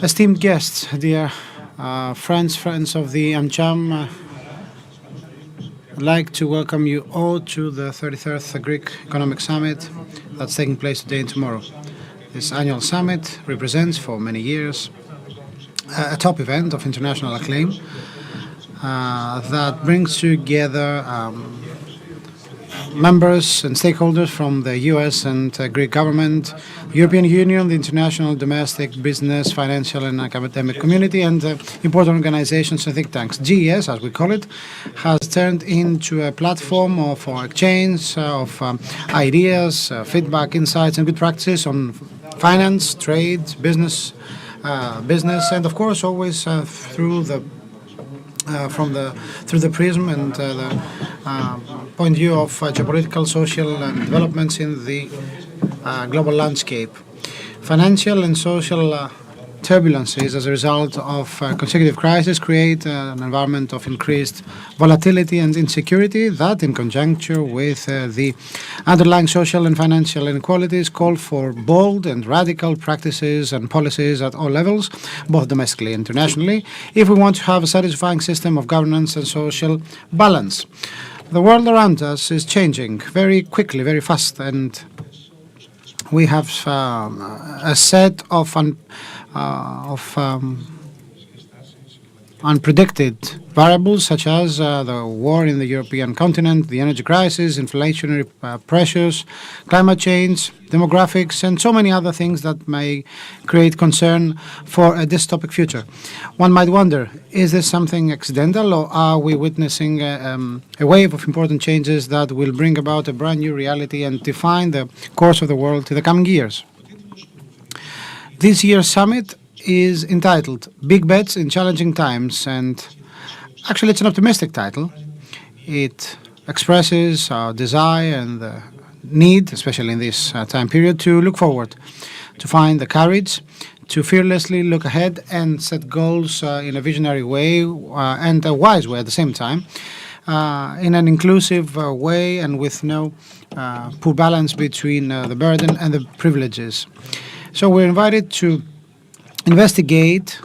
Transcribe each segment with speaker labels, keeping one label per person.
Speaker 1: Esteemed guests, dear friends of the AmCham, I'd like to welcome you all to the 33rd Greek Economic Summit that's taking place today and tomorrow. This annual summit represents for many years a top event of international acclaim that brings together members and stakeholders from the US and Greek government, the European Union, the international, domestic, business, financial and academic community, and important organizations and think tanks. GES, as we call it, has turned into a platform for exchange of ideas, feedback, insights, and good practices on finance, trade, business, and of course always through the prism and the point of view of geopolitical, social, and developments in the global landscape. Financial and social turbulences as a result of consecutive crises create an environment of increased volatility and insecurity that, in conjunction with the underlying social and financial inequalities, call for bold and radical practices and policies at all levels, both domestically and internationally, if we want to have a satisfying system of governance and social balance. The world around us is changing very quickly, very fast, and we have a set of unpredicted variables such as the war in the European continent, the energy crisis, inflationary pressures, climate change, demographics, and so many other things that may create concern for a dystopic future. One might wonder, is this something accidental, or are we witnessing a wave of important changes that will bring about a brand new reality and define the course of the world in the coming years? This year's summit is entitled Big Bets in Challenging Times, and actually it's an optimistic title. It expresses our desire and the need, especially in this time period, to look forward, to find the courage, to fearlessly look ahead and set goals in a visionary way and a wise way at the same time, in an inclusive way and with no poor balance between the burden and the privileges. So we're invited to investigate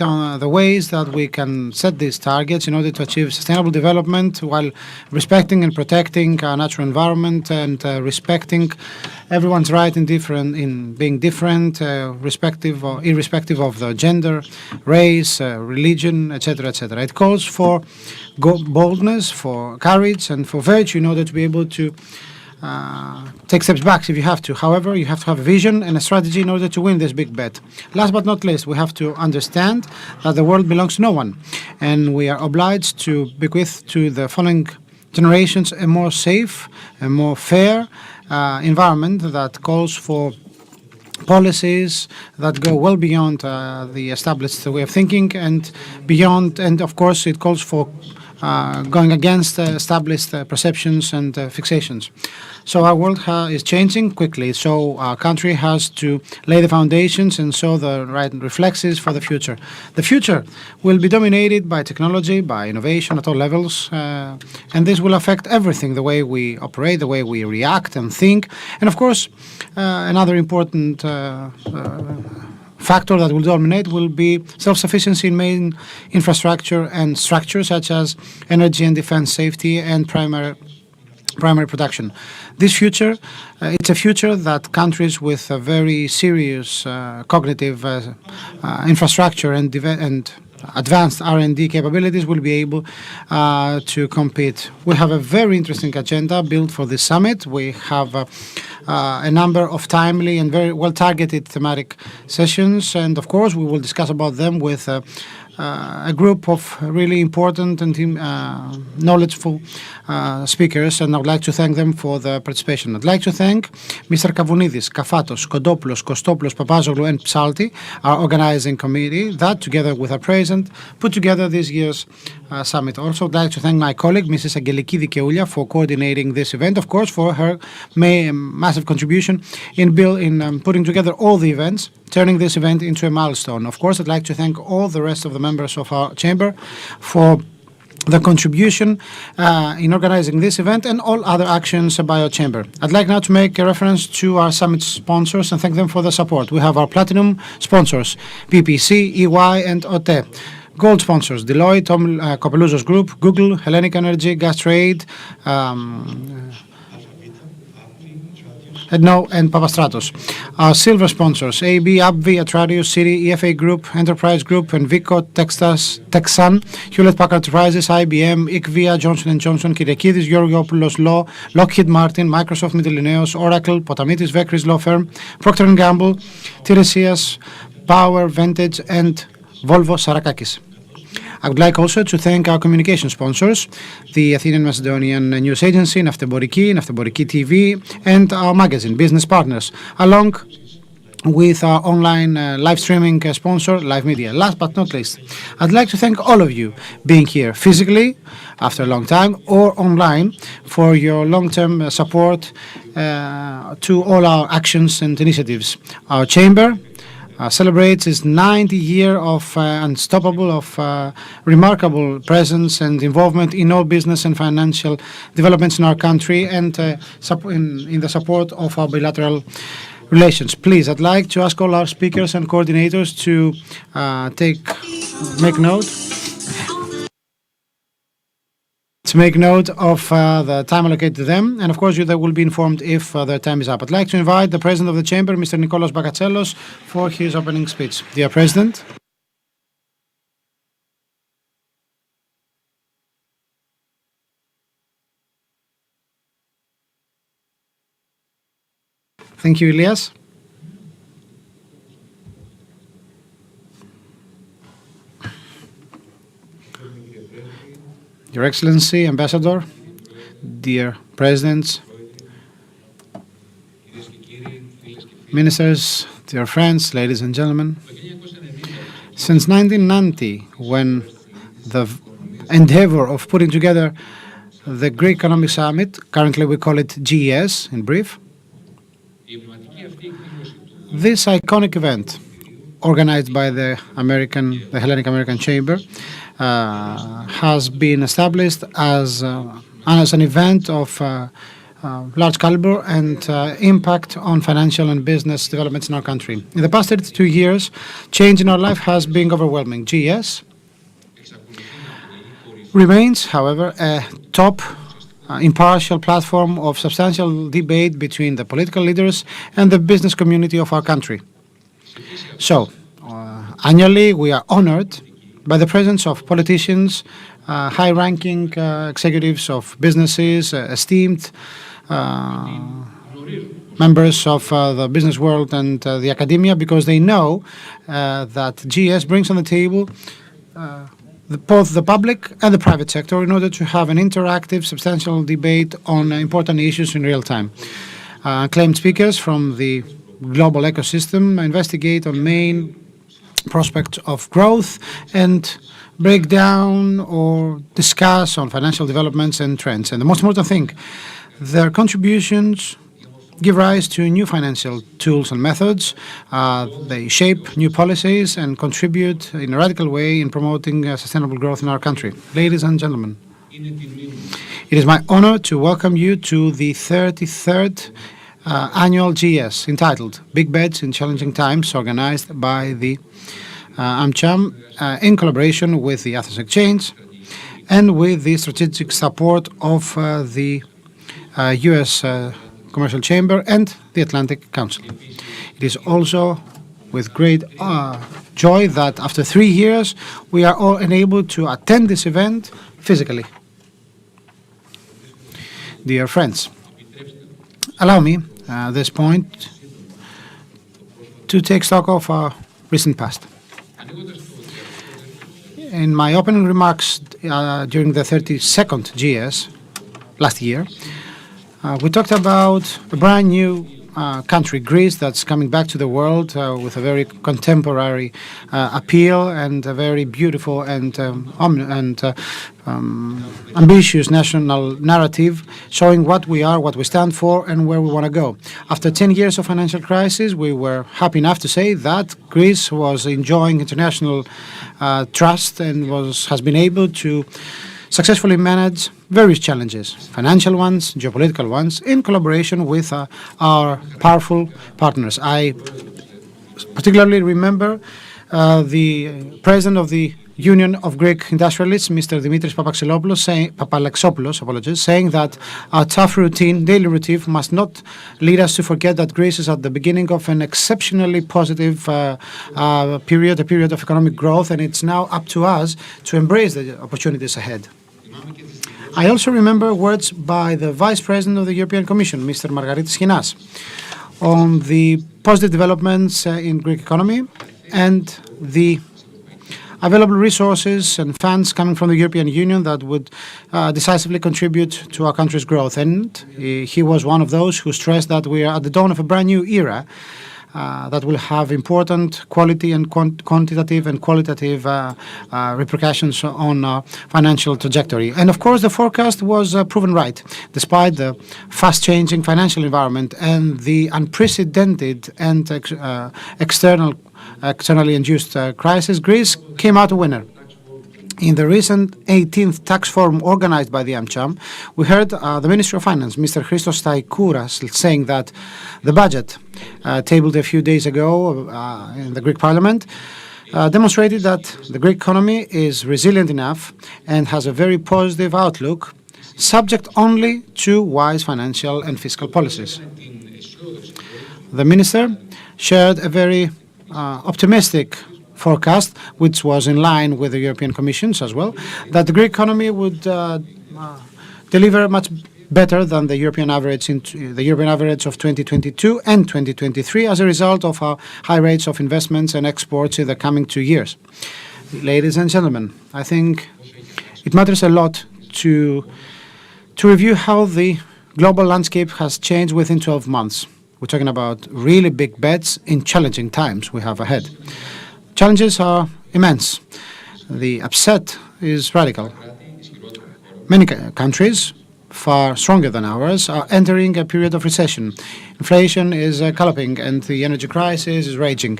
Speaker 1: on the ways that we can set these targets in order to achieve sustainable development while respecting and protecting our natural environment and respecting everyone's right in being different, irrespective of the gender, race, religion, etc., etc. It calls for boldness, for courage, and for virtue in order to be able to take steps back if you have to. However, you have to have a vision and a strategy in order to win this big bet. Last but not least, we have to understand that the world belongs to no one, and we are obliged to bequeath to the following generations a more safe, a more fair environment that calls for policies that go well beyond the established way of thinking and beyond, and of course it calls for going against established perceptions and fixations. So our world is changing quickly, so our country has to lay the foundations and sow the right reflexes for the future. The future will be dominated by technology, by innovation at all levels, and this will affect everything, the way we operate, the way we react and think, and of course another important factor that will dominate will be self-sufficiency in main infrastructure and structures such as energy and defense, safety, and primary production. This future, it's a future that countries with a very serious cognitive infrastructure and advanced R&D capabilities will be able to compete. We have a very interesting agenda built for this summit. We have a number of timely and very well-targeted thematic sessions, and of course we will discuss about them with a group of really important and knowledgeable speakers, and I would like to thank them for the participation. I'd like to thank Mr. Kavounidis, Kafatos, Kodopoulos, Kostopoulos, Papazoglou, and Psalti, our organizing committee, that together with our president put together this year's summit. Also, I'd like to thank my colleague, Mrs. Angeliki Dikeulia, for coordinating this event, of course, for her massive contribution in putting together all the events, turning this event into a milestone. Of course, I'd like to thank all the rest of the members of our chamber for the contribution in organizing this event and all other actions by our chamber. I'd like now to make a reference to our summit sponsors and thank them for the support. We have our platinum sponsors, PPC, EY, and OTE. Gold sponsors, Deloitte, Tom Kopelouzos Group, Google, Hellenic Energy, Gas Trade, Edno, and Papastratos. Our silver sponsors, AB, AbbVie, Atradius, Citi, EFA Group, Enterprise Group, Envico, Texan, Hewlett-Packard Enterprises, IBM, IKVIA, Johnson & Johnson, Kyriakidis, Georgiopoulos Law, Lockheed Martin, Microsoft, Mytilineos, Oracle, Potamitis, Vekris Law Firm, Procter & Gamble, Tiresias, Power, Vantage, and Volvo Sarakakis. I would like also to thank our communication sponsors, the Athenian Macedonian News Agency, Nafteboriki, Nafteboriki TV, and our magazine, Business Partners, along with our online live streaming sponsor, Live Media. Last but not least, I'd like to thank all of you being here physically after a long time or online for your long-term support to all our actions and initiatives. Our chamber celebrates its 90 year of unstoppable, remarkable presence and involvement in all business and financial developments in our country and in the support of our bilateral relations. Please, I'd like to ask all our speakers and coordinators to make note of the time allocated to them, and of course they will be informed if their time is up. I'd like to invite the President of the Chamber, Mr. Nikolaos Bakatselos, for his opening speech. Dear President. Thank you, Elias. Your Excellency, Ambassador, dear Presidents, Ministers, dear friends, ladies and gentlemen, since 1990, when the endeavor of putting together the Greek Economic Summit, currently we call it GES in brief, this iconic event organized by the Hellenic American Chamber has been established as an event of large caliber and impact on financial and business developments in our country. In the past 32 years, change in our life has been overwhelming. GES remains, however, a top impartial platform of substantial debate between the political leaders and the business community of our country. So, annually, we are honored by the presence of politicians, high-ranking executives of businesses, esteemed members of the business world and the academia, because they know that GES brings on the table both the public and the private sector in order to have an interactive, substantial debate on important issues in real time. Acclaimed speakers from the global ecosystem investigate on main prospects of growth and break down or discuss on financial developments and trends. And the most important thing, their contributions give rise to new financial tools and methods. They shape new policies and contribute in a radical way in promoting sustainable growth in our country. Ladies and gentlemen, it is my honor to welcome you to the 33rd annual GES entitled Big Bets in Challenging Times, organized by the AmCham in collaboration with the Athens Exchange and with the strategic support of the U.S. Commercial Chamber and the Atlantic Council. It is also with great joy that after 3 years we are all enabled to attend this event physically. Dear friends, allow me at this point to take stock of our recent past. In my opening remarks during the 32nd GES last year, we talked about a brand new country, Greece, that's coming back to the world with a very contemporary appeal and a very beautiful and ambitious national narrative showing what we are, what we stand for, and where we want to go. After 10 years of financial crisis, we were happy enough to say that Greece was enjoying international trust and has been able to successfully manage various challenges, financial ones, geopolitical ones, in collaboration with our powerful partners. I particularly remember the president of the Union of Greek Industrialists, Mr. Dimitris Papalexopoulos, saying that our tough routine, daily routine, must not lead us to forget that Greece is at the beginning of an exceptionally positive period, a period of economic growth, and it's now up to us to embrace the opportunities ahead. I also remember words by the Vice President of the European Commission, Mr. Margaritis Chinas, on the positive developments in Greek economy and the available resources and funds coming from the European Union that would decisively contribute to our country's growth. And he was one of those who stressed that we are at the dawn of a brand new era that will have important quality and quantitative and qualitative repercussions on our financial trajectory. And of course, the forecast was proven right. Despite the fast-changing financial environment and the unprecedented and externally induced crisis, Greece came out a winner. In the recent 18th tax forum organized by the AmCham, we heard the Minister of Finance, Mr. Christos Staikouras, saying that the budget tabled a few days ago in the Greek Parliament demonstrated that the Greek economy is resilient enough and has a very positive outlook, subject only to wise financial and fiscal policies. The Minister shared a very optimistic forecast, which was in line with the European Commission's as well, that the Greek economy would deliver much better than the European average of 2022 and 2023 as a result of our high rates of investments and exports in the coming 2 years. Ladies and gentlemen, I think it matters a lot to review how the global landscape has changed within 12 months. We're talking about really big bets in challenging times we have ahead. Challenges are immense. The upset is radical. Many countries, far stronger than ours, are entering a period of recession. Inflation is galloping and the energy crisis is raging.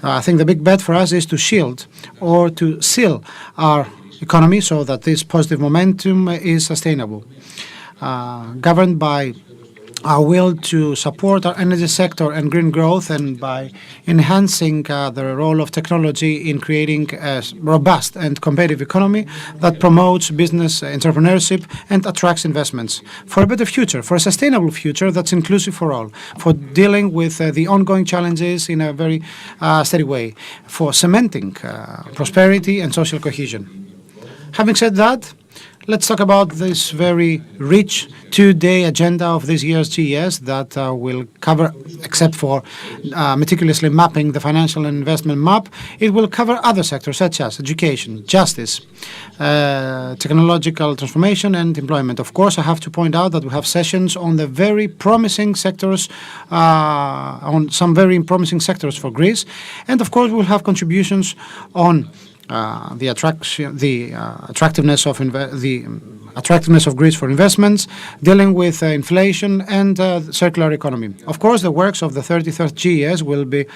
Speaker 1: I think the big bet for us is to shield or to seal our economy so that this positive momentum is sustainable. Governed by our will to support our energy sector and green growth, and by enhancing the role of technology in creating a robust and competitive economy that promotes business entrepreneurship and attracts investments for a better future, for a sustainable future that's inclusive for all, for dealing with the ongoing challenges in a very steady way, for cementing prosperity and social cohesion. Having said that, let's talk about this very rich 2-day agenda of this year's GES that will cover, except for meticulously mapping the financial and investment map, it will cover other sectors such as education, justice, technological transformation and employment. Of course, I have to point out that we have sessions on the very promising sectors, on some very promising sectors for Greece. And of course, we'll have contributions on the attractiveness of Greece for investments, dealing with inflation and circular economy. Of course, the works of the 33rd GES will be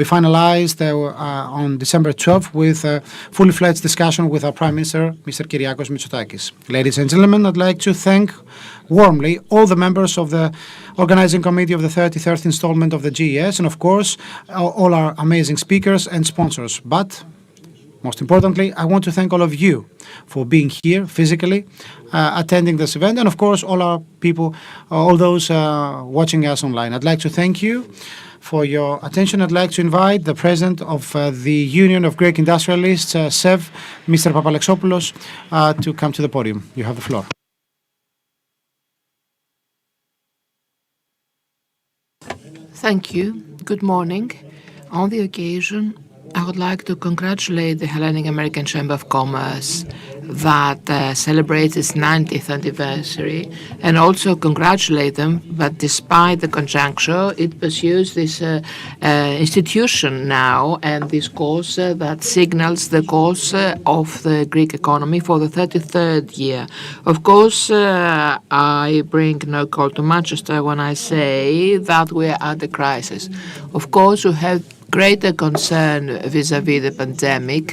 Speaker 1: finalized on December 12th with a fully fledged discussion with our Prime Minister, Mr. Kyriakos Mitsotakis. Ladies and gentlemen, I'd like to thank warmly all the members of the organizing committee of the 33rd installment of the GES, and of course all our amazing speakers and sponsors. But most importantly, I want to thank all of you for being here physically, attending this event, and of course all our people, all those watching us online. I'd like to thank you for your attention. I'd like to invite the President of the Union of Greek Industrialists, SEV, Mr. Papalexopoulos, to come to the podium. You have the floor.
Speaker 2: Thank you. Good morning. On the occasion, I would like to congratulate the Hellenic American Chamber of Commerce that celebrates its 90th anniversary, and also congratulate them that despite the conjuncture, it pursues this institution now and this course that signals the course of the Greek economy for the 33rd year. Of course, I bring no call to Manchester when I say that we are at a crisis. Of course, we have greater concern vis-à-vis the pandemic,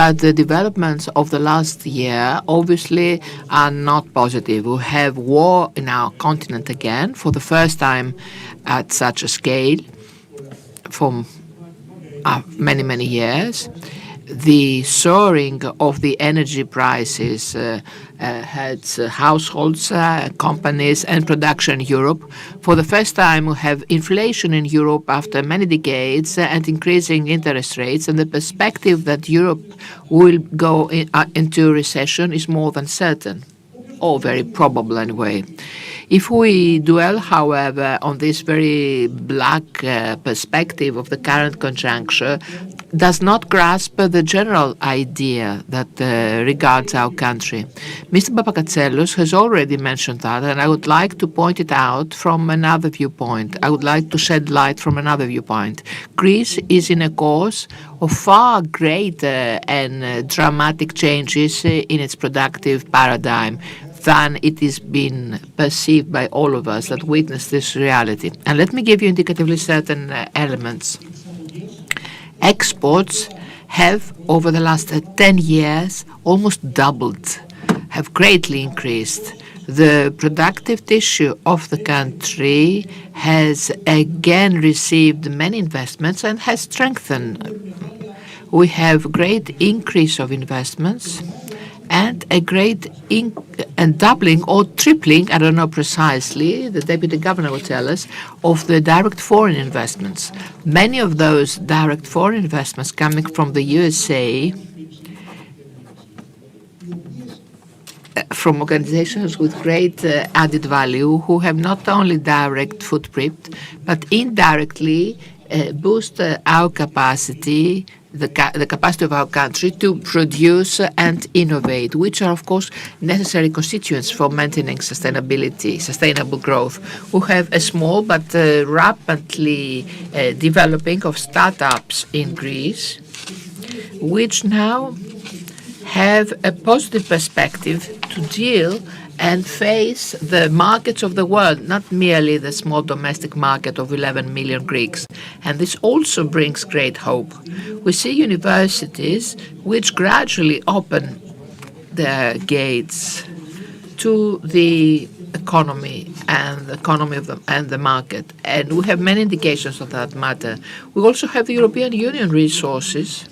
Speaker 2: but the developments of the last year obviously are not positive. We have war in our continent again for the first time at such a scale for many, many years. The soaring of the energy prices hurts households, companies, and production in Europe. For the first time, we have inflation in Europe after many decades and increasing interest rates, and the perspective that Europe will go into recession is more than certain, or very probable anyway. If we dwell, however, on this very black perspective of the current conjuncture, does not grasp the general idea that regards our country. Mr. Papakatselos has already mentioned that, and I would like to point it out from another viewpoint. I would like to shed light from another viewpoint. Greece is in a course of far greater and dramatic changes in its productive paradigm than it is being perceived by all of us that witness this reality. And let me give you indicatively certain elements. Exports have, over the last 10 years, almost doubled, have greatly increased. The productive tissue of the country has again received many investments and has strengthened. We have great increase of investments and a great and doubling or tripling, I don't know precisely, the Deputy Governor will tell us, of the direct foreign investments. Many of those direct foreign investments coming from the USA, from organizations with great added value who have not only direct footprint, but indirectly boost our capacity, the capacity of our country to produce and innovate, which are, of course, necessary constituents for maintaining sustainable growth. We have a small but rapidly developing of startups in Greece, which now have a positive perspective to deal and face the markets of the world, not merely the small domestic market of 11 million Greeks. And this also brings great hope. We see universities which gradually open their gates to the economy and the economy of the market. And we have many indications of that matter. We also have the European Union resources,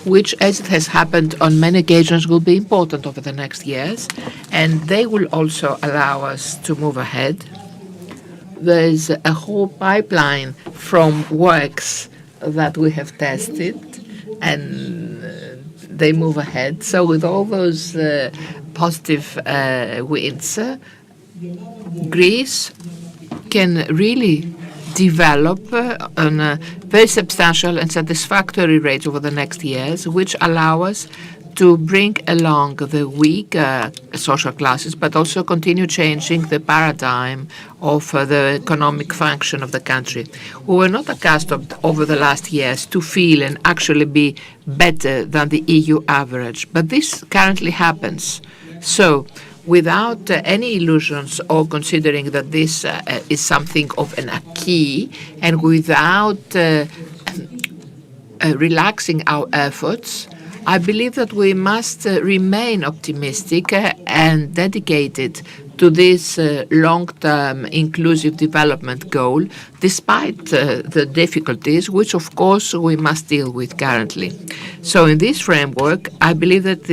Speaker 2: which, as it has happened on many occasions, will be important over the next years, and they will also allow us to move ahead. There's a whole pipeline from works that we have tested, and they move ahead. So with all those positive winds, Greece can really develop on a very substantial and satisfactory rates over the next years, which allow us to bring along the weak social classes, but also continue changing the paradigm of the economic function of the country. We were not accustomed over the last years to feel and actually be better than the EU average, but this currently happens. So, without any illusions or considering that this is something of an acquis, and without relaxing our efforts, I believe that we must remain optimistic and dedicated to this long-term inclusive development goal, despite the difficulties, which of course we must deal with currently. So in this framework, I believe that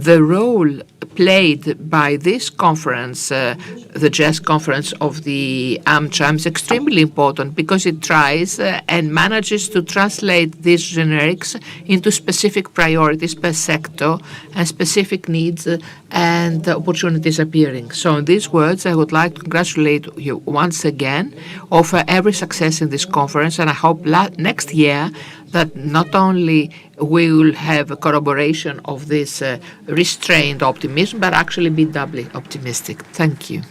Speaker 2: the role played by this conference, the GES conference of the AmCham, is extremely important because it tries and manages to translate these generics into specific priorities per sector and specific needs and opportunities appearing. So in these words, I would like to congratulate you once again, offer every success in this conference, and I hope next year that not only we will have a corroboration of this restrained optimism, but actually be doubly optimistic. Thank you.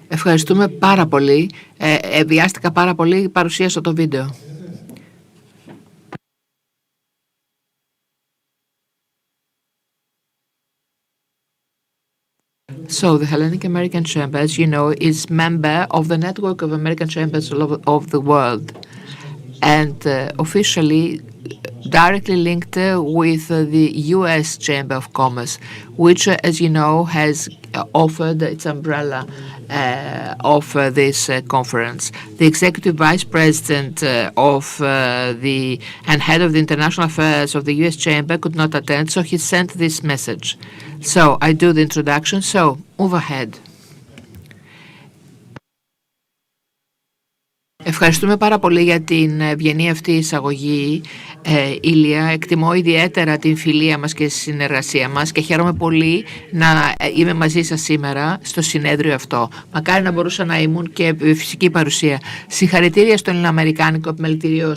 Speaker 2: Ευχαριστούμε πάρα πολύ. Βιάστηκα πάρα πολύ, παρουσίασα το βίντεο. So the Hellenic American Chamber, as you know, is member of the network of American chambers of the world, and officially directly linked with the U.S. Chamber of Commerce, which, as you know, has offered its umbrella of this conference. The Executive Vice President and Head of the International Affairs of the U.S. Chamber could not attend, so he sent this message. So I do the introduction, so move ahead. Ευχαριστούμε πάρα πολύ για την ευγενή αυτή εισαγωγή, Ήλια. Εκτιμώ ιδιαίτερα την φιλία μας και τη συνεργασία μας και χαίρομαι πολύ να είμαι μαζί σας σήμερα στο συνέδριο αυτό. Μακάρι να μπορούσα να ήμουν και φυσική παρουσία. Συγχαρητήρια στον Ελληνοαμερικάνικο Επιμελητήριο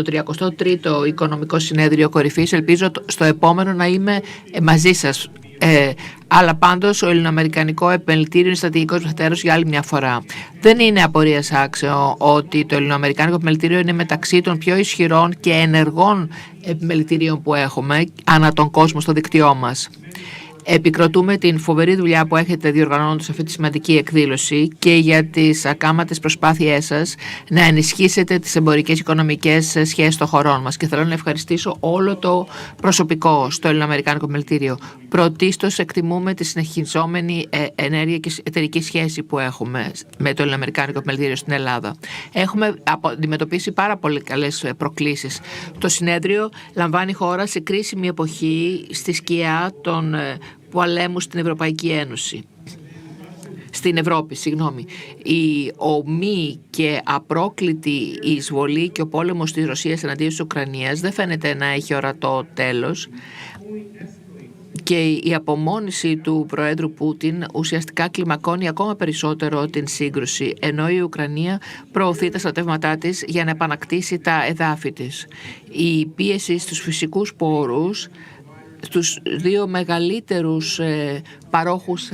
Speaker 2: για το 33ο Οικονομικό Συνέδριο Κορυφής. Ελπίζω στο επόμενο να είμαι μαζί σας. Αλλά πάντως ο Ελληνοαμερικανικό Επιμελητήριο είναι στρατηγικός εταίρος για άλλη μια φορά. Δεν είναι απορίας άξιο ότι το Ελληνοαμερικανικό Επιμελητήριο είναι μεταξύ των πιο ισχυρών και ενεργών επιμελητηρίων που έχουμε ανά τον κόσμο στο δίκτυό μας. Επικροτούμε την φοβερή δουλειά που έχετε διοργανώνοντας αυτή τη σημαντική εκδήλωση και για τις ακάματες προσπάθειές σας να ενισχύσετε τις εμπορικές οικονομικές σχέσεις των χωρών μας. Και θέλω να ευχαριστήσω όλο το προσωπικό στο Ελληνοαμερικάνικο Επιμελητήριο. Πρωτίστως εκτιμούμε τη συνεχιζόμενη ενέργεια και εταιρική σχέση που έχουμε με το Ελληνοαμερικάνικο Επιμελητήριο στην Ελλάδα. Έχουμε αντιμετωπίσει πάρα πολύ καλές προκλήσεις. Το συνέδριο λαμβάνει χώρα σε κρίσιμη εποχή στη σκιά των πολέμου στην Ευρωπαϊκή Ένωση. Στην Ευρώπη, συγγνώμη. Η ομή και απρόκλητη εισβολή και ο πόλεμος της Ρωσίας εναντίον της Ουκρανίας δεν φαίνεται να έχει ορατό τέλος και η απομόνηση του Προέδρου Πούτιν ουσιαστικά κλιμακώνει ακόμα περισσότερο την σύγκρουση, ενώ η Ουκρανία προωθεί τα στρατεύματά της για να επανακτήσει τα εδάφη της. Η πίεση στους φυσικούς πόρους, στους δύο μεγαλύτερους παρόχους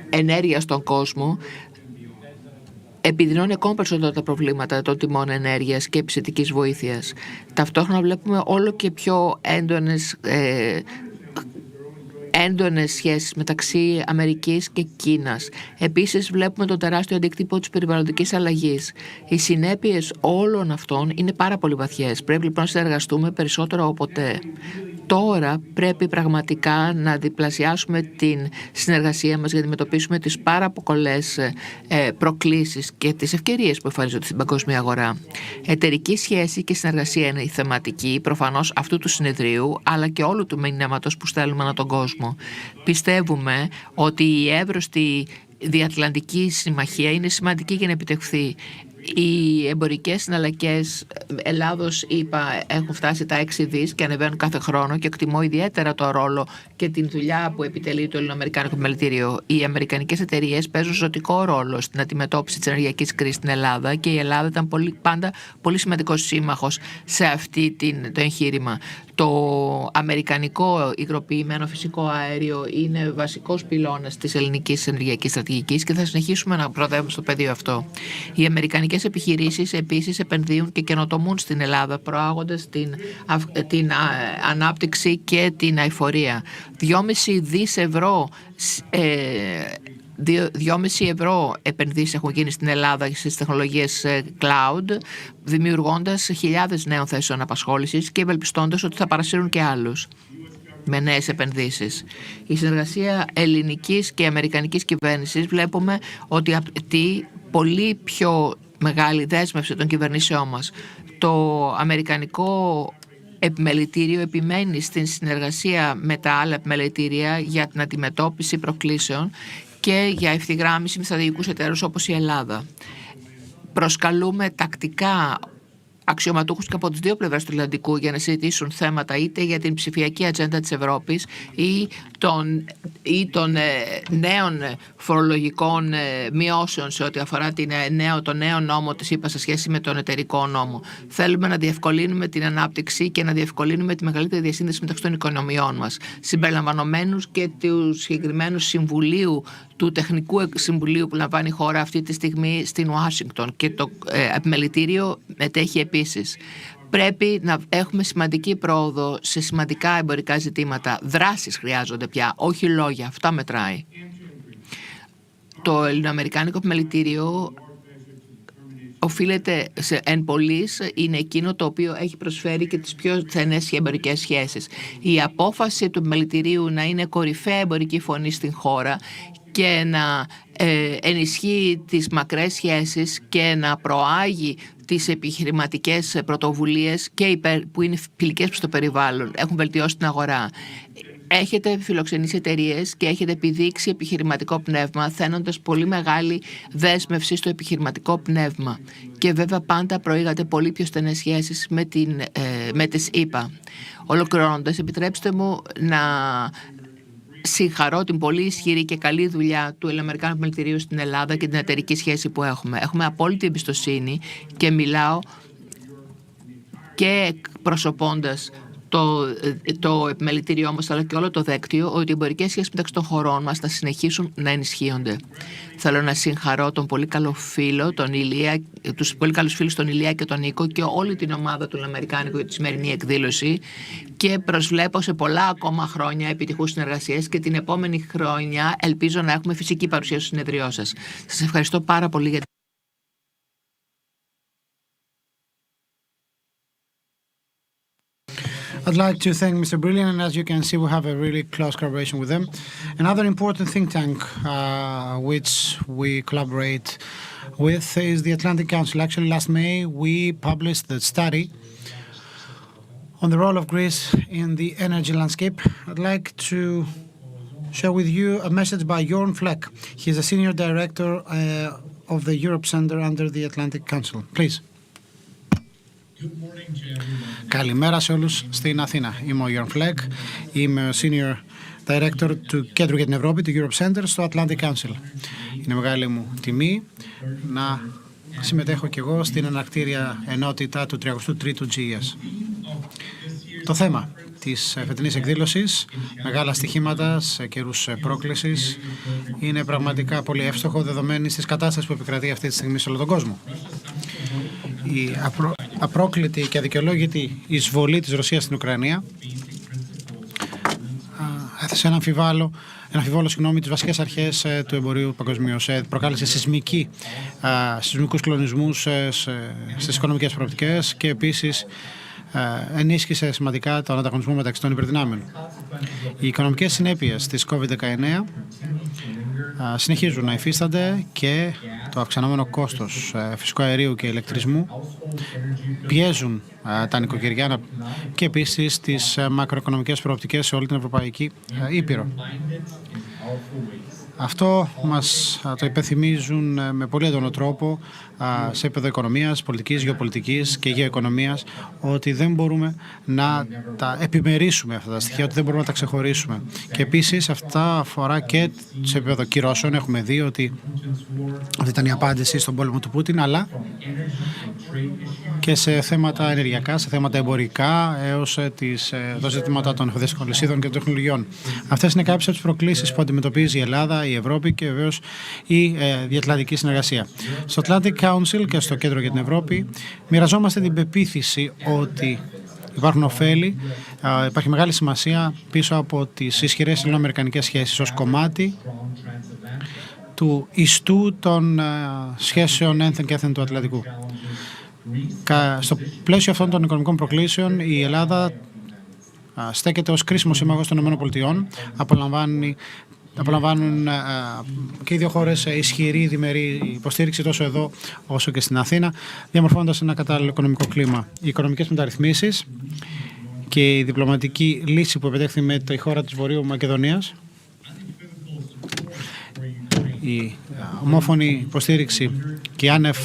Speaker 2: ενέργειας στον κόσμο, επιδεινώνει ακόμα περισσότερο τα προβλήματα των τιμών ενέργειας και ψητικής βοήθειας. Ταυτόχρονα βλέπουμε όλο και πιο έντονες σχέσεις μεταξύ Αμερικής και Κίνας. Επίσης βλέπουμε τον τεράστιο αντίκτυπο της περιβαλλοντικής αλλαγής. Οι συνέπειες όλων αυτών είναι πάρα πολύ βαθιές. Πρέπει λοιπόν να συνεργαστούμε περισσότερο από ποτέ. Τώρα πρέπει πραγματικά να διπλασιάσουμε την συνεργασία μας για να αντιμετωπίσουμε τις πάρα πολλές προκλήσεις και τις ευκαιρίες που εμφανίζονται στην παγκόσμια αγορά. Εταιρική σχέση και συνεργασία είναι η θεματική προφανώς αυτού του συνεδρίου, αλλά και όλου του μηνύματος που στέλνουμε ανά τον κόσμο. Πιστεύουμε ότι η εύρωστη διατλαντική συμμαχία είναι σημαντική για να επιτευχθεί. Οι εμπορικές συναλλαγές Ελλάδος-ΗΠΑ έχουν φτάσει τα 6 δις και ανεβαίνουν κάθε χρόνο και εκτιμώ ιδιαίτερα το ρόλο και την δουλειά που επιτελεί το Ελληνοαμερικάνικο Επιμελητήριο. Οι αμερικανικές εταιρείες παίζουν ζωτικό ρόλο στην αντιμετώπιση της ενεργειακής κρίσης στην Ελλάδα και η Ελλάδα ήταν πάντα πολύ σημαντικός σύμμαχος σε αυτή το εγχείρημα. Το αμερικανικό υγροποιημένο φυσικό αέριο είναι βασικός πυλώνας της ελληνικής ενεργειακής στρατηγικής και θα συνεχίσουμε να προοδεύουμε στο πεδίο αυτό. Οι αμερικανικές επιχειρήσεις επίσης επενδύουν και καινοτομούν στην Ελλάδα, προάγοντας την ανάπτυξη και την αειφορία. 2,5 δις ευρώ 2,5 ευρώ επενδύσεις έχουν γίνει στην Ελλάδα στις τεχνολογίες cloud, δημιουργώντας χιλιάδες νέων θέσεων απασχόλησης και ευελπιστώντας ότι θα παρασύρουν και άλλους με νέες επενδύσεις. Η συνεργασία ελληνικής και αμερικανικής κυβέρνησης βλέπουμε ότι απαιτεί πολύ πιο μεγάλη δέσμευση των κυβερνήσεών μας. Το αμερικανικό επιμελητήριο επιμένει στην συνεργασία με τα άλλα επιμελητήρια για την αντιμετώπιση προκλήσεων και για ευθυγράμμιση με στρατηγικούς εταίρους όπως η Ελλάδα. Προσκαλούμε τακτικά αξιωματούχους και από τις δύο πλευρές του Ατλαντικού για να συζητήσουν θέματα είτε για την ψηφιακή ατζέντα της Ευρώπης ή των νέων φορολογικών μειώσεων σε ό,τι αφορά το νέο νόμο της ΗΠΑ σε σχέση με τον εταιρικό νόμο. Θέλουμε να διευκολύνουμε την ανάπτυξη και να διευκολύνουμε τη μεγαλύτερη διασύνδεση μεταξύ των οικονομιών μας, συμπεριλαμβανομένους και του συγκεκριμένου συμβουλίου, του τεχνικού συμβουλίου που λαμβάνει η χώρα αυτή τη στιγμή στην Ουάσιγκτον, και το επιμελητήριο μετέχει επίσης. Πρέπει να έχουμε σημαντική πρόοδο σε σημαντικά εμπορικά ζητήματα. Δράσεις χρειάζονται πια, όχι λόγια. Αυτά μετράει. Το ελληνοαμερικάνικο επιμελητήριο οφείλεται εν πολλοίς, είναι εκείνο το οποίο έχει προσφέρει και τις πιο στενές εμπορικές σχέσεις. Η απόφαση του επιμελητηρίου να είναι κορυφαία εμπορική φωνή στην χώρα και να ενισχύει τις μακρές σχέσεις και να προάγει τις επιχειρηματικές πρωτοβουλίες και που είναι φιλικές προς το περιβάλλον, έχουν βελτιώσει την αγορά. Έχετε φιλοξενήσει εταιρείες και έχετε επιδείξει επιχειρηματικό πνεύμα, θένοντας πολύ μεγάλη δέσμευση στο επιχειρηματικό πνεύμα. Και βέβαια πάντα προήγατε πολύ πιο στενές σχέσεις με τις ΗΠΑ. Ολοκληρώνοντας, επιτρέψτε μου να συγχαρώ την πολύ ισχυρή και καλή δουλειά του Ελληνοαμερικάνικου Επιμελητηρίου στην Ελλάδα και την εταιρική σχέση που έχουμε. Έχουμε απόλυτη εμπιστοσύνη και μιλάω και προσωπώντας το επιμελητήριό μας αλλά και όλο το δίκτυο, ότι οι εμπορικές σχέσεις μεταξύ των χωρών μας θα συνεχίσουν να ενισχύονται. Θέλω να συγχαρώ τον πολύ καλό φίλο, τους πολύ καλούς φίλους τον Ηλία και τον Νίκο και όλη την ομάδα του Αμερικάνικου για τη σημερινή εκδήλωση και προσβλέπω σε πολλά ακόμα χρόνια επιτυχούς συνεργασίες και την επόμενη χρόνια ελπίζω να έχουμε φυσική παρουσία στο συνεδριό σας. Σας ευχαριστώ πάρα πολύ για
Speaker 1: I'd like to thank Mr. Brilliant, and as you can see, we have a really close collaboration with them. Another important think tank which we collaborate with is the Atlantic Council. Actually, last May, we published the study on the role of Greece in the energy landscape. I'd like to share with you a message by Jorn Fleck. He is a senior director of the Europe Center under the Atlantic Council. Please. Καλημέρα σε όλους στην Αθήνα. Είμαι ο Jorn Fleck, είμαι ο Senior Director του Κέντρου για την Ευρώπη, του Europe Center, στο Atlantic Council. Είναι μεγάλη μου τιμή να συμμετέχω και εγώ στην ανακτήρια ενότητα του 33ου GES. Το θέμα της φετινής εκδήλωσης, μεγάλα στοιχήματα σε καιρούς πρόκλησης, είναι πραγματικά πολύ εύστοχο δεδομένη της κατάστασης που επικρατεί αυτή τη στιγμή σε όλο τον κόσμο. Η απρόκλητη και αδικαιολόγητη εισβολή της Ρωσίας στην Ουκρανία έθεσε ένα αμφιβόλο τις βασικές αρχές του εμπορίου παγκοσμίως. Προκάλεσε σεισμικούς κλονισμούς στις οικονομικές προοπτικές και επίσης ενίσχυσε σημαντικά τον ανταγωνισμό μεταξύ των υπερδυνάμεων. Οι οικονομικές συνέπειες της COVID-19 συνεχίζουν να υφίστανται και το αυξανόμενο κόστος φυσικού αερίου και ηλεκτρισμού πιέζουν τα νοικοκυριά και επίσης τις μακροοικονομικές προοπτικές σε όλη την Ευρωπαϊκή Ήπειρο. Αυτό μας το υπενθυμίζουν με πολύ έντονο τρόπο σε επίπεδο οικονομίας, πολιτικής, γεωπολιτικής και γεωοικονομίας, ότι δεν μπορούμε να τα επιμερίσουμε αυτά τα στοιχεία, ότι δεν μπορούμε να τα ξεχωρίσουμε. Και επίσης αυτά αφορά και σε επίπεδο κυρώσεων. Έχουμε δει ότι αυτή ήταν η απάντηση στον πόλεμο του Πούτιν, αλλά και σε θέματα ενεργειακά, σε θέματα εμπορικά, έως τα ζητήματα των εφοδιαστικών λυσίδων και των τεχνολογιών. Αυτές είναι κάποιες από τις προκλήσεις που αντιμετωπίζει η Ελλάδα, η Ευρώπη και βεβαίως η διατλαντική συνεργασία. Στο Atlantic Council και στο Κέντρο για την Ευρώπη μοιραζόμαστε την πεποίθηση ότι υπάρχουν ωφέλη, υπάρχει μεγάλη σημασία πίσω από τις ισχυρές ελληνοαμερικανικές σχέσεις ως κομμάτι του ιστού των σχέσεων ένθεν και έθεν του Ατλαντικού. Στο πλαίσιο αυτών των οικονομικών προκλήσεων η Ελλάδα στέκεται ως κρίσιμο σύμμαχος των ΗΠΑ, απολαμβάνουν και οι δύο χώρες ισχυρή διμερή υποστήριξη τόσο εδώ όσο και στην Αθήνα, διαμορφώνοντας ένα κατάλληλο οικονομικό κλίμα. Οι οικονομικές μεταρρυθμίσεις και η διπλωματική λύση που επετέχθη με τη χώρα της Βορείου Μακεδονίας, η ομόφωνη υποστήριξη και η άνευ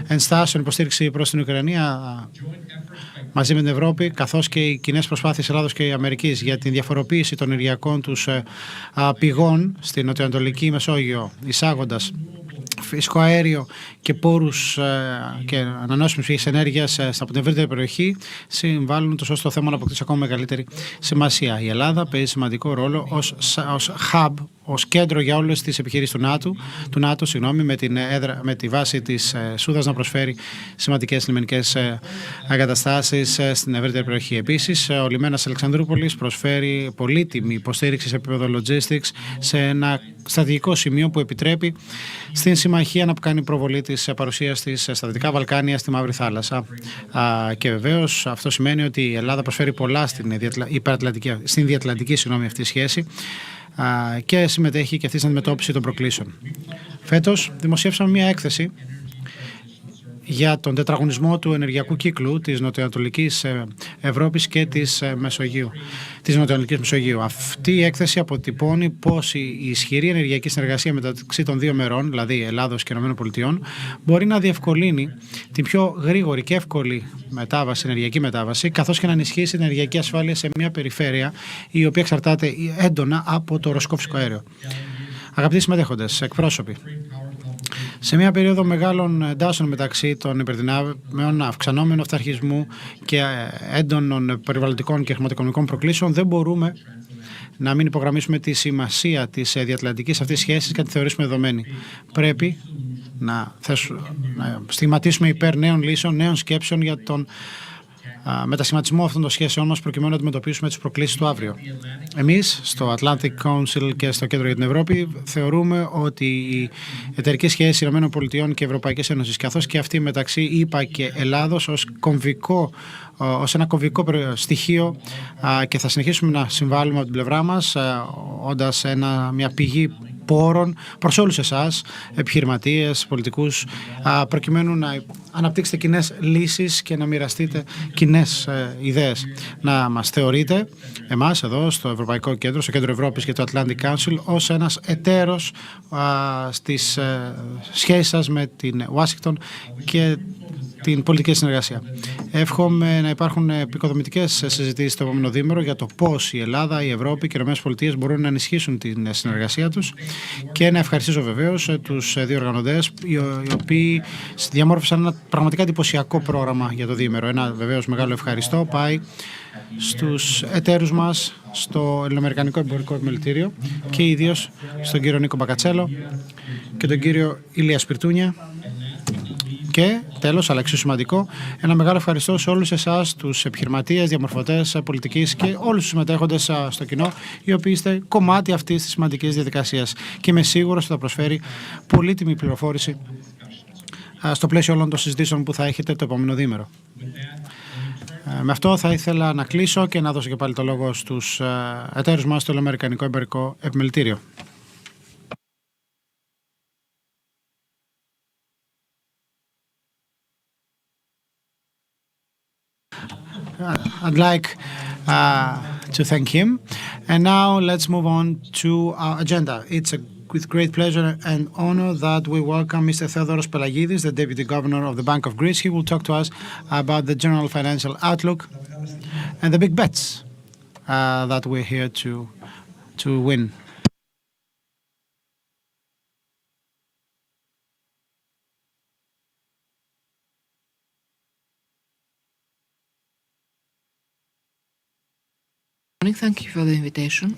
Speaker 1: ενστάσεων υποστήριξη προς την Ουκρανία μαζί με την Ευρώπη, καθώς και οι κοινές προσπάθειες Ελλάδος και Αμερικής για την διαφοροποίηση των ενεργειακών τους πηγών στην νοτιοανατολική Μεσόγειο, εισάγοντας φυσικό αέριο και πόρους και ανανεώσιμες πηγές ενέργειας από την ευρύτερη περιοχή, συμβάλλουν τόσο στο θέμα να αποκτήσει ακόμα μεγαλύτερη σημασία. Η Ελλάδα παίζει σημαντικό ρόλο ως hub ως κέντρο για όλες τις επιχειρήσεις του ΝΑΤΟ, με τη βάση της Σούδας να προσφέρει σημαντικές λιμενικές εγκαταστάσεις στην ευρύτερη περιοχή. Επίσης, ο λιμένας Αλεξανδρούπολης προσφέρει πολύτιμη υποστήριξη σε επίπεδο logistics σε ένα στρατηγικό σημείο που επιτρέπει στην συμμαχία να κάνει προβολή της παρουσίας της στα Δυτικά Βαλκάνια, στη Μαύρη Θάλασσα. Και βεβαίως αυτό σημαίνει ότι η Ελλάδα προσφέρει πολλά στην διατλαντική αυτή σχέση και συμμετέχει και αυτή στην αντιμετώπιση των προκλήσεων. Φέτος δημοσίευσαμε μια έκθεση για τον τετραγωνισμό του ενεργειακού κύκλου της Νοτιοανατολικής Ευρώπης και της Νοτιοανατολικής Μεσογείου. Αυτή η έκθεση αποτυπώνει πως η ισχυρή ενεργειακή συνεργασία μεταξύ των δύο μερών, δηλαδή Ελλάδος και ΗΠΑ, μπορεί να διευκολύνει την πιο γρήγορη και εύκολη ενεργειακή μετάβαση, καθώς και να ενισχύσει την ενεργειακή ασφάλεια σε μια περιφέρεια η οποία εξαρτάται έντονα από το ρωσικό φυσικό αέριο. Αγαπητοί συμμετέχοντες, εκπρόσωποι, σε μια περίοδο μεγάλων εντάσεων μεταξύ των υπερδυνάμεων, αυξανόμενου αυταρχισμού και έντονων περιβαλλοντικών και χρηματοοικονομικών προκλήσεων, δεν μπορούμε να μην υπογραμμίσουμε τη σημασία της διατλαντικής αυτής σχέσης και να τη θεωρήσουμε δεδομένη. Πρέπει να στιγματίσουμε υπέρ νέων λύσεων, νέων σκέψεων για τον μετασχηματισμό αυτών των σχέσεων μας προκειμένου να αντιμετωπίσουμε τις προκλήσεις του αύριο. Εμείς στο Atlantic Council και στο Κέντρο για την Ευρώπη θεωρούμε ότι η εταιρική σχέση ΗΠΑ και Ευρωπαϊκής Ένωσης, καθώς και αυτή μεταξύ ΗΠΑ και Ελλάδος ως ένα κομβικό στοιχείο, και θα συνεχίσουμε να συμβάλλουμε από την πλευρά μας όντας μια πηγή πόρων προς όλους εσάς, επιχειρηματίες, πολιτικούς, προκειμένου να αναπτύξετε κοινές λύσεις και να μοιραστείτε κοινές ιδέες. Να μας θεωρείτε εμάς εδώ στο Ευρωπαϊκό Κέντρο, στο Κέντρο Ευρώπης και το Atlantic Council, ως ένας εταίρος στις σχέσεις σας με την Ουάσιγκτον και την πολιτική συνεργασία. Εύχομαι να υπάρχουν επικοδομητικές συζητήσεις το επόμενο διήμερο για το πώς η Ελλάδα, η Ευρώπη και οι ΗΠΑ μπορούν να ενισχύσουν την συνεργασία τους, και να ευχαριστήσω βεβαίως τους δύο οργανωτές, οι οποίοι διαμόρφωσαν ένα πραγματικά εντυπωσιακό πρόγραμμα για το διήμερο. Ένα βεβαίως μεγάλο ευχαριστώ πάει στους εταίρους μας στο Ελληνοαμερικανικό Εμπορικό Επιμελητήριο και ιδίως στον κύριο Νίκο Μπακατσέλο και τον κύριο Ηλία Σπιρτούνια. Και τέλος, αλλά εξίσου σημαντικό, ένα μεγάλο ευχαριστώ σε όλους εσάς, τους επιχειρηματίες, διαμορφωτές πολιτικής και όλους τους συμμετέχοντες στο κοινό, οι οποίοι είστε κομμάτι αυτής της σημαντικής διαδικασίας. Και είμαι σίγουρος ότι θα προσφέρει πολύτιμη πληροφόρηση στο πλαίσιο όλων των συζητήσεων που θα έχετε το επόμενο διήμερο. Με αυτό θα ήθελα να κλείσω και να δώσω και πάλι το λόγο στους εταίρους μας στο Ελληνοαμερικανικό Εμπορικό Επιμελητήριο. I'd like to thank him. And now let's move on to our agenda. It's with great pleasure and honor that we welcome Mr. Theodoros Pelagidis, the Deputy Governor of the Bank of Greece. He will talk to us about the general financial outlook and the big bets that we're here to win.
Speaker 2: Thank you for the invitation.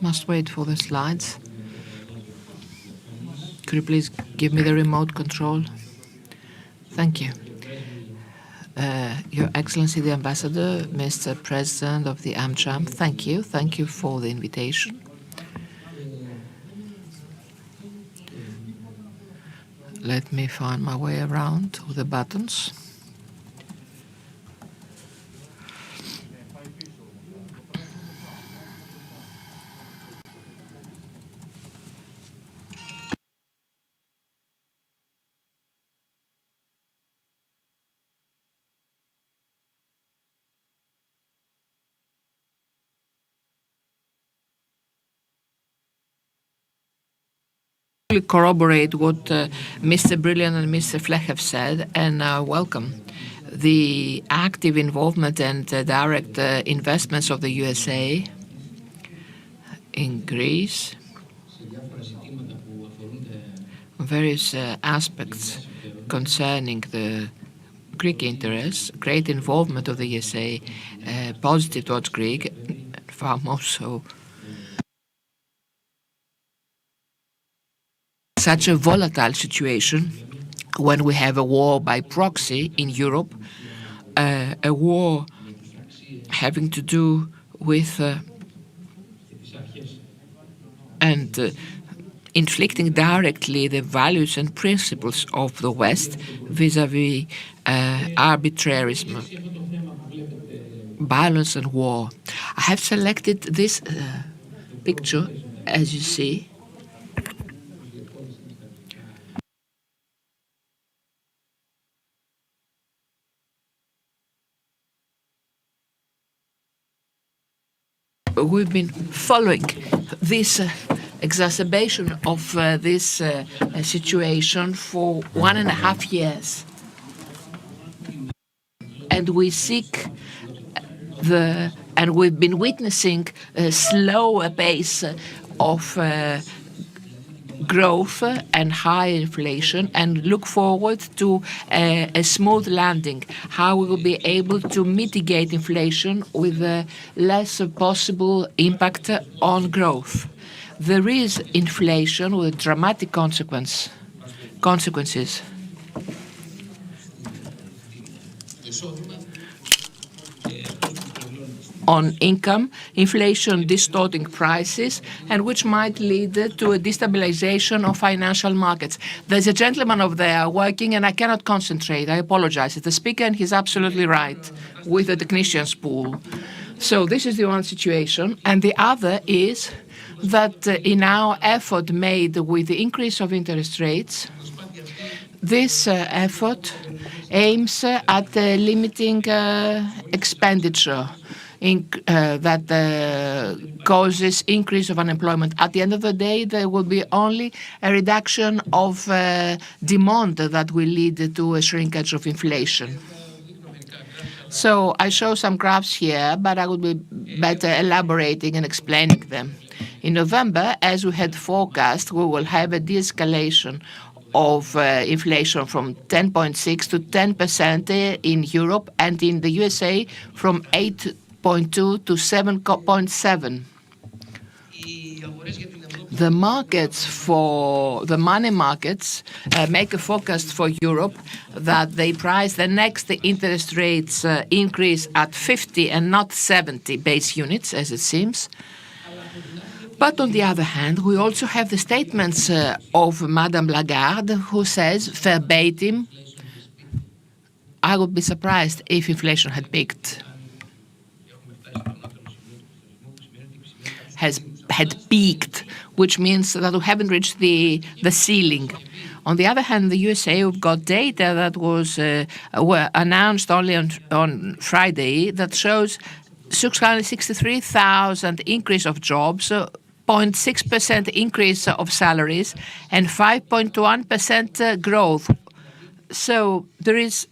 Speaker 2: Must wait for the slides. Could you please give me the remote control? Thank you. Your Excellency the Ambassador, Mr. President of the AmCham, thank you. Thank you for the invitation. Let me find my way around with the buttons. Corroborate what Mr. Brilliant and Mr. Flech have said, and welcome the active involvement and direct investments of the USA in Greece, various aspects concerning the Greek interests, great involvement of the USA, positive towards Greek, far more so such a volatile situation, when we have a war by proxy in Europe, a war having to do with and inflicting directly the values and principles of the West vis-à-vis arbitrarism, violence and war. I have selected this picture, as you see. We've been following this exacerbation of this situation for 1.5 years. And we seek and we've been witnessing a slower pace of growth and high inflation, and look forward to a smooth landing, how we will be able to mitigate inflation with a less possible impact on growth. There is inflation with dramatic consequences on income, inflation distorting prices, and which might lead to a destabilization of financial markets. There's a gentleman over there working, and I cannot concentrate. I apologize. It's the speaker, and he's absolutely right with the technician's pool. So this is the one situation. And the other is that in our effort made with the increase of interest rates, this effort aims at limiting expenditure that causes increase of unemployment. At the end of the day, there will be only a reduction of demand that will lead to a shrinkage of inflation. So I show some graphs here, but I would be better elaborating and explaining them. In November, as we had forecast, we will have a de-escalation of inflation from 10.6 to 10% in Europe, and in the USA from 8.2 to 7.7. The markets for the money markets make a forecast for Europe that they price the next interest rates increase at 50 and not 70 base units, as it seems. But on the other hand, we also have the statements of Madame Lagarde, who says, verbatim, I would be surprised if inflation had peaked. Had peaked, which means that we haven't reached the ceiling. On the other hand, the USA, we've got data that was were announced only on Friday that shows 663,000 increase of jobs, 0.6% increase of salaries, and 5.1% growth. So there is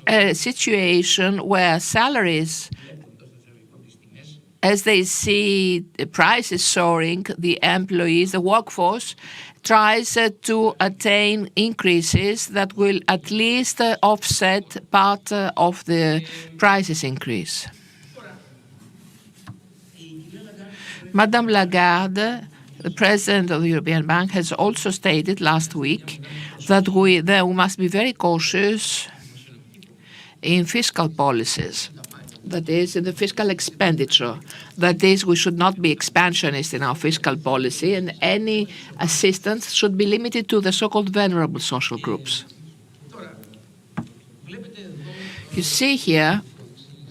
Speaker 2: a situation where salaries, as they see the prices soaring, the employees, the workforce, tries to attain increases that will at least offset part of the prices increase. Madame Lagarde, the president of the European Bank, has also stated last week that we must be very cautious in fiscal policies. That is, in the fiscal expenditure. That is, we should not be expansionist in our fiscal policy, and any assistance should be limited to the so-called vulnerable social groups. You see here,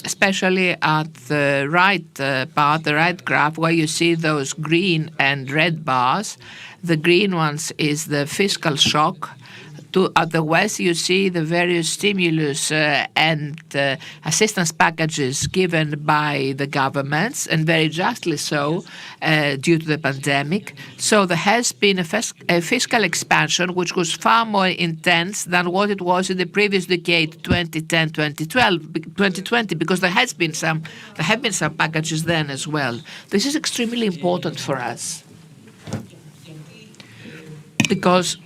Speaker 2: especially at the right part, the right graph, where you see those green and red bars. The green ones is the fiscal shock. At the west, you see the various stimulus and assistance packages given by the governments, and very justly so, due to the pandemic. So there has been a fiscal expansion which was far more intense than what it was in the previous decade, 2010, 2012, 2020, because there have been some packages then as well. This is extremely important for us because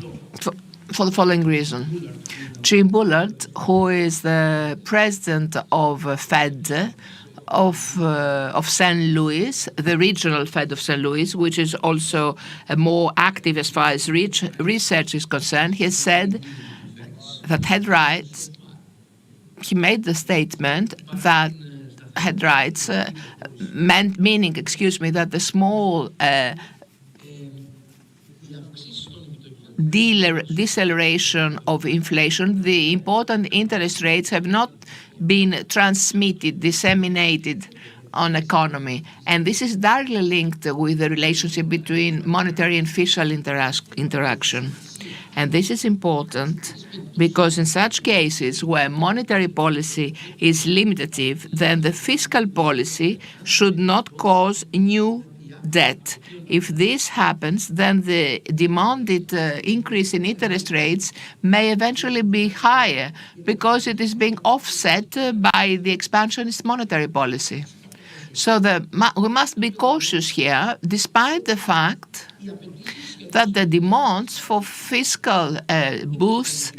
Speaker 2: for the following reason. Jim Bullard, who is the president of Fed, of St. Louis, the regional Fed of St. Louis, which is also more active as far as research is concerned, he has said that he made the statement that meaning, that the small deceleration of inflation, the important interest rates have not been disseminated on economy. And this is directly linked with the relationship between monetary and fiscal interaction. And this is important because in such cases where monetary policy is limitative, then the fiscal policy should not cause new debt. If this happens, then the demanded increase in interest rates may eventually be higher because it is being offset by the expansionist monetary policy. So we must be cautious here, despite the fact that the demands for fiscal boosts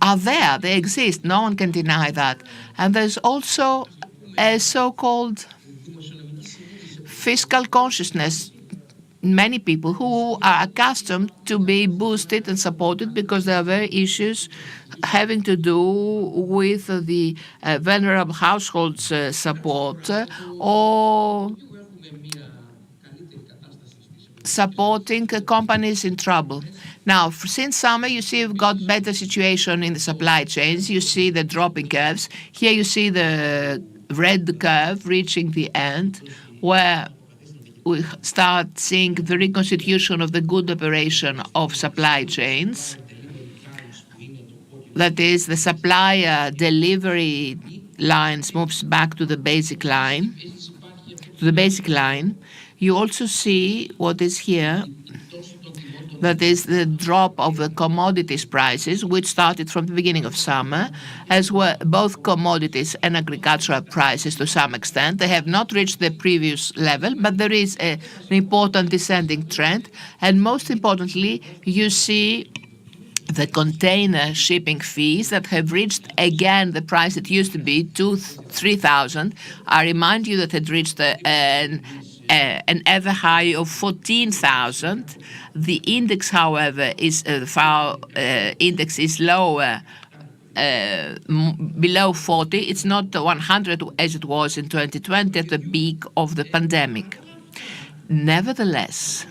Speaker 2: are there. They exist. No one can deny that. And there's also a so-called fiscal consciousness. Many people who are accustomed to be boosted and supported because there are very issues having to do with the vulnerable households support or supporting companies in trouble. Now, since summer, you see we've got better situation in the supply chains. You see the dropping curves. Here you see the red curve reaching the end, where we start seeing the reconstitution of the good operation of supply chains. That is, the supplier delivery lines moves back to the basic line. You also see what is here. That is the drop of the commodities prices, which started from the beginning of summer, as well both commodities and agricultural prices to some extent. They have not reached the previous level, but there is an important descending trend. And most importantly, you see the container shipping fees that have reached again the price it used to be, 3,000. I remind you that it reached an ever high of 14,000. The index, however, is index is lower, below 40. It's not 100 as it was in 2020 at the peak of the pandemic. Nevertheless,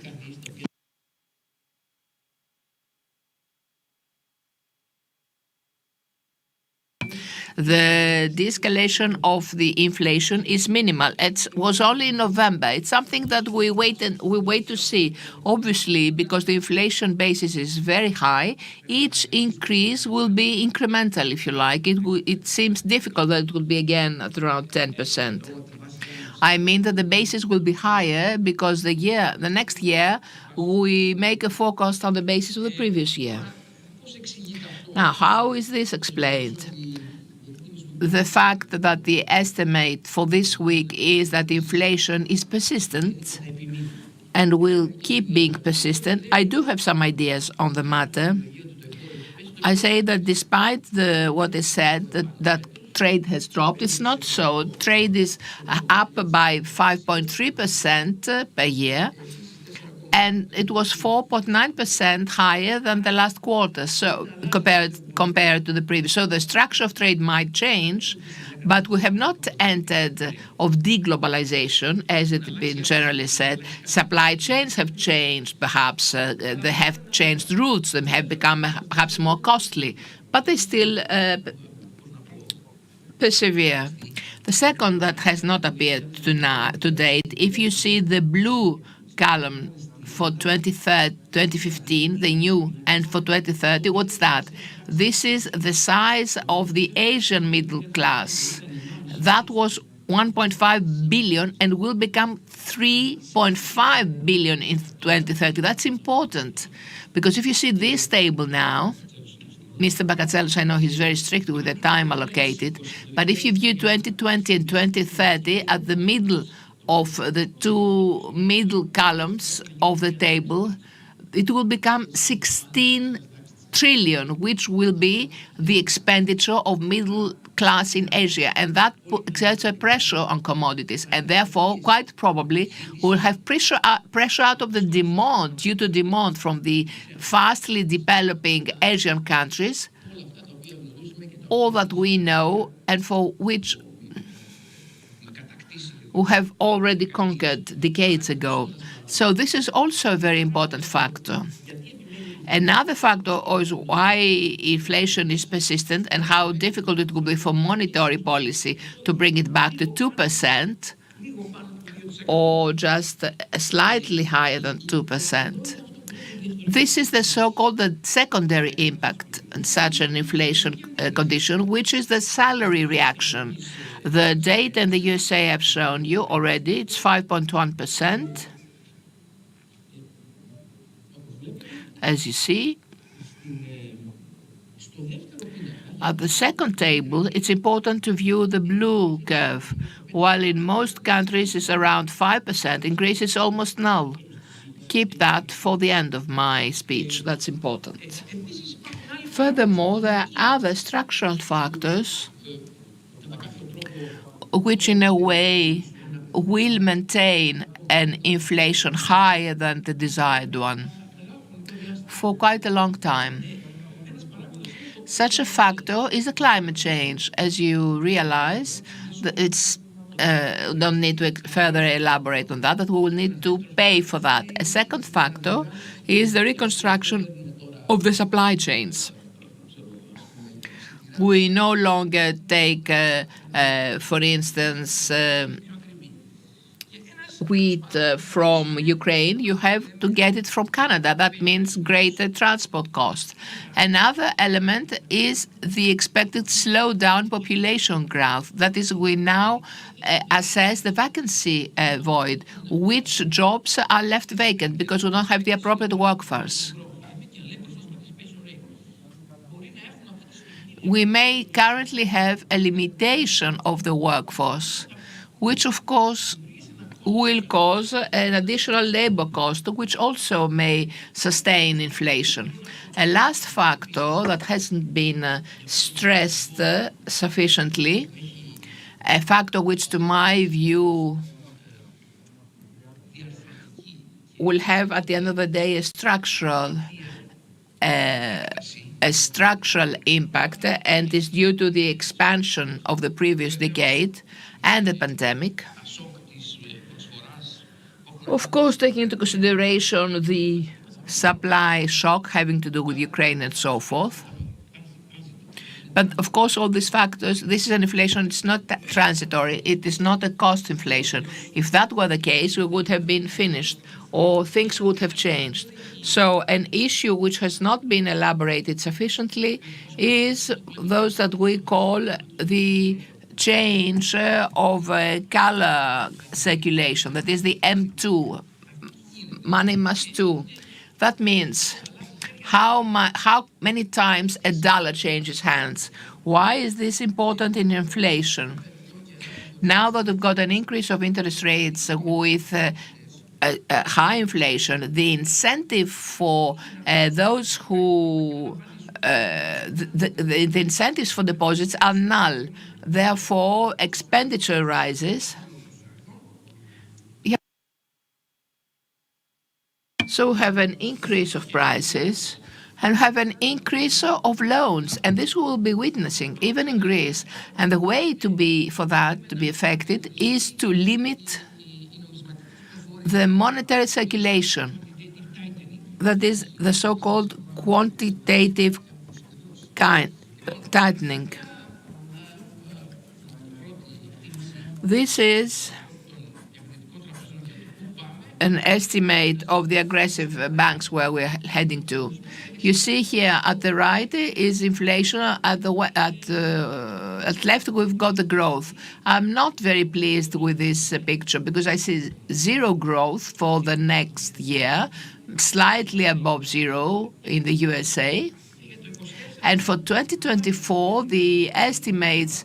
Speaker 2: the de-escalation of the inflation is minimal. It was only in November. It's something that we wait to see. Obviously, because the inflation basis is very high, each increase will be incremental, if you like. It seems difficult that it will be again at around 10%. I mean that the basis will be higher because the next year, we make a forecast on the basis of the previous year. Now, how is this explained? The fact that the estimate for this week is that inflation is persistent and will keep being persistent. I do have some ideas on the matter. I say that despite what is said, that trade has dropped, it's not so. Trade is up by 5.3% per year, and it was 4.9% higher than the last quarter, so compared to the previous. So the structure of trade might change, but we have not entered of deglobalization, as it has been generally said. Supply chains have changed, perhaps. They have changed routes. They have become perhaps more costly, but they still persevere. The second that has not appeared to date, if you see the blue column for 2015, the new, and for 2030, what's that? This is the size of the Asian middle class. That was 1.5 billion and will become 3.5 billion in 2030. That's important, because if you see this table now, Mr. Bakatselos, I know he's very strict with the time allocated, but if you view 2020 and 2030 at the middle of the two middle columns of the table, it will become 16 trillion, which will be the expenditure of middle class in Asia, and that exerts a pressure on commodities, and therefore, quite probably, we'll have pressure out of the demand due to demand from the fastly developing Asian countries, all that we know, and for which we have already conquered decades ago. So this is also a very important factor. Another factor is why inflation is persistent and how difficult it will be for monetary policy to bring it back to 2% or just slightly higher than 2%. This is the so-called secondary impact in such an inflation condition, which is the salary reaction. The data in the USA have shown you already. It's 5.1%. As you see, at the second table, it's important to view the blue curve. While in most countries it's around 5%, in Greece it's almost null. Keep that for the end of my speech. That's important. Furthermore, there are other structural factors which in a way will maintain an inflation higher than the desired one for quite a long time. Such a factor is the climate change. As you realize, it's don't need to further elaborate on that, that we will need to pay for that. A second factor is the reconstruction of the supply chains. We no longer take, for instance, wheat from Ukraine. You have to get it from Canada. That means greater transport costs. Another element is the expected slowdown population growth. That is, we now assess the vacancy void, which jobs are left vacant because we don't have the appropriate workforce. We may currently have a limitation of the workforce, which of course will cause an additional labor cost, which also may sustain inflation. A last factor that hasn't been stressed sufficiently, a factor which to my view will have at the end of the day a structural impact, and is due to the expansion of the previous decade and the pandemic. Of course, taking into consideration the supply shock having to do with Ukraine and so forth. But of course, all these factors, this is an inflation, it's not transitory, it is not a cost inflation. If that were the case, we would have been finished or things would have changed. So an issue which has not been elaborated sufficiently is those that we call the change of color circulation, that is the M2, money mass 2. That means how many times a dollar changes hands. Why is this important in inflation? Now that we've got an increase of interest rates with high inflation, the incentive for those who the incentives for deposits are null. Therefore, expenditure rises. So we have an increase of prices and have an increase of loans, and this we will be witnessing even in Greece. And the way for that to be affected is to limit the monetary circulation. That is the so-called quantitative tightening. This is an estimate of the aggressive banks where we're heading to. You see here at the right is inflation. At left, we've got the growth. I'm not very pleased with this picture because I see zero growth for the next year, slightly above zero in the USA. And for 2024, the estimates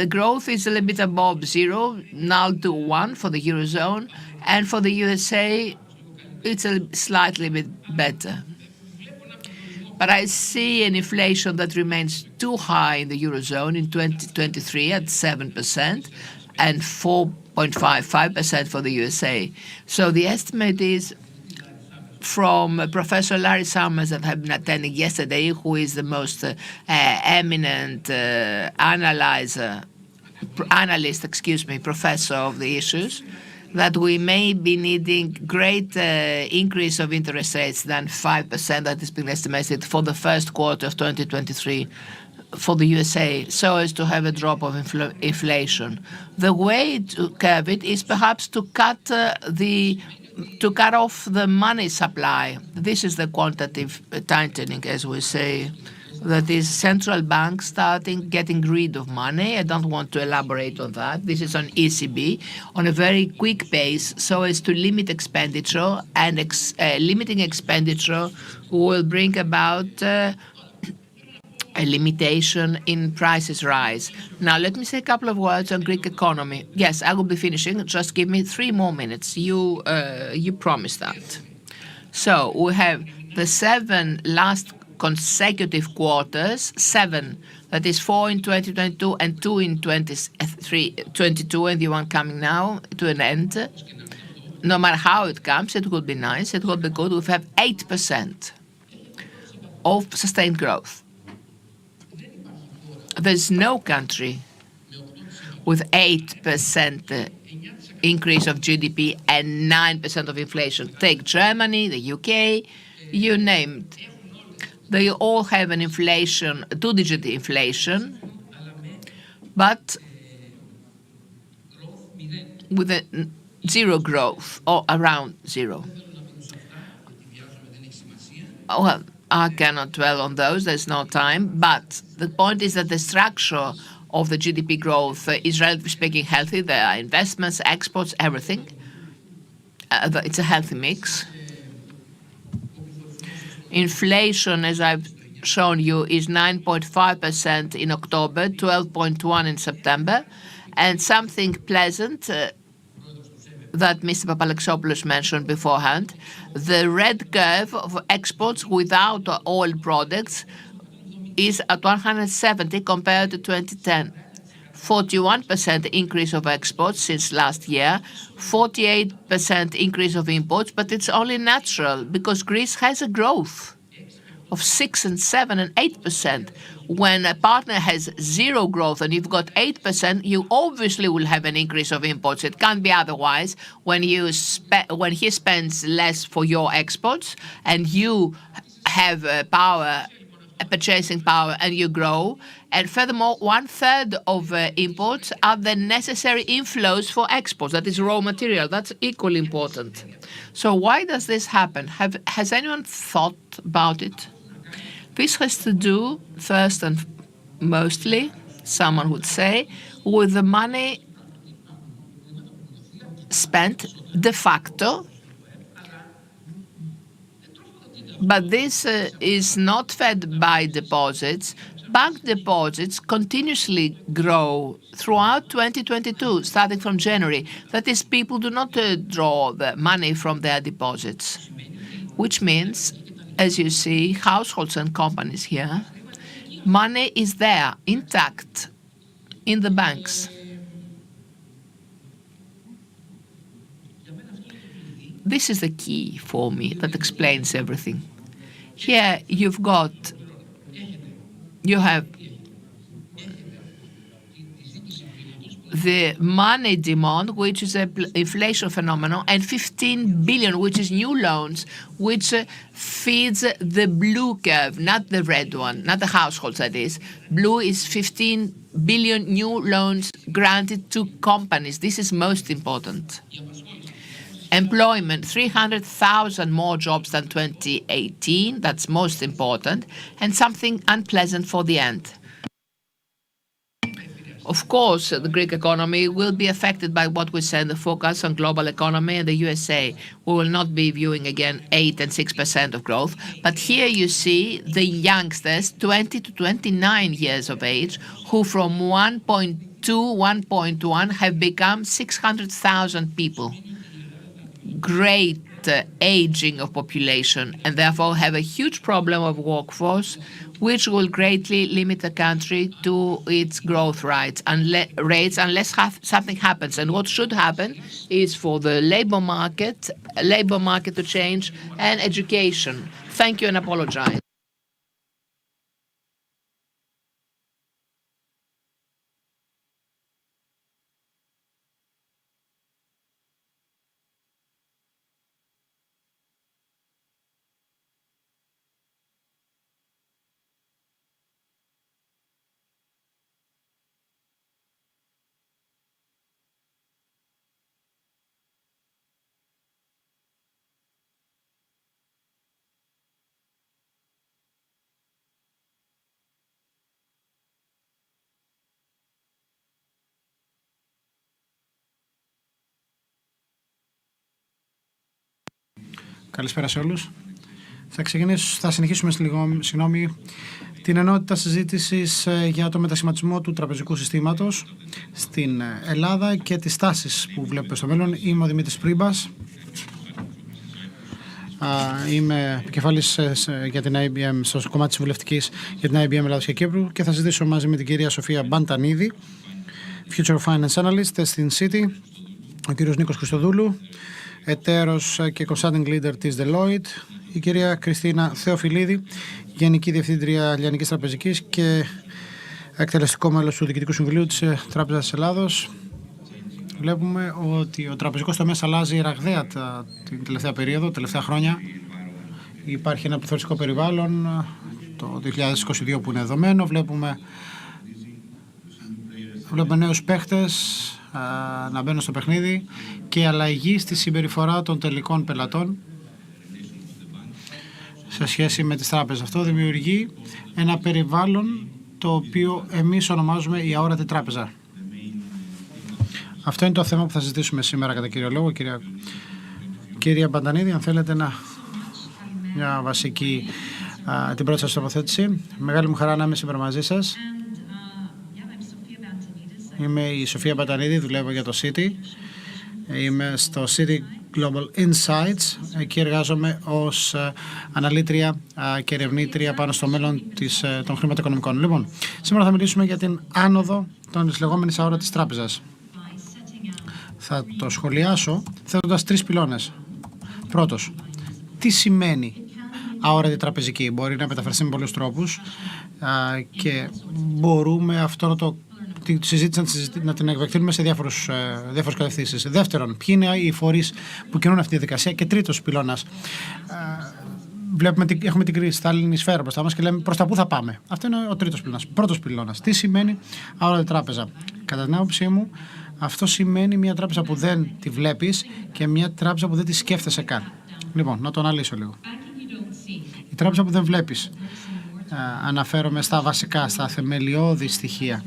Speaker 2: growth is a little bit above zero, null to 1 for the Eurozone. And for the USA, it's a slightly bit better. But I see an inflation that remains too high in the Eurozone in 2023 at 7% and 4.55% for the USA. So the estimate is from Professor Larry Summers that I've been attending yesterday, who is the most eminent analyst, professor of the issues, that we may be needing great increase of interest rates than 5% that has been estimated for the first quarter of 2023 for the USA, so as to have a drop of inflation. The way to curb it is perhaps to cut off the money supply. This is the quantitative tightening, as we say. That is central banks getting rid of money. I don't want to elaborate on that. This is on ECB on a very quick pace so as to limit expenditure, and limiting expenditure will bring about a limitation in prices rise. Now, let me say a couple of words on Greek economy. Yes, I will be finishing. Just give me 3 more minutes. You promised that. So we have the 7 last consecutive quarters, 7, that is 4 in 2022 and 2 in 2022, and the one coming now to an end. No matter how it comes, it will be nice, it will be good. We have 8% of sustained growth. There's no country with 8% increase of GDP and 9% of inflation. Take Germany, the UK, you name it. They all have an inflation, 2-digit inflation, but with a zero growth or around zero. Well, I cannot dwell on those, there's no time, but the point is that the structure of the GDP growth is, relatively speaking, healthy. There are investments, exports, everything. It's a healthy mix. Inflation, as I've shown you, is 9.5% in October, 12.1% in September, and something pleasant that Mr. Papalexopoulos mentioned beforehand, the red curve of exports without oil products is at 170 compared to 2010. 41% increase of exports since last year, 48% increase of imports, but it's only natural because Greece has a growth of 6 and 7 and 8%. When a partner has zero growth and you've got 8%, you obviously will have an increase of imports. It can't be otherwise. When he spends less for your exports and you have purchasing power, and you grow. And furthermore, 1/3 of imports are the necessary inflows for exports. That is raw material. That's equally important. So why does this happen? Has anyone thought about it? This has to do, first and mostly, someone would say, with the money spent de facto. But this is not fed by deposits. Bank deposits continuously grow throughout 2022, starting from January. That is, people do not draw the money from their deposits, which means, as you see, households and companies here, money is there, intact, in the banks. This is the key for me that explains everything. Here you have the money demand, which is an inflation phenomenon, and 15 billion, which is new loans, which feeds the blue curve, not the red one, not the households, that is. Blue is 15 billion new loans granted to companies. This is most important. Employment, 300,000 more jobs than 2018. That's most important. And something unpleasant for the end. Of course, the Greek economy will be affected by what we said, the focus on global economy and the USA. We will not be viewing again 8 and 6% of growth. But here you see the youngsters, 20 to 29 years of age, who from 1.2, 1.1 have become 600,000 people. Great aging of population and therefore have a huge problem of workforce, which will greatly limit the country to its growth rates unless something happens. And what should happen is for the labor market to change, and education. Thank you and apologize.
Speaker 1: Καλησπέρα σε όλους. Θα συνεχίσουμε την ενότητα συζήτησης για το μετασχηματισμό του τραπεζικού συστήματος στην Ελλάδα και τις τάσεις που βλέπουμε στο μέλλον. Είμαι ο Δημήτρης Πρίμπας. Είμαι επικεφαλής για την IBM στο κομμάτι της βουλευτικής για την IBM Ελλάδος και Κύπρου και θα συζητήσω μαζί με την κυρία Σοφία Μπαντανίδη, Future Finance Analyst στην Citi, ο κύριος Νίκος Χριστοδούλου, εταίρος και consulting leader της Deloitte, η κυρία Κριστίνα Θεοφιλίδη, Γενική Διευθύντρια Λιανικής Τραπεζικής και εκτελεστικό μέλος του Διοικητικού Συμβουλίου της Τράπεζας της Ελλάδος. Βλέπουμε ότι ο τραπεζικός τομέας αλλάζει ραγδαία την τελευταία περίοδο, τελευταία χρόνια. Υπάρχει ένα πληθωριστικό περιβάλλον, το 2022 που είναι δεδομένο. Βλέπουμε νέους παίχτες να μπαίνουν στο παιχνίδι και αλλαγή στη συμπεριφορά των τελικών πελατών σε σχέση με τις τράπεζες. Αυτό δημιουργεί ένα περιβάλλον το οποίο εμείς ονομάζουμε η αόρατη τράπεζα. Αυτό είναι το θέμα που θα συζητήσουμε σήμερα κατά κύριο λόγο. Κυρία Μπαντανίδη, αν θέλετε μια βασική την πρώτη σας τοποθέτηση. Μεγάλη μου χαρά να είμαι σήμερα μαζί σας. Είμαι η Σοφία Μπαντανίδη, δουλεύω για το Citi. Είμαι στο Citi Global Insights. Εκεί εργάζομαι ως αναλύτρια και ερευνήτρια πάνω στο μέλλον των χρηματοοικονομικών. Λοιπόν, σήμερα θα μιλήσουμε για την άνοδο της λεγόμενης αόρατης τράπεζας. Θα το σχολιάσω θέτοντας τρεις πυλώνες. Πρώτος, τι σημαίνει αόρατη τραπεζική? Μπορεί να μεταφραστεί με πολλούς τρόπους και μπορούμε τη συζήτηση να την επεκτείνουμε σε διάφορες κατευθύνσεις. Δεύτερον, ποιοι είναι οι φορείς που κινούν αυτή τη διαδικασία? Και τρίτος πυλώνας, έχουμε την κρυστάλλινη σφαίρα μπροστά μας και λέμε προς τα πού θα πάμε. Αυτό είναι ο τρίτος πυλώνας. Πρώτος πυλώνας, τι σημαίνει αόρατη τράπεζα? Κατά την άποψή μου, αυτό σημαίνει μια τράπεζα που δεν τη βλέπεις και μια τράπεζα που δεν τη σκέφτεσαι καν. Λοιπόν, να το αναλύσω λίγο. Η τράπεζα που δεν βλέπεις, αναφέρομαι στα βασικά, στα θεμελιώδη στοιχεία.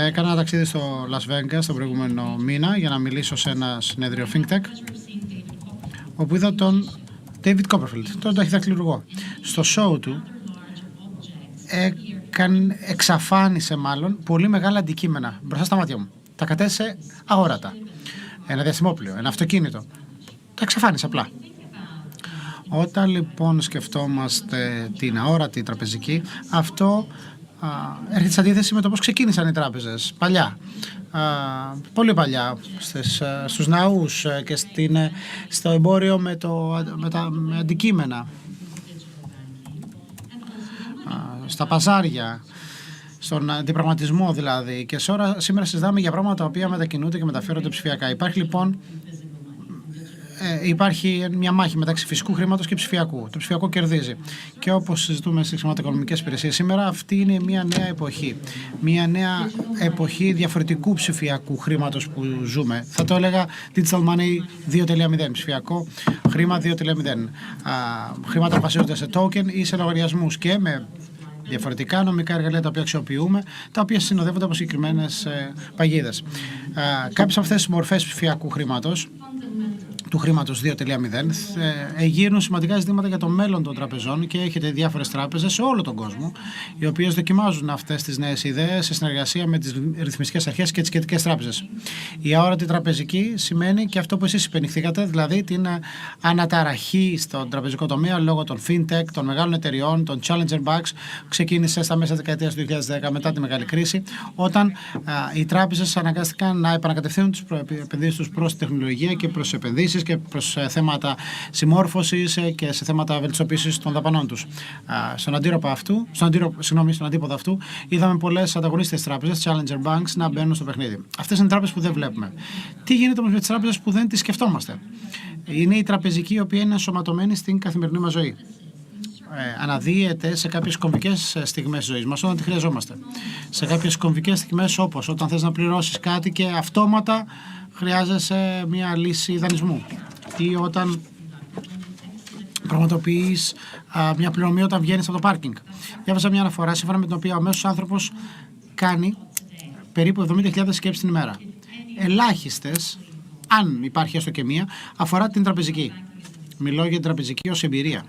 Speaker 1: Έκανα ένα ταξίδι στο Las Vegas τον προηγούμενο μήνα για να μιλήσω σε ένα συνέδριο FinTech, όπου είδα τον David Copperfield, τον ταχυδακτηλουργό. Στο show του εξαφάνισε πολύ μεγάλα αντικείμενα μπροστά στα μάτια μου. Τα κατέστησε αόρατα. Ένα διαστημόπλαιο, ένα αυτοκίνητο. Τα εξαφάνισε απλά. Όταν λοιπόν σκεφτόμαστε την αόρατη τραπεζική, αυτό έρχεται σε αντίθεση με το πώς ξεκίνησαν οι τράπεζες παλιά. Πολύ παλιά, στους ναούς και στο εμπόριο με αντικείμενα, στα παζάρια, στον αντιπραγματισμό δηλαδή. Και σήμερα συζητάμε για πράγματα τα οποία μετακινούνται και μεταφέρονται ψηφιακά. Υπάρχει μια μάχη μεταξύ φυσικού χρήματος και ψηφιακού. Το ψηφιακό κερδίζει. Και όπως συζητούμε στις χρηματοοικονομικές υπηρεσίες σήμερα, αυτή είναι μια νέα εποχή. Μια νέα εποχή διαφορετικού ψηφιακού χρήματος που ζούμε. Θα το έλεγα digital money 2.0, ψηφιακό χρήμα 2.0. Χρήματα που βασίζονται σε token ή σε λογαριασμούς και με διαφορετικά νομικά εργαλεία τα οποία αξιοποιούμε, τα οποία συνοδεύονται από συγκεκριμένες παγίδες. Κάποιες από αυτές τις μορφές ψηφιακού χρήματος του χρήματος 2.0 εγείρουν σημαντικά ζητήματα για το μέλλον των τραπεζών και έχετε διάφορες τράπεζες σε όλο τον κόσμο οι οποίες δοκιμάζουν αυτές τις νέες ιδέες σε συνεργασία με τις ρυθμιστικές αρχές και τις σχετικές τράπεζες. Η αόρατη τραπεζική σημαίνει και αυτό που εσείς υπενηχθήκατε, δηλαδή την αναταραχή στον τραπεζικό τομέα λόγω των fintech, των μεγάλων εταιριών, των challenger banks. Ξεκίνησε στα μέσα δεκαετίας του 2010 μετά τη μεγάλη κρίση, όταν οι τράπεζες αναγκάστηκαν να επανακατευθύνουν τις επενδύσεις τους προς τη τεχνολογία και προς επενδύσεις και προς θέματα συμμόρφωσης και σε θέματα βελτιστοποίησης των δαπανών τους. Στον αντίποδο αυτού, είδαμε πολλές ανταγωνίστες τράπεζες, challenger banks, να μπαίνουν στο παιχνίδι. Αυτές είναι τράπεζες που δεν βλέπουμε. Τι γίνεται όμως με τις τράπεζες που δεν τις σκεφτόμαστε? Είναι η τραπεζική η οποία είναι ενσωματωμένη στην καθημερινή μας ζωή. Αναδύεται σε κάποιες κομβικές στιγμές ζωής μας όταν τη χρειαζόμαστε. Σε κάποιες κομβικές στιγμές, όπως όταν θες να πληρώσεις κάτι και αυτόματα χρειάζεσαι μια λύση δανεισμού, ή όταν πραγματοποιείς μια πληρωμή όταν βγαίνεις από το πάρκινγκ. Διάβαζα μια αναφορά σύμφωνα με την οποία ο μέσος άνθρωπος κάνει περίπου 70.000 σκέψεις την ημέρα. Ελάχιστες, αν υπάρχει έστω και μία, αφορά την τραπεζική. Μιλώ για την τραπεζική ως εμπειρία.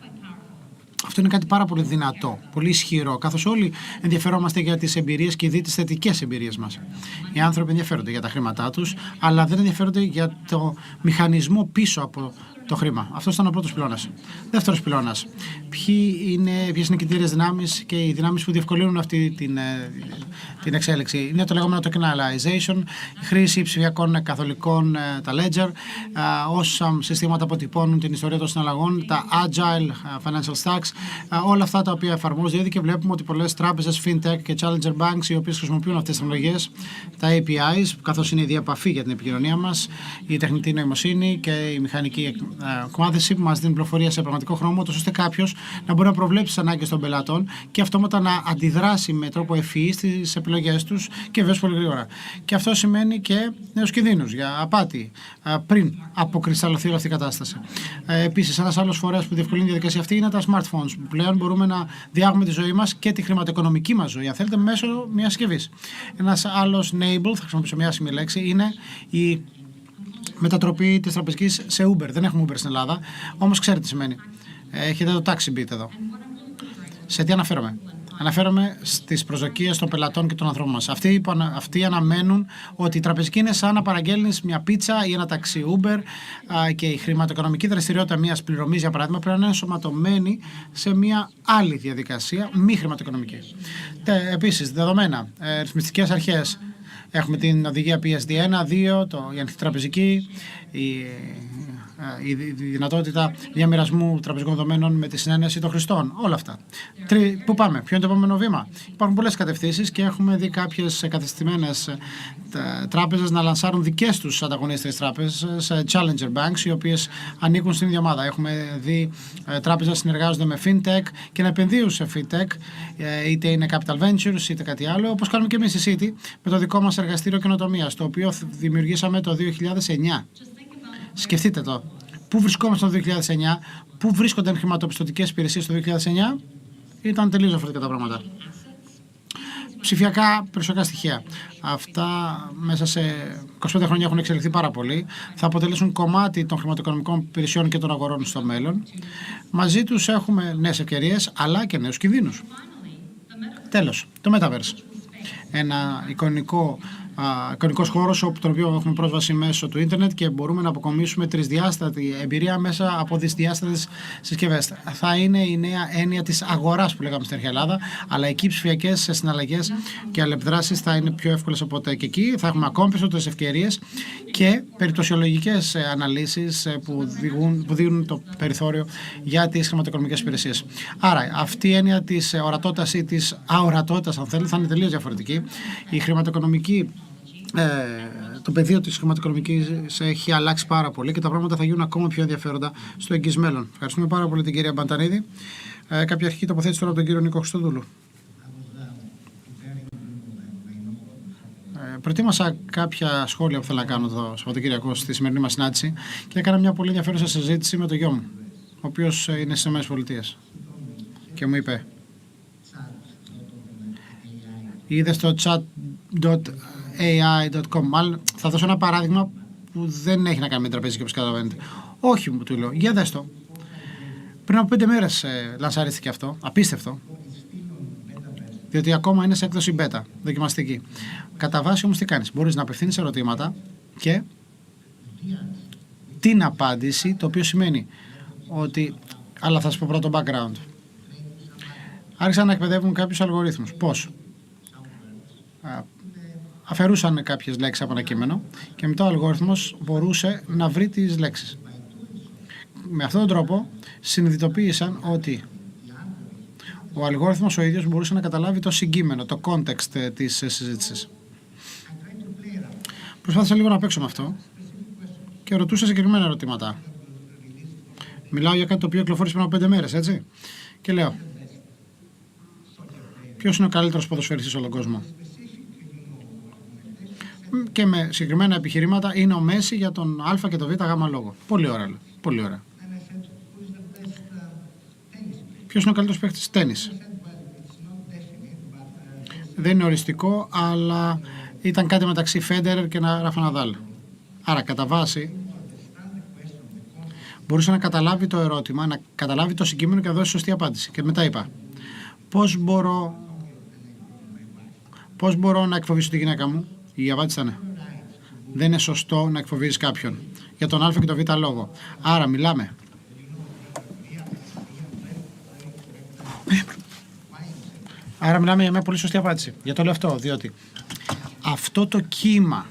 Speaker 1: Αυτό είναι κάτι πάρα πολύ δυνατό, πολύ ισχυρό, καθώς όλοι ενδιαφερόμαστε για τις εμπειρίες και ήδη τις θετικές εμπειρίες μας. Οι άνθρωποι ενδιαφέρονται για τα χρήματά τους, αλλά δεν ενδιαφέρονται για το μηχανισμό πίσω από το χρήμα. Αυτό ήταν ο πρώτος πυλώνας. Δεύτερος πυλώνας. Ποιες είναι οι κινητήριες δυνάμεις και οι δυνάμεις που διευκολύνουν αυτή την εξέλιξη? Είναι το λεγόμενο tokenization, η χρήση ψηφιακών καθολικών, τα ledger, όσα συστήματα αποτυπώνουν την ιστορία των συναλλαγών, τα agile financial stacks, όλα αυτά τα οποία εφαρμόζονται ήδη και βλέπουμε ότι πολλές τράπεζες, fintech και challenger banks, οι οποίες χρησιμοποιούν αυτές τις τεχνολογίες, τα APIs, καθώς είναι η διαπαφή για την επικοινωνία μας, η τεχνητή νοημοσύνη και η μηχανική εκμάθηση που μας δίνει πληροφορία σε πραγματικό χρόνο, ώστε κάποιος να μπορεί να προβλέψει τις ανάγκες των πελατών και αυτόματα να αντιδράσει με τρόπο ευφυή στις επιλογές τους και βέβαια πολύ γρήγορα. Και αυτό σημαίνει και νέους κινδύνους για απάτη πριν αποκρισταλωθεί όλη αυτή η κατάσταση. Επίσης, ένας άλλος φορέας που διευκολύνει τη διαδικασία αυτή είναι τα smartphones, που πλέον μπορούμε να διάγουμε τη ζωή μας και τη χρηματοοικονομική μας ζωή, αν θέλετε, μέσω μιας συσκευής. Ένας άλλος enable, θα χρησιμοποιήσω μια άσημη λέξη, είναι η μετατροπή της τραπεζικής σε Uber. Δεν έχουμε Uber στην Ελλάδα, όμως ξέρετε τι σημαίνει. Έχετε το taxi beat εδώ. Σε τι αναφέρομαι? Αναφέρομαι στις προσδοκίες των πελατών και των ανθρώπων μας. Αυτοί αναμένουν ότι η τραπεζική είναι σαν να παραγγέλνεις μια πίτσα ή ένα ταξί Uber και η χρηματοοικονομική δραστηριότητα μιας πληρωμής, για παράδειγμα, πρέπει να είναι ενσωματωμένη σε μια άλλη διαδικασία, μη χρηματοοικονομική. Επίσης, δεδομένα, ρυθμιστικές αρχές. Έχουμε την οδηγία PSD1, 2, η ανοιχτή τραπεζική, η δυνατότητα διαμοιρασμού τραπεζικών δεδομένων με τη συνένεση των χρηστών. Όλα αυτά. Πού πάμε, ποιο είναι το επόμενο βήμα? Υπάρχουν πολλές κατευθύνσεις και έχουμε δει κάποιες κατεστημένες τράπεζες να λανσάρουν δικές τους ανταγωνίστριες τράπεζες, challenger banks, οι οποίες ανήκουν στην ίδια ομάδα. Έχουμε δει τράπεζες συνεργάζονται με fintech και να επενδύουν σε fintech, είτε είναι capital ventures είτε κάτι άλλο, όπως κάνουμε και εμείς στη City με το δικό μας εργαστήριο καινοτομίας, το οποίο δημιουργήσαμε το 2009. Σκεφτείτε το. Πού βρισκόμαστε το 2009, πού βρίσκονταν χρηματοπιστωτικές υπηρεσίες το 2009, ήταν τελείως διαφορετικά τα πράγματα. Ψηφιακά περιουσιακά στοιχεία. Αυτά μέσα σε 25 χρόνια έχουν εξελιχθεί πάρα πολύ. Θα αποτελέσουν κομμάτι των χρηματοοικονομικών υπηρεσιών και των αγορών στο μέλλον. Μαζί τους έχουμε νέες ευκαιρίες, αλλά και νέους κινδύνους. Τέλος, το Metaverse. Ένα εικονικός χώρος από τον οποίο έχουμε πρόσβαση μέσω του ίντερνετ και μπορούμε να αποκομίσουμε τρισδιάστατη εμπειρία μέσα από δυσδιάστατες συσκευές. Θα είναι η νέα έννοια της αγοράς που λέγαμε στην αρχαία Ελλάδα, αλλά εκεί οι ψηφιακές συναλλαγές και αλληλεπιδράσεις θα είναι πιο εύκολες από ποτέ. Και εκεί θα έχουμε ακόμη περισσότερες ευκαιρίες και περιπτωσιολογικές αναλύσεις που δίνουν το περιθώριο για τις χρηματοοικονομικές υπηρεσίες. Άρα, αυτή η έννοια της ορατότητας ή της αορατότητας, αν θέλετε, θα είναι τελείως διαφορετική. Η χρηματοοικονομική το πεδίο της χρηματοοικονομικής έχει αλλάξει πάρα πολύ και τα πράγματα θα γίνουν ακόμα πιο ενδιαφέροντα στο εγγύς μέλλον. Ευχαριστούμε πάρα πολύ την κυρία Μπαντανίδη. Κάποια αρχική τοποθέτηση τώρα από τον κύριο Νίκο Χριστοδούλου. Προετοίμασα κάποια σχόλια που θέλω να κάνω το Σαββατοκύριακο στη σημερινή μας συνάντηση και έκανα μια πολύ ενδιαφέρουσα συζήτηση με τον γιο μου, ο οποίος είναι στις ΗΠΑ και μου είπε: είδε στο chat.ai.com. Μάλλον θα δώσω ένα παράδειγμα που δεν έχει να κάνει με τραπεζική, όπως καταλαβαίνετε. Όχι, μου του λέω, για δες το. Πριν από 5 μέρες λανσαρίστηκε αυτό, απίστευτο. Διότι ακόμα είναι σε έκδοση beta, δοκιμαστική. Κατά βάση όμως τι κάνεις, μπορείς να απευθύνεις ερωτήματα και την απάντηση, το οποίο σημαίνει ότι, αλλά θα σου πω πρώτο background. Άρχισαν να εκπαιδεύουν κάποιους αλγορίθμους. Πώς? Αφαιρούσαν κάποιες λέξεις από ένα κείμενο και μετά ο αλγόριθμος μπορούσε να βρει τις λέξεις. Με αυτόν τον τρόπο συνειδητοποίησαν ότι ο αλγόριθμος ο ίδιος μπορούσε να καταλάβει το συγκείμενο, το context της συζήτησης. Προσπάθησα λίγο να παίξω με αυτό και ρωτούσα συγκεκριμένα ερωτήματα. Μιλάω για κάτι το οποίο κυκλοφόρησε πριν από 5 μέρες, έτσι. Και λέω, ποιος είναι ο καλύτερος ποδοσφαιριστής όλο τον κόσμο? Και με συγκεκριμένα επιχειρήματα είναι ο Μέση για τον Α και τον Β γάμα λόγο. Πολύ ωραία, λέω. Πολύ ωραία. Ποιος είναι ο καλύτερος παίκτης τένις? Δεν είναι οριστικό, αλλά ήταν κάτι μεταξύ Φέντερερ και Ράφα Ναδάλ. Άρα, κατά βάση, μπορούσε να καταλάβει το ερώτημα, να καταλάβει το συγκείμενο και να δώσει σωστή απάντηση. Και μετά είπα, πώς μπορώ να εκφοβήσω τη γυναίκα μου? Η απάντηση ήταν, δεν είναι σωστό να εκφοβίζεις κάποιον για τον Α και τον Β λόγο. Άρα μιλάμε για μια πολύ σωστή απάντηση. Για το λέω αυτό, διότι αυτό το κύμα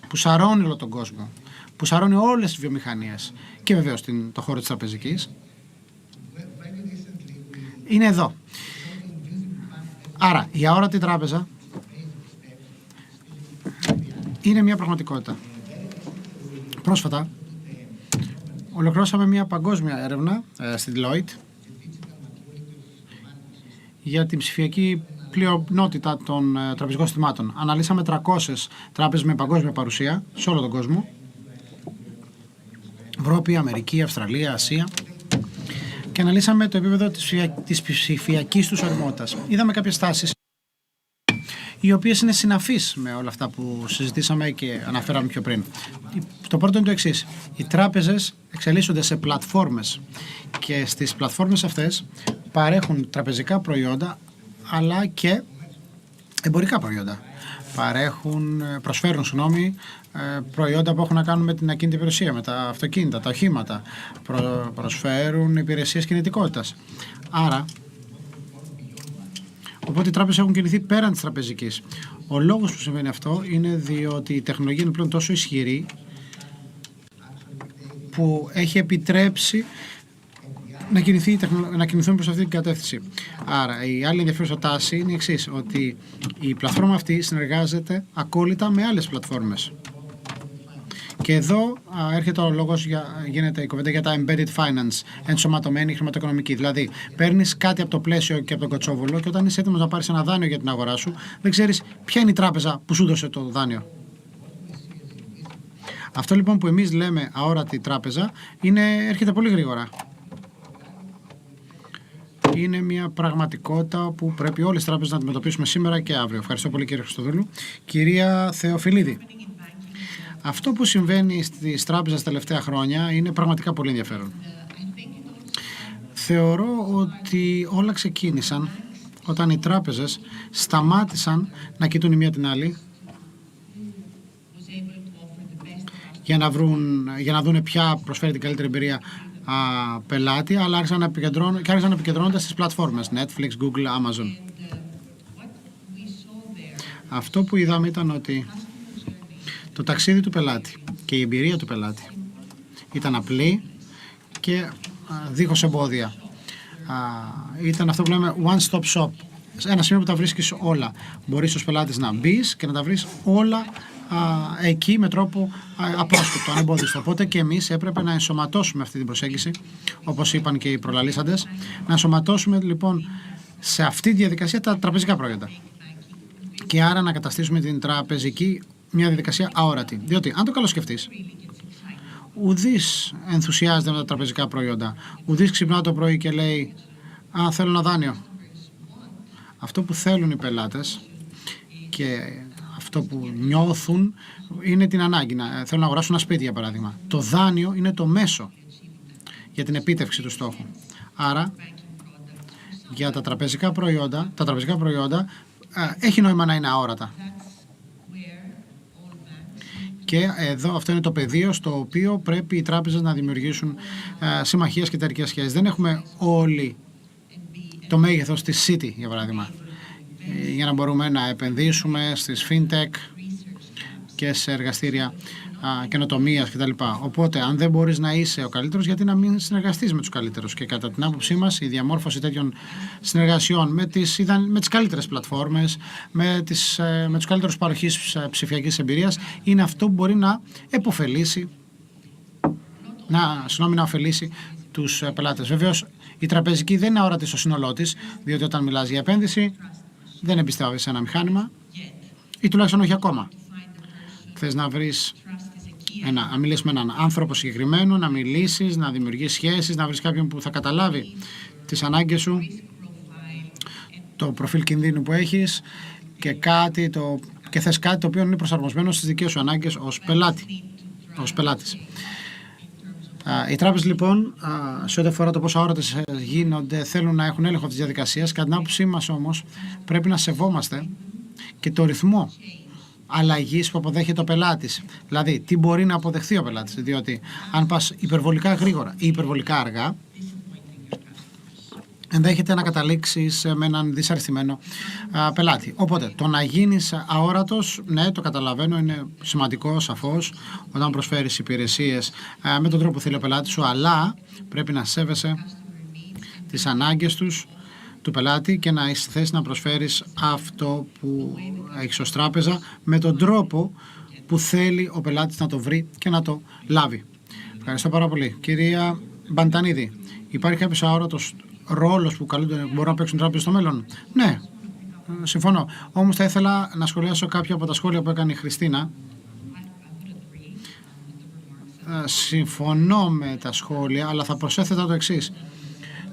Speaker 1: που σαρώνει όλο τον κόσμο, που σαρώνει όλες τις βιομηχανίες και βεβαίως το χώρο της τραπεζικής, είναι εδώ. Άρα η αόρατη τράπεζα είναι μια πραγματικότητα. Πρόσφατα ολοκληρώσαμε μια παγκόσμια έρευνα στην Deloitte για την ψηφιακή πλειονότητα των τραπεζικών συστημάτων. Αναλύσαμε 300 τράπεζες με παγκόσμια παρουσία σε όλο τον κόσμο. Ευρώπη, Αμερική, Αυστραλία, Ασία. Και αναλύσαμε το επίπεδο της ψηφιακής τους οριμότητας. Είδαμε κάποιες τάσεις οι οποίες είναι συναφείς με όλα αυτά που συζητήσαμε και αναφέραμε πιο πριν. Το πρώτο είναι το εξής. Οι τράπεζες εξελίσσονται σε πλατφόρμες και στις πλατφόρμες αυτές παρέχουν τραπεζικά προϊόντα αλλά και εμπορικά προϊόντα. Προσφέρουν προϊόντα που έχουν να κάνουν με την ακίνητη υπηρεσία, με τα αυτοκίνητα, τα οχήματα. Προσφέρουν υπηρεσίες κινητικότητας. Άρα, οπότε οι τράπεζες έχουν κινηθεί πέραν της τραπεζικής. Ο λόγος που συμβαίνει αυτό είναι διότι η τεχνολογία είναι πλέον τόσο ισχυρή που έχει επιτρέψει να κινηθούν προς αυτή την κατεύθυνση. Άρα η άλλη ενδιαφέρουσα τάση είναι η εξής, ότι η πλατφόρμα αυτή συνεργάζεται ακόλουτα με άλλες πλατφόρμες. Και εδώ έρχεται ο λόγος, γίνεται η κουβέντα για τα embedded finance, ενσωματωμένη χρηματοοικονομική. Δηλαδή, παίρνεις κάτι από το πλαίσιο και από τον κοτσόβολο και όταν είσαι έτοιμος να πάρεις ένα δάνειο για την αγορά σου, δεν ξέρεις ποια είναι η τράπεζα που σου δώσε το δάνειο. Αυτό λοιπόν που εμείς λέμε αόρατη τράπεζα έρχεται πολύ γρήγορα. Είναι μια πραγματικότητα που πρέπει όλες οι τράπεζες να αντιμετωπίσουμε σήμερα και αύριο. Ευχαριστώ πολύ κύριε Χριστοδούλου. Κυρία Θεοφιλίδη, αυτό που συμβαίνει στις τράπεζες τα τελευταία χρόνια είναι πραγματικά πολύ ενδιαφέρον. Θεωρώ ότι όλα ξεκίνησαν όταν οι τράπεζες σταμάτησαν να κοιτούν η μία την άλλη για να δουν ποια προσφέρει την καλύτερη εμπειρία πελάτη, αλλά άρχισαν να επικεντρώνονται στις πλατφόρμες Netflix, Google, Amazon. Αυτό που είδαμε ήταν ότι το ταξίδι του πελάτη και η εμπειρία του πελάτη ήταν απλή και δίχως εμπόδια. Ήταν αυτό που λέμε one-stop shop. Ένα σημείο που τα βρίσκεις όλα. Μπορείς ως πελάτης να μπεις και να τα βρεις όλα εκεί με τρόπο απρόσκοπτο, ανεμπόδιστο. Οπότε και εμείς έπρεπε να ενσωματώσουμε αυτή την προσέγγιση, όπως είπαν και οι προλαλήσαντες, να ενσωματώσουμε λοιπόν σε αυτή τη διαδικασία τα τραπεζικά προϊόντα. Και άρα να καταστήσουμε την τραπεζική μια διαδικασία αόρατη. Διότι, αν το καλοσκεφτείς, ουδής ενθουσιάζεται με τα τραπεζικά προϊόντα. Ουδής ξυπνά το πρωί και λέει θέλω ένα δάνειο. Αυτό που θέλουν οι πελάτες και αυτό που νιώθουν είναι την ανάγκη. Θέλουν να αγοράσουν ένα σπίτι, για παράδειγμα. Το δάνειο είναι το μέσο για την επίτευξη του στόχου. Άρα, για τα τραπεζικά προϊόντα έχει νόημα να είναι αόρατα. Και εδώ αυτό είναι το πεδίο στο οποίο πρέπει οι τράπεζες να δημιουργήσουν συμμαχίες και εταιρικές σχέσεις. Δεν έχουμε όλοι το μέγεθος της City, για παράδειγμα, για να μπορούμε να επενδύσουμε στις fintech και σε εργαστήρια καινοτομίας κτλ. Οπότε, αν δεν μπορείς να είσαι ο καλύτερος, γιατί να μην συνεργαστείς με τους καλύτερους? Και κατά την άποψή μας, η διαμόρφωση τέτοιων συνεργασιών με τις καλύτερες πλατφόρμες, με τους καλύτερους παροχής ψηφιακής εμπειρίας, είναι αυτό που μπορεί να να ωφελήσει τους πελάτες. Βεβαίως, η τραπεζική δεν είναι αόρατη στο σύνολό της, διότι όταν μιλάς για επένδυση, δεν εμπιστεύεσαι ένα μηχάνημα, ή τουλάχιστον όχι ακόμα. Θες να μιλήσεις με έναν άνθρωπο συγκεκριμένο, να μιλήσεις, να δημιουργήσεις σχέσεις, να βρεις κάποιον που θα καταλάβει τις ανάγκες σου, το προφίλ κινδύνου που έχεις και θες κάτι το οποίο είναι προσαρμοσμένο στις δικές σου ανάγκες ως πελάτης. Οι τράπεζες λοιπόν, σε ό,τι αφορά το πόσο αόρατες γίνονται, θέλουν να έχουν έλεγχο της διαδικασίας. Κατά την άποψή μας όμως, πρέπει να σεβόμαστε και το ρυθμό αλλαγής που αποδέχεται ο πελάτης. Δηλαδή, τι μπορεί να αποδεχθεί ο πελάτης. Διότι, αν πας υπερβολικά γρήγορα ή υπερβολικά αργά, ενδέχεται να καταλήξεις με έναν δυσαρεστημένο πελάτη. Οπότε, το να γίνεις αόρατος, ναι, το καταλαβαίνω, είναι σημαντικό σαφώς όταν προσφέρεις υπηρεσίες με τον τρόπο που θέλει ο πελάτης σου, αλλά πρέπει να σέβεσαι τις ανάγκες του πελάτη και να είσαι θέση να προσφέρεις αυτό που έχεις ως τράπεζα με τον τρόπο που θέλει ο πελάτης να το βρει και να το λάβει. Ευχαριστώ πάρα πολύ. Κυρία Μπαντανίδη, υπάρχει κάποιος αόρατος ρόλος που μπορούν να παίξουν τράπεζες στο μέλλον? Ναι, συμφωνώ. Όμως θα ήθελα να σχολιάσω κάποια από τα σχόλια που έκανε η Χριστίνα. Συμφωνώ με τα σχόλια, αλλά θα προσέθετα το εξής.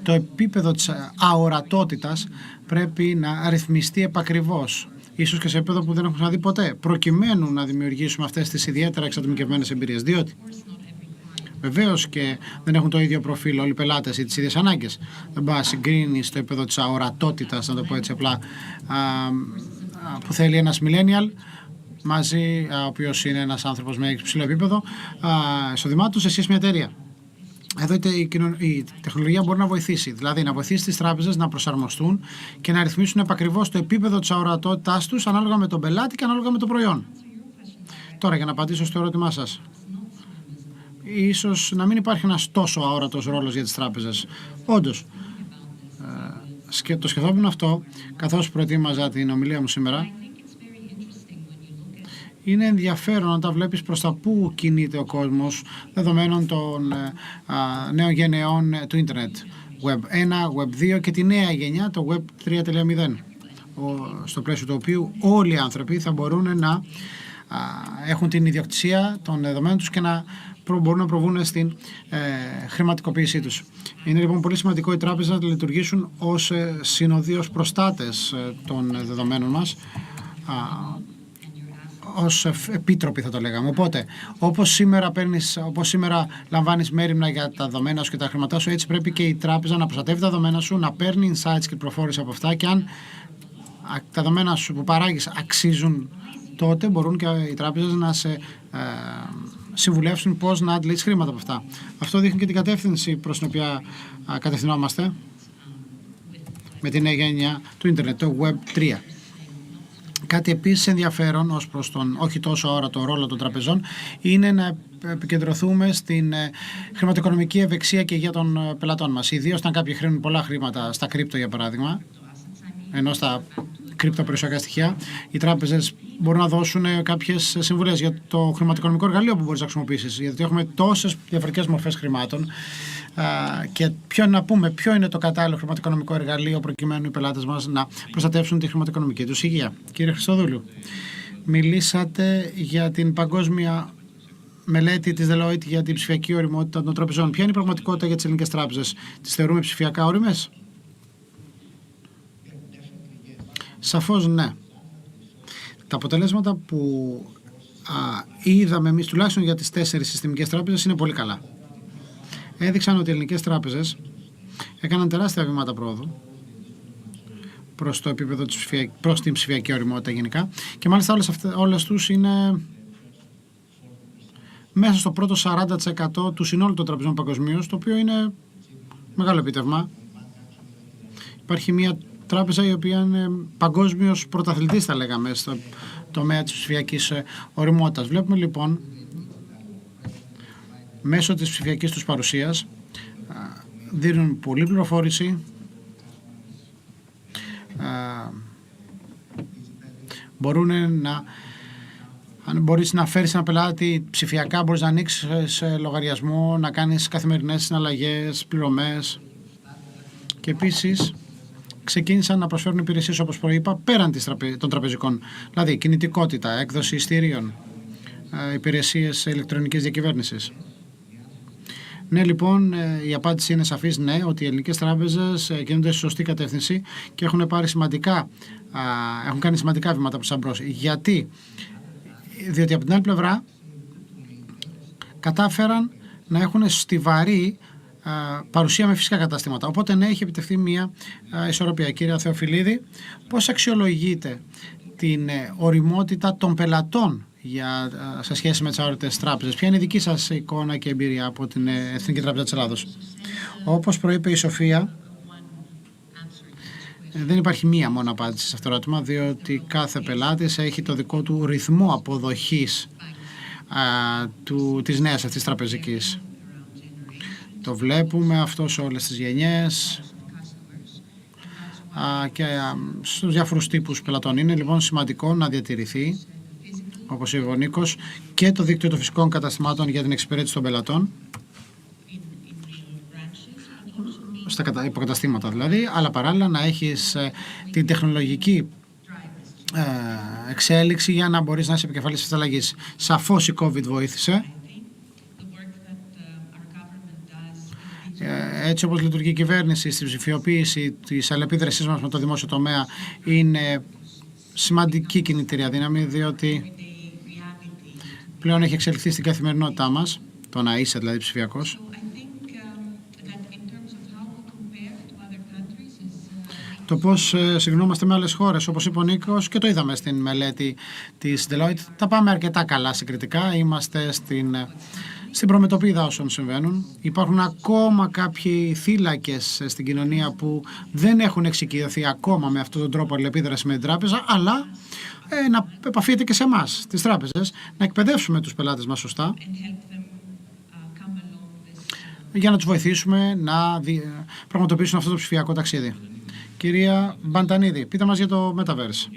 Speaker 1: Το επίπεδο της αορατότητας πρέπει να ρυθμιστεί επακριβώς, ίσως και σε επίπεδο που δεν έχουμε ξαναδεί ποτέ, προκειμένου να δημιουργήσουμε αυτές τις ιδιαίτερα εξατομικευμένες εμπειρίες. Διότι βεβαίως και δεν έχουν το ίδιο προφίλ όλοι οι πελάτες ή τις ίδιες ανάγκες. Δεν μπορεί να συγκρίνει το επίπεδο της αορατότητας, να το πω έτσι απλά, που θέλει ένας millennial μαζί, ο οποίος είναι ένας άνθρωπος με υψηλό επίπεδο εισοδημάτων, σε σχέση με μια εταιρεία. Εδώ η τεχνολογία μπορεί να βοηθήσει, δηλαδή να βοηθήσει τις τράπεζες να προσαρμοστούν και να ρυθμίσουν επακριβώς το επίπεδο της αορατότητάς τους ανάλογα με τον πελάτη και ανάλογα με το προϊόν. Τώρα, για να απαντήσω στο ερώτημά σας, ίσως να μην υπάρχει ένας τόσο αόρατος ρόλος για τις τράπεζες. Όντως, το σκεφτόμουν αυτό καθώς προετοίμαζα την ομιλία μου σήμερα. Είναι ενδιαφέρον να τα βλέπεις προς τα πού κινείται ο κόσμος δεδομένων των νέων γενεών του ίντερνετ. Web 1, Web 2 και τη νέα γενιά, το Web 3.0, στο πλαίσιο του οποίου όλοι οι άνθρωποι θα μπορούν να έχουν την ιδιοκτησία των δεδομένων τους και να μπορούν να προβούν στην χρηματικοποίησή τους. Είναι λοιπόν πολύ σημαντικό οι τράπεζες να λειτουργήσουν ως συνοδείως προστάτες των δεδομένων μας, ως επίτροποι θα το λέγαμε. Οπότε, όπως σήμερα λαμβάνεις μέριμνα για τα δεδομένα σου και τα χρήματά σου, έτσι πρέπει και η τράπεζα να προστατεύει τα δεδομένα σου, να παίρνει insights και πληροφόρηση από αυτά, και αν τα δεδομένα σου που παράγεις αξίζουν, τότε μπορούν και οι τράπεζες να σε συμβουλεύσουν πώς να αντλήσεις χρήματα από αυτά. Αυτό δείχνει και την κατεύθυνση προς την οποία κατευθυνόμαστε με την νέα γενιά του ίντερνετ, το Web 3. Κάτι επίσης ενδιαφέρον ως προς τον όχι τόσο αόρατο ρόλο των τραπεζών είναι να επικεντρωθούμε στην χρηματοοικονομική ευεξία και υγεία των πελατών μας. Ιδίως όταν κάποιοι χρήνουν πολλά χρήματα στα κρύπτο, για παράδειγμα, ενώ στα κρυπτοπερισιακά στοιχεία, οι τράπεζες μπορούν να δώσουν κάποιες συμβουλές για το χρηματοοικονομικό εργαλείο που μπορείς να χρησιμοποιήσεις. Γιατί έχουμε τόσες διαφορετικές μορφές χρημάτων και ποιο είναι το κατάλληλο χρηματοοικονομικό εργαλείο προκειμένου οι πελάτες μας να προστατεύσουν τη χρηματοοικονομική τους υγεία. Κύριε Χριστοδούλου, μιλήσατε για την παγκόσμια μελέτη της Deloitte για την ψηφιακή ωριμότητα των τραπεζών. Ποια είναι η πραγματικότητα για τις ελληνικές τράπεζες? Τις θεωρούμε ψηφιακά ώριμες? Σαφώς ναι. Τα αποτελέσματα που είδαμε εμείς, τουλάχιστον για τις 4 συστημικές τράπεζες, είναι πολύ καλά. έδειξαν ότι οι ελληνικές τράπεζες έκαναν τεράστια βήματα πρόοδου προς το επίπεδο προς την ψηφιακή ωριμότητα γενικά, και μάλιστα όλες τους είναι μέσα στο πρώτο 40% του συνόλου των τραπεζών παγκοσμίως, το οποίο είναι μεγάλο επίτευγμα. Υπάρχει μια τράπεζα η οποία είναι παγκόσμιος πρωταθλητής, θα λέγαμε, στο τομέα της ψηφιακής ωριμότητας. Βλέπουμε λοιπόν μέσω της ψηφιακής τους παρουσίας δίνουν πολλή πληροφόρηση, μπορούν να, αν μπορείς να φέρεις ένα πελάτη ψηφιακά, μπορείς να ανοίξεις λογαριασμό, να κάνεις καθημερινές συναλλαγές, πληρωμές, και επίσης ξεκίνησαν να προσφέρουν υπηρεσίες, όπως προείπα, πέραν των τραπεζικών, δηλαδή κινητικότητα, έκδοση ειστηρίων, υπηρεσίες ηλεκτρονικής διακυβέρνησης. Ναι, λοιπόν, η απάντηση είναι σαφής, ναι, ότι οι ελληνικές τράπεζες κινούνται στη σωστή κατεύθυνση και έχουν κάνει σημαντικά βήματα προς τα μπρος. Γιατί? Διότι από την άλλη πλευρά κατάφεραν να έχουν στιβαρή παρουσία με φυσικά καταστήματα. Οπότε ναι, έχει επιτευχθεί μια ισορροπία. Κύριε Θεοφιλίδη, πώς αξιολογείτε την ωριμότητα των πελατών σε σχέση με τις αγορητές τράπεζες? Ποια είναι η δική σας εικόνα και εμπειρία από την Εθνική Τράπεζα της Ελλάδος? Όπως προείπε η Σοφία, δεν υπάρχει μία μόνο απάντηση σε αυτό το ερώτημα, διότι κάθε πελάτης έχει το δικό του ρυθμό αποδοχής της νέας αυτής τραπεζικής. Το βλέπουμε αυτό σε όλες τις γενιές και στους διάφορους τύπους πελατών. Είναι λοιπόν σημαντικό να διατηρηθεί, όπως είπε ο Νίκος, και το δίκτυο των φυσικών καταστημάτων για την εξυπηρέτηση των πελατών, στα υποκαταστήματα δηλαδή, αλλά παράλληλα να έχεις την τεχνολογική εξέλιξη για να μπορείς να είσαι επικεφαλής της αλλαγής. Σαφώς η COVID βοήθησε. Έτσι όπως λειτουργεί η κυβέρνηση στη ψηφιοποίηση της αλληλεπίδρασής μας με το δημόσιο τομέα είναι σημαντική κινητήρια δύναμη, διότι πλέον έχει εξελιχθεί στην καθημερινότητά μας, το να είσαι δηλαδή ψηφιακός. Το πώς συγκρινόμαστε με άλλες χώρες, όπως είπε ο Νίκος, και το είδαμε στην μελέτη της Deloitte, τα πάμε αρκετά καλά συγκριτικά. Είμαστε στην προμετωπίδα όσων συμβαίνουν. Υπάρχουν ακόμα κάποιοι θύλακες στην κοινωνία που δεν έχουν εξοικειωθεί ακόμα με αυτόν τον τρόπο αλληλεπίδραση με την τράπεζα, αλλά να επαφείται και σε εμάς, τις τράπεζες, να εκπαιδεύσουμε τους πελάτες μας σωστά, για να τους βοηθήσουμε να πραγματοποιήσουν αυτό το ψηφιακό ταξίδι. Κυρία Μπαντανίδη, πείτε μας για το Metaverse.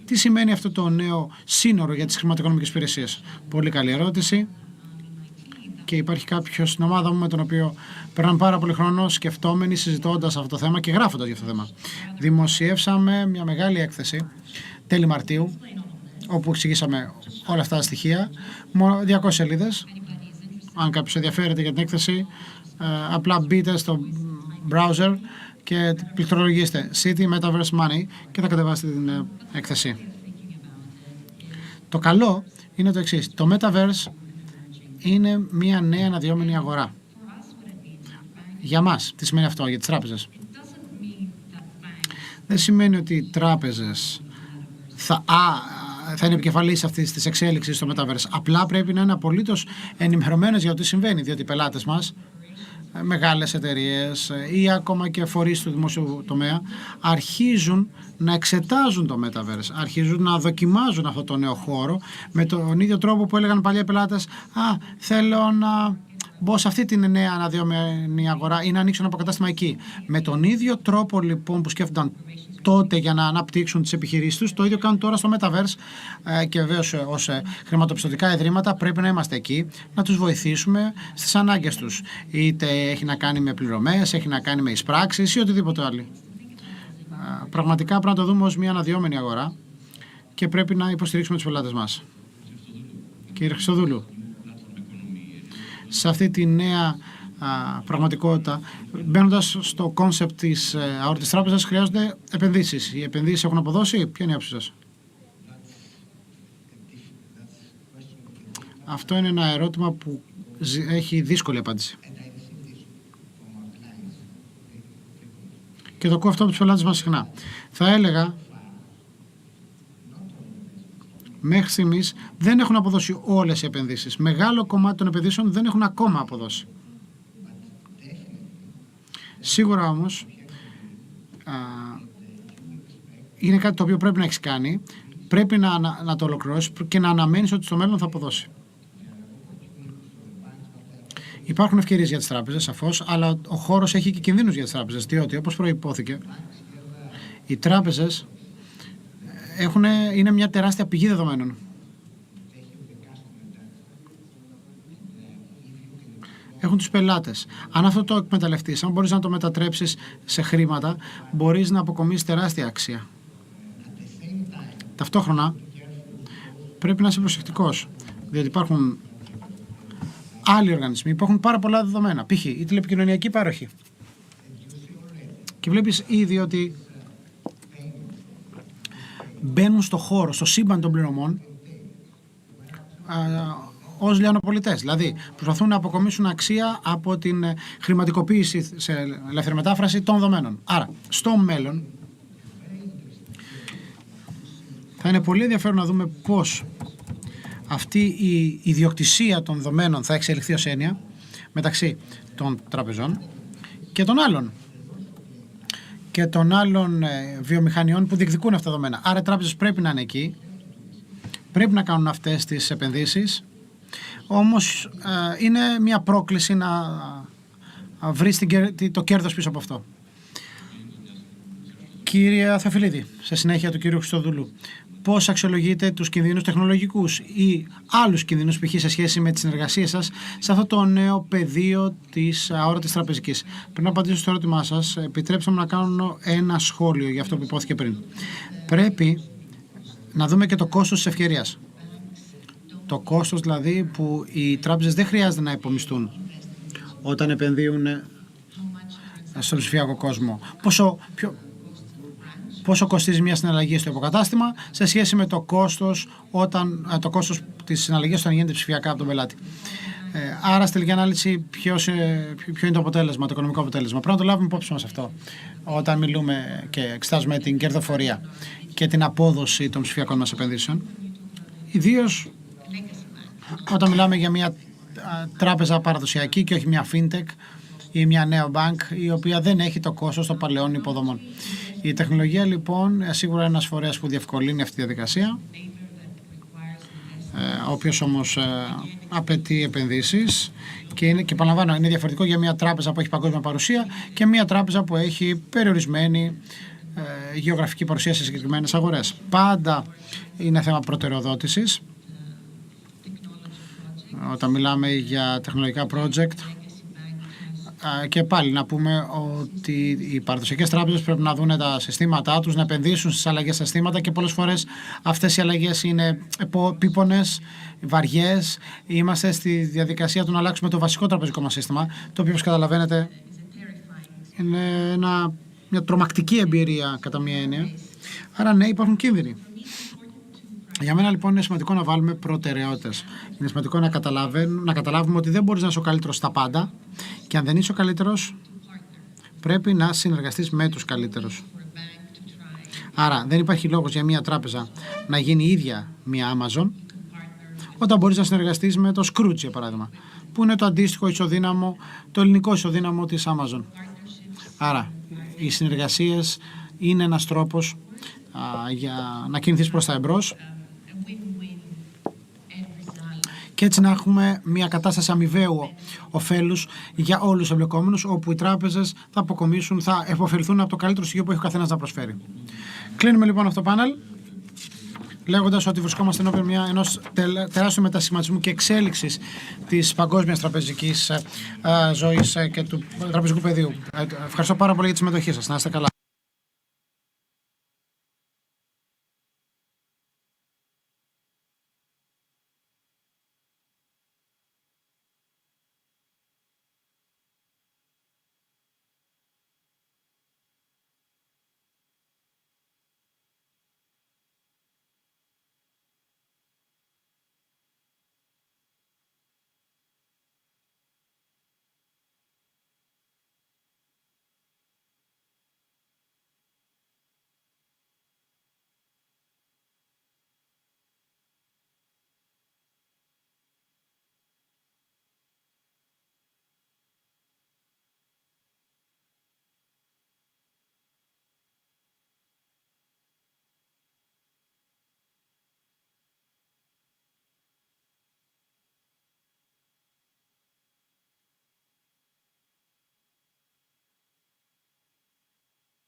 Speaker 1: Τι σημαίνει αυτό το νέο σύνορο για τις χρηματοοικονομικές υπηρεσίες? Πολύ καλή ερώτηση. Και υπάρχει κάποιος στην ομάδα μου με τον οποίο περνάμε πάρα πολύ χρόνο σκεφτόμενοι, συζητώντας αυτό το θέμα και γράφοντας για αυτό το θέμα. Δημοσιεύσαμε μια μεγάλη έκθεση τέλη Μαρτίου, όπου εξηγήσαμε όλα αυτά τα στοιχεία. 200 σελίδες. Αν κάποιος ενδιαφέρεται για την έκθεση, απλά μπείτε στο browser και πληκτρολογήστε City Metaverse Money και θα κατεβάσετε την έκθεση. Το καλό είναι το εξής. Το Metaverse είναι μια νέα αναδυόμενη αγορά. Για μας, τι σημαίνει αυτό για τις τράπεζες? Δεν σημαίνει ότι οι τράπεζες θα είναι επικεφαλής αυτής της εξέλιξης στο Metaverse. Απλά πρέπει να είναι απολύτως ενημερωμένες για το τι συμβαίνει, διότι οι πελάτες μας, μεγάλες εταιρείες ή ακόμα και φορείς του δημόσιου τομέα, αρχίζουν να εξετάζουν το Metaverse, αρχίζουν να δοκιμάζουν αυτό το νέο χώρο με τον ίδιο τρόπο που έλεγαν παλιά πελάτες, θέλω να μπω σε αυτή την νέα αναδυόμενη αγορά ή να ανοίξω ένα αποκατάστημα εκεί. Με τον ίδιο τρόπο λοιπόν που σκέφτονταν τότε για να αναπτύξουν τις επιχειρήσεις τους, το ίδιο κάνουν τώρα στο Metaverse, και βεβαίως ως χρηματοπιστωτικά ιδρύματα πρέπει να είμαστε εκεί, να τους βοηθήσουμε στις ανάγκες τους. Είτε έχει να κάνει με πληρωμές, έχει να κάνει με εισπράξεις ή οτιδήποτε άλλο. Πραγματικά πρέπει να το δούμε ως μια αναδυόμενη αγορά και πρέπει να υποστηρίξουμε τους πελάτες μας. Κύριε Χριστοδούλου, σε αυτή τη νέα πραγματικότητα, μπαίνοντας στο κόνσεπτ της αόρτης τράπεζας, χρειάζονται επενδύσεις. Οι επενδύσεις έχουν αποδώσει? Ποια είναι η άποψη σας? Αυτό είναι ένα ερώτημα που έχει δύσκολη απάντηση. Και το ακούω αυτό από τους πελάτες μας συχνά. Θα έλεγα, μέχρι στιγμής δεν έχουν αποδώσει όλες οι επενδύσεις. Μεγάλο κομμάτι των επενδύσεων δεν έχουν ακόμα αποδώσει. Σίγουρα όμως είναι κάτι το οποίο πρέπει να έχεις κάνει, πρέπει να το ολοκληρώσεις και να αναμένεις ότι στο μέλλον θα αποδώσει. Υπάρχουν ευκαιρίες για τις τράπεζες, σαφώς, αλλά ο χώρος έχει και κινδύνους για τις τράπεζες, διότι, όπως προϋπόθηκε, οι τράπεζες είναι μια τεράστια πηγή δεδομένων. Έχουν τους πελάτες. Αν αυτό το εκμεταλλευτείς, αν μπορείς να το μετατρέψεις σε χρήματα, μπορείς να αποκομίσεις τεράστια αξία. Ταυτόχρονα, πρέπει να είσαι προσεκτικός, διότι υπάρχουν άλλοι οργανισμοί, υπάρχουν πάρα πολλά δεδομένα, π.χ. η τηλεπικοινωνιακή πάροχη. Και βλέπεις ήδη ότι μπαίνουν στο χώρο, στο σύμπαν των πληρωμών, ως λιανοπολιτές. Δηλαδή, προσπαθούν να αποκομίσουν αξία από την χρηματικοποίηση σε ελεύθερη μετάφραση των δεδομένων. Άρα, στο μέλλον, θα είναι πολύ ενδιαφέρον να δούμε πώς αυτή η ιδιοκτησία των δεδομένων θα εξελιχθεί ως έννοια μεταξύ των τραπεζών και των άλλων βιομηχανιών που διεκδικούν αυτά τα δεδομένα. Άρα οι τράπεζες πρέπει να είναι εκεί, πρέπει να κάνουν αυτές τις επενδύσεις, όμως είναι μια πρόκληση να βρεις το κέρδος πίσω από αυτό. Κύριε Θεοφιλίδη, σε συνέχεια του κύριου Χριστοδούλου, πώς αξιολογείτε τους κινδύνους τεχνολογικούς ή άλλους κινδύνους π.χ. σε σχέση με τις συνεργασίες σας σε αυτό το νέο πεδίο της αόρατης τραπεζικής? Πριν να απαντήσω στο ερώτημά σας, επιτρέψτε μου να κάνω ένα σχόλιο για αυτό που υπόθηκε πριν. Πρέπει να δούμε και το κόστος της ευκαιρίας. Το κόστος δηλαδή που οι τράπεζες δεν χρειάζεται να υπομισθούν όταν επενδύουν στον ψηφιακό κόσμο. Πόσο κοστίζει μια συναλλαγή στο υποκατάστημα σε σχέση με το κόστος της συναλλαγής όταν γίνεται ψηφιακά από τον πελάτη. Άρα, στη τελική ανάλυση, ποιο είναι το αποτέλεσμα, το οικονομικό αποτέλεσμα? Πρέπει να το λάβουμε υπόψη μας αυτό όταν μιλούμε και εξετάζουμε την κερδοφορία και την απόδοση των ψηφιακών μας επενδύσεων. Ιδίως όταν μιλάμε για μια τράπεζα παραδοσιακή και όχι μια fintech ή μια neo bank, η οποία δεν έχει το κόστος των παλαιών υποδομών. Η τεχνολογία λοιπόν σίγουρα είναι ένας φορέας που διευκολύνει αυτή τη διαδικασία, ο οποίος όμως απαιτεί επενδύσεις και επαναλαμβάνω, είναι διαφορετικό για μια τράπεζα που έχει παγκόσμια παρουσία και μια τράπεζα που έχει περιορισμένη γεωγραφική παρουσία σε συγκεκριμένες αγορές. Πάντα είναι θέμα προτεραιοδότησης όταν μιλάμε για τεχνολογικά project. Και πάλι να πούμε ότι οι παραδοσιακές τράπεζες πρέπει να δουν τα συστήματά τους, να επενδύσουν στις αλλαγές στα συστήματα και πολλές φορές αυτές οι αλλαγές είναι επίπονες, βαριές. Είμαστε στη διαδικασία του να αλλάξουμε το βασικό τραπεζικό μας σύστημα, το οποίο, όπως καταλαβαίνετε, είναι μια τρομακτική εμπειρία κατά μία έννοια. Άρα ναι, υπάρχουν κίνδυνοι. Για μένα λοιπόν είναι σημαντικό να βάλουμε προτεραιότητες. Είναι σημαντικό να καταλάβουμε ότι δεν μπορείς να είσαι ο καλύτερος στα πάντα και αν δεν είσαι ο καλύτερος πρέπει να συνεργαστείς με τους καλύτερους. Άρα δεν υπάρχει λόγος για μια τράπεζα να γίνει η ίδια μια Amazon όταν μπορείς να συνεργαστείς με το Scrooge, για παράδειγμα, που είναι το αντίστοιχο ισοδύναμο, το ελληνικό ισοδύναμο της Amazon. Άρα οι συνεργασίες είναι ένας τρόπος για να κινηθείς προς τα εμπρός και έτσι να έχουμε μια κατάσταση αμοιβαίου ωφέλους για όλους τους εμπλεκόμενους, όπου οι τράπεζες θα αποκομίσουν, θα επωφεληθούν από το καλύτερο στοιχείο που έχει ο καθένας να προσφέρει. Κλείνουμε λοιπόν αυτό το πάνελ λέγοντας ότι βρισκόμαστε ενώπιον ενός τεράστιου μετασχηματισμού και εξέλιξης της παγκόσμιας τραπεζικής ζωής και του τραπεζικού πεδίου. Ευχαριστώ πάρα πολύ για τη συμμετοχή σας. Να είστε καλά.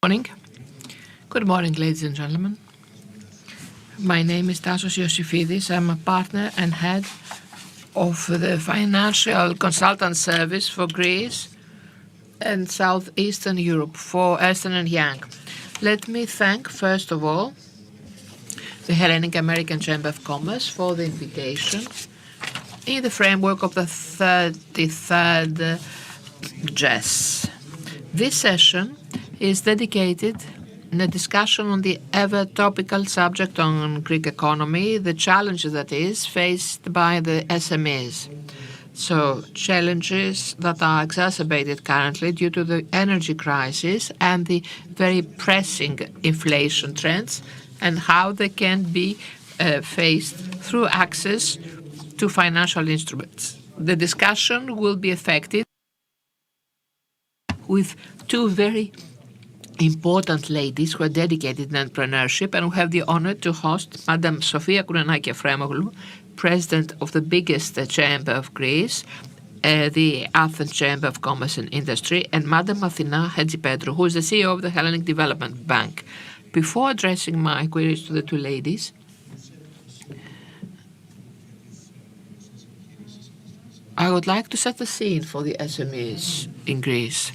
Speaker 2: Morning. Good morning, ladies and gentlemen. My name is Tassos Iossifidis. I'm a partner and head of the financial consultant service for Greece and Southeastern Europe for Ernst & Young. Let me thank, first of all, the Hellenic American Chamber of Commerce for the invitation in the framework of the 33rd GES. This session is dedicated in a discussion on the ever-topical subject on Greek economy, the challenges that is faced by the SMEs. So challenges that are exacerbated currently due to the energy crisis and the very pressing inflation trends, and how they can be faced through access to financial instruments. The discussion will be affected with two very important ladies who are dedicated to entrepreneurship, and who have the honor to host Madam Sofia Kounenaki Efremoglu, President of the biggest chamber of Greece, the Athens Chamber of Commerce and Industry, and Madam Athina Hadjipedrou, who is the CEO of the Hellenic Development Bank. Before addressing my queries to the two ladies, I would like to set the scene for the SMEs in Greece.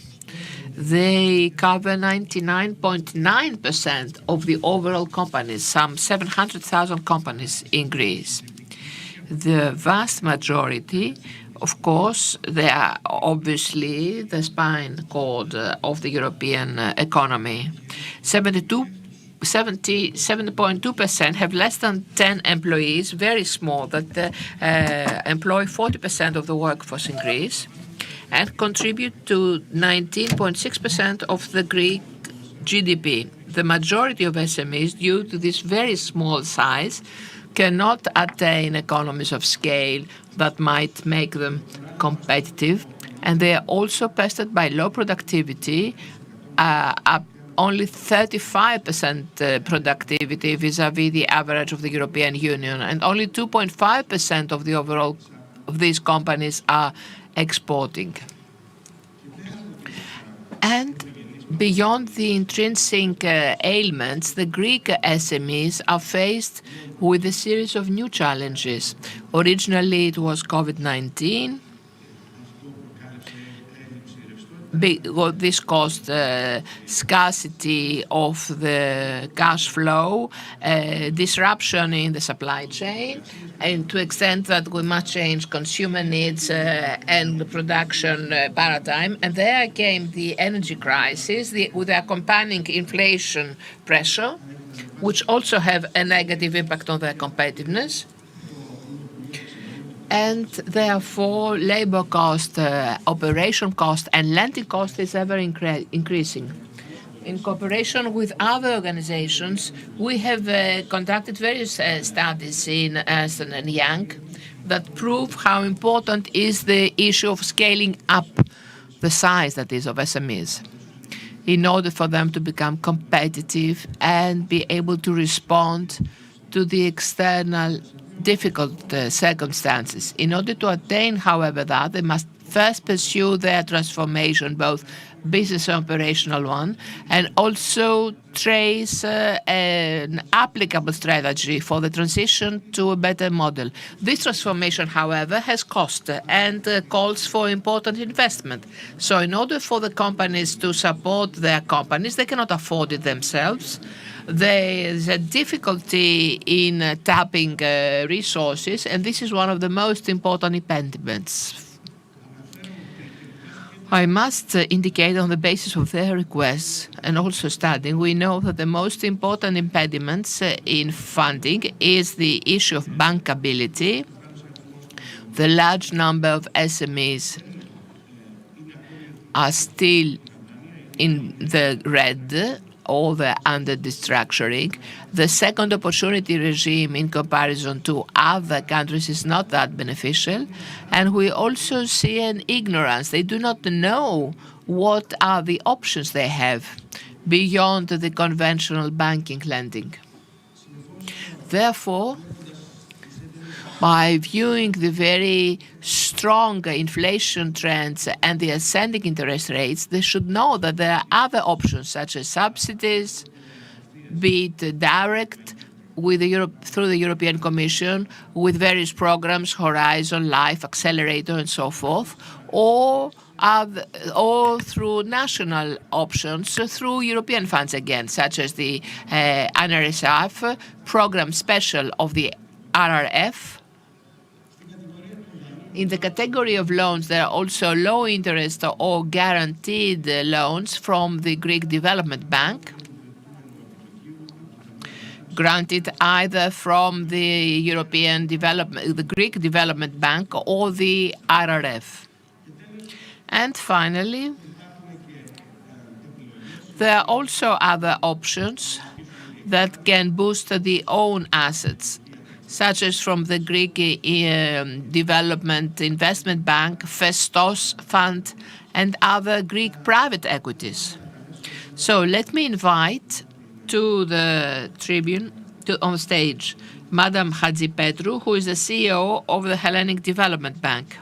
Speaker 2: They cover 99.9% of the overall companies, some 700,000 companies in Greece. The vast majority, of course, they are obviously the spine cord of the European economy. 77.2% have less than 10 employees, very small, that employ 40% of the workforce in Greece, and contribute to 19.6% of the Greek GDP. The majority of SMEs, due to this very small size, cannot attain economies of scale that might make them competitive, and they are also pestered by low productivity, only 35% productivity vis-à-vis the average of the European Union, and only 2.5% of the overall of these companies are exporting. And beyond the intrinsic ailments, the Greek SMEs are faced with a series of new challenges. Originally, it was COVID-19. This caused scarcity of the cash flow, disruption in the supply chain, and to extent that we must change consumer needs and the production paradigm. And there came the energy crisis with the accompanying inflation pressure, which also have a negative impact on their competitiveness. And therefore, labor cost, operation cost, and lending cost is ever increasing. In cooperation with other organizations, we have conducted various studies in Ernst & Young that prove how important is the issue of scaling up the size, that is, of SMEs, in order for them to become competitive and be able to respond to the external difficult circumstances. In order to attain, however, that, they must first pursue their transformation, both business and operational one, and also trace an applicable strategy for the transition to a better model. This transformation, however, has cost and calls for important investment. So in order for the companies to support their companies, they cannot afford it themselves. There is a difficulty in tapping resources, and this is one of the most important impediments. I must indicate, on the basis of their requests and also studying, we know that the most important impediments in funding is the issue of bankability. The large number of SMEs are still in the red, or they're under restructuring. The second opportunity regime in comparison to other countries is not that beneficial. And we also see an ignorance. They do not know what are the options they have beyond the conventional banking lending. Therefore, by viewing the very strong inflation trends and the ascending interest rates, they should know that there are other options such as subsidies, be it direct through the European Commission with various programs, Horizon, Life, Accelerator, and so forth, or through national options through European funds again, such as the NRSF program special of the RRF. In the category of loans, there are also low interest or guaranteed loans from the Greek Development Bank, granted either from the Greek Development Bank or the RRF. And finally, there are also other options that can boost the own assets, such as from the Greek Development Investment Bank, Festos Fund, and other Greek private equities. So let me invite to the tribune, on stage, Madam Hadjipetru, who is the CEO of the Hellenic Development Bank.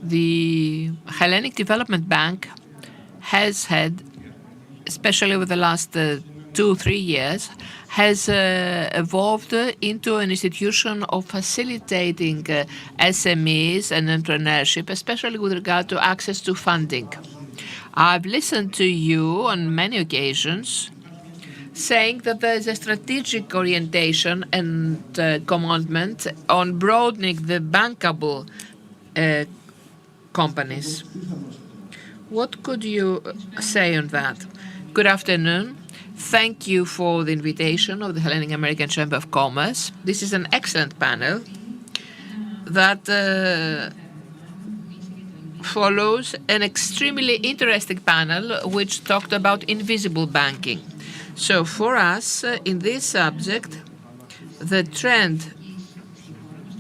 Speaker 2: The Hellenic Development Bank has had, especially over the last 2-3 years, has evolved into an institution of facilitating SMEs and entrepreneurship, especially with regard to access to funding. I've listened to you on many occasions saying that there is a strategic orientation and commandment on broadening the bankable companies. What could you say on that? Good afternoon. Thank you for the invitation of the Hellenic American Chamber of Commerce. This is an excellent panel that follows an extremely interesting panel which talked about invisible banking. So for us, in this subject, the trend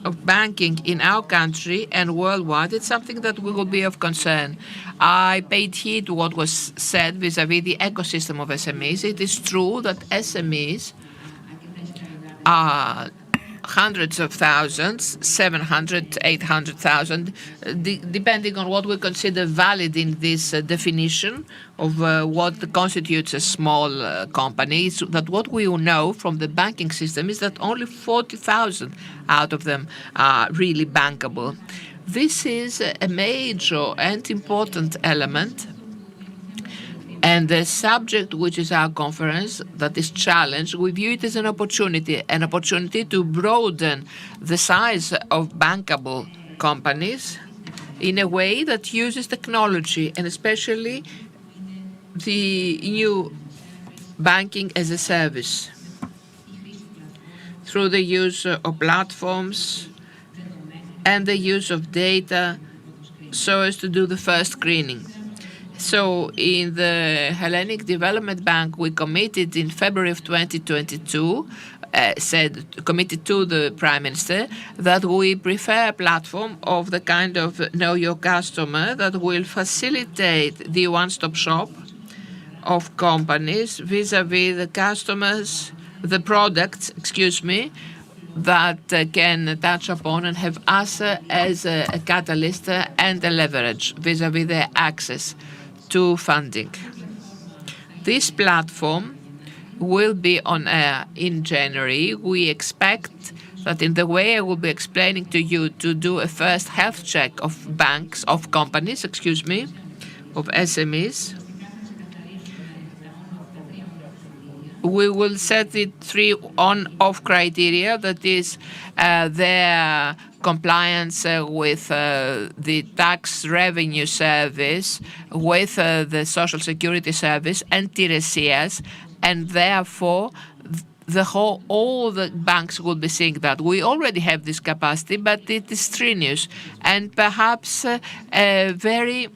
Speaker 2: of banking in our country and worldwide, it's something that will be of concern. I paid heed to what was said vis-à-vis the ecosystem of SMEs. It is true that SMEs are hundreds of thousands, 700, 800,000, depending on what we consider valid in this definition of what constitutes a small company. So that what we know from the banking system is that only 40,000 out of them are really bankable. This is a major and important element. And the subject, which is our conference, that is challenge, we view it as an opportunity to broaden the size of bankable companies in a way that uses technology, and especially the new banking as a service through the use of platforms and the use of data so as to do the first screening. So in the Hellenic Development Bank, we committed in February of 2022, committed to the Prime Minister that we prefer a platform of the kind of Know Your Customer that will facilitate the one-stop shop of companies vis-à-vis the customers, the products, that can touch upon and have us as a catalyst and a leverage vis-à-vis their access to funding. This platform will be on air in January. We expect that in the way I will be explaining to you to do a first health check of companies, of SMEs. We will set the 3 on-off criteria, that is their compliance with the tax revenue service, with the social security service and TRCS, and therefore all the banks will be seeing that. We already have this capacity, but it is strenuous and perhaps very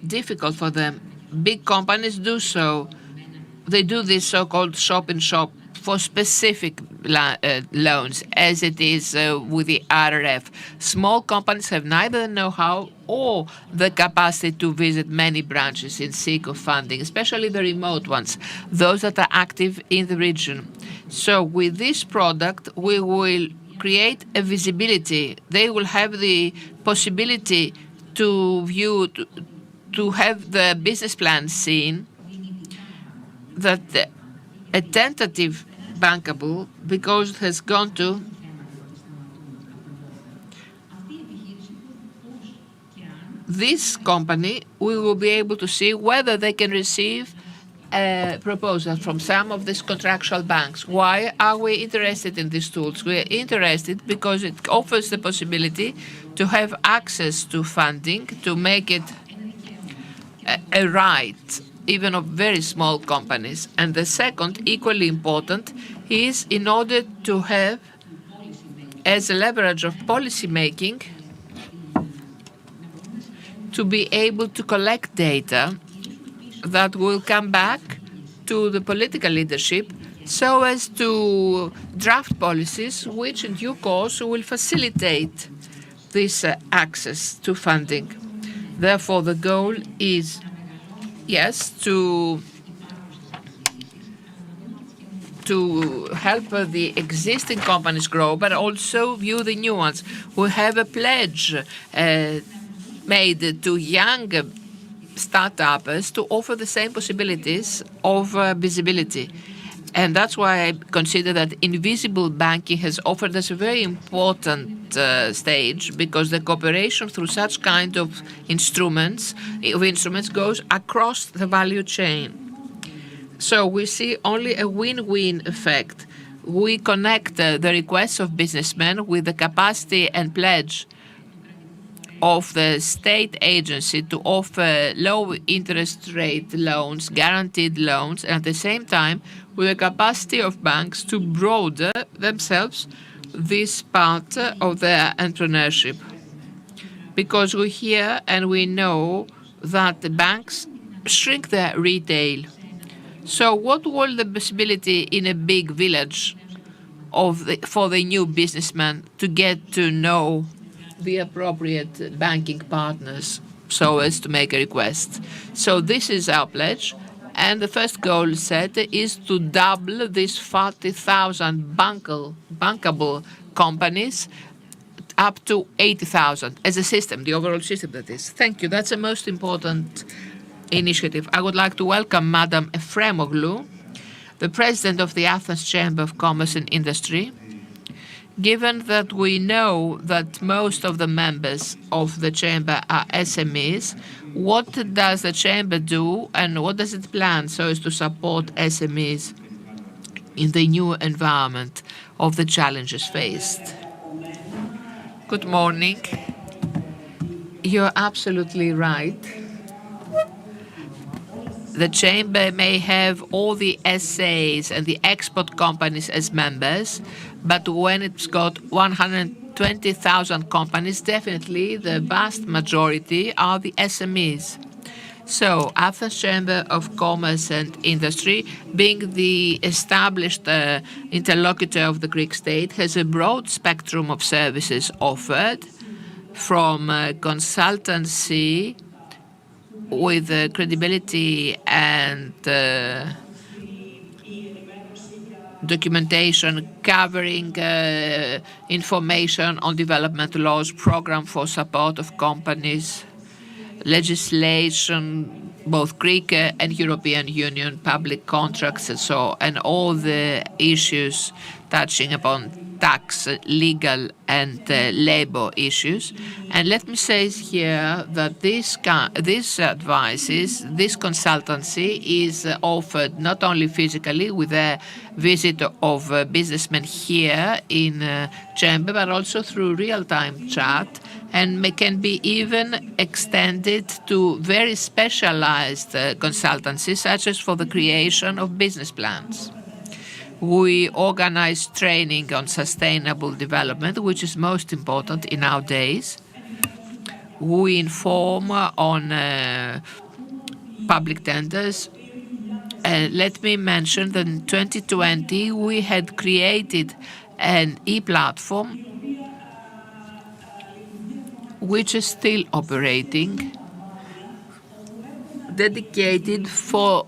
Speaker 2: difficult for them. Big companies do so. They do this so-called shop in shop for specific loans, as it is with the RRF. Small companies have neither the know-how or the capacity to visit many branches in seek of funding, especially the remote ones, those that are active in the region. So with this product, we will create a visibility. They will have the possibility to view, to have the business plan seen, that a tentative bankable, because it has gone to this company, we will be able to see whether they can receive a proposal from some of these contractual banks. Why are we interested in these tools? We are interested because it offers the possibility to have access to funding, to make it a right, even of very small companies. And the second, equally important, is in order to have, as a leverage of policy making, to be able to collect data that will come back to the political leadership so as to draft policies which in due course will facilitate this access to funding. Therefore, the goal is, yes, to help the existing companies grow, but also view the new ones. We have a pledge made to young startups to offer the same possibilities of visibility. And that's why I consider that invisible banking has offered us a very important stage, because the cooperation through such kind of instruments goes across the value chain. So we see only a win-win effect. We connect the requests of businessmen with the capacity and pledge of the state agency to offer low interest rate loans, guaranteed loans, and at the same time with the capacity of banks to broaden themselves this part of their entrepreneurship. Because we hear and we know that the banks shrink their retail. So what will the possibility in a big village for the new businessman to get to know the appropriate banking partners so as to make a request? So this is our pledge. And the first goal set is to double these 40,000 bankable companies up to 80,000 as a system, the overall system that is. Thank you. That's the most important initiative. I would like to welcome Madam Efremoglu, the President of the Athens Chamber of Commerce and Industry. Given that we know that most of the members of the Chamber are SMEs, what does the Chamber do and what does it plan so as to support SMEs in the new environment of the challenges faced? Good morning. You're absolutely right. The Chamber may have all the SAs and the export companies as members, but when it's got 120,000 companies, definitely the vast majority are the SMEs. So Athens Chamber of Commerce and Industry, being the established interlocutor of the Greek state, has a broad spectrum of services offered, from consultancy with credibility and documentation covering information on development laws, program for support of companies, legislation, both Greek and European Union, public contracts and so on, and all the issues touching upon tax, legal and labor issues. And let me say here that this consultancy is offered not only physically with a visit of businessmen here in Chamber, but also through real-time chat, and can be even extended to very specialized consultancies, such as for the creation of business plans. We organize training on sustainable development, which is most important in our days. We inform on public tenders. Let me mention that in 2020 we had created an e-platform which is still operating, dedicated for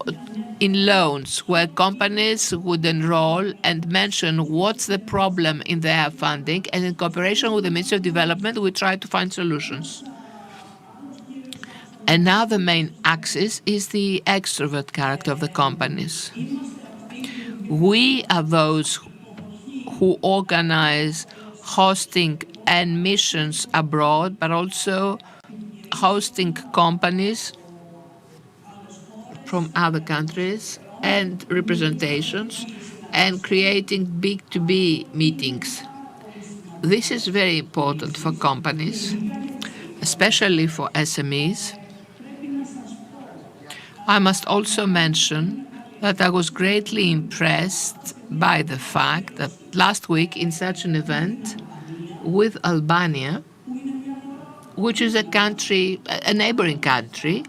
Speaker 2: in loans, where companies would enroll and mention what's the problem in their funding, and in cooperation with the Ministry of Development, we try to find solutions. Another main axis is the extrovert character of the companies. We are those who organize hosting and missions abroad, but also hosting companies from other countries and representations, and creating B2B meetings. This is very important for companies, especially for SMEs. I must also mention that I was greatly impressed by the fact that last week in such an event with Albania, which is a country, a neighboring country,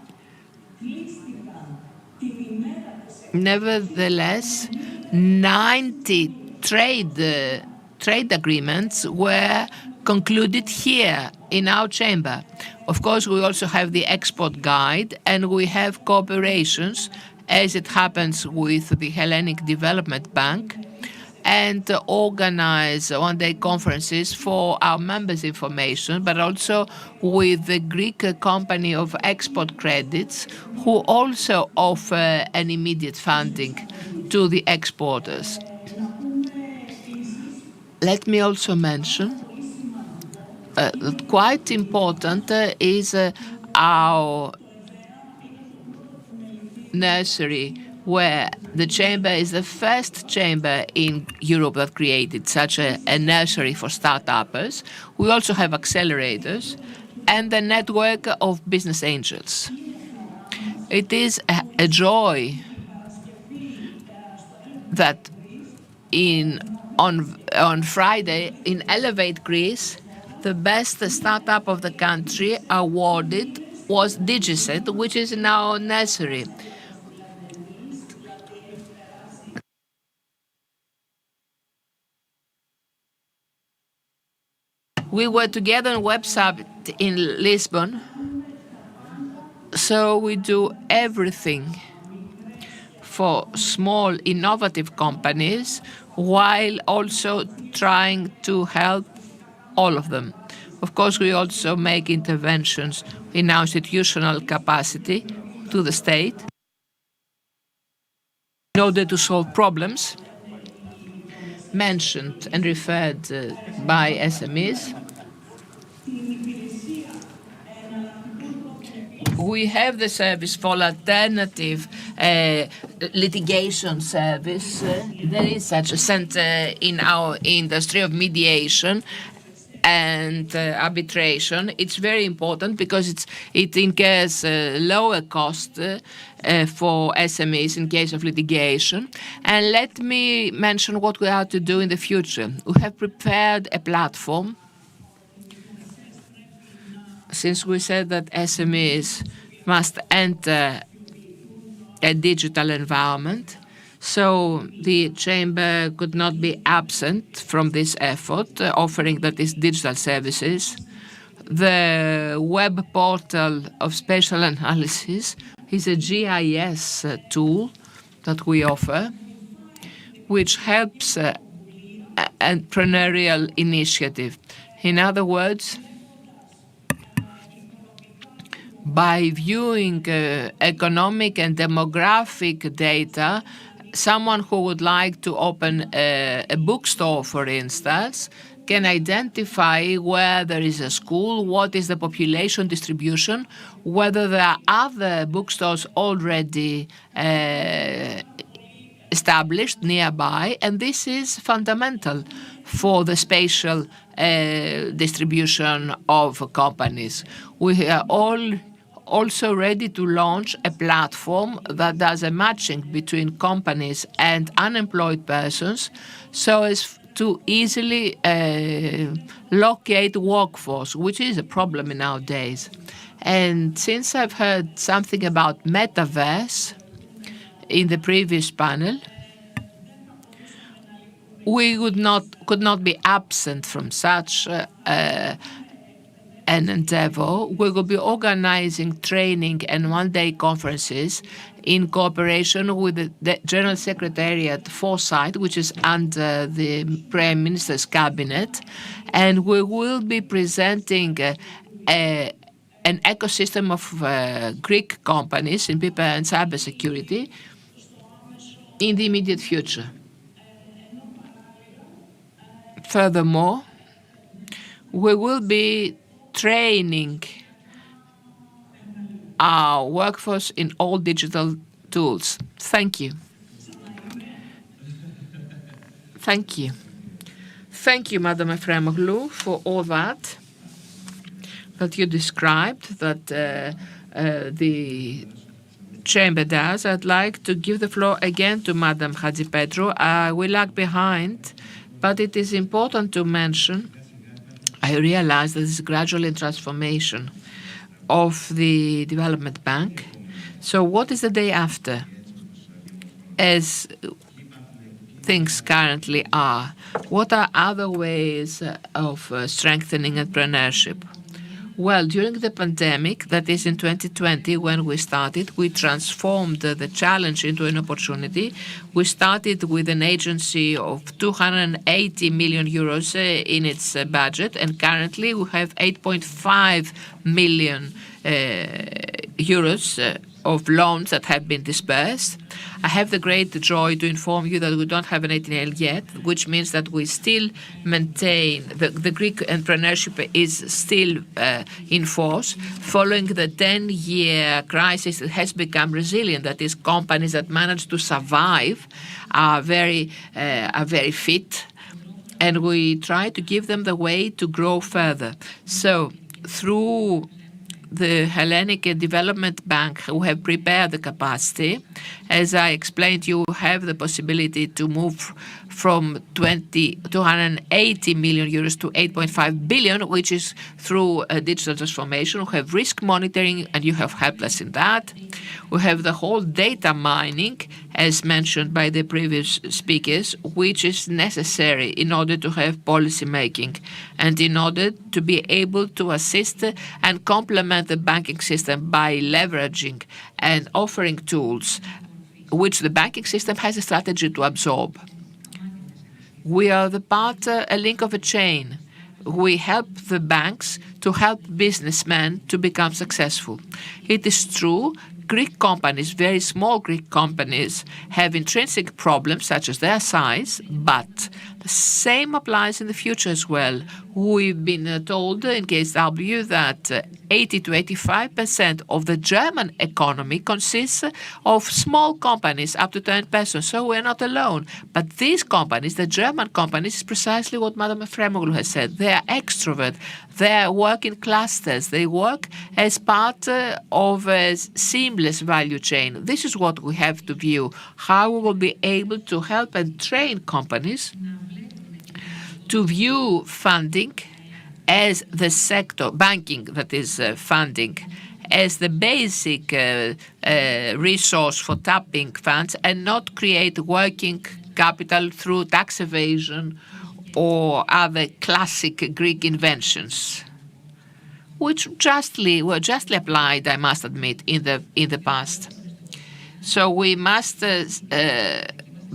Speaker 2: nevertheless, 90 trade agreements were concluded here in our chamber. Of course, we also have the export guide, and we have cooperations, as it happens with the Hellenic Development Bank, and organize one-day conferences for our members' information, but also with the Greek company of export credits, who also offer an immediate funding to the exporters. Let me also mention that quite important is our nursery, where the chamber is the first chamber in Europe that created such a nursery for start-uppers. We also have accelerators and the network of business angels. It is a joy that on Friday in Elevate Greece, the best startup of the country awarded was Digiset, which is in our nursery. We were together on Web Summit in Lisbon, so we do everything for small innovative companies while also trying to help all of them. Of course, we also make interventions in our institutional capacity to the state in order to solve problems mentioned and referred by SMEs. We have the service for alternative litigation service. There is such a center in our industry of mediation and arbitration. It's very important because it incurs lower cost for SMEs in case of litigation. And let me mention what we are to do in the future. We have prepared a platform, since we said that SMEs must enter a digital environment. So the chamber could not be absent from this effort, offering that is digital services. The web portal of spatial analysis is a GIS tool that we offer, which helps entrepreneurial initiative. In other words, by viewing economic and demographic data, someone who would like to open a bookstore, for instance, can identify where there is a school, what is the population distribution, whether there are other bookstores already established nearby, and this is fundamental for the spatial distribution of companies. We are all also ready to launch a platform that does a matching between companies and unemployed persons, so as to easily locate workforce, which is a problem nowadays. And since I've heard something about metaverse in the previous panel, we could not be absent from such an endeavor. We will be organizing training and one-day conferences in cooperation with the General Secretariat Foresight, which is under the Prime Minister's cabinet, and we will be presenting an ecosystem of Greek companies in people and cybersecurity in the immediate future. Furthermore, we will be training our workforce in all digital tools. Thank you. Thank you. Thank you, Madam Efremoglu, for all that you described, that the chamber does. I'd like to give the floor again to Madam Hadjipetro. We lag behind, but it is important to mention, I realize that this is gradually in transformation of the development bank. So what is the day after, as things currently are? What are other ways of strengthening entrepreneurship? Well, during the pandemic, that is in 2020, when we started, we transformed the challenge into an opportunity. We started with an agency of 280 million euros in its budget, and currently we have 8.5 million euros of loans that have been dispersed. I have the great joy to inform you that we don't have an ATL yet, which means that we still maintain the Greek entrepreneurship is still in force. Following the 10-year crisis, it has become resilient. That is, companies that manage to survive are very fit, and we try to give them the way to grow further. So through the Hellenic Development Bank, who have prepared the capacity. As I explained, you have the possibility to move from 280 million euros to 8.5 billion, which is through a digital transformation. We have risk monitoring, and you have helped us in that. We have the whole data mining, as mentioned by the previous speakers, which is necessary in order to have policy making and in order to be able to assist and complement the banking system by leveraging and offering tools which the banking system has a strategy to absorb. We are a link of a chain. We help the banks to help businessmen to become successful. It is true, Greek companies, very small Greek companies, have intrinsic problems such as their size, but the same applies in the future as well. We've been told in KSW that 80 to 85% of the German economy consists of small companies, up to 10 persons, so we're not alone. But these companies, the German companies, is precisely what Madam Efremoglu has said. They are extrovert. They work in clusters. They work as part of a seamless value chain. This is what we have to view, how we will be able to help and train companies to view funding as the sector, banking, that is funding, as the basic resource for tapping funds and not create working capital through tax evasion or other classic Greek inventions, which were justly applied, I must admit, in the past. So we must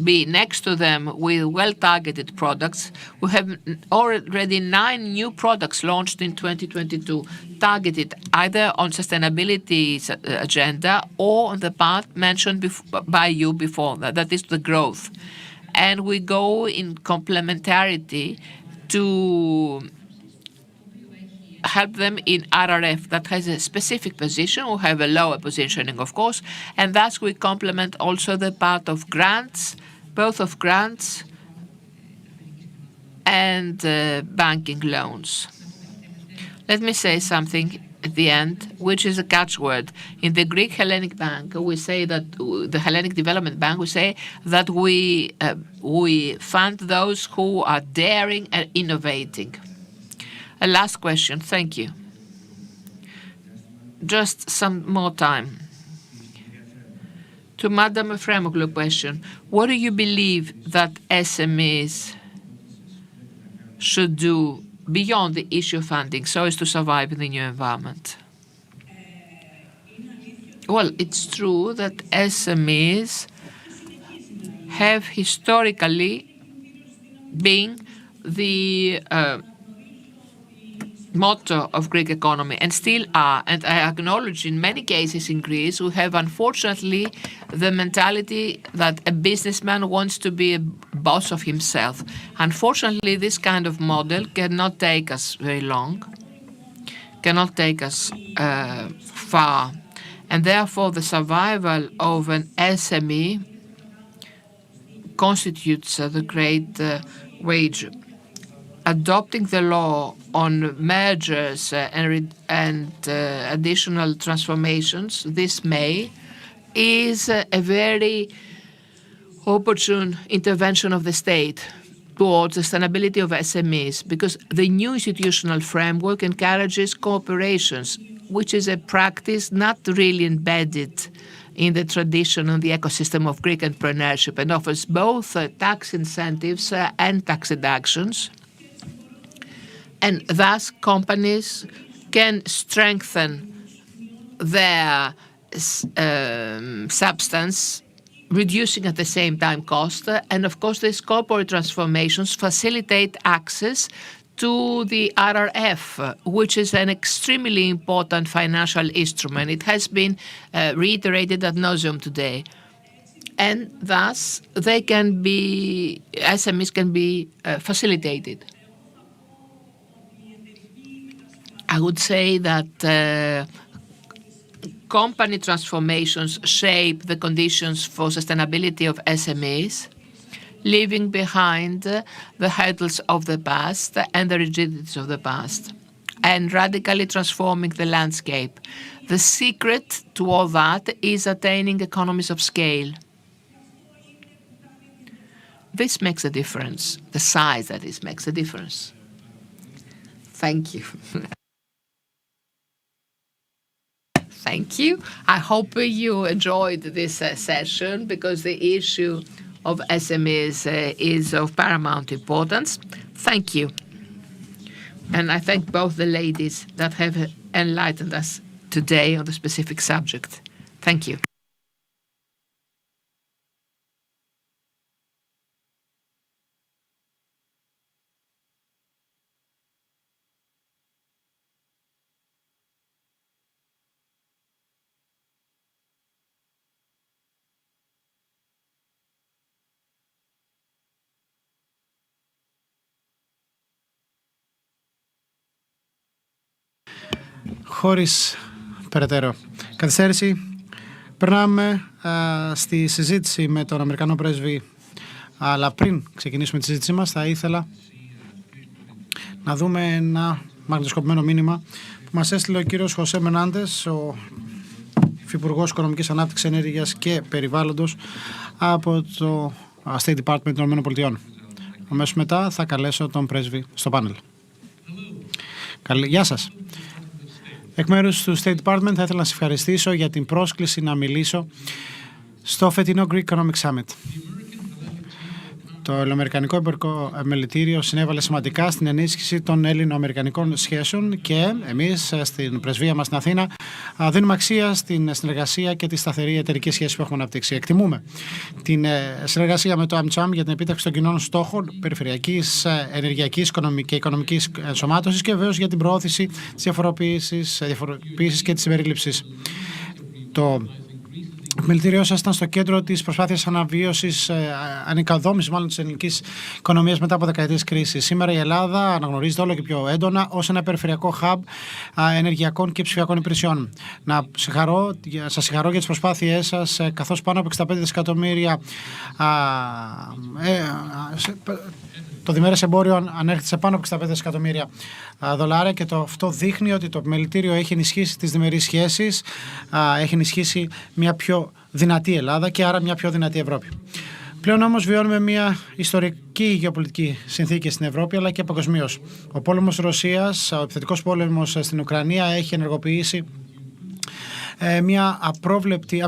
Speaker 2: be next to them with well-targeted products. We have already 9 new products launched in 2022, targeted either on sustainability agenda or on the part mentioned by you before, that is the growth. And we go in complementarity to help them in RRF that has a specific position. We have a lower positioning, of course, and thus we complement also the part of grants, both of grants and banking loans. Let me say something at the end, which is a catchword. In the Greek Hellenic Bank, we say that the Hellenic Development Bank, we say that we fund those who are daring and innovating. A last question. Thank you. Just some more time. To Madam Efremoglu question, what do you believe that SMEs should do beyond the issue of funding so as to survive in the new environment? Well, it's true that SMEs have historically been the motto of Greek economy and still are. And I acknowledge in many cases in Greece, we have unfortunately the mentality that a businessman wants to be a boss of himself. Unfortunately, this kind of model cannot take us very long, cannot take us far. And therefore, the survival of an SME constitutes the great wager. Adopting the law on mergers and additional transformations this May is a very opportune intervention of the state towards the sustainability of SMEs, because the new institutional framework encourages cooperations, which is a practice not really embedded in the tradition and the ecosystem of Greek entrepreneurship, and offers both tax incentives and tax deductions. And thus, companies can strengthen their substance, reducing at the same time cost. And of course, these corporate transformations facilitate access to the RRF, which is an extremely important financial instrument. It has been reiterated ad nauseum today. And thus, SMEs can be facilitated. I would say that company transformations shape the conditions for sustainability of SMEs, leaving behind the hurdles of the past and the rigidities of the past, and radically transforming the landscape. The secret to all that is attaining economies of scale. This makes a difference. The size, that is, makes a difference. Thank you. Thank you. I hope you enjoyed this session, because the issue of SMEs is of paramount importance. Thank you. And I thank both the ladies that have enlightened us today on the specific subject. Thank you.
Speaker 1: Χωρίς περαιτέρω καθυστέρηση, περνάμε στη συζήτηση με τον Αμερικανό πρέσβη. Αλλά πριν ξεκινήσουμε τη συζήτησή μας, θα ήθελα να δούμε ένα μαγνητοσκοπημένο μήνυμα που μας έστειλε ο κύριος Χωσέ Μενάντες, ο Υφυπουργός Οικονομικής Ανάπτυξης, Ενέργειας και Περιβάλλοντος από το State Department των ΗΠΑ. Αμέσως μετά θα καλέσω τον πρέσβη στο πάνελ. Γεια σας. Εκ μέρους του State Department θα ήθελα να σας ευχαριστήσω για την πρόσκληση να μιλήσω στο φετινό Greek Economic Summit. Το Ελληνοαμερικανικό Εμπορικό Μελετήριο συνέβαλε σημαντικά στην ενίσχυση των Έλληνο-Αμερικανικών σχέσεων και εμείς στην πρεσβεία μας στην Αθήνα δίνουμε αξία στην συνεργασία και τη σταθερή εταιρική σχέση που έχουμε αναπτύξει. Εκτιμούμε την συνεργασία με το AmCham για την επίτευξη των κοινών στόχων περιφερειακής, ενεργειακής και οικονομικής ενσωμάτωσης και βεβαίως για την προώθηση της διαφοροποίησης και της συμπερίληψης. Το μελετήριό σας ήταν στο κέντρο της προσπάθειας αναβίωσης, ανοικοδόμησης μάλλον της ελληνικής οικονομίας μετά από δεκαετίες κρίσης. Σήμερα η Ελλάδα αναγνωρίζεται όλο και πιο έντονα ως ένα περιφερειακό hub ενεργειακών και ψηφιακών υπηρεσιών. Σας συγχαρώ για τις προσπάθειές σας, καθώς πάνω από 65 δισεκατομμύρια το διμερές εμπόριο ανέρχεται σε πάνω από 65 δισεκατομμύρια δολάρια και αυτό δείχνει ότι το επιμελητήριο έχει ενισχύσει τις διμερείς σχέσεις, έχει ενισχύσει μια πιο δυνατή Ελλάδα και άρα μια πιο δυνατή Ευρώπη. Πλέον όμως βιώνουμε μια ιστορική γεωπολιτική συνθήκη στην Ευρώπη αλλά και παγκοσμίως. Ο πόλεμος Ρωσίας, ο επιθετικός πόλεμος στην Ουκρανία έχει ενεργοποιήσει μια απρόβλεπτη,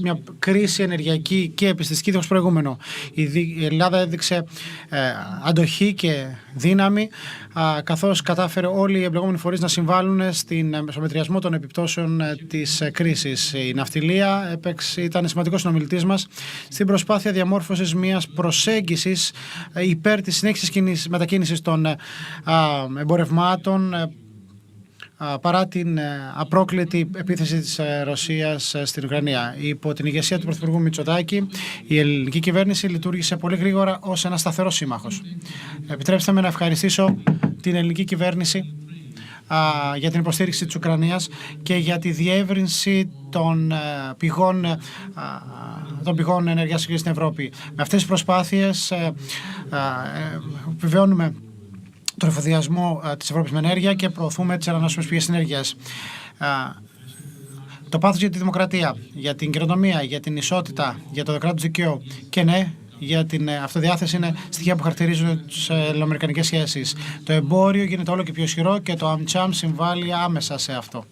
Speaker 1: μια κρίση ενεργειακή και επιστημιστική δίχως προηγούμενο. Η Ελλάδα έδειξε αντοχή και δύναμη, καθώς κατάφερε όλοι οι εμπλεκόμενοι φορείς να συμβάλλουν στο μετριασμό των επιπτώσεων της κρίσης. Η ναυτιλία ήταν σημαντικός συνομιλητής μας στην προσπάθεια διαμόρφωσης μιας προσέγγισης υπέρ της συνέχισης μετακίνησης των εμπορευμάτων παρά την απρόκλητη επίθεση της Ρωσίας στην Ουκρανία. Υπό την ηγεσία του Πρωθυπουργού Μητσοτάκη, η ελληνική κυβέρνηση λειτουργήσε πολύ γρήγορα ως ένα σταθερός σύμμαχος. Επιτρέψτε με να ευχαριστήσω την ελληνική κυβέρνηση για την υποστήριξη της Ουκρανίας και για τη διεύρυνση των πηγών ενέργειας στην Ευρώπη. Με αυτές τις προσπάθειες επιβεβαιώνουμε τον εφοδιασμό της Ευρώπης με ενέργεια και προωθούμε τις ανανεώσιμες πηγές ενέργειας. Το πάθος για τη δημοκρατία, για την καινοτομία, για την ισότητα, για το κράτος δικαίου και ναι, για την αυτοδιάθεση είναι στοιχεία που χαρακτηρίζουν τις ελληνοαμερικανικές σχέσεις. Το εμπόριο γίνεται όλο και πιο ισχυρό και το AmCham συμβάλλει άμεσα σε αυτό.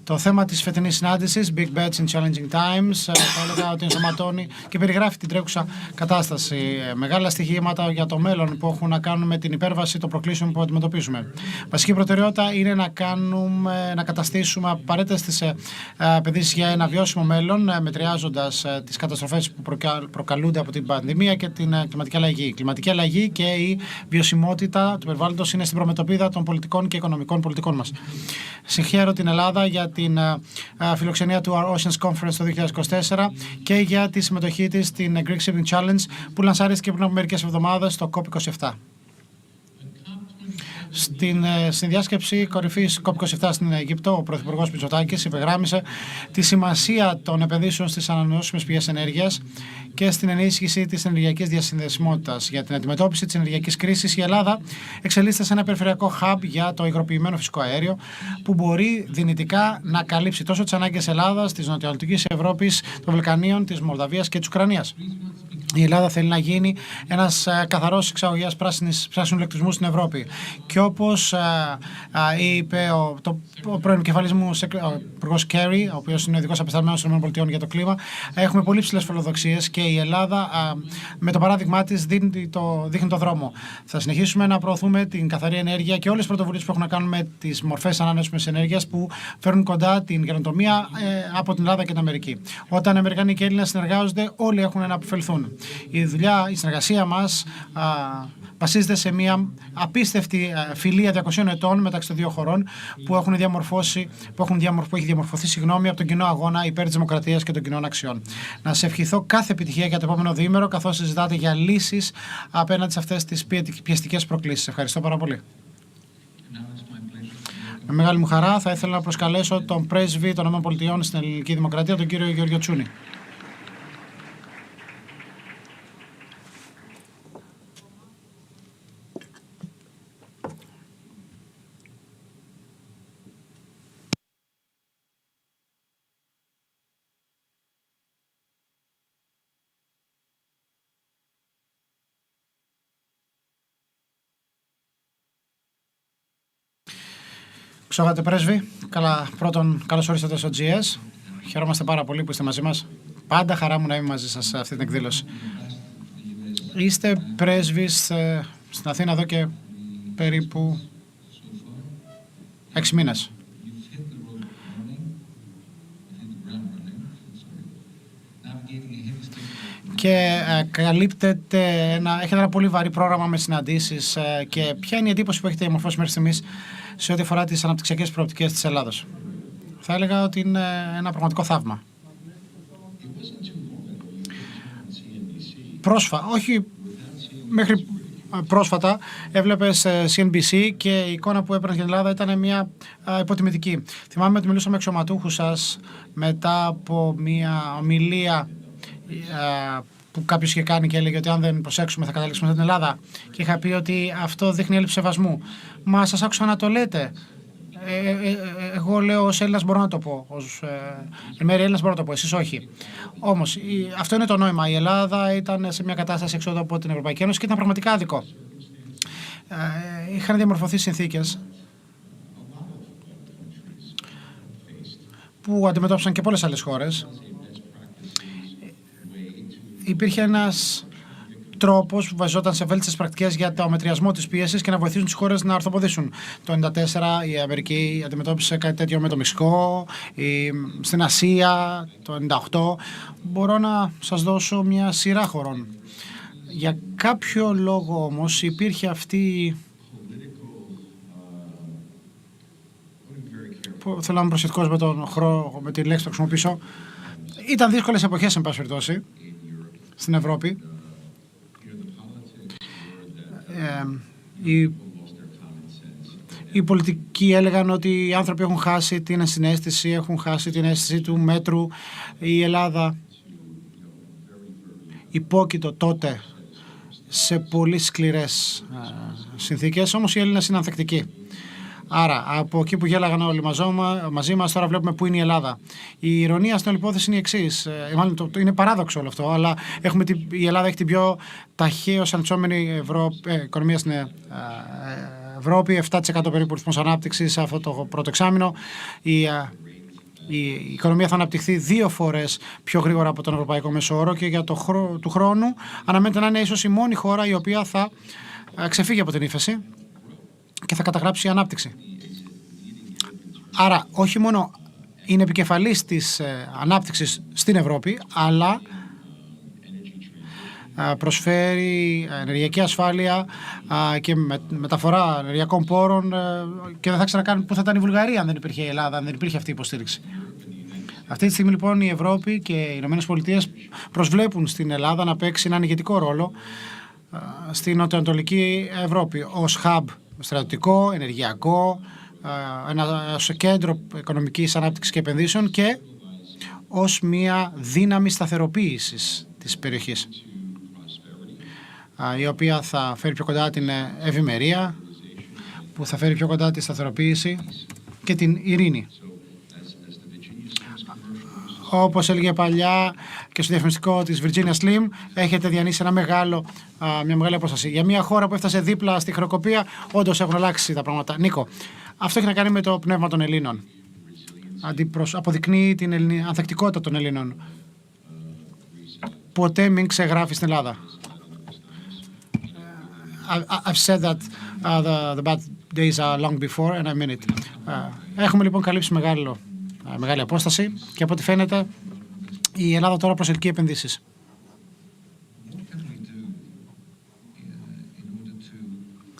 Speaker 1: Το θέμα της φετινής συνάντησης, Big Bets in Challenging Times, θα έλεγα ότι ενσωματώνει και περιγράφει την τρέχουσα κατάσταση. Μεγάλα στοιχήματα για το μέλλον που έχουν να κάνουν με την υπέρβαση των προκλήσεων που αντιμετωπίζουμε. Βασική προτεραιότητα είναι να καταστήσουμε απαραίτητες τις επενδύσεις για ένα βιώσιμο μέλλον, μετριάζοντας τις καταστροφές που προκαλούνται από την πανδημία και την κλιματική αλλαγή. Η κλιματική αλλαγή και η βιωσιμότητα του περιβάλλοντος είναι στην προμετωπίδα των πολιτικών και οικονομικών πολιτικών μας. Συγχαίρω την Ελλάδα για την φιλοξενία του Our Oceans Conference το 2024 και για τη συμμετοχή της στην Greek Shipping Challenge που λανσάρίστηκε πριν από μερικές εβδομάδες στο COP27. Στην συνδιάσκεψη κορυφής COP27 στην Αίγυπτο, ο Πρωθυπουργός Μητσοτάκης υπεγράμμισε τη σημασία των επενδύσεων στις ανανεώσιμες πηγές ενέργειας και στην ενίσχυση της ενεργειακής διασυνδεσιμότητας. Για την αντιμετώπιση της ενεργειακής κρίσης, η Ελλάδα εξελίσσεται σε ένα περιφερειακό hub για το υγροποιημένο φυσικό αέριο, που μπορεί δυνητικά να καλύψει τόσο τις ανάγκες Ελλάδας, της Νοτιοανατολικής Ευρώπης, των Βαλκανίων, της Μολδαβίας και της Ουκρανίας. Η Ελλάδα θέλει να γίνει ένας καθαρός εξαγωγέας πράσινου ηλεκτρισμού στην Ευρώπη. Και όπως είπε ο πρώην επικεφαλής μου, ο Υπουργός Κέρι, ο οποίος είναι ο ειδικός απεσταλμένος των ΗΠΑ για το κλίμα, έχουμε πολύ ψηλές φιλοδοξίες και η Ελλάδα με το παράδειγμά της δείχνει το δρόμο. Θα συνεχίσουμε να προωθούμε την καθαρή ενέργεια και όλες τις πρωτοβουλίες που έχουν να κάνουν με τις μορφές ανανεώσιμης ενέργειας που φέρνουν κοντά την καινοτομία από την Ελλάδα και την Αμερική. Όταν οι Αμερικανοί και οι Έλληνες συνεργάζονται, όλοι έχουν να αποφελθούν. Η συνεργασία μας βασίζεται σε μια απίστευτη φιλία 200 ετών μεταξύ των δύο χωρών που έχει διαμορφωθεί από τον κοινό αγώνα υπέρ της δημοκρατίας και των κοινών αξιών. Να σε ευχηθώ κάθε επιτυχία για το επόμενο διήμερο, καθώς συζητάτε για λύσεις απέναντι σε αυτές τις πιεστικές προκλήσεις. Ευχαριστώ πάρα πολύ. Με μεγάλη μου χαρά θα ήθελα να προσκαλέσω τον πρέσβη των ΗΠΑ στην Ελληνική Δημοκρατία, τον κύριο Γιώργο Τσούνη. Ξόγατε πρέσβη, καλώς ορίσατε στο GES. Χαιρόμαστε πάρα πολύ που είστε μαζί μας. Πάντα χαρά μου να είμαι μαζί σας σε αυτή την εκδήλωση. Είστε πρέσβης στην Αθήνα εδώ και περίπου 6 μήνες. Και έχετε ένα πολύ βαρύ πρόγραμμα με συναντήσεις και ποια είναι η εντύπωση που έχετε διαμορφώσει μέχρι στιγμής σε ό,τι αφορά τις αναπτυξιακές προοπτικές της Ελλάδος? Θα έλεγα ότι είναι ένα πραγματικό θαύμα. Μέχρι πρόσφατα έβλεπες CNBC και η εικόνα που έπαιρνε για την Ελλάδα ήταν μια υποτιμητική. Θυμάμαι ότι μιλούσαμε με αξιωματούχους σας μετά από μια ομιλία που κάποιος είχε κάνει και έλεγε ότι αν δεν προσέξουμε θα καταλήξουμε στην Ελλάδα. Και είχα πει ότι αυτό δείχνει έλλειψη σεβασμού. Μα σας άκουσα να το λέτε. Εγώ λέω ως Έλληνας μπορώ να το πω. Ως μέρη Έλληνας μπορώ να το πω. Εσείς όχι. Όμως αυτό είναι το νόημα. Η Ελλάδα ήταν σε μια κατάσταση εξόδου από την Ευρωπαϊκή Ένωση και ήταν πραγματικά άδικο. Είχαν διαμορφωθεί συνθήκες που αντιμετώπισαν και πολλές άλλες χώρες. Υπήρχε ένας τρόπος που βασιζόταν σε βέλτιστες πρακτικές για το μετριασμό της πίεσης και να βοηθήσουν τις χώρες να ορθοποδήσουν. Το 1994 η Αμερική αντιμετώπισε κάτι τέτοιο με το Μεξικό, στην Ασία το 1998. Μπορώ να σας δώσω μια σειρά χωρών. Για κάποιο λόγο όμως υπήρχε αυτή... Θέλω να είμαι προσεκτικός με τον χρόνο, με τη λέξη που χρησιμοποιήσω. Ήταν δύσκολες εποχές, εν πάση περιπτώσει, στην Ευρώπη. Οι πολιτικοί έλεγαν ότι οι άνθρωποι έχουν χάσει την συναίσθηση, έχουν χάσει την αίσθηση του μέτρου. Η Ελλάδα υπόκειτο τότε σε πολύ σκληρές συνθήκες, όμως οι Έλληνες είναι ανθεκτικοί. Άρα, από εκεί που γέλαγαν όλοι μαζί μας, τώρα βλέπουμε πού είναι η Ελλάδα. Η ηρωνία στην όλη υπόθεση είναι η εξής. Μάλλον είναι παράδοξο όλο αυτό, αλλά η Ελλάδα έχει την πιο ταχαίως αναπτυσσόμενη οικονομία στην Ευρώπη, 7% περίπου ρυθμός ανάπτυξης αυτό το πρώτο εξάμηνο. Η οικονομία θα αναπτυχθεί 2 φορές πιο γρήγορα από τον ευρωπαϊκό μέσο όρο και για του χρόνου αναμένεται να είναι ίσως η μόνη χώρα η οποία θα ξεφύγει από την ύφεση και θα καταγράψει ανάπτυξη. Άρα όχι μόνο είναι επικεφαλής της ανάπτυξης στην Ευρώπη, αλλά προσφέρει ενεργειακή ασφάλεια και μεταφορά ενεργειακών πόρων και δεν θα ήξερα καν πού θα ήταν η Βουλγαρία αν δεν υπήρχε η Ελλάδα, αν δεν υπήρχε αυτή η υποστήριξη. Αυτή τη στιγμή λοιπόν η Ευρώπη και οι Ηνωμένες Πολιτείες προσβλέπουν στην Ελλάδα να παίξει έναν ηγετικό ρόλο στην νοτιοανατολική Ευρώπη ως hub στρατιωτικό, ενεργειακό, ένα κέντρο οικονομικής ανάπτυξης και επενδύσεων και ως μια δύναμη σταθεροποίησης της περιοχής, η οποία θα φέρει πιο κοντά την ευημερία, που θα φέρει πιο κοντά τη σταθεροποίηση και την ειρήνη. Όπως έλεγε παλιά και στο διαφημιστικό της Virginia Slim, έχετε διανύσει μια μεγάλη απόσταση. Για μια χώρα που έφτασε δίπλα στη χρεοκοπία, όντως έχουν αλλάξει τα πράγματα. Νίκο, αυτό έχει να κάνει με το πνεύμα των Ελλήνων. Αποδεικνύει την ανθεκτικότητα των Ελλήνων. Ποτέ μην ξεγράφει στην Ελλάδα. I've said that the bad days are long before and I mean it. Έχουμε λοιπόν καλύψει μεγάλη απόσταση και από ό,τι φαίνεται η Ελλάδα τώρα προσελκύει επενδύσεις.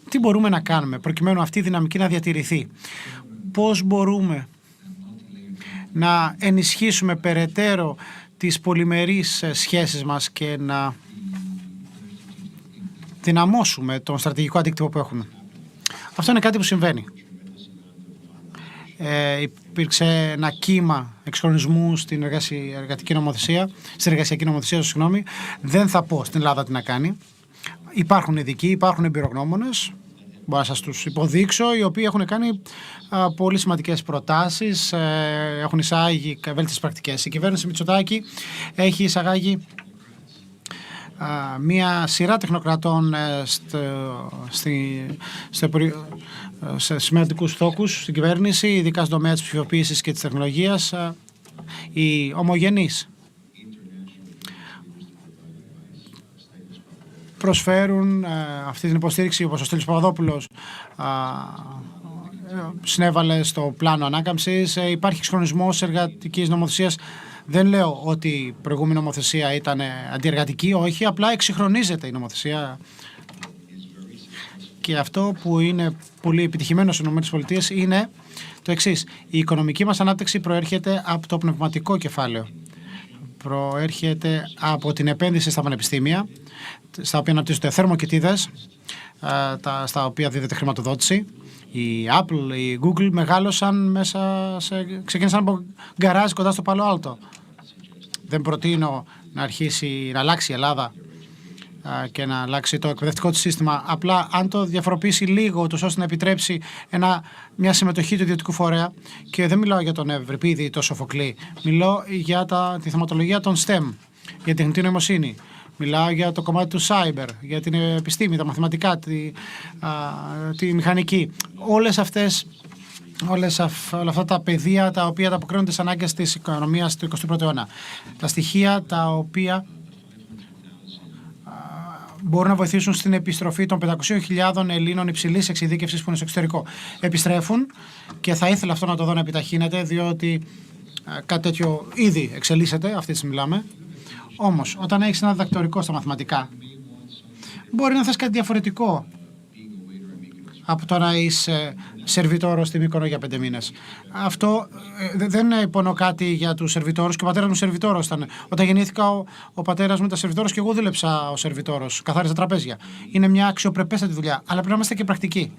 Speaker 1: Τι μπορούμε να κάνουμε προκειμένου αυτή η δυναμική να διατηρηθεί? Πώς μπορούμε να ενισχύσουμε περαιτέρω τις πολυμερείς σχέσεις μας και να δυναμώσουμε τον στρατηγικό αντίκτυπο που έχουμε? Αυτό είναι κάτι που συμβαίνει. Υπήρξε ένα κύμα εξυγχρονισμού στην εργασιακή νομοθεσία, Δεν θα πω στην Ελλάδα τι να κάνει. Υπάρχουν ειδικοί, υπάρχουν εμπειρογνώμονες, μπορώ να σας τους υποδείξω, οι οποίοι έχουν κάνει πολύ σημαντικές προτάσεις, έχουν εισάγει βέλτιστες πρακτικές. Η κυβέρνηση Μητσοτάκη έχει εισαγάγει μία σειρά τεχνοκρατών σε σημαντικούς στόχους στην κυβέρνηση, ειδικά στον τομέα της ψηφιοποίησης και της τεχνολογίας. Οι ομογενείς προσφέρουν αυτή την υποστήριξη, όπως ο Στέλιος Παπαδόπουλος συνέβαλε στο πλάνο ανάκαμψης. Υπάρχει εξυγχρονισμός εργατικής νομοθεσίας. Δεν λέω ότι η προηγούμενη νομοθεσία ήταν αντιεργατική, όχι, απλά εξυγχρονίζεται η νομοθεσία. Και αυτό που είναι πολύ επιτυχημένο στις ΗΠΑ είναι το εξής. Η οικονομική μας ανάπτυξη προέρχεται από το πνευματικό κεφάλαιο. Προέρχεται από την επένδυση στα πανεπιστήμια, στα οποία αναπτύσσονται θερμοκοιτίδες, στα οποία δίδεται χρηματοδότηση. Η Apple, η Google μεγάλωσαν ξεκίνησαν από γκαράζ κοντά στο Πalo Alto. Δεν προτείνω να αρχίσει να αλλάξει η Ελλάδα και να αλλάξει το εκπαιδευτικό της σύστημα. Απλά αν το διαφοροποιήσει λίγο, ώστε να επιτρέψει μια συμμετοχή του ιδιωτικού φορέα, και δεν μιλάω για τον Ευρυπίδη, το Σοφοκλή, μιλάω για τη θεματολογία των STEM, για την τεχνητή νοημοσύνη. Μιλάω για το κομμάτι του cyber, για την επιστήμη, τα μαθηματικά, τη μηχανική. Όλα αυτά τα πεδία τα οποία ανταποκρίνονται στις ανάγκες της οικονομίας του 21ου αιώνα. Τα στοιχεία τα οποία μπορούν να βοηθήσουν στην επιστροφή των 500.000 Ελλήνων υψηλής εξειδίκευσης που είναι στο εξωτερικό. Επιστρέφουν και θα ήθελα αυτό να το δω να επιταχύνεται, διότι κάτι τέτοιο ήδη εξελίσσεται, αυτή τη στιγμή μιλάμε. Όμως, όταν έχεις ένα διδακτορικό στα μαθηματικά, μπορεί να θες κάτι διαφορετικό από το να είσαι σερβιτόρος στη Μύκονο για 5 μήνες. Αυτό δεν υπονοώ κάτι για τους σερβιτόρους, και ο πατέρας μου σερβιτόρος ήταν. Όταν γεννήθηκα, ο πατέρας μου ήταν σερβιτόρος και εγώ δούλεψα ως σερβιτόρος. Καθάριζα τραπέζια. Είναι μια αξιοπρεπέστατη δουλειά, αλλά πρέπει να είμαστε και πρακτικοί.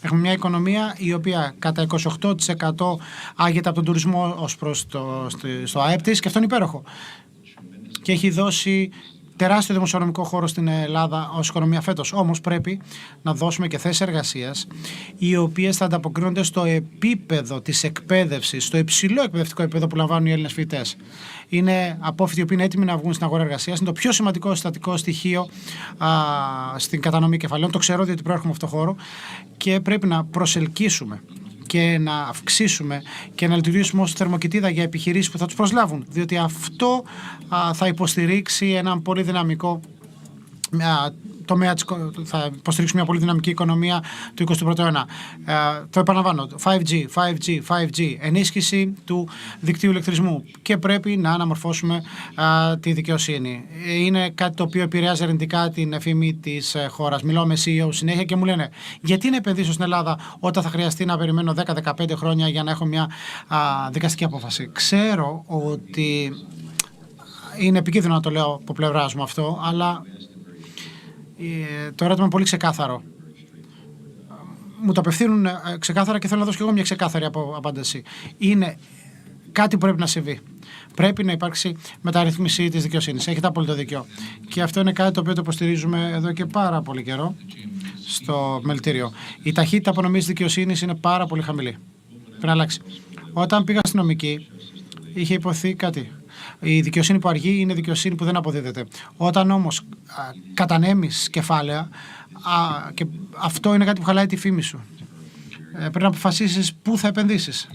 Speaker 1: Έχουμε μια οικονομία η οποία κατά 28% άγεται από τον τουρισμό ως προς στο ΑΕΠ της, και αυτό είναι υπέροχο. Και έχει δώσει τεράστιο δημοσιονομικό χώρο στην Ελλάδα ως οικονομία φέτος. Όμως πρέπει να δώσουμε και θέσεις εργασίας οι οποίες θα ανταποκρίνονται στο επίπεδο της εκπαίδευσης, στο υψηλό εκπαιδευτικό επίπεδο που λαμβάνουν οι Έλληνες φοιτητές. Είναι απόφοιτοι οι οποίοι είναι έτοιμοι να βγουν στην αγορά εργασίας. Είναι το πιο σημαντικό συστατικό στοιχείο στην κατανομή κεφαλαίων. Το ξέρω διότι προέρχομαι από αυτό το χώρο, και πρέπει να προσελκύσουμε και να αυξήσουμε και να λειτουργήσουμε ως θερμοκοιτίδα για επιχειρήσεις που θα τους προσλάβουν, διότι αυτό θα υποστηρίξει έναν πολύ δυναμικό τομέα, θα υποστηρίξει μια πολύ δυναμική οικονομία του 21ου αιώνα. Το επαναλαμβάνω, 5G, ενίσχυση του δικτύου ηλεκτρισμού, και πρέπει να αναμορφώσουμε τη δικαιοσύνη. Είναι κάτι το οποίο επηρεάζει αρνητικά την φήμη της χώρας. Μιλάω με CEO συνέχεια και μου λένε, γιατί να επενδύσω στην Ελλάδα όταν θα χρειαστεί να περιμένω 10-15 χρόνια για να έχω μια δικαστική απόφαση. Ξέρω ότι είναι επικίνδυνο να το λέω από πλευράς μου αυτό, αλλά το ερώτημα είναι πολύ ξεκάθαρο. Μου το απευθύνουν ξεκάθαρα και θέλω να δώσω και εγώ μια ξεκάθαρη απάντηση. Είναι κάτι που πρέπει να συμβεί. Πρέπει να υπάρξει μεταρρύθμιση της δικαιοσύνης. Έχετε απόλυτο δίκιο. Και αυτό είναι κάτι το οποίο το υποστηρίζουμε εδώ και πάρα πολύ καιρό στο μελητήριο. Η ταχύτητα απονομής δικαιοσύνης είναι πάρα πολύ χαμηλή. Πρέπει να αλλάξει. Όταν πήγα στην νομική, είχε υποθεί κάτι. Η δικαιοσύνη που αργεί είναι δικαιοσύνη που δεν αποδίδεται. Όταν όμως κατανέμεις κεφάλαια, και αυτό είναι κάτι που χαλάει τη φήμη σου. Πρέπει να αποφασίσεις πού θα επενδύσεις.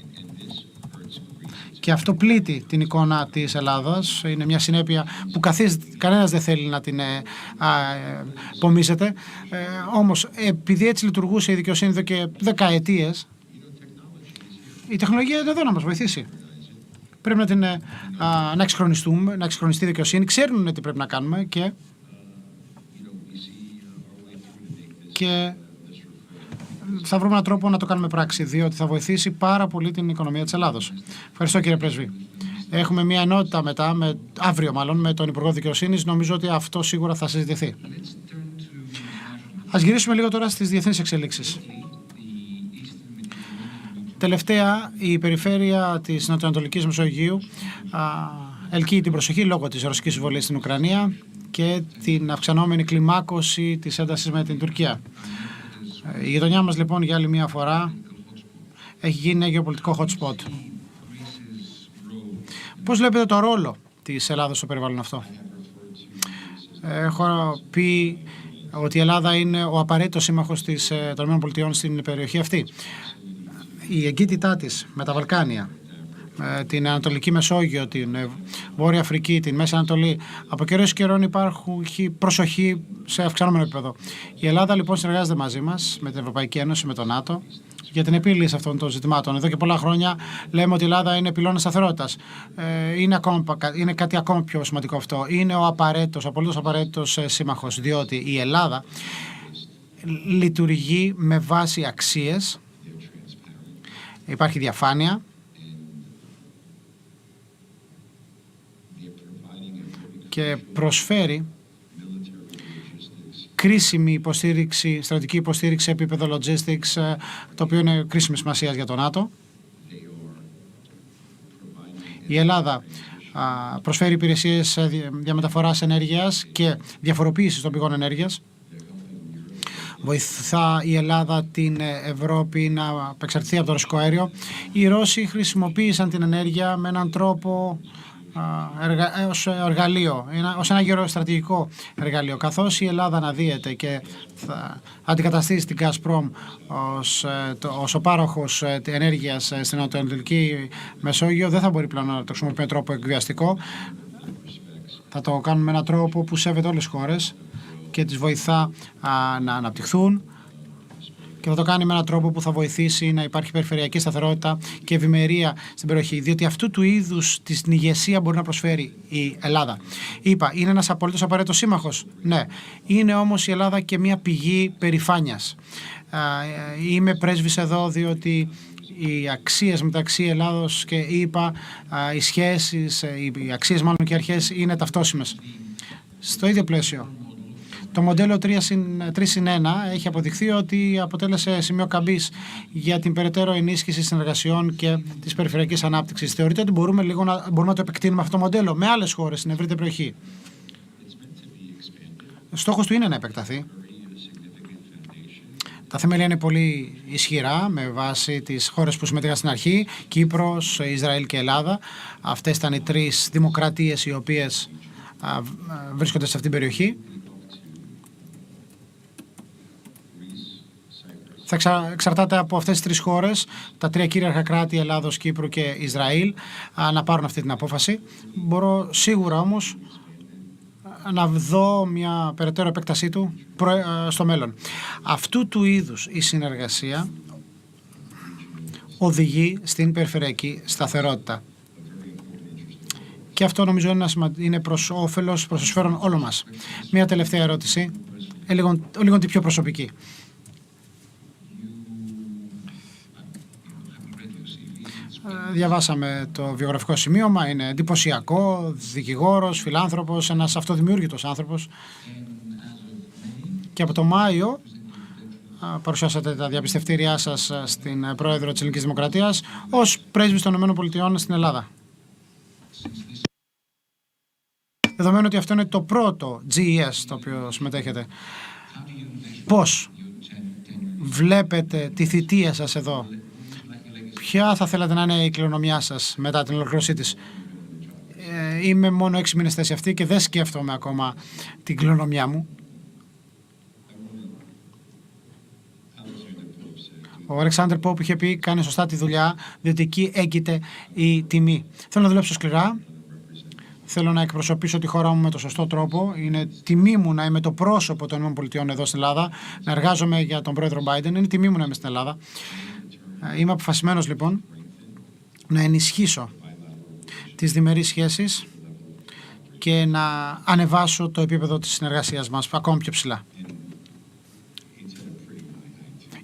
Speaker 1: Και αυτό πλήττει την εικόνα της Ελλάδας. Είναι μια συνέπεια που κανένας δεν θέλει να την πομίζεται. Όμως, επειδή έτσι λειτουργούσε η δικαιοσύνη εδώ και δεκαετίες, η τεχνολογία είναι εδώ να μας βοηθήσει. Πρέπει να εξυγχρονιστούμε, να εξυγχρονιστεί η δικαιοσύνη. Ξέρουν τι πρέπει να κάνουμε και θα βρούμε έναν τρόπο να το κάνουμε πράξη, διότι θα βοηθήσει πάρα πολύ την οικονομία της Ελλάδος. Ευχαριστώ, κύριε Πρέσβη. Έχουμε μια ενότητα μετά, αύριο μάλλον, με τον Υπουργό Δικαιοσύνης. Νομίζω ότι αυτό σίγουρα θα συζητηθεί. Ας γυρίσουμε λίγο τώρα στις διεθνείς εξελίξεις. Τελευταία, η περιφέρεια της Νοτιοανατολικής Μεσογείου ελκύει την προσοχή λόγω της ρωσικής εισβολής στην Ουκρανία και την αυξανόμενη κλιμάκωση της έντασης με την Τουρκία. Η γειτονιά μας λοιπόν για άλλη μια φορά έχει γίνει ένα γεωπολιτικό hot spot. Πώς βλέπετε το ρόλο της Ελλάδας στο περιβάλλον αυτό? Έχω πει ότι η Ελλάδα είναι ο απαραίτητος σύμμαχος των ΗΠΑ στην περιοχή αυτή. Η εγκύτητά της με τα Βαλκάνια, την Ανατολική Μεσόγειο, την Βόρεια Αφρική, την Μέση Ανατολή, από καιρό εις καιρόν υπάρχει προσοχή σε αυξανόμενο επίπεδο. Η Ελλάδα λοιπόν συνεργάζεται μαζί μας, με την Ευρωπαϊκή Ένωση, με το ΝΑΤΟ, για την επίλυση αυτών των ζητημάτων. Εδώ και πολλά χρόνια λέμε ότι η Ελλάδα είναι πυλώνας σταθερότητας. Είναι κάτι ακόμα πιο σημαντικό αυτό. Είναι ο απολύτως απαραίτητος σύμμαχος, διότι η Ελλάδα λειτουργεί με βάση αξίες. Υπάρχει διαφάνεια και προσφέρει κρίσιμη υποστήριξη, στρατηγική υποστήριξη σε επίπεδο logistics, το οποίο είναι κρίσιμη σημασία για το ΝΑΤΟ. Η Ελλάδα προσφέρει υπηρεσίες διαμεταφοράς ενέργειας και διαφοροποίησης των πηγών ενέργειας. Βοηθά η Ελλάδα την Ευρώπη να απεξαρτηθεί από το ρωσικό αέριο. Οι Ρώσοι χρησιμοποίησαν την ενέργεια με έναν τρόπο ως εργαλείο, ως ένα γεωστρατηγικό εργαλείο. Καθώς η Ελλάδα αναδύεται και θα αντικαταστήσει την Gazprom ως ο πάροχος ενέργειας στην Ανατολική Μεσόγειο, δεν θα μπορεί πλέον να το χρησιμοποιεί με τρόπο εκβιαστικό. Θα το κάνουμε με έναν τρόπο που σέβεται όλες τις χώρες και τις βοηθά να αναπτυχθούν, και θα το κάνει με έναν τρόπο που θα βοηθήσει να υπάρχει περιφερειακή σταθερότητα και ευημερία στην περιοχή. Διότι αυτού του είδους την ηγεσία μπορεί να προσφέρει η Ελλάδα. Είπα, είναι ένας απολύτως απαραίτητος σύμμαχος. Ναι. Είναι όμως η Ελλάδα και μια πηγή περηφάνειας. Είμαι πρέσβης εδώ διότι οι αξίες μεταξύ Ελλάδος και ΗΠΑ, οι σχέσεις, οι αξίες μάλλον και οι αρχές είναι ταυτόσιμες. Στο ίδιο πλαίσιο, το μοντέλο 3+1 έχει αποδειχθεί ότι αποτέλεσε σημείο καμπής για την περαιτέρω ενίσχυση συνεργασιών και της περιφερειακής ανάπτυξης. Θεωρείται ότι μπορούμε να το επεκτείνουμε αυτό το μοντέλο με άλλες χώρες στην ευρύτερη περιοχή. Στόχος του είναι να επεκταθεί. Τα θεμέλια είναι πολύ ισχυρά με βάση τις χώρες που συμμετείχαν στην αρχή: Κύπρος, Ισραήλ και Ελλάδα. Αυτές ήταν οι τρεις δημοκρατίες οι οποίες βρίσκονται σε αυτήν την περιοχή. Θα εξαρτάται από αυτές τις τρεις χώρες, τα τρία κυρίαρχα κράτη, Ελλάδος, Κύπρου και Ισραήλ, να πάρουν αυτή την απόφαση. Μπορώ σίγουρα όμως να δω μια περαιτέρω επέκτασή του στο μέλλον. Αυτού του είδους η συνεργασία οδηγεί στην περιφερειακή σταθερότητα. Και αυτό νομίζω είναι προς όφελος, προς συμφέρον όλων μας. Μια τελευταία ερώτηση, λίγο την πιο προσωπική. Διαβάσαμε το βιογραφικό σημείωμα, είναι εντυπωσιακό, δικηγόρος, φιλάνθρωπος, ένας αυτοδημιούργητος άνθρωπος. Και από το Μάιο παρουσιάσατε τα διαπιστευτήριά σας στην Πρόεδρο της Ελληνικής Δημοκρατίας ως πρέσβης των ΗΠΑ στην Ελλάδα. Δεδομένου ότι αυτό είναι το πρώτο GES στο οποίο συμμετέχετε, πώς βλέπετε τη θητεία σας εδώ? Ποια θα θέλατε να είναι η κληρονομιά σας μετά την ολοκλήρωσή της? Είμαι μόνο 6 μήνες θέση αυτή και δεν σκέφτομαι ακόμα την κληρονομιά μου. Ο Αλεξάνδρ Πόπ είχε πει: κάνει σωστά τη δουλειά, διότι εκεί έγκυται η τιμή. Θέλω να δουλέψω σκληρά. Θέλω να εκπροσωπήσω τη χώρα μου με το σωστό τρόπο. Είναι τιμή μου να είμαι το πρόσωπο των ΗΠΑ εδώ στην Ελλάδα, να εργάζομαι για τον πρόεδρο Biden. Είναι τιμή μου να είμαι στην Ελλάδα. Είμαι αποφασισμένος λοιπόν να ενισχύσω τις διμερείς σχέσεις και να ανεβάσω το επίπεδο της συνεργασίας μας ακόμη πιο ψηλά.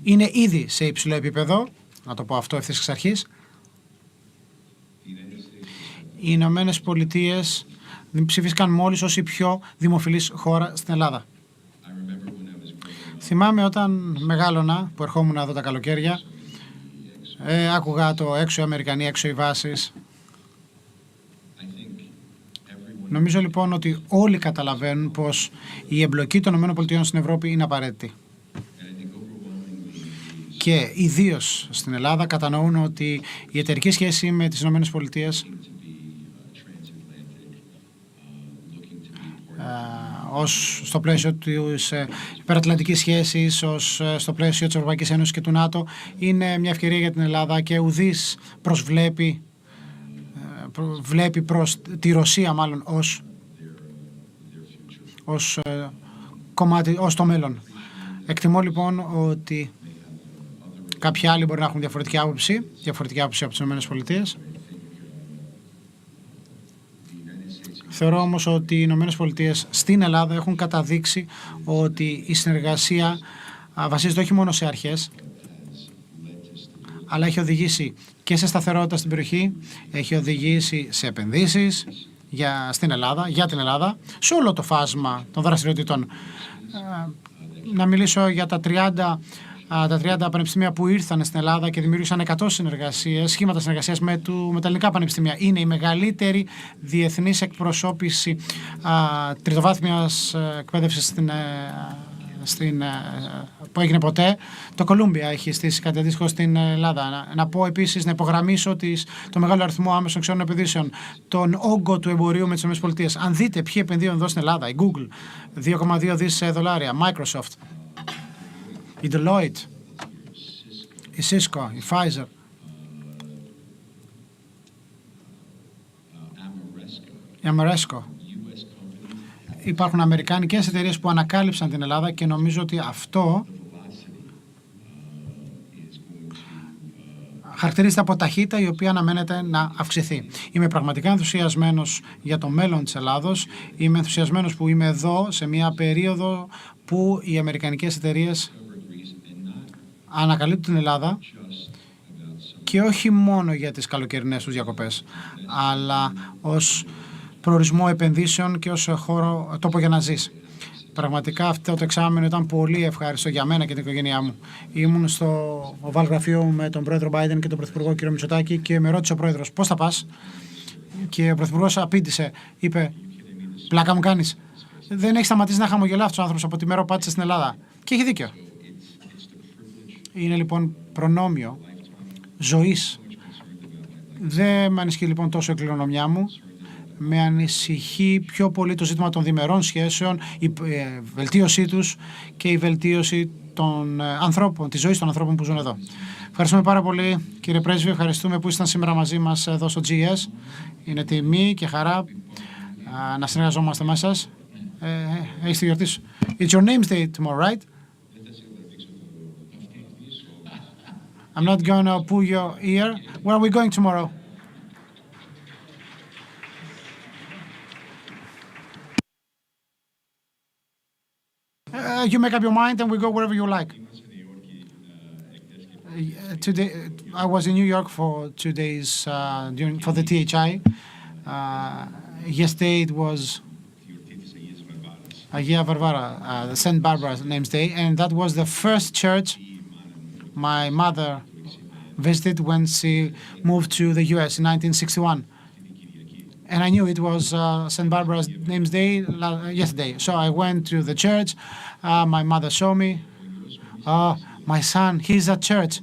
Speaker 1: Είναι ήδη σε υψηλό επίπεδο, να το πω αυτό ευθύς εξ αρχής. Οι Ηνωμένες Πολιτείες ψηφίστηκαν μόλις ως η πιο δημοφιλής χώρα στην Ελλάδα. Θυμάμαι όταν μεγάλωνα, που ερχόμουν εδώ τα καλοκαίρια, άκουγα το έξω οι Αμερικανοί, έξω οι βάσεις. Νομίζω λοιπόν ότι όλοι καταλαβαίνουν πως η εμπλοκή των ΗΠΑ στην Ευρώπη είναι απαραίτητη. Και ιδίως στην Ελλάδα κατανοούν ότι η εταιρική σχέση με τις ΗΠΑ ως στο πλαίσιο της υπερατλαντικής σχέσης, ως στο πλαίσιο της Ευρωπαϊκής Ένωσης και του ΝΑΤΟ, είναι μια ευκαιρία για την Ελλάδα και ουδής βλέπει προς τη Ρωσία μάλλον ως κομμάτι, ως το μέλλον. Εκτιμώ λοιπόν ότι κάποιοι άλλοι μπορεί να έχουν διαφορετική άποψη από τις ΗΠΑ. Θεωρώ όμως ότι οι ΗΠΑ στην Ελλάδα έχουν καταδείξει ότι η συνεργασία βασίζεται όχι μόνο σε αρχές, αλλά έχει οδηγήσει και σε σταθερότητα στην περιοχή, έχει οδηγήσει σε επενδύσεις για την Ελλάδα, σε όλο το φάσμα των δραστηριοτήτων. Να μιλήσω για τα 30 τα 30 πανεπιστήμια που ήρθαν στην Ελλάδα και δημιούργησαν 100 σχήματα συνεργασίας με τα ελληνικά πανεπιστήμια. Είναι η μεγαλύτερη διεθνής εκπροσώπηση τριτοβάθμιας εκπαίδευσης που έγινε ποτέ. Το Κολούμπια έχει στήσει κάτι αντίστοιχο στην Ελλάδα. Να πω επίσης, να υπογραμμίσω το μεγάλο αριθμό άμεσων ξένων επενδύσεων, τον όγκο του εμπορίου με τις ΗΠΑ. Αν δείτε ποιοι επενδύουν εδώ στην Ελλάδα, η Google, 2,2 δις δολάρια, Microsoft, η Deloitte, η Cisco, η Pfizer, η Ameresco. Υπάρχουν αμερικανικές εταιρείες που ανακάλυψαν την Ελλάδα και νομίζω ότι αυτό χαρακτηρίζεται από ταχύτητα η οποία αναμένεται να αυξηθεί. Είμαι πραγματικά ενθουσιασμένος για το μέλλον της Ελλάδος. Είμαι ενθουσιασμένος που είμαι εδώ σε μια περίοδο που οι αμερικανικές εταιρείες ανακαλύπτουν την Ελλάδα και όχι μόνο για τις καλοκαιρινές τους διακοπές, αλλά ως προορισμό επενδύσεων και ως τόπο για να ζεις. Πραγματικά αυτό το εξάμηνο ήταν πολύ ευχάριστο για μένα και την οικογένειά μου. Ήμουν στο οβάλ γραφείο με τον πρόεδρο Biden και τον πρωθυπουργό κ. Μητσοτάκη και με ρώτησε ο πρόεδρος πώς θα πας. Και ο πρωθυπουργός απήντησε, είπε, πλάκα μου κάνεις. Δεν έχει σταματήσει να χαμογελά αυτός ο άνθρωπος από τη μέρα που πάτησε στην Ελλάδα. Και έχει δίκιο. Είναι λοιπόν προνόμιο ζωής. Δεν με ανησυχεί λοιπόν τόσο η κληρονομιά μου. Με ανησυχεί πιο πολύ το ζήτημα των διμερών σχέσεων, η βελτίωσή τους και η βελτίωση των ανθρώπων, της ζωής των ανθρώπων που ζουν εδώ. Ευχαριστούμε πάρα πολύ, κύριε Πρέσβη, ευχαριστούμε που ήσταν σήμερα μαζί μας εδώ στο GES. Είναι τιμή και χαρά να συνεργαζόμαστε μαζί σας. Έχεις τη γιορτή σου. It's your name's day tomorrow, right? I'm not going to pull your ear. Where are we going tomorrow? You make up your mind and we go wherever you like. Today, I was in New York for 2 days for the THI. Yesterday it was Agia Varvara, St. Barbara's Name's Day, and that was the first church my mother visited when she moved to the US in 1961. And I knew it was St. Barbara's Name's Day yesterday. So I went to the church. My mother showed me. Oh, my son, he's at church.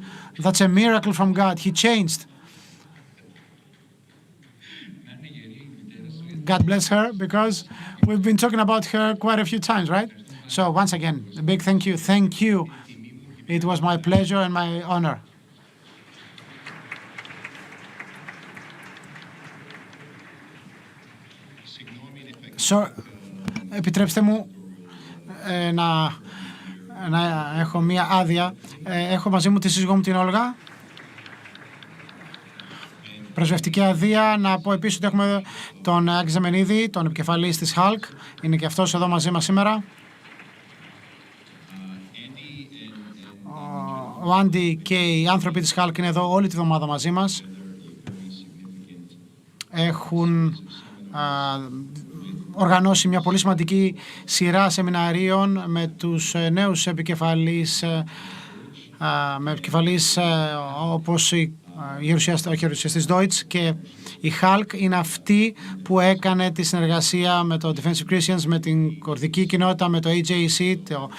Speaker 1: That's a miracle from God. He changed. God bless her, because we've been talking about her quite a few times, right? So once again, a big thank you. Thank you. It was my pleasure and my honor. Επιτρέψτε μου να έχω μία άδεια. Έχω μαζί μου τη σύζυγό μου την Όλγα. Πρεσβευτική άδεια. Να πω επίσης ότι έχουμε τον Άκη Ζεμενίδη, τον επικεφαλής της ΧΑΛΚ. Είναι και αυτός εδώ μαζί μας σήμερα. Ο Άντι και οι άνθρωποι της ΧΑΛΚ είναι εδώ όλη τη βδομάδα μαζί μας. Έχουν οργανώσει μια πολύ σημαντική σειρά σεμιναρίων με τους νέους επικεφαλείς, όπως ο γερουσιαστής Deutsch και η Χάλκ είναι αυτή που έκανε τη συνεργασία με το Defensive Christians, με την κουρδική κοινότητα, με το AJC, το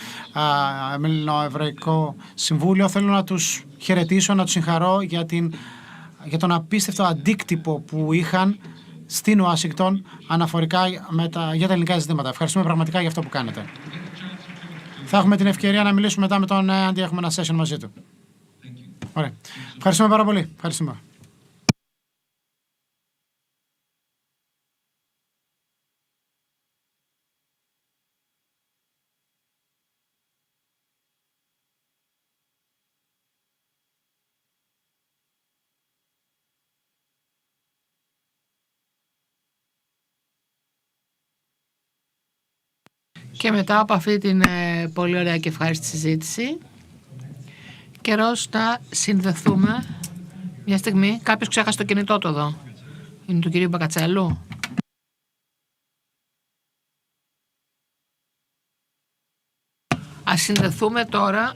Speaker 1: Ελληνοεβραϊκό Συμβούλιο. Θέλω να τους χαιρετήσω, να τους συγχαρώ για τον απίστευτο αντίκτυπο που είχαν στην Ουάσιγκτον αναφορικά για τα ελληνικά ζητήματα. Ευχαριστούμε πραγματικά για αυτό που κάνετε. Θα έχουμε την ευκαιρία να μιλήσουμε μετά με τον Άντι, έχουμε ένα session μαζί του. Ωραία. Ευχαριστούμε πάρα πολύ. Ευχαριστούμε.
Speaker 2: Και μετά από αυτή την πολύ ωραία και ευχάριστη συζήτηση, καιρός να συνδεθούμε. Μια στιγμή, κάποιος ξέχασε το κινητό του εδώ. Είναι του κυρίου Μπακατσέλου. Ας συνδεθούμε τώρα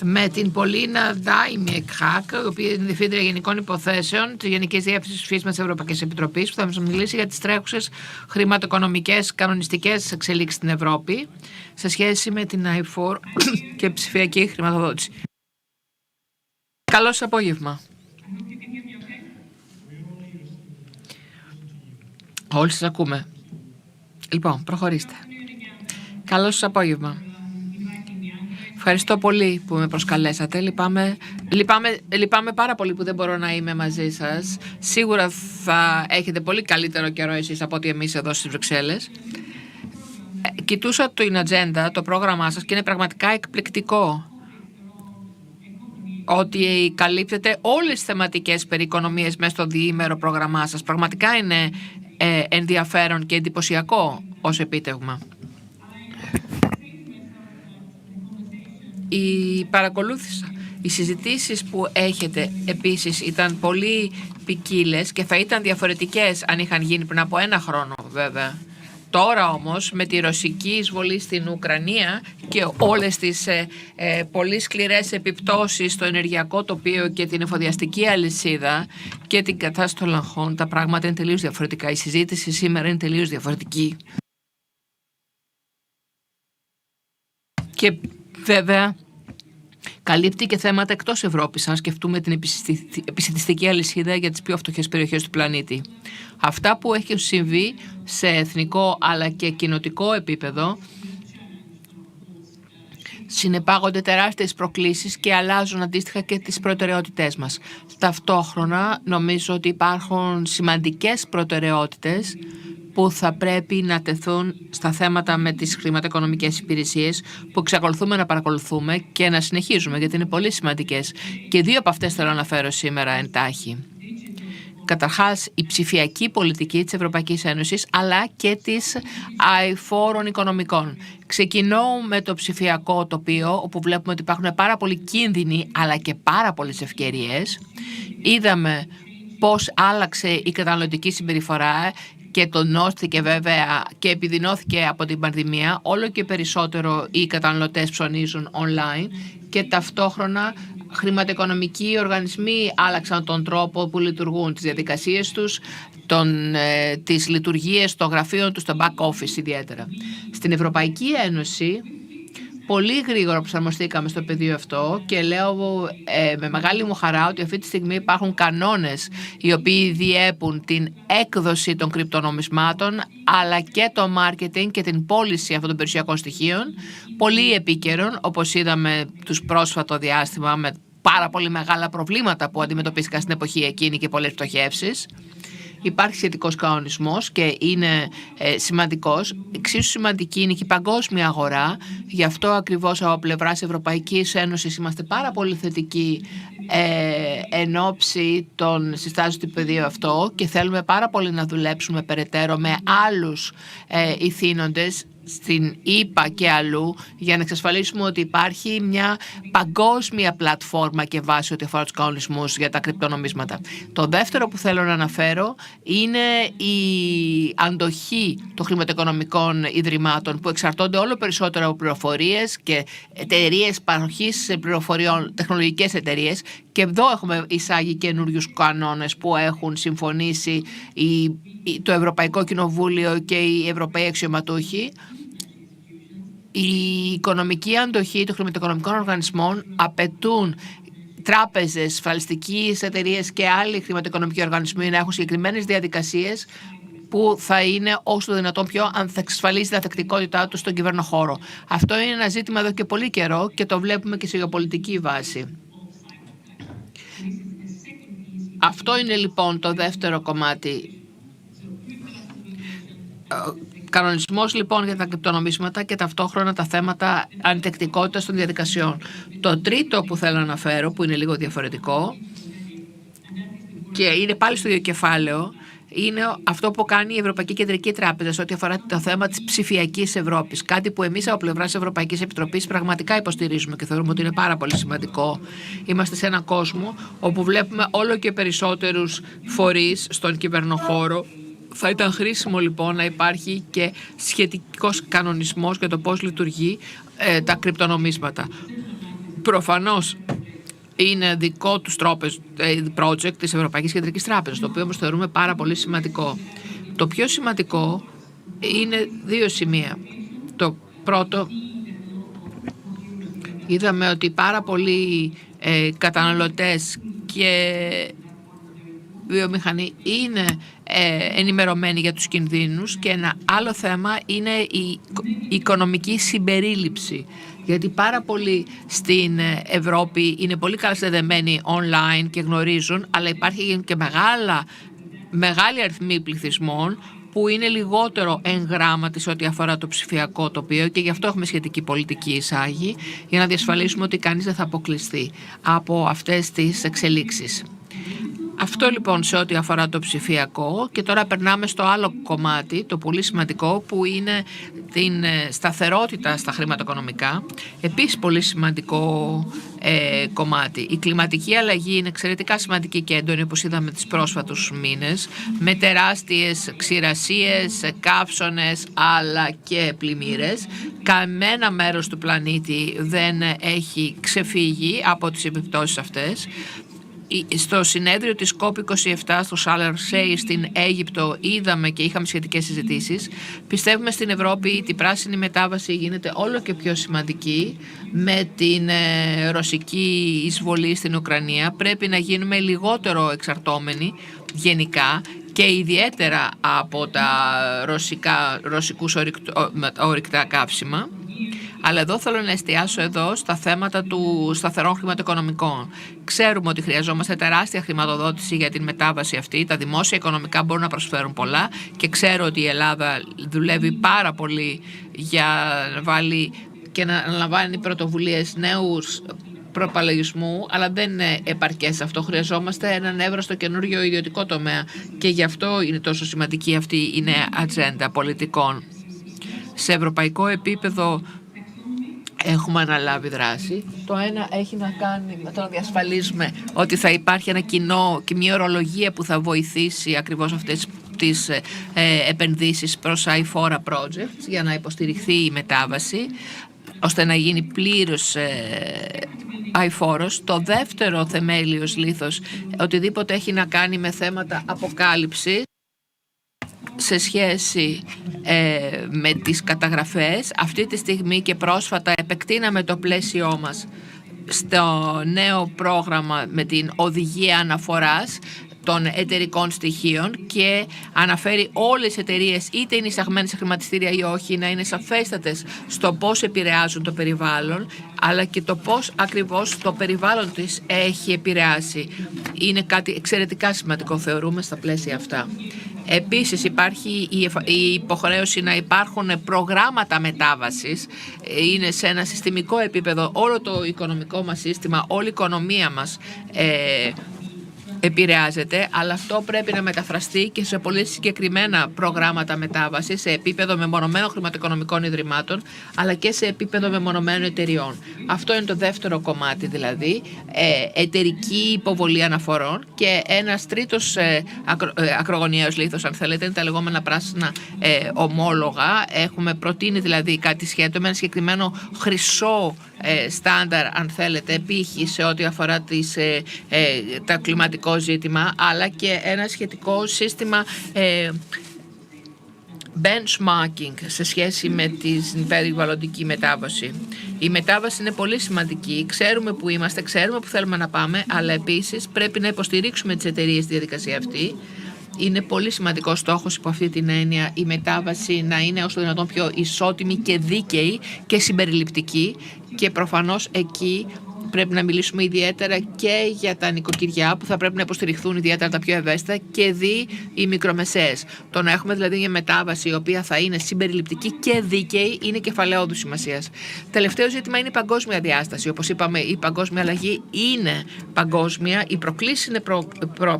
Speaker 2: με την Πολίνα Ντάιμιεκχάκ, η οποία είναι Διευθύντρια Γενικών Υποθέσεων της Γενικής Διεύθυνσης Ψηφίσματος της Ευρωπαϊκής Επιτροπής, που θα μας μιλήσει για τις τρέχουσες χρηματοοικονομικές κανονιστικές εξελίξεις στην Ευρώπη σε σχέση με την i4 και ψηφιακή χρηματοδότηση. Καλό σας απόγευμα. Όλοι σας ακούμε. Λοιπόν, προχωρήστε. Καλό σας απόγευμα. Ευχαριστώ πολύ που με προσκαλέσατε. Λυπάμαι πάρα πολύ που δεν μπορώ να είμαι μαζί σας. Σίγουρα θα έχετε πολύ καλύτερο καιρό εσείς από ότι εμείς εδώ στις Βρυξέλλες. Κοιτούσα την ατζέντα, το πρόγραμμά σας, και είναι πραγματικά εκπληκτικό ότι καλύπτετε όλες τις θεματικές περί οικονομίας μέσα στο διήμερο πρόγραμμά σας. Πραγματικά είναι ενδιαφέρον και εντυπωσιακό ως επίτευγμα. Παρακολούθησα. Οι συζητήσεις που έχετε επίσης ήταν πολύ ποικίλες και θα ήταν διαφορετικές αν είχαν γίνει πριν από 1 χρόνο βέβαια. Τώρα όμως με τη ρωσική εισβολή στην Ουκρανία και όλες τις πολύ σκληρές επιπτώσεις στο ενεργειακό τοπίο και την εφοδιαστική αλυσίδα και την κατάσταση των λαγχών, τα πράγματα είναι τελείως διαφορετικά. Η συζήτηση σήμερα είναι τελείως διαφορετική. Και βέβαια καλύπτει και θέματα εκτός Ευρώπης, αν σκεφτούμε την επισιτιστική αλυσίδα για τις πιο φτωχές περιοχές του πλανήτη. Αυτά που έχει συμβεί σε εθνικό αλλά και κοινοτικό επίπεδο συνεπάγονται τεράστιες προκλήσεις και αλλάζουν αντίστοιχα και τις προτεραιότητές μας. Ταυτόχρονα νομίζω ότι υπάρχουν σημαντικές προτεραιότητες που θα πρέπει να τεθούν στα θέματα με τις χρηματοοικονομικές υπηρεσίες που εξακολουθούμε να παρακολουθούμε και να συνεχίζουμε, γιατί είναι πολύ σημαντικές. Και 2 από αυτές θέλω να αναφέρω σήμερα εντάχει. Καταρχάς, η ψηφιακή πολιτική της Ευρωπαϊκής Ένωσης, αλλά και της αειφόρων οικονομικών. Ξεκινώ με το ψηφιακό τοπίο, όπου βλέπουμε ότι υπάρχουν πάρα πολλοί κίνδυνοι, αλλά και πάρα πολλές ευκαιρίες. Είδαμε πώς άλλαξε η καταναλωτική συμπεριφορά και τονώθηκε βέβαια και επιδεινώθηκε από την πανδημία. Όλο και περισσότερο οι καταναλωτές ψωνίζουν online και ταυτόχρονα χρηματοοικονομικοί οργανισμοί άλλαξαν τον τρόπο που λειτουργούν, τις διαδικασίες τους, τις λειτουργίες των γραφείων τους, στο back office ιδιαίτερα. Στην Ευρωπαϊκή Ένωση πολύ γρήγορα προσαρμοστήκαμε στο πεδίο αυτό και λέω με μεγάλη μου χαρά ότι αυτή τη στιγμή υπάρχουν κανόνες οι οποίοι διέπουν την έκδοση των κρυπτονομισμάτων αλλά και το marketing και την πώληση αυτών των περιουσιακών στοιχείων, πολύ επίκαιρων, όπως είδαμε τους πρόσφατο διάστημα με πάρα πολύ μεγάλα προβλήματα που αντιμετωπίστηκαν στην εποχή εκείνη και πολλές πτωχεύσεις. Υπάρχει σχετικός κανονισμός και είναι σημαντικός. Εξίσου σημαντική είναι και η παγκόσμια αγορά. Γι' αυτό ακριβώς από πλευράς Ευρωπαϊκής Ένωσης είμαστε πάρα πολύ θετικοί εν ώψη των συστάσεων του πεδίου αυτό και θέλουμε πάρα πολύ να δουλέψουμε περαιτέρω με άλλους ηθήνοντες στην ΕΠΑ και αλλού για να εξασφαλίσουμε ότι υπάρχει μια παγκόσμια πλατφόρμα και βάση ό,τι αφορά τους κανονισμούς για τα κρυπτονομίσματα. Το δεύτερο που θέλω να αναφέρω είναι η αντοχή των χρηματοοικονομικών ιδρυμάτων που εξαρτώνται όλο περισσότερο από πληροφορίες και εταιρείες παροχής πληροφοριών, τεχνολογικές εταιρείες, και εδώ έχουμε εισάγει καινούριους κανόνες που έχουν συμφωνήσει το Ευρωπαϊκό Κοινοβούλιο και οι Ευρωπαίοι αξιωματούχοι. Η οικονομική αντοχή των χρηματοοικονομικών οργανισμών απαιτούν τράπεζες, ασφαλιστικές εταιρείες και άλλοι χρηματοοικονομικοί οργανισμοί να έχουν συγκεκριμένες διαδικασίες που θα είναι όσο το δυνατόν πιο θα εξασφαλίσει την ανθεκτικότητά τους στον κυβερνοχώρο. Αυτό είναι ένα ζήτημα εδώ και πολύ καιρό και το βλέπουμε και σε γεωπολιτική βάση. Αυτό είναι λοιπόν το δεύτερο κομμάτι. Κανονισμός λοιπόν για τα κρυπτονομίσματα και ταυτόχρονα τα θέματα ανθεκτικότητας των διαδικασιών. Το τρίτο που θέλω να αναφέρω, που είναι λίγο διαφορετικό και είναι πάλι στο ίδιο κεφάλαιο, είναι αυτό που κάνει η Ευρωπαϊκή Κεντρική Τράπεζα σε ό,τι αφορά το θέμα της ψηφιακής Ευρώπης. Κάτι που εμείς από πλευράς της Ευρωπαϊκής Επιτροπής πραγματικά υποστηρίζουμε και θεωρούμε ότι είναι πάρα πολύ σημαντικό. Είμαστε σε έναν κόσμο όπου βλέπουμε όλο και περισσότερους φορείς στον κυβερνοχώρο. Θα ήταν χρήσιμο λοιπόν να υπάρχει και σχετικός κανονισμός για το πώς λειτουργεί τα κρυπτονομίσματα. προφανώς είναι δικό τους project της Ευρωπαϊκής Κεντρικής Τράπεζας, το οποίο όμως θεωρούμε πάρα πολύ σημαντικό. Το πιο σημαντικό είναι δύο σημεία. Το πρώτο, είδαμε ότι πάρα πολλοί καταναλωτές και βιομηχανοί είναι ενημερωμένοι για τους κινδύνους, και ένα άλλο θέμα είναι η οικονομική συμπερίληψη. Γιατί πάρα πολλοί στην Ευρώπη είναι πολύ καλά συνδεδεμένοι online και γνωρίζουν, αλλά υπάρχει και μεγάλη αριθμή πληθυσμών που είναι λιγότερο εγγράμματοι σε ό,τι αφορά το ψηφιακό τοπίο, και γι' αυτό έχουμε σχετική πολιτική εισάγει, για να διασφαλίσουμε ότι κανείς δεν θα αποκλειστεί από αυτές τις εξελίξεις. Αυτό λοιπόν σε ό,τι αφορά το ψηφιακό, και τώρα περνάμε στο άλλο κομμάτι, το πολύ σημαντικό, που είναι την σταθερότητα στα χρηματοοικονομικά. Επίσης πολύ σημαντικό κομμάτι. Η κλιματική αλλαγή είναι εξαιρετικά σημαντική και έντονη, όπως είδαμε τις πρόσφατους μήνες, με τεράστιες ξηρασίες, καύσωνες αλλά και πλημμύρες. Κανένα μέρος του πλανήτη δεν έχει ξεφύγει από τις επιπτώσεις αυτές. Στο συνέδριο της COP27 στο Σαλαρσέι στην Αίγυπτο είδαμε και είχαμε σχετικές συζητήσεις. Πιστεύουμε στην Ευρώπη ότι η πράσινη μετάβαση γίνεται όλο και πιο σημαντική με την ρωσική εισβολή στην Ουκρανία. Πρέπει να γίνουμε λιγότερο εξαρτώμενοι γενικά και ιδιαίτερα από τα ρωσικούς ορυκτά καύσιμα. Αλλά εδώ θέλω να εστιάσω στα θέματα του σταθερών χρηματοοικονομικών. Ξέρουμε ότι χρειαζόμαστε τεράστια χρηματοδότηση για την μετάβαση αυτή. Τα δημόσια οικονομικά μπορούν να προσφέρουν πολλά, και ξέρω ότι η Ελλάδα δουλεύει πάρα πολύ για να βάλει και να αναλαμβάνει πρωτοβουλίες νέους προπαλαγισμού, αλλά δεν είναι επαρκές αυτό. Χρειαζόμαστε έναν εύρωστο καινούριο ιδιωτικό τομέα, και γι' αυτό είναι τόσο σημαντική αυτή η νέα ατζέντα πολιτικών. Σε ευρωπαϊκό επίπεδο έχουμε αναλάβει δράση. Το ένα έχει να κάνει με το να διασφαλίσουμε ότι θα υπάρχει ένα κοινό και μια ορολογία που θα βοηθήσει ακριβώς αυτές τις επενδύσεις προς αηφόρα projects, για να υποστηριχθεί η μετάβαση, ώστε να γίνει πλήρως αηφόρος. Το δεύτερο θεμέλιος λίθος, οτιδήποτε έχει να κάνει με θέματα αποκάλυψης σε σχέση με τις καταγραφές. Αυτή τη στιγμή και πρόσφατα επεκτείναμε το πλαίσιό μας στο νέο πρόγραμμα με την οδηγία αναφοράς των εταιρικών στοιχείων, και αναφέρει όλες τις εταιρείες, είτε είναι εισαγμένες σε χρηματιστήρια ή όχι, να είναι σαφέστατες στο πώς επηρεάζουν το περιβάλλον, αλλά και το πώς ακριβώς το περιβάλλον της έχει επηρεάσει. Είναι κάτι εξαιρετικά σημαντικό, θεωρούμε, στα πλαίσια αυτά. Επίσης υπάρχει η υποχρέωση να υπάρχουν προγράμματα μετάβασης. Είναι σε ένα συστημικό επίπεδο όλο το οικονομικό μας σύστημα, όλη η οικονομία μας επηρεάζεται, αλλά αυτό πρέπει να μεταφραστεί και σε πολύ συγκεκριμένα προγράμματα μετάβασης σε επίπεδο μεμονωμένων χρηματοοικονομικών ιδρυμάτων, αλλά και σε επίπεδο μεμονωμένων εταιριών. Αυτό είναι το δεύτερο κομμάτι, δηλαδή εταιρική υποβολή αναφορών. Και ένας τρίτος ακρογωνιαίος λίθος, αν θέλετε, είναι τα λεγόμενα πράσινα ομόλογα. Έχουμε προτείνει δηλαδή κάτι σχέτο με ένα συγκεκριμένο χρυσό στάνταρ, αν θέλετε, επίχει σε ό,τι αφορά τα κλιματικό ζήτημα, αλλά και ένα σχετικό σύστημα benchmarking σε σχέση με την περιβαλλοντική μετάβαση. Η μετάβαση είναι πολύ σημαντική. Ξέρουμε που είμαστε, ξέρουμε που θέλουμε να πάμε, αλλά επίσης πρέπει να υποστηρίξουμε τις εταιρείες στη διαδικασία αυτή. Είναι πολύ σημαντικό στόχος υπό αυτή την έννοια η μετάβαση να είναι όσο δυνατόν πιο ισότιμη και δίκαιη και συμπεριληπτική, και προφανώς εκεί πρέπει να μιλήσουμε ιδιαίτερα και για τα νοικοκυριά που θα πρέπει να υποστηριχθούν ιδιαίτερα τα πιο ευαίσθητα, και οι μικρομεσαίες. Το να έχουμε δηλαδή μια μετάβαση η οποία θα είναι συμπεριληπτική και δίκαιη είναι κεφαλαιόδους σημασίας. Τελευταίο ζήτημα είναι η παγκόσμια διάσταση. Όπως είπαμε, η παγκόσμια αλλαγή είναι παγκόσμια, οι προκλήσεις είναι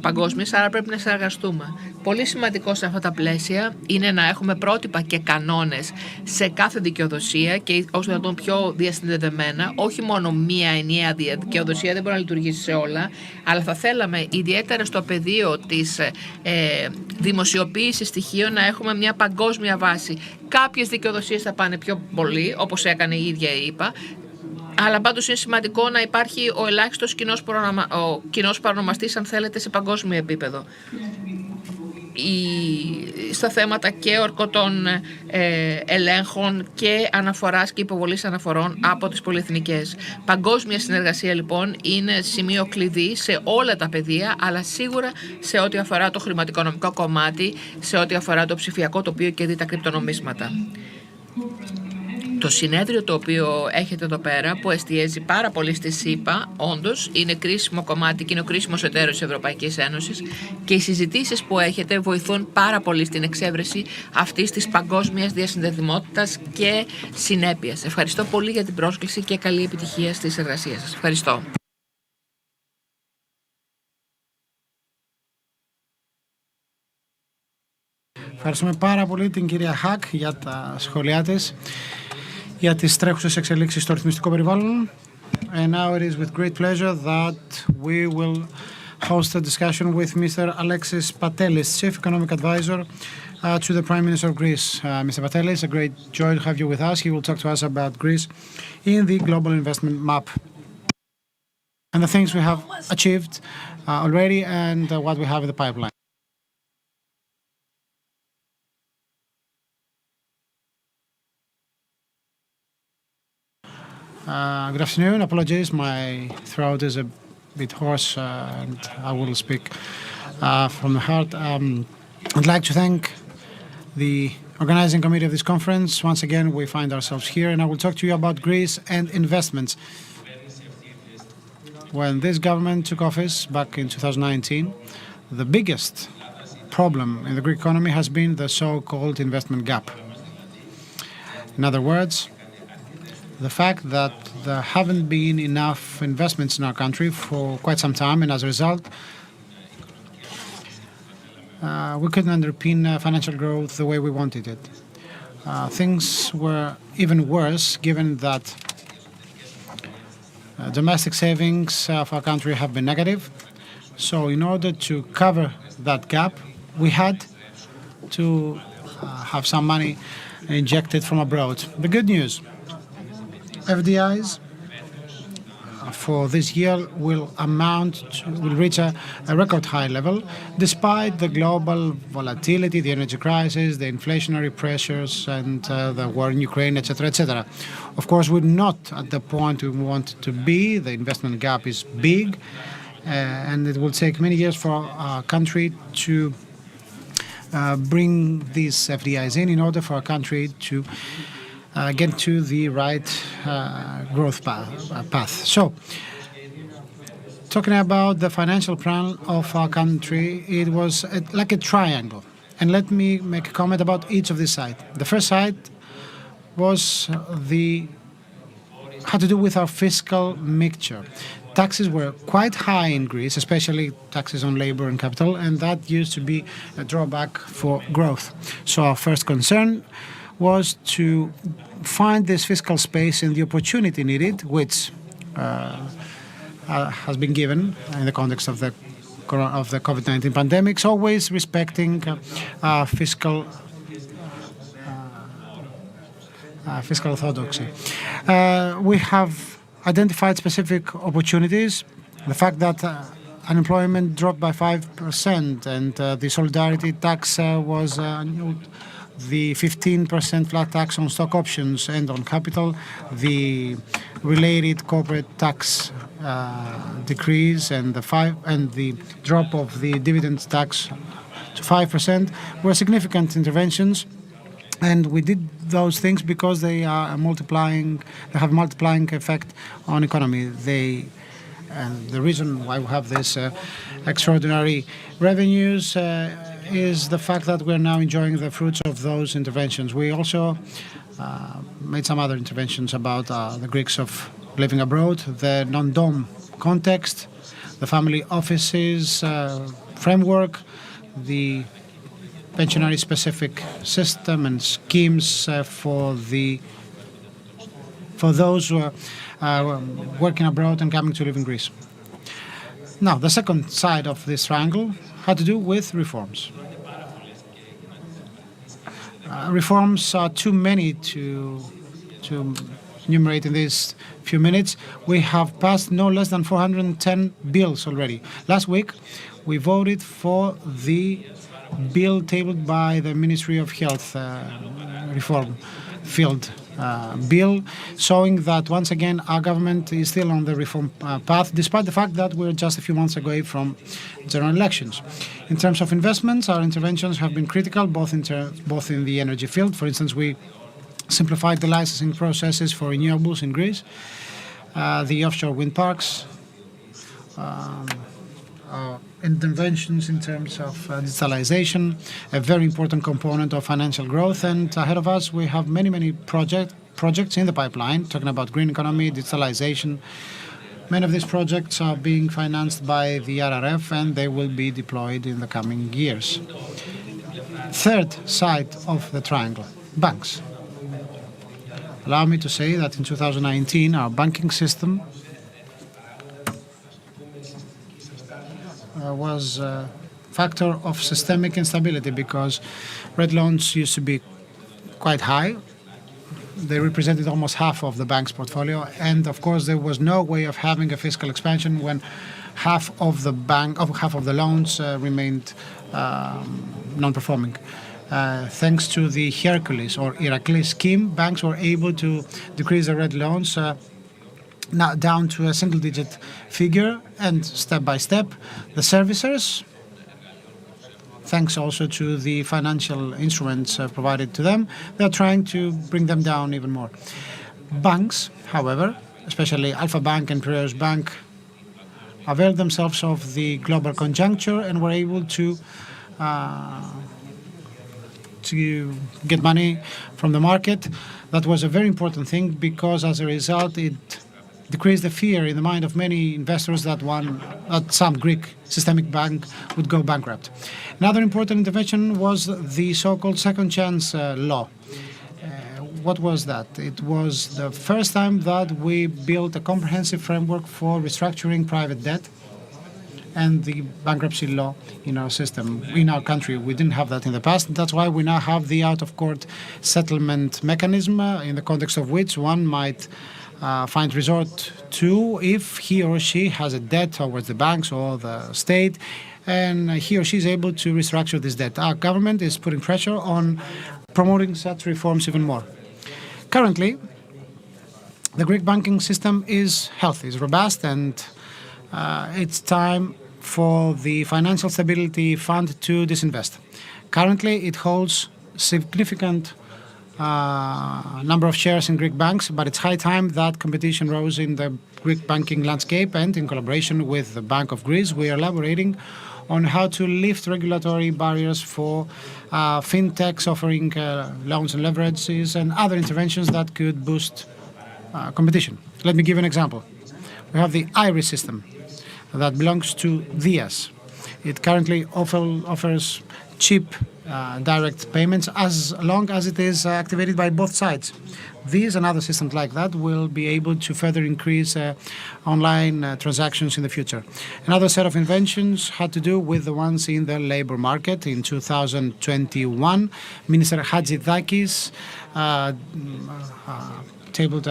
Speaker 2: παγκόσμιες, άρα πρέπει να συνεργαστούμε. Πολύ σημαντικό σε αυτά τα πλαίσια είναι να έχουμε πρότυπα και κανόνες σε κάθε δικαιοδοσία και όσο δυνατόν πιο διασυνδεδεμένα, όχι μόνο μία ενιαία δικαιοδοσία, δεν μπορεί να λειτουργήσει σε όλα, αλλά θα θέλαμε ιδιαίτερα στο πεδίο της δημοσιοποίησης στοιχείων να έχουμε μια παγκόσμια βάση. Κάποιες δικαιοδοσίες θα πάνε πιο πολύ, όπως έκανε η ίδια η ΕΠΑ, Αλλά πάντως είναι σημαντικό να υπάρχει ο ελάχιστος κοινός παρονομαστής, αν θέλετε, σε παγκόσμιο επίπεδο. Στα θέματα και ορκωτών ελέγχων και αναφοράς και υποβολής αναφορών από τις πολυεθνικές. Παγκόσμια συνεργασία λοιπόν είναι σημείο κλειδί σε όλα τα πεδία, αλλά σίγουρα σε ό,τι αφορά το χρηματοοικονομικό κομμάτι, σε ό,τι αφορά το ψηφιακό τοπίο και δι' τα κρυπτονομίσματα. Το συνέδριο το οποίο έχετε εδώ πέρα, που εστιάζει πάρα πολύ στη ΣΥΠΑ, όντως είναι κρίσιμο κομμάτι και είναι ο κρίσιμος εταίρος της Ευρωπαϊκής Ένωσης, και οι συζητήσεις που έχετε βοηθούν πάρα πολύ στην εξέβρεση αυτής της παγκόσμιας διασυνδεδημότητας και συνέπειας. Ευχαριστώ πολύ για την πρόσκληση και καλή επιτυχία στις εργασίες σας. Ευχαριστώ.
Speaker 1: Ευχαριστούμε πάρα πολύ την κυρία Χακ για τα σχόλιά της για τις τρέχουσες εξελίξεις στο ρυθμιστικό περιβάλλον. And now it is with great pleasure that we will host a discussion with Mr. Alexis Patelis, Chief Economic Advisor to the Prime Minister of Greece. Mr. Patelis, a great joy to have you with us. He will talk to us about Greece in the global investment map and the things we have achieved already and what we have in the pipeline. Good afternoon. Apologies, my throat is a bit hoarse and I will speak from the heart. I'd like to thank the organizing committee of this conference. Once again, we find ourselves here and I will talk to you about Greece and investments. When this government took office back in 2019, the biggest problem in the Greek economy has been the so-called investment gap. In other words, the fact that there haven't been enough investments in our country for quite some time, and as a result, we couldn't underpin financial growth the way we wanted it. Things were even worse given that domestic savings of our country have been negative. So in order to cover that gap, we had to have some money injected from abroad. The good news, FDIs for this year will reach a record high level despite the global volatility, the energy crisis, the inflationary pressures and the war in Ukraine, etc., etc. Of course, we're not at the point we want to be. The investment gap is big and it will take many years for our country to bring these FDIs in order for our country to get to the right growth path. So, talking about the financial plan of our country, it was like a triangle. And let me make a comment about each of these sides. The first side was had to do with our fiscal mixture. Taxes were quite high in Greece, especially taxes on labor and capital, and that used to be a drawback for growth. So our first concern was to find this fiscal space and the opportunity needed, which has been given in the context of the COVID-19 pandemic, always respecting fiscal orthodoxy. We have identified specific opportunities. The fact that unemployment dropped by 5% and the solidarity tax was annulled, the 15% flat tax on stock options and on capital, the related corporate tax decrease and the drop of the dividend tax to 5% were significant interventions. And we did those things because they have a multiplying effect on economy. And the reason why we have this extraordinary revenues is the fact that we're now enjoying the fruits of those interventions. We also made some other interventions about the Greeks of living abroad, the non-dom context, the family offices framework, the pensionary-specific system and schemes for those who are working abroad and coming to live in Greece. Now, the second side of this triangle had to do with reforms. Reforms are too many to enumerate in these few minutes. We have passed no less than 410 bills already. Last week, we voted for the bill tabled by the Ministry of Health reform field bill, showing that once again our government is still on the reform path, despite the fact that we're just a few months away from general elections. In terms of investments, our interventions have been critical, both in the energy field. For instance, we simplified the licensing processes for renewables in Greece, the offshore wind parks, interventions in terms of digitalization, a very important component of financial growth. And ahead of us, we have many projects in the pipeline, talking about green economy, digitalization. Many of these projects are being financed by the RRF, and they will be deployed in the coming years. Third side of the triangle, banks. Allow me to say that in 2019, our banking system was a factor of systemic instability, because red loans used to be quite high. They represented almost half of the bank's portfolio, and of course there was no way of having a fiscal expansion when half of the loans remained non-performing. Thanks to the Hercules or Heracles scheme, banks were able to decrease the red loans now down to a single-digit figure, and step by step, the servicers, thanks also to the financial instruments provided to them, they're trying to bring them down even more. Banks, however, especially Alpha Bank and Piraeus Bank, availed themselves of the global conjuncture and were able to get money from the market. That was a very important thing, because as a result it decreased the fear in the mind of many investors that some Greek systemic bank would go bankrupt. Another important intervention was the so-called second chance law. What was that? It was the first time that we built a comprehensive framework for restructuring private debt and the bankruptcy law in our system. In our country, we didn't have that in the past. That's why we now have the out-of-court settlement mechanism, in the context of which one might find resort to if he or she has a debt towards the banks or the state, and he or she is able to restructure this debt. Our government is putting pressure on promoting such reforms even more. Currently, the Greek banking system is healthy, is robust, and it's time for the Financial Stability Fund to disinvest. Currently, it holds significant number of shares in Greek banks, but it's high time that competition rose in the Greek banking landscape, and in collaboration with the Bank of Greece, we are elaborating on how to lift regulatory barriers for fintechs offering loans and leverages and other interventions that could boost competition. Let me give an example. We have the IRIS system that belongs to DIAS. It currently offers cheap direct payments as long as it is activated by both sides. These and other systems like that will be able to further increase online transactions in the future. Another set of inventions had to do with the ones in the labor market. In 2021, Minister Hatzidakis tabled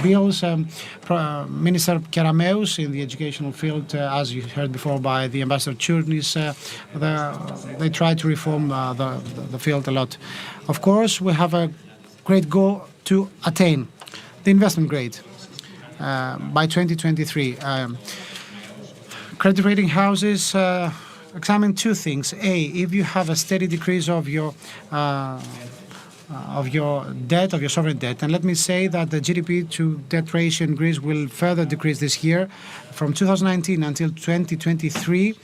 Speaker 1: bills. Minister Kerameus in the educational field, as you heard before by the Ambassador Chournis, they tried to reform the field a lot. Of course, we have a great goal to attain, the investment grade by 2023. Credit rating houses examine two things. A, if you have a steady decrease of your debt, of your sovereign debt. And let me say that the GDP to debt ratio in Greece will further decrease this year. From 2019 until 2023,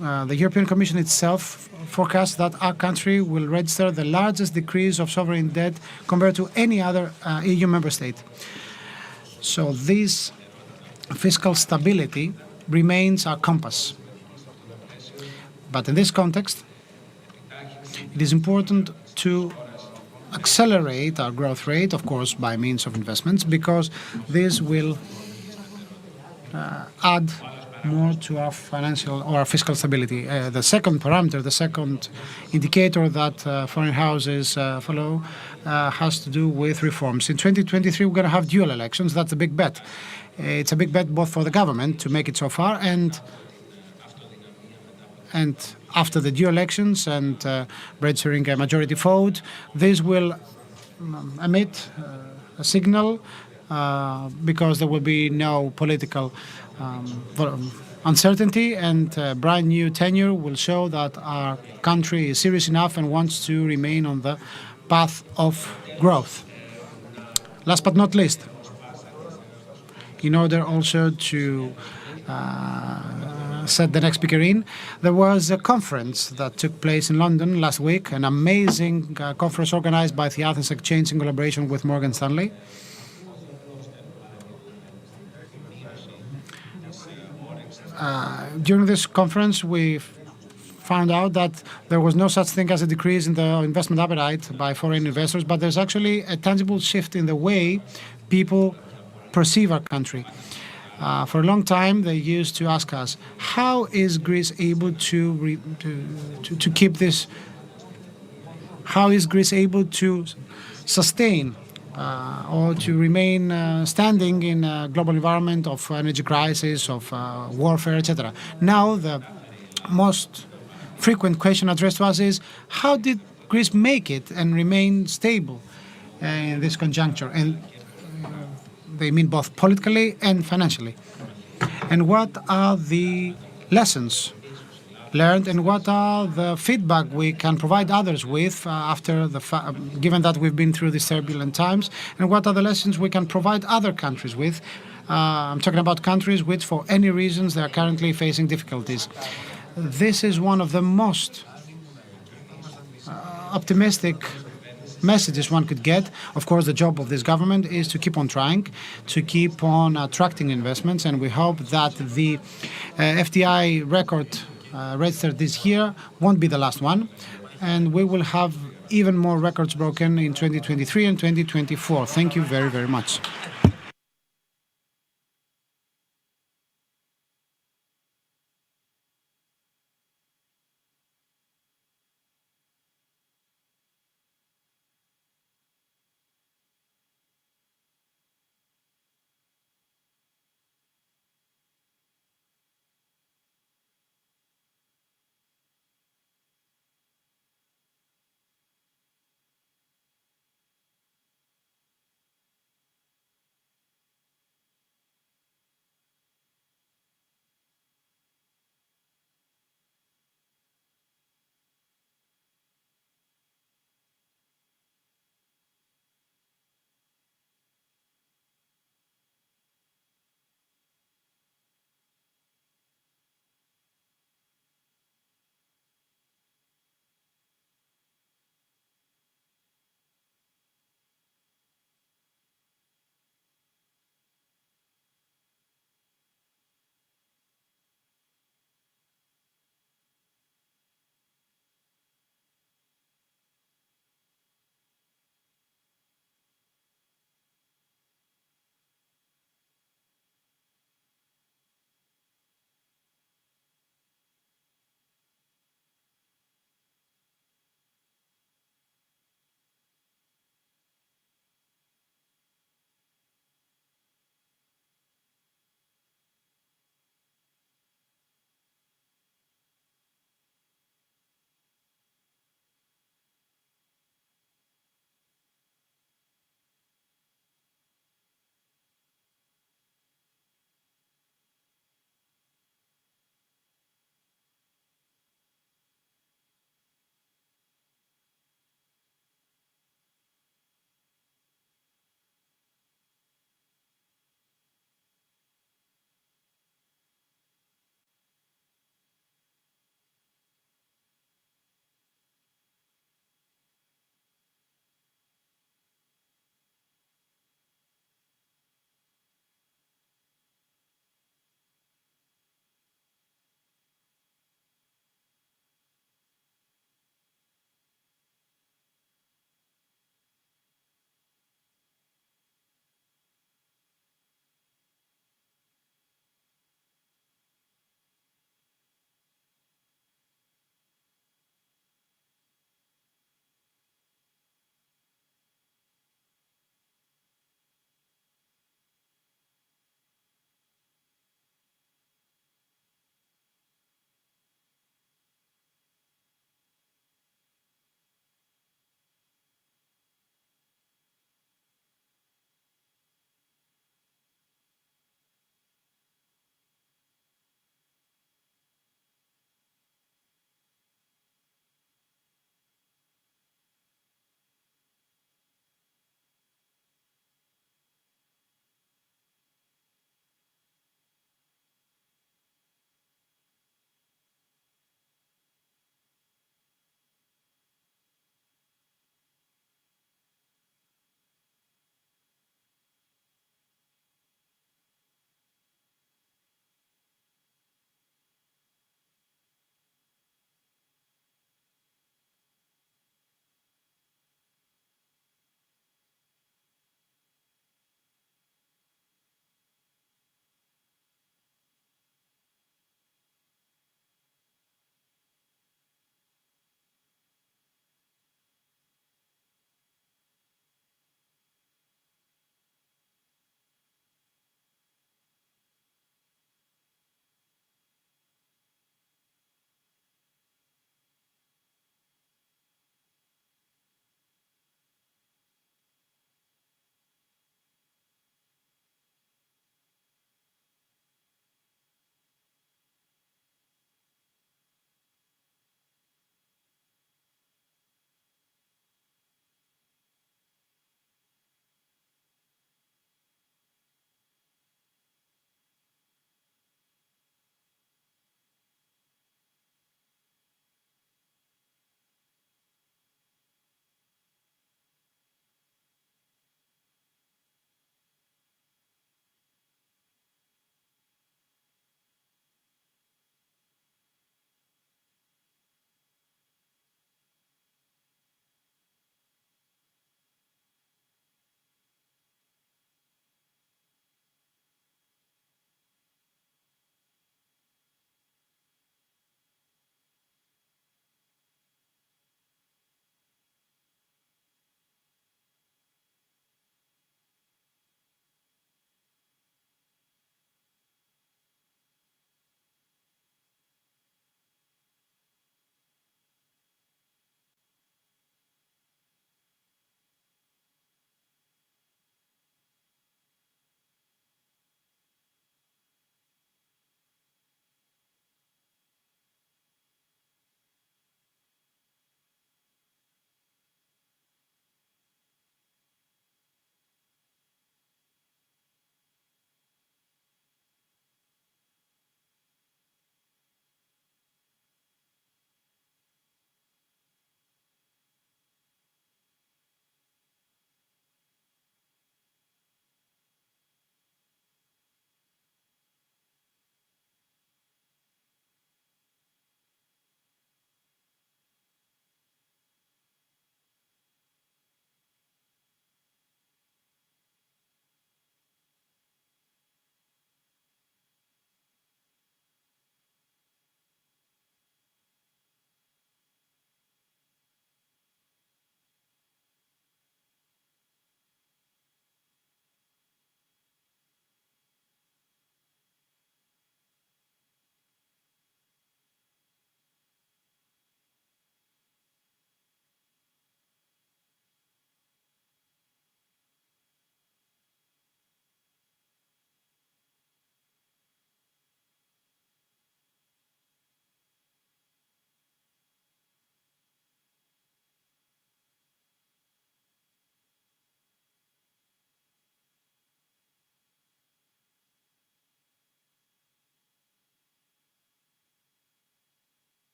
Speaker 1: the European Commission itself forecasts that our country will register the largest decrease of sovereign debt compared to any other EU member state. So this fiscal stability remains our compass. But in this context, it is important to accelerate our growth rate, of course, by means of investments, because this will add more to our financial or our fiscal stability. The second parameter, the second indicator that foreign houses follow has to do with reforms. In 2023, we're going to have dual elections. That's a big bet. It's a big bet both for the government to make it so far and after the dual elections and registering a majority vote, this will emit a signal because there will be no political uncertainty, and a brand new tenure will show that our country is serious enough and wants to remain on the path of growth. Last but not least, in order also to set the next speaker in, there was a conference that took place in London last week, an amazing conference organized by the Athens Exchange in collaboration with Morgan Stanley. During this conference, we found out that there was no such thing as a decrease in the investment appetite by foreign investors, but there's actually a tangible shift in the way people perceive our country. For a long time, they used to ask us, how is Greece able to keep this? How is Greece able to sustain or to remain standing in a global environment of energy crisis, of warfare, etc.? Now, the most frequent question addressed to us is, how did Greece make it and remain stable in this conjuncture? And they mean both politically and financially. And what are the lessons learned, and what are the feedback we can provide others with after given that we've been through these turbulent times, and what are the lessons we can provide other countries with? I'm talking about countries which, for any reasons, they are currently facing difficulties. This is one of the most optimistic messages one could get. Of course, the job of this government is to keep on trying, to keep on attracting investments, and we hope that the FDI record registered this year won't be the last one, and we will have even more records broken in 2023 and 2024. Thank you very, very much.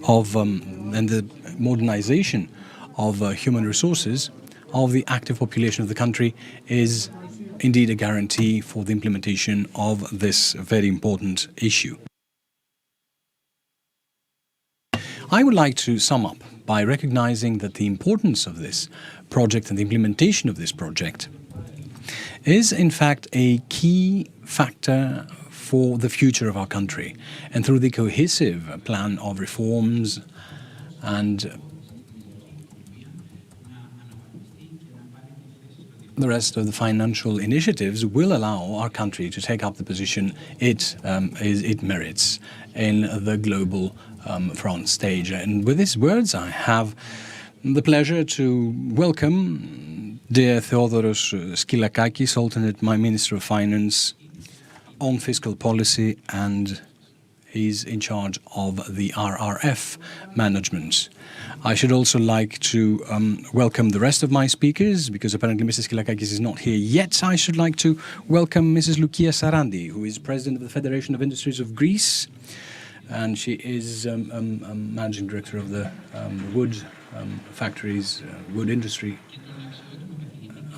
Speaker 3: of and the modernization of human resources of the active population of the country is indeed a guarantee for the implementation of this very important issue. I would like to sum up by recognizing that the importance of this project and the implementation of this project is in fact a key factor for the future of our country. And through the cohesive plan of reforms and the rest of the financial initiatives will allow our country to take up the position it merits in the global front stage. And with these words, I have the pleasure to welcome dear Theodoros Skylakakis, alternate my Minister of Finance on Fiscal Policy, and he's in charge of the RRF management. I should also like to welcome the rest of my speakers, because apparently Mr. Skylakakis is not here yet. I should like to welcome Mrs. Lukia Sarandi, who is President of the Federation of Industries of Greece, and she is Managing Director of the wood factories, wood industry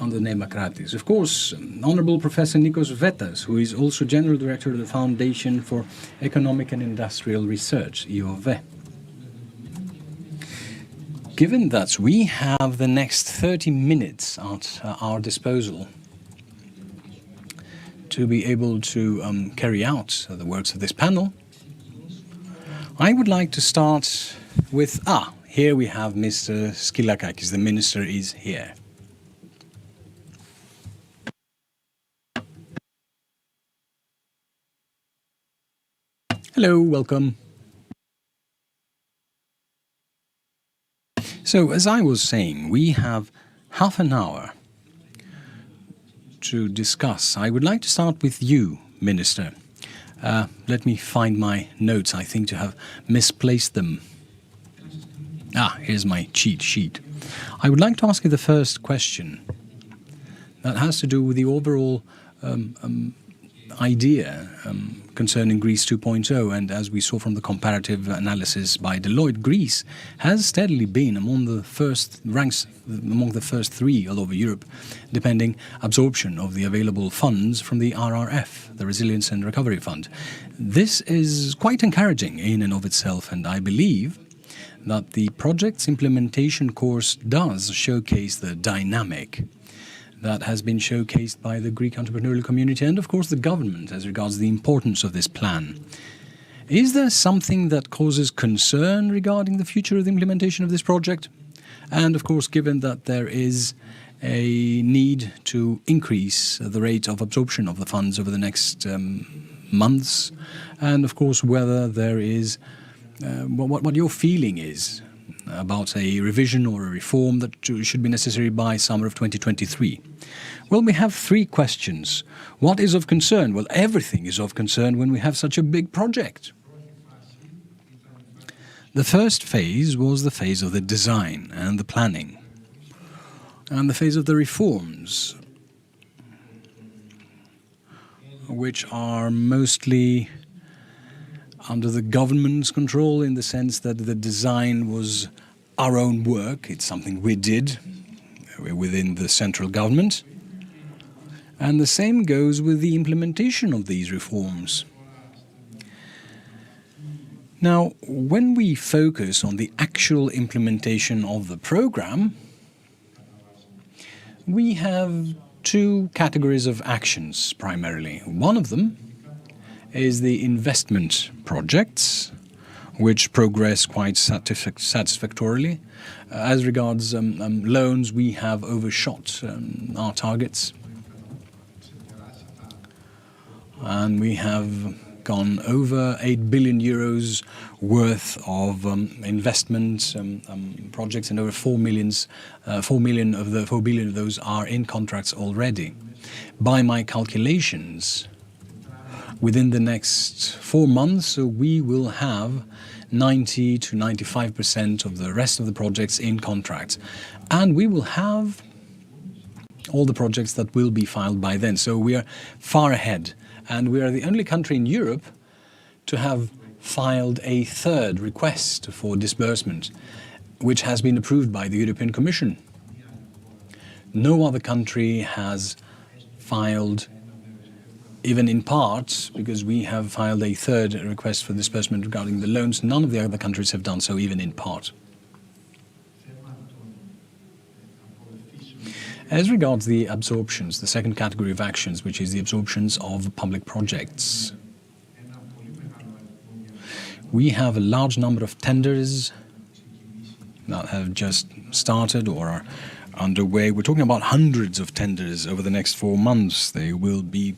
Speaker 3: under the name Akratis. Of course, Honorable Professor Nikos Vetas, who is also General Director of the Foundation for Economic and Industrial Research, EOVE. Given that we have the next 30 minutes at our disposal to be able to carry out the works of this panel, I would like to start with, here we have Mr. Skylakakis, the Minister is here. Hello, welcome. So, as I was saying, we have half an hour to discuss. I would like to start with you, Minister. Let me find my notes. I think to have misplaced them. Here's my cheat sheet. I would like to ask you the first question that has to do with the overall idea concerning Greece 2.0, and as we saw from the comparative analysis by Deloitte, Greece has steadily been among the first ranks, among the first three all over Europe, depending absorption of the available funds from the RRF, the Resilience and Recovery Fund. This is quite encouraging in and of itself, and I believe that the project's implementation course does showcase the dynamic that has been showcased by the Greek entrepreneurial community and, of course, the government as regards the importance of this plan. Is there something that causes concern regarding the future of the implementation of this project? And, of course, given that there is a need to increase the rate of absorption of the funds over the next months, and, of course, whether there is what your feeling is about a revision or a reform that should be necessary by summer of 2023. Well, we have three questions. What is of concern? Well, everything is of concern when we have such a big project. The first phase was the phase of the design and the planning, and the phase of the reforms, which are mostly under the government's control, in the sense that the design was our own work. It's something we did within the central government. And the same goes with the implementation of these reforms. Now, when we focus on the actual implementation of the program, we have two categories of actions primarily. One of them is the investment projects, which progress quite satisfactorily. As regards loans, we have overshot our targets. And we have gone over 8 billion euros worth of investment projects, and over 4 billion of those are in contracts already. By my calculations, within the next 4 months, we will have 90 to 95% of the rest of the projects in contracts. And we will have all the projects that will be filed by then. So we are far ahead. And we are the only country in Europe to have filed a third request for disbursement, which has been approved by the European Commission. No other country has filed, even in part, because we have filed a third request for disbursement regarding the loans. None of the other countries have done so, even in part. As regards the absorptions, the second category of actions, which is the absorptions of public projects, we have a large number of tenders that have just started or are underway. We're talking about hundreds of tenders over the next 4 months. They will be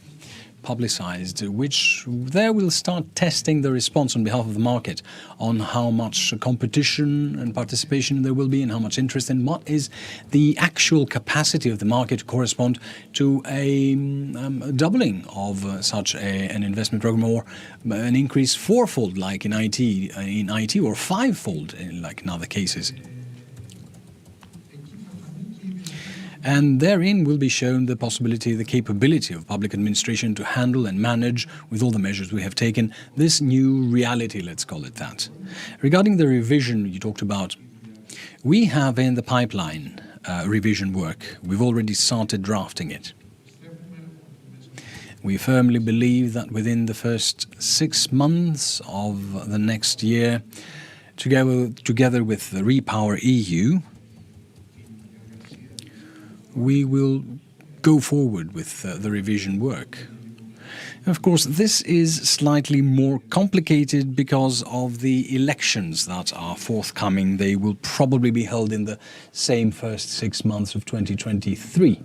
Speaker 3: publicized, which there will start testing the response on behalf of the market on how much competition and participation there will be and how much interest and what is the actual capacity of the market to correspond to a doubling of an investment program, or an increase fourfold like in IT or fivefold like in other cases. And therein will be shown the possibility, the capability of public administration to handle and manage, with all the measures we have taken, this new reality, let's call it that. Regarding the revision you talked about, we have in the pipeline revision work. We've already started drafting it. We firmly believe that within the first 6 months of the next year, together with the Repower EU, we will go forward with the revision work. Of course, this is slightly more complicated because of the elections that are forthcoming. They will probably be held in the same first 6 months of 2023.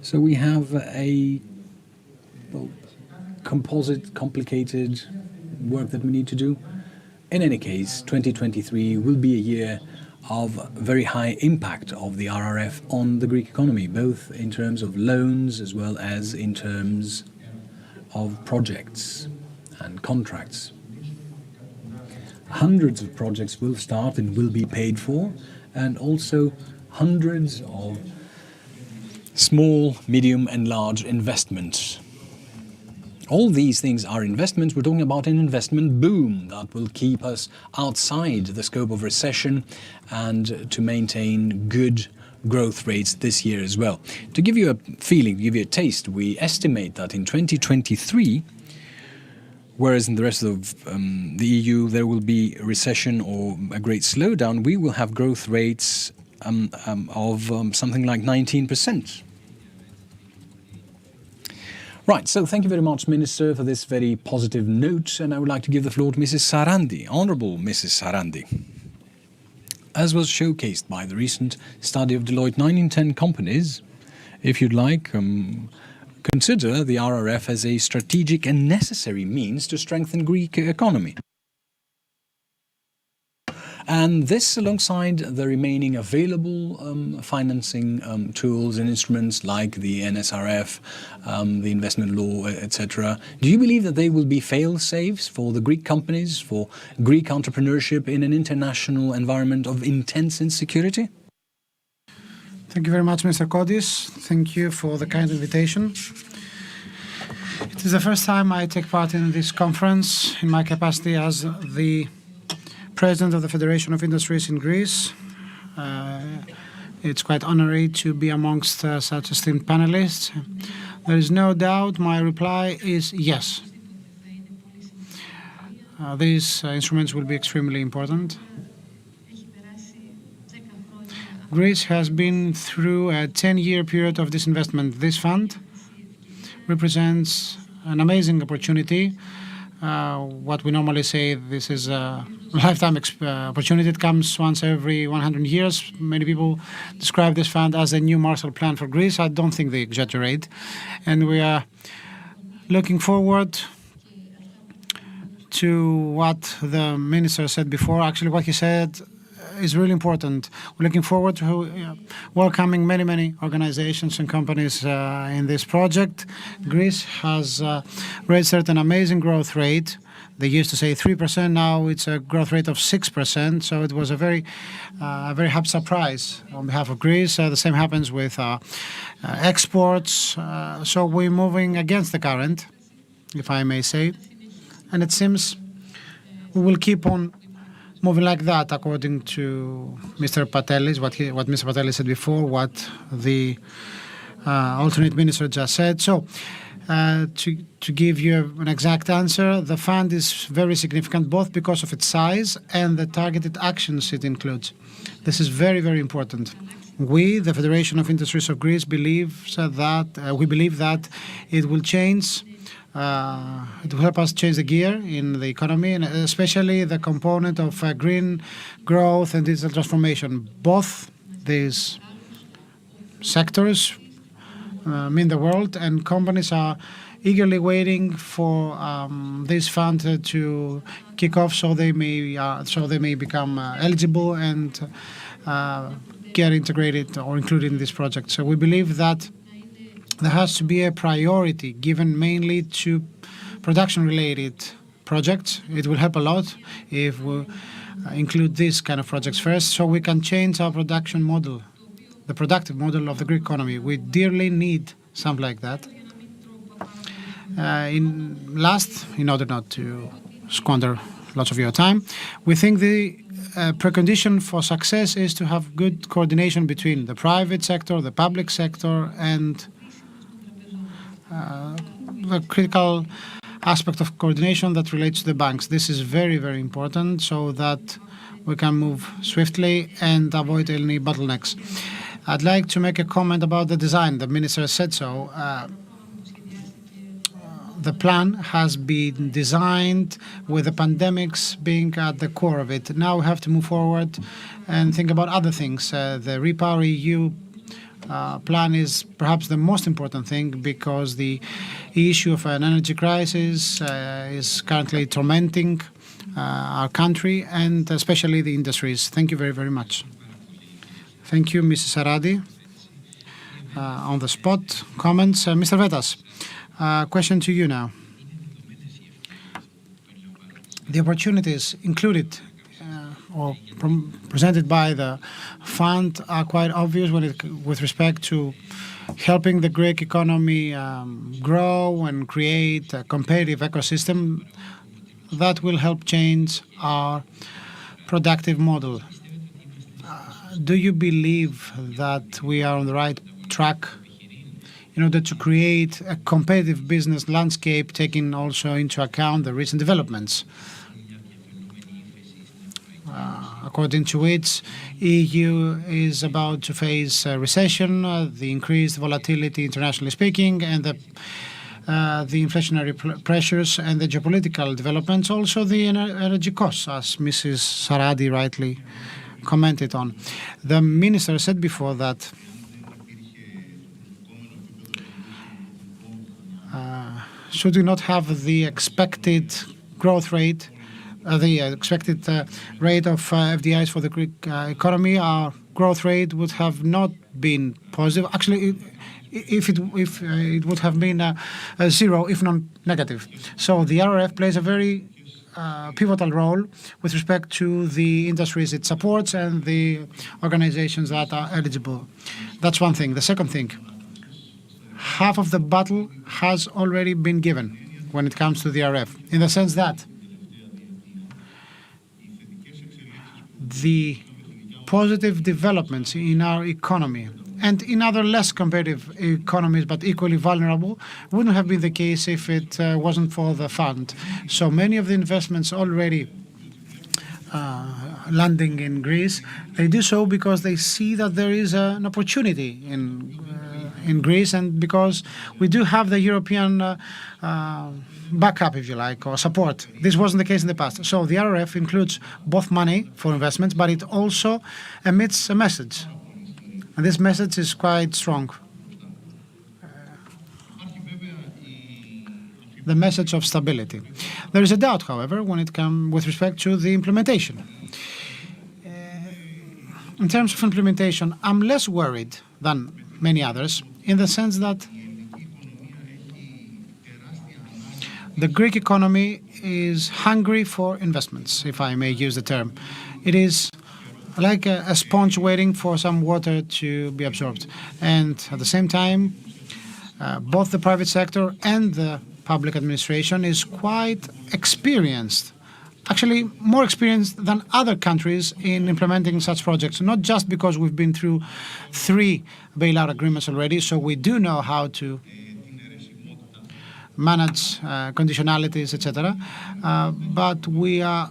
Speaker 3: So we have a composite, complicated work that we need to do. In any case, 2023 will be a year of very high impact of the RRF on the Greek economy, both in terms of loans as well as in terms of projects and contracts. Hundreds of projects will start and will be paid for, and also hundreds of small, medium and large investments. All these things are investments. We're talking about an investment boom that will keep us outside the scope of recession and to maintain good growth rates this year as well. To give you a feeling, to give you a taste, we estimate that in 2023, whereas in the rest of the EU there will be a recession or a great slowdown, we will have growth rates of something like 19%. Right, so thank you very much, Minister, for this very positive note, and I would like to give the floor to Mrs. Sarandi, Honourable Mrs. Sarandi. As was showcased by the recent study of Deloitte, 9 in 10 companies, if you'd like, consider the RRF as a strategic and necessary means to strengthen Greek economy. And this alongside the remaining available financing tools and instruments like the NSRF, the investment law, etc. Do you believe that they will be fail-safes for the Greek companies, for Greek entrepreneurship in an international environment of intense insecurity?
Speaker 1: Thank you very much, Mr. Kodis. Thank you for the kind invitation. It is the first time I take part in this conference in my capacity as the President of the Federation of Industries in Greece. It's quite honorary to be amongst such esteemed panelists. There is no doubt my reply is yes. These instruments will be extremely important. Greece has been through a 10-year period of disinvestment. This fund represents an amazing opportunity. What we normally say, this is a lifetime opportunity. It comes once every 100 years. Many people describe this fund as a new Marshall Plan for Greece. I don't think they exaggerate. And we are looking forward to what the minister said before. Actually, what he said is really important. We're looking forward to welcoming many organizations and companies in this project. Greece has registered an amazing growth rate. They used to say 3%. Now it's a growth rate of 6%. So it was a very happy surprise on behalf of Greece. The same happens with exports. So we're moving against the current. if I may say. And it seems we will keep on moving like that, according to Mr. Patelis, what Mr. Patelis said before, what the alternate minister just said. So, to give you an exact answer, the fund is very significant, both because of its size and the targeted actions it includes. This is very, very important. We, the Federation of Industries of Greece, believe that it will change. It will help us change the gear in the economy, and especially the component of green growth and digital transformation. Both these sectors mean the world, and companies are eagerly waiting for this fund to kick off, so they may become eligible and get integrated or included in this project. So we believe that there has to be a priority given mainly to production-related projects. It will help a lot if we include these kind of projects first, so we can change our production model, the productive model of the Greek economy. We dearly need something like that. In order not to squander lots of your time, we think the precondition for success is to have good coordination between the private sector, the public sector, and the critical aspect of coordination that relates to the banks. This is very, very important so that we can move swiftly and avoid any bottlenecks. I'd like to make a comment about the design. The minister said so. The plan has been designed with the pandemics being at the core of it. Now we have to move forward and think about other things. The Repower EU plan is perhaps the most important thing, because the issue of an energy crisis is currently tormenting our country and especially the industries. Thank you very, very much. Thank you, Mrs. Saradi. On the spot comments. Mr. Vetas, question to you now. The opportunities included or presented by the fund are quite obvious with respect to helping the Greek economy grow and create a competitive ecosystem that will help change our productive model. Do you believe that we are on the right track in order to create a competitive business landscape, taking also into account the recent developments? According to which, EU is about to face a recession, the increased volatility internationally speaking, and the inflationary pressures and the geopolitical developments, also the energy costs, as Mrs. Saradi rightly commented on. The minister said before that should we not have the expected growth rate, the expected rate of FDIs for the Greek economy, our growth rate would have not been positive. Actually, if it would have been zero, if not negative. So the RRF plays a very pivotal role with respect to the industries it supports and the organizations that are eligible. That's one thing. The second thing, half of the battle has already been given when it comes to the RRF, in the sense that the positive developments in our economy and in other less competitive economies but equally vulnerable wouldn't have been the case if it wasn't for the fund. So many of the investments already landing in Greece, they do so because they see that there is an opportunity in Greece, and because we do have the European backup, if you like, or support. This wasn't the case in the past. So the RRF includes both money for investments, but it also emits a message. And this message is quite strong. The message of stability. There is a doubt, however, when it comes with respect to the implementation. In terms of implementation, I'm less worried than many others, in the sense that the Greek economy is hungry for investments, if I may use the term. It is like a sponge waiting for some water to be absorbed. And at the same time, both the private sector and the public administration is quite experienced, actually more experienced than other countries in implementing such projects, not just because we've been through 3 bailout agreements already, so we do know how to manage conditionalities, etc. But we are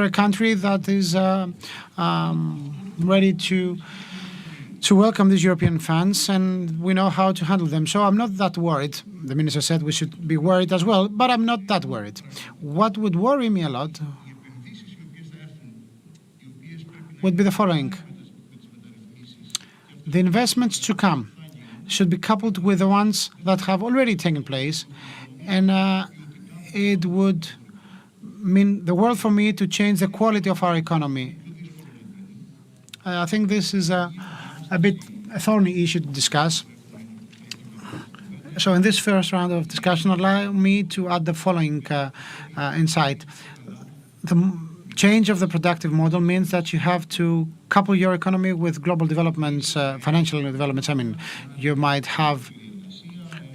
Speaker 1: a country that is ready to welcome these European funds, and we know how to handle them. So I'm not that worried. The minister said we should be worried as well, but I'm not that worried. What would worry me a lot would be the following. The investments to come should be coupled with the ones that have already taken place, and it would mean the world for me to change the quality of our economy. I think this is a bit a thorny issue to discuss. So in this first round of discussion, allow me to add the following insight. The change of the productive model means that you have to couple your economy with global developments, financial developments. I mean, you might have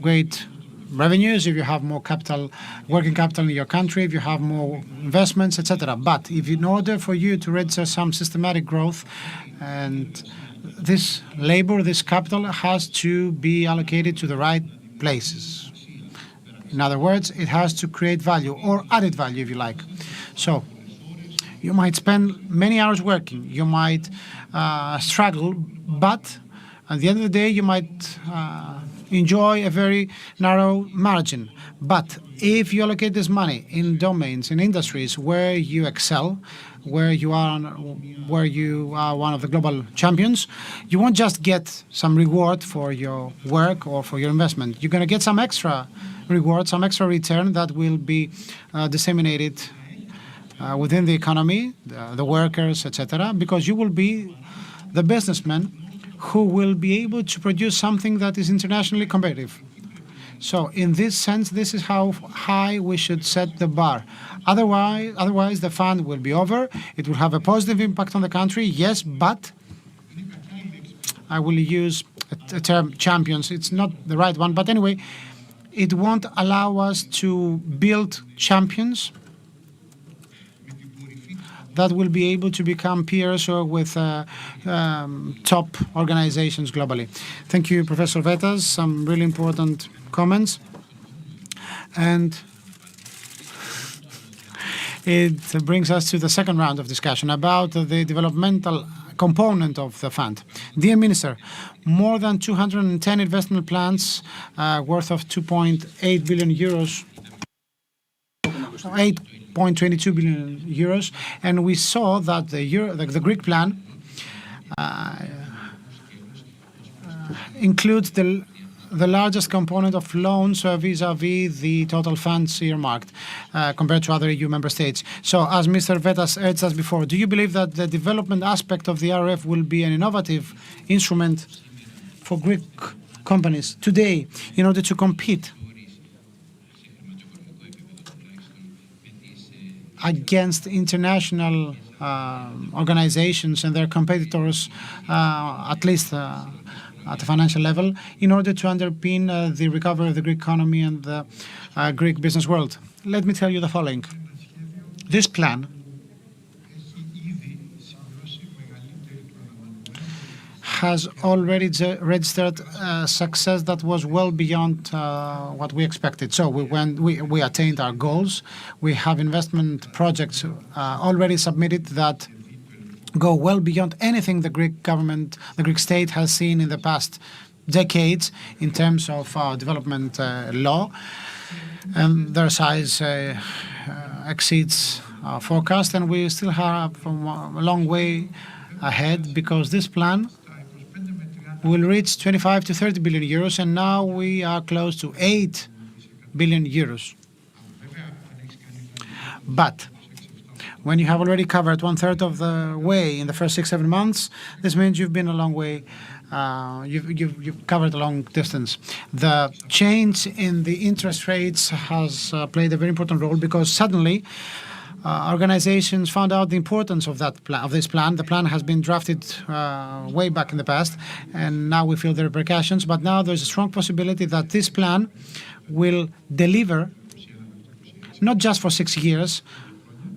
Speaker 1: great revenues if you have more capital, working capital in your country, if you have more investments, etc. But if in order for you to register some systematic growth, and this labor, this capital has to be allocated to the right places. In other words, it has to create value, or added value if you like. So you might spend many hours working, you might struggle, but at the end of the day you might enjoy a very narrow margin. But if you allocate this money in domains, in industries where you excel, where you are one of the global champions, you won't just get some reward for your work or for your investment. You're going to get some extra reward, some extra return that will be disseminated within the economy, the workers, etc., because you will be the businessman who will be able to produce something that is internationally competitive. So in this sense, this is how high we should set the bar. Otherwise, the fund will be over. It will have a positive impact on the country, yes, but I will use a term champions. It's not the right one, but anyway, it won't allow us to build champions that will be able to become peers or with top organizations globally. Thank you, Professor Vetas. Some really important comments. And it brings us to the second round of discussion about the developmental component of the fund. Dear Minister, more than 210 investment plans worth of 2.8 billion euros, 8.22 billion euros, and we saw that the Greek plan includes the largest component of loans vis-à-vis the total funds earmarked compared to other EU member states. So, as Mr. Vetas urged us before, do you believe that the development aspect of the RRF will be an innovative instrument for Greek companies today in order to compete against international organizations and their competitors, at least at the financial level, in order to underpin the recovery of the Greek economy and the Greek business world? Let me tell you the following. This plan has already registered success that was well beyond what we expected. So we attained our goals. We have investment projects already submitted that go well beyond anything the Greek government, the Greek state has seen in the past decades in terms of development law. And their size exceeds our forecast, and we still have a long way ahead because this plan will reach 25 to 30 billion euros, and now we are close to 8 billion euros. But when you have already covered 1/3 of the way in the first 6-7 months, this means you've been a long way. You've covered a long distance. The change in the interest rates has played a very important role because suddenly organizations found out the importance of this plan. The plan has been drafted way back in the past, and now we feel the repercussions. But now there's a strong possibility that this plan will deliver not just for 6 years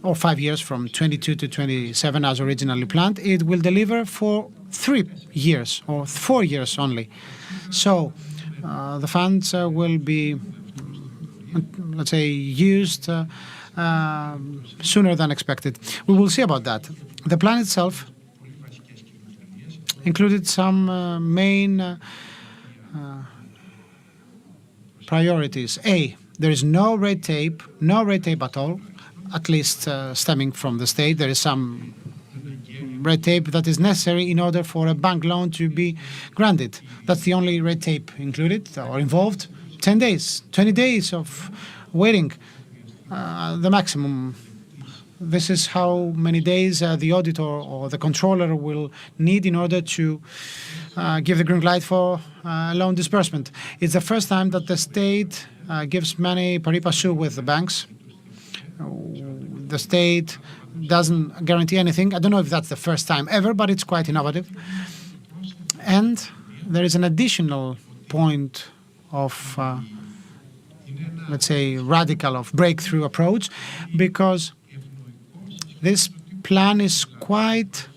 Speaker 1: or 5 years, from 22 to 27 as originally planned. It will deliver for 3 years or 4 years only. So the funds will be, let's say, used sooner than expected. We will see about that. The plan itself included some main priorities. A, there is no red tape at all, at least stemming from the state. There is some red tape that is necessary in order for a bank loan to be granted. That's the only red tape included or involved. 10 days, 20 days of waiting, the maximum. This is how many days the auditor or the controller will need in order to give the green light for loan disbursement. It's the first time that the state gives money pari passu with the banks. The state doesn't guarantee anything. I don't know if that's the first time ever, but it's quite innovative. And there is an additional point of, let's say, radical of breakthrough approach, because this plan is quite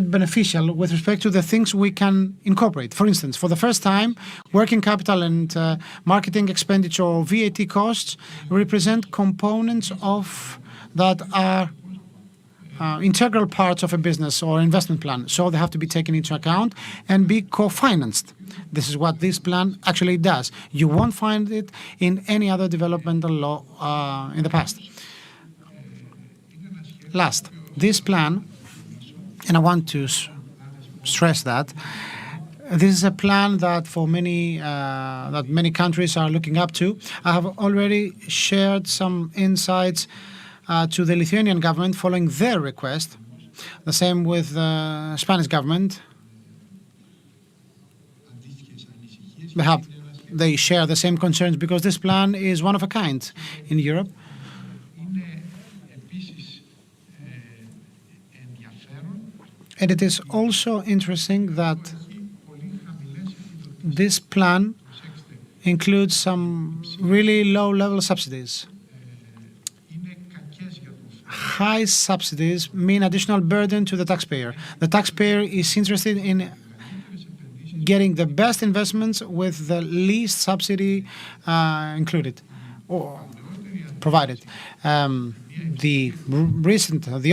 Speaker 1: beneficial with respect to the things we can incorporate. For instance, for the first time, working capital and marketing expenditure or VAT costs represent components of that are integral parts of a business or investment plan. So they have to be taken into account and be co-financed. This is what this plan actually does. You won't find it in any other developmental law in the past. Last, this plan, and I want to stress that this is a plan that for many countries are looking up to. I have already shared some insights to the Lithuanian government following their request. The same with the Spanish government. They share the same concerns because this plan is one of a kind in Europe. And it is also interesting that this plan includes some really low-level subsidies. High subsidies mean additional burden to the taxpayer. The taxpayer is interested in getting the best investments with the least subsidy included or provided. The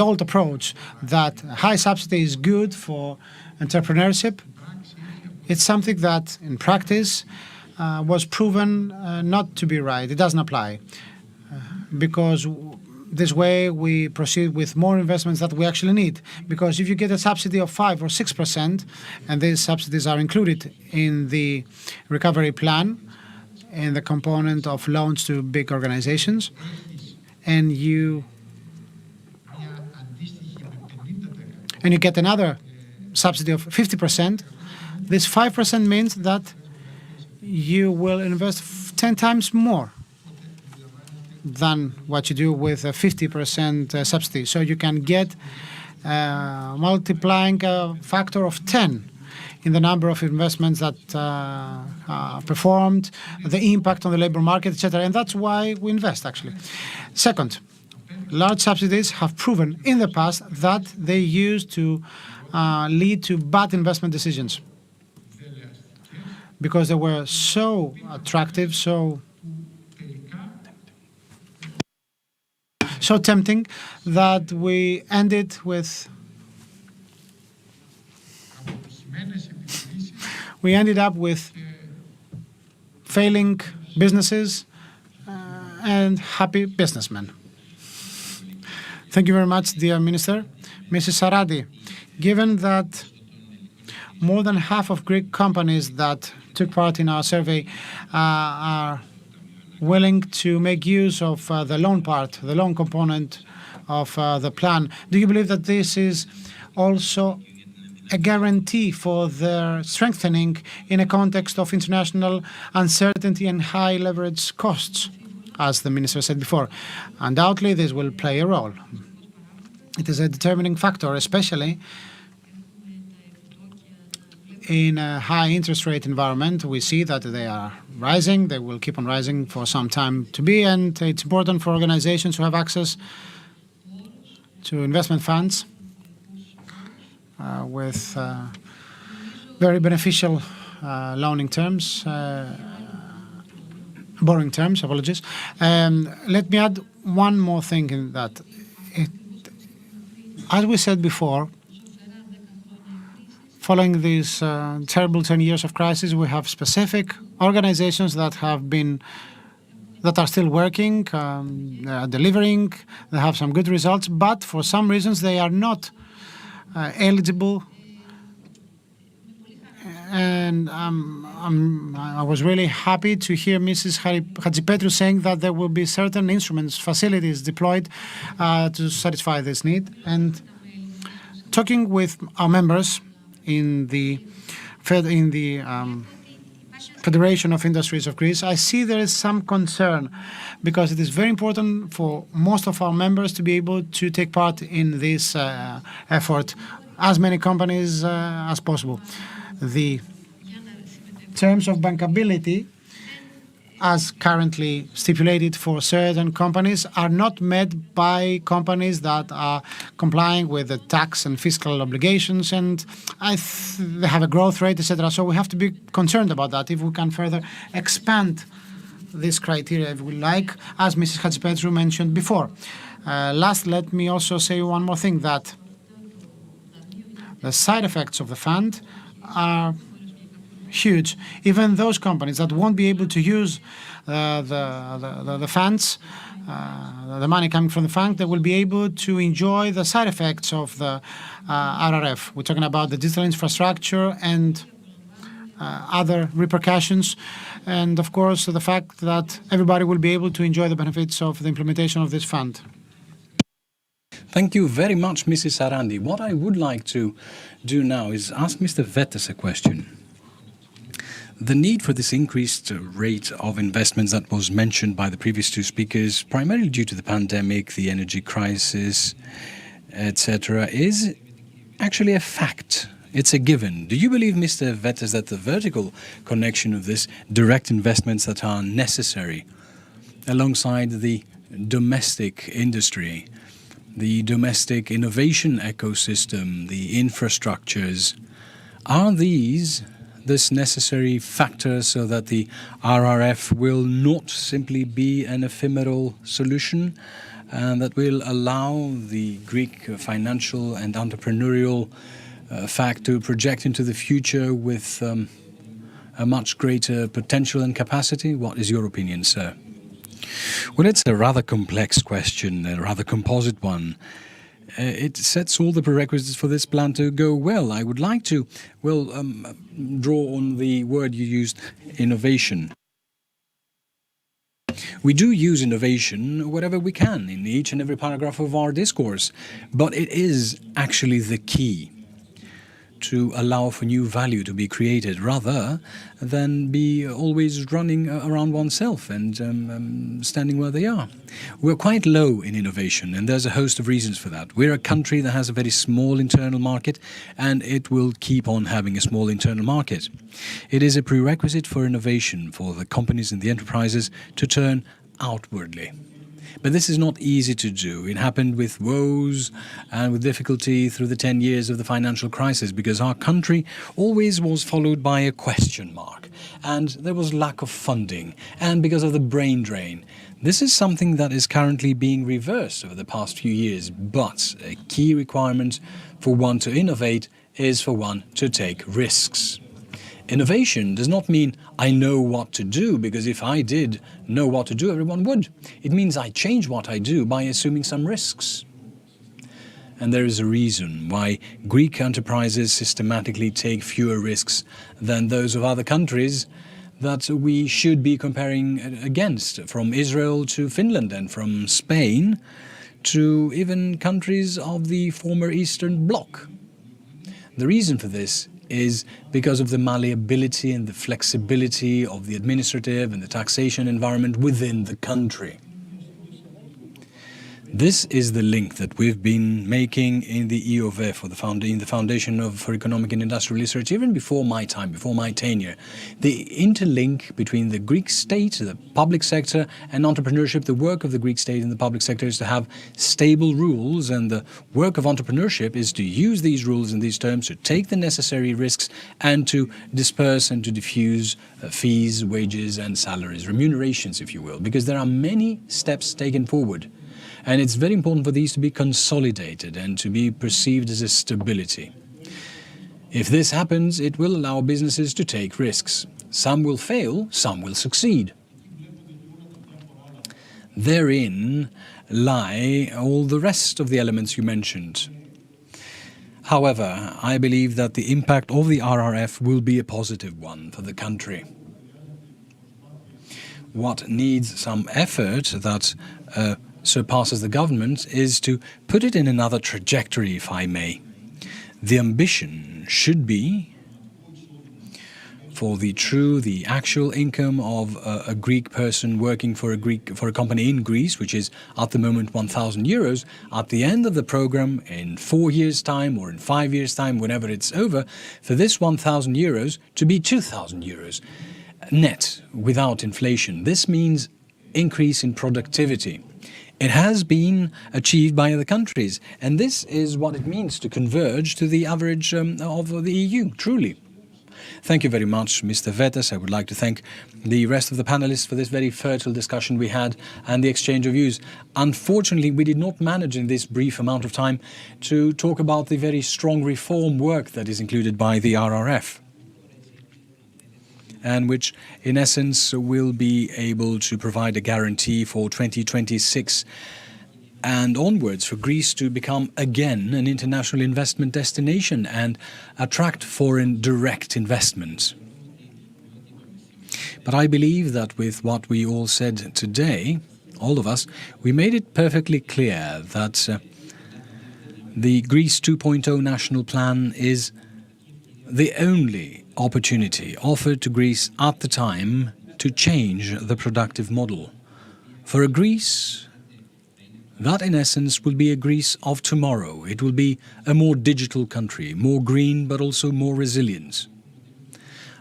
Speaker 1: old approach that high subsidy is good for entrepreneurship, it's something that in practice was proven not to be right. It doesn't apply because this way we proceed with more investments that we actually need. Because if you get a subsidy of 5 or 6%, and these subsidies are included in the recovery plan, in the component of loans to big organizations, and you get another subsidy of 50%, this 5% means that you will invest 10 times more than what you do with a 50% subsidy. So you can get multiplying a factor of 10 in the number of investments that performed, the impact on the labor market, etc. And that's why we invest, actually. Second, large subsidies have proven in the past that they used to lead to bad investment decisions because they were so attractive, so tempting that we ended up with failing businesses and happy businessmen. Thank you very much, dear Minister. Mrs. Saradi, given that more than half of Greek companies that took part in our survey are willing to make use of the loan part, the loan component of the plan, do you believe that this is also a guarantee for their strengthening in a context of international uncertainty and high leverage costs as the Minister said before. Undoubtedly, this will play a role. It is a determining factor, especially in a high interest rate environment. We see that they are rising. They will keep on rising for some time to be, and it's important for organizations to have access to investment funds with very beneficial loaning terms, borrowing terms, apologies. Let me add one more thing in that. As we said before, following these terrible 10 years of crisis, we have specific organizations that are still working, they are delivering, they have some good results, but for some reasons they are not eligible. And I was really happy to hear Mrs. Hadjipetrou saying that there will be certain instruments, facilities deployed to satisfy this need. And talking with our members in the Federation of Industries of Greece, I see there is some concern because it is very important for most of our members to be able to take part in this effort, as many companies as possible. The terms of bankability, as currently stipulated for certain companies, are not met by companies that are complying with the tax and fiscal obligations, and they have a growth rate, etc. So we have to be concerned about that. If we can further expand this criteria, if we like, as Mrs. Hadjipetrou mentioned before. Last, let me also say one more thing, that the side effects of the fund are huge. Even those companies that won't be able to use the funds, the money coming from the fund, they will be able to enjoy the side effects of the RRF. We're talking about the digital infrastructure and other repercussions, and of course the fact that everybody will be able to enjoy the benefits of the implementation of this fund.
Speaker 3: Thank you very much, Mrs. Sarandi. What I would like to do now is ask Mr. Vettes a question. The need for this increased rate of investments that was mentioned by the previous two speakers, primarily due to the pandemic, the energy crisis, etc., is actually a fact. It's a given. Do you believe, Mr. Vettes, that the vertical connection of this direct investments that are necessary alongside the domestic industry, the domestic innovation ecosystem, the infrastructures, are these this necessary factor so that the RRF will not simply be an ephemeral solution and that will allow the Greek financial and entrepreneurial fact to project into the future with a much greater potential and capacity? What is your opinion, sir? Well, it's a rather complex question, a rather composite one. It sets all the prerequisites for this plan to go well. I would like to, draw on the word you used, innovation. We do use innovation wherever we can in each and every paragraph of our discourse, but it is actually the key to allow for new value to be created rather than be always running around oneself and standing where they are. We're quite low in innovation, and there's a host of reasons for that. We're a country that has a very small internal market, and it will keep on having a small internal market. It is a prerequisite for innovation for the companies and the enterprises to turn outwardly. But this is not easy to do. It happened with woes and with difficulty through the 10 years of the financial crisis because our country always was followed by a question mark. And there was lack of funding and because of the brain drain. This is something that is currently being reversed over the past few years. But a key requirement for one to innovate is for one to take risks. Innovation does not mean I know what to do, because if I did know what to do, everyone would. It means I change what I do by assuming some risks. And there is a reason why Greek enterprises systematically take fewer risks than those of other countries that we should be comparing against, from Israel to Finland and from Spain to even countries of the former Eastern Bloc. The reason for this is because of the malleability and the flexibility of the administrative and the taxation environment within the country. This is the link that we've been making in the EOVEF, in the Foundation for Economic and Industrial Research, even before my time, before my tenure. The interlink between the Greek state, the public sector, and entrepreneurship, the work of the Greek state and the public sector is to have stable rules, and the work of entrepreneurship is to use these rules and these terms to take the necessary risks and to disperse and to diffuse fees, wages, and salaries, remunerations, if you will, because there are many steps taken forward. And it's very important for these to be consolidated and to be perceived as a stability. If this happens, it will allow businesses to take risks. Some will fail, some will succeed. Therein lie all the rest of the elements you mentioned. However, I believe that the impact of the RRF will be a positive one for the country. What needs some effort that surpasses the government is to put it in another trajectory, if I may. The ambition should be for the actual income of a Greek person working for a company in Greece, which is at the moment 1,000 euros, at the end of the program in 4 years' time or in 5 years' time, whenever it's over, for this 1,000 euros to be 2,000 euros net without inflation. This means increase in productivity. It has been achieved by other countries, and this is what it means to converge to the average of the EU, truly. Thank you very much, Mr. Vetas. I would like to thank the rest of the panelists for this very fertile discussion we had and the exchange of views. Unfortunately, we did not manage in this brief amount of time to talk about the very strong reform work that is included by the RRF, and which, in essence, will be able to provide a guarantee for 2026 and onwards for Greece to become again an international investment destination and attract foreign direct investment. But I believe that with what we all said today, all of us, we made it perfectly clear that the Greece 2.0 national plan is the only opportunity offered to Greece at the time to change the productive model. For a Greece that in essence will be a Greece of tomorrow. It will be a more digital country, more green but also more resilient,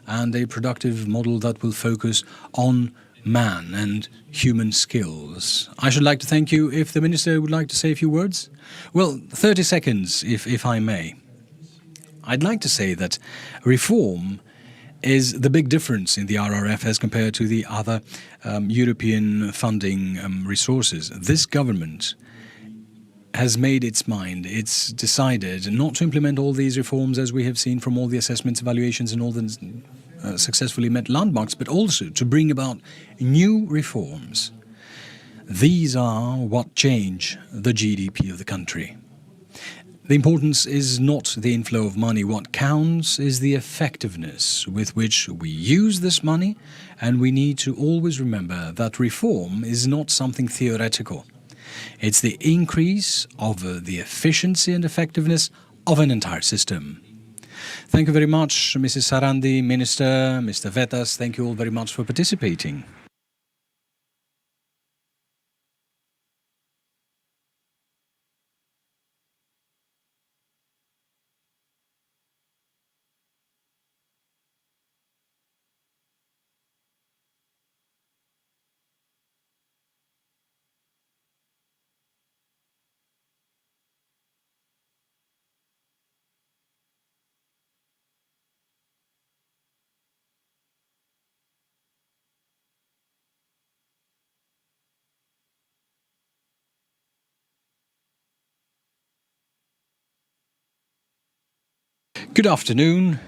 Speaker 3: and a productive model that will focus on man and human skills. I should like to thank you. If the Minister would like to say a few words? Well, 30 seconds, if I may. I'd like to say that reform is the big difference in the RRF as compared to the other European funding resources. This government has made its mind. It's decided not to implement all these reforms as we have seen from all the assessments, evaluations and all the successfully met landmarks, but also to bring about new reforms. These are what change the GDP of the country. The importance is not the inflow of money. What counts is the effectiveness with which we use this money, and we need to always remember that reform is not something theoretical. It's the increase of the efficiency and effectiveness of an entire system. Thank you very much, Mrs. Sarandi, Minister, Mr. Vetas. Thank you all very much for participating. Good afternoon.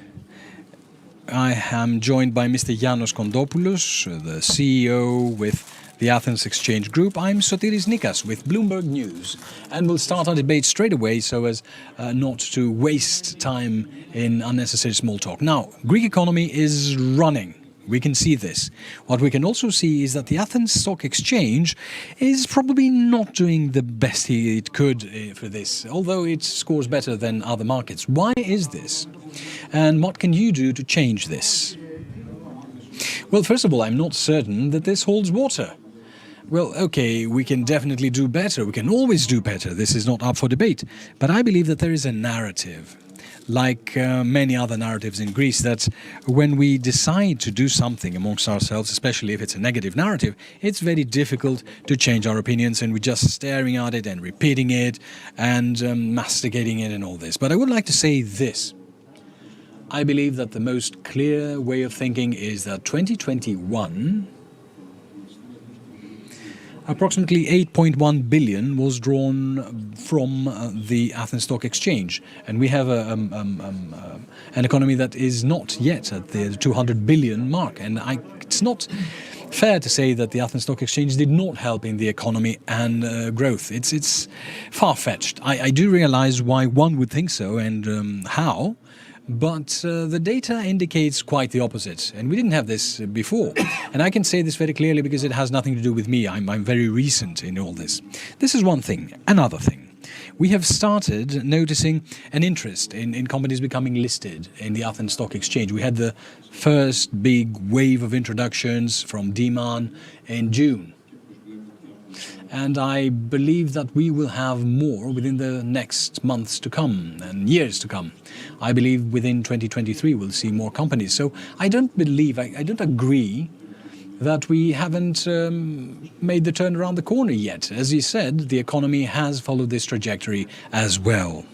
Speaker 3: I am joined by Mr. Yanos Kondopoulos, the CEO with the Athens Exchange Group. I'm Sotiris Nikas with Bloomberg News, and we'll start our debate straight away so as not to waste time in unnecessary small talk. Now, Greek economy is running We can see this. What we can also see is that the Athens Stock Exchange is probably not doing the best it could for this, although it scores better than other markets. Why is this? And what can you do to change this? Well, first of all, I'm not certain that this holds water. Well, okay, we can definitely do better. We can always do better. This is not up for debate. But I believe that there is a narrative, like many other narratives in Greece, that when we decide to do something amongst ourselves, especially if it's a negative narrative, it's very difficult to change our opinions, and we're just staring at it and repeating it and masticating it and all this. But I would like to say this. I believe that the most clear way of thinking is that 2021, approximately 8.1 billion was drawn from the Athens Stock Exchange, and we have an economy that is not yet at the 200 billion mark. And it's not fair to say that the Athens Stock Exchange did not help in the economy and growth. It's far-fetched. I do realize why one would think so and how. But the data indicates quite the opposite, and we didn't have this before. And I can say this very clearly because it has nothing to do with me. I'm very recent in all this. This is one thing. Another thing. We have started noticing an interest in companies becoming listed in the Athens Stock Exchange. We had the first big wave of introductions from Demand in June. And I believe that we will have more within the next months to come and years to come. I believe within 2023 we'll see more companies. So I don't agree that we haven't made the turn around the corner yet. As you said, the economy has followed this trajectory as well.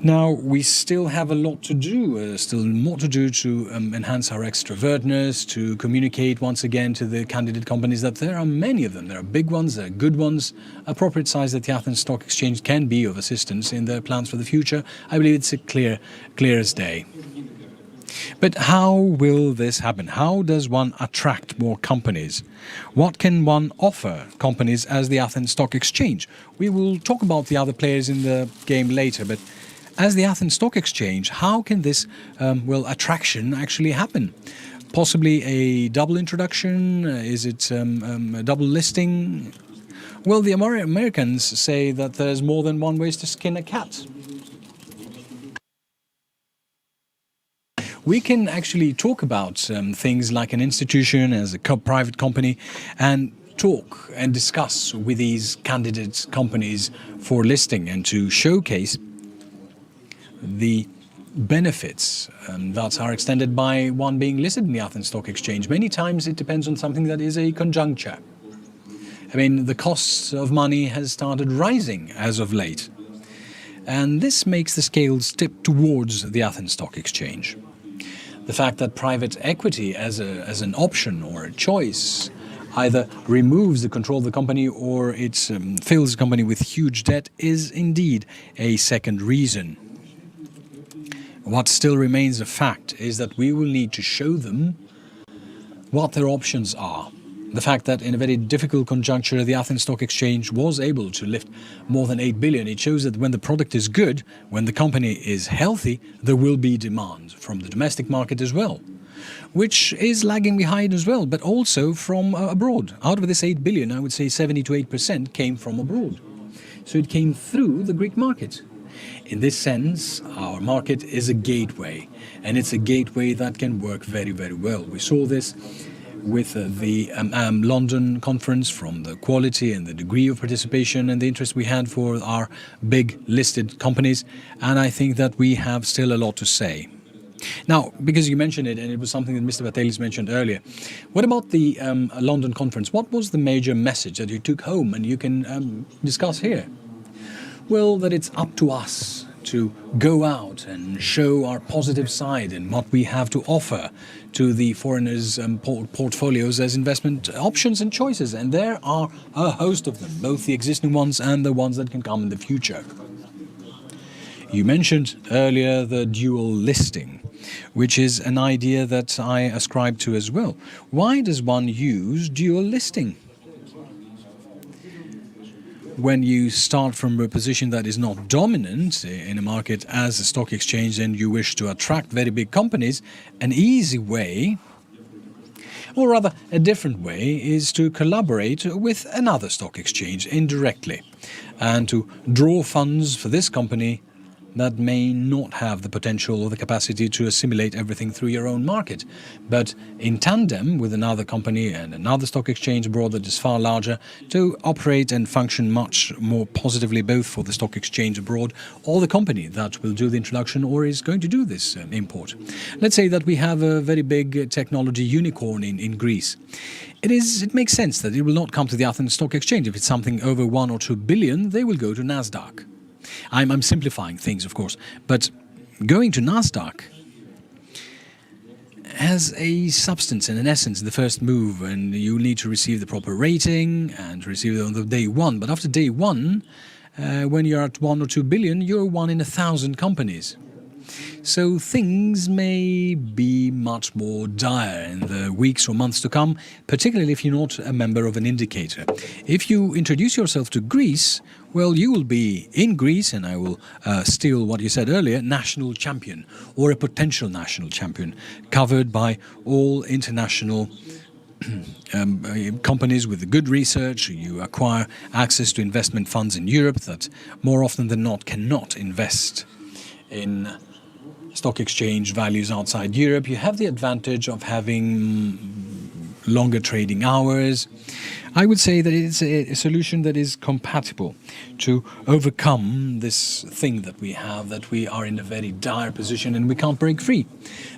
Speaker 3: Now, we still have a lot to do, still more to do to enhance our extrovertness, to communicate once again to the candidate companies that there are many of them. There are big ones, there are good ones, appropriate size that the Athens Stock Exchange can be of assistance in their plans for the future. I believe it's clear as day. But how will this happen? How does one attract more companies? What can one offer companies as the Athens Stock Exchange? We will talk about the other players in the game later, but as the Athens Stock Exchange, how can this, attraction actually happen? Possibly a double introduction? Is it a double listing? Well, the Americans say that there's more than one way to skin a cat. We can actually talk about things like an institution as a private company and talk and discuss with these candidate companies for listing and to showcase the benefits that are extended by one being listed in the Athens Stock Exchange. Many times it depends on something that is a conjuncture. I mean, the cost of money has started rising as of late. And this makes the scales tip towards the Athens Stock Exchange. The fact that private equity as an option or a choice either removes the control of the company or it fills the company with huge debt is indeed a second reason. What still remains a fact is that we will need to show them what their options are. The fact that in a very difficult conjuncture, the Athens Stock Exchange was able to lift more than 8 billion. It shows that when the product is good, when the company is healthy, there will be demand from the domestic market as well, which is lagging behind as well, but also from abroad. Out of this 8 billion, I would say 70 to 8% came from abroad. So it came through the Greek market. In this sense, our market is a gateway, and it's a gateway that can work very, very well. We saw this with the London conference, from the quality and the degree of participation and the interest we had for our big listed companies, and I think that we have still a lot to say. Now, because you mentioned it, and it was something that Mr. Vatelis mentioned earlier, what about the London conference? What was the major message that you took home and you can discuss here? Well, that it's up to us to go out and show our positive side and what we have to offer to the foreigners' portfolios as investment options and choices. And there are a host of them, both the existing ones and the ones that can come in the future. You mentioned earlier the dual listing, which is an idea that I ascribe to as well. Why does one use dual listing? when you start from a position that is not dominant in a market as a stock exchange and you wish to attract very big companies, an easy way, or rather a different way, is to collaborate with another stock exchange indirectly and to draw funds for this company that may not have the potential or the capacity to assimilate everything through your own market, but in tandem with another company and another stock exchange abroad that is far larger, to operate and function much more positively both for the stock exchange abroad or the company that will do the introduction or is going to do this import. Let's say that we have a very big technology unicorn in Greece. It makes sense that it will not come to the Athens Stock Exchange. If it's something over 1 or 2 billion, they will go to NASDAQ. I'm simplifying things, of course, but going to NASDAQ has a substance and an essence in the first move, and you need to receive the proper rating and receive it on the day one. But after day one, when you're at 1 or 2 billion, you're one in 1,000 companies. So things may be much more dire in the weeks or months to come, particularly if you're not a member of an indicator. If you introduce yourself to Greece, well, you will be in Greece, and I will steal what you said earlier, national champion or a potential national champion, covered by all international companies with good research. You acquire access to investment funds in Europe that more often than not cannot invest in stock exchange values outside Europe. You have the advantage of having longer trading hours. I would say that it's a solution that is compatible to overcome this thing that we have, that we are in a very dire position and we can't break free.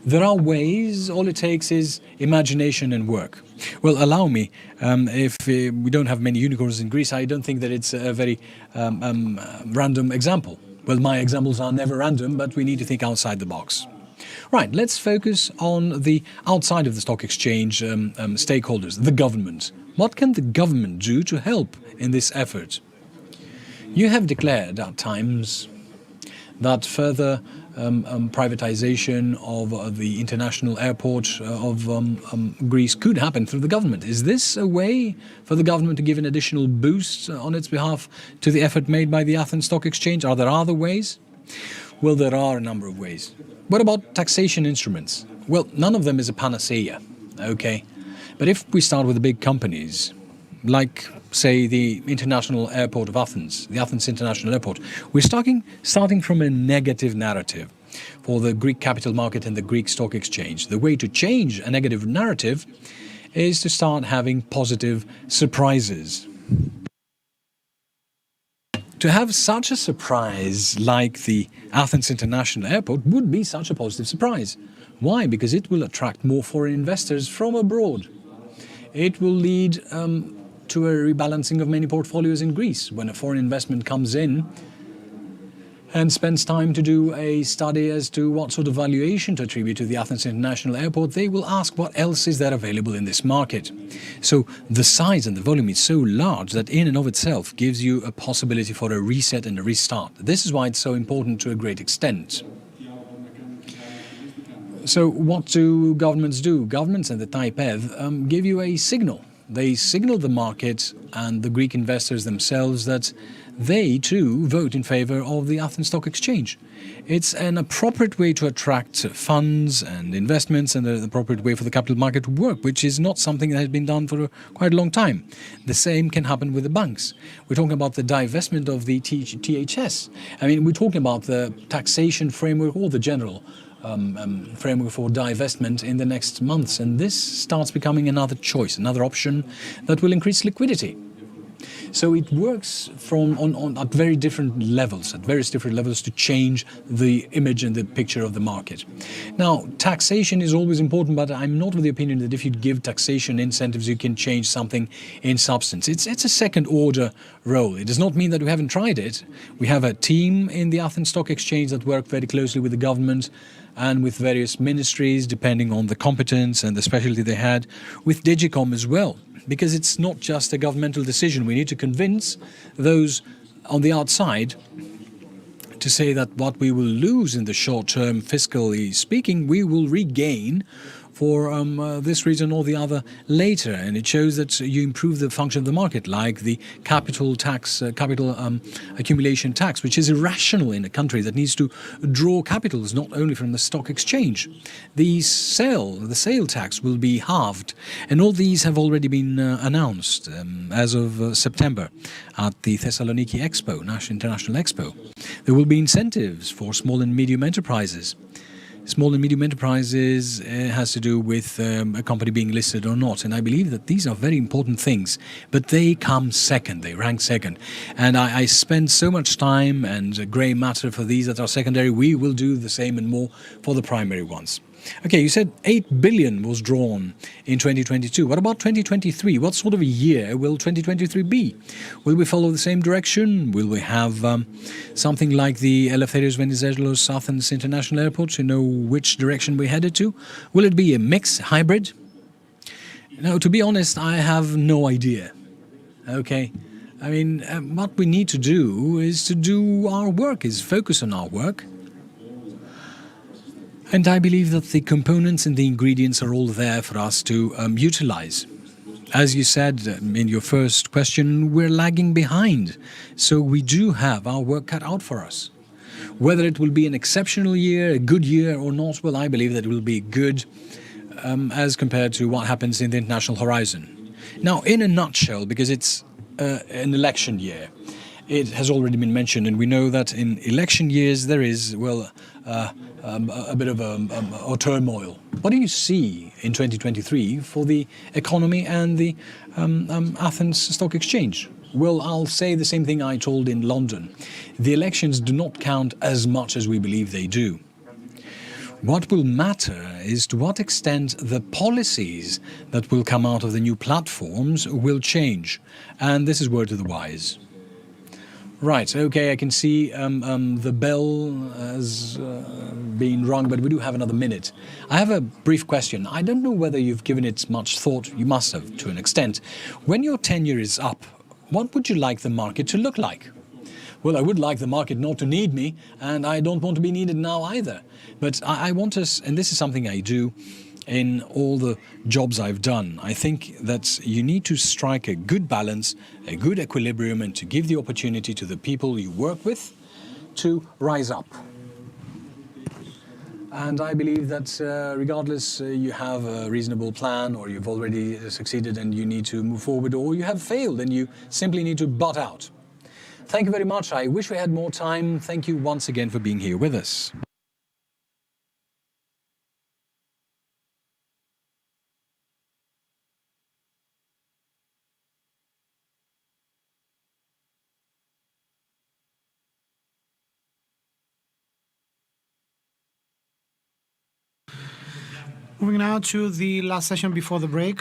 Speaker 3: There are ways, all it takes is imagination and work. Well, allow me, if we don't have many unicorns in Greece, I don't think that it's a very random example. Well, my examples are never random, but we need to think outside the box. Right, let's focus on the outside of the stock exchange stakeholders, the government. What can the government do to help in this effort? You have declared at times that further privatization of the international airport of Greece could happen through the government. Is this a way for the government to give an additional boost on its behalf to the effort made by the Athens Stock Exchange? Are there other ways? Well, there are a number of ways. What about taxation instruments? Well, none of them is a panacea, okay? But if we start with the big companies, like, say, the International Airport of Athens, the Athens International Airport, we're starting from a negative narrative for the Greek capital market and the Greek stock exchange. The way to change a negative narrative is to start having positive surprises. To have such a surprise like the Athens International Airport would be such a positive surprise. Why? Because it will attract more foreign investors from abroad. It will lead to a rebalancing of many portfolios in Greece. When a foreign investment comes in and spends time to do a study as to what sort of valuation to attribute to the Athens International Airport, they will ask what else is there available in this market. So the size and the volume is so large that in and of itself gives you a possibility for a reset and a restart. This is why it's so important to a great extent. So what do governments do? Governments and the TAIPED give you a signal. They signal the market and the Greek investors themselves that they too vote in favor of the Athens Stock Exchange. It's an appropriate way to attract funds and investments and an appropriate way for the capital market to work, which is not something that has been done for quite a long time. The same can happen with the banks. We're talking about the divestment of the THS. I mean, we're talking about the taxation framework or the general framework for divestment in the next months, and this starts becoming another choice, another option that will increase liquidity. So it works at various different levels to change the image and the picture of the market. Now, taxation is always important, but I'm not of the opinion that if you give taxation incentives, you can change something in substance. It's a second-order role. It does not mean that we haven't tried it. We have a team in the Athens Stock Exchange that work very closely with the government and with various ministries, depending on the competence and the specialty they had, with Digicom as well. Because it's not just a governmental decision. We need to convince those on the outside to say that what we will lose in the short term, fiscally speaking, we will regain for this reason or the other later, and it shows that you improve the function of the market, like the capital tax, capital accumulation tax, which is irrational in a country that needs to draw capitals not only from the stock exchange. The sale tax will be halved, and all these have already been announced as of September at the Thessaloniki Expo, International Expo. There will be incentives for small and medium enterprises. Small and medium enterprises has to do with a company being listed or not. And I believe that these are very important things, but they come second, they rank second. And I spend so much time and grey matter for these that are secondary. We will do the same and more for the primary ones. Okay, you said 8 billion was drawn in 2022. What about 2023? What sort of a year will 2023 be? Will we follow the same direction? Will we have something like the Eleftherios Venizelos Athens International Airport to know which direction we're headed to? Will it be a mix, hybrid? No, to be honest, I have no idea. Okay, I mean, what we need to do is to do our work, is focus on our work. And I believe that the components and the ingredients are all there for us to utilize. As you said in your first question, we're lagging behind. So we do have our work cut out for us. Whether it will be an exceptional year, a good year or not, well, I believe that it will be good as compared to what happens in the international horizon. Now, in a nutshell, because it's an election year, it has already been mentioned, and we know that in election years there is, well, a bit of a turmoil. What do you see in 2023 for the economy and the Athens Stock Exchange? Well, I'll say the same thing I told in London. The elections do not count as much as we believe they do. What will matter is to what extent the policies that will come out of the new platforms will change. And this is word to the wise. Right, okay, I can see the bell has been rung, but we do have another minute. I have a brief question. I don't know whether you've given it much thought. You must have, to an extent. When your tenure is up, what would you like the market to look like? Well, I would like the market not to need me, and I don't want to be needed now either. But I want us, and this is something I do in all the jobs I've done, I think that you need to strike a good balance, a good equilibrium, and to give the opportunity to the people you work with to rise up. And I believe that regardless you have a reasonable plan, or you've already succeeded and you need to move forward, or you have failed and you simply need to butt out. Thank you very much. I wish we had more time. Thank you once again for being here with us.
Speaker 1: Moving now to the last session before the break.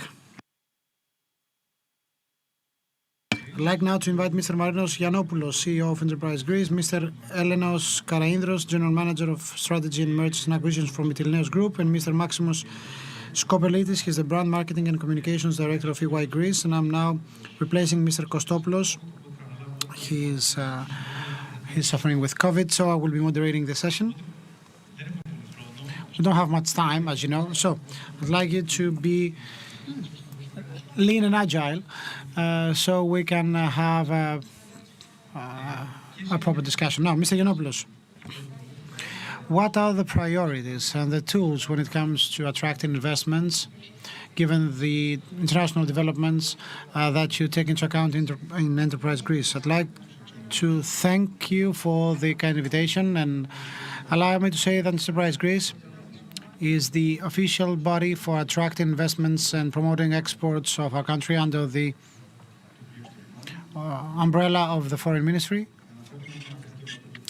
Speaker 1: I'd like now to invite Mr. Marinos Giannopoulos, CEO of Enterprise Greece, Mr. Elenos Karaindros, General Manager of Strategy and Mergers and Acquisitions from Mytilineos Group, and Mr. Maximos Skopelitis, he's the Brand Marketing and Communications Director of EY Greece, and I'm now replacing Mr. Kostopoulos. He's suffering with COVID, so I will be moderating the session. We don't have much time, as you know, so I'd like you to be lean and agile so we can have a proper discussion. Now, Mr. Giannopoulos, what are the priorities and the tools when it comes to attracting investments, given the international developments that you take into account in Enterprise Greece? I'd like to thank you for the kind invitation, and allow me to say that Enterprise Greece is the official body for attracting investments and promoting exports of our country under the umbrella of the Foreign Ministry.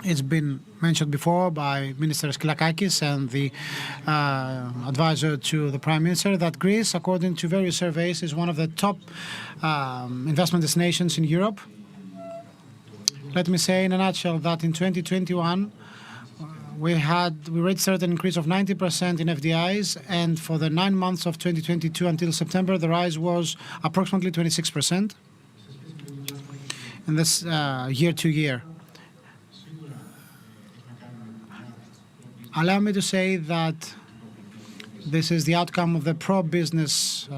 Speaker 1: It's been mentioned before by Minister Skylakakis and the advisor to the Prime Minister that Greece, according to various surveys, is one of the top investment destinations in Europe. Let me say in a nutshell that in 2021, we registered an increase of 90% in FDIs, and for the 9 months of 2022 until September, the rise was approximately 26% in this year to year. Allow me to say that This is the outcome of the pro-business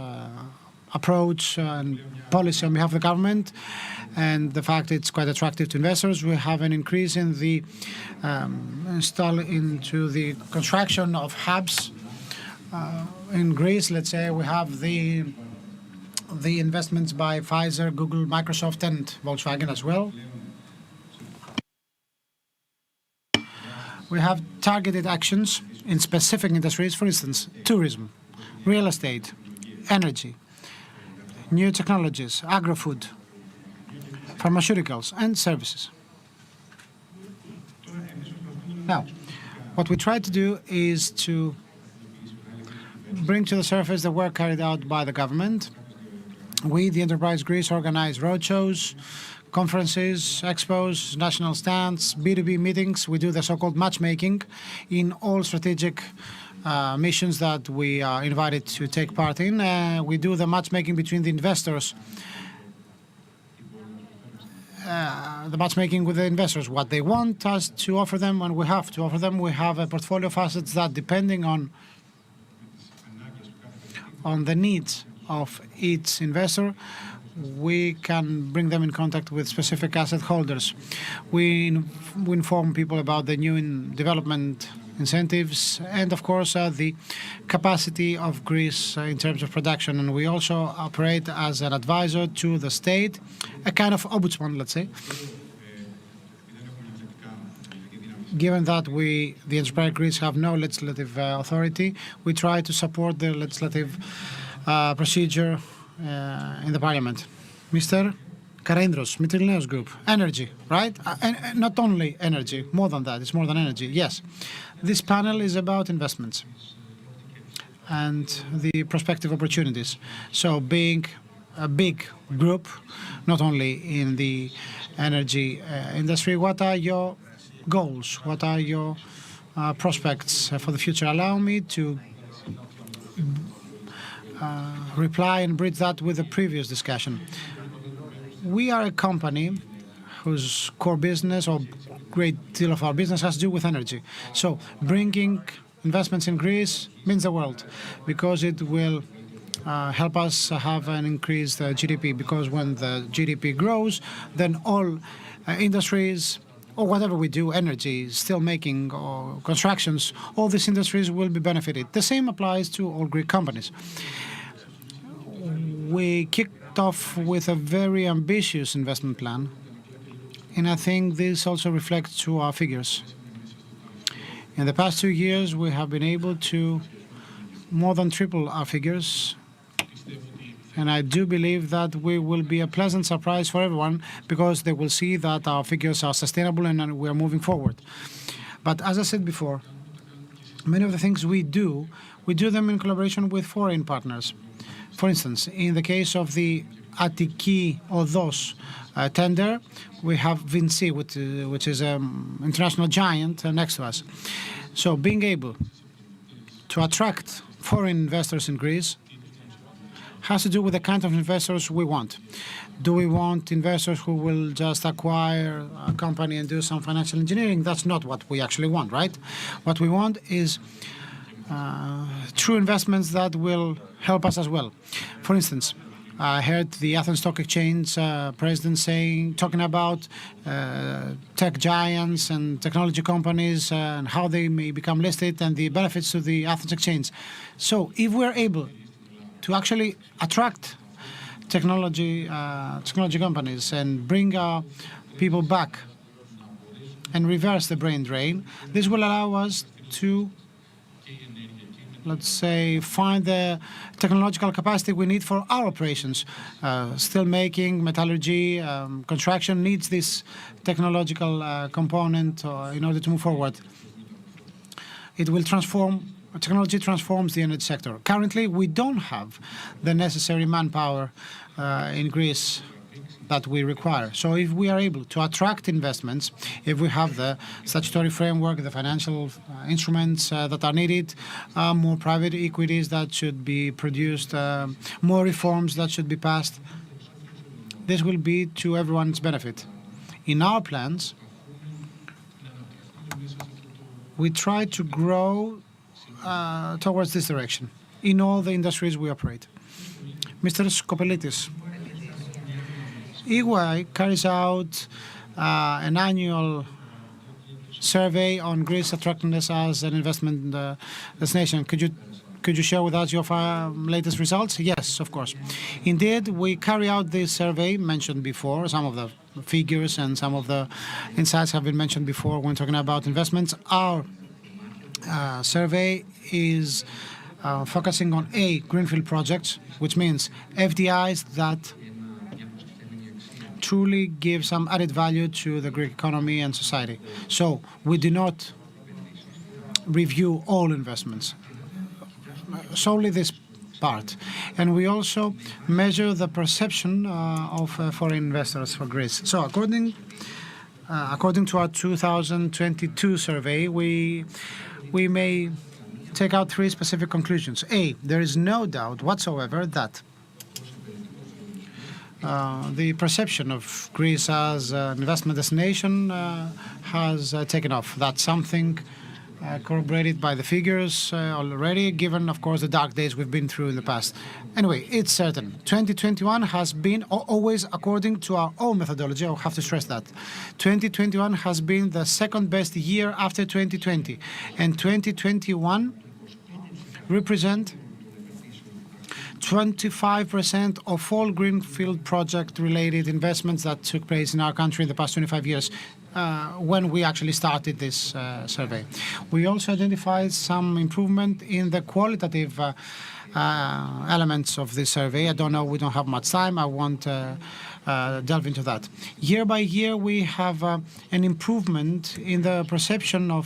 Speaker 1: approach and policy on behalf of the government, and the fact it's quite attractive to investors. We have an increase in the into the construction of hubs in Greece. Let's say we have the investments by Pfizer, Google, Microsoft, and Volkswagen as well. We have targeted actions in specific industries, for instance, tourism, real estate, energy, new technologies, agri-food, pharmaceuticals, and services. Now, what we try to do is to bring to the surface the work carried out by the government. We, the Enterprise Greece, organize roadshows, conferences, expos, national stands, B2B meetings. We do the so-called matchmaking in all strategic missions that we are invited to take part in. We do the matchmaking between the investors, with the investors, what they want us to offer them, and we have to offer them. We have a portfolio of assets that, depending on the needs of each investor, we can bring them in contact with specific asset holders. We inform people about the new development incentives and, of course, the capacity of Greece in terms of production. And we also operate as an advisor to the state, a kind of ombudsman, let's say. Given that we, the Enterprise Greece, have no legislative authority, we try to support the legislative procedure in the Parliament. Mr. Karindros, Mytilineos Group, energy, right? And not only energy, more than that, it's more than energy, yes. This panel is about investments and the prospective opportunities. So being a big group, not only in the energy industry, what are your goals? What are your prospects for the future? Allow me to reply and bridge that with the previous discussion. We are a company whose core business, or great deal of our business, has to do with energy. So bringing investments in Greece means the world, because it will help us have an increased GDP, because when the GDP grows, then all industries, or whatever we do, energy, steel making, or constructions, all these industries will be benefited. The same applies to all Greek companies. We kicked off with a very ambitious investment plan, and I think this also reflects to our figures. In the past 2 years, we have been able to more than triple our figures, and I do believe that we will be a pleasant surprise for everyone, because they will see that our figures are sustainable and we are moving forward. But as I said before, many of the things we do them in collaboration with foreign partners. For instance, in the case of the Attiki Odos tender, we have Vinci, which is an international giant next to us. So being able to attract foreign investors in Greece has to do with the kind of investors we want. Do we want investors who will just acquire a company and do some financial engineering? That's not what we actually want, right? What we want is true investments that will help us as well. For instance, I heard the Athens Stock Exchange president talking about tech giants and technology companies and how they may become listed and the benefits to the Athens Exchange. So if we're able to actually attract technology companies and bring our people back and reverse the brain drain, this will allow us to, let's say, find the technological capacity we need for our operations. Steel making, metallurgy, construction needs this technological component in order to move forward. It will transform. Technology transforms the energy sector. Currently, we don't have the necessary manpower in Greece that we require. So if we are able to attract investments, if we have the statutory framework, the financial instruments that are needed, more private equities that should be produced, more reforms that should be passed, this will be to everyone's benefit. In our plans, we try to grow towards this direction in all the industries we operate. Mr. Skopelitis, EY carries out an annual survey on Greece's attractiveness as an investment destination. Could you share with us your latest results? Yes, of course. Indeed, we carry out this survey mentioned before. Some of the figures and some of the insights have been mentioned before when talking about investments. Our survey is focusing on greenfield projects, which means FDIs that truly give some added value to the Greek economy and society. So we do not review all investments, solely this part. And we also measure the perception of foreign investors for Greece. So according to our 2022 survey, we may take out three specific conclusions. There is no doubt whatsoever that the perception of Greece as an investment destination has taken off. That's something corroborated by the figures already, given, of course, the dark days we've been through in the past. Anyway, it's certain. 2021 has been, always according to our own methodology, I'll have to stress that, 2021 has been the second best year after 2020. And 2021 represent 25% of all greenfield project-related investments that took place in our country in the past 25 years when we actually started this survey. We also identified some improvement in the qualitative elements of this survey. I don't know, we don't have much time. I won't delve into that. Year by year, we have an improvement in the perception of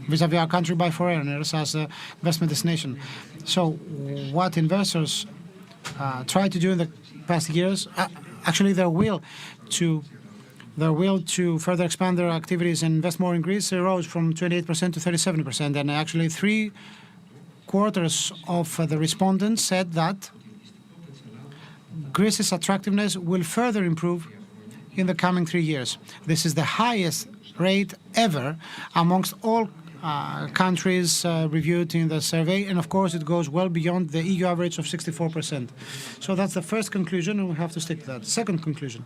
Speaker 1: vis-à-vis our country by foreigners as an investment destination. So what investors tried to do in the past years, actually their will to further expand their activities and invest more in Greece rose from 28% to 37%. And actually 3/4 of the respondents said that Greece's attractiveness will further improve in the coming 3 years. This is the highest rate ever amongst all countries reviewed in the survey, and of course it goes well beyond the EU average of 64%. So that's the first conclusion, and we have to stick to that. Second conclusion.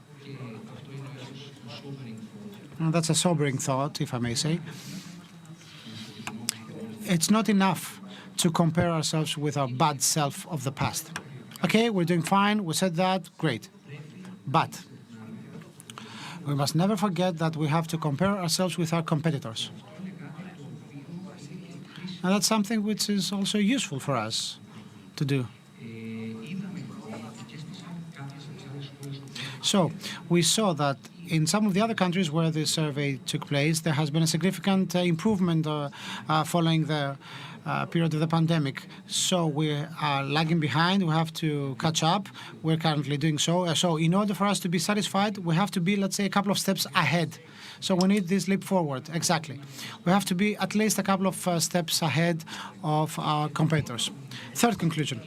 Speaker 1: That's a sobering thought, if I may say. It's not enough to compare ourselves with our bad self of the past. Okay, we're doing fine, we said that, great. But we must never forget that we have to compare ourselves with our competitors. And that's something which is also useful for us to do. So we saw that in some of the other countries where this survey took place, there has been a significant improvement following the period of the pandemic. So we are lagging behind. We have to catch up. We're currently doing so. So in order for us to be satisfied, we have to be, let's say, a couple of steps ahead. So we need this leap forward. Exactly. We have to be at least a couple of steps ahead of our competitors. Third conclusion.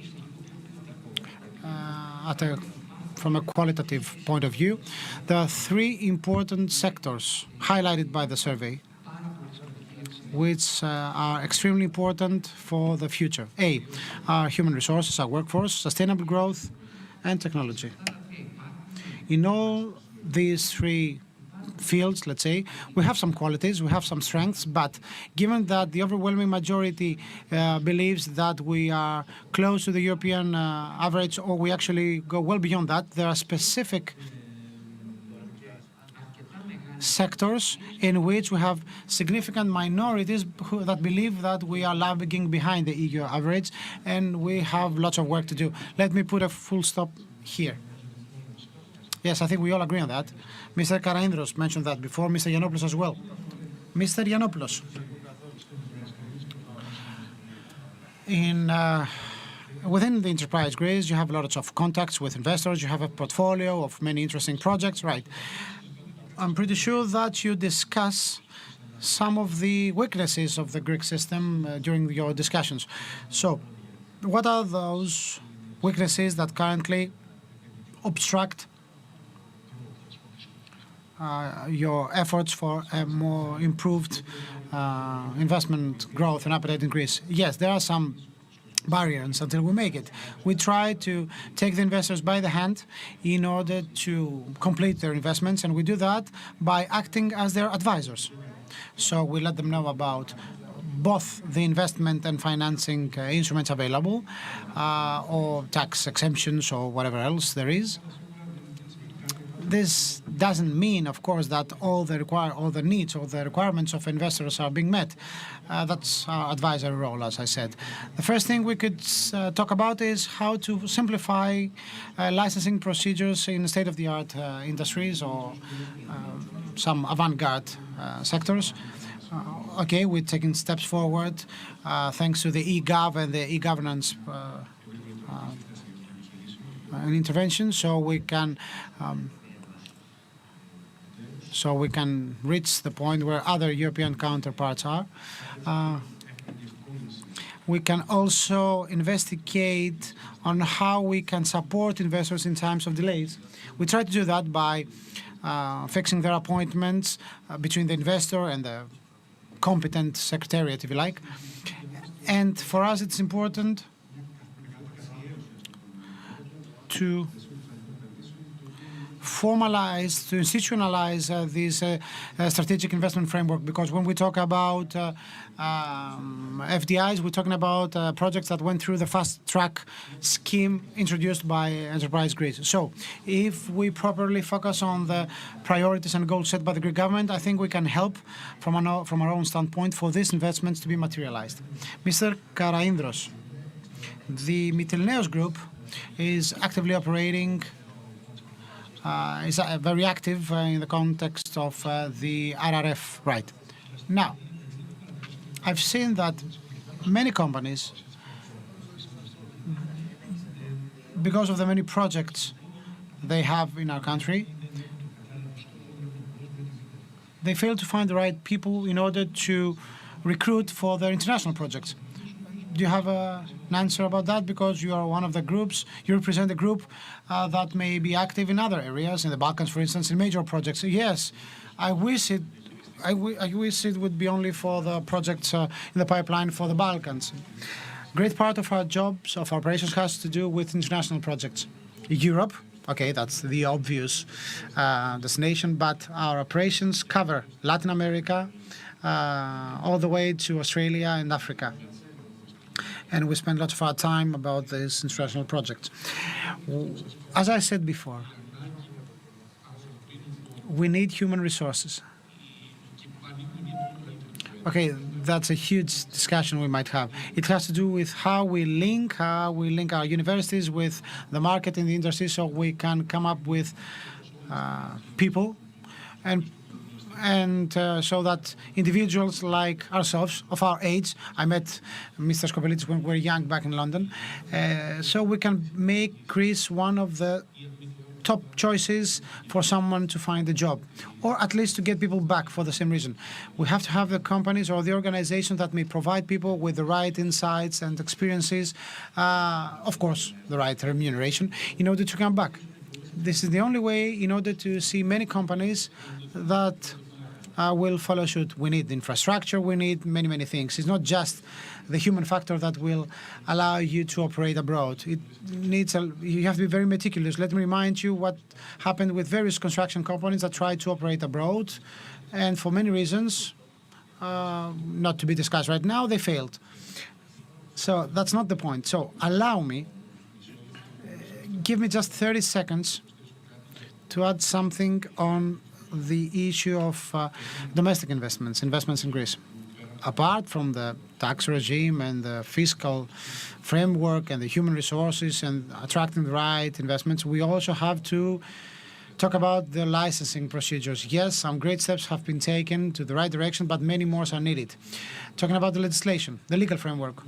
Speaker 1: From a qualitative point of view, there are three important sectors highlighted by the survey which are extremely important for the future. Our human resources, our workforce, sustainable growth, and technology. In all these three fields, let's say, we have some qualities, we have some strengths, but given that the overwhelming majority believes that we are close to the European average, or we actually go well beyond that, there are specific sectors in which we have significant minorities that believe that we are lagging behind the EU average, and we have lots of work to do. Let me put a full stop here. Yes, I think we all agree on that. Mr. Karaindros mentioned that before, Mr. Yiannopoulos as well. Mr. Yiannopoulos, within the enterprise Greece, you have lots of contacts with investors, you have a portfolio of many interesting projects, right? I'm pretty sure that you discuss some of the weaknesses of the Greek system during your discussions. So, what are those weaknesses that currently obstruct your efforts for a more improved investment growth and appetite in Greece? Yes, there are some barriers until we make it. We try to take the investors by the hand in order to complete their investments, and we do that by acting as their advisors. So we let them know about both the investment and financing instruments available, or tax exemptions or whatever else there is. This doesn't mean, of course, that all the needs or the requirements of investors are being met. That's our advisory role, as I said. The first thing we could talk about is how to simplify licensing procedures in state-of-the-art industries or some avant-garde sectors. Okay, we're taking steps forward thanks to the e-gov and the e-governance intervention, so we can reach the point where other European counterparts are. We can also investigate on how we can support investors in times of delays. We try to do that by fixing their appointments between the investor and the competent secretariat, if you like. And for us, it's important to formalize, to institutionalize this strategic investment framework, because when we talk about FDIs, we're talking about projects that went through the fast-track scheme introduced by Enterprise Greece. So if we properly focus on the priorities and goals set by the Greek government, I think we can help from our own standpoint for these investments to be materialized. Mr. Karaindros, the Mytilineos Group is actively operating, is very active in the context of the RRF, right? Now, I've seen that many companies, because of the many projects they have in our country, they fail to find the right people in order to recruit for their international projects. Do you have an answer about that? Because you are one of the groups, you represent a group that may be active in other areas, in the Balkans, for instance, in major projects. Yes, I wish it would be only for the projects in the pipeline for the Balkans. Great part of our jobs, of our operations, has to do with international projects. Europe, okay, that's the obvious destination, but our operations cover Latin America, all the way to Australia and Africa. And we spend lots of our time about these international projects. As I said before, we need human resources. Okay, that's a huge discussion we might have. It has to do with how we link our universities with the market in the industry, so we can come up with people and so that individuals like ourselves, of our age, I met Mr. Skopelidis when we were young back in London, so we can make Greece one of the top choices for someone to find a job, or at least to get people back for the same reason. We have to have the companies or the organizations that may provide people with the right insights and experiences, of course, the right remuneration, in order to come back. This is the only way in order to see many companies that will follow suit. We need infrastructure, we need many, many things. It's not just the human factor that will allow you to operate abroad. It needs you have to be very meticulous. Let me remind you what happened with various construction companies that tried to operate abroad, and for many reasons, not to be discussed right now, they failed. So that's not the point. So allow me, give me just 30 seconds to add something on the issue of domestic investments in Greece. Apart from the tax regime and the fiscal framework and the human resources and attracting the right investments, we also have to talk about the licensing procedures. Yes, some great steps have been taken to the right direction, but many more are needed. Talking about the legislation, the legal framework,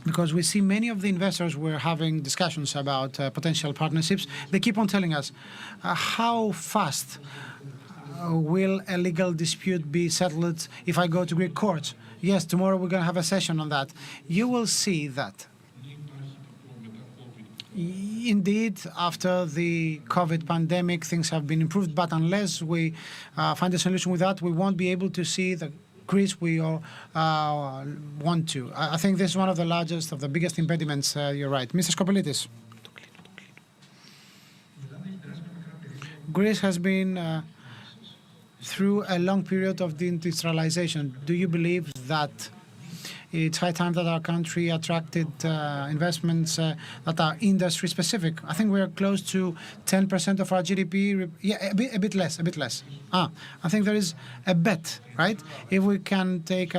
Speaker 1: because we see many of the investors were having discussions about potential partnerships. They keep on telling us, how fast will a legal dispute be settled if I go to Greek courts? Yes, tomorrow we're going to have a session on that. You will see that Indeed, after the COVID pandemic, things have been improved, but unless we find a solution with that, we won't be able to see the Greece we all want to. I think this is one of the largest, of the biggest impediments. You're right. Mr. Skopoulitis. Greece has been through a long period of deindustrialization. Do you believe that it's high time that our country attracted investments that are industry specific? I think we're close to 10% of our GDP. Yeah, a bit less, a bit less. I think there is a bet, right? If we can take,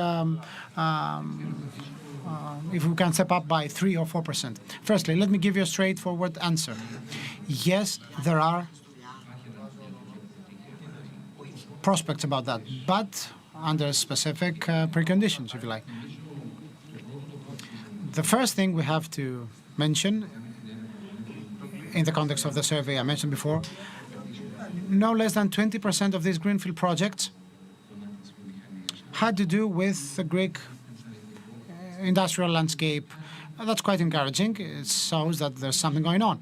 Speaker 1: if we can step up by 3 or 4%. Firstly, let me give you a straightforward answer. Yes, there are prospects about that, but under specific preconditions, if you like. The first thing we have to mention in the context of the survey I mentioned before, no less than 20% of these greenfield projects had to do with the Greek industrial landscape. That's quite encouraging. It shows that there's something going on.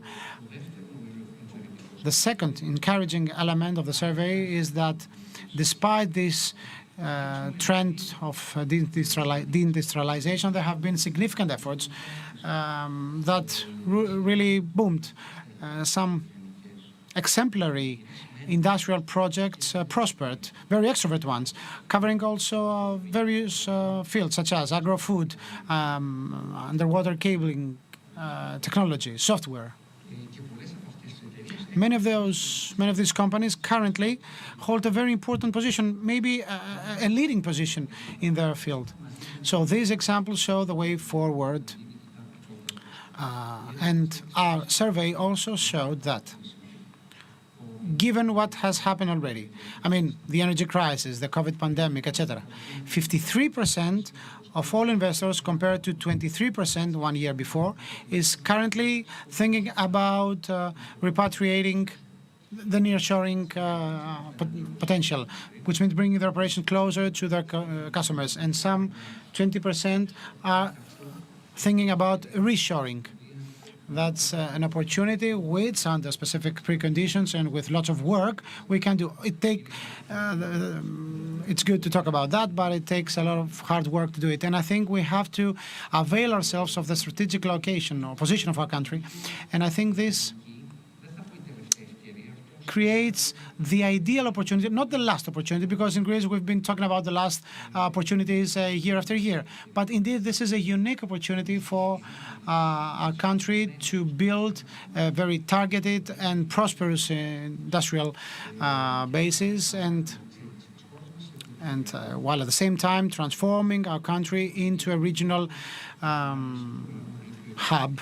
Speaker 1: The second encouraging element of the survey is that despite this trend of deindustrialization, there have been significant efforts that really boomed. Some exemplary industrial projects prospered, very extrovert ones, covering also various fields such as agro-food, underwater cabling, technology, software. Many of these companies currently hold a very important position, maybe a leading position in their field. So these examples show the way forward. And our survey also showed that, given what has happened already, I mean, the energy crisis, the COVID pandemic, etc., 53% of all investors, compared to 23% 1 year before, is currently thinking about repatriating the nearshoring potential, which means bringing their operation closer to their customers. And some 20% are thinking about reshoring. That's an opportunity which, under specific preconditions and with lots of work, we can do. It's good to talk about that, but it takes a lot of hard work to do it. And I think we have to avail ourselves of the strategic location or position of our country. And I think this creates the ideal opportunity, not the last opportunity, because in Greece we've been talking about the last opportunities year after year. But indeed, this is a unique opportunity for our country to build a very targeted and prosperous industrial basis, and while at the same time transforming our country into a regional hub,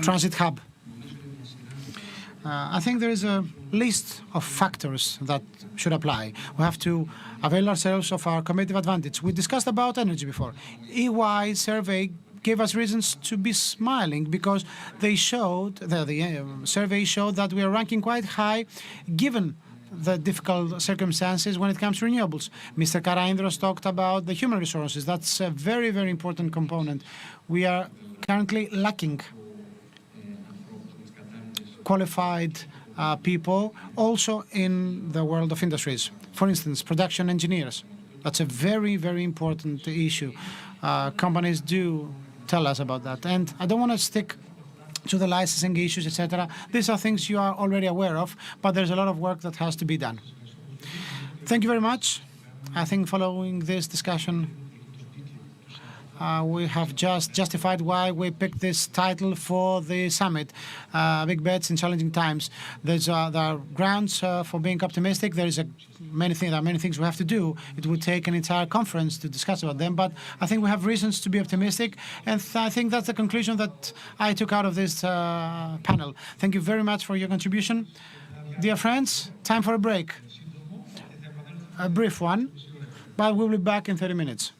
Speaker 1: transit hub. I think there is a list of factors that should apply. We have to avail ourselves of our competitive advantage. We discussed about energy before. EY survey gave us reasons to be smiling because they showed, the survey showed that we are ranking quite high given the difficult circumstances when it comes to renewables. Mr. Karaindros talked about the human resources. That's a very, very important component. We are currently lacking qualified people also in the world of industries. For instance, production engineers. That's a very, very important issue. Companies do tell us about that. And I don't want to stick to the licensing issues, etc. These are things you are already aware of, but there's a lot of work that has to be done. Thank you very much. I think following this discussion, we have just justified why we picked this title for the summit, Big Bets in Challenging Times. There are grounds for being optimistic. There are many things we have to do. It would take an entire conference to discuss about them, but I think we have reasons to be optimistic, and I think that's the conclusion that I took out of this panel. Thank you very much for your contribution. Dear friends, time for a break. A brief one, but we'll be back in 30 minutes.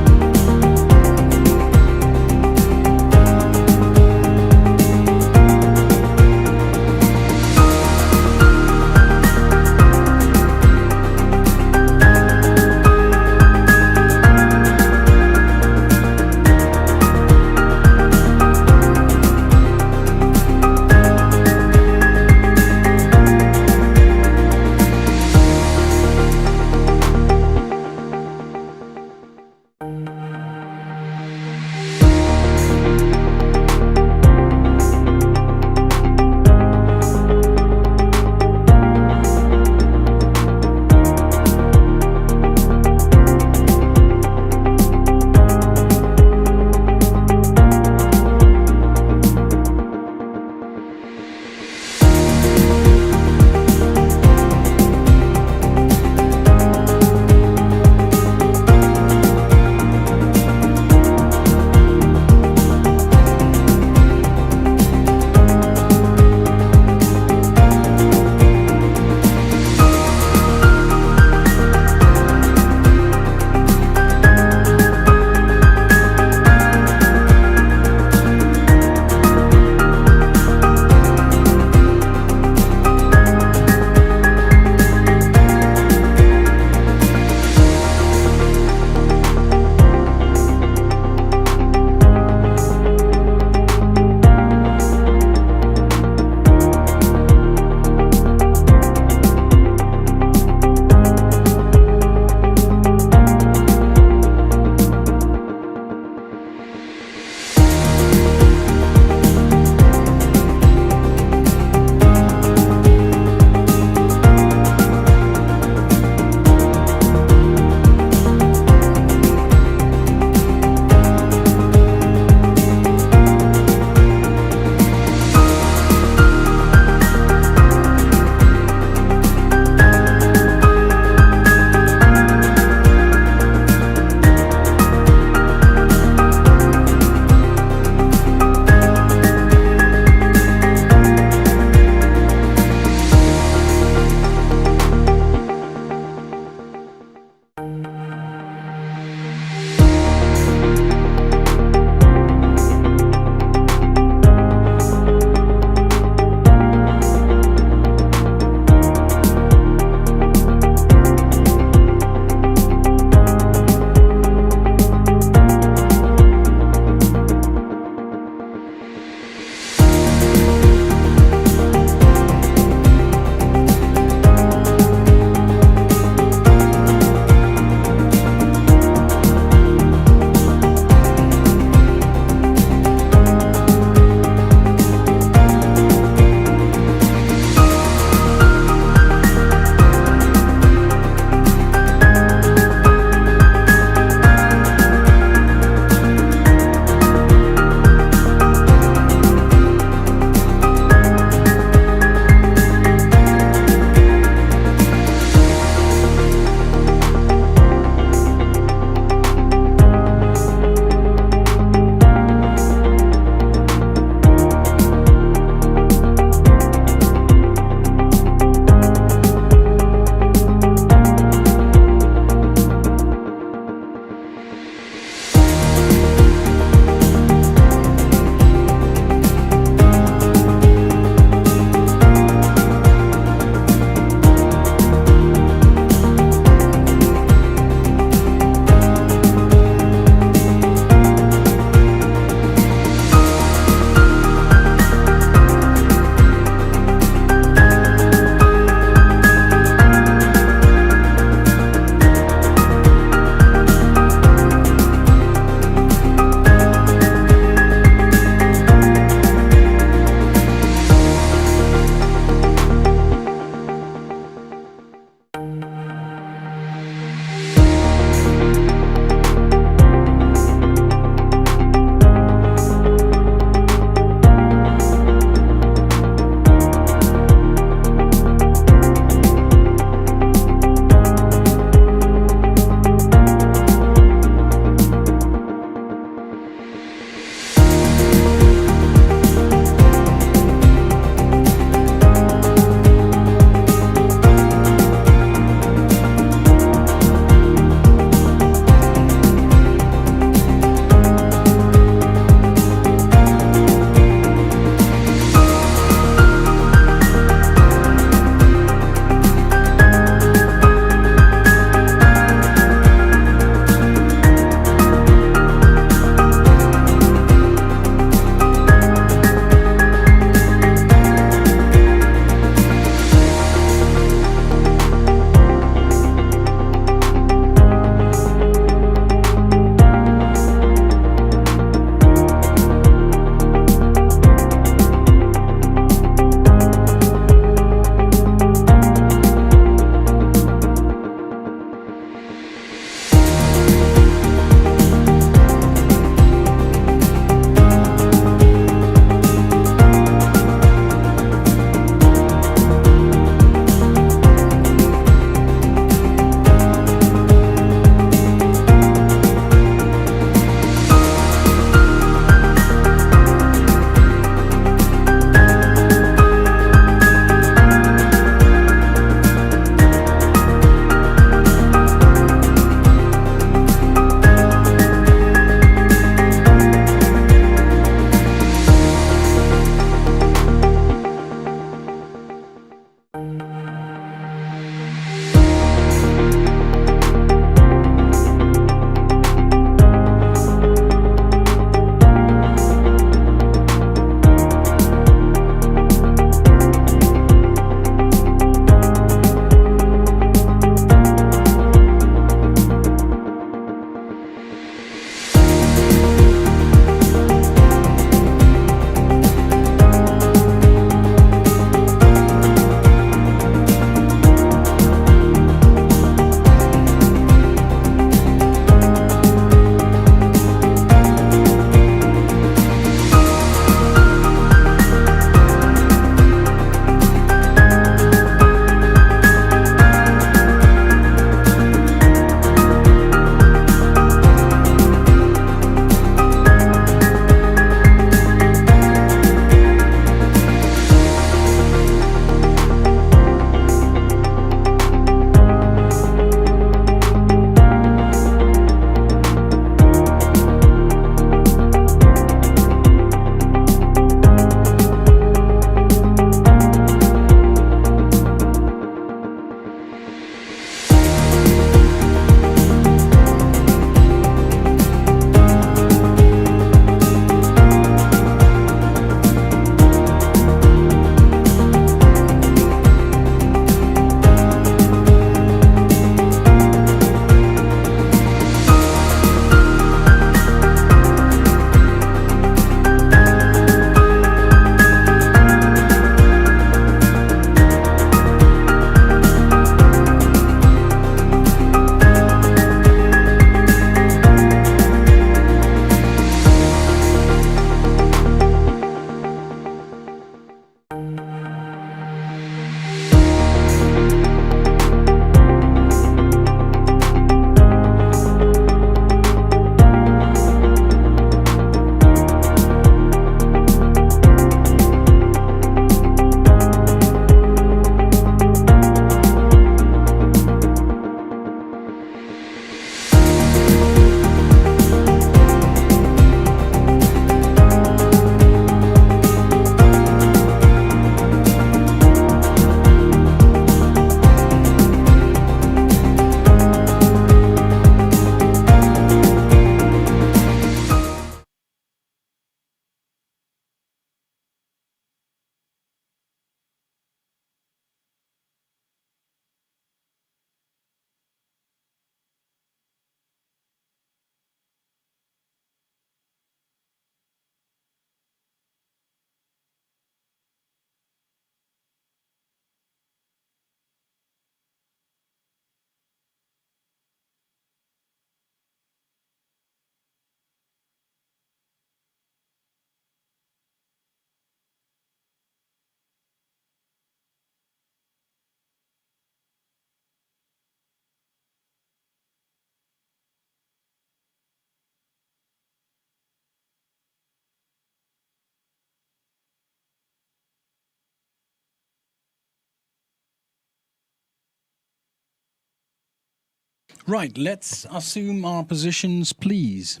Speaker 3: Right, let's assume our positions, please.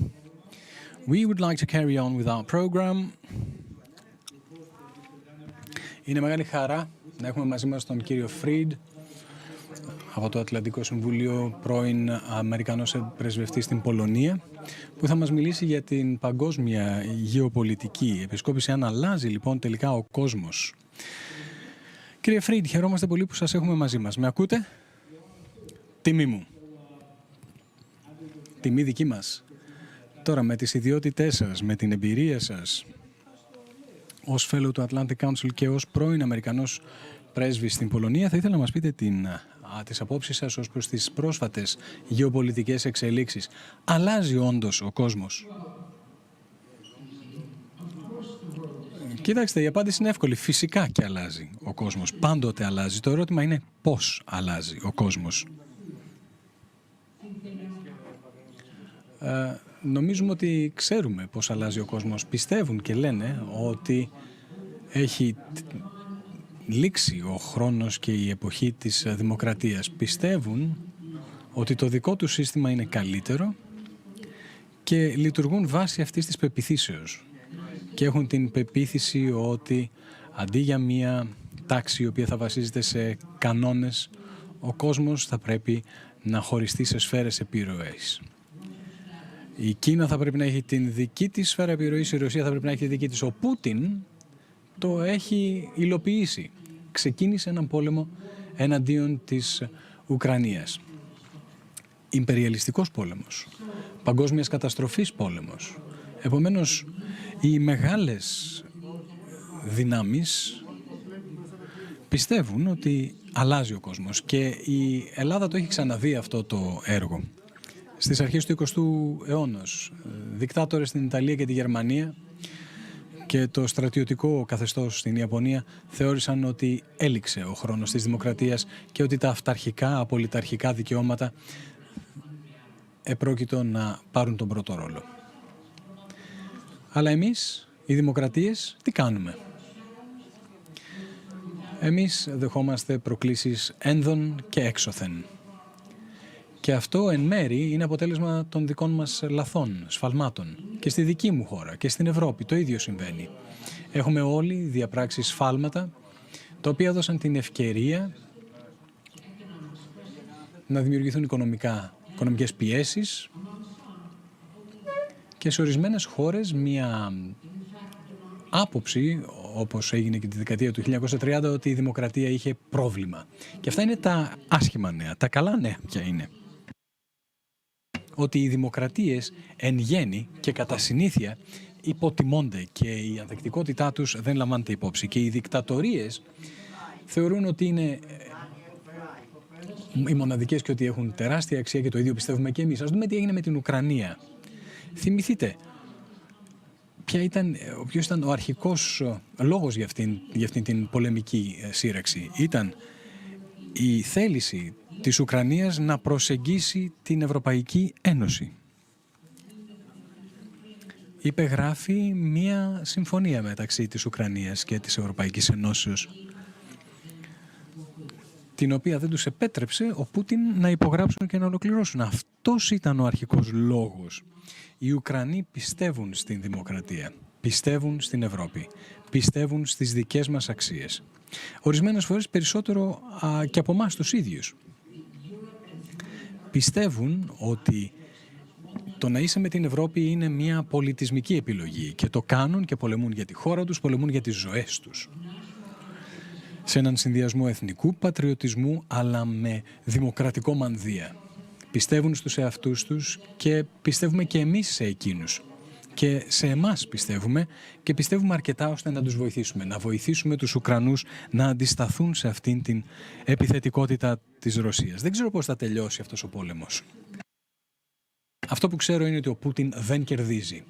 Speaker 3: We would like to carry on with our program. Είναι μεγάλη χαρά να έχουμε μαζί μας τον κύριο Φρίντ από το Ατλαντικό Συμβούλιο, πρώην Αμερικανός πρεσβευτής στην Πολωνία, που θα μας μιλήσει για την παγκόσμια γεωπολιτική επισκόπηση, αν αλλάζει λοιπόν τελικά ο κόσμος. Κύριε Φρίντ, χαιρόμαστε πολύ που σας έχουμε μαζί μας. Με ακούτε? Τιμή μου. Τιμή δική μας. Τώρα, με τις ιδιότητές σας, με την εμπειρία σας ως fellow του Atlantic Council και ως πρώην Αμερικανός πρέσβης στην Πολωνία, θα ήθελα να μας πείτε τις απόψεις σας ως προς τις πρόσφατες γεωπολιτικές εξελίξεις. Αλλάζει όντως ο κόσμος? Κοιτάξτε, η απάντηση είναι εύκολη. Φυσικά και αλλάζει ο κόσμος. Πάντοτε αλλάζει. Το ερώτημα είναι πώς αλλάζει ο κόσμος. Νομίζουμε ότι ξέρουμε πώς αλλάζει ο κόσμος. Πιστεύουν και λένε ότι έχει λήξει ο χρόνος και η εποχή της δημοκρατίας. Πιστεύουν ότι το δικό του σύστημα είναι καλύτερο και λειτουργούν βάσει αυτής της πεποιθήσεως. Και έχουν την πεποίθηση ότι αντί για μια τάξη η οποία θα βασίζεται σε κανόνες, ο κόσμος θα πρέπει να χωριστεί σε σφαίρες επιρροής. Η Κίνα θα πρέπει να έχει την δική της σφαίρα επιρροής, η Ρωσία θα πρέπει να έχει τη δική της. Ο Πούτιν το έχει υλοποιήσει. Ξεκίνησε έναν πόλεμο εναντίον της Ουκρανίας. Ιμπεριαλιστικός πόλεμος. Παγκόσμιας καταστροφής πόλεμος. Επομένως, οι μεγάλες δυνάμεις πιστεύουν ότι αλλάζει ο κόσμος και η Ελλάδα το έχει ξαναδεί αυτό το έργο. Στις αρχές του 20ου αιώνα, δικτάτορες στην Ιταλία και τη Γερμανία και το στρατιωτικό καθεστώς στην Ιαπωνία θεώρησαν ότι έληξε ο χρόνος της δημοκρατίας και ότι τα αυταρχικά, απολυταρχικά δικαιώματα επρόκειτο να πάρουν τον πρώτο ρόλο. Αλλά εμείς, οι δημοκρατίες, τι κάνουμε? Εμείς δεχόμαστε προκλήσεις ένδον και έξωθεν. Και αυτό εν μέρη είναι αποτέλεσμα των δικών μας λαθών, σφαλμάτων. Και στη δική μου χώρα και στην Ευρώπη το ίδιο συμβαίνει. Έχουμε όλοι διαπράξει σφάλματα, τα οποία έδωσαν την ευκαιρία να δημιουργηθούν οικονομικές πιέσεις και σε ορισμένες χώρες μια άποψη, όπως έγινε και τη δεκαετία του 1930, ότι η δημοκρατία είχε πρόβλημα. Και αυτά είναι τα άσχημα νέα. Τα καλά νέα ποια είναι? Ότι οι δημοκρατίες εν γέννη και κατά συνήθεια υποτιμώνται και η ανθεκτικότητά τους δεν λαμβάνεται υπόψη. Και οι δικτατορίες θεωρούν ότι είναι οι μοναδικές και ότι έχουν τεράστια αξία και το ίδιο πιστεύουμε και εμείς. Ας δούμε τι έγινε με την Ουκρανία. Θυμηθείτε ποιος ήταν ο αρχικός λόγος για αυτήν την πολεμική σύραξη. Ήταν η θέληση της Ουκρανίας να προσεγγίσει την Ευρωπαϊκή Ένωση. Υπεγράφει μία συμφωνία μεταξύ της Ουκρανίας και της Ευρωπαϊκής Ενώσεως, την οποία δεν τους επέτρεψε ο Πούτιν να υπογράψουν και να ολοκληρώσουν. Αυτός ήταν ο αρχικός λόγος. Οι Ουκρανοί πιστεύουν στην δημοκρατία, πιστεύουν στην Ευρώπη, πιστεύουν στις δικές μας αξίες. Ορισμένες φορές περισσότερο και από εμάς τους ίδιους. Πιστεύουν ότι το να είσαι με την Ευρώπη είναι μια πολιτισμική επιλογή και το κάνουν και πολεμούν για τη χώρα τους, πολεμούν για τις ζωές τους. Σε έναν συνδυασμό εθνικού πατριωτισμού αλλά με δημοκρατικό μανδύα. Πιστεύουν στους εαυτούς τους και πιστεύουμε και εμείς σε εκείνους. Και σε εμάς πιστεύουμε και πιστεύουμε αρκετά ώστε να τους βοηθήσουμε. Να βοηθήσουμε τους Ουκρανούς να αντισταθούν σε αυτήν την επιθετικότητα της Ρωσίας. Δεν ξέρω πώς θα τελειώσει αυτός ο πόλεμος. Αυτό που ξέρω είναι ότι ο Πούτιν δεν κερδίζει.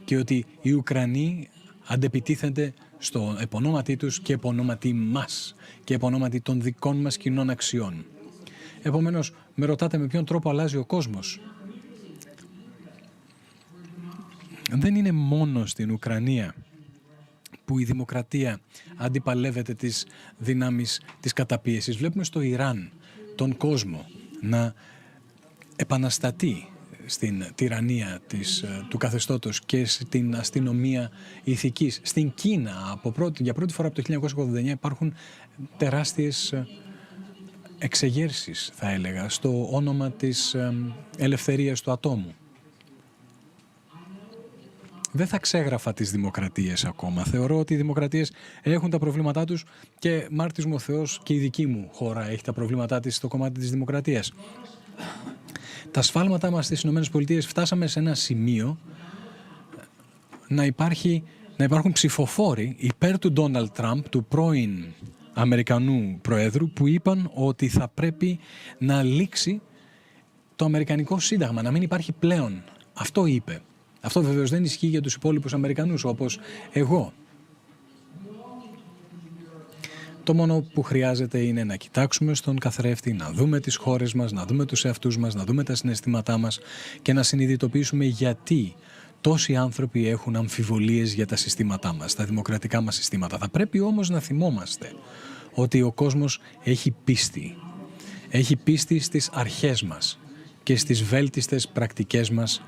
Speaker 3: Και ότι οι Ουκρανοί αντεπιτίθενται στο επωνόματί τους και επωνόματί μας. Και επωνόματι των δικών μας κοινών αξιών. Επομένως, με ρωτάτε με ποιον τρόπο αλλάζει ο κόσμος. Δεν είναι μόνο στην Ουκρανία που η δημοκρατία αντιπαλεύεται τις δυνάμεις της καταπίεσης. Βλέπουμε στο Ιράν τον κόσμο να επαναστατεί στην τυραννία του καθεστώτος και στην αστυνομία ηθικής. Στην Κίνα, για πρώτη φορά από το 1989, υπάρχουν τεράστιες εξεγέρσεις, θα έλεγα, στο όνομα της ελευθερίας του ατόμου. Δεν θα ξέγραφα τις δημοκρατίες ακόμα. Θεωρώ ότι οι δημοκρατίες έχουν τα προβλήματά τους και μάρτης μου ο Θεός και η δική μου χώρα έχει τα προβλήματά της στο κομμάτι της δημοκρατίας. Τα σφάλματά μας στις ΗΠΑ φτάσαμε σε ένα σημείο να υπάρχουν ψηφοφόροι υπέρ του Ντόναλντ Τραμπ, του πρώην Αμερικανού Προέδρου, που είπαν ότι θα πρέπει να λήξει το Αμερικανικό Σύνταγμα, να μην υπάρχει πλέον. Αυτό είπε. Αυτό βεβαίως δεν ισχύει για τους υπόλοιπους Αμερικανούς όπως εγώ. Το μόνο που χρειάζεται είναι να κοιτάξουμε στον καθρέφτη, να δούμε τις χώρες μας, να δούμε τους εαυτούς μας, να δούμε τα συναισθήματά μας και να συνειδητοποιήσουμε γιατί τόσοι άνθρωποι έχουν αμφιβολίες για τα συστήματά μας, τα δημοκρατικά μας συστήματα. Θα πρέπει όμως να θυμόμαστε ότι ο κόσμος έχει πίστη. Έχει πίστη στις αρχές μας και στις βέλτιστες πρακτικές μας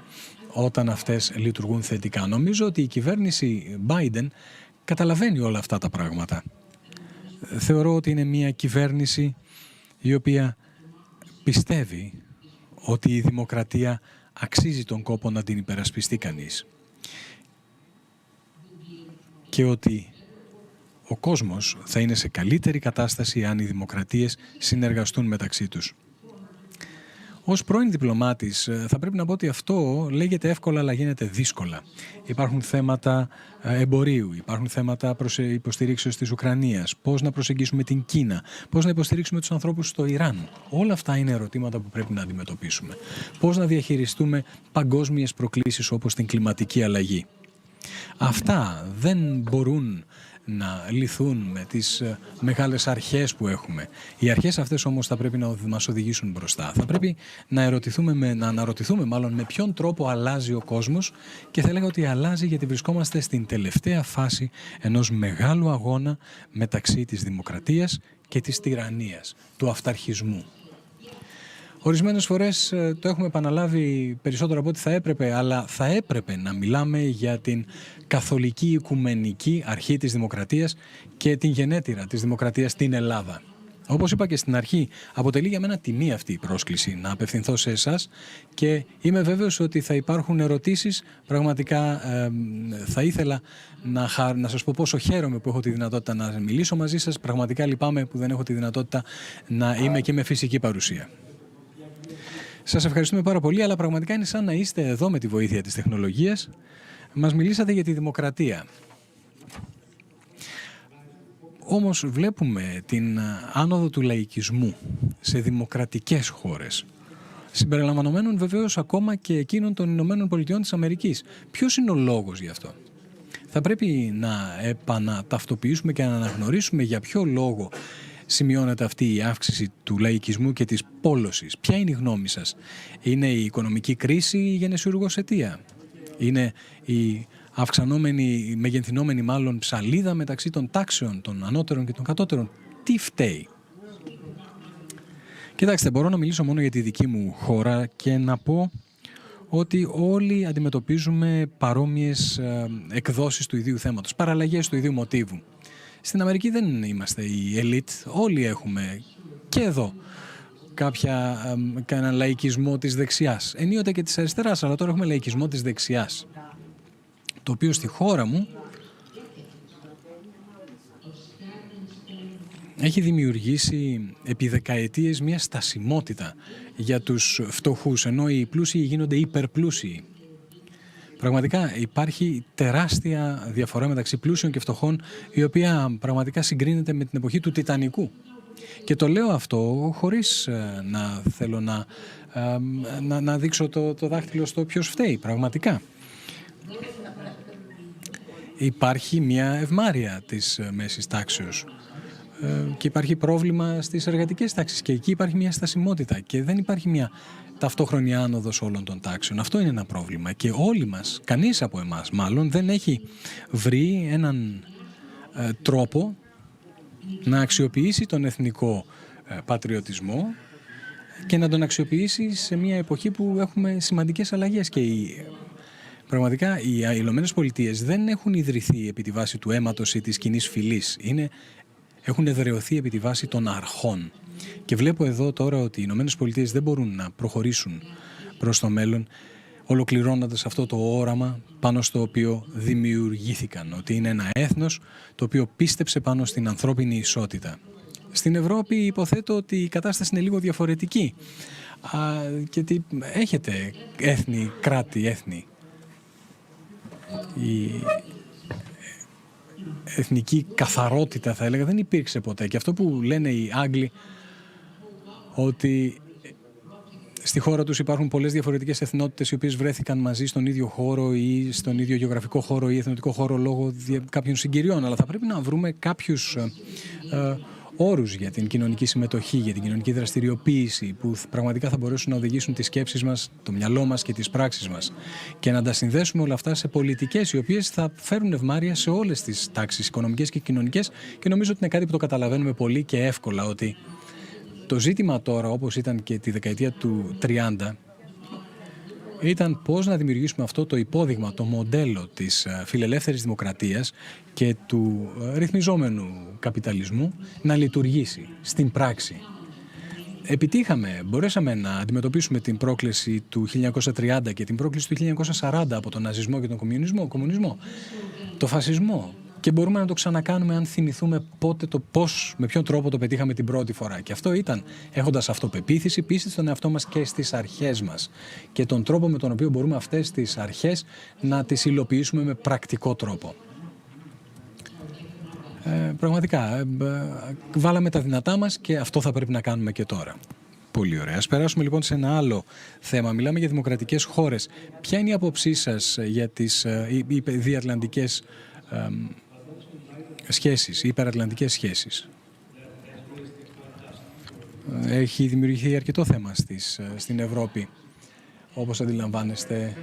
Speaker 3: όταν αυτές λειτουργούν θετικά. Νομίζω ότι η κυβέρνηση Biden καταλαβαίνει όλα αυτά τα πράγματα. Θεωρώ ότι είναι μια κυβέρνηση η οποία πιστεύει ότι η δημοκρατία αξίζει τον κόπο να την υπερασπιστεί κανείς και ότι ο κόσμος θα είναι σε καλύτερη κατάσταση αν οι δημοκρατίες συνεργαστούν μεταξύ τους. Ως πρώην διπλωμάτης θα πρέπει να πω ότι αυτό λέγεται εύκολα αλλά γίνεται δύσκολα. Υπάρχουν θέματα εμπορίου, υπάρχουν θέματα υποστηρίξεως της Ουκρανίας, πώς να προσεγγίσουμε την Κίνα, πώς να υποστηρίξουμε τους ανθρώπους στο Ιράν. Όλα αυτά είναι ερωτήματα που πρέπει να αντιμετωπίσουμε. Πώς να διαχειριστούμε παγκόσμιες προκλήσεις όπως την κλιματική αλλαγή. Αυτά δεν μπορούν να λυθούν με τις μεγάλες αρχές που έχουμε. Οι αρχές αυτές όμως θα πρέπει να μας οδηγήσουν μπροστά. Θα πρέπει να αναρωτηθούμε μάλλον με ποιον τρόπο αλλάζει ο κόσμος και θα έλεγα ότι αλλάζει γιατί βρισκόμαστε στην τελευταία φάση ενός μεγάλου αγώνα μεταξύ της δημοκρατίας και της τυραννίας, του αυταρχισμού. Ορισμένες φορές το έχουμε επαναλάβει περισσότερο από ό,τι θα έπρεπε, αλλά θα έπρεπε να μιλάμε για την καθολική οικουμενική αρχή της δημοκρατίας και την γενέτειρα της δημοκρατίας στην Ελλάδα. Όπως είπα και στην αρχή, αποτελεί για μένα τιμή αυτή η πρόσκληση να απευθυνθώ σε εσάς και είμαι βέβαιος ότι θα υπάρχουν ερωτήσεις. Πραγματικά θα ήθελα να σας πω πόσο χαίρομαι που έχω τη δυνατότητα να μιλήσω μαζί σας. Πραγματικά λυπάμαι που δεν έχω τη δυνατότητα να είμαι και με φυσική παρουσία. Σας ευχαριστούμε πάρα πολύ, αλλά πραγματικά είναι σαν να είστε εδώ με τη βοήθεια της τεχνολογίας. Μας μιλήσατε για τη δημοκρατία. Όμως βλέπουμε την άνοδο του λαϊκισμού σε δημοκρατικές χώρες, συμπεριλαμβανομένων βεβαίως ακόμα και εκείνων των Ηνωμένων Πολιτειών της Αμερικής. Ποιος είναι ο λόγος γι' αυτό? Θα πρέπει να επαναταυτοποιήσουμε και να αναγνωρίσουμε για ποιο λόγο σημειώνεται αυτή η αύξηση του λαϊκισμού και της πόλωσης. Ποια είναι η γνώμη σας? Είναι η οικονομική κρίση η γενεσιουργός αιτία? Είναι η αυξανόμενη, μεγενθυνόμενη μάλλον ψαλίδα μεταξύ των τάξεων, των ανώτερων και των κατώτερων? Τι φταίει? Κοιτάξτε, μπορώ να μιλήσω μόνο για τη δική μου χώρα και να πω ότι όλοι αντιμετωπίζουμε παρόμοιες εκδόσεις του ιδίου θέματος, παραλλαγές του ιδίου μοτίβου. Στην Αμερική δεν είμαστε η ελίτ, όλοι έχουμε και εδώ έναν λαϊκισμό της δεξιάς. Ενίοτε και της αριστεράς, αλλά τώρα έχουμε λαϊκισμό της δεξιάς. Το οποίο στη χώρα μου έχει δημιουργήσει επί δεκαετίες μια στασιμότητα για τους φτωχούς, ενώ οι πλούσιοι γίνονται υπερπλούσιοι. Πραγματικά υπάρχει τεράστια διαφορά μεταξύ πλούσιων και φτωχών, η οποία πραγματικά συγκρίνεται με την εποχή του Τιτανικού. Και το λέω αυτό χωρίς να θέλω να δείξω το δάχτυλο στο ποιος φταίει. Πραγματικά υπάρχει μια ευμάρεια της μέσης τάξεως και υπάρχει πρόβλημα στις εργατικές τάξεις και εκεί υπάρχει μια στασιμότητα και δεν υπάρχει μια ταυτόχρονη άνοδος όλων των τάξεων. Αυτό είναι ένα πρόβλημα και όλοι μας, κανείς από εμάς μάλλον, δεν έχει βρει έναν τρόπο να αξιοποιήσει τον εθνικό πατριωτισμό και να τον αξιοποιήσει σε μια εποχή που έχουμε σημαντικές αλλαγές. Και πραγματικά οι Ηνωμένες Πολιτείες δεν έχουν ιδρυθεί επί τη βάση του αίματος ή της κοινής φυλής. Έχουν εδραιωθεί επί τη βάση των αρχών. Και βλέπω εδώ τώρα ότι οι Ηνωμένες Πολιτείες δεν μπορούν να προχωρήσουν προς το μέλλον ολοκληρώνοντας αυτό το όραμα πάνω στο οποίο δημιουργήθηκαν. Ότι είναι ένα έθνος το οποίο πίστεψε πάνω στην ανθρώπινη ισότητα. Στην Ευρώπη υποθέτω ότι η κατάσταση είναι λίγο διαφορετική. Και ότι έχετε έθνη, κράτη, έθνη. Η εθνική καθαρότητα, θα έλεγα, δεν υπήρξε ποτέ. Και αυτό που λένε οι Άγγλοι, ότι στη χώρα τους υπάρχουν πολλές διαφορετικές εθνότητες οι οποίες βρέθηκαν μαζί στον ίδιο χώρο ή στον ίδιο γεωγραφικό χώρο ή εθνοτικό χώρο λόγω κάποιων συγκυριών. Αλλά θα πρέπει να βρούμε κάποιους όρους για την κοινωνική συμμετοχή, για την κοινωνική δραστηριοποίηση που πραγματικά θα μπορέσουν να οδηγήσουν τις σκέψεις μας, το μυαλό μας και τις πράξεις μας και να τα συνδέσουμε όλα αυτά σε πολιτικές οι οποίες θα φέρουν ευμάρεια σε όλες τις τάξεις οικονομικές και κοινωνικές, και νομίζω ότι είναι κάτι που το καταλαβαίνουμε πολύ και εύκολα, ότι το ζήτημα τώρα, όπως ήταν και τη δεκαετία του 30, ήταν πώς να δημιουργήσουμε αυτό το υπόδειγμα, το μοντέλο της φιλελεύθερης δημοκρατίας και του ρυθμιζόμενου καπιταλισμού να λειτουργήσει στην πράξη. Επιτύχαμε, μπορέσαμε να αντιμετωπίσουμε την πρόκληση του 1930 και την πρόκληση του 1940 από τον ναζισμό και τον κομμουνισμό, το φασισμό. Και μπορούμε να το ξανακάνουμε αν θυμηθούμε πότε, πώς, με ποιον τρόπο το πετύχαμε την πρώτη φορά. Και αυτό ήταν έχοντας αυτοπεποίθηση, πίστη στον εαυτό μας και στις αρχές μας. Και τον τρόπο με τον οποίο μπορούμε αυτές τις αρχές να τις υλοποιήσουμε με πρακτικό τρόπο. Πραγματικά, βάλαμε τα δυνατά μας και αυτό θα πρέπει να κάνουμε και τώρα. Πολύ ωραία. Ας περάσουμε λοιπόν σε ένα άλλο θέμα. Μιλάμε για δημοκρατικές χώρες. Ποια είναι η άποψή σας για τις διατλαντικές σχέσεις, υπερατλαντικές σχέσεις? Έχει δημιουργηθεί αρκετό θέμα στην Ευρώπη, όπως αντιλαμβάνεστε.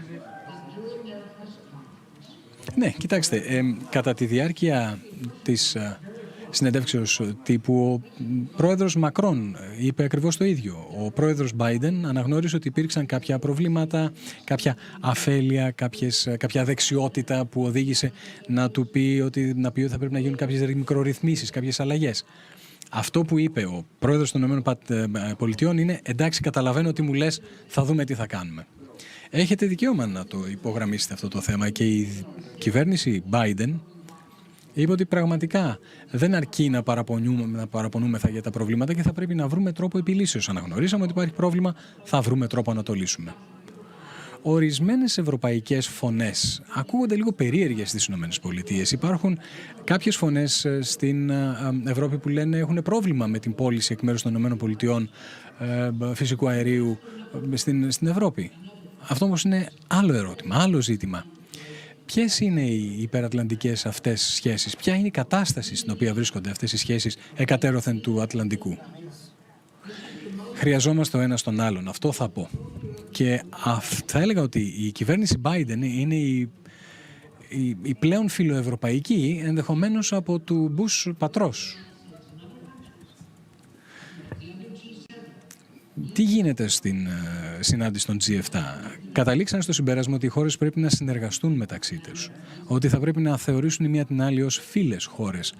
Speaker 3: Ναι, κοιτάξτε, κατά τη διάρκεια της συνεντεύξεως τύπου, ο πρόεδρος Μακρόν είπε ακριβώς το ίδιο. Ο πρόεδρος Μπάιντεν αναγνώρισε ότι υπήρξαν κάποια προβλήματα, κάποια αφέλεια, κάποια δεξιότητα που οδήγησε να πει ότι θα πρέπει να γίνουν κάποιες μικρορυθμίσεις, κάποιες αλλαγές. Αυτό που είπε ο πρόεδρος των ΗΠΑ είναι εντάξει, καταλαβαίνω τι μου λες, θα δούμε τι θα κάνουμε. Έχετε δικαίωμα να το υπογραμμίσετε αυτό το θέμα, και η κυβέρνηση Biden είπε ότι πραγματικά δεν αρκεί να παραπονούμεθα για τα προβλήματα και θα πρέπει να βρούμε τρόπο επιλύσεως. Αναγνωρίσαμε ότι υπάρχει πρόβλημα, θα βρούμε τρόπο να το λύσουμε. Ορισμένες ευρωπαϊκές φωνές ακούγονται λίγο περίεργες στις ΗΠΑ. Υπάρχουν κάποιες φωνές στην Ευρώπη που λένε έχουν πρόβλημα με την πώληση εκ μέρους των ΗΠΑ φυσικού αερίου στην Ευρώπη. Αυτό όμως είναι άλλο ερώτημα, άλλο ζήτημα. Ποιες είναι οι υπερατλαντικές αυτές σχέσεις, ποια είναι η κατάσταση στην οποία βρίσκονται αυτές οι σχέσεις εκατέρωθεν του Ατλαντικού? Χρειαζόμαστε ο ένας τον άλλον, αυτό θα πω. Και θα έλεγα ότι η κυβέρνηση Biden είναι η πλέον φιλοευρωπαϊκή, ενδεχομένως από του Bush πατρός. Τι γίνεται στην συνάντηση των G7? Καταλήξαν στο συμπέρασμα ότι οι χώρες πρέπει να συνεργαστούν μεταξύ τους, ότι θα πρέπει να θεωρήσουν η μία την άλλη ως φίλες χώρες.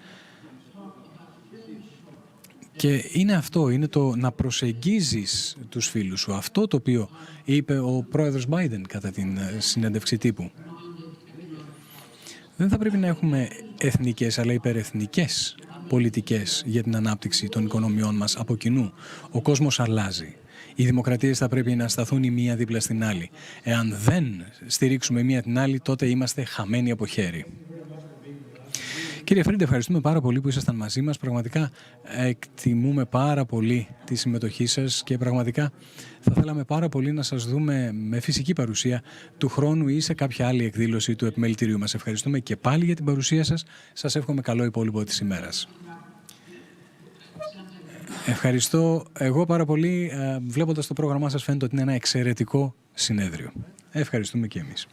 Speaker 3: Και είναι αυτό, είναι το να προσεγγίζεις τους φίλους σου. Αυτό το οποίο είπε ο πρόεδρος Biden κατά την συνέντευξη τύπου. Δεν θα πρέπει να έχουμε εθνικές αλλά υπερεθνικές πολιτικές για την ανάπτυξη των οικονομιών μας από κοινού. Ο κόσμος αλλάζει. Οι δημοκρατίες θα πρέπει να σταθούν η μία δίπλα στην άλλη. Εάν δεν στηρίξουμε η μία την άλλη, τότε είμαστε χαμένοι από χέρι. Κύριε Φρίντε, ευχαριστούμε πάρα πολύ που ήσασταν μαζί μας. Πραγματικά εκτιμούμε πάρα πολύ τη συμμετοχή σας και πραγματικά θα θέλαμε πάρα πολύ να σας δούμε με φυσική παρουσία του χρόνου ή σε κάποια άλλη εκδήλωση του επιμελητηρίου μας. Ευχαριστούμε και πάλι για την παρουσία σας. Σας εύχομαι καλό υπόλοιπο της ημέρας. Ευχαριστώ εγώ πάρα πολύ. Βλέποντας το πρόγραμμά σας φαίνεται ότι είναι ένα εξαιρετικό συνέδριο. Ευχαριστούμε και εμείς.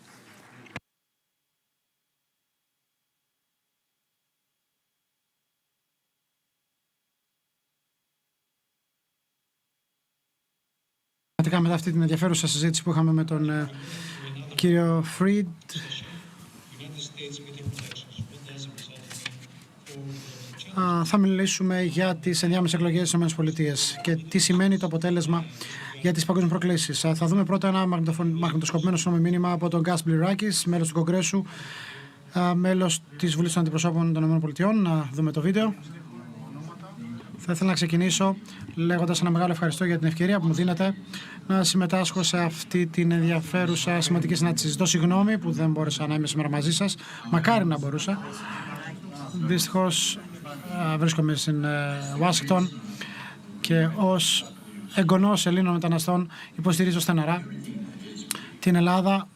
Speaker 1: μετά αυτή την ενδιαφέρουσα συζήτηση που είχαμε με τον κύριο Φρίντ, θα μιλήσουμε για τις ενδιάμεσες εκλογές στις ΗΠΑ και τι σημαίνει το αποτέλεσμα για τις παγκόσμιες προκλήσεις. Θα δούμε πρώτα ένα μαγνητοσκοπημένο μήνυμα από τον Γκάς Μπλιράκης, μέλος του Κογκρέσου, μέλος της Βουλής των Αντιπροσώπων των ΗΠΑ. Να δούμε το βίντεο. Θα ήθελα να ξεκινήσω λέγοντας ένα μεγάλο ευχαριστώ για την ευκαιρία που μου δίνετε να συμμετάσχω σε αυτή την ενδιαφέρουσα σημαντική συνάντηση. Ζητώ συγγνώμη που δεν μπόρεσα να είμαι σήμερα μαζί σας. Μακάρι να μπορούσα. Δυστυχώς βρίσκομαι στην Ουάσιγκτον και ως εγγονός Ελλήνων μεταναστών υποστηρίζω στεναρά την Ελλάδα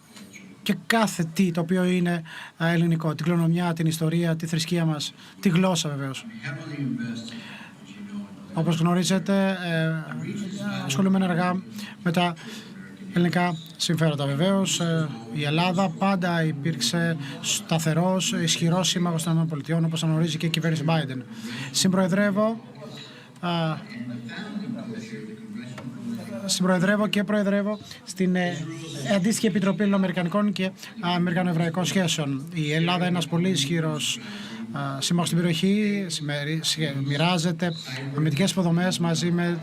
Speaker 1: και κάθε τι το οποίο είναι ελληνικό. Την κληρονομιά, την ιστορία, τη θρησκεία μας, τη γλώσσα βεβαίως. Όπως γνωρίζετε, ασχολούμαι ενεργά με τα ελληνικά συμφέροντα. Βεβαίως, η Ελλάδα πάντα υπήρξε σταθερός, ισχυρός σύμμαχος των ΗΠΑ, όπως γνωρίζει και η κυβέρνηση Biden. Συμπροεδρεύω και προεδρεύω στην αντίστοιχη Επιτροπή Ελληνοαμερικανικών και Αμερικανοεβραϊκών Σχέσεων. Η Ελλάδα είναι ένας πολύ ισχυρός σύμμαχος στην περιοχή, μοιράζεται αμυντικές υποδομές μαζί με,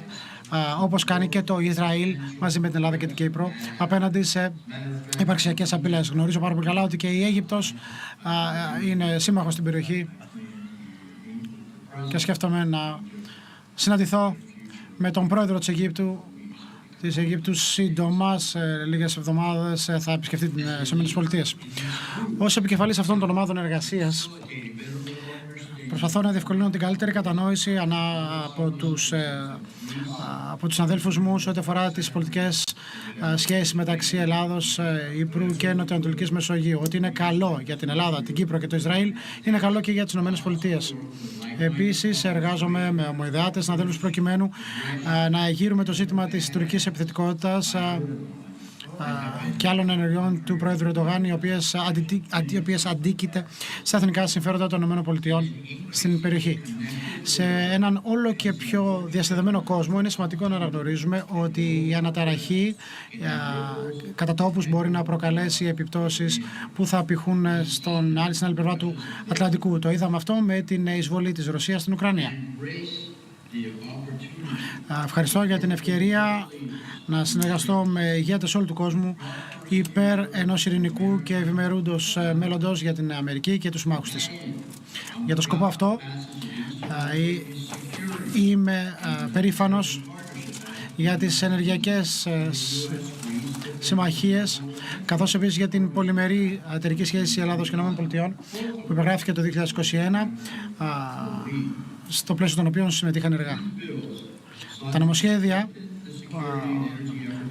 Speaker 1: όπως κάνει και το Ισραήλ μαζί με την Ελλάδα και την Κύπρο, απέναντι σε υπαρξιακές απειλές. Γνωρίζω πάρα πολύ καλά ότι και η Αίγυπτος είναι σύμμαχος στην περιοχή και σκέφτομαι να συναντηθώ με τον πρόεδρο της Αιγύπτου σύντομα, σε λίγες εβδομάδες θα επισκεφτεί τις ΗΠΑ. Ως επικεφαλής αυτών των ομάδων εργασίας, προσπαθώ να διευκολύνω την καλύτερη κατανόηση από τους αδέλφους μου σε ό,τι αφορά τις πολιτικές σχέσεις μεταξύ Ελλάδος, Ύπρου και Νοτιοανατολικής Μεσογείου. Ότι είναι καλό για την Ελλάδα, την Κύπρο και το Ισραήλ, είναι καλό και για τις ΗΠΑ. Επίσης, εργάζομαι με ομοειδεάτες συναδέλφους προκειμένου να εγείρουμε το ζήτημα της τουρκικής επιθετικότητας και άλλων ενεργειών του Πρόεδρου Ερντογάν, οι οποίες αντίκειται στα εθνικά συμφέροντα των ΗΠΑ στην περιοχή. Σε έναν όλο και πιο διασυνδεμένο κόσμο είναι σημαντικό να αναγνωρίζουμε ότι η αναταραχή κατά τόπους μπορεί να προκαλέσει επιπτώσεις που θα απηχούν στην άλλη πλευρά του Ατλαντικού. Το είδαμε αυτό με την εισβολή της Ρωσίας στην Ουκρανία. Ευχαριστώ για την ευκαιρία να συνεργαστώ με ηγέτες όλου του κόσμου υπέρ ενός ειρηνικού και ευημερούντος μέλλοντος για την Αμερική και τους συμμάχους της. Για το σκοπό αυτό είμαι περήφανος για τις ενεργειακές συμμαχίες, καθώς επίσης για την πολυμερή εταιρική σχέση Ελλάδος και ΗΠΑ που υπεγράφηκε το 2021, στο πλαίσιο των οποίων συμμετείχαν ενεργά. Τα νομοσχέδια,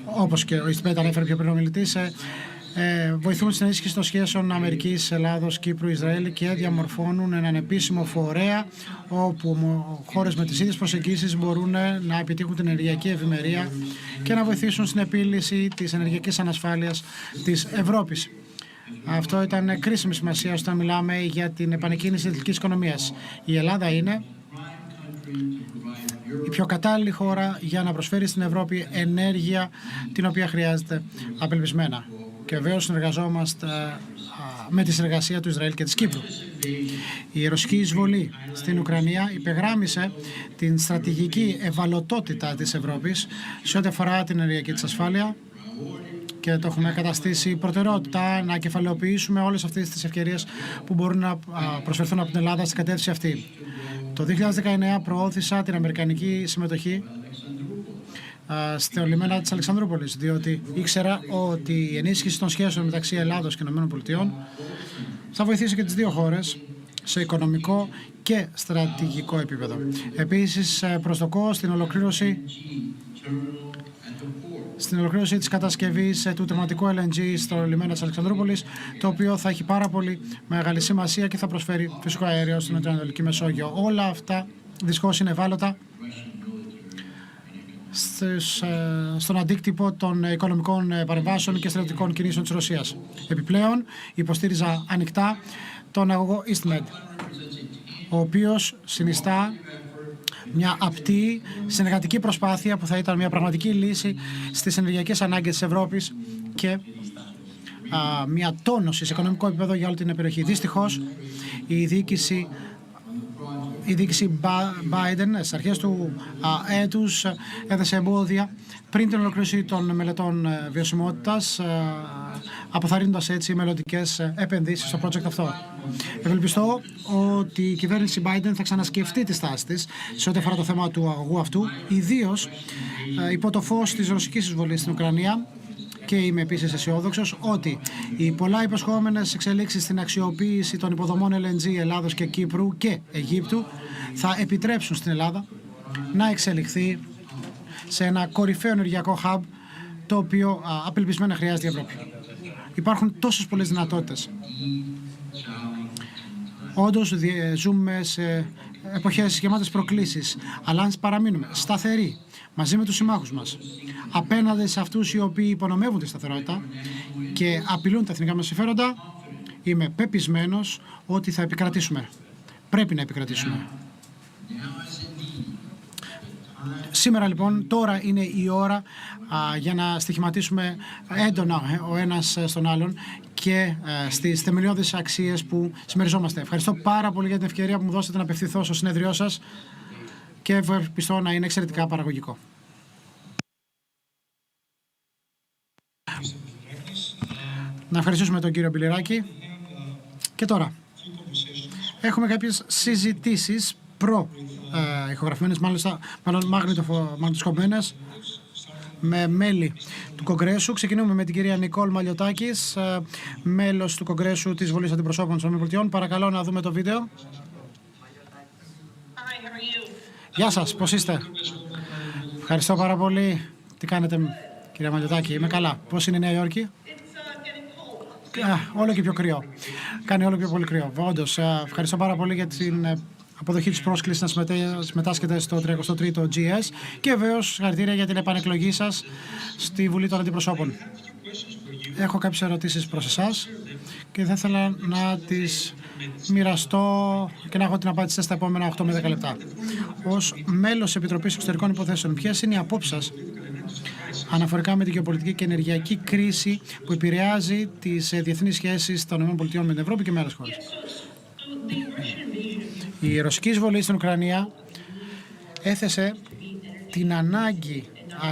Speaker 1: όπως και ο Ιστιμπέτ ανέφερε πιο πριν ο μιλητής, βοηθούν στην ενίσχυση των σχέσεων Αμερικής, Ελλάδος, Κύπρου, Ισραήλ και διαμορφώνουν έναν επίσημο φορέα όπου χώρες με τις ίδιες προσεγγίσεις μπορούν να επιτύχουν την ενεργειακή ευημερία και να βοηθήσουν στην επίλυση της ενεργειακής ανασφάλειας της Ευρώπης. Αυτό ήταν κρίσιμη σημασία όταν μιλάμε για την επανεκκίνηση της ελληνικής οικονομίας. Η Ελλάδα είναι η πιο κατάλληλη χώρα για να προσφέρει στην Ευρώπη ενέργεια την οποία χρειάζεται απελπισμένα. Και βεβαίως συνεργαζόμαστε με τη συνεργασία του Ισραήλ και της Κύπρου. Η ρωσική εισβολή στην Ουκρανία υπεγράμμισε την στρατηγική ευαλωτότητα της Ευρώπης σε ό,τι αφορά την ενεργειακή της ασφάλεια και το έχουμε καταστήσει προτεραιότητα να κεφαλαιοποιήσουμε όλες αυτές τις ευκαιρίες που μπορούν να προσφερθούν από την Ελλάδα στην κατεύθυνση αυτή. Το 2019 προώθησα την αμερικανική συμμετοχή στο λιμένα της Αλεξανδρούπολης, διότι ήξερα ότι η ενίσχυση των σχέσεων μεταξύ Ελλάδος και ΗΠΑ θα βοηθήσει και τις δύο χώρες σε οικονομικό και στρατηγικό επίπεδο. Επίσης, προσδοκώ στην ολοκλήρωση της κατασκευής του τερματικού LNG στο λιμένα της Αλεξανδρούπολης, το οποίο θα έχει πάρα πολύ μεγάλη σημασία και θα προσφέρει φυσικό αέριο στην Νοτιοανατολική Μεσόγειο. Όλα αυτά δυστυχώς είναι ευάλωτα στον αντίκτυπο των οικονομικών παρεμβάσεων και στρατιωτικών κινήσεων της Ρωσίας. Επιπλέον, υποστήριζα ανοιχτά τον αγωγό EastMed, ο οποίος συνιστά μια απτή συνεργατική προσπάθεια που θα ήταν μια πραγματική λύση στις ενεργειακές ανάγκες της Ευρώπης και μια τόνωση σε οικονομικό επίπεδο για όλη την περιοχή. Δυστυχώς η διοίκηση Biden στις αρχές του έτους έδεσε εμπόδια πριν την ολοκλήρωση των μελετών βιωσιμότητας, αποθαρρύνοντας έτσι μελλοντικές επενδύσεις στο project αυτό. Ευελπιστώ ότι η κυβέρνηση Biden θα ξανασκεφτεί τη στάση της σε ό,τι αφορά το θέμα του αγωγού αυτού, ιδίως υπό το φως της ρωσικής εισβολής στην Ουκρανία. Και είμαι επίσης αισιόδοξος ότι οι πολλά υποσχόμενες εξελίξεις στην αξιοποίηση των υποδομών LNG Ελλάδος και Κύπρου και Αιγύπτου θα επιτρέψουν στην Ελλάδα να εξελιχθεί σε ένα κορυφαίο ενεργειακό hub, το οποίο απελπισμένα χρειάζεται η Ευρώπη. Υπάρχουν τόσες πολλές δυνατότητες. Όντως ζούμε σε εποχές γεμάτες προκλήσεις, αλλά αν παραμείνουμε σταθεροί μαζί με τους συμμάχους μας απέναντι σε αυτούς οι οποίοι υπονομεύουν τη σταθερότητα και απειλούν τα εθνικά μας συμφέροντα, είμαι πεπισμένος ότι θα επικρατήσουμε. Πρέπει να επικρατήσουμε. Σήμερα λοιπόν, τώρα είναι η ώρα για να στοιχηματίσουμε έντονα ο ένας στον άλλον και στις θεμελιώδεις αξίες που συμμεριζόμαστε. Ευχαριστώ πάρα πολύ για την ευκαιρία που μου δώσατε να απευθυνθώ στο συνέδριό σας και ευελπιστώ να είναι εξαιρετικά παραγωγικό. Να ευχαριστήσουμε τον κύριο Μπιλιράκη. Και τώρα έχουμε κάποιες συζητήσεις ηχογραφημένες, μάλλον μαγνητοσκοπημένες, με μέλη του Κογκρέσου. Ξεκινούμε με την κυρία Νικόλ Μαλιωτάκης, μέλος του Κογκρέσου της Βουλής Αντιπροσώπων των ΗΠΑ. Παρακαλώ να δούμε το βίντεο. Γεια σας, πώς είστε? Ευχαριστώ πάρα πολύ. Τι κάνετε, κυρία Μαλιωτάκη? Είμαι καλά. Πώς είναι η Νέα Υόρκη? Όλο και πιο κρύο. Κάνει όλο και πιο πολύ κρύο. Όντως, ευχαριστώ πάρα πολύ για την αποδοχή της πρόσκλησης να συμμετάσχετε στο 33ο GES και βεβαίως συγχαρητήρια για την επανεκλογή σας στη Βουλή των Αντιπροσώπων. Έχω κάποιες ερωτήσεις προς εσάς και θα ήθελα να τις μοιραστώ και να έχω την απάντηση στα επόμενα 8 με 10 λεπτά. Ως μέλος της Επιτροπής Εξωτερικών Υποθέσεων, ποιες είναι οι απόψεις σας αναφορικά με την γεωπολιτική και ενεργειακή κρίση που επηρεάζει τις διεθνείς σχέσεις των ΗΠΑ με την Ευρώπη και με άλλες χώρες? Η ρωσική εισβολή στην Ουκρανία έθεσε την ανάγκη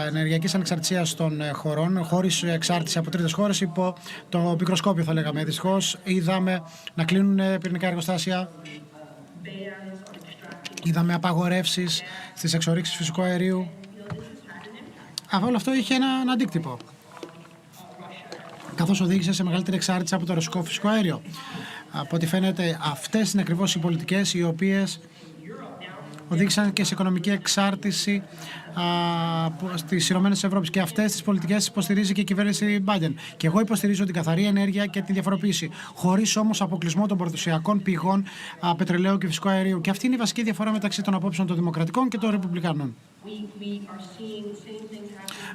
Speaker 1: ενεργειακής ανεξαρτησίας των χωρών, χωρίς εξάρτηση από τρίτες χώρες, υπό το μικροσκόπιο θα λέγαμε. Δυστυχώς είδαμε να κλείνουν πυρηνικά εργοστάσια, είδαμε απαγορεύσεις στις εξορίξεις φυσικού αερίου. Όλο αυτό είχε έναν αντίκτυπο, καθώς οδήγησε σε μεγαλύτερη εξάρτηση από το ρωσικό φυσικό αέριο. Από ό,τι φαίνεται, αυτές είναι ακριβώς οι πολιτικές οι οποίες οδήγησαν και σε οικονομική εξάρτηση στις ΗΠΑ. Και αυτές τις πολιτικές υποστηρίζει και η κυβέρνηση Biden. Και εγώ υποστηρίζω την καθαρή ενέργεια και τη διαφοροποίηση, χωρίς όμως αποκλεισμό των παραδοσιακών πηγών πετρελαίου και φυσικού αερίου. Και αυτή είναι η βασική διαφορά μεταξύ των απόψεων των Δημοκρατικών και των Ρεπουμπλικανών.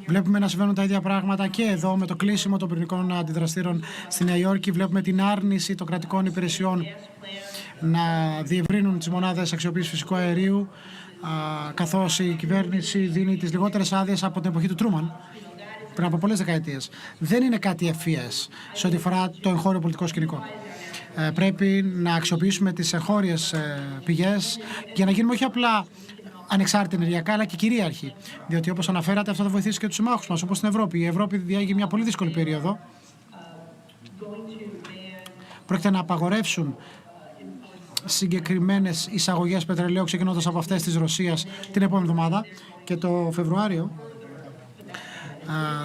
Speaker 1: Βλέπουμε να συμβαίνουν τα ίδια πράγματα και εδώ με το κλείσιμο των πυρηνικών αντιδραστήρων στη Νέα Υόρκη. Βλέπουμε την άρνηση των κρατικών υπηρεσιών να διευρύνουν τις μονάδες αξιοποίησης φυσικού αερίου, καθώς η κυβέρνηση δίνει τις λιγότερες άδειες από την εποχή του Τρούμαν, πριν από πολλές δεκαετίες. Δεν είναι κάτι ευφυές σε ό,τι αφορά το εγχώριο πολιτικό σκηνικό. Πρέπει να αξιοποιήσουμε τις εγχώριες πηγές για να γίνουμε όχι απλά ανεξάρτητη ενεργειακά, αλλά και κυρίαρχη. Διότι, όπως αναφέρατε, αυτό θα βοηθήσει και τους συμμάχους μας, όπως στην Ευρώπη. Η Ευρώπη διάγει μια πολύ δύσκολη περίοδο. Πρόκειται να απαγορεύσουν συγκεκριμένες εισαγωγές πετρελαίου, ξεκινώντας από αυτές της Ρωσίας την επόμενη εβδομάδα, και το Φεβρουάριο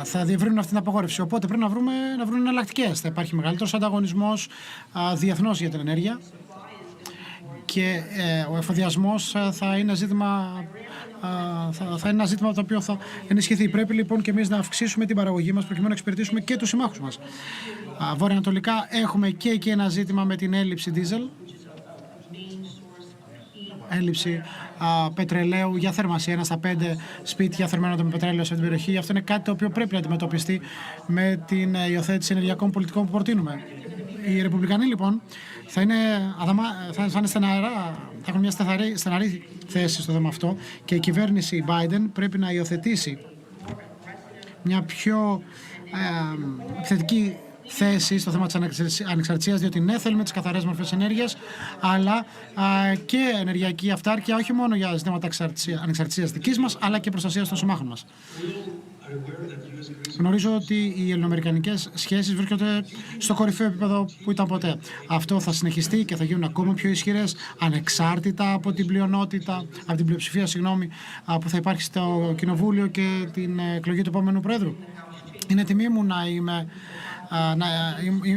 Speaker 1: θα διευρύνουν αυτή την απαγόρευση. Οπότε πρέπει να βρουν εναλλακτικές. Θα υπάρχει μεγαλύτερος ανταγωνισμός διεθνώς για την ενέργεια και ο εφοδιασμός θα είναι ένα ζήτημα το οποίο θα ενισχυθεί. Πρέπει λοιπόν και εμείς να αυξήσουμε την παραγωγή μας προκειμένου να εξυπηρετήσουμε και τους συμμάχους μας. Βορειοανατολικά έχουμε και εκεί ένα ζήτημα με την έλλειψη δίζελ, έλλειψη πετρελαίου για θερμασία. 1 στα 5 σπίτια θερμαίνονται με πετρέλαιο σε αυτή την περιοχή. Αυτό είναι κάτι το οποίο πρέπει να αντιμετωπιστεί με την υιοθέτηση ενεργειακών πολιτικών που προτείνουμε. Οι Ρεπουμπλικανοί λοιπόν θα είναι στεναρά, θα έχουν μια στεναρή θέση στο θέμα αυτό και η κυβέρνηση Biden πρέπει να υιοθετήσει μια πιο θετική θέση στο θέμα της ανεξαρτησίας, διότι ναι, θέλουμε τις καθαρές μορφές ενέργειας, αλλά και ενεργειακή αυτάρκεια, όχι μόνο για ζητήματα ανεξαρτησίας δικής μας, αλλά και προστασίας των συμμάχων μας. Γνωρίζω ότι οι ελληνοαμερικανικές σχέσεις βρίσκονται στο κορυφαίο επίπεδο που ήταν ποτέ. Αυτό θα συνεχιστεί και θα γίνουν ακόμα πιο ισχυρές, ανεξάρτητα από την πλειοψηφία που θα υπάρχει στο Κοινοβούλιο και την εκλογή του επόμενου Πρόεδρου. Είναι τιμή μου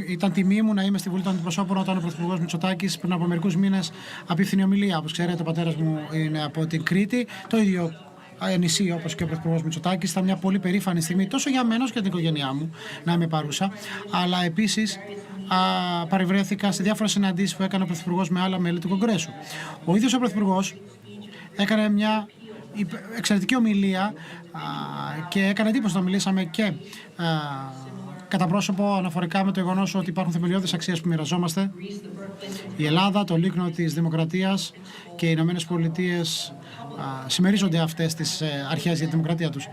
Speaker 1: ήταν τιμή μου να είμαι στη Βουλή των Αντιπροσώπων όταν ο Πρωθυπουργός Μητσοτάκης πριν από μερικούς μήνες απίφθηνε ομιλία. Όπως ξέρετε, ο πατέρας μου είναι από την Κρήτη, το ίδιο νησί όπως και ο Πρωθυπουργός Μητσοτάκης. Ήταν μια πολύ περήφανη στιγμή τόσο για μένα όσο και για την οικογένειά μου να είμαι παρούσα. Αλλά επίσης παρευρέθηκα σε διάφορες συναντήσεις που έκανε ο Πρωθυπουργός με άλλα μέλη του Κογκρέσου. Ο ίδιος ο Πρωθυπουργός έκανε μια εξαιρετική ομιλία και έκανε εντύπωση να μιλήσαμε και κατά πρόσωπο αναφορικά με το γεγονός ότι υπάρχουν θεμελιώδεις αξίες που μοιραζόμαστε. Η Ελλάδα, το λίκνο της δημοκρατίας και οι Ηνωμένες Πολιτείες συμμερίζονται αυτές τις αρχές για τη δημοκρατία τους.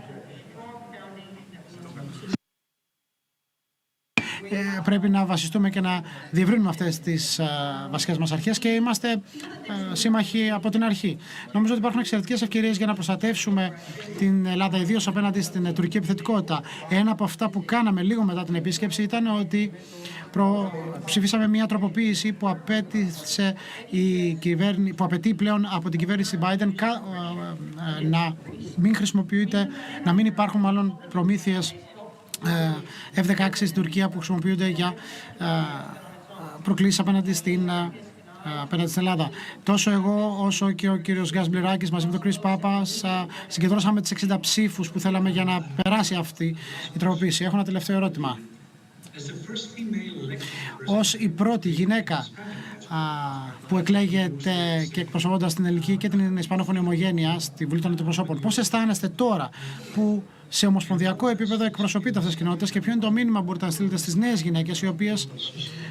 Speaker 1: Πρέπει να βασιστούμε και να διευρύνουμε αυτές τις βασικές μας αρχές και είμαστε σύμμαχοι από την αρχή. Νομίζω ότι υπάρχουν εξαιρετικές ευκαιρίες για να προστατεύσουμε την Ελλάδα, ιδίως απέναντι στην τουρκική επιθετικότητα. Ένα από αυτά που κάναμε λίγο μετά την επίσκεψη ήταν ότι ψηφίσαμε μια τροποποίηση που απαιτεί πλέον από την κυβέρνηση Biden να μην υπάρχουν μάλλον προμήθειες F-16 στην Τουρκία που χρησιμοποιούνται για προκλήσεις απέναντι στην Ελλάδα. Τόσο εγώ όσο και ο κύριος Γκάς Μπλεράκης μαζί με τον Κρίς Πάπας συγκεντρώσαμε τις 60 ψήφους που θέλαμε για να περάσει αυτή η τροποποίηση. Έχω ένα τελευταίο ερώτημα. Ως η πρώτη γυναίκα που εκλέγεται και εκπροσωπώντας την ελληνική και την ισπανόφωνη ομογένεια στη Βουλή των Αντιπροσώπων, πώς αισθάνεστε τώρα που σε ομοσπονδιακό επίπεδο εκπροσωπείτε αυτές τις κοινότητες και ποιο είναι το μήνυμα που μπορείτε να στείλετε στις νέες γυναίκες οι οποίες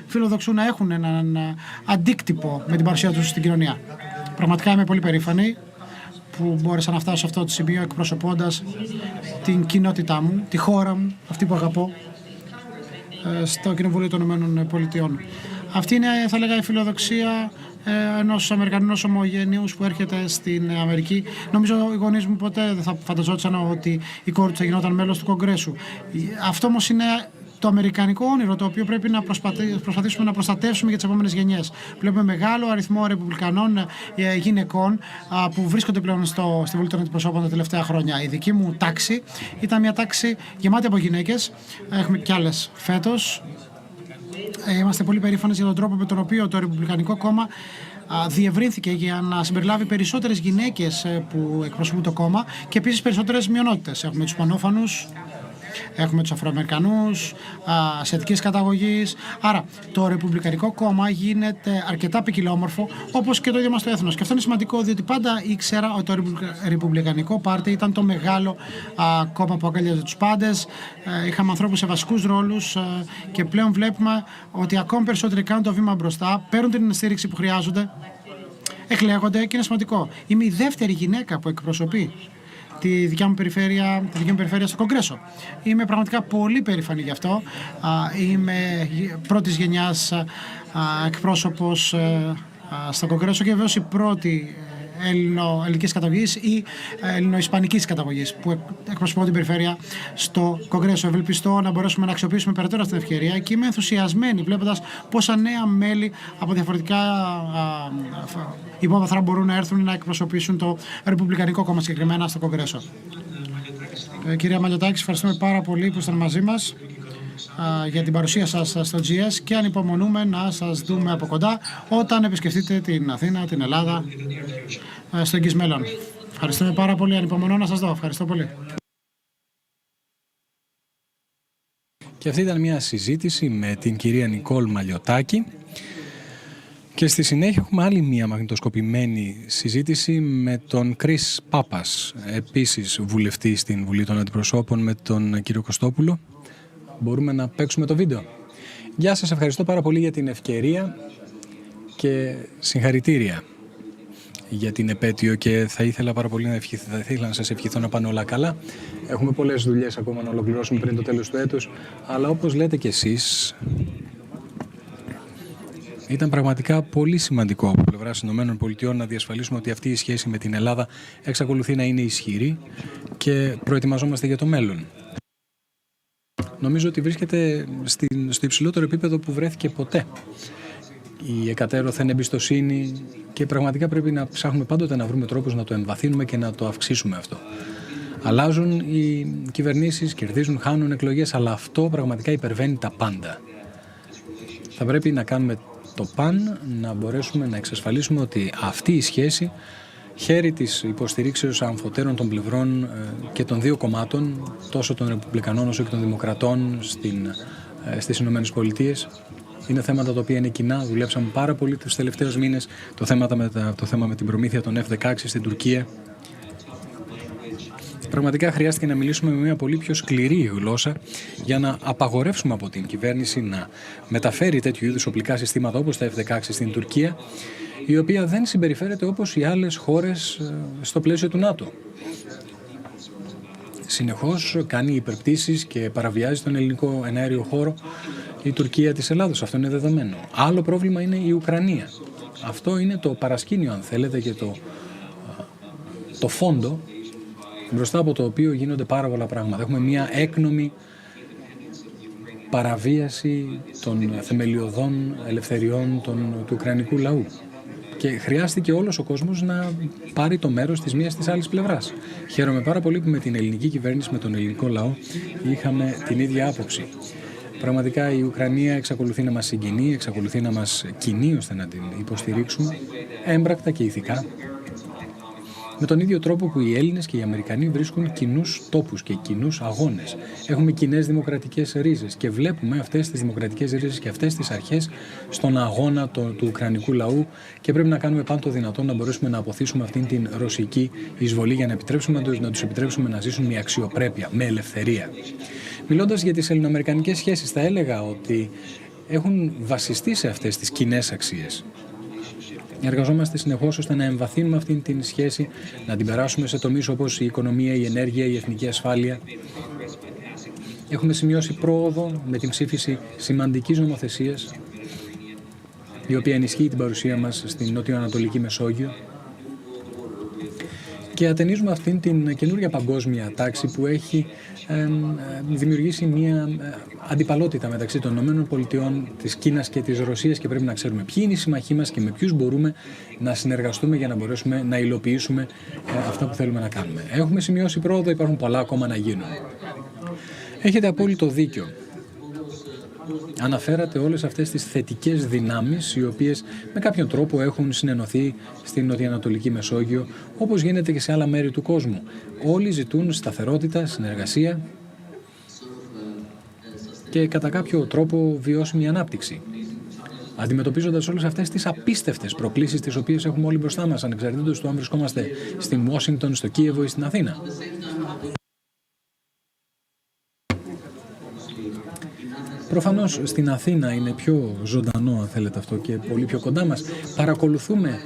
Speaker 1: φιλοδοξούν να έχουν έναν αντίκτυπο με την παρουσία τους στην κοινωνία? Πραγματικά είμαι πολύ περήφανη που μπόρεσα να φτάσω σε αυτό το σημείο εκπροσωπώντας την κοινότητά μου, τη χώρα μου, αυτή που αγαπώ, στο Κοινοβούλιο των Ηνωμένων Πολιτειών. Αυτή είναι, θα λέγα, η φιλοδοξία ενός Αμερικανού ομογενείους που έρχεται στην Αμερική. Νομίζω οι γονείς μου ποτέ δεν θα φανταζόντουσαν ότι η κόρη του θα γινόταν μέλος του Κογκρέσου. Αυτό όμως είναι το αμερικανικό όνειρο, το οποίο πρέπει να προσπαθήσουμε να προστατεύσουμε για τις επόμενες γενιές. Βλέπουμε μεγάλο αριθμό ρεπουμπλικανών γυναικών που βρίσκονται πλέον στη Βουλή των Αντιπροσώπων τα τελευταία χρόνια. Η δική μου τάξη ήταν μια τάξη γεμάτη από γυναίκες. Έχουμε κι άλλες φέτος. Είμαστε πολύ περήφανες για τον τρόπο με τον οποίο το Ρεπουμπλικανικό Κόμμα διευρύνθηκε για να συμπεριλάβει περισσότερες γυναίκες που εκπροσωπούν το κόμμα και επίσης περισσότερες μειονότητες. Έχουμε τους Ισπανόφωνους, έχουμε τους Αφροαμερικανούς, ασιατικής καταγωγής. Άρα το Ρεπουμπλικανικό Κόμμα γίνεται αρκετά ποικιλόμορφο, όπως και το ίδιο μας το έθνος. Και αυτό είναι σημαντικό, διότι πάντα ήξερα ότι το Ρεπουμπλικανικό Πάρτι ήταν το μεγάλο κόμμα που αγκαλιάζει τους πάντες. Είχαμε ανθρώπους σε βασικούς ρόλους και πλέον βλέπουμε ότι ακόμη περισσότεροι κάνουν το βήμα μπροστά, παίρνουν την στήριξη που χρειάζονται, εκλέγονται και είναι σημαντικό. Είμαι η δεύτερη γυναίκα που εκπροσωπεί τη δικιά μου περιφέρεια στο Κογκρέσο. Είμαι πραγματικά πολύ περήφανη γι' αυτό. Είμαι πρώτης γενιάς εκπρόσωπος στο Κογκρέσο και βεβαίως η πρώτη ελληνικής καταγωγής ή ελληνοϊσπανικής καταγωγής που εκπροσωπώ την περιφέρεια στο Κογκρέσο. Ευελπιστώ να μπορέσουμε να αξιοποιήσουμε περαιτέρω αυτή την ευκαιρία και είμαι ενθουσιασμένη βλέποντας πόσα νέα μέλη από διαφορετικά υπόβαθρα μπορούν να έρθουν να εκπροσωπήσουν το Ρεπουμπλικανικό Κόμμα συγκεκριμένα στο Κογκρέσο. Κυρία Μαλιωτάκη, ευχαριστούμε πάρα πολύ που ήσταν μαζί μας για την παρουσία σας στο GES και ανυπομονούμε να σας δούμε από κοντά όταν επισκεφτείτε την Αθήνα, την Ελλάδα στο εγγύς μέλλον. Ευχαριστούμε πάρα πολύ, ανυπομονώ να σας δω. Ευχαριστώ πολύ.
Speaker 3: Και αυτή ήταν μια συζήτηση με την κυρία Νικόλ Μαλιωτάκη και στη συνέχεια έχουμε άλλη μια μαγνητοσκοπημένη συζήτηση με τον Κρίς Πάπας, επίσης βουλευτή στην Βουλή των Αντιπροσώπων, με τον κύριο Κωστόπουλο. Μπορούμε να παίξουμε το βίντεο. Γεια σας, ευχαριστώ πάρα πολύ για την ευκαιρία και συγχαρητήρια για την επέτειο και θα ήθελα πάρα πολύ να σας ευχηθώ να πάνε όλα καλά. Έχουμε πολλές δουλειές ακόμα να ολοκληρώσουμε πριν το τέλος του έτους, αλλά όπως λέτε κι εσείς, ήταν πραγματικά πολύ σημαντικό από πλευράς ΗΠΑ να διασφαλίσουμε ότι αυτή η σχέση με την Ελλάδα εξακολουθεί να είναι ισχυρή και προετοιμαζόμαστε για το μέλλον. Νομίζω ότι βρίσκεται στο υψηλότερο επίπεδο που βρέθηκε ποτέ. Η εκατέρωθεν εμπιστοσύνη και πραγματικά πρέπει να ψάχνουμε πάντοτε να βρούμε τρόπους να το εμβαθύνουμε και να το αυξήσουμε αυτό. Αλλάζουν οι κυβερνήσεις, κερδίζουν, χάνουν εκλογές, αλλά αυτό πραγματικά υπερβαίνει τα πάντα. Θα πρέπει να κάνουμε το παν, να μπορέσουμε να εξασφαλίσουμε ότι αυτή η σχέση χέρι της υποστηρίξεως αμφωτέρων των πλευρών και των δύο κομμάτων, τόσο των Ρεπουμπλικανών όσο και των Δημοκρατών στις Ηνωμένες Πολιτείες. Είναι θέματα τα οποία είναι κοινά. Δουλέψαμε πάρα πολύ τους τελευταίους μήνες. Το θέμα με την προμήθεια των F-16 στην Τουρκία. Πραγματικά χρειάστηκε να μιλήσουμε με μια πολύ πιο σκληρή γλώσσα για να απαγορεύσουμε από την κυβέρνηση να μεταφέρει τέτοιου είδους οπλικά συστήματα όπως τα F-16 στην Τουρκία, η οποία δεν συμπεριφέρεται όπως οι άλλες χώρες στο πλαίσιο του ΝΑΤΟ. Συνεχώς κάνει υπερπτήσεις και παραβιάζει τον ελληνικό εναέριο χώρο η Τουρκία της Ελλάδος. Αυτό είναι δεδομένο. Άλλο πρόβλημα είναι η Ουκρανία. Αυτό είναι το παρασκήνιο, αν θέλετε, και το φόντο μπροστά από το οποίο γίνονται πάρα πολλά πράγματα. Έχουμε μια έκνομη παραβίαση των θεμελιωδών ελευθεριών του ουκρανικού λαού. Και χρειάστηκε όλος ο κόσμος να πάρει το μέρος της μίας της άλλης πλευράς. Χαίρομαι πάρα πολύ που με την ελληνική κυβέρνηση, με τον ελληνικό λαό, είχαμε την ίδια άποψη. Πραγματικά η Ουκρανία εξακολουθεί να μας συγκινεί, εξακολουθεί να μας κινεί ώστε να την υποστηρίξουμε έμπρακτα και ηθικά. Με τον ίδιο τρόπο που οι Έλληνες και οι Αμερικανοί βρίσκουν κοινούς τόπους και κοινούς αγώνες. Έχουμε κοινές δημοκρατικές ρίζες και βλέπουμε αυτές τις δημοκρατικές ρίζες και αυτές τις αρχές στον αγώνα του Ουκρανικού λαού και πρέπει να κάνουμε πάντο δυνατόν να μπορέσουμε να αποθήσουμε αυτήν την ρωσική εισβολή για να τους επιτρέψουμε να ζήσουν με αξιοπρέπεια, με ελευθερία. Μιλώντας για τις ελληνοαμερικανικές σχέσεις, θα έλεγα ότι έχουν βασιστεί σε αυτές τις κοινές αξίες. Εργαζόμαστε συνεχώς ώστε να εμβαθύνουμε αυτήν την σχέση, να την περάσουμε σε τομείς όπως η οικονομία, η ενέργεια, η εθνική ασφάλεια. Έχουμε σημειώσει πρόοδο με την ψήφιση σημαντικής νομοθεσίας, η οποία ενισχύει την παρουσία μας στην νότιο-ανατολική Μεσόγειο. Και ατενίζουμε αυτήν την καινούργια παγκόσμια τάξη που έχει δημιουργήσει μια αντιπαλότητα μεταξύ των ΗΠΑ, της Κίνας και της Ρωσίας και πρέπει να ξέρουμε ποιοι είναι οι συμμαχοί μας και με ποιους μπορούμε να συνεργαστούμε για να μπορέσουμε να υλοποιήσουμε αυτά που θέλουμε να κάνουμε. Έχουμε σημειώσει πρόοδο, υπάρχουν πολλά ακόμα να γίνουν. Έχετε απόλυτο δίκιο. Αναφέρατε όλες αυτές τις θετικές δυνάμεις οι οποίες με κάποιον τρόπο έχουν συνενωθεί στην νοτιοανατολική Μεσόγειο, όπως γίνεται και σε άλλα μέρη του κόσμου. Όλοι ζητούν σταθερότητα, συνεργασία και κατά κάποιο τρόπο βιώσιμη ανάπτυξη. Αντιμετωπίζοντας όλες αυτές τις απίστευτες προκλήσεις τις οποίες έχουμε όλοι μπροστά μας, ανεξαρτήτως του αν βρισκόμαστε στην Ουάσιγκτον, στο Κίεβο ή στην Αθήνα. Προφανώς στην Αθήνα είναι πιο ζωντανό, αν θέλετε, αυτό και πολύ πιο κοντά μας. Παρακολουθούμε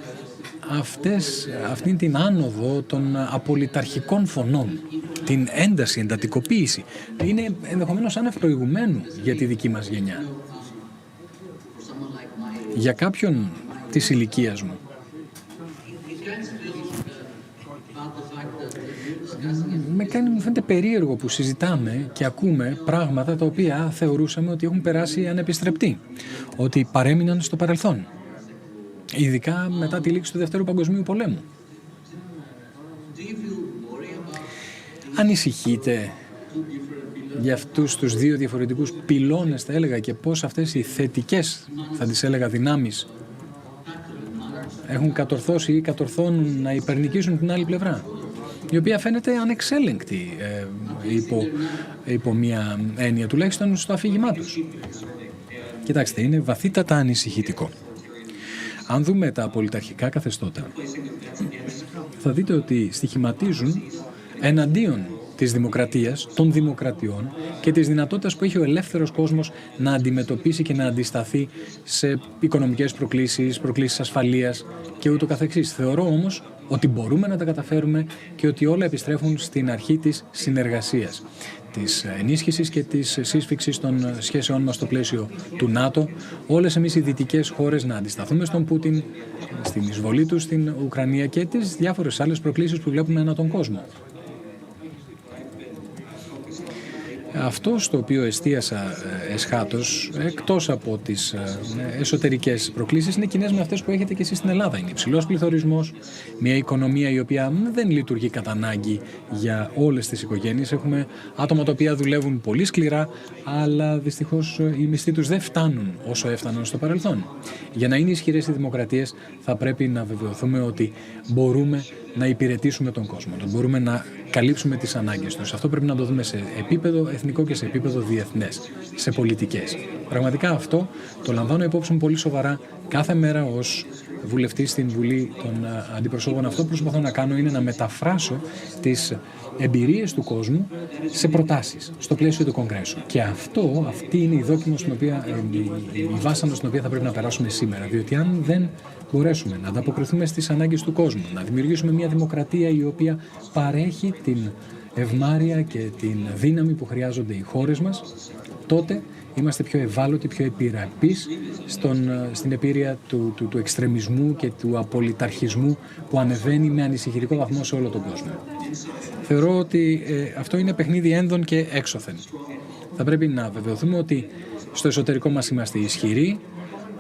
Speaker 3: αυτήν την άνοδο των απολυταρχικών φωνών, την ένταση, εντατικοποίηση. Είναι ενδεχομένως άνευ προηγουμένου για τη δική μας γενιά. Για κάποιον της ηλικίας μου. Μου φαίνεται περίεργο που συζητάμε και ακούμε πράγματα τα οποία θεωρούσαμε ότι έχουν περάσει ανεπιστρεπτοί, ότι παρέμειναν στο παρελθόν, ειδικά μετά τη λήξη του Δευτέρου Παγκοσμίου Πολέμου. Ανησυχείτε για αυτούς τους δύο διαφορετικούς πυλώνες, θα έλεγα, και πώς αυτές οι θετικές, θα τις έλεγα, δυνάμεις έχουν κατορθώσει ή κατορθώνουν να υπερνικήσουν την άλλη πλευρά, η οποία φαίνεται ανεξέλεγκτη υπό μία έννοια, τουλάχιστον στο αφήγημά τους. Κοιτάξτε, είναι βαθύτατα ανησυχητικό. Αν δούμε τα πολιταρχικά καθεστώτα, θα δείτε ότι στοιχηματίζουν εναντίον της δημοκρατίας, των δημοκρατιών και της δυνατότητας που έχει ο ελεύθερος κόσμος να αντιμετωπίσει και να αντισταθεί σε οικονομικές προκλήσεις, προκλήσεις ασφαλείας και ούτω καθεξής. Θεωρώ όμως ότι μπορούμε να τα καταφέρουμε και ότι όλα επιστρέφουν στην αρχή της συνεργασίας, της ενίσχυσης και της σύσφυξης των σχέσεών μας στο πλαίσιο του ΝΑΤΟ. Όλες εμείς οι δυτικές χώρες να αντισταθούμε στον Πούτιν, στην εισβολή του στην Ουκρανία και τις διάφορες άλλες προκλήσεις που βλέπουμε ανά τον κόσμο. Αυτό στο οποίο εστίασα εσχάτως, εκτός από τις εσωτερικές προκλήσεις, είναι κοινές με αυτές που έχετε και εσείς στην Ελλάδα. Είναι υψηλός πληθωρισμός, μια οικονομία η οποία δεν λειτουργεί κατά ανάγκη για όλες τις οικογένειες. Έχουμε άτομα τα οποία δουλεύουν πολύ σκληρά, αλλά δυστυχώς οι μισθοί τους δεν φτάνουν όσο έφταναν στο παρελθόν. Για να είναι ισχυρές οι δημοκρατίες, θα πρέπει να βεβαιωθούμε ότι μπορούμε να υπηρετήσουμε τον κόσμο, ότι μπορούμε να καλύψουμε τις ανάγκες τους. Αυτό πρέπει να το δούμε σε επίπεδο εθνικό και σε επίπεδο διεθνές, σε πολιτικές. Πραγματικά αυτό το λαμβάνω υπόψη μου πολύ σοβαρά κάθε μέρα ως βουλευτής στην Βουλή των Αντιπροσώπων. Αυτό που προσπαθώ να κάνω είναι να μεταφράσω τις εμπειρίες του κόσμου σε προτάσεις στο πλαίσιο του Κογκρέσου. Και αυτή είναι η δόκιμο στην οποία, η βάσανο στην οποία θα πρέπει να περάσουμε σήμερα. Διότι αν δεν μπορέσουμε να ανταποκριθούμε στις ανάγκες του κόσμου, να δημιουργήσουμε μια δημοκρατία η οποία παρέχει την ευμάρεια και την δύναμη που χρειάζονται οι χώρες μας, τότε είμαστε πιο ευάλωτοι, πιο επιρραπείς στην επίρρεια του εξτρεμισμού και του απολυταρχισμού που ανεβαίνει με ανησυχητικό βαθμό σε όλο τον κόσμο. Θεωρώ ότι αυτό είναι παιχνίδι ένδον και έξωθεν. Θα πρέπει να βεβαιωθούμε ότι στο εσωτερικό μας είμαστε ισχυροί,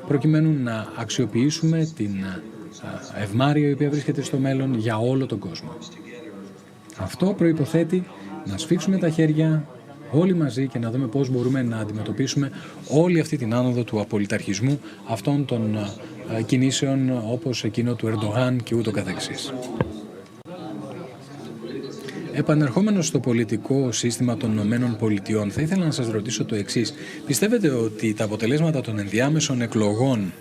Speaker 3: προκειμένου να αξιοποιήσουμε την ευμάρεια η οποία βρίσκεται στο μέλλον για όλο τον κόσμο. Αυτό προϋποθέτει να σφίξουμε τα χέρια όλοι μαζί και να δούμε πώς μπορούμε να αντιμετωπίσουμε όλη αυτή την άνοδο του απολυταρχισμού, αυτών των κινήσεων όπως εκείνο του Ερντογάν και ούτω καθεξής. Επανερχόμενος στο πολιτικό σύστημα των ΗΠΑ, θα ήθελα να σας ρωτήσω το εξής. Πιστεύετε ότι τα αποτελέσματα των ενδιάμεσων εκλογών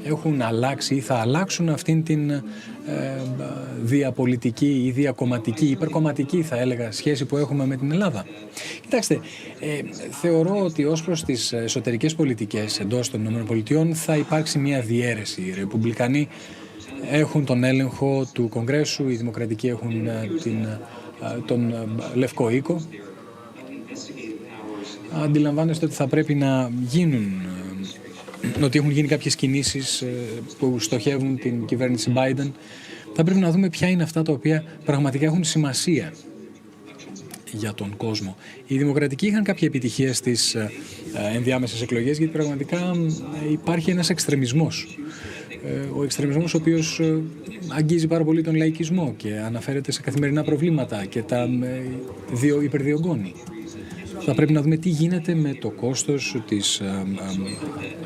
Speaker 3: έχουν αλλάξει ή θα αλλάξουν αυτήν την διαπολιτική ή διακομματική, υπερκομματική θα έλεγα, σχέση που έχουμε με την Ελλάδα? Κοιτάξτε, θεωρώ ότι ως προς τις εσωτερικές πολιτικές εντός των ΗΠΑ θα υπάρξει μια διαίρεση. Οι Ρεπουμπλικανοί έχουν τον έλεγχο του Κογκρέσου, οι Δημοκρατικοί έχουν τον Λευκό Οίκο. Αντιλαμβάνεστε ότι θα πρέπει να γίνουν, ότι έχουν γίνει κάποιες κινήσεις που στοχεύουν την κυβέρνηση Biden. Θα πρέπει να δούμε ποια είναι αυτά τα οποία πραγματικά έχουν σημασία για τον κόσμο. Οι Δημοκρατικοί είχαν κάποια επιτυχία στις ενδιάμεσες εκλογές, γιατί πραγματικά υπάρχει ένας εξτρεμισμός. Ο εξτρεμισμός ο οποίος αγγίζει πάρα πολύ τον λαϊκισμό και αναφέρεται σε καθημερινά προβλήματα και τα υπερδιωγγώνει. Θα πρέπει να δούμε τι γίνεται με το κόστος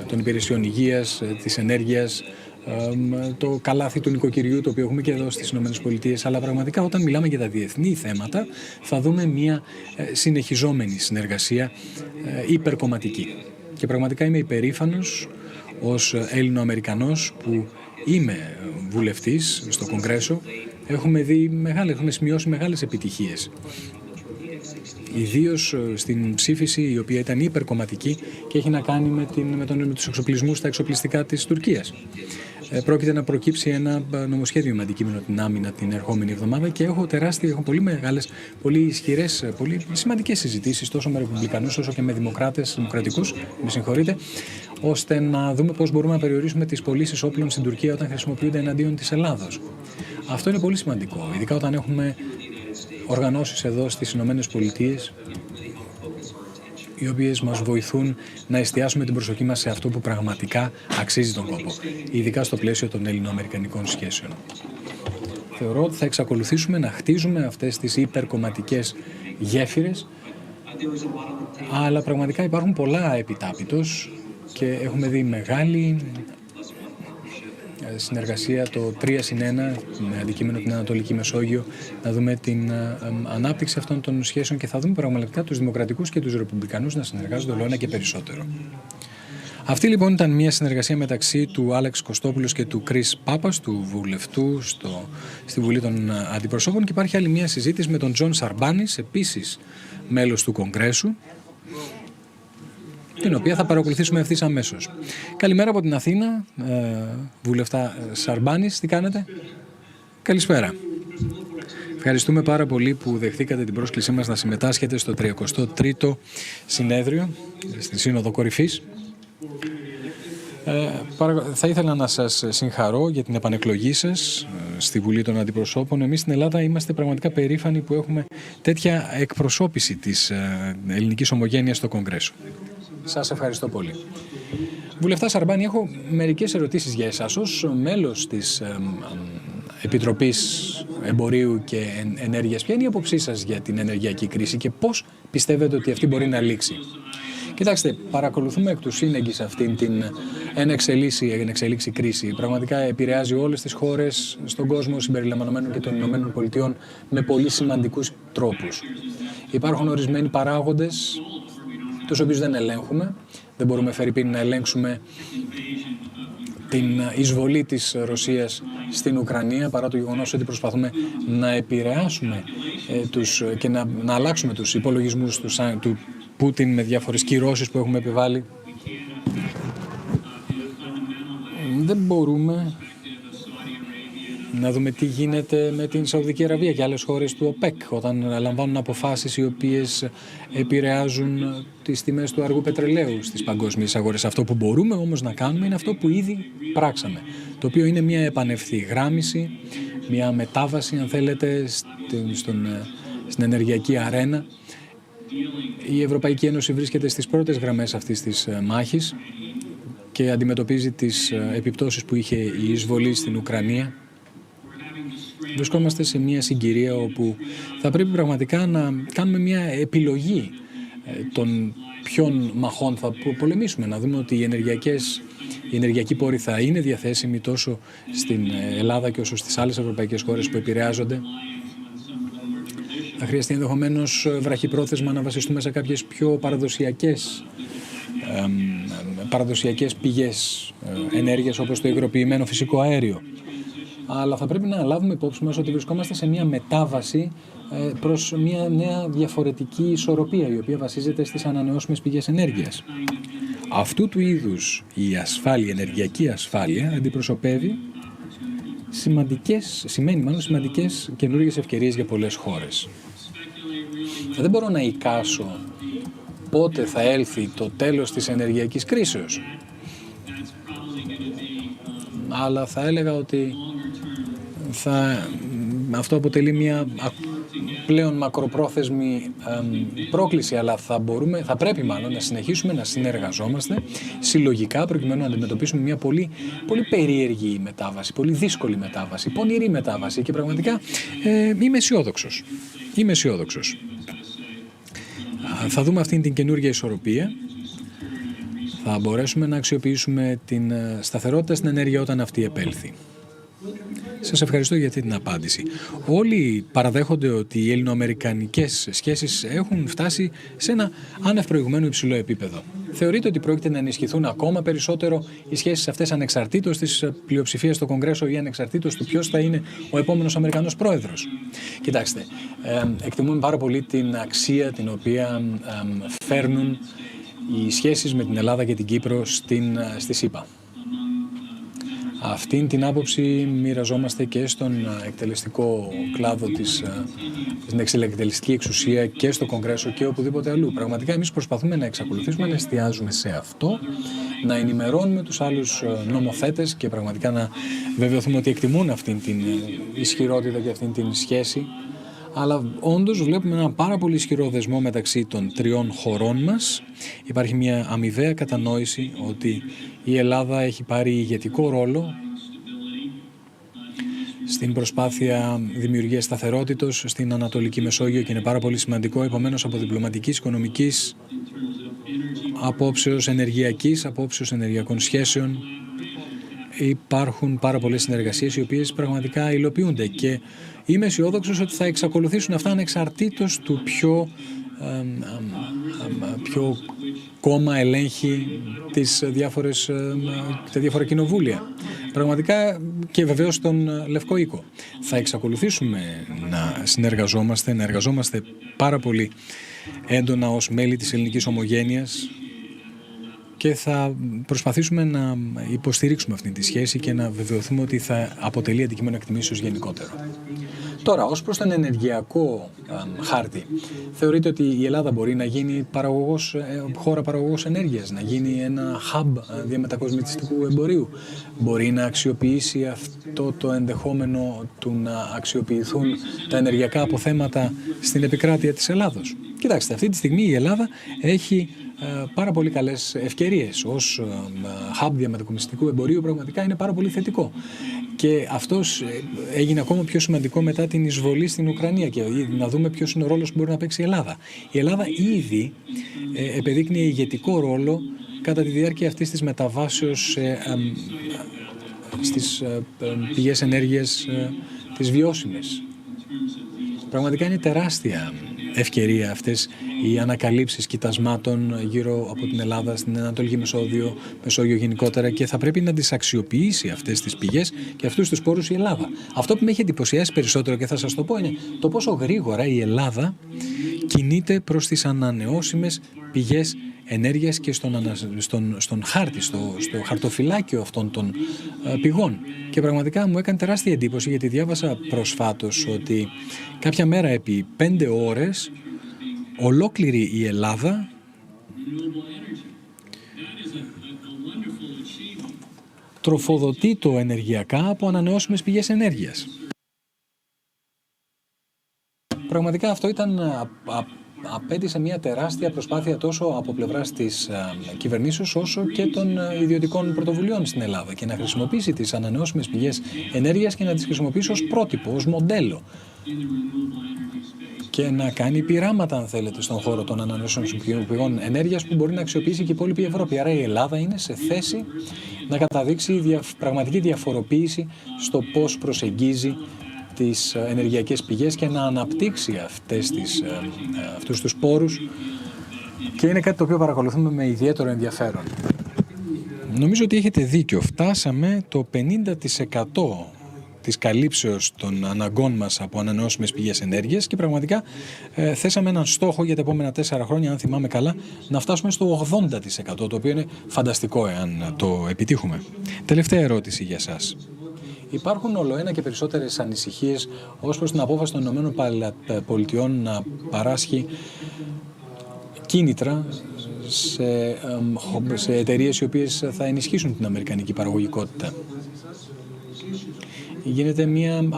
Speaker 3: των υπηρεσιών υγείας, της ενέργειας, το καλάθι του νοικοκυριού, το οποίο έχουμε και εδώ στις ΗΠΑ. Αλλά πραγματικά όταν μιλάμε για τα διεθνή θέματα θα δούμε μια συνεχιζόμενη συνεργασία υπερκομματική. Και πραγματικά είμαι υπερήφανος ως Έλληνο-Αμερικανός που είμαι βουλευτής στο Κογκρέσο. Έχουμε σημειώσει μεγάλες επιτυχίες. Ιδίως στην ψήφιση η οποία ήταν υπερκομματική και έχει να κάνει με τους εξοπλισμούς στα εξοπλιστικά της Τουρκίας. Πρόκειται να προκύψει ένα νομοσχέδιο με αντικείμενο την άμυνα την ερχόμενη εβδομάδα και έχω πολύ μεγάλες, πολύ ισχυρές, πολύ σημαντικές συζητήσεις τόσο με Ρεπουμπλικανούς όσο και με δημοκρατικούς, με συγχωρείτε, ώστε να δούμε πώς μπορούμε να περιορίσουμε τις πωλήσεις όπλων στην Τουρκία όταν χρησιμοποιούνται εναντίον της Ελλάδος. Αυτό είναι πολύ σημαντικό, ειδικά όταν έχουμε οργανώσεις εδώ στις Ηνωμένες Πολιτείες, οι οποίες μας βοηθούν να εστιάσουμε την προσοχή μας σε αυτό που πραγματικά αξίζει τον κόπο, ειδικά στο πλαίσιο των ελληνοαμερικανικών σχέσεων. Θεωρώ ότι θα εξακολουθήσουμε να χτίζουμε αυτές τις υπερκομματικές γέφυρες, αλλά πραγματικά υπάρχουν πολλά επιτάπητος και έχουμε δει μεγάλη συνεργασία, το 3+1 με αντικείμενο την Ανατολική Μεσόγειο, να δούμε την ανάπτυξη αυτών των σχέσεων και θα δούμε πραγματικά τους Δημοκρατικούς και τους Ρεπουμπλικανούς να συνεργάζονται όλο ένα και περισσότερο. Αυτή λοιπόν ήταν μια συνεργασία μεταξύ του Άλεξ Κωστόπουλος και του Κρίς Πάπας, του βουλευτού στη Βουλή των Αντιπροσώπων, και υπάρχει άλλη μια συζήτηση με τον Τζον Σαρμπάνης, επίσης μέλος του Κογκρέσου, την οποία θα παρακολουθήσουμε ευθύς αμέσως. Καλημέρα από την Αθήνα, βουλευτά Σαρμπάνης, τι κάνετε? Καλησπέρα. Ευχαριστούμε πάρα πολύ που δεχτήκατε την πρόσκλησή μας να συμμετάσχετε στο 33ο συνέδριο, στη Σύνοδο Κορυφής. Θα ήθελα να σας συγχαρώ για την επανεκλογή σας στη Βουλή των Αντιπροσώπων. Εμείς στην Ελλάδα είμαστε πραγματικά περήφανοι που έχουμε τέτοια εκπροσώπηση της ελληνικής ομογένειας στο Κογκρέσο. Σας ευχαριστώ πολύ. Βουλευτά Σαρμπάνη, έχω μερικές ερωτήσεις για εσάς. Ως μέλος της Επιτροπής Εμπορίου και Ενέργειας, ποια είναι η άποψή σας για την ενεργειακή κρίση και πώς πιστεύετε ότι αυτή μπορεί να λήξει? Κοιτάξτε, παρακολουθούμε εκ του σύνεγγυς αυτήν την ενεξελίξη κρίση. Πραγματικά επηρεάζει όλες τις χώρες στον κόσμο, συμπεριλαμβανομένων και των Ηνωμένων Πολιτειών, με πολύ σημαντικούς τρόπους. Υπάρχουν ορισμένοι παράγοντες, τους οποίους δεν ελέγχουμε. Δεν μπορούμε, φερειπίν, να ελέγξουμε την εισβολή της Ρωσίας στην Ουκρανία, παρά το γεγονός ότι προσπαθούμε να επηρεάσουμε και να αλλάξουμε τους υπολογισμούς του Πούτιν με διάφορες κυρώσεις που έχουμε επιβάλει. Δεν μπορούμε να δούμε τι γίνεται με την Σαουδική Αραβία και άλλες χώρες του ΟΠΕΚ όταν λαμβάνουν αποφάσεις οι οποίες επηρεάζουν τις τιμές του αργού πετρελαίου στις παγκόσμιες αγορές. Αυτό που μπορούμε όμως να κάνουμε είναι αυτό που ήδη πράξαμε, το οποίο είναι μια επανευθυγράμμιση, μια μετάβαση, αν θέλετε, στην ενεργειακή αρένα. Η Ευρωπαϊκή Ένωση βρίσκεται στις πρώτες γραμμές αυτής της μάχης και αντιμετωπίζει τις επιπτώσεις που είχε η εισβολή στην Ουκρανία. Βρισκόμαστε σε μια συγκυρία όπου θα πρέπει πραγματικά να κάνουμε μια επιλογή των ποιων μαχών θα πολεμήσουμε. Να δούμε ότι οι ενεργειακοί πόροι θα είναι διαθέσιμοι τόσο στην Ελλάδα και όσο στις άλλες ευρωπαϊκές χώρες που επηρεάζονται. Θα χρειαστεί ενδεχομένως βραχυπρόθεσμα να βασιστούμε σε κάποιες πιο παραδοσιακές πηγές ενέργειας, όπως το υγροποιημένο φυσικό αέριο. Αλλά θα πρέπει να λάβουμε υπόψη μας ότι βρισκόμαστε σε μια μετάβαση προς μια νέα διαφορετική ισορροπία, η οποία βασίζεται στις ανανεώσιμες πηγές ενέργειας. Αυτού του είδους η ενεργειακή ασφάλεια αντιπροσωπεύει σημαίνει σημαντικές καινούργιες ευκαιρίες για πολλές χώρες. Δεν μπορώ να εικάσω πότε θα έλθει το τέλος της ενεργειακής κρίσεως, αλλά θα έλεγα ότι αυτό αποτελεί μια πλέον μακροπρόθεσμη πρόκληση, αλλά θα πρέπει να συνεχίσουμε να συνεργαζόμαστε συλλογικά προκειμένου να αντιμετωπίσουμε μια πολύ, πολύ περίεργη μετάβαση, πολύ δύσκολη μετάβαση, πονηρή μετάβαση, και πραγματικά είμαι αισιόδοξος. Θα δούμε αυτήν την καινούργια ισορροπία. Θα μπορέσουμε να αξιοποιήσουμε την σταθερότητα στην ενέργεια όταν αυτή επέλθει. Σας ευχαριστώ για αυτή την απάντηση. Όλοι παραδέχονται ότι οι ελληνοαμερικανικές σχέσεις έχουν φτάσει σε ένα άνευ προηγουμένου υψηλό επίπεδο. Θεωρείτε ότι πρόκειται να ενισχυθούν ακόμα περισσότερο οι σχέσεις αυτές, ανεξαρτήτως της πλειοψηφίας στο Κογκρέσο ή ανεξαρτήτως του ποιος θα είναι ο επόμενος Αμερικανός πρόεδρος? Κοιτάξτε, εκτιμούμε πάρα πολύ την αξία την οποία φέρνουν οι σχέσεις με την Ελλάδα και την Κύπρο στη ΣΥΠΑ. Αυτήν την άποψη μοιραζόμαστε και στον εκτελεστικό κλάδο στην εκτελεστική εξουσία και στο Κογκρέσο και οπουδήποτε αλλού. Πραγματικά εμείς προσπαθούμε να εξακολουθήσουμε να εστιάζουμε σε αυτό, να ενημερώνουμε τους άλλους νομοθέτες και πραγματικά να βεβαιωθούμε ότι εκτιμούν αυτήν την ισχυρότητα και αυτήν την σχέση. Αλλά όντως βλέπουμε ένα πάρα πολύ ισχυρό δεσμό μεταξύ των τριών χωρών μας. Υπάρχει μια αμοιβαία κατανόηση ότι η Ελλάδα έχει πάρει ηγετικό ρόλο στην προσπάθεια δημιουργίας σταθερότητος στην Ανατολική Μεσόγειο και είναι πάρα πολύ σημαντικό. Επομένως, από διπλωματικής, οικονομικής απόψεως, ενεργειακής απόψεως, ενεργειακών σχέσεων, υπάρχουν πάρα πολλές συνεργασίες οι οποίες πραγματικά υλοποιούνται και είμαι αισιόδοξος ότι θα εξακολουθήσουν αυτά ανεξαρτήτως του ποιο κόμμα ελέγχει τα διάφορα κοινοβούλια. Πραγματικά, και βεβαίως τον Λευκό Οίκο. Θα εξακολουθήσουμε να συνεργαζόμαστε, να εργαζόμαστε πάρα πολύ έντονα ως μέλη της ελληνικής ομογένειας και θα προσπαθήσουμε να υποστηρίξουμε αυτή τη σχέση και να βεβαιωθούμε ότι θα αποτελεί αντικείμενο εκτιμήσεως γενικότερο. Τώρα, ως προς τον ενεργειακό χάρτη, θεωρείτε ότι η Ελλάδα μπορεί να γίνει χώρα παραγωγός ενέργειας, να γίνει ένα hub διαμετακοσμητιστικού εμπορίου, μπορεί να αξιοποιήσει αυτό το ενδεχόμενο του να αξιοποιηθούν τα ενεργειακά αποθέματα στην επικράτεια της Ελλάδος? Κοιτάξτε, αυτή τη στιγμή η Ελλάδα έχει πάρα πολύ καλές ευκαιρίες ως hub διαμετακομιστικού εμπορίου. Πραγματικά είναι πάρα πολύ θετικό. Και αυτός έγινε ακόμα πιο σημαντικό μετά την εισβολή στην Ουκρανία και να δούμε ποιος είναι ο ρόλος που μπορεί να παίξει η Ελλάδα. Η Ελλάδα ήδη επεδείκνυε ηγετικό ρόλο κατά τη διάρκεια αυτής της μεταβάσεως στις πηγές ενέργειας τις βιώσιμες. Πραγματικά είναι τεράστια ευκαιρία αυτές οι ανακαλύψεις κοιτασμάτων γύρω από την Ελλάδα, στην Ανατολική Μεσόγειο γενικότερα, και θα πρέπει να τις αξιοποιήσει αυτές τις πηγές και αυτούς τους πόρους η Ελλάδα. Αυτό που με έχει εντυπωσιάσει περισσότερο, και θα σας το πω, είναι το πόσο γρήγορα η Ελλάδα κινείται προς τις ανανεώσιμες πηγές ενέργειας και στον χάρτη, στο χαρτοφυλάκιο αυτών των πηγών. Και πραγματικά μου έκανε τεράστια εντύπωση, γιατί διάβασα προσφάτως ότι κάποια μέρα επί 5 ώρες ολόκληρη η Ελλάδα τροφοδοτεί το ενεργειακά από ανανεώσιμες πηγές ενέργειας. Πραγματικά αυτό απέτησε μια τεράστια προσπάθεια τόσο από πλευράς της κυβερνήσεως όσο και των ιδιωτικών πρωτοβουλειών στην Ελλάδα, και να χρησιμοποιήσει τις ανανεώσιμες πηγές ενέργειας και να τις χρησιμοποιήσει ως πρότυπο, ως μοντέλο, και να κάνει πειράματα, αν θέλετε, στον χώρο των ανανεώσιμων πηγών ενέργειας που μπορεί να αξιοποιήσει και η υπόλοιπη Ευρώπη. Άρα η Ελλάδα είναι σε θέση να καταδείξει πραγματική διαφοροποίηση στο πώς προσεγγίζει τις ενεργειακές πηγές και να αναπτύξει αυτούς τους πόρους, και είναι κάτι το οποίο παρακολουθούμε με ιδιαίτερο ενδιαφέρον. Νομίζω ότι έχετε δίκιο. Φτάσαμε το 50% της καλύψεως των αναγκών μας από ανανεώσιμες πηγές ενέργειας και πραγματικά θέσαμε έναν στόχο για τα επόμενα 4 χρόνια, αν θυμάμαι καλά, να φτάσουμε στο 80%, το οποίο είναι φανταστικό εάν το επιτύχουμε. Τελευταία ερώτηση για σας. Υπάρχουν ολοένα και περισσότερες ανησυχίες ως προς την απόφαση των ΗΠΑ να παράσχει κίνητρα σε εταιρείες οι οποίες θα ενισχύσουν την αμερικανική παραγωγικότητα. Γίνεται μια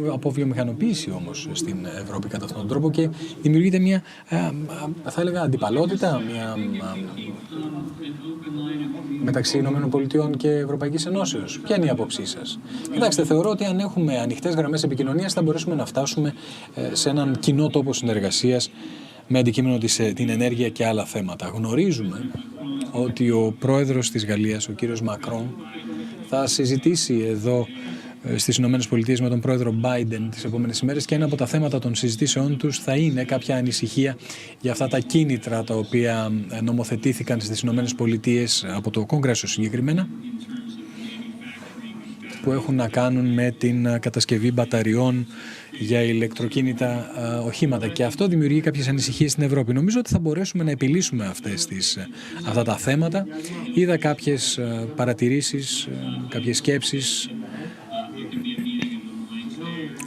Speaker 3: αποβιομηχανοποίηση όμως στην Ευρώπη κατά αυτόν τον τρόπο και δημιουργείται μια, θα έλεγα, αντιπαλότητα μεταξύ ΗΠΑ και Ευρωπαϊκής Ενώσεως. Ποια είναι η άποψή σας? Κοιτάξτε, θεωρώ ότι αν έχουμε ανοιχτές γραμμές επικοινωνίας θα μπορέσουμε να φτάσουμε σε έναν κοινό τόπο συνεργασίας με αντικείμενο την ενέργεια και άλλα θέματα. Γνωρίζουμε ότι ο πρόεδρος της Γαλλίας, ο κύριος Μακρόν, θα συζητήσει εδώ στις Ηνωμένες Πολιτείες με τον πρόεδρο Biden τις επόμενες ημέρες, και ένα από τα θέματα των συζητήσεών τους θα είναι κάποια ανησυχία για αυτά τα κίνητρα τα οποία νομοθετήθηκαν στις Ηνωμένες Πολιτείες από το Κογκρέσο συγκεκριμένα, που έχουν να κάνουν με την κατασκευή μπαταριών για ηλεκτροκίνητα οχήματα, και αυτό δημιουργεί κάποιες ανησυχίες στην Ευρώπη. Νομίζω ότι θα μπορέσουμε να επιλύσουμε αυτά τα θέματα. Είδα κάποιες παρατηρήσεις, κάποιες σκέψεις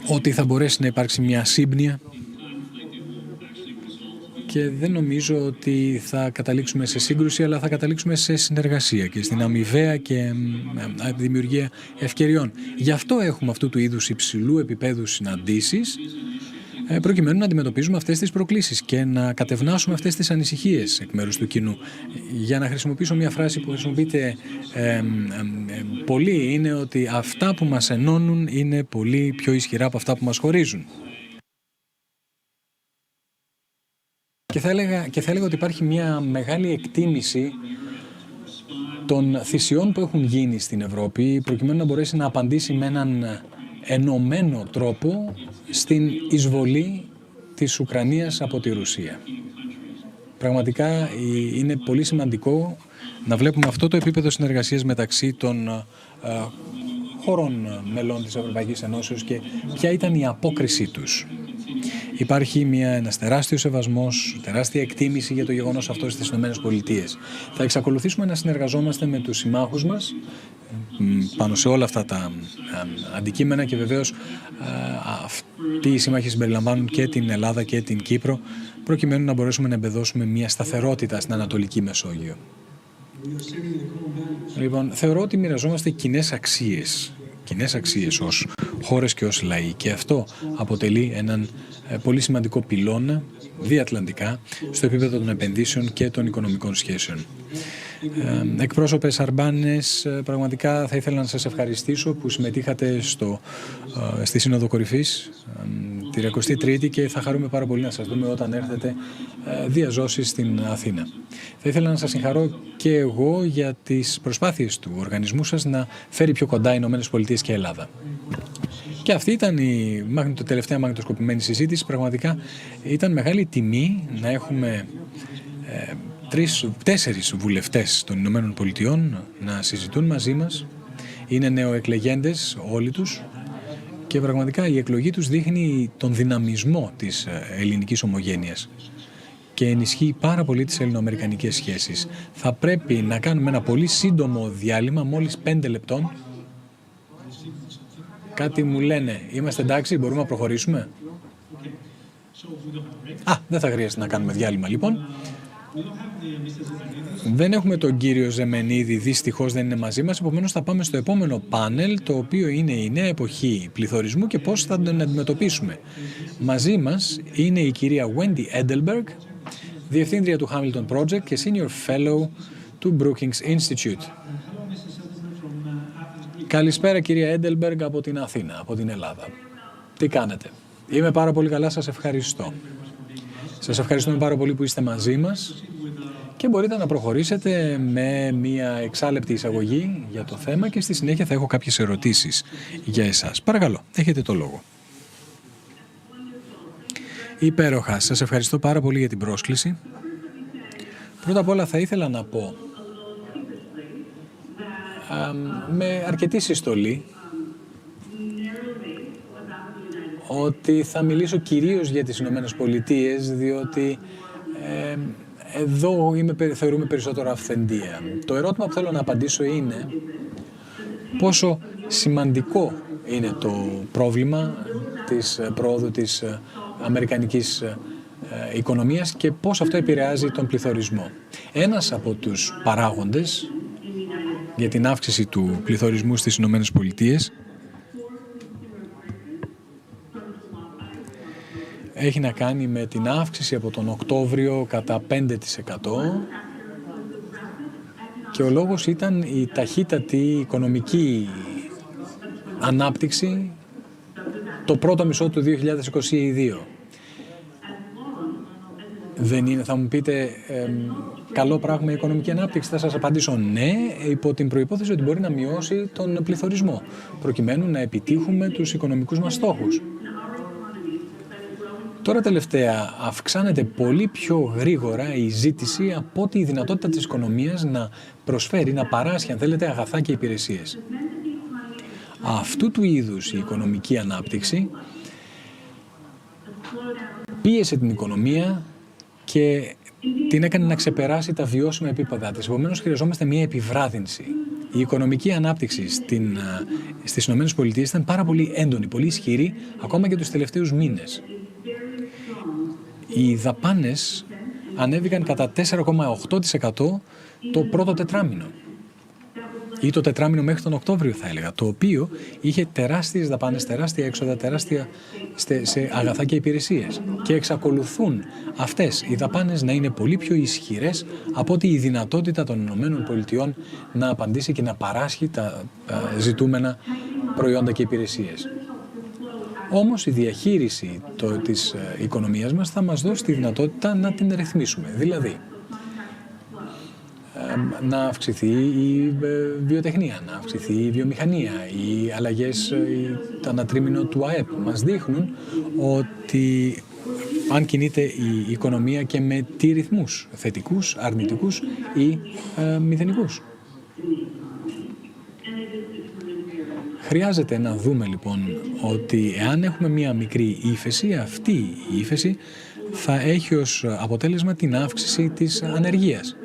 Speaker 3: ότι θα μπορέσει να υπάρξει μια σύμπνοια, και δεν νομίζω ότι θα καταλήξουμε σε σύγκρουση, αλλά θα καταλήξουμε σε συνεργασία και στην αμοιβαία και δημιουργία ευκαιριών. Γι' αυτό έχουμε αυτού του είδους υψηλού επίπεδου συναντήσεις, προκειμένου να αντιμετωπίζουμε αυτές τις προκλήσεις και να κατευνάσουμε αυτές τις ανησυχίες εκ μέρους του κοινού. Για να χρησιμοποιήσω μια φράση που χρησιμοποιείται πολύ, είναι ότι αυτά που μας ενώνουν είναι πολύ πιο ισχυρά από αυτά που μας χωρίζουν. Και θα έλεγα ότι υπάρχει μια μεγάλη εκτίμηση των θυσιών που έχουν γίνει στην Ευρώπη, προκειμένου να μπορέσει να απαντήσει με έναν ενωμένο τρόπο στην εισβολή της Ουκρανίας από τη Ρωσία. πραγματικά είναι πολύ σημαντικό να βλέπουμε αυτό το επίπεδο συνεργασίας μεταξύ των χωρών μελών της Ευρωπαϊκής Ενώσεως και ποια ήταν η απόκρισή τους. Υπάρχει ένας τεράστιος σεβασμός, τεράστια εκτίμηση για το γεγονός αυτό στις ΗΠΑ. Θα εξακολουθήσουμε να συνεργαζόμαστε με τους συμμάχους μας πάνω σε όλα αυτά τα αντικείμενα και βεβαίως αυτοί οι σύμμαχοι συμπεριλαμβάνουν και την Ελλάδα και την Κύπρο προκειμένου να μπορέσουμε να εμπεδώσουμε μια σταθερότητα στην Ανατολική Μεσόγειο. Λοιπόν, θεωρώ ότι μοιραζόμαστε κοινές αξίες ως χώρες και ως λαοί και αυτό αποτελεί έναν πολύ σημαντικό πυλώνα διατλαντικά στο επίπεδο των επενδύσεων και των οικονομικών σχέσεων. Εκπρόσωπε Αρμπάνες, πραγματικά θα ήθελα να σας ευχαριστήσω που συμμετείχατε στη Σύνοδο Κορυφής τη 23η και θα χαρούμε πάρα πολύ να σας δούμε όταν έρθετε διαζώσεις στην Αθήνα. Θα ήθελα να σας συγχαρώ και εγώ για τις προσπάθειες του οργανισμού σας να φέρει πιο κοντά οι ΗΠΑ και Ελλάδα. Και αυτή ήταν η τελευταία μαγνητοσκοπημένη συζήτηση. Πραγματικά ήταν μεγάλη τιμή να έχουμε 4 βουλευτές των Ηνωμένων Πολιτειών να συζητούν μαζί μας. Είναι νεοεκλεγέντες όλοι τους και πραγματικά η εκλογή τους δείχνει τον δυναμισμό της ελληνικής ομογένειας και ενισχύει πάρα πολύ τις ελληνοαμερικανικές σχέσεις. Θα πρέπει να κάνουμε ένα πολύ σύντομο διάλειμμα, μόλις 5 λεπτών. Κάτι μου λένε, είμαστε εντάξει, μπορούμε να προχωρήσουμε. Δεν θα χρειάζεται να κάνουμε διάλειμμα λοιπόν. Δεν έχουμε τον κύριο Ζεμενίδη, δυστυχώς δεν είναι μαζί μας, επομένως θα πάμε στο επόμενο πάνελ, το οποίο είναι η νέα εποχή πληθωρισμού και πώς θα τον αντιμετωπίσουμε. Μαζί μας είναι η κυρία Wendy Edelberg, Διευθύντρια του Hamilton Project και Senior Fellow του Brookings Institute. Καλησπέρα κυρία Edelberg από την Αθήνα, από την Ελλάδα. Τι κάνετε? Είμαι πάρα πολύ καλά, σας ευχαριστώ. Σας ευχαριστούμε πάρα πολύ που είστε μαζί μας και μπορείτε να προχωρήσετε με μια εξάλεπτη εισαγωγή για το θέμα και στη συνέχεια θα έχω κάποιες ερωτήσεις για εσάς. Παρακαλώ, έχετε το λόγο. Υπέροχα, σας ευχαριστώ πάρα πολύ για την πρόσκληση. Πρώτα απ' όλα θα ήθελα να πω με αρκετή συστολή ότι θα μιλήσω κυρίως για τις Ηνωμένες Πολιτείες, διότι εδώ θεωρούμε περισσότερο αυθεντία. Το ερώτημα που θέλω να απαντήσω είναι πόσο σημαντικό είναι το πρόβλημα της πρόοδου της αμερικανικής οικονομίας και πώς αυτό επηρεάζει τον πληθωρισμό. Ένας από τους παράγοντες για την αύξηση του πληθωρισμού στις Ηνωμένες Πολιτείες έχει να κάνει με την αύξηση από τον Οκτώβριο κατά 5% και ο λόγος ήταν η ταχύτατη οικονομική ανάπτυξη το πρώτο μισό του 2022. Δεν είναι, θα μου πείτε, καλό πράγμα η οικονομική ανάπτυξη? Θα σας απαντήσω ναι, υπό την προϋπόθεση ότι μπορεί να μειώσει τον πληθωρισμό, προκειμένου να επιτύχουμε τους οικονομικούς μας στόχους. Τώρα τελευταία αυξάνεται πολύ πιο γρήγορα η ζήτηση από τη δυνατότητα της οικονομίας να προσφέρει, να παράσχει, αν θέλετε, αγαθά και υπηρεσίες. Αυτού του είδους η οικονομική ανάπτυξη πίεσε την οικονομία και την έκανε να ξεπεράσει τα βιώσιμα επίπεδα της. Επομένως, χρειαζόμαστε μια επιβράδυνση. Η οικονομική ανάπτυξη στις ΗΠΑ ήταν πάρα πολύ έντονη, πολύ ισχυρή, ακόμα και τους τελευταίους μήνες. Οι δαπάνες ανέβηκαν κατά 4,8% το πρώτο τετράμινο. Ή το τετράμινο μέχρι τον Οκτώβριο θα έλεγα, το οποίο είχε τεράστιες δαπάνες, τεράστια έξοδα, τεράστια σε αγαθά και υπηρεσίες. Και εξακολουθούν αυτές οι δαπάνες να είναι πολύ πιο ισχυρές από ότι η δυνατότητα των ΗΠΑ να απαντήσει και να παράσχει τα ζητούμενα προϊόντα και υπηρεσίες. Όμως η διαχείριση της οικονομίας μας θα μας δώσει τη δυνατότητα να την ρυθμίσουμε. Δηλαδή, να αυξηθεί η βιοτεχνία, να αυξηθεί η βιομηχανία, οι αλλαγές, το ανατρίμηνο του ΑΕΠ μας δείχνουν ότι αν κινείται η οικονομία και με τι ρυθμούς, θετικούς, αρνητικούς ή μηδενικούς. Χρειάζεται να δούμε λοιπόν ότι εάν έχουμε μία μικρή ύφεση, αυτή η ύφεση θα έχει ως αποτέλεσμα την αύξηση της ανεργίας.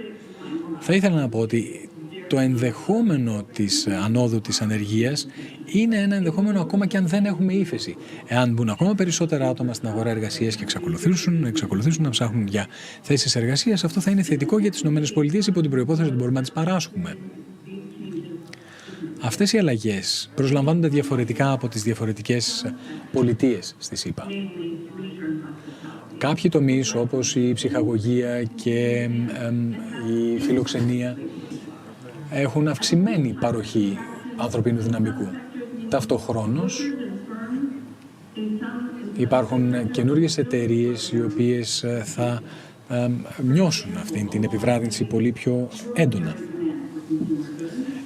Speaker 3: Θα ήθελα να πω ότι το ενδεχόμενο της ανόδου της ανεργίας είναι ένα ενδεχόμενο ακόμα και αν δεν έχουμε ύφεση. Εάν μπουν ακόμα περισσότερα άτομα στην αγορά εργασίας και εξακολουθήσουν να ψάχνουν για θέσεις εργασίας, αυτό θα είναι θετικό για τις ΗΠΑ υπό την προϋπόθεση ότι μπορούμε να τις παράσχουμε. Αυτές οι αλλαγές προσλαμβάνονται διαφορετικά από τις διαφορετικές πολιτείες στη ΣΥΠΑ. Κάποιοι τομείς όπως η ψυχαγωγία και η φιλοξενία έχουν αυξημένη παροχή ανθρωπίνου δυναμικού. Ταυτοχρόνως υπάρχουν καινούργιες εταιρείες οι οποίες θα νιώσουν αυτή την επιβράδυνση πολύ πιο έντονα.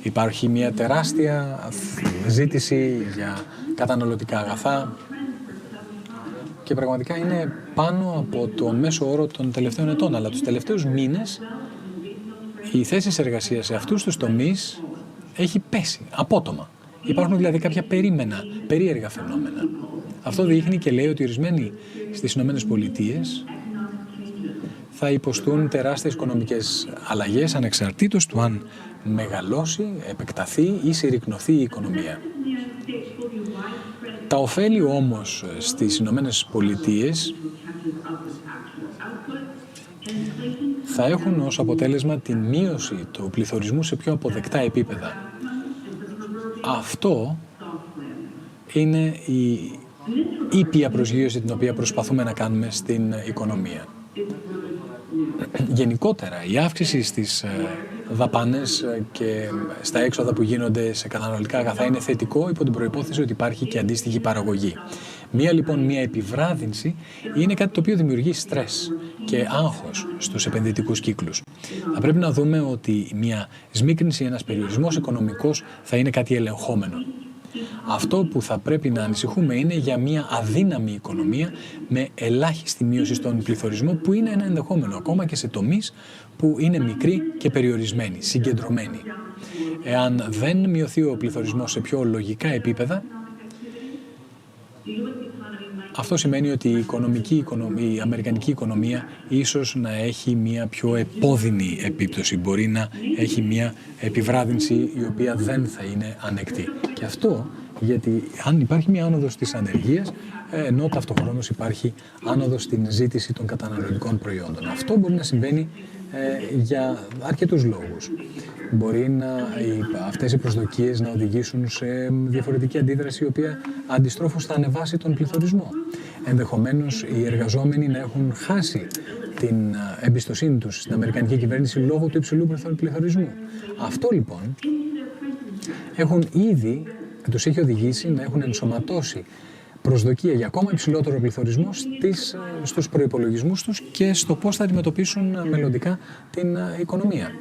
Speaker 3: Υπάρχει μια τεράστια ζήτηση για καταναλωτικά αγαθά και πραγματικά είναι πάνω από το μέσο όρο των τελευταίων ετών. Αλλά τους τελευταίους μήνες οι θέσεις εργασίας σε αυτούς τους τομείς έχει πέσει απότομα. Υπάρχουν δηλαδή κάποια περίεργα φαινόμενα. Αυτό δείχνει και λέει ότι ορισμένοι στις Ηνωμένες Πολιτείες θα υποστούν τεράστιες οικονομικές αλλαγές ανεξαρτήτως του αν μεγαλώσει, επεκταθεί ή συρρικνωθεί η οικονομία. Τα ωφέλη όμως στις Ηνωμένες Πολιτείες θα έχουν ως αποτέλεσμα την μείωση του πληθωρισμού σε πιο αποδεκτά επίπεδα. Αυτό είναι η ήπια προσγείωση την οποία προσπαθούμε να κάνουμε στην οικονομία. Γενικότερα, η αύξηση στις δαπάνες και στα έξοδα που γίνονται σε καταναλωτικά αγαθά είναι θετικό υπό την προϋπόθεση ότι υπάρχει και αντίστοιχη παραγωγή. Μία επιβράδυνση είναι κάτι το οποίο δημιουργεί στρες και άγχος στους επενδυτικούς κύκλους. Θα πρέπει να δούμε ότι μια σμίκρινση, ένας περιορισμός οικονομικός θα είναι κάτι ελεγχόμενο. Αυτό που θα πρέπει να ανησυχούμε είναι για μια αδύναμη οικονομία με ελάχιστη μείωση στον πληθωρισμό που είναι ένα ενδεχόμενο ακόμα και σε τομείς που είναι μικροί και περιορισμένοι, συγκεντρωμένοι. Εάν δεν μειωθεί ο πληθωρισμός σε πιο λογικά επίπεδα, αυτό σημαίνει ότι η αμερικανική οικονομία ίσως να έχει μια πιο επώδυνη επίπτωση. Μπορεί να έχει μια επιβράδυνση η οποία δεν θα είναι ανεκτή. Και αυτό γιατί αν υπάρχει μια άνοδος της ανεργίας, ενώ ταυτοχρόνως υπάρχει άνοδος στην ζήτηση των καταναλωτικών προϊόντων. Αυτό μπορεί να συμβαίνει για αρκετούς λόγους. Μπορεί αυτές οι προσδοκίες να οδηγήσουν σε διαφορετική αντίδραση, η οποία αντιστρόφως θα ανεβάσει τον πληθωρισμό. Ενδεχομένως οι εργαζόμενοι να έχουν χάσει την εμπιστοσύνη τους στην αμερικανική κυβέρνηση λόγω του υψηλού πληθωρισμού. Αυτό λοιπόν τους έχει οδηγήσει να έχουν ενσωματώσει προσδοκία για ακόμα υψηλότερο πληθωρισμό στους προϋπολογισμούς τους και στο πώς θα αντιμετωπίσουν μελλοντικά την οικονομία.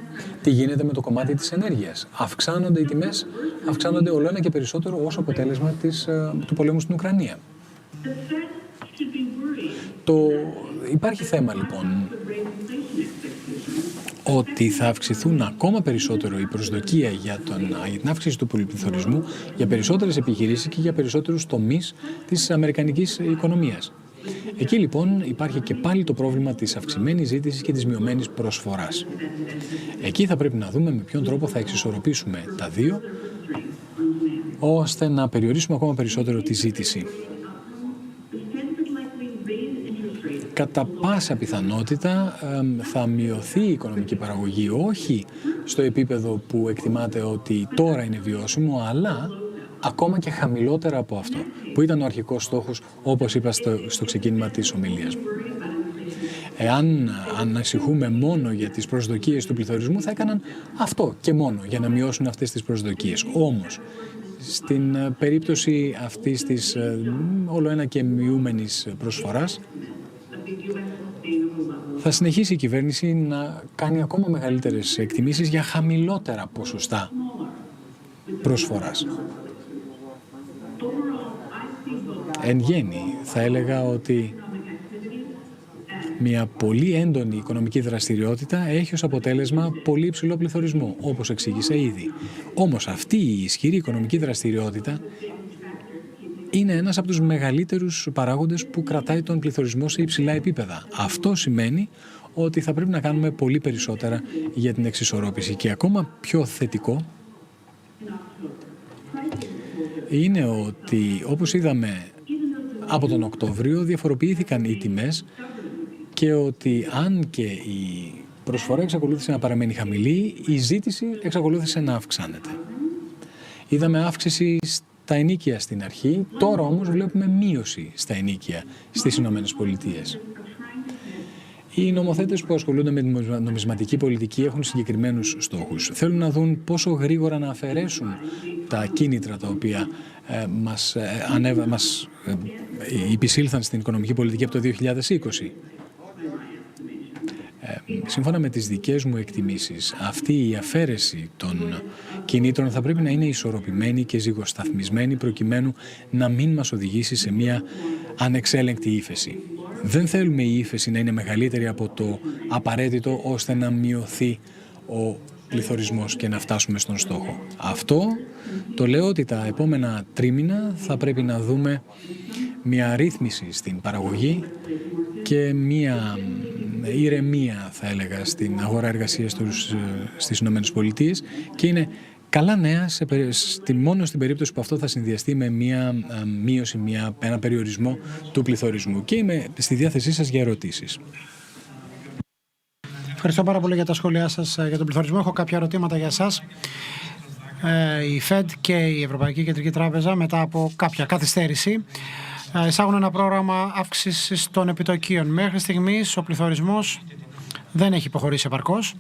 Speaker 3: Τι γίνεται με το κομμάτι της ενέργειας. Αυξάνονται οι τιμές, αυξάνονται όλο ένα και περισσότερο ως αποτέλεσμα του πολέμου στην Ουκρανία. Υπάρχει θέμα λοιπόν ότι θα αυξηθούν ακόμα περισσότερο η προσδοκία για την αύξηση του πολυπληθωρισμού για περισσότερες επιχειρήσεις και για περισσότερους τομείς της αμερικανικής οικονομίας. Εκεί λοιπόν υπάρχει και πάλι το πρόβλημα της αυξημένης ζήτησης και της μειωμένης προσφοράς. Εκεί θα πρέπει να δούμε με ποιον τρόπο θα εξισορροπήσουμε τα δύο, ώστε να περιορίσουμε ακόμα περισσότερο τη ζήτηση. Κατά πάσα πιθανότητα θα μειωθεί η οικονομική παραγωγή, όχι στο επίπεδο που εκτιμάται ότι τώρα είναι βιώσιμο, αλλά ακόμα και χαμηλότερα από αυτό, που ήταν ο αρχικός στόχος, όπως είπα στο ξεκίνημα της ομιλίας μου. Εάν ανησυχούμε μόνο για τις προσδοκίες του πληθωρισμού, θα έκαναν αυτό και μόνο για να μειώσουν αυτές τις προσδοκίες. Όμως, στην περίπτωση αυτής της όλο ένα και μειούμενης προσφοράς, θα συνεχίσει η κυβέρνηση να κάνει ακόμα μεγαλύτερες εκτιμήσεις για χαμηλότερα ποσοστά προσφοράς. Εν γέννη, θα έλεγα ότι Μια πολύ έντονη οικονομική δραστηριότητα έχει ως αποτέλεσμα πολύ υψηλό πληθωρισμό, όπως εξήγησα ήδη. Όμως αυτή η ισχυρή οικονομική δραστηριότητα είναι ένας από τους μεγαλύτερους παράγοντες που κρατάει τον πληθωρισμό σε υψηλά επίπεδα. Αυτό σημαίνει ότι θα πρέπει να κάνουμε πολύ περισσότερα για την εξισορρόπηση. Και ακόμα πιο θετικό είναι ότι, όπως είδαμε από τον Οκτώβριο, διαφοροποιήθηκαν οι τιμές και ότι αν και η προσφορά εξακολούθησε να παραμένει χαμηλή, η ζήτηση εξακολούθησε να αυξάνεται. Είδαμε αύξηση στα ενοίκια στην αρχή, τώρα όμως βλέπουμε μείωση στα ενοίκια στις Ηνωμένες Πολιτείες. Οι νομοθέτες που ασχολούνται με την νομισματική πολιτική έχουν συγκεκριμένους στόχους. Θέλουν να δουν πόσο γρήγορα να αφαιρέσουν τα κίνητρα τα οποία μας υπησύλθαν στην οικονομική πολιτική από το 2020. Σύμφωνα με τις δικές μου εκτιμήσεις, αυτή η αφαίρεση των κινήτρων θα πρέπει να είναι ισορροπημένη και ζυγοσταθμισμένη προκειμένου να μην μας οδηγήσει σε μια ανεξέλεγκτη ύφεση. Δεν θέλουμε η ύφεση να είναι μεγαλύτερη από το απαραίτητο ώστε να μειωθεί ο πληθωρισμός και να φτάσουμε στον στόχο. Αυτό το λέω ότι τα επόμενα τρίμηνα θα πρέπει να δούμε μια ρύθμιση στην παραγωγή και μια ηρεμία, θα έλεγα, στην αγορά εργασίας στις Ηνωμένες Πολιτείες, και είναι καλά νέα μόνο στην περίπτωση που αυτό θα συνδυαστεί με μια μείωση, ένα περιορισμό του πληθωρισμού. Και είμαι στη διάθεσή σας για ερωτήσεις.
Speaker 1: Ευχαριστώ πάρα πολύ για τα σχόλιά σας για τον πληθωρισμό. Έχω κάποια ερωτήματα για εσάς. Η Fed και η Ευρωπαϊκή Κεντρική Τράπεζα, μετά από κάποια καθυστέρηση, εισάγουν ένα πρόγραμμα αύξησης των επιτοκίων. Μέχρι στιγμής ο πληθωρισμός δεν έχει υποχωρήσει επαρκώς.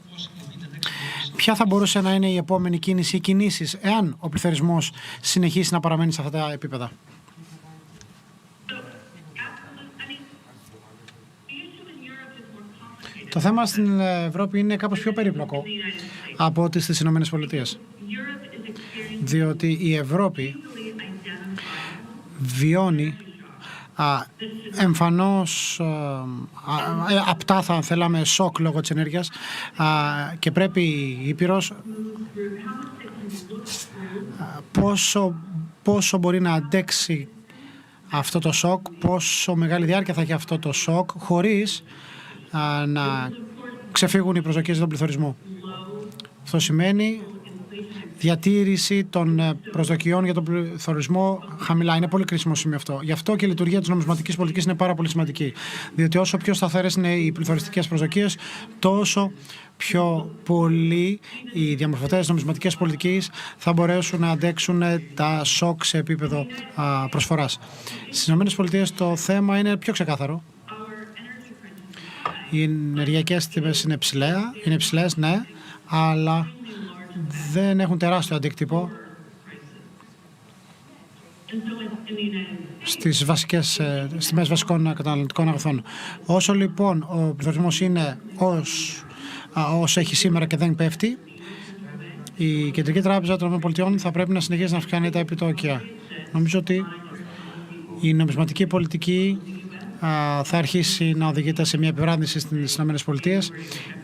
Speaker 1: Ποια θα μπορούσε να είναι η επόμενη κίνηση ή κινήσεις εάν ο πληθωρισμός συνεχίσει να παραμένει σε αυτά τα επίπεδα? Το θέμα στην Ευρώπη είναι κάπως πιο περίπλοκο από ό,τι στις Ηνωμένες Πολιτείες. Διότι η Ευρώπη βιώνει εμφανώς απτά, θα θέλαμε, σοκ λόγω της ενέργειας, και πρέπει η Ήπειρος πόσο μπορεί να αντέξει αυτό το σοκ, πόσο μεγάλη διάρκεια θα έχει αυτό το σοκ χωρίς να ξεφύγουν οι προσδοκίες για τον πληθωρισμό. Αυτό σημαίνει διατήρηση των προσδοκιών για τον πληθωρισμό χαμηλά. Είναι πολύ κρίσιμο σημείο αυτό. Γι' αυτό και η λειτουργία της νομισματικής πολιτικής είναι πάρα πολύ σημαντική. Διότι όσο πιο σταθερές είναι οι πληθωριστικές προσδοκίες, τόσο πιο πολύ οι διαμορφωτές νομισματικής πολιτικής θα μπορέσουν να αντέξουν τα σοκ σε επίπεδο προσφοράς. Στις ΗΠΑ το θέμα είναι πιο ξεκάθαρο. Οι ενεργειακές τιμές είναι υψηλές, ναι, αλλά δεν έχουν τεράστιο αντίκτυπο στις τιμές βασικών καταναλωτικών αγαθών. Όσο λοιπόν ο πληθωρισμός είναι όσο έχει σήμερα και δεν πέφτει, η Κεντρική Τράπεζα των ΗΠΑ θα πρέπει να συνεχίσει να αυξάνει τα επιτόκια. Νομίζω ότι η νομισματική πολιτική θα αρχίσει να οδηγείται σε μια επιβράδυνση στις ΗΠΑ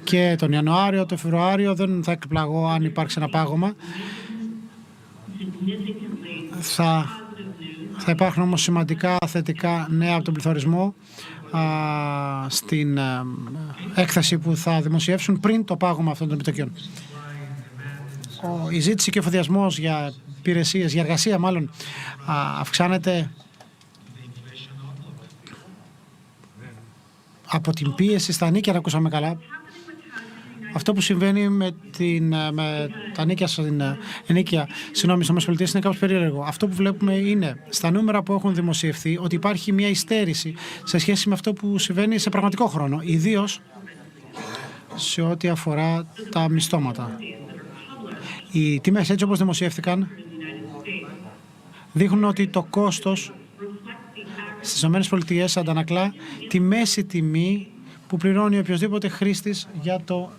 Speaker 1: και τον Ιανουάριο, τον Φεβρουάριο δεν θα εκπλαγώ αν υπάρξει ένα πάγωμα. Θα υπάρχουν όμως σημαντικά θετικά νέα από τον πληθωρισμό στην έκθεση που θα δημοσιεύσουν πριν το πάγωμα αυτών των επιτοκίων. Η ζήτηση και ο εφοδιασμός για υπηρεσίες, για εργασία μάλλον, αυξάνεται από την πίεση στα νίκια, αν ακούσαμε καλά. Αυτό που συμβαίνει με τα νίκια στην ενίκεια στις ΗΠΑ είναι κάπως περίεργο. Αυτό που βλέπουμε είναι στα νούμερα που έχουν δημοσιευθεί ότι υπάρχει μια υστέρηση σε σχέση με αυτό που συμβαίνει σε πραγματικό χρόνο, ιδίως σε ό,τι αφορά τα μισθώματα. Οι τιμές έτσι όπως δημοσιεύτηκαν δείχνουν ότι το κόστος στις ΗΠΑ αντανακλά τη μέση τιμή που πληρώνει οποιοδήποτε χρήστης για το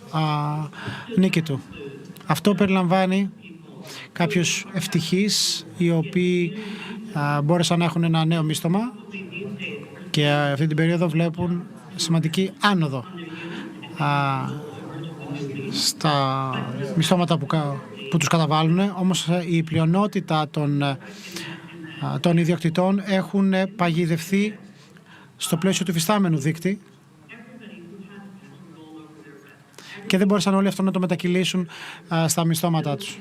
Speaker 1: νίκη του. Αυτό περιλαμβάνει κάποιους ευτυχείς οι οποίοι μπόρεσαν να έχουν ένα νέο μίσθωμα και αυτή την περίοδο βλέπουν σημαντική άνοδο στα μισθώματα που τους καταβάλουν, όμως η πλειονότητα των ιδιοκτητών έχουν παγιδευθεί στο πλαίσιο του υφιστάμενου δείκτη και δεν μπόρεσαν όλοι αυτό να το μετακυλήσουν στα μισθώματά τους.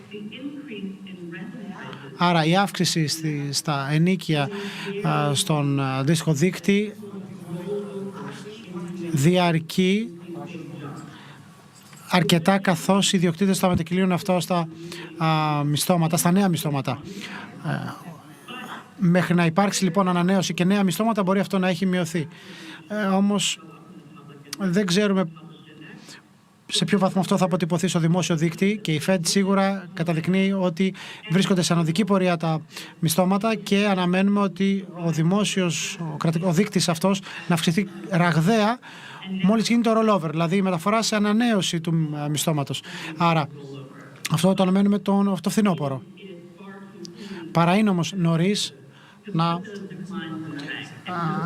Speaker 1: Άρα η αύξηση στα ενοίκια στον αντίστοιχο δείκτη διαρκεί αρκετά, καθώς οι ιδιοκτήτες θα μετακυλίουν αυτό στα μισθώματα, στα νέα μισθώματα. Μέχρι να υπάρξει λοιπόν ανανέωση και νέα μισθώματα μπορεί αυτό να έχει μειωθεί. Όμως δεν ξέρουμε σε ποιο βαθμό αυτό θα αποτυπωθεί στο δημόσιο δίκτυο και η Fed σίγουρα καταδεικνύει ότι βρίσκονται σε ανωδική πορεία τα μισθώματα και αναμένουμε ότι ο δείκτης αυτός να αυξηθεί ραγδαία μόλις γίνει το rollover, δηλαδή η μεταφορά σε ανανέωση του μισθώματος. Άρα αυτό το αναμένουμε το φθινόπωρο. Παρά είναι όμως νωρίς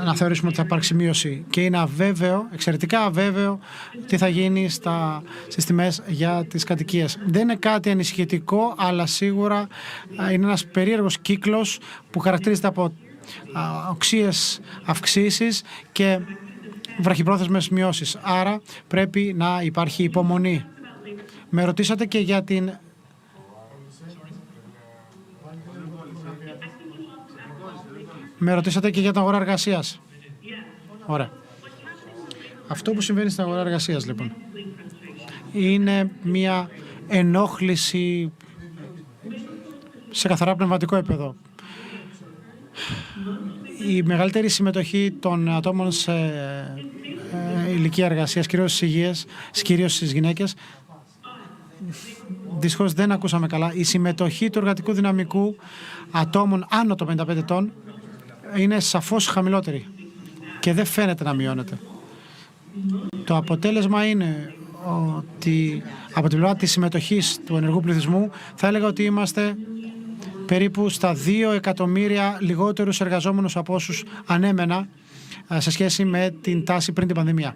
Speaker 1: να θεωρήσουμε ότι θα υπάρξει μείωση και είναι αβέβαιο, εξαιρετικά αβέβαιο τι θα γίνει στις τιμές για τις κατοικίες. Δεν είναι κάτι ανησυχητικό, αλλά σίγουρα είναι ένας περίεργος κύκλος που χαρακτηρίζεται από οξύες αυξήσεις και βραχυπρόθεσμες μειώσεις. Άρα πρέπει να υπάρχει υπομονή. Με ρωτήσατε και για την την αγορά εργασίας. Ωραία. Αυτό που συμβαίνει στην αγορά εργασίας, λοιπόν, είναι μια ενόχληση σε καθαρά πνευματικό επίπεδο. Η μεγαλύτερη συμμετοχή των ατόμων σε ηλικία εργασίας, κυρίως στις γυναίκες, δυστυχώς δεν ακούσαμε καλά. Η συμμετοχή του εργατικού δυναμικού ατόμων άνω των 55 ετών είναι σαφώς χαμηλότερη και δεν φαίνεται να μειώνεται. Το αποτέλεσμα είναι ότι από την πλευρά της συμμετοχής του ενεργού πληθυσμού θα έλεγα ότι είμαστε περίπου στα 2 εκατομμύρια λιγότερους εργαζόμενους από όσους ανέμενα σε σχέση με την τάση πριν την πανδημία.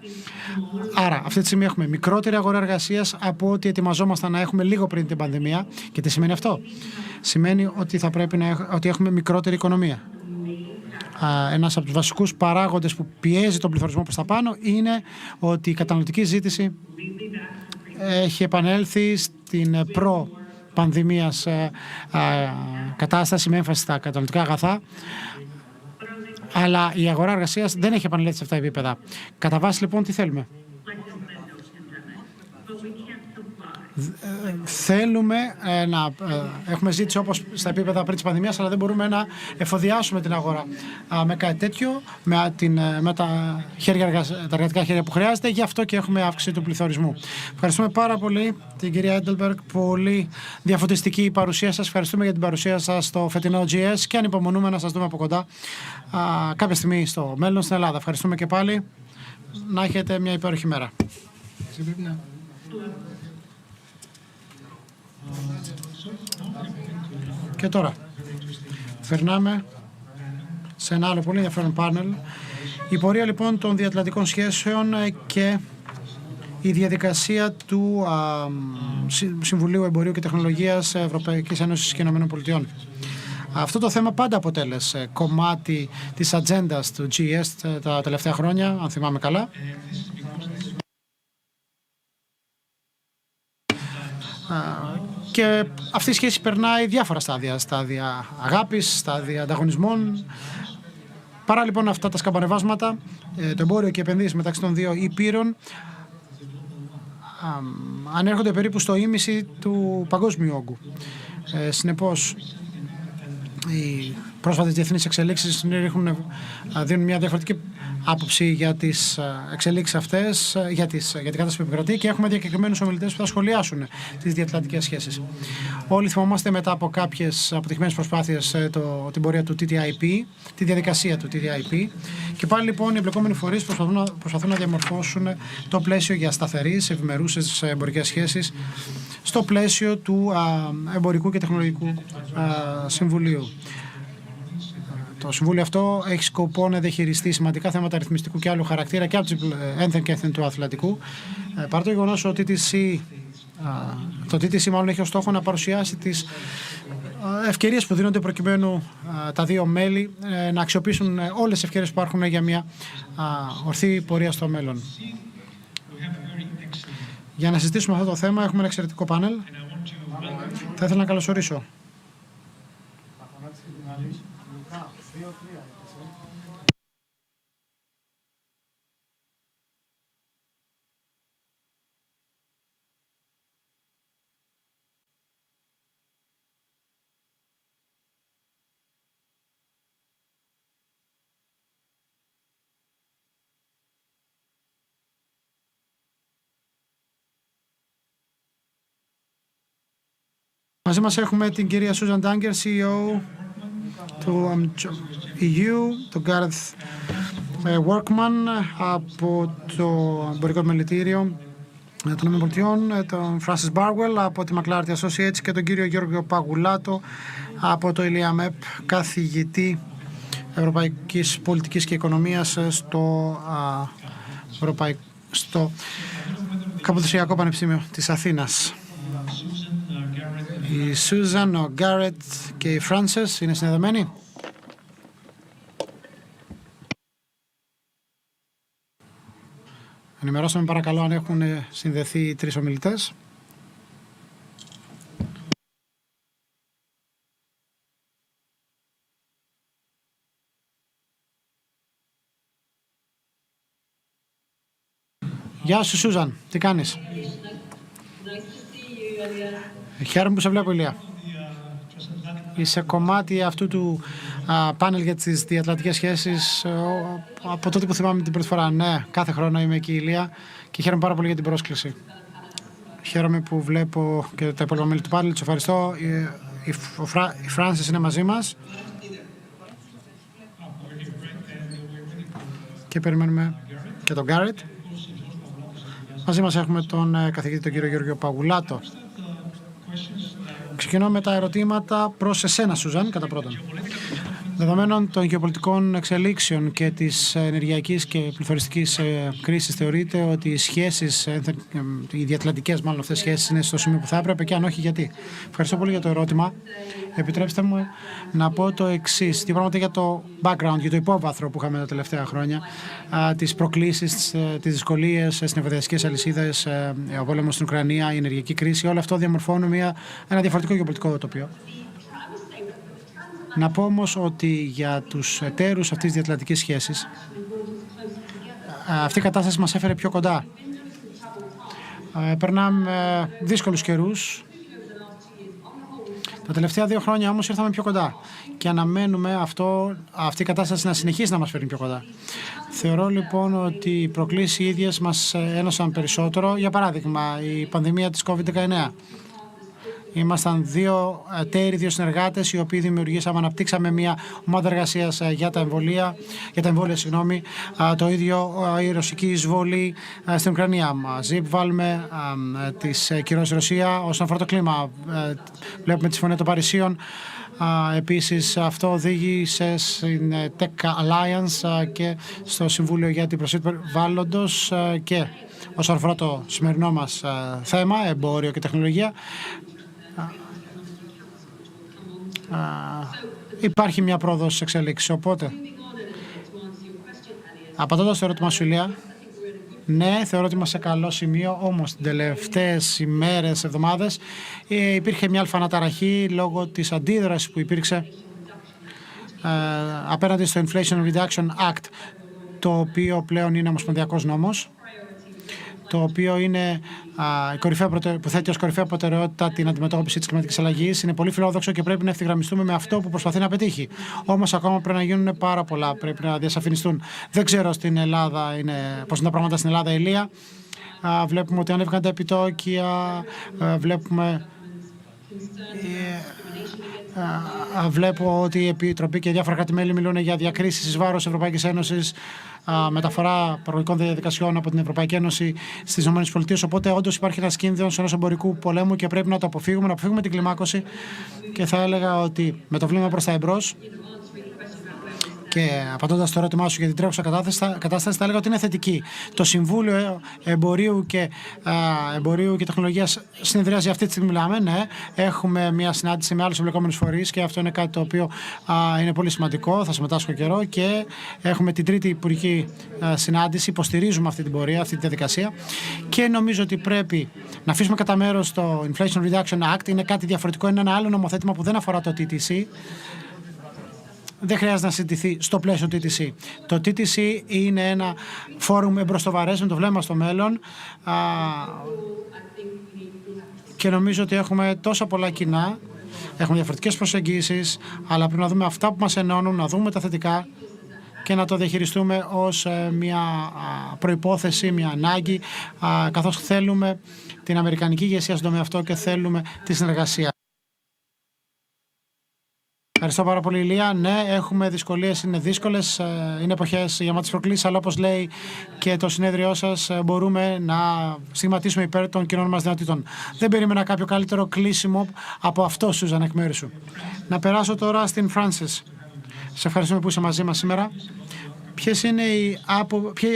Speaker 1: Άρα, αυτή τη στιγμή έχουμε μικρότερη αγορά εργασίας από ό,τι ετοιμαζόμασταν να έχουμε λίγο πριν την πανδημία. Και τι σημαίνει αυτό? Σημαίνει ότι θα πρέπει ότι έχουμε μικρότερη οικονομία. Ένας από τους βασικούς παράγοντες που πιέζει τον πληθωρισμό προς τα πάνω είναι ότι η καταναλωτική ζήτηση έχει επανέλθει στην προ-πανδημίας κατάσταση με έμφαση στα καταναλωτικά αγαθά, αλλά η αγορά εργασίας δεν έχει επανέλθει σε αυτά τα επίπεδα. Κατά βάση, λοιπόν, τι θέλουμε? Θέλουμε να έχουμε ζήτηση όπως στα επίπεδα πριν της πανδημίας, αλλά δεν μπορούμε να εφοδιάσουμε την αγορά με κάτι τέτοιο, με τα εργατικά χέρια που χρειάζεται. Γι' αυτό και έχουμε αύξηση του πληθωρισμού. Ευχαριστούμε πάρα πολύ την κυρία Έντελμπεργκ. Πολύ διαφωτιστική η παρουσία σας. Ευχαριστούμε για την παρουσία σας στο φετινό GES και ανυπομονούμε να σας δούμε από κοντά κάποια στιγμή στο μέλλον στην Ελλάδα. Ευχαριστούμε και πάλι. Να έχετε μια υπέροχη μέρα. Και τώρα περνάμε σε ένα άλλο πολύ ενδιαφέρον πάνελ. Η πορεία λοιπόν των διατλαντικών σχέσεων και η διαδικασία του Συμβουλίου Εμπορίου και Τεχνολογίας Ευρωπαϊκής Ένωσης και ΗΠΑ. Αυτό το θέμα πάντα αποτέλεσε κομμάτι της ατζέντας του GES τα τελευταία χρόνια, αν θυμάμαι καλά. Και αυτή η σχέση περνάει διάφορα στάδια αγάπης, στάδια ανταγωνισμών. Παρά λοιπόν αυτά τα σκαμπανεβάσματα, το εμπόριο και οι επενδύσεις μεταξύ των δύο υπήρων ανέρχονται περίπου στο ίμιση του παγκόσμιου όγκου. Συνεπώς, οι πρόσφατες διεθνείς εξελίξεις δίνουν μια διαφορετική άποψη για τις εξελίξεις αυτές, για την κατάσταση που επικρατεί, και έχουμε διακεκριμένους ομιλητές που θα σχολιάσουν τις διατλαντικές σχέσεις. Όλοι θυμόμαστε μετά από κάποιες αποτυχημένες προσπάθειες την πορεία του TTIP, τη διαδικασία του TTIP, και πάλι λοιπόν οι εμπλεκόμενοι φορείς προσπαθούν να διαμορφώσουν το πλαίσιο για σταθερείς, ευημερούσες εμπορικές σχέσεις στο πλαίσιο του Εμπορικού και Τεχνολογικού Συμβουλίου. Το Συμβούλιο αυτό έχει σκοπό να διαχειριστεί σημαντικά θέματα αριθμιστικού και άλλου χαρακτήρα και από τις ένθεν και ένθεν του Αθλαντικού. Παρά το γεγονός ότι το TTC μάλλον έχει ως στόχο να παρουσιάσει τις ευκαιρίες που δίνονται προκειμένου τα δύο μέλη να αξιοποιήσουν όλες τις ευκαιρίες που υπάρχουν για μια ορθή πορεία στο μέλλον. Για να συζητήσουμε αυτό το θέμα έχουμε ένα εξαιρετικό πάνελ. Θα ήθελα να καλωσορίσω μαζί μας έχουμε την κυρία Susan Danger, CEO του EU, τον Gareth Workman από το Εμπορικό Επιμελητήριο των ΗΠΑ, τον Francis Barwell από τη McLarty Associates και τον κύριο Γιώργο Παγουλάτο από το ΙΛΙΑΜΕΠ, καθηγητή Ευρωπαϊκής Πολιτικής και Οικονομίας στο Καποδοσιακό Πανεπιστήμιο της Αθήνας. Η Susan, ο Garrett και η Frances είναι συνδεδεμένοι. Ενημερώστε με παρακαλώ αν έχουν συνδεθεί οι τρεις ομιλητές. Γεια σου Σούζαν, τι κάνεις? Χαίρομαι που σε βλέπω, Ηλία. Είσαι κομμάτι αυτού του πάνελ για τις διατλαντικές σχέσεις από τότε που θυμάμαι την πρώτη φορά. Ναι, κάθε χρόνο είμαι εκεί, Ηλία, και χαίρομαι πάρα πολύ για την πρόσκληση. Χαίρομαι που βλέπω και τα υπόλοιπα μέλη του πάνελ. Τους ευχαριστώ. Η Frances είναι μαζί μας. Και περιμένουμε και τον Garrett. Μαζί μας έχουμε τον καθηγητή, τον κύριο Γιώργο Παγουλάτο. Ξεκινώ με τα ερωτήματα προς εσένα, Σουζάν, κατά πρώτον. Δεδομένων των γεωπολιτικών εξελίξεων και της ενεργειακής και πληθωριστικής κρίσης, θεωρείτε ότι οι σχέσεις, οι διατλαντικές μάλλον αυτές σχέσεις, είναι στο σημείο που θα έπρεπε, και αν όχι, γιατί? Ευχαριστώ πολύ για το ερώτημα. Επιτρέψτε μου να πω το εξής. Δύο πράγματα για το background, για το υπόβαθρο που είχαμε τα τελευταία χρόνια, τις προκλήσεις, τις δυσκολίες στις νεφοδιαστικές αλυσίδες, ο πόλεμος στην Ουκρανία, η ενεργειακή κρίση. Όλο αυτό διαμορφώνουν ένα διαφορετικό γεωπολιτικό τοπίο. Να πω όμως ότι για τους εταίρους αυτής της διατλαντικής σχέσης αυτή η κατάσταση μας έφερε πιο κοντά. Περνάμε δύσκολους καιρούς. Τα τελευταία 2 χρόνια όμως ήρθαμε πιο κοντά και αναμένουμε αυτή η κατάσταση να συνεχίσει να μας φέρνει πιο κοντά. Θεωρώ λοιπόν ότι οι προκλήσεις οι ίδιες μας ένωσαν περισσότερο. Για παράδειγμα, η πανδημία της COVID-19. Ήμασταν 2 εταίροι, 2 συνεργάτες, οι οποίοι αναπτύξαμε μια ομάδα εργασίας για τα εμβόλια, το ίδιο η ρωσική εισβολή στην Ουκρανία. Μαζί βάλουμε τις κυρώσεις Ρωσία. Όσον αφορά το κλίμα, βλέπουμε τη Συμφωνία των Παρισίων. Επίσης αυτό οδήγησε στην Tech Alliance και στο Συμβούλιο για την Προστασία του Περιβάλλοντος, και όσον αφορά το σημερινό μας θέμα, εμπόριο και τεχνολογία, υπάρχει μια πρόοδος εξέλιξη. Οπότε, απαντώντας στο ερώτημα σου, Ηλία, ναι, θεωρώ ότι είμαστε σε καλό σημείο, όμως τις τελευταίες ημέρες, εβδομάδες υπήρχε μια αλφαναταραχή λόγω της αντίδρασης που υπήρξε απέναντι στο Inflation Reduction Act, το οποίο πλέον είναι ομοσπονδιακός νόμος, το οποίο είναι που θέτει ως κορυφαία προτεραιότητα την αντιμετώπιση της κλιματικής αλλαγής. Είναι πολύ φιλόδοξο και πρέπει να ευθυγραμμιστούμε με αυτό που προσπαθεί να πετύχει. Όμως ακόμα πρέπει να γίνουν πάρα πολλά, πρέπει να διασαφινιστούν. Δεν ξέρω στην Ελλάδα πώς είναι τα πράγματα στην Ελλάδα, Ηλία. Βλέπουμε ότι ανέβηκαν τα επιτόκια, βλέπω ότι η Επιτροπή και διάφορα κράτη-μέλη μιλούν για διακρίσεις εις βάρος Ευρωπαϊκής Ένωσης, μεταφορά παραγωγικών διαδικασιών από την Ευρωπαϊκή Ένωση στις ΗΠΑ. Οπότε, όντως, υπάρχει ένας κίνδυνος ενός εμπορικού πολέμου και πρέπει να το αποφύγουμε, την κλιμάκωση. Και θα έλεγα ότι με το βλέμμα προς τα εμπρός Και απαντώντας στο ερώτημά σου για την τρέχουσα κατάσταση, θα έλεγα ότι είναι θετική. Το Συμβούλιο Εμπορίου και Τεχνολογίας συνεδριάζει αυτή τη στιγμή, μιλάμε. Ναι, έχουμε μια συνάντηση με άλλους εμπλεκόμενους φορείς και αυτό είναι κάτι το οποίο είναι πολύ σημαντικό. Θα συμμετάσχω καιρό και έχουμε την τρίτη υπουργική συνάντηση. Υποστηρίζουμε αυτή την πορεία, αυτή τη διαδικασία και νομίζω ότι πρέπει να αφήσουμε κατά μέρος το Inflation Reduction Act. Είναι κάτι διαφορετικό, είναι ένα άλλο νομοθέτημα που δεν αφορά το TTC. Δεν χρειάζεται να συζητηθεί στο πλαίσιο TTC. Το TTC είναι ένα φόρουμ εμπροστοβαρές με το βλέμμα στο μέλλον και νομίζω ότι έχουμε τόσα πολλά κοινά, έχουμε διαφορετικές προσεγγίσεις, αλλά πρέπει να δούμε αυτά που μας ενώνουν, να δούμε τα θετικά και να το διαχειριστούμε ως μια προϋπόθεση, μια ανάγκη, καθώς θέλουμε την αμερικανική ηγεσία στον τομέα αυτό και θέλουμε τη συνεργασία. Ευχαριστώ πάρα πολύ, Ηλία. Ναι, έχουμε δυσκολίες, είναι δύσκολες, είναι εποχές γεμάτες προκλήσεις, αλλά όπως λέει και το συνέδριό σας, μπορούμε να στιγματίσουμε υπέρ των κοινών μας δυνατοτήτων. Δεν περίμενα κάποιο καλύτερο κλείσιμο από αυτό, Σούζαν, εκ μέρους σου. Να περάσω τώρα στην Frances. Σε ευχαριστούμε που είσαι μαζί μας σήμερα. Ποια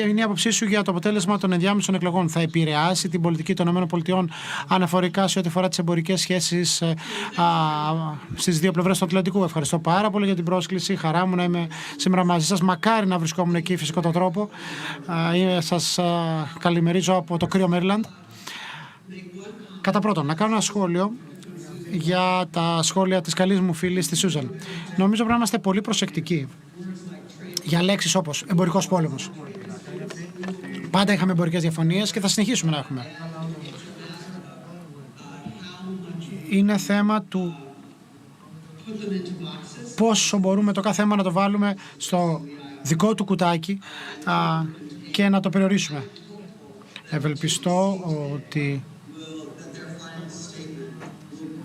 Speaker 1: είναι η άποψή σου για το αποτέλεσμα των ενδιάμεσων εκλογών? Θα επηρεάσει την πολιτική των ΗΠΑ αναφορικά σε ό,τι αφορά τις εμπορικές σχέσεις στις δύο πλευρές του Ατλαντικού? Ευχαριστώ πάρα πολύ για την πρόσκληση. Χαρά μου να είμαι σήμερα μαζί σας. Μακάρι να βρισκόμουν εκεί φυσικό τον τρόπο. Σας καλημερίζω από το κρύο Μέριλαντ. Κατά πρώτον, να κάνω ένα σχόλιο για τα σχόλια της καλής μου φίλης της Σούζαν. Νομίζω πρέπει να είμαστε πολύ προσεκτικοί για λέξεις όπως εμπορικός πόλεμος. Πάντα είχαμε εμπορικές διαφωνίες και θα συνεχίσουμε να έχουμε. Είναι θέμα του πόσο μπορούμε το κάθε θέμα να το βάλουμε στο δικό του κουτάκι και να το περιορίσουμε. Ευελπιστώ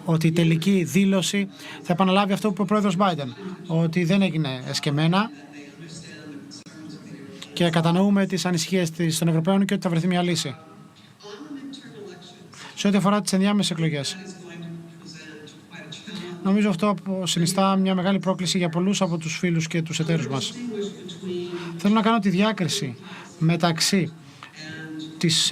Speaker 1: ότι η τελική δήλωση θα επαναλάβει αυτό που είπε ο πρόεδρος Biden, ότι δεν έγινε εσκεμμένα και κατανοούμε τις ανησυχίες των Ευρωπαίων και ότι θα βρεθεί μια λύση. Σε ό,τι αφορά τις ενδιάμεσες εκλογές, νομίζω αυτό συνιστά μια μεγάλη πρόκληση για πολλούς από τους φίλους και τους εταίρους μας. Θέλω να κάνω τη διάκριση μεταξύ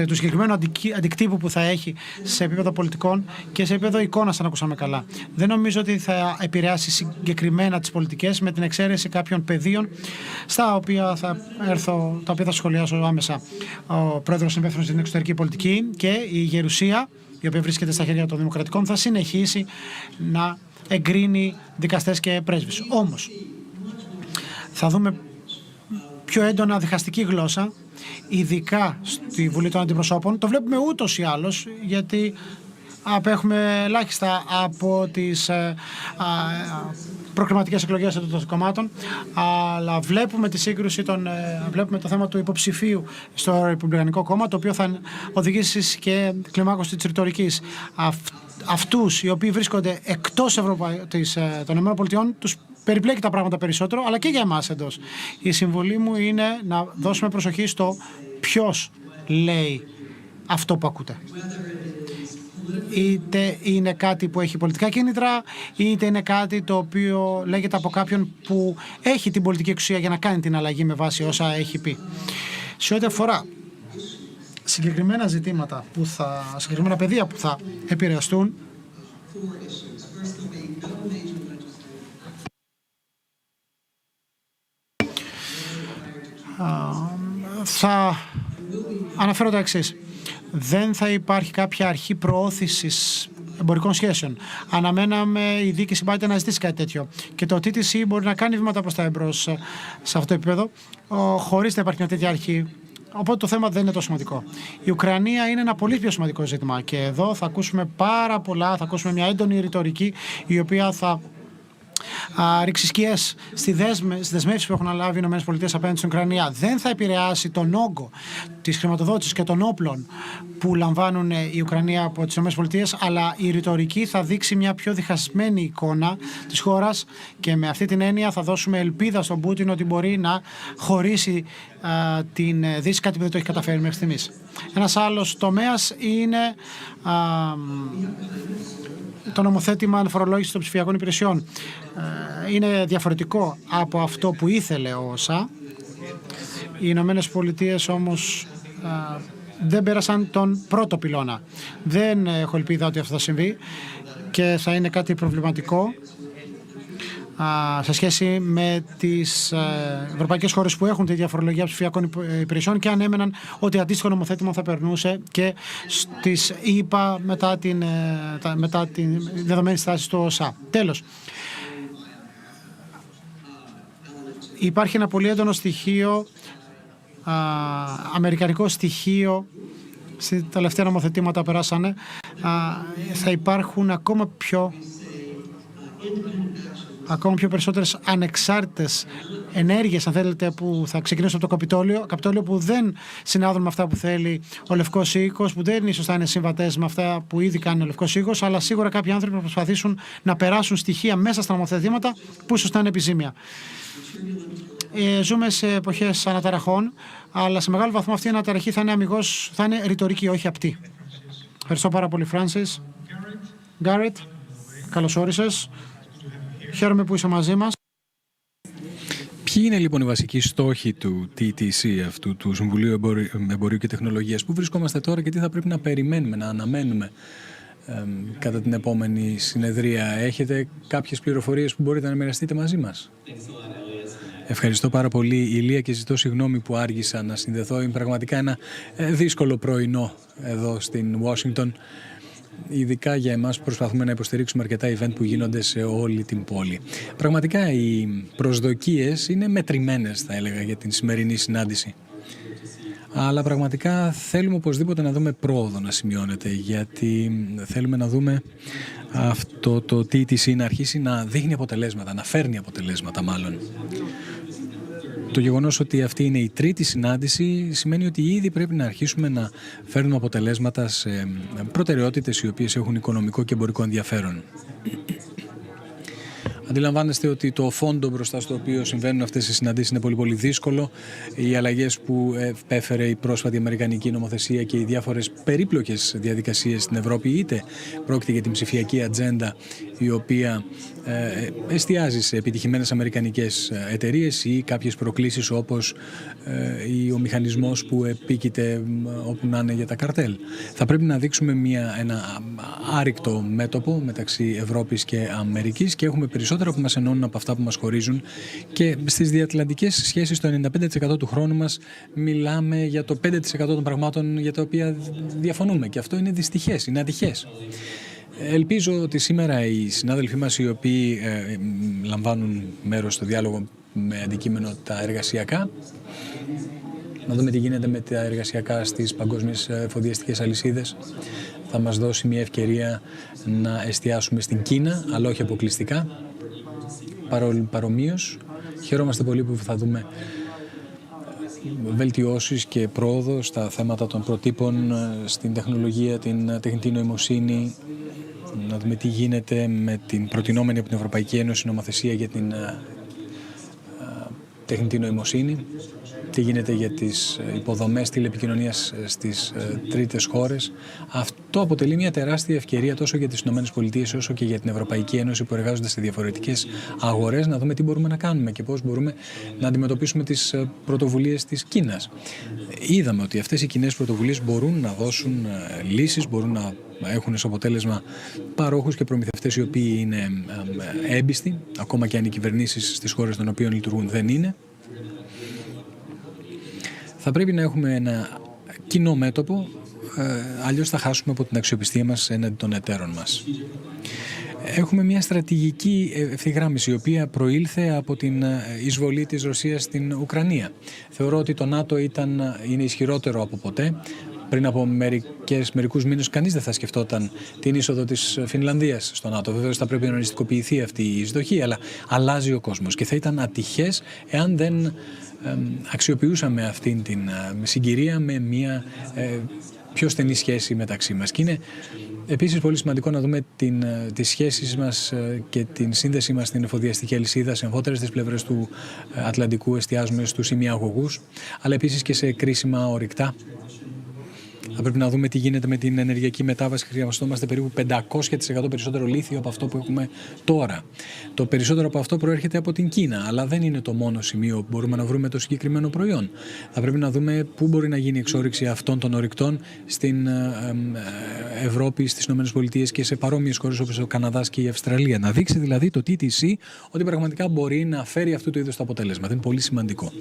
Speaker 1: του συγκεκριμένου αντικτύπου που θα έχει σε επίπεδο πολιτικών και σε επίπεδο εικόνας, αν ακούσαμε καλά. Δεν νομίζω ότι θα επηρεάσει συγκεκριμένα τις πολιτικές, με την εξαίρεση κάποιων πεδίων τα οποία θα σχολιάσω άμεσα. Ο πρόεδρος υπεύθυνος στην εξωτερική πολιτική και η γερουσία, η οποία βρίσκεται στα χέρια των δημοκρατικών, θα συνεχίσει να εγκρίνει δικαστές και πρέσβεις. Όμως, θα δούμε πιο έντονα διχαστική γλώσσα, ειδικά στη Βουλή των Αντιπροσώπων. Το βλέπουμε ούτως ή άλλως, γιατί απέχουμε ελάχιστα από τις προκριματικές εκλογές των κομμάτων, αλλά βλέπουμε τη σύγκρουση, βλέπουμε το θέμα του υποψηφίου στο Ρεπουμπλικανικό Κόμμα, το οποίο θα οδηγήσει και κλιμάκωση της ρητορικής. Αυτούς οι οποίοι βρίσκονται εκτός των ΗΠΑ τους περιπλέκει τα πράγματα περισσότερο, αλλά και για εμάς εντός. Η συμβολή μου είναι να δώσουμε προσοχή στο ποιος λέει αυτό που ακούτε. Είτε είναι κάτι που έχει πολιτικά κίνητρα, είτε είναι κάτι το οποίο λέγεται από κάποιον που έχει την πολιτική εξουσία για να κάνει την αλλαγή με βάση όσα έχει πει. Σε ό,τι αφορά συγκεκριμένα ζητήματα, συγκεκριμένα πεδία που θα επηρεαστούν, θα αναφέρω τα εξής. Δεν θα υπάρχει κάποια αρχή προώθησης εμπορικών σχέσεων. Αναμέναμε η διοίκηση Biden να ζητήσει κάτι τέτοιο. Και το TTC μπορεί να κάνει βήματα προς τα εμπρός σε αυτό το επίπεδο, χωρίς να υπάρχει μια τέτοια αρχή. Οπότε το θέμα δεν είναι τόσο σημαντικό. Η Ουκρανία είναι ένα πολύ πιο σημαντικό ζήτημα. Και εδώ θα ακούσουμε πάρα πολλά, θα ακούσουμε μια έντονη ρητορική, η οποία θα ρίξει σκιές στις δεσμεύσεις που έχουν λάβει οι ΗΠΑ απέναντι στην Ουκρανία. Δεν θα επηρεάσει τον όγκο της χρηματοδότησης και των όπλων που λαμβάνουν η Ουκρανία από τις ΗΠΑ, αλλά η ρητορική θα δείξει μια πιο διχασμένη εικόνα της χώρας και με αυτή την έννοια θα δώσουμε ελπίδα στον Πούτιν ότι μπορεί να χωρίσει την Δύση, κάτι που δεν το έχει καταφέρει μέχρι στιγμής. Ένας άλλος τομέας είναι το νομοθέτημα φορολόγησης των ψηφιακών υπηρεσιών. Είναι διαφορετικό από αυτό που ήθελε ο ΩΣΑ. Οι Ηνωμένες Πολιτείες όμως δεν πέρασαν τον πρώτο πυλώνα. Δεν έχω ελπίδα ότι αυτό θα συμβεί και θα είναι κάτι προβληματικό σε σχέση με τις ευρωπαϊκές χώρες που έχουν τη διαφορολογία ψηφιακών υπηρεσιών και αν έμεναν ότι αντίστοιχο νομοθέτημα θα περνούσε και στις ΗΠΑ μετά την δεδομένη στάση του ΩΣΑ. Τέλος, υπάρχει ένα πολύ έντονο στοιχείο, αμερικανικό στοιχείο, στα τελευταία νομοθετήματα περάσανε, θα υπάρχουν ακόμα πιο περισσότερες ανεξάρτητες ενέργειες, αν θέλετε, που θα ξεκινήσουν από το Καπιτόλιο, που δεν συνάδουν με αυτά που θέλει ο Λευκός Οίκος, που δεν ίσως θα είναι συμβατές με αυτά που ήδη κάνει ο Λευκός Οίκος, αλλά σίγουρα κάποιοι άνθρωποι θα προσπαθήσουν να περάσουν στοιχεία μέσα στα νομοθετήματα που ίσως θα είναι επιζήμια. Ζούμε σε εποχές αναταραχών, αλλά σε μεγάλο βαθμό αυτή η αναταραχή θα είναι ρητορική, όχι απτή. Ευχαριστώ πάρα πολύ, Φράνσις. Γκάρετ, καλώς όρισες. Χαίρομαι που είσαι μαζί μας.
Speaker 3: Ποιοι είναι λοιπόν οι βασικοί στόχοι του TTC, αυτού του Συμβουλίου Εμπορίου και Τεχνολογίας, που βρισκόμαστε τώρα και τι θα πρέπει να περιμένουμε, να αναμένουμε κατά την επόμενη συνεδρία? Έχετε κάποιες πληροφορίες που μπορείτε να μοιραστείτε μαζί μας? Ευχαριστώ πάρα πολύ, Ηλία, και ζητώ συγγνώμη που άργησα να συνδεθώ. Είναι πραγματικά ένα δύσκολο πρωινό εδώ στην Ουάσιγκτον. Ειδικά για εμάς που προσπαθούμε να υποστηρίξουμε αρκετά event που γίνονται σε όλη την πόλη. Πραγματικά οι προσδοκίες είναι μετρημένες, θα έλεγα, για την σημερινή συνάντηση. Αλλά πραγματικά θέλουμε οπωσδήποτε να δούμε πρόοδο να σημειώνεται, γιατί θέλουμε να δούμε αυτό το TTC να αρχίσει να δείχνει αποτελέσματα, να φέρνει αποτελέσματα μάλλον. Το γεγονός ότι αυτή είναι η τρίτη συνάντηση σημαίνει ότι ήδη πρέπει να αρχίσουμε να φέρνουμε αποτελέσματα σε προτεραιότητες οι οποίες έχουν οικονομικό και εμπορικό ενδιαφέρον. Αντιλαμβάνεστε ότι το φόντο μπροστά στο οποίο συμβαίνουν αυτές οι συναντήσεις είναι πολύ πολύ δύσκολο. Οι αλλαγές που έφερε η πρόσφατη αμερικανική νομοθεσία και οι διάφορες περίπλοκες διαδικασίες στην Ευρώπη, είτε πρόκειται για την ψηφιακή ατζέντα η οποία εστιάζει σε επιτυχημένες αμερικανικές εταιρείες ή κάποιες προκλήσεις όπως ο μηχανισμός που επίκειται όπου να είναι για τα καρτέλ. Θα πρέπει να δείξουμε ένα άρρηκτο μέτωπο μεταξύ Ευρώπης και Αμερικής και έχουμε περισσότερα που μας ενώνουν από αυτά που μας χωρίζουν, και στις διατλαντικές σχέσεις το 95% του χρόνου μας μιλάμε για το 5% των πραγμάτων για τα οποία διαφωνούμε, και αυτό είναι δυστυχές, είναι ατυχές. Ελπίζω ότι σήμερα οι συνάδελφοί μας οι οποίοι λαμβάνουν μέρος στο διάλογο με αντικείμενο τα εργασιακά, να δούμε τι γίνεται με τα εργασιακά στις παγκόσμιες εφοδιαστικές αλυσίδες, θα μας δώσει μια ευκαιρία να εστιάσουμε στην Κίνα, αλλά όχι αποκλειστικά. Παρομοίως, χαιρόμαστε πολύ που θα δούμε βελτιώσεις και πρόοδο στα θέματα των προτύπων, στην τεχνολογία, την τεχνητή νοημοσύνη, να δούμε τι γίνεται με την προτινόμενη από την Ευρωπαϊκή Ένωση νομοθεσία για την τεχνητή νοημοσύνη, τι γίνεται για τις υποδομές τηλεπικοινωνίας στις τρίτες χώρες. Αυτό αποτελεί μια τεράστια ευκαιρία τόσο για τις ΗΠΑ όσο και για την Ευρωπαϊκή Ένωση που εργάζονται σε διαφορετικές αγορές, να δούμε τι μπορούμε να κάνουμε και πώς μπορούμε να αντιμετωπίσουμε τις πρωτοβουλίες της Κίνας. Είδαμε ότι αυτές οι κοινές πρωτοβουλίες μπορούν να δώσουν λύσεις, μπορούν να έχουν ως αποτέλεσμα παρόχους και προμηθευτές οι οποίοι είναι έμπιστοι, ακόμα και αν οι κυβερνήσεις στις χώρες των οποίων λειτουργούν δεν είναι. Θα πρέπει να έχουμε ένα κοινό μέτωπο, αλλιώς θα χάσουμε από την αξιοπιστία μας έναντι των εταίρων μας. Έχουμε μια στρατηγική ευθυγράμμιση η οποία προήλθε από την εισβολή της Ρωσίας στην Ουκρανία. Θεωρώ ότι το ΝΑΤΟ είναι ισχυρότερο από ποτέ. Πριν από μερικούς μήνες κανείς δεν θα σκεφτόταν την είσοδο της Φινλανδίας στο ΝΑΤΟ. Βεβαίως θα πρέπει να οριστικοποιηθεί αυτή η εισδοχή, αλλά αλλάζει ο κόσμος και θα ήταν ατυχές εάν δεν αξιοποιούσαμε αυτήν την συγκυρία με μια πιο στενή σχέση μεταξύ μας. Και είναι επίσης πολύ σημαντικό να δούμε τις σχέσεις μας και την σύνδεση μας στην εφοδιαστική αλυσίδα σε αμφότερες πλευρές του Ατλαντικού. Εστιάζουμε στους ημιαγωγούς, αλλά επίσης και σε κρίσιμα ορυκτά. Θα πρέπει να δούμε τι γίνεται με την ενεργειακή μετάβαση. Χρειαζόμαστε περίπου 500% περισσότερο λίθιο από αυτό που έχουμε τώρα. Το περισσότερο από αυτό προέρχεται από την Κίνα, αλλά δεν είναι το μόνο σημείο που μπορούμε να βρούμε το συγκεκριμένο προϊόν. Θα πρέπει να δούμε πού μπορεί να γίνει η εξόρυξη αυτών των ορυκτών στην Ευρώπη, στις ΗΠΑ και σε παρόμοιες χώρες όπως ο Καναδάς και η Αυστραλία. Να δείξει δηλαδή το TTC ότι πραγματικά μπορεί να φέρει αυτού του είδους το αποτέλεσμα. Αυτό είναι πολύ σημαντικό.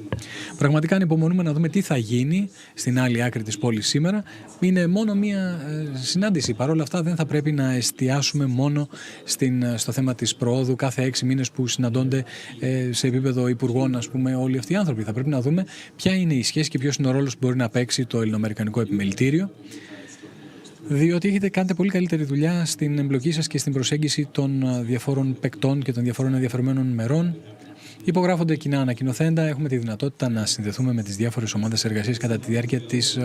Speaker 3: Πραγματικά ανυπομονούμε να δούμε τι θα γίνει στην άλλη άκρη της πόλης σήμερα. Είναι μόνο μία συνάντηση. Παρ' όλα αυτά δεν θα πρέπει να εστιάσουμε μόνο στο θέμα της προόδου κάθε 6 μήνες που συναντώνται σε επίπεδο υπουργών, ας πούμε, όλοι αυτοί οι άνθρωποι. Θα πρέπει να δούμε ποια είναι η σχέση και ποιος είναι ο ρόλος που μπορεί να παίξει το ελληνοαμερικανικό επιμελητήριο. Διότι κάνετε πολύ καλύτερη δουλειά στην εμπλοκή σας και στην προσέγγιση των διαφόρων παικτών και των διαφόρων ενδιαφερμένων μερών. Υπογράφονται κοινά ανακοινοθέντα, έχουμε τη δυνατότητα να συνδεθούμε με τις διάφορες ομάδες εργασίας κατά τη διάρκεια της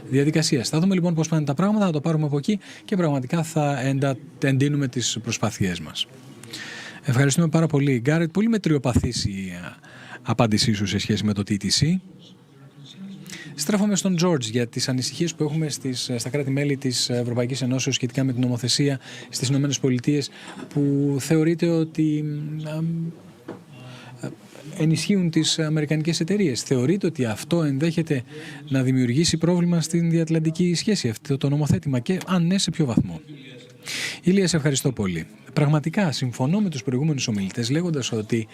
Speaker 3: διαδικασίας. Θα δούμε λοιπόν πώς πάνε τα πράγματα, θα το πάρουμε από εκεί και πραγματικά θα εντείνουμε τις προσπάθειές μας. Ευχαριστούμε πάρα πολύ, Γκάρετ. Πολύ μετριοπαθής η απάντησή σου σε σχέση με το TTC. Στρέφομαι στον George για τις ανησυχίες που έχουμε στα κράτη-μέλη της Ευρωπαϊκής Ενώσεως σχετικά με την νομοθεσία στις ΗΠΑ, που θεωρείται ότι ενισχύουν τις αμερικανικές εταιρείες. Θεωρείτε ότι αυτό ενδέχεται να δημιουργήσει πρόβλημα στην διατλαντική σχέση, αυτό το νομοθέτημα, και αν ναι, σε ποιο βαθμό? Ηλία, σε ευχαριστώ πολύ. Πραγματικά συμφωνώ με τους προηγούμενους ομιλητές λέγοντας ότι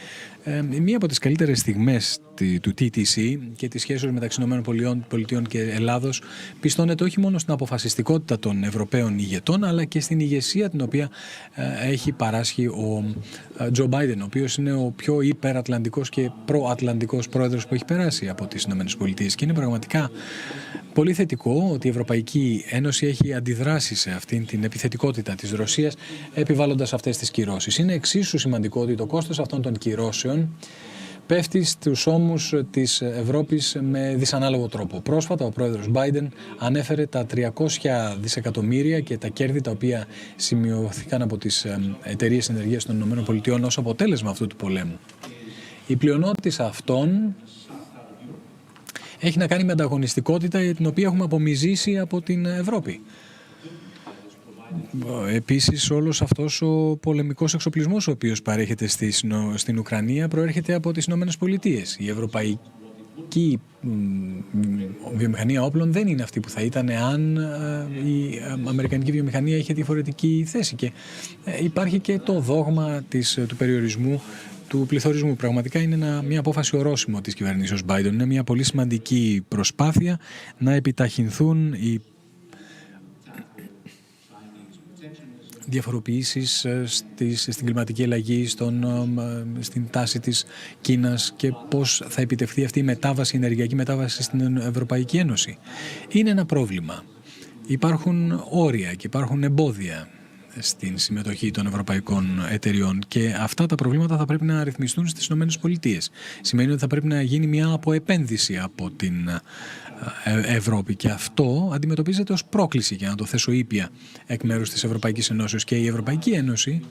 Speaker 3: μία από τις καλύτερες στιγμές του TTC και της σχέσης μεταξύ ΗΠΑ και Ελλάδος πιστώνεται όχι μόνο στην αποφασιστικότητα των Ευρωπαίων ηγετών, αλλά και στην ηγεσία την οποία έχει παράσχει ο Τζο Μπάιντεν, ο οποίος είναι ο πιο υπερατλαντικός και προατλαντικός πρόεδρος που έχει περάσει από τις ΗΠΑ. Και είναι πραγματικά πολύ θετικό ότι η Ευρωπαϊκή Ένωση έχει αντιδράσει σε αυτήν την επιθετικότητα της Ρωσίας, επιβάλλοντας αυτές τις κυρώσεις. Είναι εξίσου σημαντικό ότι το κόστος αυτών των κυρώσεων πέφτει στους ώμους της Ευρώπης με δυσανάλογο τρόπο. Πρόσφατα ο πρόεδρος Biden ανέφερε τα 300 δισεκατομμύρια και τα κέρδη τα οποία σημειώθηκαν από τις εταιρείες ενεργείας των ΗΠΑ ως αποτέλεσμα αυτού του πολέμου. Η πλειονότητα αυτών έχει να κάνει με ανταγωνιστικότητα την οποία έχουμε απομυζήσει από την Ευρώπη. Επίσης, όλος αυτός ο πολεμικός εξοπλισμός ο οποίος παρέχεται στην Ουκρανία προέρχεται από τις Ηνωμένες Πολιτείες. Η ευρωπαϊκή βιομηχανία όπλων δεν είναι αυτή που θα ήταν αν η αμερικανική βιομηχανία είχε διαφορετική θέση. Και υπάρχει και το δόγμα του περιορισμού του πληθωρισμού. Πραγματικά είναι μια απόφαση ορόσημο της κυβερνήσεως Biden. Είναι μια πολύ σημαντική προσπάθεια να επιταχυνθούν οι διαφοροποιήσεις στην κλιματική αλλαγή, στην τάση της Κίνας και πώς θα επιτευχθεί αυτή η ενεργειακή μετάβαση στην Ευρωπαϊκή Ένωση. Είναι ένα πρόβλημα. Υπάρχουν όρια και υπάρχουν εμπόδια στην συμμετοχή των ευρωπαϊκών εταιριών και αυτά τα προβλήματα θα πρέπει να ρυθμιστούν στις ΗΠΑ. Σημαίνει ότι θα πρέπει να γίνει μια αποεπένδυση από την Ευρώπη και αυτό αντιμετωπίζεται ως πρόκληση, για να το θέσω ήπια, εκ μέρους της Ευρωπαϊκής Ενώσεως, και η Ευρωπαϊκή Ένωση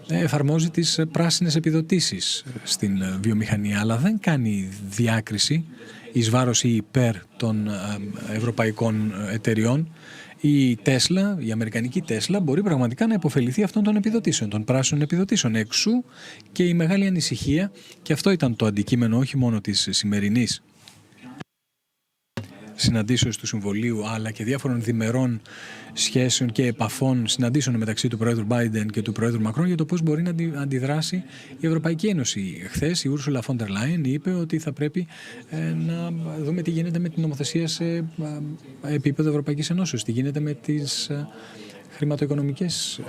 Speaker 3: εφαρμόζει τις πράσινες επιδοτήσεις στην βιομηχανία, αλλά δεν κάνει διάκριση εις βάρος ή υπέρ των ευρωπαϊκών εταιριών. Η Τέσλα, η αμερικανική Τέσλα, μπορεί πραγματικά να υποφεληθεί αυτών των επιδοτήσεων, των πράσινων επιδοτήσεων. Εξού και η μεγάλη ανησυχία, και αυτό ήταν το αντικείμενο όχι μόνο της σημερινής συναντήσεως του Συμβουλίου, αλλά και διάφορων διμερών σχέσεων και επαφών, συναντήσεων μεταξύ του Πρόεδρου Biden και του Πρόεδρου Μακρόν για το πώς μπορεί να αντιδράσει η Ευρωπαϊκή Ένωση. Χθες η Ursula von der Leyen είπε ότι θα πρέπει να δούμε τι γίνεται με την νομοθεσία σε επίπεδο Ευρωπαϊκής Ενώσεως, τι γίνεται με τις χρηματοοικονομικές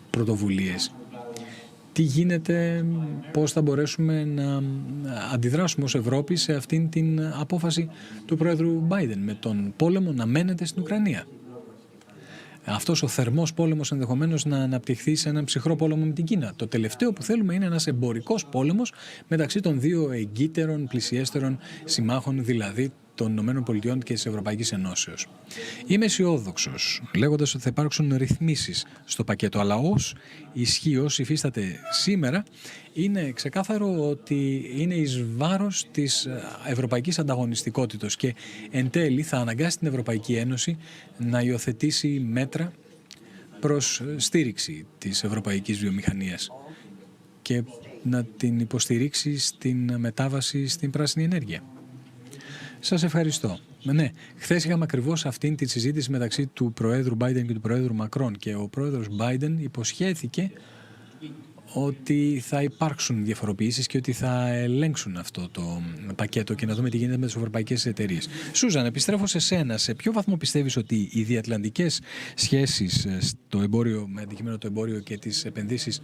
Speaker 3: πρωτοβουλίες. Τι γίνεται, πώς θα μπορέσουμε να αντιδράσουμε ως Ευρώπη σε αυτήν την απόφαση του Πρόεδρου Biden με τον πόλεμο να μένεται στην Ουκρανία. Αυτός ο θερμός πόλεμος ενδεχομένως να αναπτυχθεί σε έναν ψυχρό πόλεμο με την Κίνα. Το τελευταίο που θέλουμε είναι ένας εμπορικός πόλεμος μεταξύ των δύο εγκύτερων, πλησιέστερων συμμάχων, δηλαδή των ΗΠΑ και της Ευρωπαϊκής Ενώσεως. Είμαι αισιόδοξος, λέγοντας ότι θα υπάρξουν ρυθμίσεις στο πακέτο, αλλά ως υφίσταται σήμερα, είναι ξεκάθαρο ότι είναι εις βάρος της ευρωπαϊκής ανταγωνιστικότητας και εν τέλει θα αναγκάσει την Ευρωπαϊκή Ένωση να υιοθετήσει μέτρα προς στήριξη της ευρωπαϊκής βιομηχανίας και να την υποστηρίξει στην μετάβαση στην πράσινη ενέργεια. Σας ευχαριστώ. Ναι, χθες είχαμε ακριβώς αυτήν τη συζήτηση μεταξύ του Προέδρου Biden και του Προέδρου Μακρόν και ο Πρόεδρος Biden υποσχέθηκε ότι θα υπάρξουν διαφοροποιήσεις και ότι θα ελέγξουν αυτό το πακέτο και να δούμε τι γίνεται με τις ευρωπαϊκές εταιρείες. Σούζαν, επιστρέφω σε σένα. Σε ποιο βαθμό πιστεύεις ότι οι διατλαντικές σχέσεις στο εμπόριο, με αντικείμενο το εμπόριο και τις επενδύσεις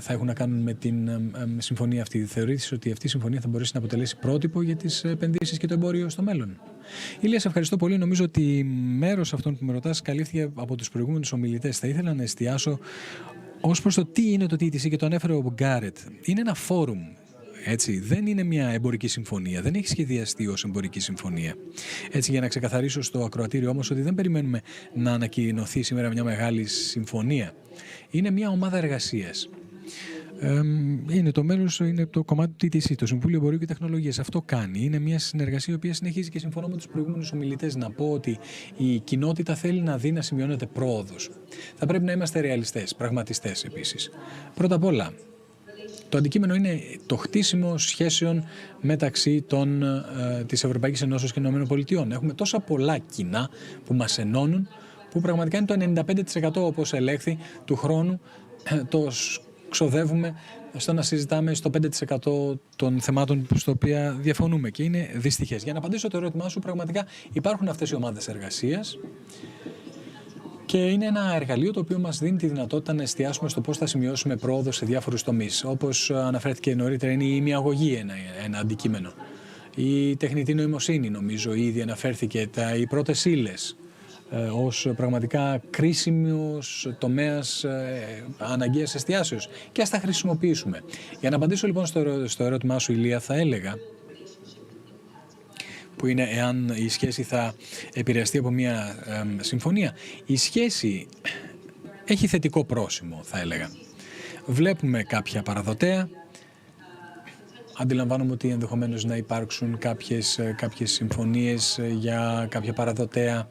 Speaker 3: θα έχουν να κάνουν με την συμφωνία αυτή? Θεωρείς ότι αυτή η συμφωνία θα μπορέσει να αποτελέσει πρότυπο για τις επενδύσεις και το εμπόριο στο μέλλον? Ηλία, σε ευχαριστώ πολύ. Νομίζω ότι μέρος αυτών που με ρωτάς καλύφθηκε από τους προηγούμενους ομιλητές. Θα ήθελα να εστιάσω ως προς το τι είναι το TTC και το ανέφερε ο Γκάρετ. Είναι ένα φόρουμ. Έτσι, δεν είναι μια εμπορική συμφωνία, δεν έχει σχεδιαστεί ως εμπορική συμφωνία. Έτσι, για να ξεκαθαρίσω στο ακροατήριο όμως ότι δεν περιμένουμε να ανακοινωθεί σήμερα μια μεγάλη συμφωνία. Είναι μια ομάδα εργασίας. Είναι το μέλος, είναι το κομμάτι του TTC, το Συμβούλιο Εμπορίου και Τεχνολογίας. Αυτό κάνει. Είναι μια συνεργασία η οποία συνεχίζει και συμφωνώ με τους προηγούμενους ομιλητές να πω ότι η κοινότητα θέλει να δει να σημειώνεται πρόοδος. Θα πρέπει να είμαστε ρεαλιστές, πραγματιστές επίσης. Πρώτα απ' όλα, το αντικείμενο είναι το χτίσιμο σχέσεων μεταξύ της Ευρωπαϊκής Ενώσεως και των ΗΠΑ. Έχουμε τόσα πολλά κοινά που μας ενώνουν, που πραγματικά είναι το 95% όπως ελέγχθη του χρόνου το ξοδεύουμε στο να συζητάμε στο 5% των θεμάτων στο οποία διαφωνούμε και είναι δυστυχές. Για να απαντήσω το ερώτημά σου, πραγματικά υπάρχουν αυτές οι ομάδες εργασίας και είναι ένα εργαλείο το οποίο μας δίνει τη δυνατότητα να εστιάσουμε στο πώς θα σημειώσουμε πρόοδο σε διάφορους τομείς. Όπως αναφέρθηκε νωρίτερα, είναι η ημιαγωγή ένα αντικείμενο. Η τεχνητή νοημοσύνη, νομίζω, ήδη αναφέρθηκε, οι πρώτες ύλες ως πραγματικά κρίσιμος τομέας αναγκαίας εστιάσεως και ας τα χρησιμοποιήσουμε. Για να απαντήσω λοιπόν στο ερώτημά σου, Ηλία, θα έλεγα που είναι εάν η σχέση θα επηρεαστεί από μια συμφωνία. Η σχέση έχει θετικό πρόσημο, θα έλεγα. Βλέπουμε κάποια παραδοτέα. Αντιλαμβάνομαι ότι ενδεχομένως να υπάρξουν κάποιες συμφωνίες για κάποια παραδοτέα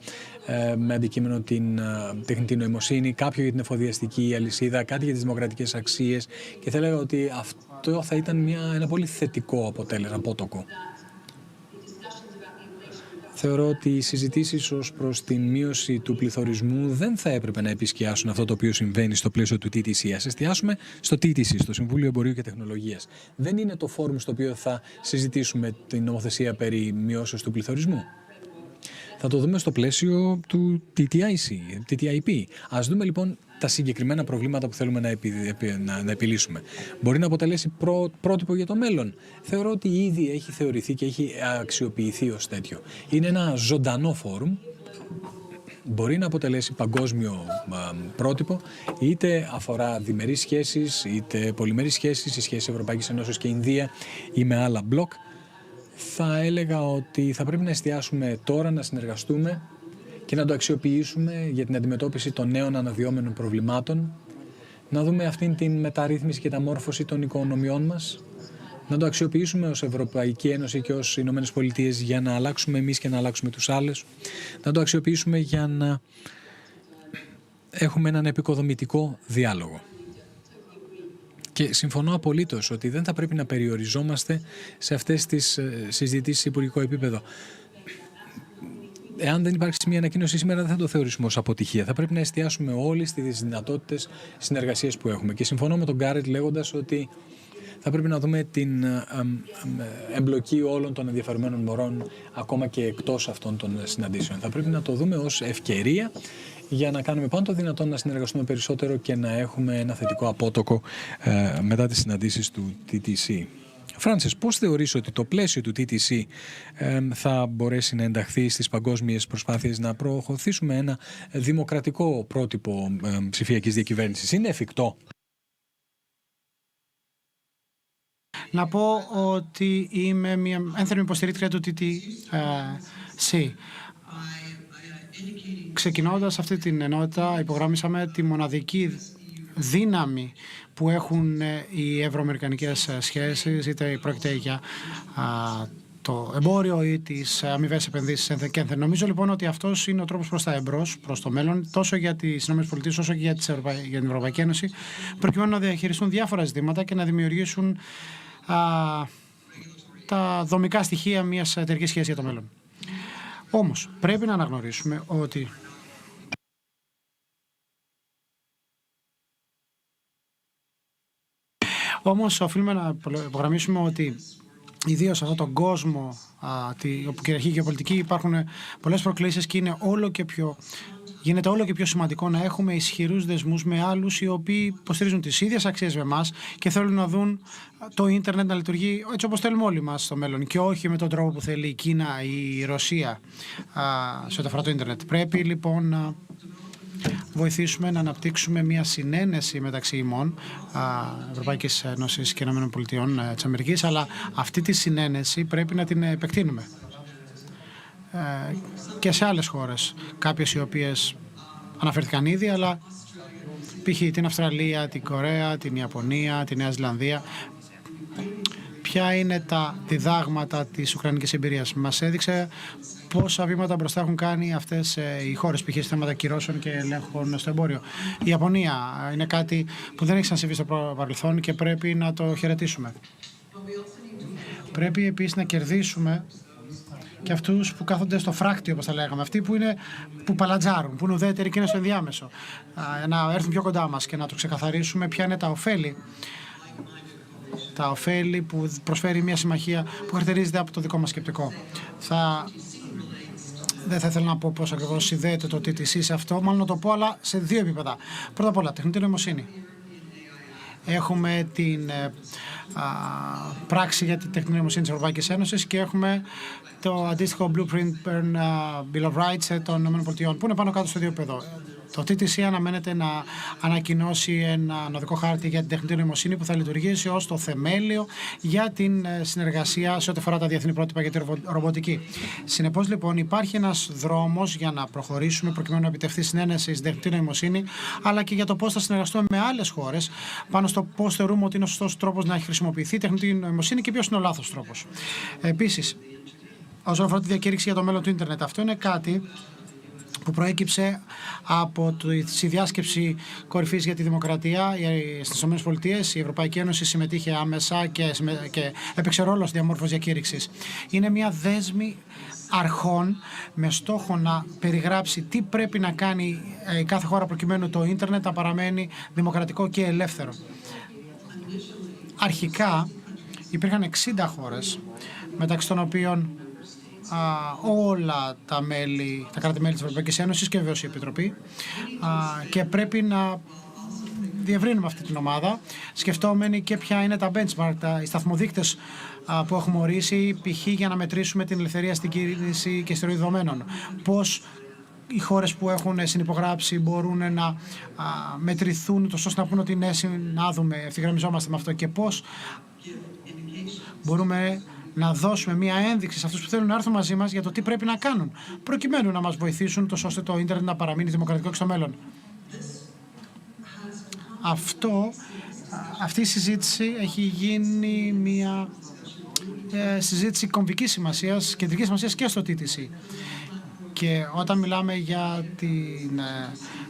Speaker 3: με αντικείμενο την τεχνητή νοημοσύνη, κάποιο για την εφοδιαστική αλυσίδα, κάτι για τις δημοκρατικές αξίες και θα έλεγα ότι αυτό θα ήταν ένα πολύ θετικό αποτέλεσμα, απότοκο. Θεωρώ ότι οι συζητήσεις ως προς τη μείωση του πληθωρισμού δεν θα έπρεπε να επισκιάσουν αυτό το οποίο συμβαίνει στο πλαίσιο του TTC. Ας εστιάσουμε στο TTC, στο Συμβούλιο Εμπορίου και Τεχνολογίας. Δεν είναι το φόρουμ στο οποίο θα συζητήσουμε την νομοθεσία περί μειώσεως του πληθωρισμού. Θα το δούμε στο πλαίσιο του TTIP. Ας δούμε λοιπόν τα συγκεκριμένα προβλήματα που θέλουμε να επιλύσουμε. Μπορεί να αποτελέσει πρότυπο για το μέλλον. Θεωρώ ότι ήδη έχει θεωρηθεί και έχει αξιοποιηθεί ως τέτοιο. Είναι ένα ζωντανό φόρουμ. Μπορεί να αποτελέσει παγκόσμιο πρότυπο, είτε αφορά διμερείς σχέσεις, είτε πολυμερείς σχέσεις, οι σχέσεις Ευρωπαϊκής Ενώσεως και Ινδία ή με άλλα μπλοκ. Θα έλεγα ότι θα πρέπει να εστιάσουμε τώρα, να συνεργαστούμε και να το αξιοποιήσουμε για την αντιμετώπιση των νέων αναδυόμενων προβλημάτων, να δούμε αυτήν την μεταρρύθμιση και τα μόρφωση των οικονομιών μας, να το αξιοποιήσουμε ως Ευρωπαϊκή Ένωση και ως Ηνωμένες Πολιτείες για να αλλάξουμε εμείς και να αλλάξουμε τους άλλους, να το αξιοποιήσουμε για να έχουμε έναν επικοδομητικό διάλογο. Και συμφωνώ απολύτως ότι δεν θα πρέπει να περιοριζόμαστε σε αυτές τις συζητήσεις σε υπουργικό επίπεδο. Εάν δεν υπάρξει μια ανακοίνωση σήμερα, δεν θα το θεωρήσουμε ως αποτυχία. Θα πρέπει να εστιάσουμε όλοι στις δυνατότητες συνεργασίας που έχουμε. Και συμφωνώ με τον Γκάρετ λέγοντας ότι θα πρέπει να δούμε την εμπλοκή όλων των ενδιαφερμένων μορών ακόμα και εκτός αυτών των συναντήσεων. Θα πρέπει να το δούμε ως ευκαιρία για να κάνουμε πάντα το δυνατόν να συνεργαστούμε περισσότερο και να έχουμε ένα θετικό απότοκο μετά τις συναντήσεις του TTC. Φράνσις, πώς θεωρείς ότι το πλαίσιο του TTC θα μπορέσει να ενταχθεί στις παγκόσμιες προσπάθειες να προωθήσουμε ένα δημοκρατικό πρότυπο ψηφιακής διακυβέρνησης? Είναι εφικτό?
Speaker 1: Να πω ότι είμαι μια ένθερμη υποστηρίκτρια του TTC. Ξεκινώντας αυτή την ενότητα, υπογράμμισαμε τη μοναδική δύναμη που έχουν οι ευρωαμερικανικές σχέσεις, είτε πρόκειται για το εμπόριο ή τις αμοιβές επενδύσεις και νομίζω λοιπόν ότι αυτός είναι ο τρόπος προς τα εμπρός, προς το μέλλον, τόσο για τις ΗΠΑ όσο και για την Ευρωπαϊκή Ένωση, προκειμένου να διαχειριστούν διάφορα ζητήματα και να δημιουργήσουν τα δομικά στοιχεία μιας εταιρικής σχέσης για το μέλλον. Όμως πρέπει να αναγνωρίσουμε ότι όμως οφείλουμε να υπογραμμίσουμε ότι ιδίως σε αυτόν τον κόσμο όπου κυριαρχεί η γεωπολιτική υπάρχουν πολλές προκλήσεις και γίνεται όλο και πιο σημαντικό να έχουμε ισχυρούς δεσμούς με άλλους οι οποίοι υποστηρίζουν τις ίδιες αξίες με εμάς και θέλουν να δουν το ίντερνετ να λειτουργεί έτσι όπως θέλουμε όλοι μας στο μέλλον και όχι με τον τρόπο που θέλει η Κίνα ή η Ρωσία σε ό,τι αφορά το ίντερνετ. Πρέπει λοιπόν να βοηθήσουμε να αναπτύξουμε μια συνένεση μεταξύ ημών Ευρωπαϊκής Ένωσης και ΗΠΑ της Αμερικής, αλλά αυτή τη συνένεση πρέπει να την επεκτείνουμε και σε άλλες χώρες, κάποιες οι οποίες αναφέρθηκαν ήδη, αλλά π.χ. την Αυστραλία, την Κορέα, την Ιαπωνία, τη Νέα Ζηλανδία. Ποια είναι τα διδάγματα της ουκρανικής εμπειρίας? Μας έδειξε πόσα βήματα μπροστά έχουν κάνει αυτές οι χώρες, π.χ. θέματα κυρώσεων και ελέγχων στο εμπόριο. Η Ιαπωνία είναι κάτι που δεν έχει ξανασυμβεί στο παρελθόν και πρέπει να το χαιρετήσουμε. Πρέπει επίσης να κερδίσουμε και αυτούς που κάθονται στο φράκτη, όπως τα λέγαμε, αυτοί που παλατζάρουν, που είναι ουδέτεροι και είναι στο ενδιάμεσο, να έρθουν πιο κοντά μας και να το ξεκαθαρίσουμε ποια είναι τα ωφέλη. Τα ωφέλη που προσφέρει μια συμμαχία που χαρακτηρίζεται από το δικό μας σκεπτικό. Δεν θα ήθελα να πω πώς ακριβώς συνδέεται το TTC σε αυτό, μάλλον να το πω, αλλά σε δύο επίπεδα. Πρώτα απ' όλα, τεχνητή νοημοσύνη. Έχουμε την πράξη για την τεχνητή νοημοσύνη της Ευρωπαϊκής Ένωσης και έχουμε το αντίστοιχο Blueprint Bill of Rights των ΗΠΑ, που είναι πάνω κάτω στο ίδιο επίπεδο. Το TTC αναμένεται να ανακοινώσει ένα οδικό χάρτη για την τεχνητή νοημοσύνη που θα λειτουργήσει ως το θεμέλιο για την συνεργασία σε ό,τι αφορά τα διεθνή πρότυπα για τη ρομποτική. Συνεπώς, λοιπόν, υπάρχει ένας δρόμος για να προχωρήσουμε προκειμένου να επιτευχθεί συνένεση στην τεχνητή νοημοσύνη, αλλά και για το πώς θα συνεργαστούμε με άλλες χώρες πάνω στο πώς θεωρούμε ότι είναι ο σωστός τρόπος να χρησιμοποιηθεί η τεχνητή νοημοσύνη και ποιος είναι ο λάθος τρόπος. Επίσης, όσον αφορά τη διακήρυξη για το μέλλον του ίντερνετ, αυτό είναι κάτι που προέκυψε από τη διάσκεψη κορυφής για τη δημοκρατία στις ΗΠΑ. Η Ευρωπαϊκή Ένωση συμμετείχε άμεσα και έπαιξε ρόλο στη διαμόρφωση διακήρυξης. Είναι μια δέσμη αρχών με στόχο να περιγράψει τι πρέπει να κάνει κάθε χώρα προκειμένου το ίντερνετ να παραμένει δημοκρατικό και ελεύθερο. Αρχικά υπήρχαν 60 χώρες, μεταξύ των οποίων όλα τα κράτη-μέλη της Ευρωπαϊκής Ένωσης και βεβαίως η Επιτροπή, και πρέπει να διευρύνουμε αυτή την ομάδα σκεφτόμενοι και ποια είναι τα benchmark, οι σταθμοδείκτες που έχουμε ορίσει, π.χ. για να μετρήσουμε την ελευθερία στην κίνηση και στη ροή δεδομένων. Πώς οι χώρες που έχουν συνυπογράψει μπορούν να μετρηθούν τόσο ώστε να πούνε ότι ναι, συνάδουμε, ευθυγραμμιζόμαστε με αυτό, και πώς μπορούμε να δώσουμε μια ένδειξη σε αυτούς που θέλουν να έρθουν μαζί μας για το τι πρέπει να κάνουν προκειμένου να μας βοηθήσουν τόσο ώστε το ίντερνετ να παραμείνει δημοκρατικό και στο μέλλον. Αυτή η συζήτηση έχει γίνει μια συζήτηση κομβικής σημασίας, κεντρικής σημασίας και στο TTC. Και όταν μιλάμε για την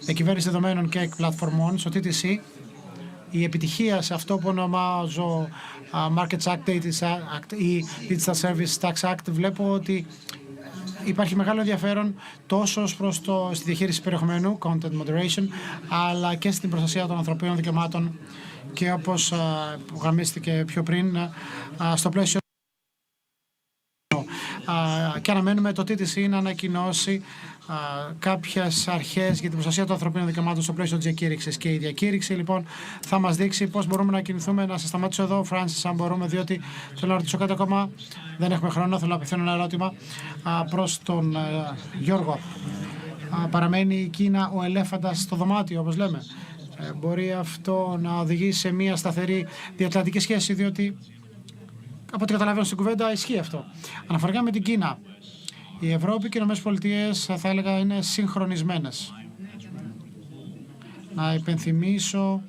Speaker 1: διακυβέρνηση δεδομένων και εκπλατφορμών στο TTC, η επιτυχία σε αυτό που ονομάζω Markets Act, Act ή Digital Service Tax Act, βλέπω ότι υπάρχει μεγάλο ενδιαφέρον τόσο στη διαχείριση περιεχομένου, content moderation, αλλά και στην προστασία των ανθρωπίνων δικαιωμάτων και όπως γραμμίστηκε πιο πριν στο πλαίσιο και αναμένουμε το TTC να ανακοινώσει κάποιες αρχές για την προστασία των ανθρωπίνων δικαιωμάτων στο πλαίσιο της διακήρυξης. Και η διακήρυξη λοιπόν θα μας δείξει πώς μπορούμε να κινηθούμε. Να σας σταματήσω εδώ, Φράνσις, αν μπορούμε, διότι θέλω να ρωτήσω κάτι ακόμα. Δεν έχουμε χρόνο. Θέλω να απευθύνω ένα ερώτημα προς τον Γιώργο. Παραμένει η Κίνα ο ελέφαντας στο δωμάτιο, όπως λέμε? Μπορεί αυτό να οδηγήσει σε μια σταθερή διατλαντική σχέση, διότι από ό,τι καταλαβαίνω στην κουβέντα ισχύει αυτό. Αναφορικά με την Κίνα, η Ευρώπη και οι ΗΠΑ θα έλεγα είναι συγχρονισμένες. Να υπενθυμίσω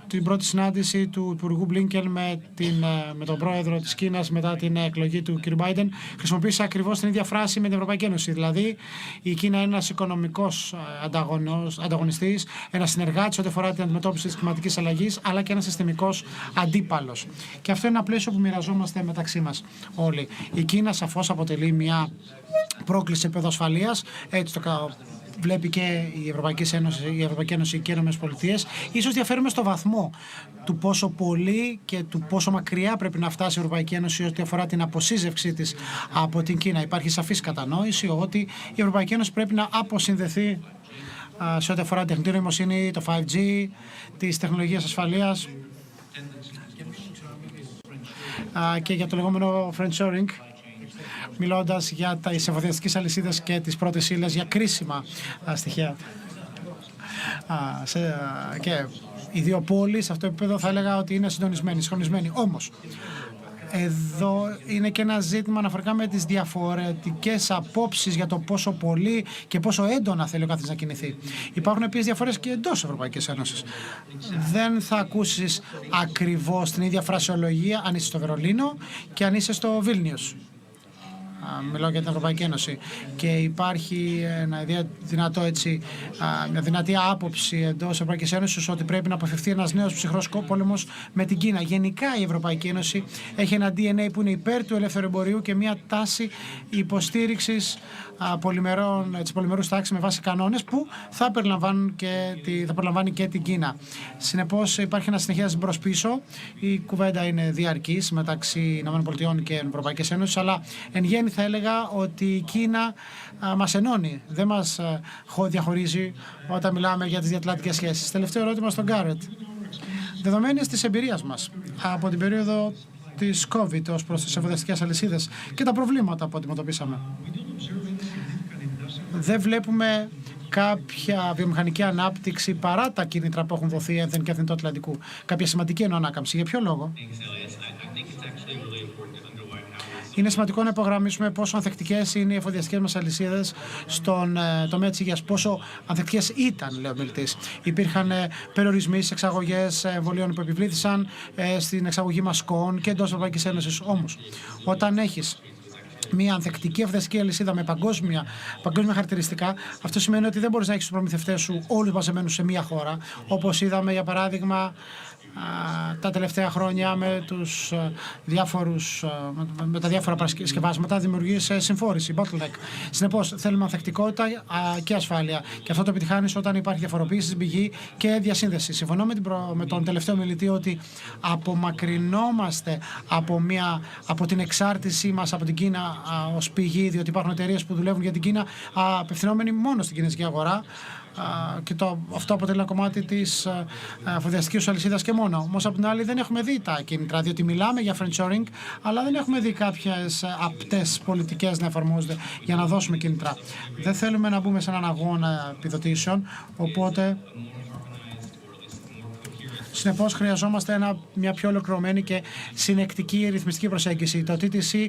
Speaker 1: την πρώτη συνάντηση του Υπουργού Μπλίνκεν με τον πρόεδρο της Κίνας μετά την εκλογή του κ. Μπάιντεν. Χρησιμοποίησε ακριβώς την ίδια φράση με την Ευρωπαϊκή Ένωση. Δηλαδή, η Κίνα είναι ένας οικονομικός ανταγωνιστής, ένας συνεργάτης ό,τι αφορά την αντιμετώπιση της κλιματικής αλλαγής, αλλά και ένας συστημικός αντίπαλος. Και αυτό είναι ένα πλαίσιο που μοιραζόμαστε μεταξύ μας όλοι. Η Κίνα σαφώς αποτελεί μια πρόκληση επίπεδο ασφαλείας, έτσι το βλέπει και η Ευρωπαϊκή Ένωση και οι ΗΠΑ. Ίσως διαφέρουμε στο βαθμό του πόσο πολύ και του πόσο μακριά πρέπει να φτάσει η Ευρωπαϊκή Ένωση ό,τι αφορά την αποσύζευξή της από την Κίνα. Υπάρχει σαφής κατανόηση ότι η Ευρωπαϊκή Ένωση πρέπει να αποσυνδεθεί σε ό,τι αφορά την τεχνητή νοημοσύνη, το 5G, τις τεχνολογίες ασφαλείας και για το λεγόμενο friendshoring, μιλώντας για τις εφοδιαστικές αλυσίδες και τις πρώτες ύλες για κρίσιμα στοιχεία. Και οι δύο πόλεις σε αυτό το επίπεδο θα έλεγα ότι είναι συγχρονισμένοι. Όμως, εδώ είναι και ένα ζήτημα αναφορικά με τις διαφορετικές απόψεις για το πόσο πολύ και πόσο έντονα θέλει ο καθένας να κινηθεί. Υπάρχουν επίσης διαφορές και εντός Ευρωπαϊκής Ένωσης. Δεν θα ακούσεις ακριβώς την ίδια φρασιολογία αν είσαι στο Βερολίνο και αν είσαι στο Βίλνιους. Μιλάω για την Ευρωπαϊκή Ένωση. Και υπάρχει μια δυνατή άποψη εντός της Ευρωπαϊκής Ένωσης ότι πρέπει να αποφευθεί ένας νέος ψυχρός πόλεμος με την Κίνα. Γενικά η Ευρωπαϊκή Ένωση έχει ένα DNA που είναι υπέρ του ελεύθερου εμπορίου και μια τάση υποστήριξης της πολυμερούς τάξης με βάση κανόνες που θα περιλαμβάνει και την Κίνα. Συνεπώς υπάρχει ένα συνεχές μπρος πίσω. Η κουβέντα είναι διαρκής μεταξύ ΗΠΑ και Ευρωπαϊκής Ένωσης, αλλά εν γέννη θα έλεγα ότι η Κίνα μας ενώνει, δεν μας διαχωρίζει όταν μιλάμε για τις διατλαντικές σχέσεις. Τελευταίο ερώτημα στον Γκάρετ. Δεδομένης της εμπειρίας μας από την περίοδο της COVID ως προς τις εφοδιαστικές αλυσίδες και τα προβλήματα που αντιμετωπίσαμε, δεν βλέπουμε κάποια βιομηχανική ανάπτυξη παρά τα κίνητρα που έχουν δοθεί ένθεν και ένθεν του Ατλαντικού. Κάποια σημαντική ανάκαμψη. Για ποιο λόγο? Είναι σημαντικό να υπογραμμίσουμε πόσο ανθεκτικές είναι οι εφοδιαστικές μας αλυσίδες στον τομέα της υγείας. Πόσο ανθεκτικές ήταν, λέει ο μιλητής. Υπήρχαν περιορισμοί στις εξαγωγές εμβολίων που επιβλήθησαν στην εξαγωγή μασκών και εντός Ευρωπαϊκής Ένωσης. Όμως, όταν έχεις μια ανθεκτική εφοδιαστική αλυσίδα με παγκόσμια χαρακτηριστικά, αυτό σημαίνει ότι δεν μπορείς να έχεις τους προμηθευτές σου όλους μαζεμένους σε μια χώρα, όπως είδαμε για παράδειγμα τα τελευταία χρόνια με τα διάφορα παρασκευάσματα δημιουργήσει συμφόρηση, bottleneck. Συνεπώς θέλουμε ανθεκτικότητα και ασφάλεια. Και αυτό το επιτυχάνεις όταν υπάρχει διαφοροποίηση στην πηγή και διασύνδεση. Συμφωνώ με τον τελευταίο μιλητή ότι απομακρυνόμαστε από την εξάρτησή μας από την Κίνα ως πηγή, διότι υπάρχουν εταιρείες που δουλεύουν για την Κίνα απευθυνόμενοι μόνο στην κινέζικη αγορά. Και αυτό αποτελεί ένα κομμάτι της εφοδιαστικής αλυσίδας και μόνο. Όμως από την άλλη δεν έχουμε δει τα κίνητρα, διότι μιλάμε για friendshoring, αλλά δεν έχουμε δει κάποιες απτές πολιτικές να εφαρμόζονται για να δώσουμε κίνητρα. Δεν θέλουμε να μπούμε σε έναν αγώνα επιδοτήσεων, οπότε συνεπώς χρειαζόμαστε μια πιο ολοκληρωμένη και συνεκτική ρυθμιστική προσέγγιση. Το TTC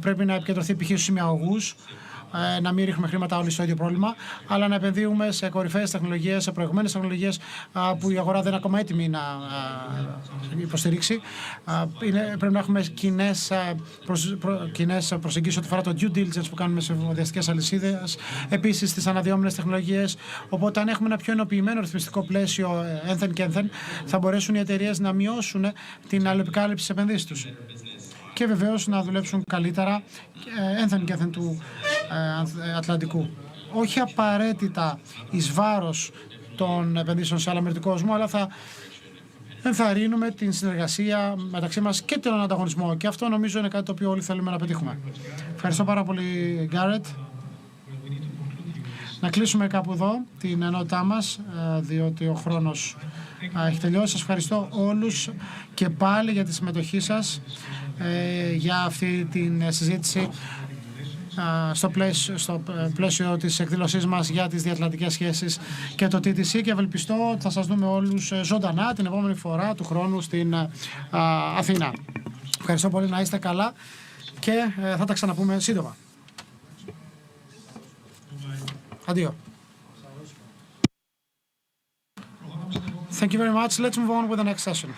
Speaker 1: πρέπει να επικεντρωθεί π.χ. στους ημιαγωγούς, να μην ρίχνουμε χρήματα όλοι στο ίδιο πρόβλημα, αλλά να επενδύουμε σε κορυφαίες τεχνολογίες, σε προηγμένες τεχνολογίες που η αγορά δεν είναι ακόμα έτοιμη να υποστηρίξει. Πρέπει να έχουμε κοινές προσεγγίσεις ό,τι αφορά το due diligence που κάνουμε σε εφοδιαστικές αλυσίδες, επίσης στις αναδυόμενες τεχνολογίες. Οπότε, αν έχουμε ένα πιο ενοποιημένο ρυθμιστικό πλαίσιο ένθεν και ένθεν, θα μπορέσουν οι εταιρείες να μειώσουν την αλληλεπικάλυψη της επενδύσης τους. Και βεβαίως να δουλέψουν καλύτερα ένθεν και ένθεν του Ατλαντικού. Όχι απαραίτητα εις βάρος των επενδύσεων σε άλλα μέρη του κόσμου, αλλά θα ενθαρρύνουμε την συνεργασία μεταξύ μας και τον ανταγωνισμό. Και αυτό νομίζω είναι κάτι το οποίο όλοι θέλουμε να πετύχουμε. Ευχαριστώ πάρα πολύ, Γκάρετ. Να κλείσουμε κάπου εδώ την ενότητά μας, διότι ο χρόνος έχει τελειώσει. Σας ευχαριστώ όλους και πάλι για τη συμμετοχή σας για αυτή την συζήτηση στο πλαίσιο της εκδήλωσής μας για τις διατλαντικές σχέσεις και το TTC, και ευελπιστώ ότι θα σας δούμε όλους ζωντανά την επόμενη φορά του χρόνου στην Αθήνα. Ευχαριστώ πολύ, να είστε καλά και θα τα ξαναπούμε σύντομα. Αντίο. Thank you very much. Let's move on with the next session.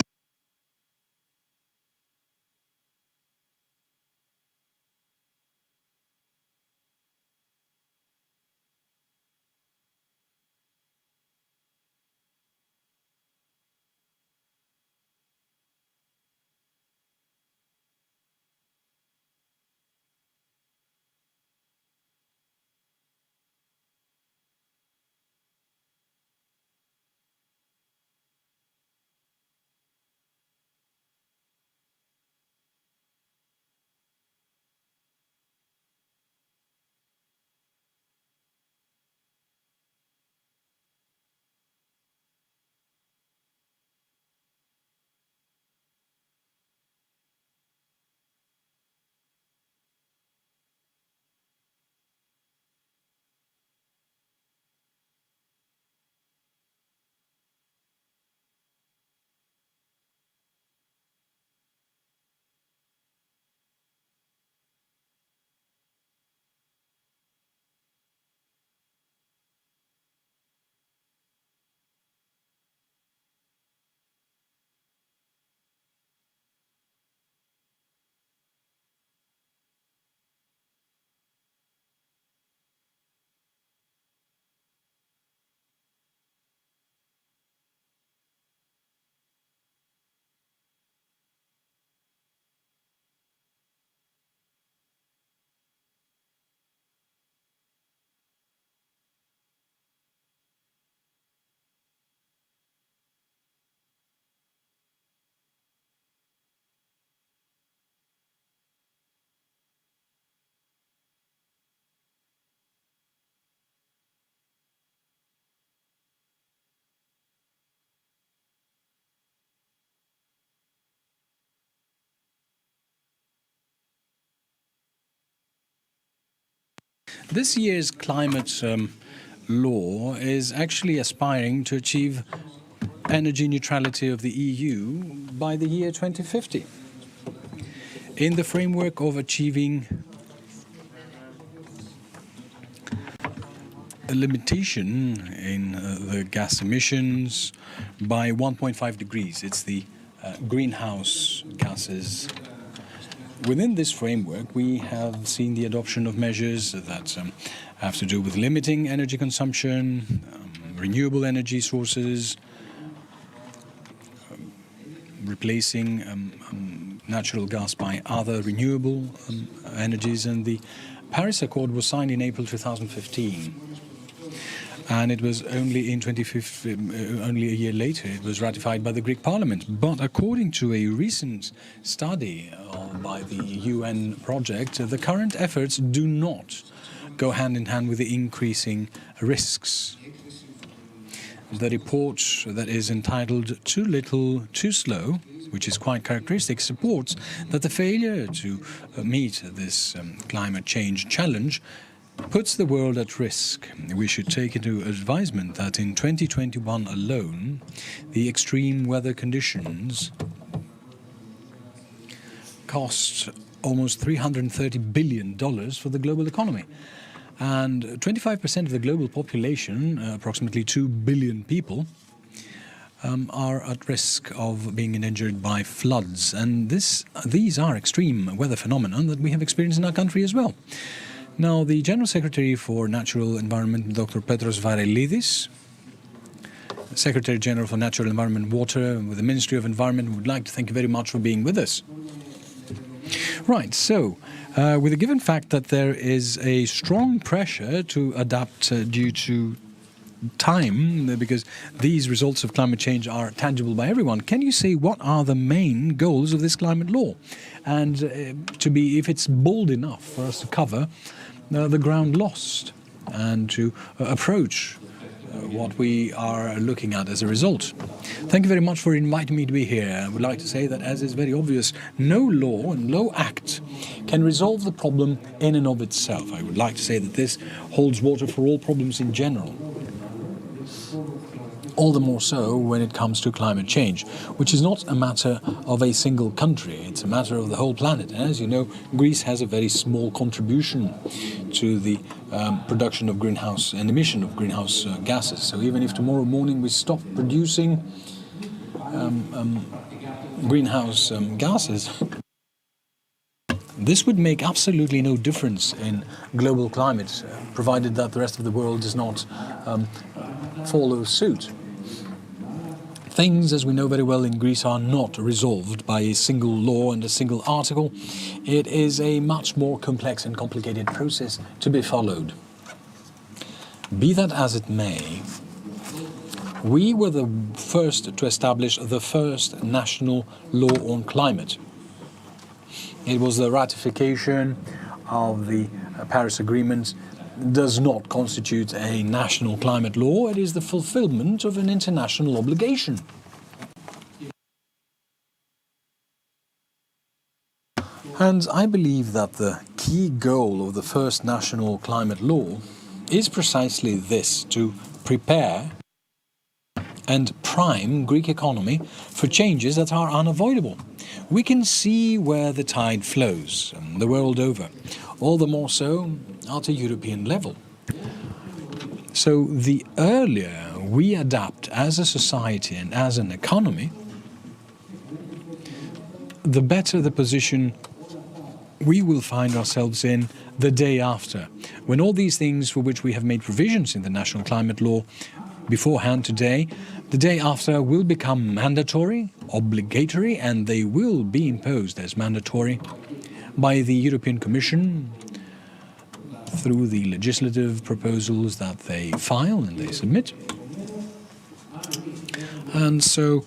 Speaker 3: This year's climate law is actually aspiring to achieve energy neutrality of the EU by the year 2050. In the framework of achieving a limitation in the gas emissions by 1.5 degrees. It's the greenhouse gases. Within this framework, we have seen the adoption of measures that have to do with limiting energy consumption, renewable energy sources, replacing natural gas by other renewable energies, and the Paris Accord was signed in April 2015. And it was only in 2015, only a year later, it was ratified by the Greek Parliament. But according to a recent study by the UN project, the current efforts do not go hand in hand with the increasing risks. The report that is entitled Too Little, Too Slow, which is quite characteristic, supports that the failure to meet this climate change challenge puts the world at risk. We should take into advisement that in 2021 alone, the extreme weather conditions cost almost $330 billion for the global economy. And 25% of the global population, approximately 2 billion people, are at risk of being endangered by floods. And these are extreme weather phenomena that we have experienced in our country as well. Now, the General Secretary for Natural Environment, Dr. Petros Varelidis, Secretary General for Natural Environment and Water with the Ministry of Environment, would like to thank you very much for being with us. Right, so with the given fact that there is a strong pressure to adapt due to time, because these results of climate change are tangible by everyone, can you say what are the main goals of this climate law? And if it's bold enough for us to cover the ground lost and to approach what we are looking at as a result. Thank you very much for inviting me to be here. I would like to say that, as is very obvious, no law and no act can resolve the problem in and of itself. I would like to say that this holds water for all problems in general. All the more so when it comes to climate change, which is not a matter of a single country, it's a matter of the whole planet. And as you know, Greece has a very small contribution to the production of greenhouse and emission of greenhouse gases. So even if tomorrow morning we stop producing greenhouse gases, this would make absolutely no difference in global climate, provided that the rest of the world does not follow suit. Things, as we know very well in Greece, are not resolved by a single law and a single article. It is a much more complex and complicated process to be followed. Be that as it may, we were the first to establish the first national law on climate. It was the ratification of the Paris Agreement. Does not constitute a national climate law, it is the fulfillment of an international obligation. And I believe that the key goal of the first national climate law is precisely this: to prepare and prime Greek economy for changes that are unavoidable. We can see where the tide flows the world over, all the more so at a European level. So the earlier we adapt as a society and as an economy, the better the position we will find ourselves in the day after, when all these things for which we have made provisions in the National Climate Law beforehand today, the day after will become mandatory, obligatory, and they will be imposed as mandatory by the European Commission through the legislative proposals that they file and they submit. And so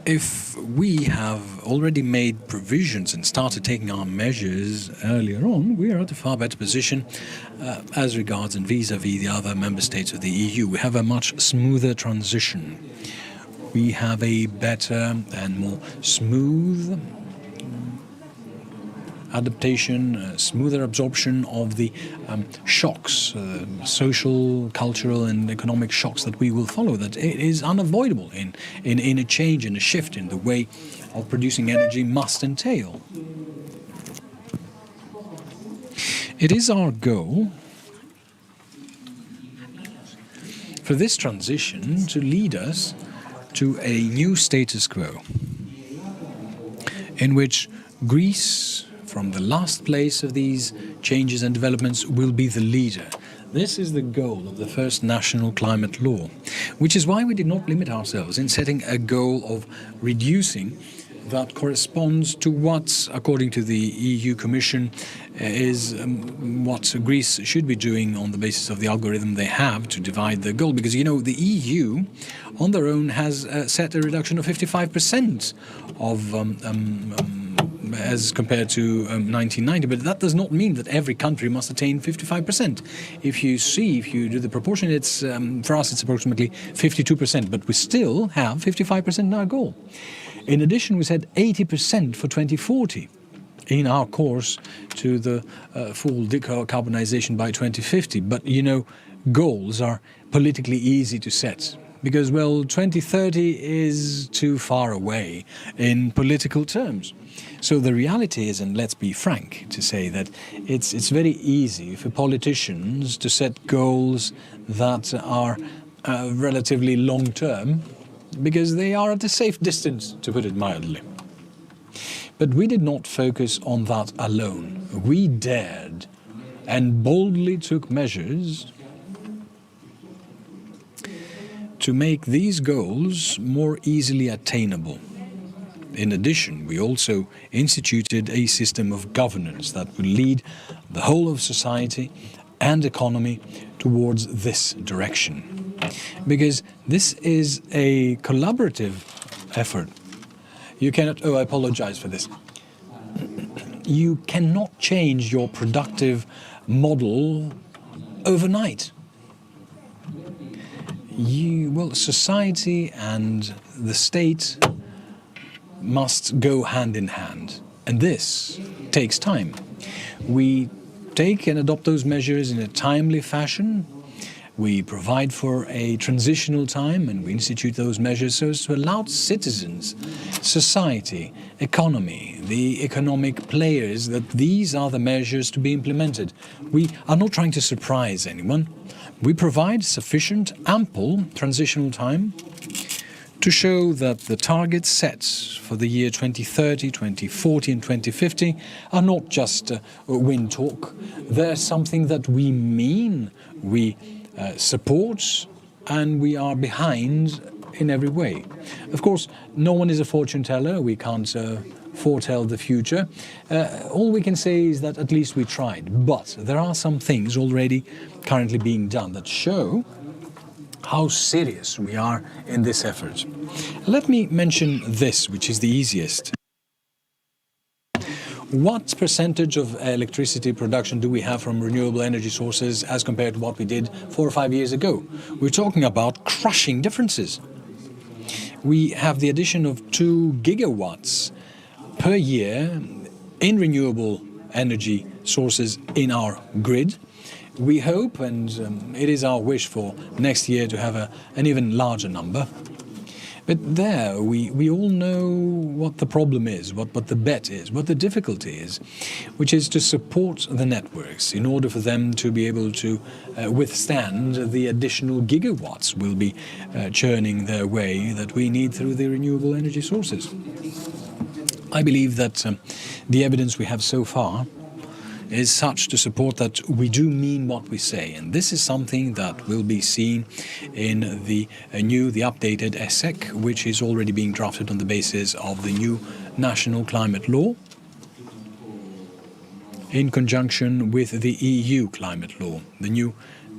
Speaker 3: if we have already made provisions and started taking our measures earlier on, we are at a far better position as regards and vis-à-vis the other member states of the EU. We have a much smoother transition. We have a better and more smooth adaptation, smoother absorption of the shocks, social, cultural and economic shocks that we will follow, that it is unavoidable in a change and a shift in the way of producing energy must entail. It is our goal for this transition to lead us to a new status quo in which Greece, from the last place of these changes and developments, will be the leader. This is the goal of the first national climate law, which is why we did not limit ourselves in setting a goal of reducing that corresponds to what, according to the EU Commission, is what Greece should be doing on the basis of the algorithm they have to divide the goal. Because, you know, the EU on their own has set a reduction of 55% of as compared to 1990, but that does not mean that every country must attain 55%. If you do the proportion, it's for us it's approximately 52%, but we still have 55% in our goal. In addition, we said 80% for 2040 in our course to the full decarbonization by 2050. But, you know, goals are politically easy to set, because, well, 2030 is too far away in political terms. So the reality is, and let's be frank to say that it's very easy for politicians to set goals that are relatively long-term, because they are at a safe distance, to put it mildly. But we did not focus on that alone. We dared and boldly took measures to make these goals more easily attainable. In addition, we also instituted a system of governance that will lead the whole of society and economy towards this direction. Because this is a collaborative effort. You cannot, I apologize for this. You cannot change your productive model overnight. Society and the state must go hand in hand, and this takes time. We take and adopt those measures in a timely fashion, We provide for a transitional time, and we institute those measures so as to allow citizens, society, economy, the economic players, that these are the measures to be implemented. We are not trying to surprise anyone. We provide sufficient, ample transitional time to show that the targets set for the year 2030, 2040 and 2050 are not just wind talk. They're something that we mean, we support, and we are behind in every way. Of course, no one is a fortune teller. We can't foretell the future. All we can say is that at least we tried. But there are some things already currently being done that show how serious we are in this effort. Let me mention this, which is the easiest. What percentage of electricity production do we have from renewable energy sources as compared to what we did 4 or 5 years ago? We're talking about crushing differences. We have the addition of 2 gigawatts per year in renewable energy sources in our grid. We hope, and it is our wish for next year, to have an even larger number. But there, we all know what the problem is, what the bet is, what the difficulty is, which is to support the networks in order for them to be able to withstand the additional gigawatts we'll be churning their way that we need through the renewable energy sources. I believe that the evidence we have so far is such to support that we do mean what we say. And this is something that will be seen in the updated ESEC, which is already being drafted on the basis of the new national climate law in conjunction with the EU climate law, the new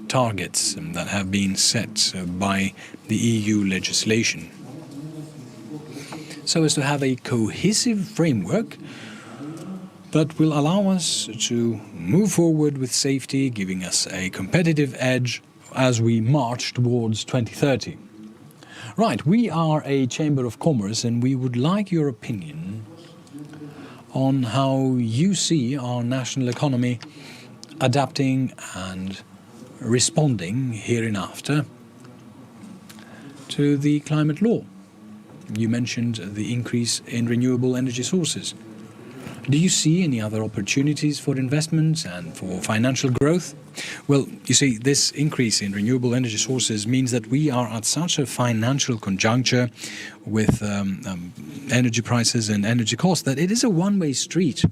Speaker 3: targets that have been set by the EU legislation, so as to have a cohesive framework that will allow us to move forward with safety, giving us a competitive edge as we march towards 2030. Right, we are a Chamber of Commerce, and we would like your opinion on how you see our national economy adapting and responding hereinafter to the climate law. You mentioned the increase in renewable energy sources. Do you see any other opportunities for investments and for financial growth? Well, you see, this increase in renewable energy sources means that we are at such a financial conjuncture with energy prices and energy costs that it is a one-way street.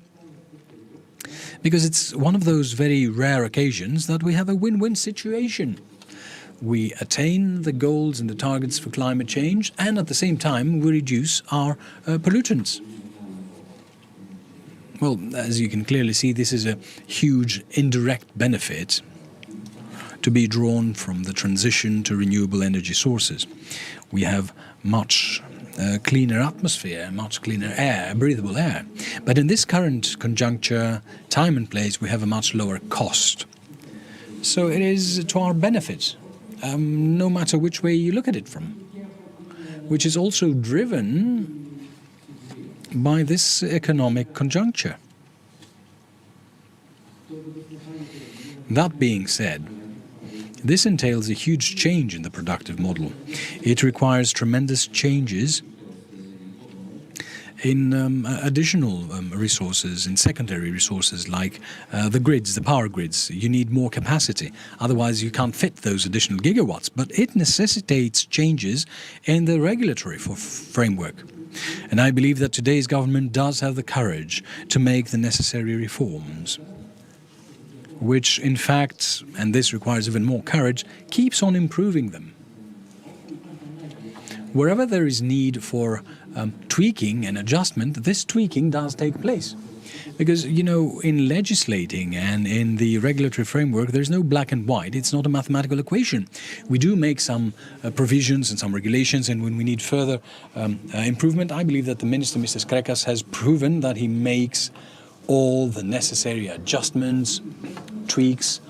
Speaker 3: Because it's one of those very rare occasions that we have a win-win situation. We attain the goals and the targets for climate change, and at the same time we reduce our pollutants. Well, as you can clearly see, this is a huge indirect benefit to be drawn from the transition to renewable energy sources. We have much cleaner atmosphere, much cleaner air, breathable air. But in this current conjuncture, time and place, we have a much lower cost. So it is to our benefit, no matter which way you look at it from, which is also driven by this economic conjuncture. That being said, this entails a huge change in the productive model. It requires tremendous changes in additional resources, in secondary resources like the grids, the power grids. You need more capacity, otherwise you can't fit those additional gigawatts. But it necessitates changes in the regulatory framework. And I believe that today's government does have the courage to make the necessary reforms, which in fact, and this requires even more courage, keeps on improving them. Wherever there is need for tweaking and adjustment, this tweaking does take place. Because, you know, in legislating and in the regulatory framework, there's no black and white. It's not a mathematical equation. We do make some provisions and some regulations, and when we need further improvement, I believe that the Minister, Mr. Skrekas, has proven that he makes all the necessary adjustments, tweaks,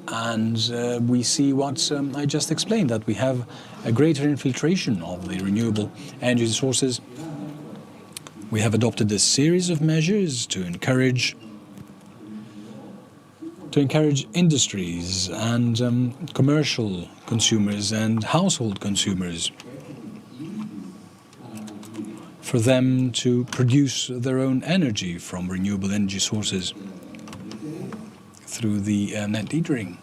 Speaker 3: and we see what I just explained, that we have a greater infiltration of the renewable energy sources. We have adopted a series of measures to encourage to encourage industries and commercial consumers and household consumers for them to produce their own energy from renewable energy sources through the net metering.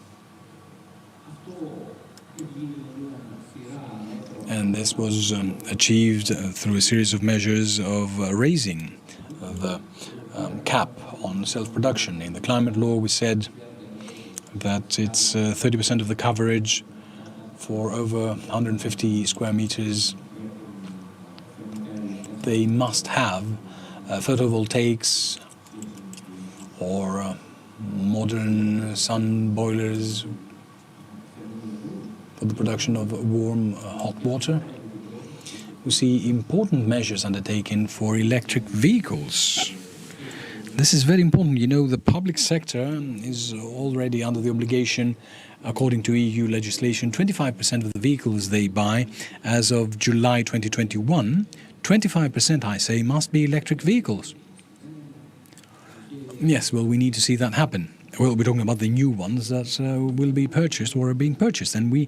Speaker 3: And this was achieved through a series of measures of raising the cap on self-production. In the climate law, we said that it's 30% of the coverage for over 150 square meters. They must have photovoltaics or modern sun boilers for the production of warm, hot water. We see important measures undertaken for electric vehicles. This is very important. You know, the public sector is already under the obligation, according to EU legislation, 25% of the vehicles they buy as of July 2021, 25%, I say, must be electric vehicles. Yes, well, we need to see that happen. Well, we're talking about the new ones that will be purchased or are being purchased. And we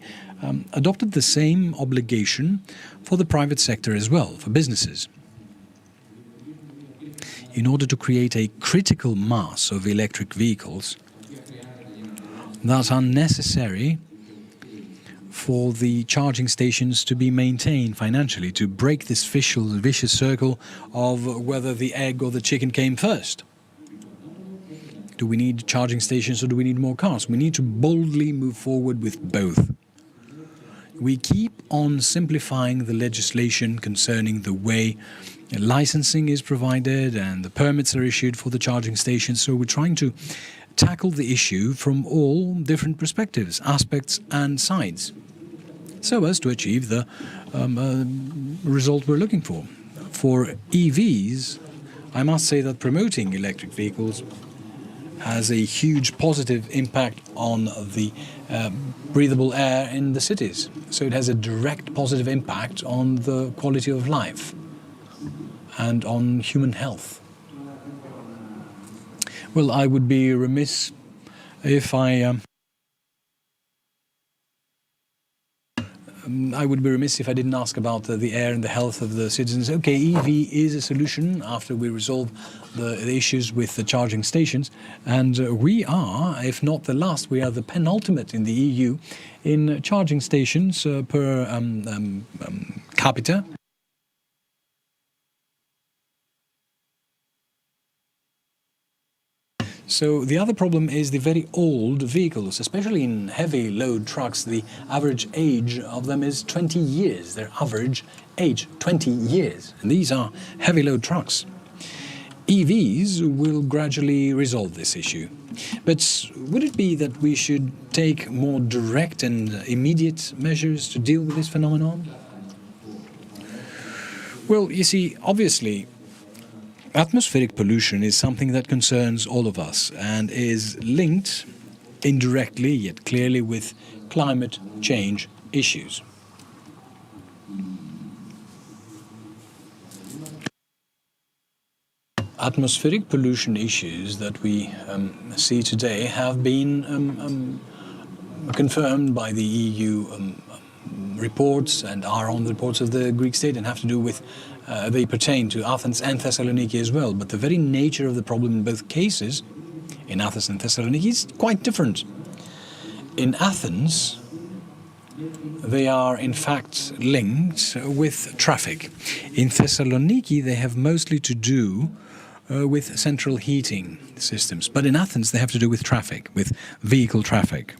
Speaker 3: adopted the same obligation for the private sector as well, for businesses, in order to create a critical mass of electric vehicles that are necessary for the charging stations to be maintained financially, to break this vicious circle of whether the egg or the chicken came first. Do we need charging stations or do we need more cars? We need to boldly move forward with both. We keep on simplifying the legislation concerning the way licensing is provided and the permits are issued for the charging stations. So we're trying to tackle the issue from all different perspectives, aspects and sides, so as to achieve the result we're looking for. For EVs, I must say that promoting electric vehicles has a huge positive impact on the breathable air in the cities. So it has a direct positive impact on the quality of life and on human health. Well, I would be remiss if I didn't ask about the air and the health of the citizens. Okay, EV is a solution after we resolve the issues with the charging stations. And we are, if not the last, we are the penultimate in the EU in charging stations per capita. So the other problem is the very old vehicles, especially in heavy load trucks. The average age of them is 20 years. Their average age, 20 years. And these are heavy load trucks. EVs will gradually resolve this issue. But would it be that we should take more direct and immediate measures to deal with this phenomenon? Well, you see, obviously, atmospheric pollution is something that concerns all of us and is linked indirectly yet clearly with climate change issues. Atmospheric pollution issues that we see today have been confirmed by the EU reports and are on the reports of the Greek state and have to do with they pertain to Athens and Thessaloniki as well. But the very nature of the problem in both cases, in Athens and Thessaloniki, is quite different. In Athens, they are in fact linked with traffic. In Thessaloniki, they have mostly to do with central heating systems. But in Athens, they have to do with traffic, with vehicle traffic.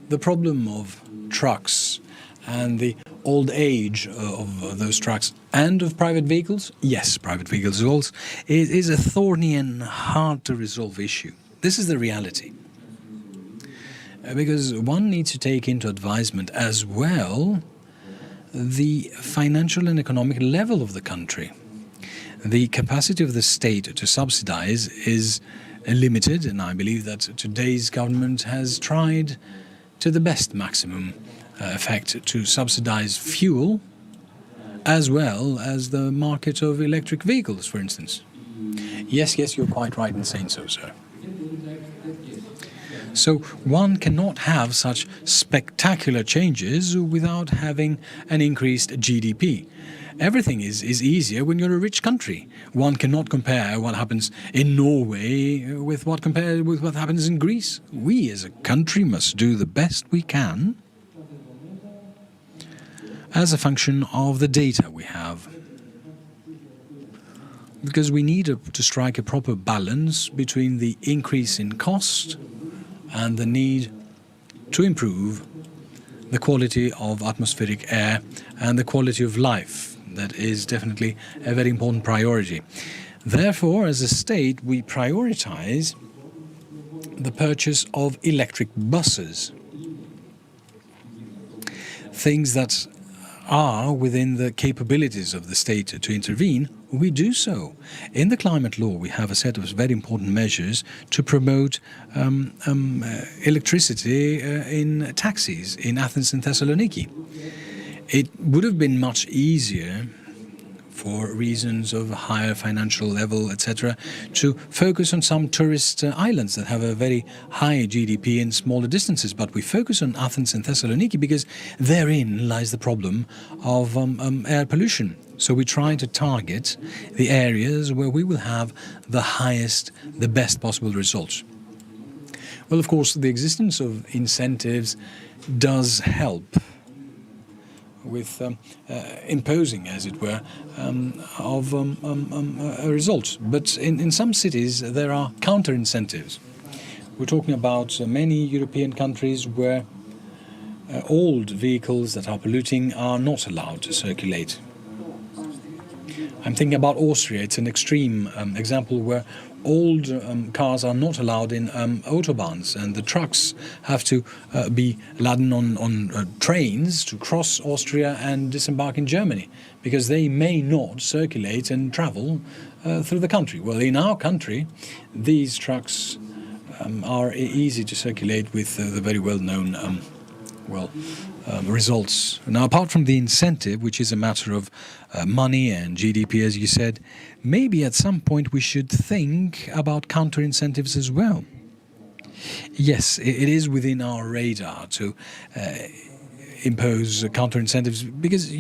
Speaker 3: The problem of trucks and the old age of those trucks and of private vehicles, yes, private vehicles also, is a thorny and hard to resolve issue. This is the reality. Because one needs to take into advisement as well the financial and economic level of the country. The capacity of the state to subsidize is limited, and I believe that today's government has tried to the best maximum effect to subsidize fuel as well as the market of electric vehicles, for instance. Yes, you're quite right in saying so, sir. So one cannot have such spectacular changes without having an increased GDP. Everything is easier when you're a rich country. One cannot compare what happens in Norway with what happens in Greece. We as a country must do the best we can as a function of the data we have. Because we need to strike a proper balance between the increase in cost and the need to improve the quality of atmospheric air and the quality of life. That is definitely a very important priority. Therefore, as a state, we prioritize the purchase of electric buses. Things that are within the capabilities of the state to intervene, we do so. In the climate law, we have a set of very important measures to promote electricity in taxis in Athens and Thessaloniki. It would have been much easier, for reasons of higher financial level, etc., to focus on some tourist islands that have a very high GDP in smaller distances. But we focus on Athens and Thessaloniki because therein lies the problem of air pollution. So we try to target the areas where we will have the highest, the best possible results. Well, of course, the existence of incentives does help with imposing, as it were, of a result. But in some cities there are counter-incentives. We're talking about many European countries where old vehicles that are polluting are not allowed to circulate. I'm thinking about Austria. It's an extreme example where old cars are not allowed in autobahns, and the trucks have to be laden on trains to cross Austria and disembark in Germany, because they may not circulate and travel through the country. Well, in our country, these trucks are easy to circulate with the very well-known results. Now, apart from the incentive, which is a matter of money and GDP, as you said, maybe at some point we should think about counter-incentives as well. Yes, it is within our radar to impose counter-incentives because,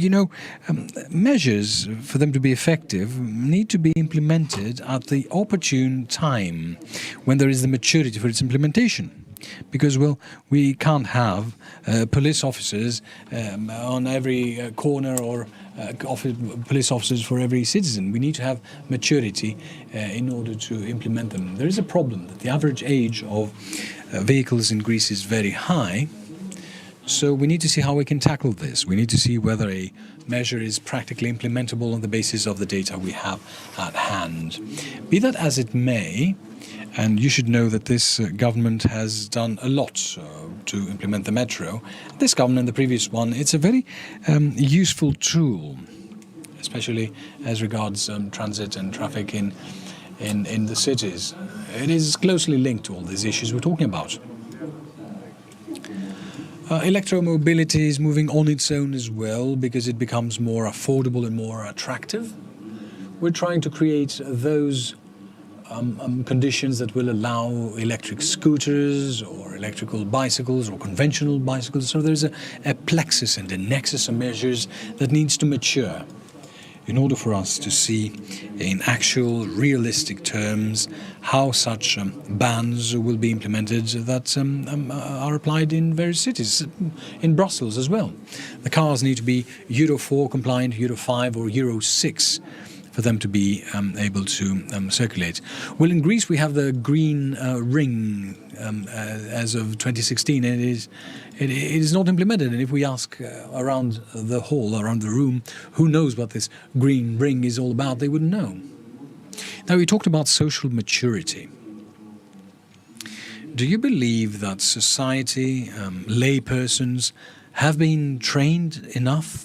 Speaker 3: measures, for them to be effective, need to be implemented at the opportune time when there is the maturity for its implementation. Because, we can't have police officers on every corner or police officers for every citizen. We need to have maturity in order to implement them. There is a problem that the average age of vehicles in Greece is very high. So we need to see how we can tackle this. We need to see whether a measure is practically implementable on the basis of the data we have at hand. Be that as it may, and you should know that this government has done a lot to implement the metro. This government and the previous one, it's a very useful tool, especially as regards transit and traffic in the cities. It is closely linked to all these issues we're talking about. Electromobility is moving on its own as well because it becomes more affordable and more attractive. We're trying to create those conditions that will allow electric scooters or electrical bicycles or conventional bicycles. So there's a plexus and a nexus of measures that needs to mature in order for us to see in actual, realistic terms how such bans will be implemented that are applied in various cities, in Brussels as well. The cars need to be Euro 4 compliant, Euro 5 or Euro 6 for them to be able to circulate. Well, in Greece we have the green ring as of 2016, and it is not implemented. And if we ask around the hall, around the room, who knows what this green ring is all about, they wouldn't know. Now, we talked about social maturity. Do you believe that society, laypersons, have been trained enough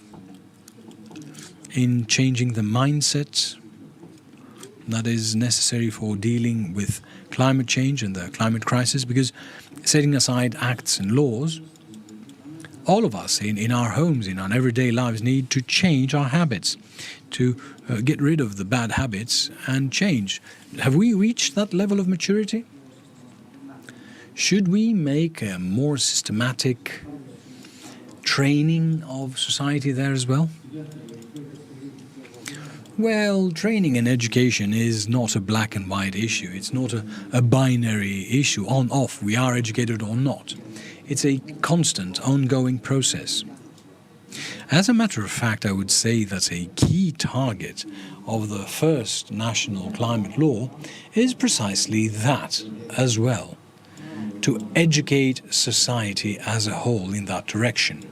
Speaker 3: in changing the mindset that is necessary for dealing with climate change and the climate crisis? Because setting aside acts and laws, all of us in our homes, in our everyday lives, need to change our habits, to get rid of the bad habits and change. Have we reached that level of maturity? Should we make a more systematic training of society there as well? Well, training and education is not a black and white issue. It's not a binary issue, on, off, we are educated or not. It's a constant, ongoing process. As a matter of fact, I would say that a key target of the first national climate law is precisely that as well, to educate society as a whole in that direction.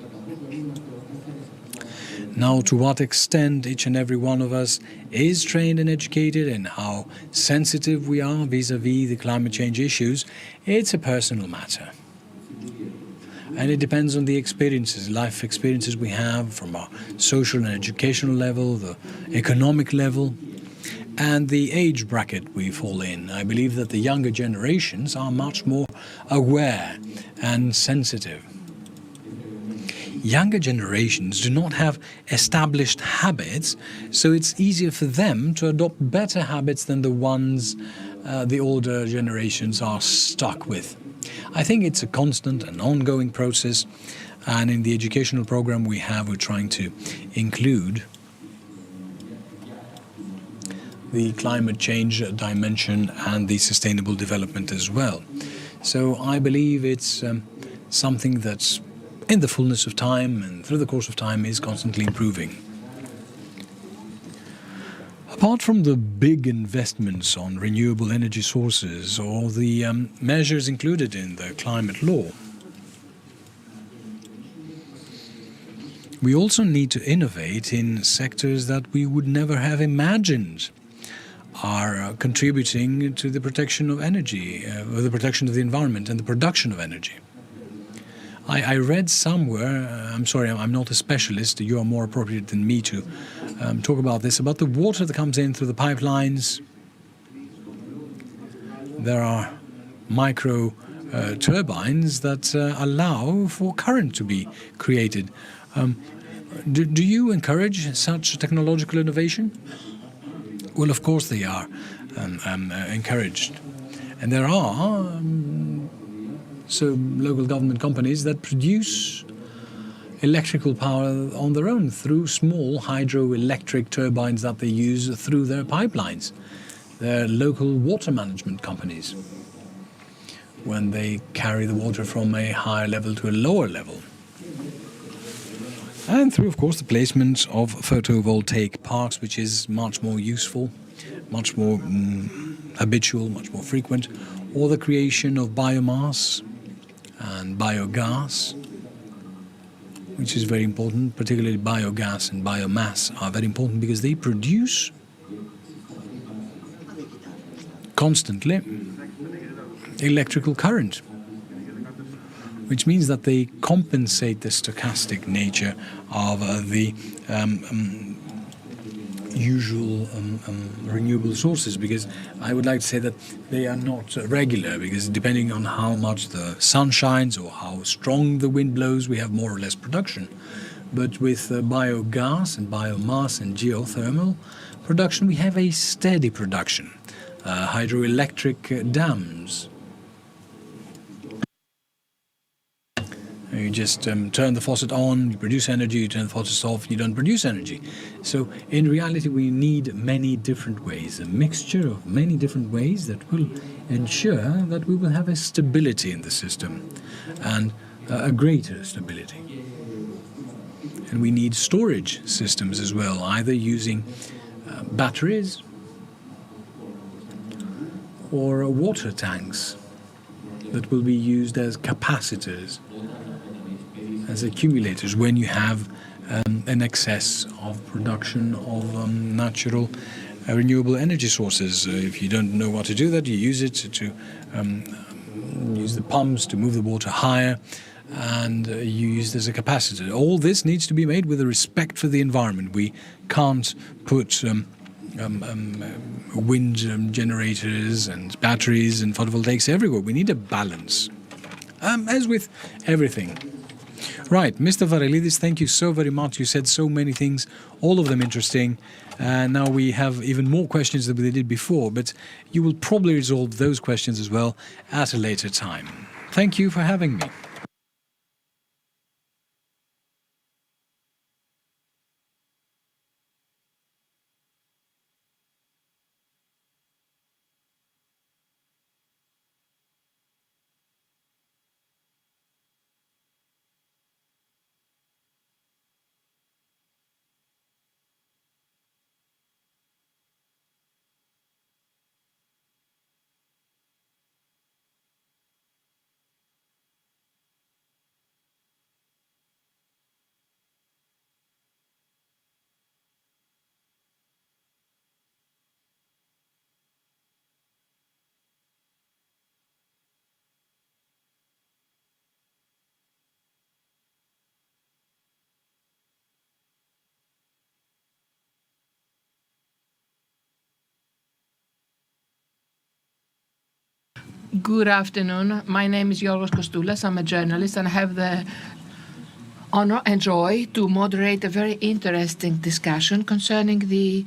Speaker 3: Now, to what extent each and every one of us is trained and educated and how sensitive we are vis-à-vis the climate change issues, it's a personal matter. And it depends on the experiences, life experiences we have from our social and educational level, the economic level, and the age bracket we fall in. I believe that the younger generations are much more aware and sensitive. Younger generations do not have established habits, so it's easier for them to adopt better habits than the ones the older generations are stuck with. I think it's a constant and ongoing process, and in the educational program we're trying to include the climate change dimension and the sustainable development as well. So I believe it's something that's in the fullness of time and through the course of time is constantly improving. Apart from the big investments on renewable energy sources or the measures included in the climate law, we also need to innovate in sectors that we would never have imagined are contributing to the protection of energy, or the protection of the environment and the production of energy. I read somewhere, I'm sorry, I'm not a specialist, you are more appropriate than me to talk about this, about the water that comes in through the pipelines. There are micro turbines that allow for current to be created. Do you encourage such technological innovation? Well, of course they are encouraged. And there are local government companies that produce electrical power on their own through small hydroelectric turbines that they use through their pipelines. They're local water management companies when they carry the water from a higher level to a lower level. And through, of course, the placement of photovoltaic parks, which is much more useful, much more habitual, much more frequent, or the creation of biomass and biogas, which is very important. Particularly biogas and biomass are very important because they produce constantly electrical current, which means that they compensate the stochastic nature of the usual renewable sources, because I would like to say that they are not regular, because depending on how much the sun shines or how strong the wind blows, we have more or less production. But with biogas and biomass and geothermal production, we have a steady production. Hydroelectric dams. You just turn the faucet on, you produce energy, you turn the faucet off, you don't produce energy. So in reality we need many different ways, a mixture of many different ways that will ensure that we will have a stability in the system and a greater stability. And we need storage systems as well, either using batteries or water tanks that will be used as capacitors, as accumulators when you have an excess of production of natural renewable energy sources. If you don't know what to do that, you use it to use the pumps to move the water higher, and you use it as a capacitor. All this needs to be made with a respect for the environment. We can't put wind generators and batteries and photovoltaics everywhere. We need a balance. As with everything, Right, Mr. Varilidis, thank you so very much. You said so many things, all of them interesting. Now we have even more questions than we did before, but you will probably resolve those questions as well at a later time. Thank you for having me.
Speaker 2: Good afternoon. My name is Yorgos Kostoulas. I'm a journalist and I have the honor and joy to moderate a very interesting discussion concerning the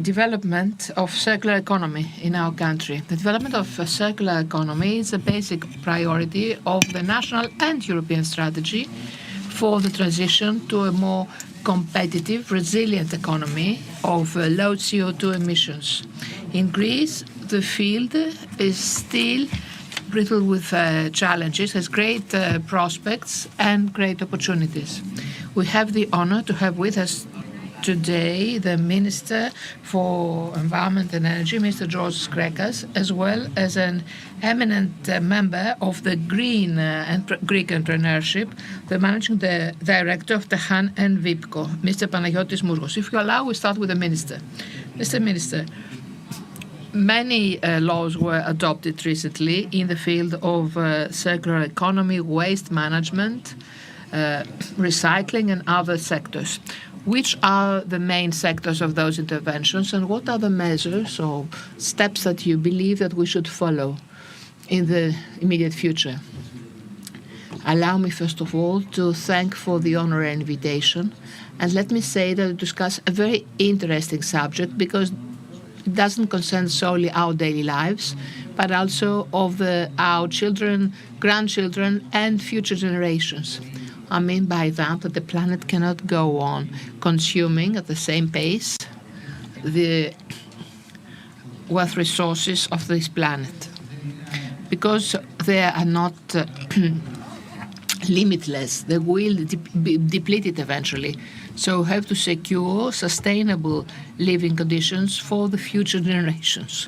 Speaker 2: development of circular economy in our country. The development of a circular economy is a basic priority of the national and European strategy for the transition to a more competitive, resilient economy of low CO2 emissions. In Greece, the field is still riddled with challenges, has great prospects and great opportunities. We have the honor to have with us today the Minister for Environment and Energy, Mr. George Skrekas, as well as an eminent member of the Green Greek Entrepreneurship, the Managing Director of Tehan and Vipco, Mr. Panagiotis Mourgos. If you allow, we start with the Minister. Mr. Minister, many laws were adopted recently in the field of circular economy, waste management, recycling and other sectors. Which are the main sectors of those interventions and what are the measures or steps that you believe that we should follow in the immediate future? Allow me first of all to thank for the honor and invitation, and let me say that we discuss a very interesting subject because it doesn't concern solely our daily lives, but also of our children, grandchildren, and future generations. I mean by that the planet cannot go on consuming at the same pace the wealth resources of this planet, because they are not limitless. They will be depleted eventually. So we have to secure sustainable living conditions for the future generations.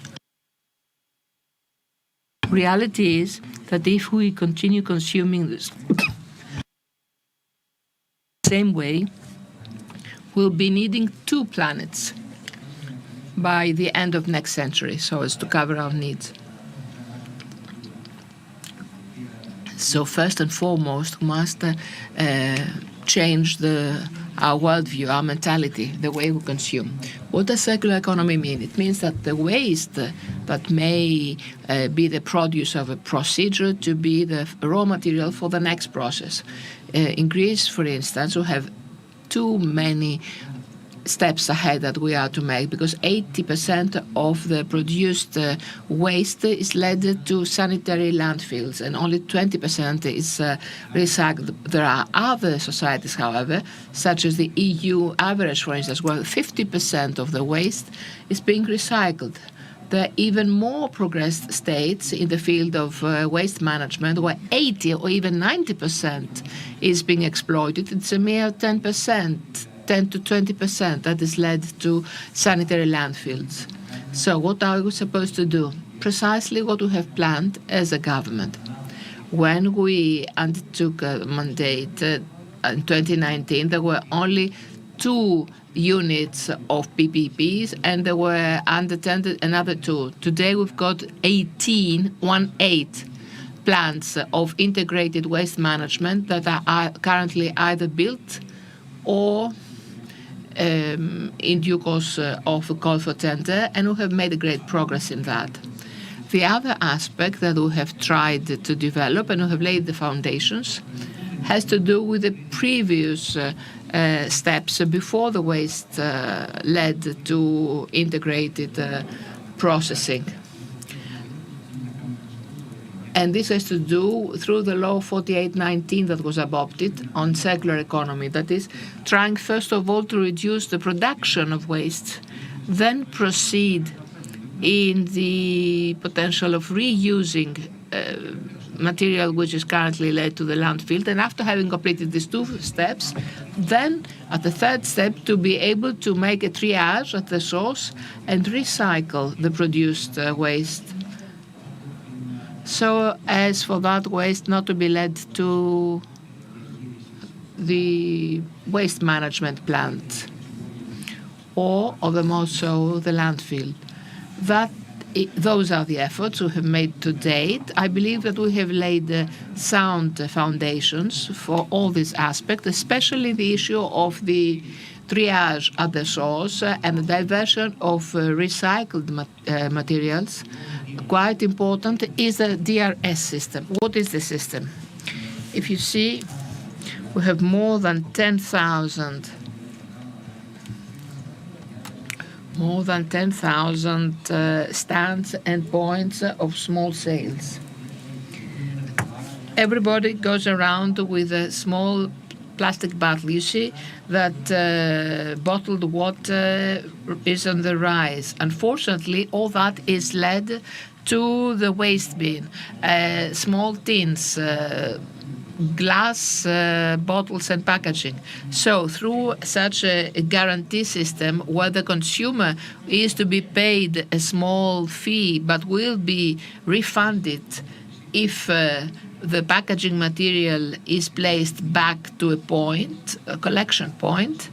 Speaker 2: Reality is that if we continue consuming this same way, we'll be needing 2 planets by the end of next century so as to cover our needs. So first and foremost, we must change our worldview, our mentality, the way we consume. What does circular economy mean? It means that the waste that may be the produce of a procedure to be the raw material for the next process. In Greece, for instance, we have too many steps ahead that we are to make because 80% of the produced waste is led to sanitary landfills and only 20% is recycled. There are other societies, however, such as the EU average, for instance, where 50% of the waste is being recycled. There are even more progressed states in the field of waste management where 80 or even 90% is being exploited. It's a mere 10 to 20% that is led to sanitary landfills. So what are we supposed to do? Precisely what we have planned as a government. When we undertook a mandate in 2019, there were only 2 units of PPPs and there were unattended another 2. Today we've got 18 plants of integrated waste management that are currently either built or in due course of a call for tender, and we have made a great progress in that. The other aspect that we have tried to develop and we have laid the foundations has to do with the previous steps before the waste led to integrated processing. And this has to do through the law 4819 that was adopted on circular economy. That is, trying first of all to reduce the production of waste, then proceed in the potential of reusing material which is currently led to the landfill. And after having completed these two steps, then at the third step, to be able to make a triage at the source and recycle the produced waste, so as for that waste not to be led to the waste management plant or the most so the landfill. Those are the efforts we have made to date. I believe that we have laid sound foundations for all these aspects, especially the issue of the triage at the source and the diversion of recycled materials. Quite important is the DRS system. What is the system? If you see, we have more than 10,000 stands and points of small sales. Everybody goes around with a small plastic bottle. You see that bottled water is on the rise. Unfortunately, all that is led to the waste bin. Small tins, glass bottles and packaging. So through such a guarantee system where the consumer is to be paid a small fee but will be refunded if the packaging material is placed back to a collection point,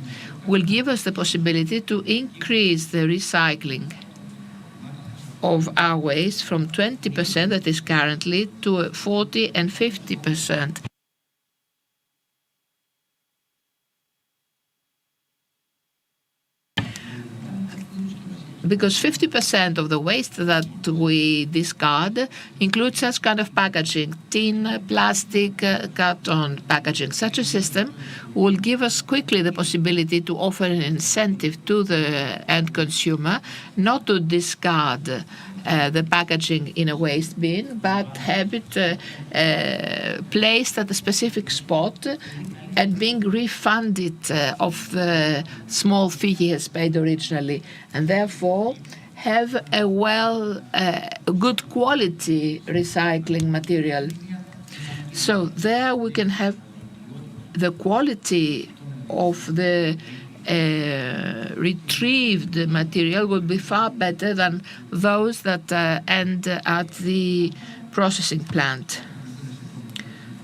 Speaker 2: will give us the possibility to increase the recycling of our waste from 20% that is currently to 40 and 50%. Because 50% of the waste that we discard includes such kind of packaging, tin, plastic, carton packaging. Such a system will give us quickly the possibility to offer an incentive to the end consumer not to discard the packaging in a waste bin, but have it placed at a specific spot and being refunded of the small fee he has paid originally, and therefore have a good quality recycling material. So there we can have the quality of the retrieved material will be far better than those that end at the processing plant.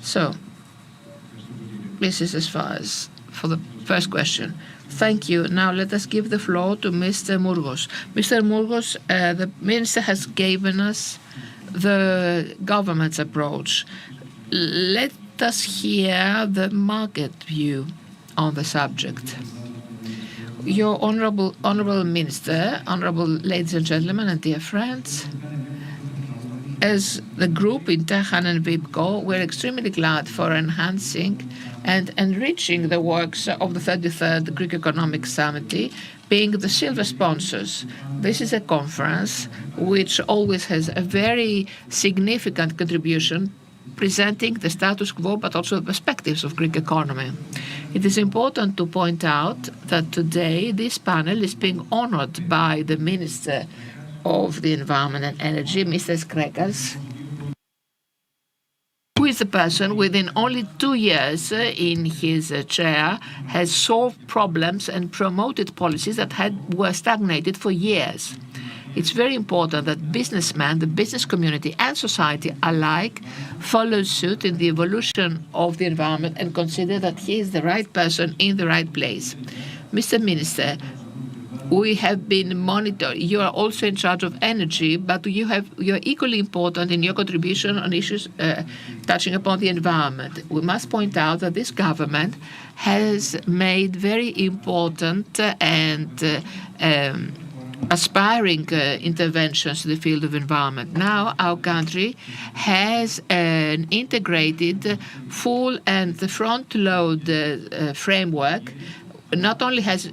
Speaker 2: So this is as far as for the first question. Thank you. Now let us give the floor to Mr. Mourgos. Mr. Mourgos, the Minister has given us the government's approach. Let us hear the market view on the subject. Your honorable Minister, honorable ladies and gentlemen and dear friends, as the group in Tehan and Vipco, we're extremely glad for enhancing and enriching the works of the 33rd Greek Economic Summit, being the silver sponsors. This is a conference which always has a very significant contribution presenting the status quo but also the perspectives of Greek economy. It is important to point out that today this panel is being honored by the Minister of the Environment and Energy, Mr. Skrekas, who is the person within only 2 years in his chair has solved problems and promoted policies that were stagnated for years. It's very important that businessmen, the business community and society alike follow suit in the evolution of the environment and consider that he is the right person in the right place. Mr. Minister, we have been monitoring. You are also in charge of energy, but you're equally important in your contribution on issues touching upon the environment. We must point out that this government has made very important and aspiring interventions in the field of environment. Now our country has an integrated, full and front-load framework. Not only has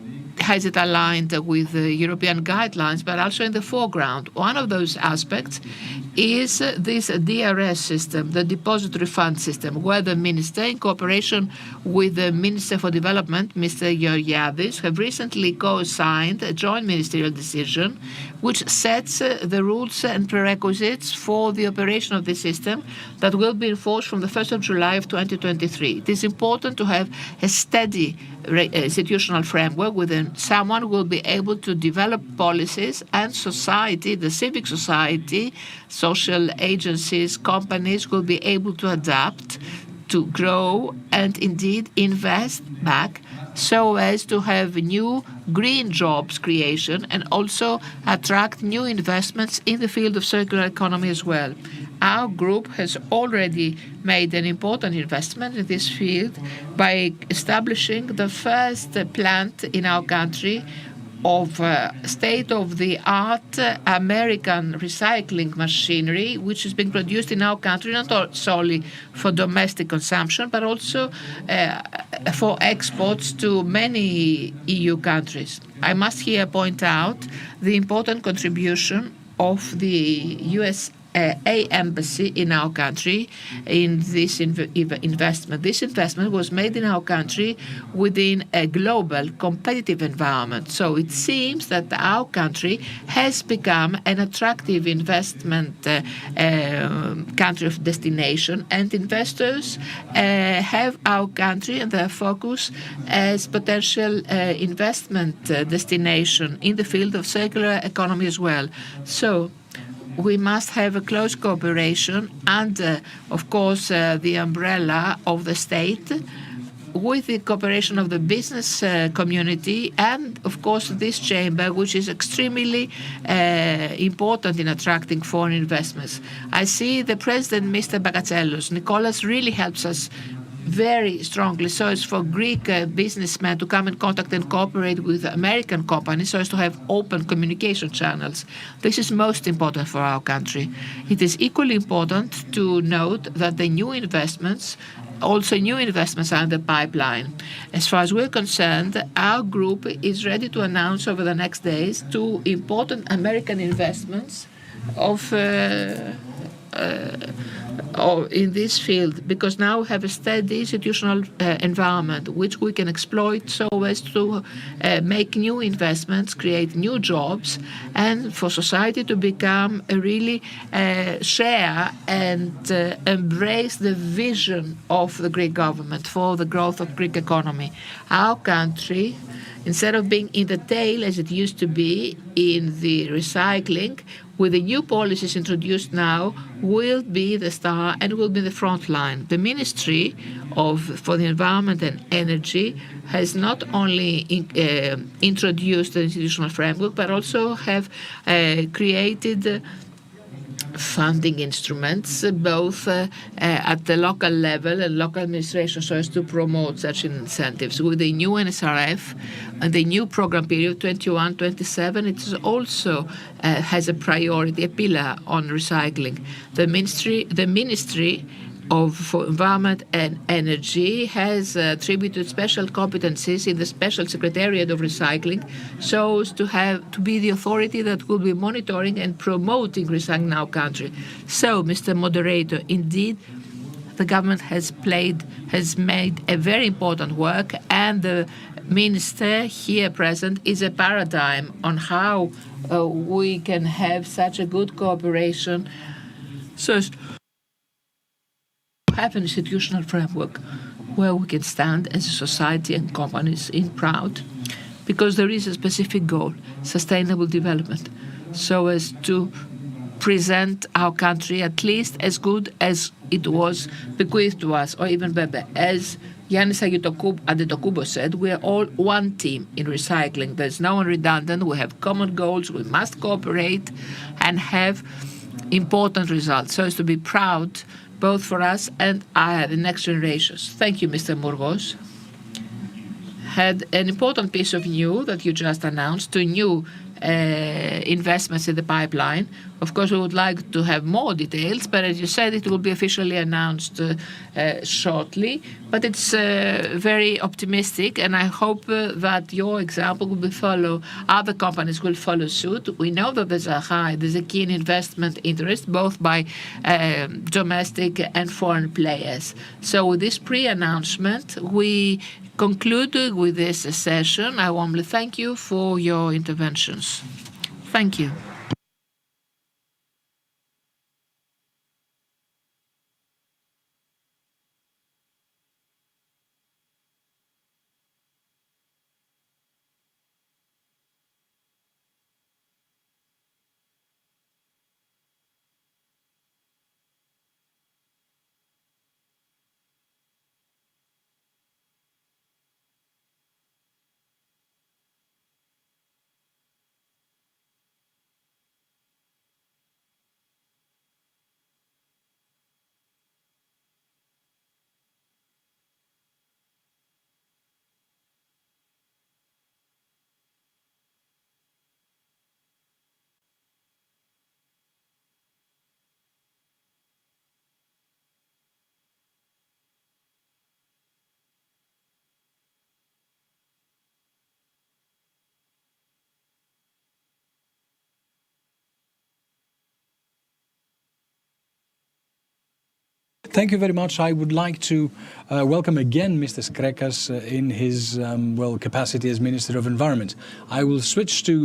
Speaker 2: it aligned with the European guidelines, but also in the foreground. One of those aspects is this DRS system, the depository fund system, where the minister, in cooperation with the Minister for Development, Mr. Georgiadis, have recently co-signed a joint ministerial decision which sets the rules and prerequisites for the operation of the system that will be enforced from the 1st of July of 2023. It is important to have a steady institutional framework within someone who will be able to develop policies, and society, the civic society, social agencies, companies will be able to adapt, to grow, and indeed invest back so as to have new green jobs creation and also attract new investments in the field of circular economy as well. Our group has already made an important investment in this field by establishing the first plant in our country of state-of-the-art American recycling machinery, which is being produced in our country not solely for domestic consumption, but also for exports to many EU countries. I must here point out the important contribution of the USA embassy in our country in this investment. This investment was made in our country within a global competitive environment. So it seems that our country has become an attractive investment country of destination, and investors have our country and their focus as potential investment destination in the field of circular economy as well. So we must have a close cooperation under, of course, the umbrella of the state, with the cooperation of the business community and, of course, this chamber, which is extremely important in attracting foreign investments. I see the President, Mr. Bagatsellos. Nicholas really helps us very strongly so as for Greek businessmen to come in contact and cooperate with American companies so as to have open communication channels. This is most important for our country. It is equally important to note that the new investments are in the pipeline. As far as we're concerned, our group is ready to announce over the next days 2 important American investments in this field, because now we have a steady institutional environment which we can exploit so as to make new investments, create new jobs, and for society to become a really share and embrace the vision of the Greek government for the growth of Greek economy. Our country, instead of being in the tail as it used to be in the recycling, with the new policies introduced now, will be the star and will be the front line. The Ministry for the Environment and Energy has not only introduced the institutional framework, but also have created funding instruments, both at the local level and local administration, so as to promote such incentives. With the new NSRF and the new program period 21-27, it is also has a priority, a pillar on recycling. The Ministry for Environment and Energy has attributed special competencies in the Special Secretariat of Recycling so as to be the authority that will be monitoring and promoting recycling in our country. So, Mr. Moderator, indeed, the government has made a very important work, and the minister here present is a paradigm on how we can have such a good cooperation so as have an institutional framework where we can stand as a society and companies in proud, because there is a specific goal, sustainable development, so as to present our country at least as good as it was bequeathed to us, or even better. As Yannis Antetokounmpo said, we are all one team in recycling. There's no one redundant. We have common goals. We must cooperate and have important results so as to be proud both for us and the next generations. Thank you, Mr. Mourgos. Had an important piece of news that you just announced, 2 new investments in the pipeline. Of course, we would like to have more details, but as you said, it will be officially announced shortly. But it's very optimistic, and I hope that your example will follow. Other companies will follow suit. We know that there's a keen investment interest, both by domestic and foreign players. So with this pre-announcement, we conclude with this session. I warmly thank you for your interventions. Thank you.
Speaker 3: Thank you very much. I would like to welcome again Mr. Skrekas in his capacity as Minister of Environment. I will switch to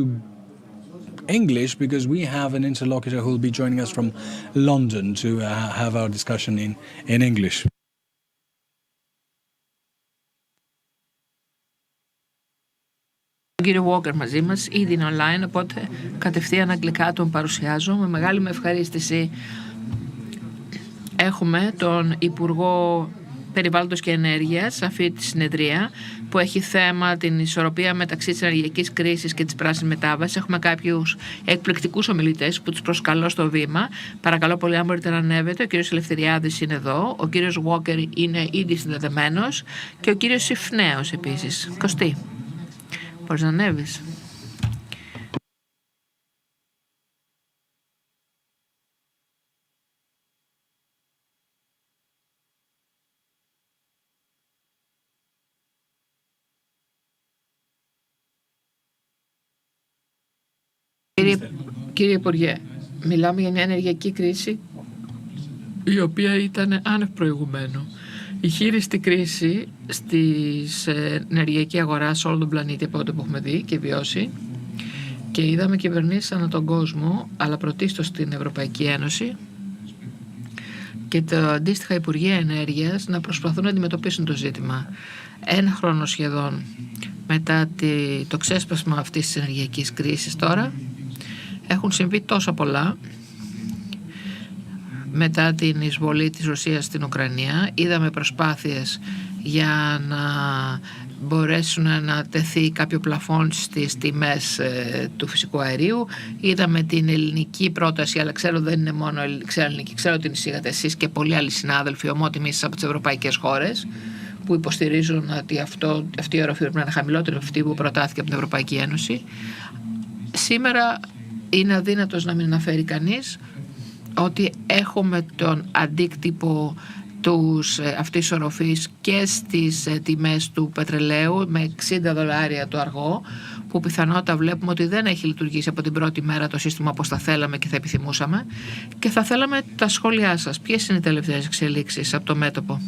Speaker 3: English because we have an interlocutor who will be joining us from London to have our discussion in English.
Speaker 2: Ο κύριο Walker μαζί μας, ήδη είναι online, οπότε κατευθείαν αγγλικά τον παρουσιάζω. Με μεγάλη μου ευχαρίστηση έχουμε τον Υπουργό Περιβάλλοντος και Ενέργειας σε αυτή τη συνεδρία που έχει θέμα την ισορροπία μεταξύ της ενεργειακής κρίσης και της πράσινης μετάβασης. Έχουμε κάποιους εκπληκτικούς ομιλητές που τους προσκαλώ στο βήμα. Παρακαλώ πολύ αν μπορείτε να ανέβετε. Ο κύριος Ελευθεριάδης είναι εδώ, ο κύριος Walker είναι ήδη συνδεδεμένος και ο κύριος Συφνέος επίσης. Κωστή, μπορείς να ανέβεις? Κύριε Υπουργέ, μιλάμε για μια ενεργειακή κρίση η οποία ήταν άνευ προηγουμένου. Η χείριστη κρίση στις ενεργειακή αγορά σε όλο τον πλανήτη από ό,τι που έχουμε δει και βιώσει και είδαμε κυβερνήσεις ανά τον κόσμο, αλλά πρωτίστως στην Ευρωπαϊκή Ένωση και τα αντίστοιχα Υπουργεία Ενέργειας να προσπαθούν να αντιμετωπίσουν το ζήτημα. Ένα χρόνο σχεδόν μετά το ξέσπασμα αυτής της ενεργειακής κρίσης τώρα έχουν συμβεί τόσα πολλά. Μετά την εισβολή της Ρωσίας στην Ουκρανία είδαμε προσπάθειες για να μπορέσουν να τεθεί κάποιο πλαφόν στις τιμές του φυσικού αερίου. Είδαμε την ελληνική πρόταση, αλλά ξέρω δεν είναι μόνο ελληνική, ξέρω την εισήγατε εσείς και πολλοί άλλοι συνάδελφοι ομότιμοι από τις ευρωπαϊκές χώρες που υποστηρίζουν ότι αυτή η οροφή πρέπει να είναι χαμηλότερη από αυτή που προτάθηκε από την Ευρωπαϊκή Ένωση. Σήμερα είναι αδύνατος να μην αναφέρει κανείς ότι έχουμε τον αντίκτυπο αυτής της οροφής και στις τιμές του πετρελαίου με $60 το αργό, που πιθανότατα βλέπουμε ότι δεν έχει λειτουργήσει από την πρώτη μέρα το σύστημα όπως θα θέλαμε και θα επιθυμούσαμε, και θα θέλαμε τα σχόλιά σας. Ποιες είναι οι τελευταίες εξελίξεις από το μέτωπο?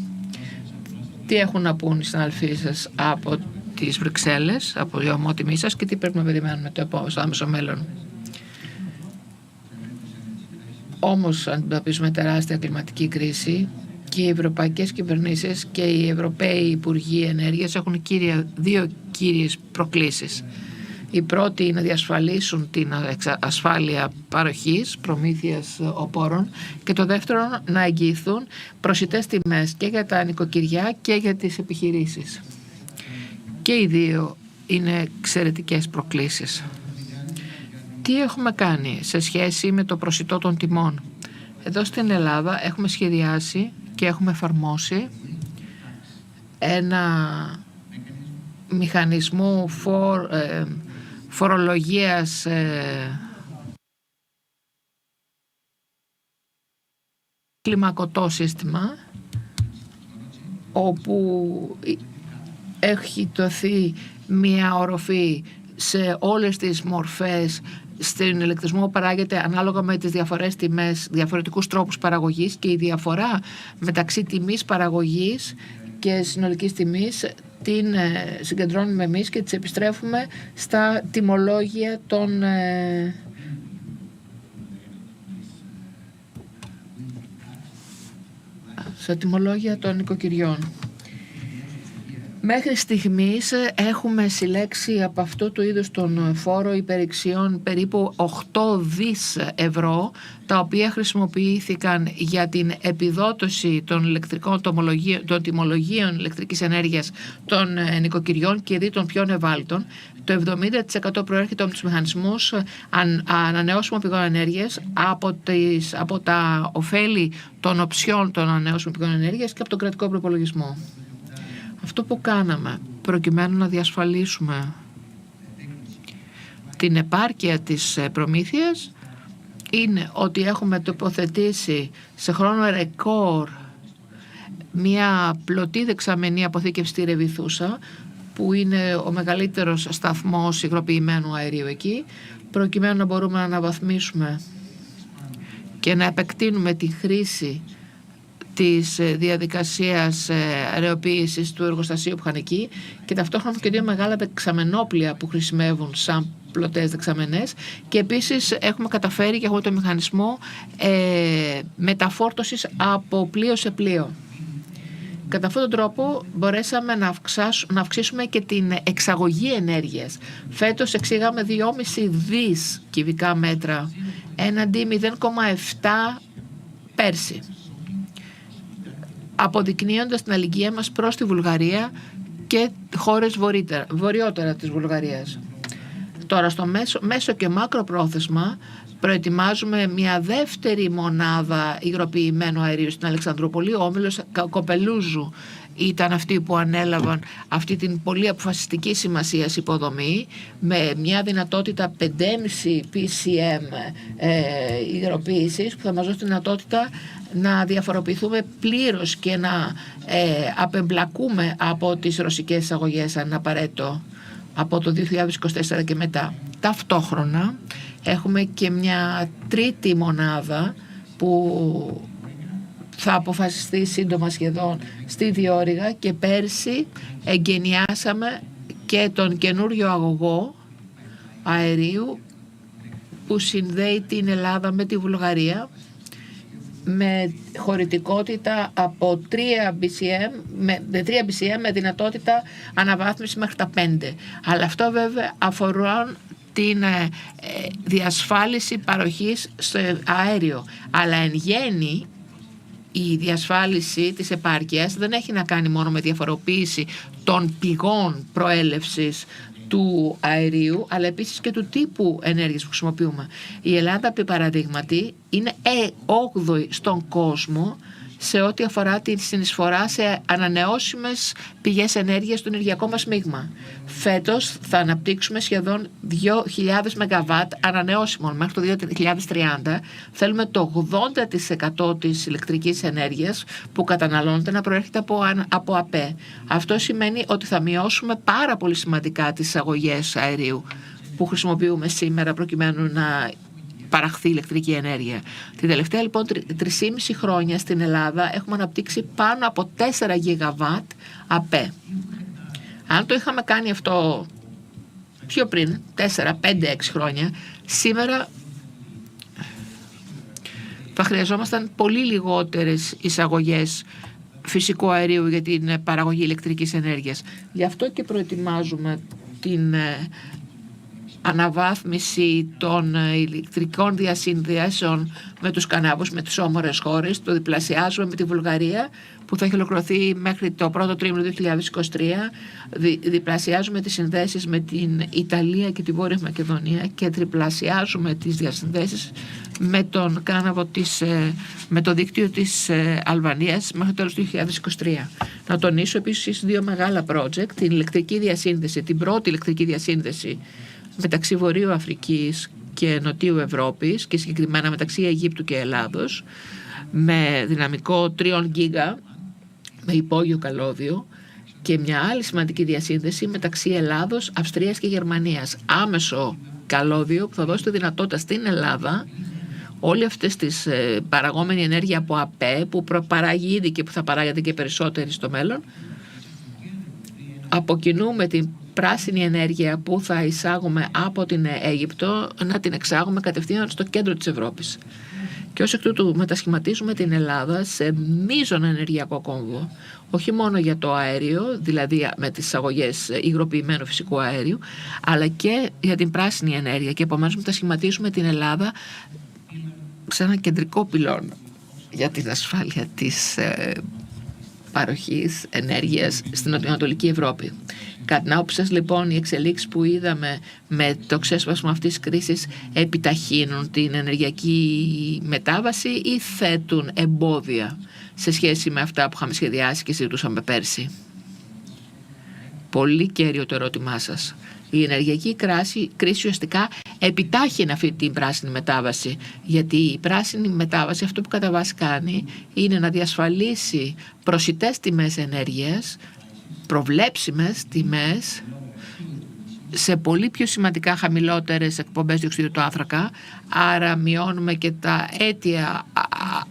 Speaker 2: Τι έχουν να πούν οι συναδελφοί σας από τις Βρυξέλλες, από οι ομότιμοι σας, και τι πρέπει να περιμένουμε στο άμεσο μέλλον? Όμως αντιμετωπίζουμε τεράστια κλιματική κρίση και οι ευρωπαϊκές κυβερνήσεις και οι Ευρωπαίοι Υπουργοί Ενέργειας έχουν δύο κύριες προκλήσεις. Η πρώτη είναι να διασφαλίσουν την ασφάλεια παροχής, προμήθειας οπόρων, και το δεύτερο να εγγυηθούν προσιτές τιμές και για τα νοικοκυριά και για τις επιχειρήσεις. Και οι δύο είναι εξαιρετικές προκλήσεις. Τι έχουμε κάνει σε σχέση με το προσιτό των τιμών? Εδώ στην Ελλάδα έχουμε σχεδιάσει και έχουμε εφαρμόσει ένα μηχανισμό φορολογίας κλιμακωτό σύστημα, όπου έχει δοθεί μια οροφή σε όλες τις μορφές στην ηλεκτρισμό που παράγεται ανάλογα με τις διαφορές τιμές, διαφορετικούς τρόπους παραγωγής, και η διαφορά μεταξύ τιμής παραγωγής και συνολικής τιμής την συγκεντρώνουμε εμείς και τις επιστρέφουμε στα τιμολόγια των νοικοκυριών. Μέχρι στιγμής έχουμε συλλέξει από αυτού του είδους τον φόρο υπερηξιών περίπου 8 δις ευρώ, τα οποία χρησιμοποιήθηκαν για την επιδότωση των τιμολογίων ηλεκτρικής ενέργειας των νοικοκυριών και δι των πιο ευάλωτων. Το 70% προέρχεται από τους μηχανισμούς ανανεώσιμων πηγών ενέργειας, από τα ωφέλη των οψιών των ανανεώσιμων πηγών ενέργειας και από τον κρατικό προπολογισμό. Αυτό που κάναμε προκειμένου να διασφαλίσουμε την επάρκεια της προμήθειας είναι ότι έχουμε τοποθετήσει σε χρόνο ρεκόρ μια πλωτή δεξαμενή αποθήκευση στη Ρεβιθούσα, που είναι ο μεγαλύτερος σταθμός υγροποιημένου αερίου εκεί, προκειμένου να μπορούμε να αναβαθμίσουμε και να επεκτείνουμε τη χρήση της διαδικασίας αεροποίησης του εργοστασίου που είχαν εκεί, και ταυτόχρονα και 2 μεγάλα δεξαμενόπλια που χρησιμεύουν σαν πλωτές δεξαμενές, και επίσης έχουμε καταφέρει και έχουμε το μηχανισμό μεταφόρτωσης από πλοίο σε πλοίο. Κατά αυτόν τον τρόπο μπορέσαμε να αυξήσουμε και την εξαγωγή ενέργειας. Φέτος εξήγαμε 2,5 δις κυβικά μέτρα έναντι 0,7 πέρσι, αποδεικνύοντας την αλληλεγγύη μας προς τη Βουλγαρία και χώρες βορειότερα της Βουλγαρίας. Τώρα στο μέσο και μακροπρόθεσμα προετοιμάζουμε μια δεύτερη μονάδα υγροποιημένου αερίου στην Αλεξανδρούπολη. Ο όμιλος Κοπελούζου ήταν αυτοί που ανέλαβαν αυτή την πολύ αποφασιστική σημασία υποδομή, με μια δυνατότητα 5,5 PCM υγροποίησης, που θα μας δώσει τη δυνατότητα να διαφοροποιηθούμε πλήρως και να απεμπλακούμε από τις ρωσικές εισαγωγές, αν απαραίτητο, από το 2024 και μετά. Ταυτόχρονα έχουμε και μια τρίτη μονάδα που θα αποφασιστεί σύντομα σχεδόν στη Διόρυγα, και πέρσι εγκαινιάσαμε και τον καινούριο αγωγό αερίου που συνδέει την Ελλάδα με τη Βουλγαρία, με χωρητικότητα από 3 BCM με δυνατότητα αναβάθμιση μέχρι τα 5. Αλλά αυτό βέβαια αφορά την διασφάλιση παροχής στο αέριο. Αλλά εν γέννη η διασφάλιση της επάρκειας δεν έχει να κάνει μόνο με διαφοροποίηση των πηγών προέλευσης του αερίου, αλλά επίσης και του τύπου ενέργειας που χρησιμοποιούμε. Η Ελλάδα, επί παραδείγματι, είναι 8η στον κόσμο σε ό,τι αφορά τη συνεισφορά σε ανανεώσιμες πηγές ενέργειας στο ενεργειακό μας μείγμα. Φέτος θα αναπτύξουμε σχεδόν 2.000 ΜΒ ανανεώσιμων μέχρι το 2030. Θέλουμε το 80% της ηλεκτρικής ενέργειας που καταναλώνεται να προέρχεται από ΑΠΕ. Αυτό σημαίνει ότι θα μειώσουμε πάρα πολύ σημαντικά τις εισαγωγές αερίου που χρησιμοποιούμε σήμερα προκειμένου να παραχθεί ηλεκτρική ενέργεια. Την τελευταία λοιπόν 3,5 χρόνια στην Ελλάδα έχουμε αναπτύξει πάνω από 4 γιγαβάτ ΑΠΕ. Αν το είχαμε κάνει αυτό πιο πριν, 4, 5, 6 χρόνια, σήμερα θα χρειαζόμασταν πολύ λιγότερες εισαγωγές φυσικού αερίου για την παραγωγή ηλεκτρικής ενέργειας. Γι' αυτό και προετοιμάζουμε την αναβάθμιση των ηλεκτρικών διασυνδέσεων με τους Κανάβους, με τις όμορες χώρες. Το διπλασιάζουμε με τη Βουλγαρία, που θα έχει ολοκληρωθεί μέχρι το πρώτο τρίμηνο 2023. Διπλασιάζουμε τις συνδέσεις με την Ιταλία και τη Βόρεια Μακεδονία και τριπλασιάζουμε τις διασυνδέσεις με τον Κάναβο με το δίκτυο της Αλβανίας μέχρι το τέλος του 2023. Να τονίσω επίσης 2 μεγάλα project, την ηλεκτρική διασύνδεση, την πρώτη ηλεκτρική διασύνδεση μεταξύ Βορείου Αφρικής και Νοτιού Ευρώπης και συγκεκριμένα μεταξύ Αιγύπτου και Ελλάδος, με δυναμικό 3 γίγα με υπόγειο καλώδιο, και μια άλλη σημαντική διασύνδεση μεταξύ Ελλάδος, Αυστρίας και Γερμανίας. Άμεσο καλώδιο που θα δώσει τη δυνατότητα στην Ελλάδα όλη αυτές τις παραγόμενη ενέργεια από ΑΠΕ που παράγει ήδη και που θα παράγεται και περισσότερη στο μέλλον, από κοινού με την πράσινη ενέργεια που θα εισάγουμε από την Αίγυπτο, να την εξάγουμε κατευθείαν στο κέντρο της Ευρώπης. Και ως εκ τούτου μετασχηματίζουμε την Ελλάδα σε μείζον ενεργειακό κόμβο, όχι μόνο για το αέριο, δηλαδή με τις εισαγωγές υγροποιημένου φυσικού αέριου, αλλά και για την πράσινη ενέργεια, και επομένως μετασχηματίζουμε την Ελλάδα σε ένα κεντρικό πυλώνα για την ασφάλεια της παροχής ενέργειας στην Νοτιοανατολική Ευρώπη. Κατά την άποψη σας, λοιπόν, οι εξελίξεις που είδαμε με το ξέσπασμα αυτής της κρίσης επιταχύνουν την ενεργειακή μετάβαση ή θέτουν εμπόδια σε σχέση με αυτά που είχαμε σχεδιάσει και συζητούσαμε πέρσι? Πολύ κέριο το ερώτημά σας. Η ενεργειακή κρίση ουσιαστικά επιτάχυνε αυτή την πράσινη μετάβαση, γιατί η πράσινη μετάβαση αυτό που κατά βάση κάνει είναι να διασφαλίσει προσιτές τιμές ενέργειας, προβλέψιμες τιμές, σε πολύ πιο σημαντικά χαμηλότερες εκπομπές διοξειδίου του άνθρακα, άρα μειώνουμε και τα αίτια,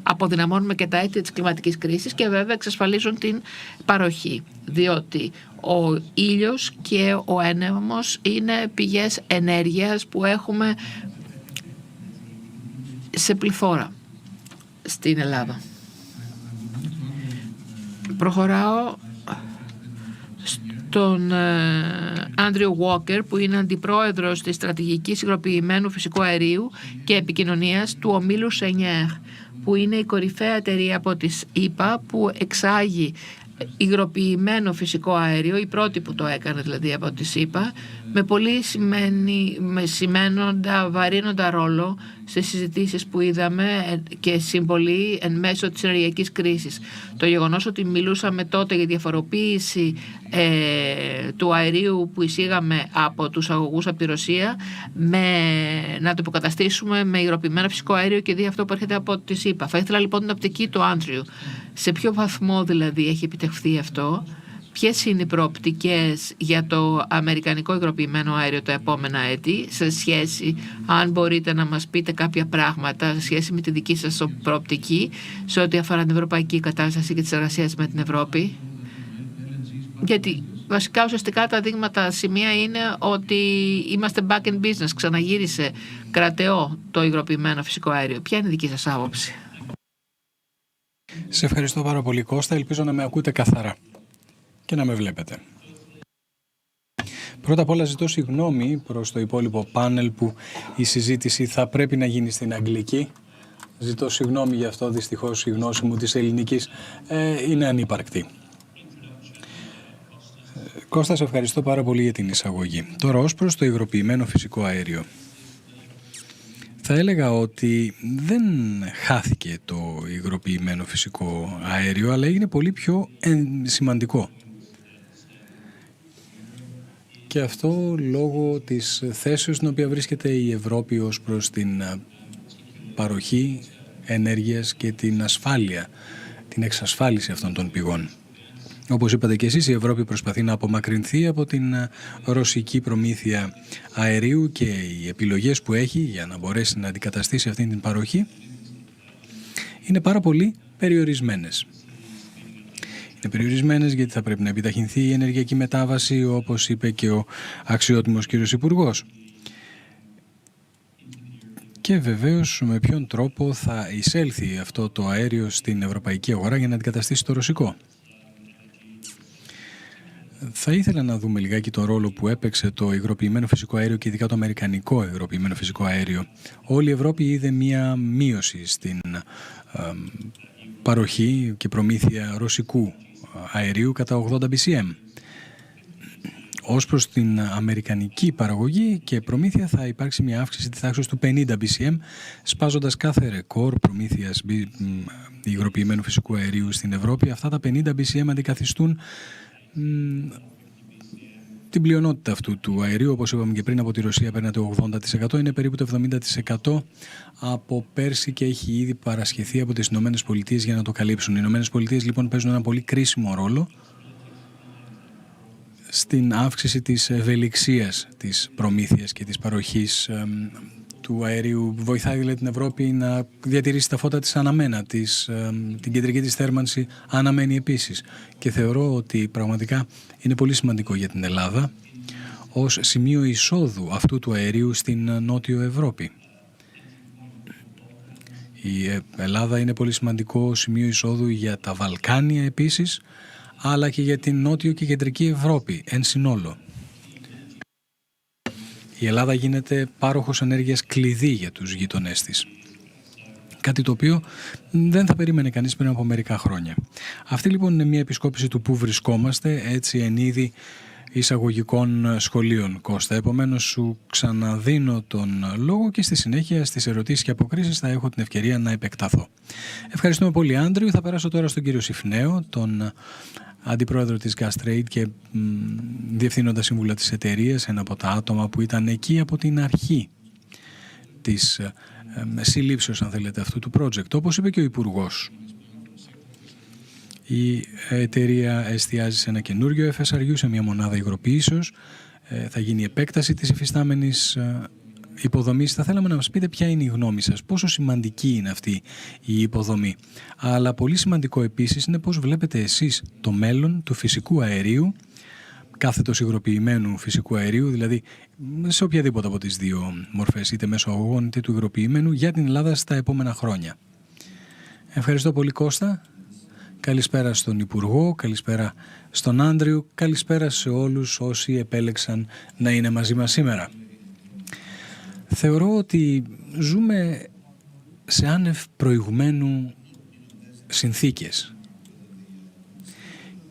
Speaker 2: αποδυναμώνουμε και τα αίτια της κλιματικής κρίσης, και βέβαια εξασφαλίζουν την παροχή, διότι ο ήλιος και ο ένεμος είναι πηγές ενέργειας που έχουμε σε πληθώρα στην Ελλάδα. Προχωράω στον Άντριο Walker, που είναι αντιπρόεδρος της Στρατηγικής Υγροποιημένου Φυσικού Αερίου και Επικοινωνίας του ομίλου Σενιέρ, που είναι η κορυφαία εταιρεία από τις ΗΠΑ που εξάγει υγροποιημένο φυσικό αέριο, η πρώτη που το έκανε δηλαδή από τις ΗΠΑ, με πολύ σημαίνοντα, βαρύνοντα ρόλο σε συζητήσεις που είδαμε και συμβολή εν μέσω της ενεργειακής κρίσης. Το γεγονός ότι μιλούσαμε τότε για διαφοροποίηση του αερίου που εισήγαμε από τους αγωγούς από τη Ρωσία, να το υποκαταστήσουμε με υγροποιημένο φυσικό αέριο και δει αυτό που έρχεται από τις ΗΠΑ. Θα ήθελα λοιπόν την οπτική του Άντριου. Σε ποιο βαθμό δηλαδή έχει επιτευχθεί αυτό? Ποιες είναι οι προοπτικές για το αμερικανικό υγροποιημένο αέριο τα επόμενα έτη, σε σχέση, αν μπορείτε να μας πείτε κάποια πράγματα σε σχέση με τη δική σας προοπτική σε ό,τι αφορά την ευρωπαϊκή κατάσταση και τις εργασίες με την Ευρώπη? Γιατί βασικά ουσιαστικά τα δείγματα σημεία είναι ότι είμαστε back in business, ξαναγύρισε κρατεό το υγροποιημένο φυσικό αέριο. Ποια είναι η δική σας άποψη?
Speaker 3: Σε ευχαριστώ πάρα πολύ, Κώστα. Ελπίζω να με ακούτε καθαρά και να με βλέπετε. Πρώτα απ' όλα ζητώ συγγνώμη προς το υπόλοιπο πάνελ που η συζήτηση θα πρέπει να γίνει στην αγγλική. Ζητώ συγγνώμη γι' αυτό, δυστυχώς η γνώση μου της ελληνικής είναι ανύπαρκτη. Κώστα, σε ευχαριστώ πάρα πολύ για την εισαγωγή. Τώρα, ως προς το υγροποιημένο φυσικό αέριο, θα έλεγα ότι δεν χάθηκε το υγροποιημένο φυσικό αέριο, αλλά έγινε πολύ πιο σημαντικό. Και αυτό λόγω της θέσεως στην οποία βρίσκεται η Ευρώπη ως προς την παροχή ενέργειας και την ασφάλεια, την εξασφάλιση αυτών των πηγών. Όπως είπατε και εσείς, η Ευρώπη προσπαθεί να απομακρυνθεί από την ρωσική προμήθεια αερίου και οι επιλογές που έχει για να μπορέσει να αντικαταστήσει αυτή την παροχή είναι πάρα πολύ περιορισμένες. Είναι περιορισμένες γιατί θα πρέπει να επιταχυνθεί η ενεργειακή μετάβαση, όπως είπε και ο αξιότιμος κύριος Υπουργός. Και βεβαίως με ποιον τρόπο θα εισέλθει αυτό το αέριο στην ευρωπαϊκή αγορά για να αντικαταστήσει το ρωσικό. Θα ήθελα να δούμε λιγάκι το ρόλο που έπαιξε το υγροποιημένο φυσικό αέριο και ειδικά το αμερικανικό υγροποιημένο φυσικό αέριο. Όλη η Ευρώπη είδε μία μείωση στην παροχή και προμήθεια ρωσικού αερίου κατά 80 BCM. Ως προς την αμερικανική παραγωγή και προμήθεια θα υπάρξει μια αύξηση της τάξης του 50 BCM, σπάζοντας κάθε ρεκόρ προμήθειας υγροποιημένου φυσικού αερίου στην Ευρώπη. Αυτά τα 50 BCM αντικαθιστούν την πλειονότητα αυτού του αερίου, όπως είπαμε και πριν, από τη Ρωσία παίρνει το 80%, είναι περίπου το 70% από πέρσι και έχει ήδη παρασχεθεί από τις Ηνωμένες Πολιτείες για να το καλύψουν. Οι Ηνωμένες Πολιτείες λοιπόν παίζουν ένα πολύ κρίσιμο ρόλο στην αύξηση της ευελιξίας της προμήθειας και της παροχής του αερίου. Βοηθάει δηλαδή την Ευρώπη να διατηρήσει τα φώτα της αναμένα, την κεντρική της θέρμανση αναμένει επίσης. Και θεωρώ ότι πραγματικά είναι πολύ σημαντικό για την Ελλάδα ως σημείο εισόδου αυτού του αερίου στην Νότιο Ευρώπη. Η Ελλάδα είναι πολύ σημαντικό σημείο εισόδου για τα Βαλκάνια επίσης, αλλά και για την Νότιο και Κεντρική Ευρώπη εν συνόλο. Η Ελλάδα γίνεται πάροχος ενέργειας κλειδί για τους γειτονές της. Κάτι το οποίο δεν θα περίμενε κανείς πριν από μερικά χρόνια. Αυτή λοιπόν είναι μια επισκόπηση του πού βρισκόμαστε, έτσι εν είδη εισαγωγικών σχολείων, Κώστα. Επομένως σου ξαναδίνω τον λόγο και στη συνέχεια στις ερωτήσεις και αποκρίσεις θα έχω την ευκαιρία να επεκταθώ. Ευχαριστούμε πολύ, Άντριου. Θα περάσω τώρα στον κύριο Συφνέο, τον αντιπρόεδρο της Gas Trade και διευθύνοντα σύμβουλα της εταιρείας, ένα από τα άτομα που ήταν εκεί από την αρχή της συλλήψεως, αν θέλετε, αυτού του project. Όπως είπε και ο Υπουργός, η εταιρεία εστιάζει σε ένα καινούριο FSRU, σε μια μονάδα υγροποιήσεως. Θα γίνει επέκταση της υφιστάμενης υποδομής. Θα θέλαμε να μας πείτε ποια είναι η γνώμη σας, πόσο σημαντική είναι αυτή η υποδομή. Αλλά πολύ σημαντικό επίσης είναι πώς βλέπετε εσείς το μέλλον του φυσικού αερίου, κάθετος υγροποιημένου φυσικού αερίου, δηλαδή σε οποιαδήποτε από τις δύο μορφές, είτε μέσω αγωγών είτε του υγροποιημένου, για την Ελλάδα στα επόμενα χρόνια. Ευχαριστώ πολύ, Κώστα. Καλησπέρα στον Υπουργό, καλησπέρα στον Άντριου, καλησπέρα σε όλους όσοι επέλεξαν να είναι μαζί μας σήμερα. Θεωρώ ότι ζούμε σε άνευ προηγουμένου συνθήκες.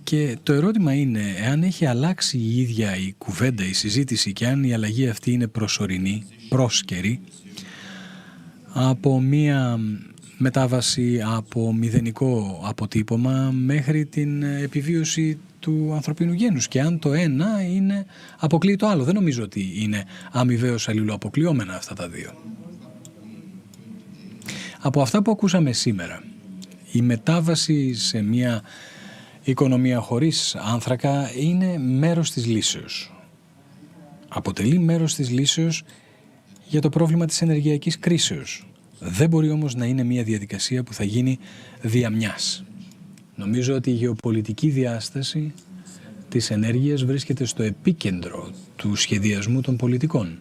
Speaker 3: Και το ερώτημα είναι, εάν έχει αλλάξει η ίδια η κουβέντα, η συζήτηση, και αν η αλλαγή αυτή είναι προσωρινή, πρόσκαιρη, από μία μετάβαση από μηδενικό αποτύπωμα μέχρι την επιβίωση του ανθρωπίνου γένους, και αν το ένα αποκλείει το άλλο. Δεν νομίζω ότι είναι αμοιβαίως αλληλοαποκλειόμενα αυτά τα δύο. Από αυτά που ακούσαμε σήμερα, η μετάβαση σε μια οικονομία χωρίς άνθρακα είναι μέρος της λύσεως. Αποτελεί μέρος της λύσεως για το πρόβλημα της ενεργειακής κρίσεως. Δεν μπορεί όμως να είναι μια διαδικασία που θα γίνει δια μιας. Νομίζω ότι η γεωπολιτική διάσταση της ενέργειας βρίσκεται στο επίκεντρο του σχεδιασμού των πολιτικών.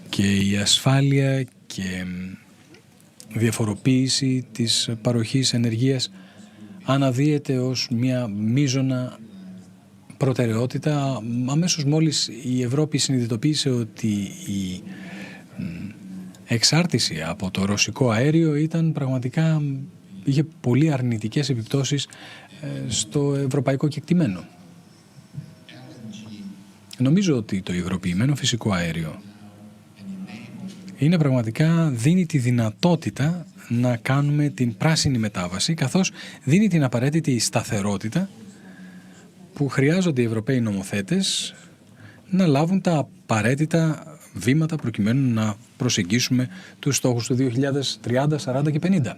Speaker 3: Και η ασφάλεια και διαφοροποίηση της παροχής ενεργείας αναδύεται ως μια μείζωνα προτεραιότητα αμέσως μόλις η Ευρώπη συνειδητοποίησε ότι η εξάρτηση από το ρωσικό αέριο είχε πολύ αρνητικές επιπτώσεις στο ευρωπαϊκό κεκτημένο. Νομίζω ότι το υγροποιημένο φυσικό αέριο δίνει τη δυνατότητα να κάνουμε την πράσινη μετάβαση, καθώς δίνει την απαραίτητη σταθερότητα που χρειάζονται οι Ευρωπαίοι νομοθέτες να λάβουν τα απαραίτητα βήματα προκειμένου να προσεγγίσουμε τους στόχους του 2030, 40 και 50.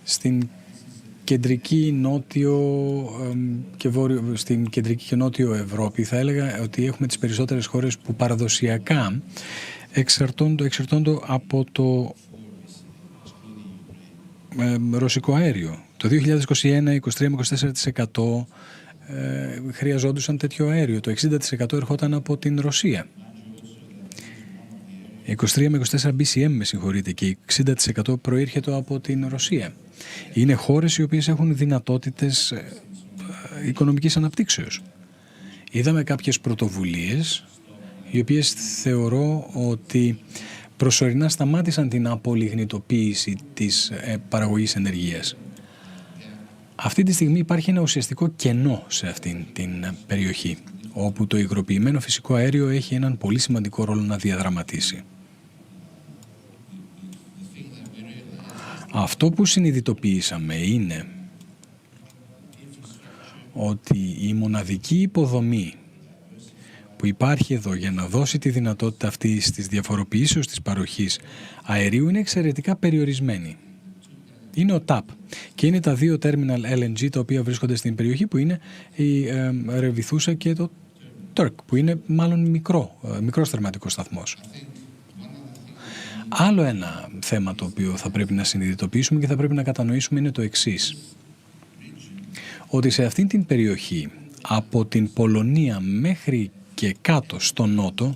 Speaker 3: Στην κεντρική και νότιο Ευρώπη θα έλεγα ότι έχουμε τις περισσότερες χώρες που παραδοσιακά εξαρτώνται από το ρωσικό αέριο. Το 2021, 23 με 24% χρειαζόντουσαν τέτοιο αέριο. Το 60% ερχόταν από την Ρωσία. 23 με 24 BCM, και 60% προήρχεται από την Ρωσία. Είναι χώρες οι οποίες έχουν δυνατότητες οικονομικής αναπτύξεως. Είδαμε κάποιες πρωτοβουλίες οι οποίες θεωρώ ότι προσωρινά σταμάτησαν την απολιγνητοποίηση της παραγωγής ενεργείας. Αυτή τη στιγμή υπάρχει ένα ουσιαστικό κενό σε αυτήν την περιοχή, όπου το υγροποιημένο φυσικό αέριο έχει έναν πολύ σημαντικό ρόλο να διαδραματίσει. Αυτό που συνειδητοποιήσαμε είναι ότι η μοναδική υποδομή που υπάρχει εδώ για να δώσει τη δυνατότητα αυτή στις διαφοροποιήσεις της παροχής αερίου είναι εξαιρετικά περιορισμένη. Είναι ο TAP και είναι τα δύο terminal LNG τα οποία βρίσκονται στην περιοχή, που είναι η Ρεβιθούσα και το Τουρκ, που είναι μάλλον μικρός θερματικός σταθμός. Άλλο ένα θέμα το οποίο θα πρέπει να συνειδητοποιήσουμε και θα πρέπει να κατανοήσουμε είναι το εξής. Ότι σε αυτήν την περιοχή, από την Πολωνία μέχρι και κάτω στο νότο,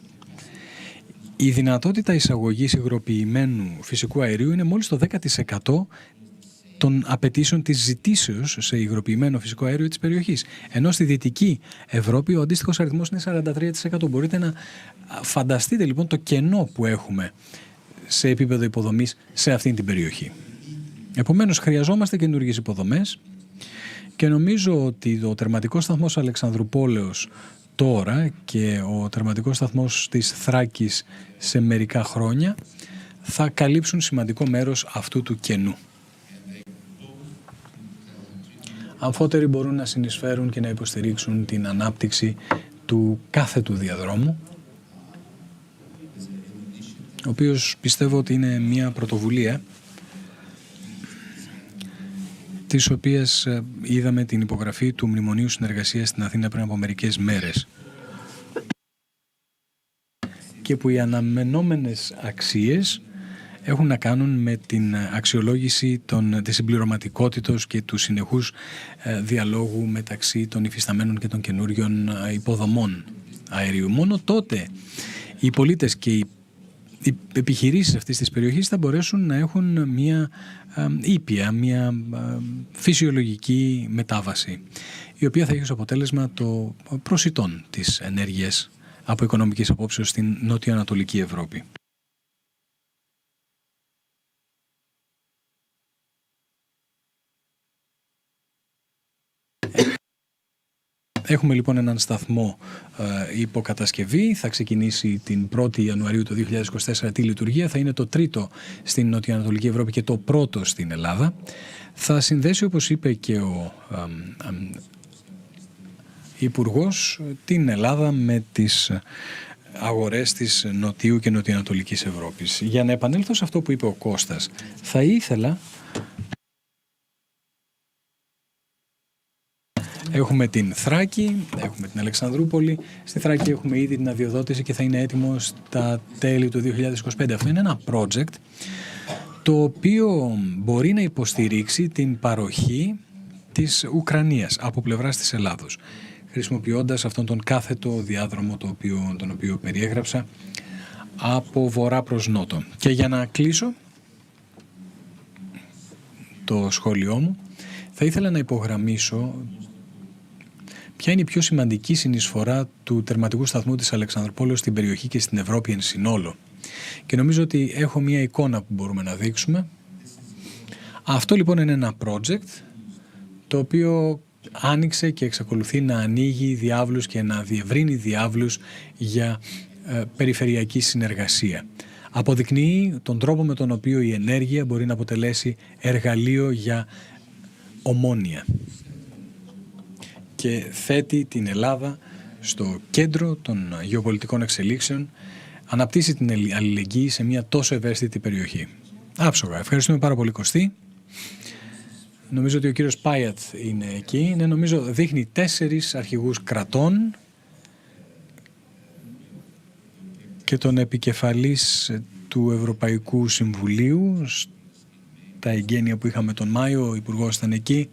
Speaker 3: η δυνατότητα εισαγωγής υγροποιημένου φυσικού αερίου είναι μόλις το 10% των απαιτήσεων της ζητήσεως σε υγροποιημένο φυσικό αέριο της περιοχής. Ενώ στη Δυτική Ευρώπη ο αντίστοιχος αριθμός είναι 43%. Μπορείτε να φανταστείτε λοιπόν το κενό που έχουμε σε επίπεδο υποδομής σε αυτήν την περιοχή. Επομένως, χρειαζόμαστε καινούργιες υποδομές και νομίζω ότι ο τερματικός σταθμός Αλεξανδρουπόλεως τώρα και ο τερματικός σταθμός της Θράκης σε μερικά χρόνια θα καλύψουν σημαντικό μέρος αυτού του κενού. Αμφότεροι μπορούν να συνεισφέρουν και να υποστηρίξουν την ανάπτυξη του κάθετου διαδρόμου, ο οποίος πιστεύω ότι είναι μια πρωτοβουλία της οποίας είδαμε την υπογραφή του Μνημονίου Συνεργασίας στην Αθήνα πριν από μερικές μέρες και που οι αναμενόμενες αξίες έχουν να κάνουν με την αξιολόγηση της συμπληρωματικότητας και του συνεχούς διαλόγου μεταξύ των υφισταμένων και των καινούριων υποδομών αερίου. Μόνο τότε οι πολίτες και οι επιχειρήσεις αυτής της περιοχής θα μπορέσουν να έχουν μια ήπια, μια φυσιολογική μετάβαση, η οποία θα έχει ως αποτέλεσμα το προσιτόν της ενέργειας από οικονομικής απόψεως στην νότιο-ανατολική Ευρώπη. Έχουμε λοιπόν έναν σταθμό υποκατασκευή, θα ξεκινήσει την 1η Ιανουαρίου του 2024 τη λειτουργία, θα είναι το τρίτο στην Νοτιοανατολική Ευρώπη και το πρώτο στην Ελλάδα. Θα συνδέσει, όπως είπε και ο Υπουργός, την Ελλάδα με τις αγορές της Νοτιού και Νοτιοανατολικής Ευρώπης. Για να επανέλθω σε αυτό που είπε ο Κώστας, θα ήθελα... Έχουμε την Θράκη, έχουμε την Αλεξανδρούπολη. Στη Θράκη έχουμε ήδη την αδειοδότηση και θα είναι έτοιμο στα τέλη του 2025. Αυτό είναι ένα project το οποίο μπορεί να υποστηρίξει την παροχή της Ουκρανίας από πλευράς της Ελλάδος, χρησιμοποιώντας αυτόν τον κάθετο διάδρομο τον οποίο περιέγραψα από βορρά προς νότο. Και για να κλείσω το σχόλιο μου, θα ήθελα να υπογραμμίσω ποια είναι η πιο σημαντική συνεισφορά του τερματικού σταθμού της Αλεξανδρουπόλεως στην περιοχή και στην Ευρώπη εν συνόλο. Και νομίζω ότι έχω μια εικόνα που μπορούμε να δείξουμε. Αυτό λοιπόν είναι ένα project το οποίο άνοιξε και εξακολουθεί να ανοίγει διάβλους και να διευρύνει διάβλους για περιφερειακή συνεργασία. Αποδεικνύει τον τρόπο με τον οποίο η ενέργεια μπορεί να αποτελέσει εργαλείο για ομόνοια και θέτει την Ελλάδα στο κέντρο των γεωπολιτικών εξελίξεων, αναπτύσσει την αλληλεγγύη σε μια τόσο ευαίσθητη περιοχή. Άψογα. Ευχαριστούμε πάρα πολύ, Κωστή. Νομίζω ότι ο κύριος Πάιατ είναι εκεί. Νομίζω δείχνει 4 αρχηγούς κρατών και τον επικεφαλής του Ευρωπαϊκού Συμβουλίου. Τα εγγένεια που είχαμε τον Μάιο, ο Υπουργός ήταν εκεί.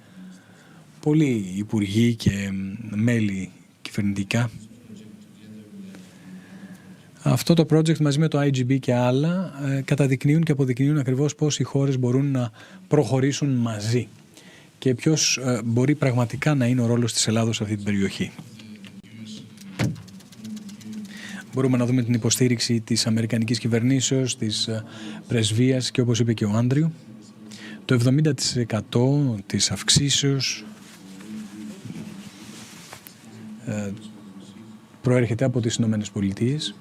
Speaker 3: Πολλοί υπουργοί και μέλη κυβερνητικά. Αυτό το project μαζί με το IGB και άλλα καταδεικνύουν και αποδεικνύουν ακριβώς πώς οι χώρες μπορούν να προχωρήσουν μαζί και ποιος μπορεί πραγματικά να είναι ο ρόλος της Ελλάδος σε αυτή την περιοχή. Μπορούμε να δούμε την υποστήριξη της αμερικανικής κυβερνήσεως, της πρεσβείας και όπως είπε και ο Άντριου, το 70% της αυξήσεως προέρχεται από τις Ηνωμένες Πολιτείες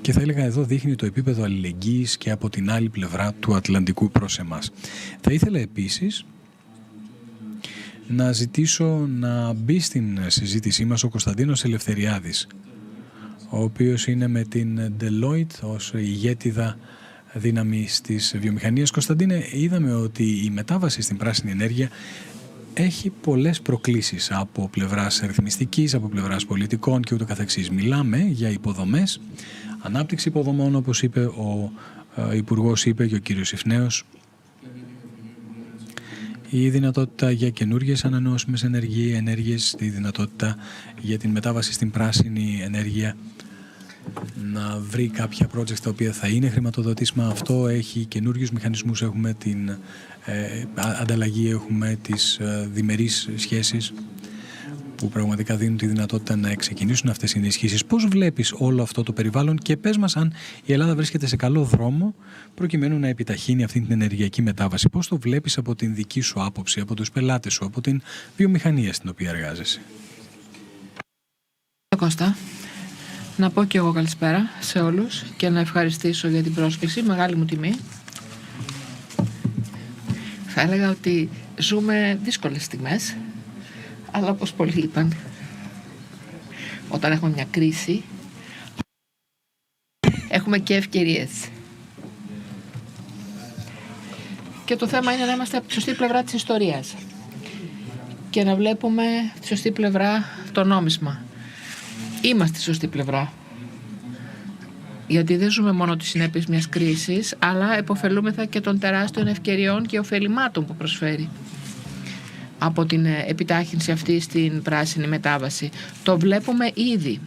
Speaker 3: και θα έλεγα εδώ δείχνει το επίπεδο αλληλεγγύης και από την άλλη πλευρά του Ατλαντικού προς εμάς. Θα ήθελα επίσης να ζητήσω να μπει στην συζήτησή μας ο Κωνσταντίνος Ελευθεριάδης, ο οποίος είναι με την Deloitte ως ηγέτιδα δύναμη της βιομηχανίας. Κωνσταντίνε, είδαμε ότι η μετάβαση στην πράσινη ενέργεια έχει πολλές προκλήσεις από πλευράς ρυθμιστικής, από πλευράς πολιτικών και ούτω καθεξής. Μιλάμε για υποδομές, ανάπτυξη υποδομών, όπως είπε ο Υπουργός, είπε και ο κύριος Ιφνέος, η δυνατότητα για καινούργιες ανανεώσιμες ενέργειες, η δυνατότητα για την μετάβαση στην πράσινη ενέργεια, να βρει κάποια projects τα οποία θα είναι χρηματοδοτήσιμα. Αυτό έχει καινούριους μηχανισμούς, έχουμε την ανταλλαγή, έχουμε τις διμερείς σχέσεις που πραγματικά δίνουν τη δυνατότητα να ξεκινήσουν αυτές οι ενισχύσεις. Πώς βλέπεις όλο αυτό το περιβάλλον και πες μας αν η Ελλάδα βρίσκεται σε καλό δρόμο προκειμένου να επιταχύνει αυτή την ενεργειακή μετάβαση. Πώς το βλέπεις από την δική σου άποψη, από τους πελάτες σου, από την βιομηχανία στην οποία εργάζεσαι?
Speaker 2: Κώστα, να πω και εγώ καλησπέρα σε όλους και να ευχαριστήσω για την πρόσκληση, μεγάλη μου τιμή. Θα έλεγα ότι ζούμε δύσκολες στιγμές, αλλά όπως πολλοί είπαν, όταν έχουμε μια κρίση, έχουμε και ευκαιρίες. Και το θέμα είναι να είμαστε από τη σωστή πλευρά της ιστορίας και να βλέπουμε τη σωστή πλευρά το νόμισμα. Είμαστε στη σωστή πλευρά. Γιατί δεν ζούμε μόνο τις συνέπειες μιας κρίσης, αλλά επωφελούμεθα και των τεράστιων ευκαιριών και ωφελημάτων που προσφέρει από την επιτάχυνση αυτή στην πράσινη μετάβαση. Το βλέπουμε ήδη,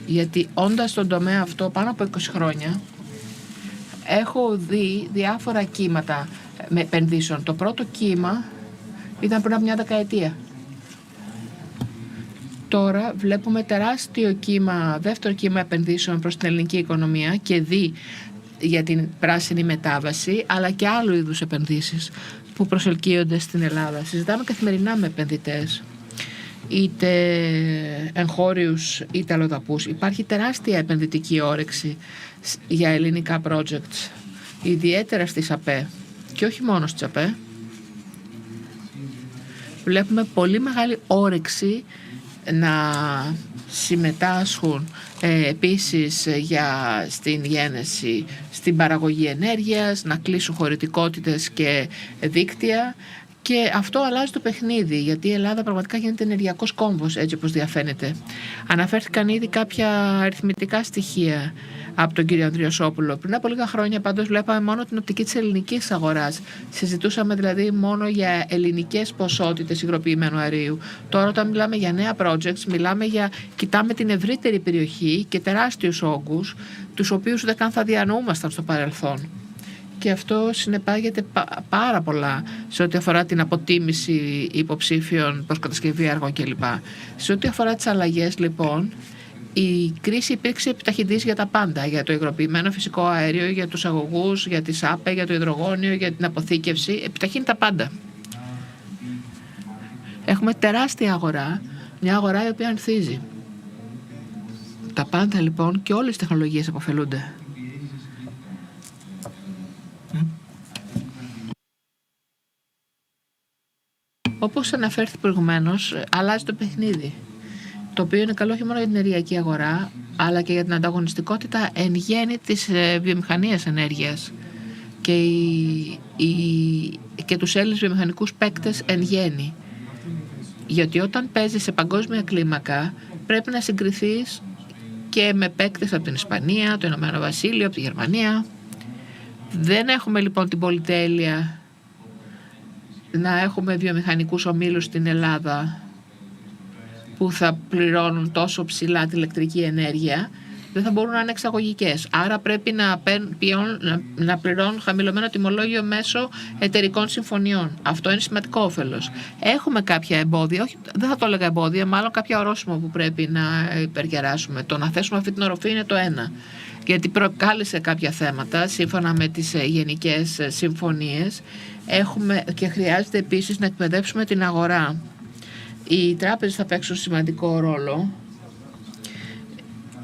Speaker 2: γιατί όντας στον τομέα αυτό πάνω από 20 χρόνια, έχω δει διάφορα κύματα με επενδύσεων. Το πρώτο κύμα ήταν πριν από μια δεκαετία. Τώρα βλέπουμε τεράστιο κύμα, δεύτερο κύμα επενδύσεων προς την ελληνική οικονομία και για την πράσινη μετάβαση, αλλά και άλλου είδους επενδύσεις που προσελκύονται στην Ελλάδα. Συζητάμε καθημερινά με επενδυτές, είτε εγχώριους είτε αλλοδαπούς. Υπάρχει τεράστια επενδυτική όρεξη για ελληνικά projects, ιδιαίτερα στις ΑΠΕ και όχι μόνο στις ΑΠΕ. Βλέπουμε πολύ μεγάλη όρεξη να συμμετάσχουν επίσης στην γένεση, στην παραγωγή ενέργειας, να κλείσουν χωρητικότητες και δίκτυα, και αυτό αλλάζει το παιχνίδι, γιατί η Ελλάδα πραγματικά γίνεται ενεργειακός κόμβος, έτσι όπως διαφαίνεται. Αναφέρθηκαν ήδη κάποια αριθμητικά στοιχεία από τον κύριο Ανδριασόπουλο. Πριν από λίγα χρόνια πάντως βλέπαμε μόνο την οπτική της ελληνικής αγοράς. Συζητούσαμε δηλαδή μόνο για ελληνικές ποσότητες υγροποιημένου αερίου. Τώρα όταν μιλάμε για νέα projects, κοιτάμε την ευρύτερη περιοχή και τεράστιους όγκους, τους οποίους δεν καν θα διανοούμασταν στο παρελθόν. Και αυτό συνεπάγεται πάρα πολλά σε ό,τι αφορά την αποτίμηση υποψήφιων προς κατασκευή έργων κλπ. Σε ό,τι αφορά τις αλλαγές, λοιπόν, η κρίση υπήρξε επιταχυντής για τα πάντα. Για το υγροποιημένο φυσικό αέριο, για τους αγωγούς, για τις ΑΠΕ, για το υδρογόνιο, για την αποθήκευση. Επιταχύνει τα πάντα. Έχουμε τεράστια αγορά, μια αγορά η οποία ανθίζει. Τα πάντα λοιπόν και όλες οι τεχνολογίες αποφελούνται. Όπως αναφέρθηκε προηγουμένως, αλλάζει το παιχνίδι, το οποίο είναι καλό όχι μόνο για την ενεργειακή αγορά, αλλά και για την ανταγωνιστικότητα εν γέννη της βιομηχανίας ενέργειας και τους Έλληνες βιομηχανικούς παίκτες εν γέννη. Γιατί όταν παίζεις σε παγκόσμια κλίμακα, πρέπει να συγκριθείς και με παίκτες από την Ισπανία, το Ηνωμένο Βασίλειο, από τη Γερμανία. Δεν έχουμε λοιπόν την πολυτέλεια να έχουμε βιομηχανικούς ομίλους στην Ελλάδα που θα πληρώνουν τόσο ψηλά την ηλεκτρική ενέργεια, δεν θα μπορούν να είναι εξαγωγικές. Άρα πρέπει να πληρώνουν χαμηλωμένο τιμολόγιο μέσω εταιρικών συμφωνιών. Αυτό είναι σημαντικό όφελος. Έχουμε κάποια εμπόδια, όχι, δεν θα το έλεγα εμπόδια, μάλλον κάποια ορόσημα που πρέπει να υπεργεράσουμε. Το να θέσουμε αυτή την οροφή είναι το ένα. Γιατί προκάλεσε κάποια θέματα σύμφωνα με τις γενικές συμφωνίες. Και χρειάζεται επίσης να εκπαιδεύσουμε την αγορά. Οι τράπεζες θα παίξουν σημαντικό ρόλο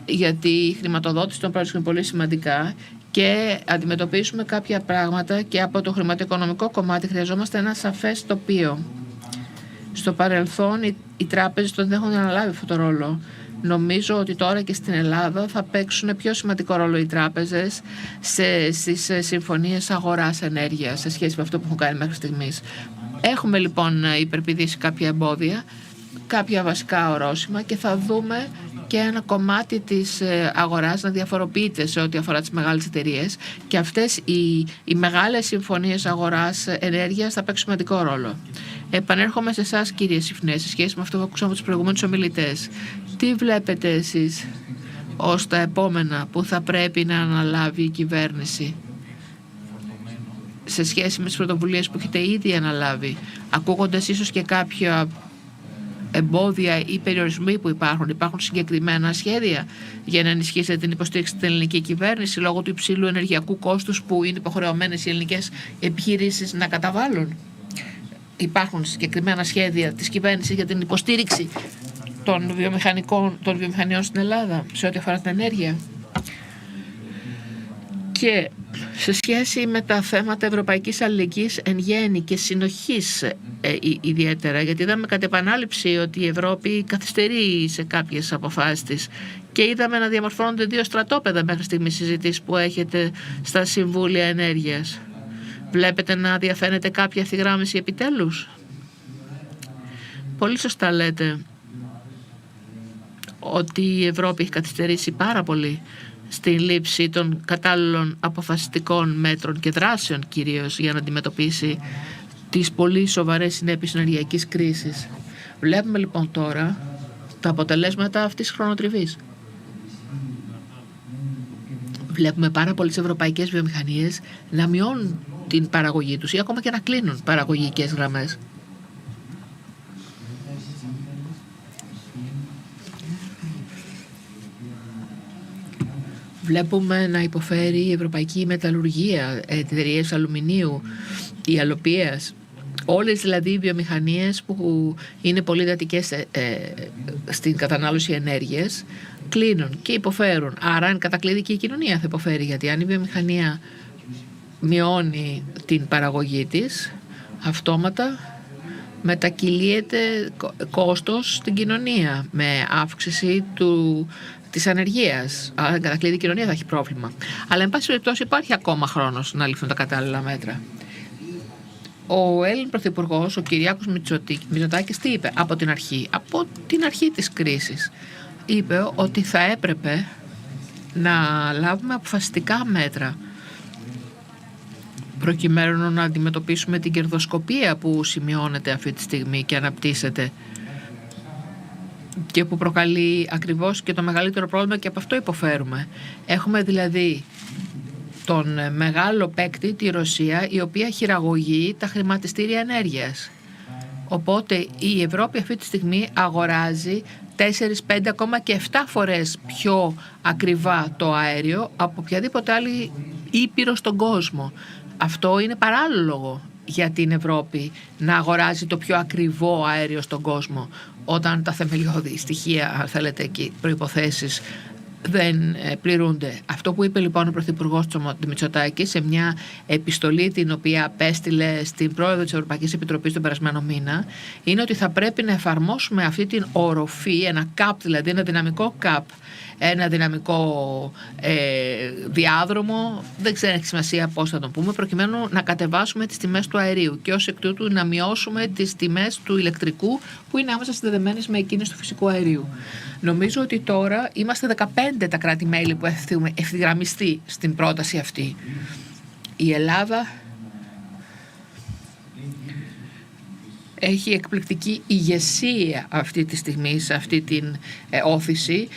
Speaker 2: γιατί η χρηματοδότηση των projects είναι πολύ σημαντικά και αντιμετωπίσουμε κάποια πράγματα και από το χρηματοοικονομικό κομμάτι χρειαζόμαστε ένα σαφές τοπίο. Στο παρελθόν οι τράπεζες δεν έχουν αναλάβει αυτό το ρόλο. Νομίζω ότι τώρα και στην Ελλάδα θα παίξουν πιο σημαντικό ρόλο οι τράπεζες στις συμφωνίες αγοράς ενέργειας σε σχέση με αυτό που έχουν κάνει μέχρι στιγμής. Έχουμε λοιπόν υπερπηδήσει κάποια εμπόδια, κάποια βασικά ορόσημα και θα δούμε και ένα κομμάτι της αγοράς να διαφοροποιείται σε ό,τι αφορά τις μεγάλες εταιρείες και αυτές οι μεγάλες συμφωνίες αγοράς ενέργειας θα παίξουν σημαντικό ρόλο. Επανέρχομαι σε εσάς, κύριε Συφνέ, σε σχέση με αυτό που ακούσαμε από τους προηγούμενους ομιλητές. Τι βλέπετε εσείς ως τα επόμενα που θα πρέπει να αναλάβει η κυβέρνηση σε σχέση με τις πρωτοβουλίες που έχετε ήδη αναλάβει, ακούγοντας ίσως και κάποια εμπόδια ή περιορισμοί που υπάρχουν συγκεκριμένα σχέδια για να ενισχύσετε την υποστήριξη στην ελληνική κυβέρνηση λόγω του υψηλού ενεργειακού κόστους που είναι υποχρεωμένες οι ελληνικές επιχειρήσεις να καταβάλουν? Υπάρχουν συγκεκριμένα σχέδια της κυβέρνησης για την υποστήριξη των βιομηχανιών στην Ελλάδα σε ό,τι αφορά την ενέργεια? Και σε σχέση με τα θέματα ευρωπαϊκής αλληλεγγύης εν γέννη και συνοχής ιδιαίτερα, γιατί είδαμε κατ' επανάληψη ότι η Ευρώπη καθυστερεί σε κάποιες αποφάσεις της και είδαμε να διαμορφώνονται δύο στρατόπεδα μέχρι στιγμής συζητήσεις που έχετε στα Συμβούλια Ενέργειας. Βλέπετε να διαφαίνεται κάποια ευθυγράμμιση επιτέλους? Πολύ σωστά λέτε ότι η Ευρώπη έχει καθυστερήσει πάρα πολύ στην λήψη των κατάλληλων αποφασιστικών μέτρων και δράσεων κυρίως για να αντιμετωπίσει τις πολύ σοβαρές συνέπειες ενεργειακής κρίσης. Βλέπουμε λοιπόν τώρα τα αποτελέσματα αυτής της χρονοτριβής. Βλέπουμε πάρα πολλές ευρωπαϊκές βιομηχανίες να μειώνουν την παραγωγή τους ή ακόμα και να κλείνουν παραγωγικές γραμμές. Βλέπουμε να υποφέρει η ευρωπαϊκή μεταλλουργία, εταιρείες αλουμινίου, η αλοπίας, όλες δηλαδή οι βιομηχανίες που είναι πολύ εντατικές στην κατανάλωση ενέργειας κλείνουν και υποφέρουν. Άρα εν κατακλείδη και η κοινωνία θα υποφέρει, γιατί αν η βιομηχανία μειώνει την παραγωγή της, αυτόματα μετακυλίεται κόστος στην κοινωνία με αύξηση της ανεργίας. Άρα εν κατακλείδη η κοινωνία θα έχει πρόβλημα. Αλλά εν πάση περιπτώσει υπάρχει ακόμα χρόνος να ληφθούν τα κατάλληλα μέτρα. Ο Έλλην Πρωθυπουργός, ο Κυριάκος Μητσοτάκης, τι είπε από την αρχή της κρίσης? Είπε ότι θα έπρεπε να λάβουμε αποφασιστικά μέτρα προκειμένου να αντιμετωπίσουμε την κερδοσκοπία που σημειώνεται αυτή τη στιγμή και αναπτύσσεται και που προκαλεί ακριβώς και το μεγαλύτερο πρόβλημα, και από αυτό υποφέρουμε. Έχουμε δηλαδή τον μεγάλο παίκτη, τη Ρωσία, η οποία χειραγωγεί τα χρηματιστήρια ενέργειας. Οπότε η Ευρώπη αυτή τη στιγμή αγοράζει 4, 5, ακόμα και 7 φορές πιο ακριβά το αέριο από οποιαδήποτε άλλη ήπειρο στον κόσμο. Αυτό είναι παράλογο για την Ευρώπη να αγοράζει το πιο ακριβό αέριο στον κόσμο, όταν τα θεμελιώδη στοιχεία, αν θέλετε, και προϋποθέσεις δεν πληρούνται. Αυτό που είπε λοιπόν ο Πρωθυπουργός Μητσοτάκης σε μια επιστολή την οποία απέστειλε στην πρόεδρο της Ευρωπαϊκής Επιτροπής τον περασμένο μήνα, είναι ότι θα πρέπει να εφαρμόσουμε αυτή την οροφή, ένα cap, δηλαδή ένα δυναμικό cap, ένα δυναμικό διάδρομο, δεν ξέρω, έχει σημασία πώς θα τον πούμε, προκειμένου να κατεβάσουμε τις τιμές του αερίου και ως εκ τούτου να μειώσουμε τις τιμές του ηλεκτρικού που είναι άμεσα συνδεδεμένες με εκείνες του φυσικού αερίου. Νομίζω ότι τώρα είμαστε 15 τα κράτη-μέλη που έχουμε ευθυγραμμιστεί στην πρόταση αυτή. Η Ελλάδα έχει εκπληκτική ηγεσία αυτή τη στιγμή σε αυτή την όθηση.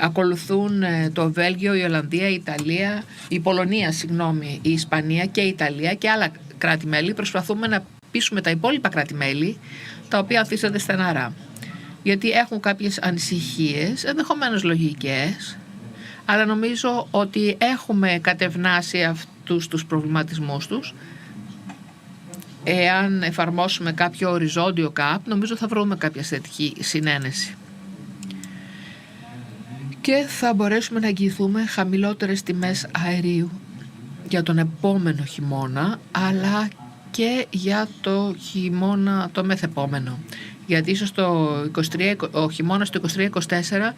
Speaker 2: Ακολουθούν το Βέλγιο, η Ολλανδία, η Ιταλία, η Πολωνία, η Ισπανία και η Ιταλία και άλλα κράτη-μέλη. Προσπαθούμε να πείσουμε τα υπόλοιπα κράτη-μέλη, τα οποία ανθίστανται στεναρά. Γιατί έχουν κάποιες ανησυχίες, ενδεχομένως λογικές, αλλά νομίζω ότι έχουμε κατευνάσει αυτούς τους προβληματισμούς τους. Εάν εφαρμόσουμε κάποιο οριζόντιο ΚΑΠ, νομίζω θα βρούμε κάποια θετική συνένεση. και θα μπορέσουμε να εγγυηθούμε χαμηλότερες τιμές αερίου για τον επόμενο χειμώνα, αλλά και για το χειμώνα το μεθεπόμενο. Γιατί ίσως ο χειμώνας του 23-24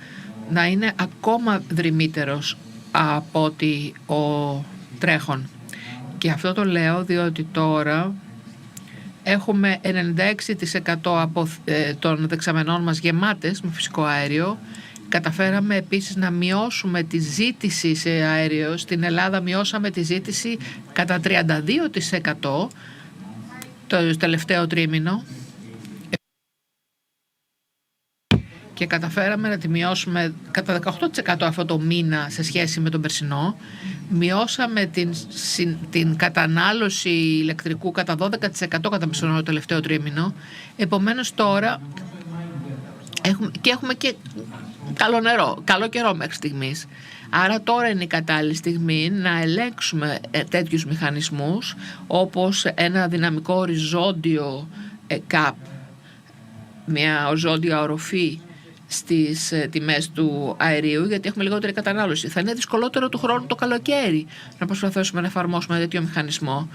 Speaker 2: να είναι ακόμα δρυμύτερος από ότι ο τρέχον. Και αυτό το λέω διότι τώρα έχουμε 96% των δεξαμενών μας γεμάτες με φυσικό αέριο. Καταφέραμε επίσης να μειώσουμε τη ζήτηση σε αέριο. Στην Ελλάδα μειώσαμε τη ζήτηση κατά 32% το τελευταίο τρίμηνο και καταφέραμε να τη μειώσουμε κατά 18% αυτό το μήνα σε σχέση με τον περσινό. Μειώσαμε την κατανάλωση ηλεκτρικού κατά 12% κατά μισό το τελευταίο τρίμηνο. Επομένως τώρα έχουμε και καλό καιρό μέχρι στιγμής. Άρα τώρα είναι η κατάλληλη στιγμή να ελέγξουμε τέτοιους μηχανισμούς όπως ένα δυναμικό οριζόντιο cap, μια οριζόντια οροφή στις τιμές του αερίου, γιατί έχουμε λιγότερη κατανάλωση. Θα είναι δυσκολότερο του χρόνου το καλοκαίρι να προσπαθήσουμε να εφαρμόσουμε τέτοιο μηχανισμό.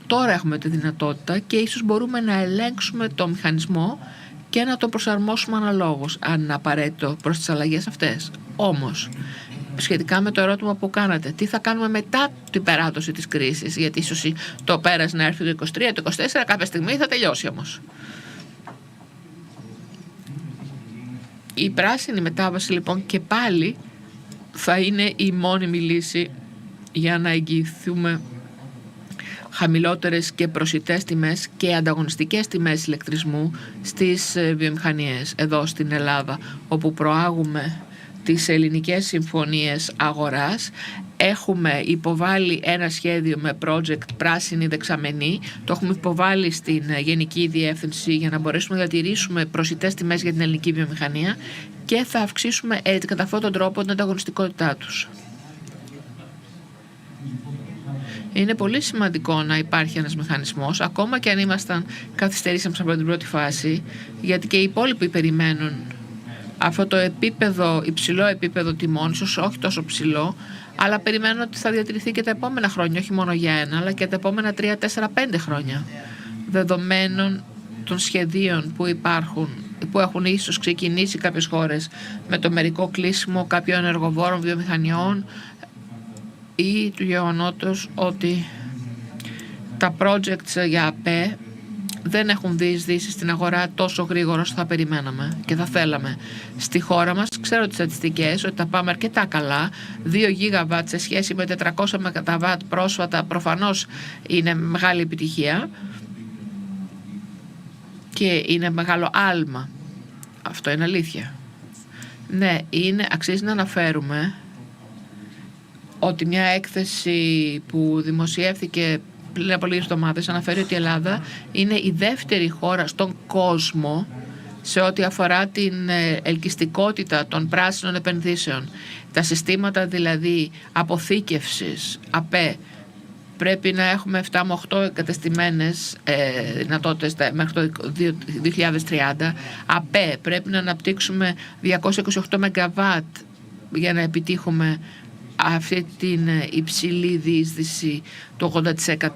Speaker 2: Τώρα έχουμε τη δυνατότητα και ίσως μπορούμε να ελέγξουμε το μηχανισμό και να το προσαρμόσουμε αναλόγως, αν είναι απαραίτητο, προς τις αλλαγές αυτές. Όμως, σχετικά με το ερώτημα που κάνατε, τι θα κάνουμε μετά την περάτωση της κρίσης, γιατί ίσως το πέρας να έρθει το 23, το 24, κάποια στιγμή θα τελειώσει όμως. Η πράσινη μετάβαση λοιπόν και πάλι θα είναι η μόνιμη λύση για να εγγυηθούμε χαμηλότερες και προσιτές τιμές και ανταγωνιστικές τιμές ηλεκτρισμού στις βιομηχανίες εδώ στην Ελλάδα, όπου προάγουμε τις ελληνικές συμφωνίες αγοράς. Έχουμε υποβάλει ένα σχέδιο με project πράσινη δεξαμενή. Το έχουμε υποβάλει στην Γενική Διεύθυνση για να μπορέσουμε να διατηρήσουμε προσιτές τιμές για την ελληνική βιομηχανία και θα αυξήσουμε έτσι κατά αυτόν τον τρόπο την ανταγωνιστικότητά τους. Είναι πολύ σημαντικό να υπάρχει ένας μηχανισμός, ακόμα και αν καθυστερήσαμε από την πρώτη φάση, γιατί και οι υπόλοιποι περιμένουν αυτό το υψηλό επίπεδο τιμών, ίσως όχι τόσο ψηλό, αλλά περιμένουν ότι θα διατηρηθεί και τα επόμενα χρόνια, όχι μόνο για ένα, αλλά και τα επόμενα 3, 4, 5 χρόνια. Δεδομένων των σχεδίων που υπάρχουν, που έχουν ίσως ξεκινήσει κάποιες χώρες με το μερικό κλείσιμο κάποιων ενεργοβόρων βιομηχανιών ή του γεγονότος ότι τα projects για ΑΠΕ δεν έχουν διεισδύσει στην αγορά τόσο γρήγορα όσο θα περιμέναμε και θα θέλαμε. Στη χώρα μας, ξέρω τις στατιστικές, ότι τα πάμε αρκετά καλά. 2 γίγαβατ σε σχέση με 400 ΜΒ πρόσφατα προφανώς είναι μεγάλη επιτυχία και είναι μεγάλο άλμα. Αυτό είναι αλήθεια. Ναι, αξίζει να αναφέρουμε ότι μια έκθεση που δημοσιεύθηκε πριν από λίγες εβδομάδες αναφέρει ότι η Ελλάδα είναι η δεύτερη χώρα στον κόσμο σε ό,τι αφορά την ελκυστικότητα των πράσινων επενδύσεων. Τα συστήματα δηλαδή αποθήκευσης, ΑΠΕ, πρέπει να έχουμε 7 με 8 εγκατεστημένες δυνατότητες μέχρι το 2030. ΑΠΕ πρέπει να αναπτύξουμε 228 ΜΒ για να επιτύχουμε αυτή την υψηλή διείσδυση του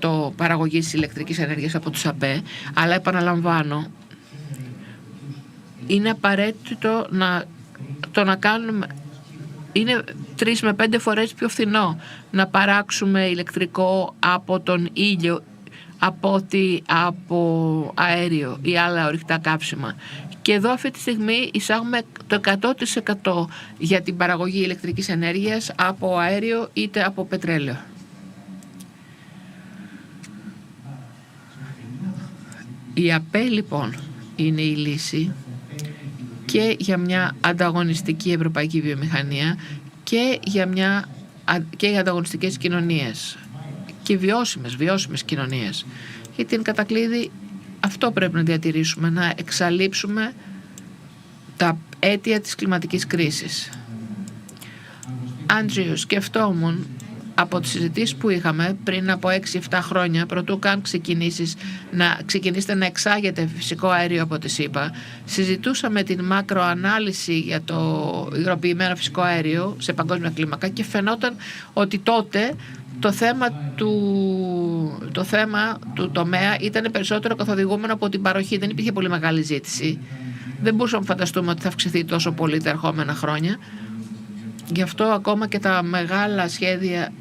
Speaker 2: 80% παραγωγής ηλεκτρικής ενέργειας από τους ΑΠΕ. Αλλά επαναλαμβάνω, είναι απαραίτητο να κάνουμε, είναι 3 με 5 φορές πιο φθηνό να παράξουμε ηλεκτρικό από τον ήλιο από αέριο ή άλλα ορυκτά καύσιμα. Και εδώ αυτή τη στιγμή εισάγουμε το 100% για την παραγωγή ηλεκτρικής ενέργειας από αέριο είτε από πετρέλαιο. Η ΑΠΕ λοιπόν είναι η λύση και για μια ανταγωνιστική ευρωπαϊκή βιομηχανία και για ανταγωνιστικές κοινωνίες και βιώσιμες κοινωνίες. Γιατί εν κατακλείδη αυτό πρέπει να διατηρήσουμε, να εξαλείψουμε τα αίτια της κλιματικής κρίσης. Άντριο, σκεφτόμουν από τις συζητήσεις που είχαμε πριν από 6-7 χρόνια, πρωτού καν ξεκινήσετε να εξάγετε φυσικό αέριο από τη ΣΥΠΑ, συζητούσαμε την μακροανάλυση για το υγροποιημένο φυσικό αέριο σε παγκόσμια κλίμακα και φαινόταν ότι τότε το θέμα του τομέα ήταν περισσότερο καθοδηγούμενο από την παροχή. Δεν υπήρχε πολύ μεγάλη ζήτηση. Δεν μπορούσαμε να φανταστούμε ότι θα αυξηθεί τόσο πολύ τα ερχόμενα χρόνια. Γι' αυτό ακόμα και τα μεγάλα σχέδια,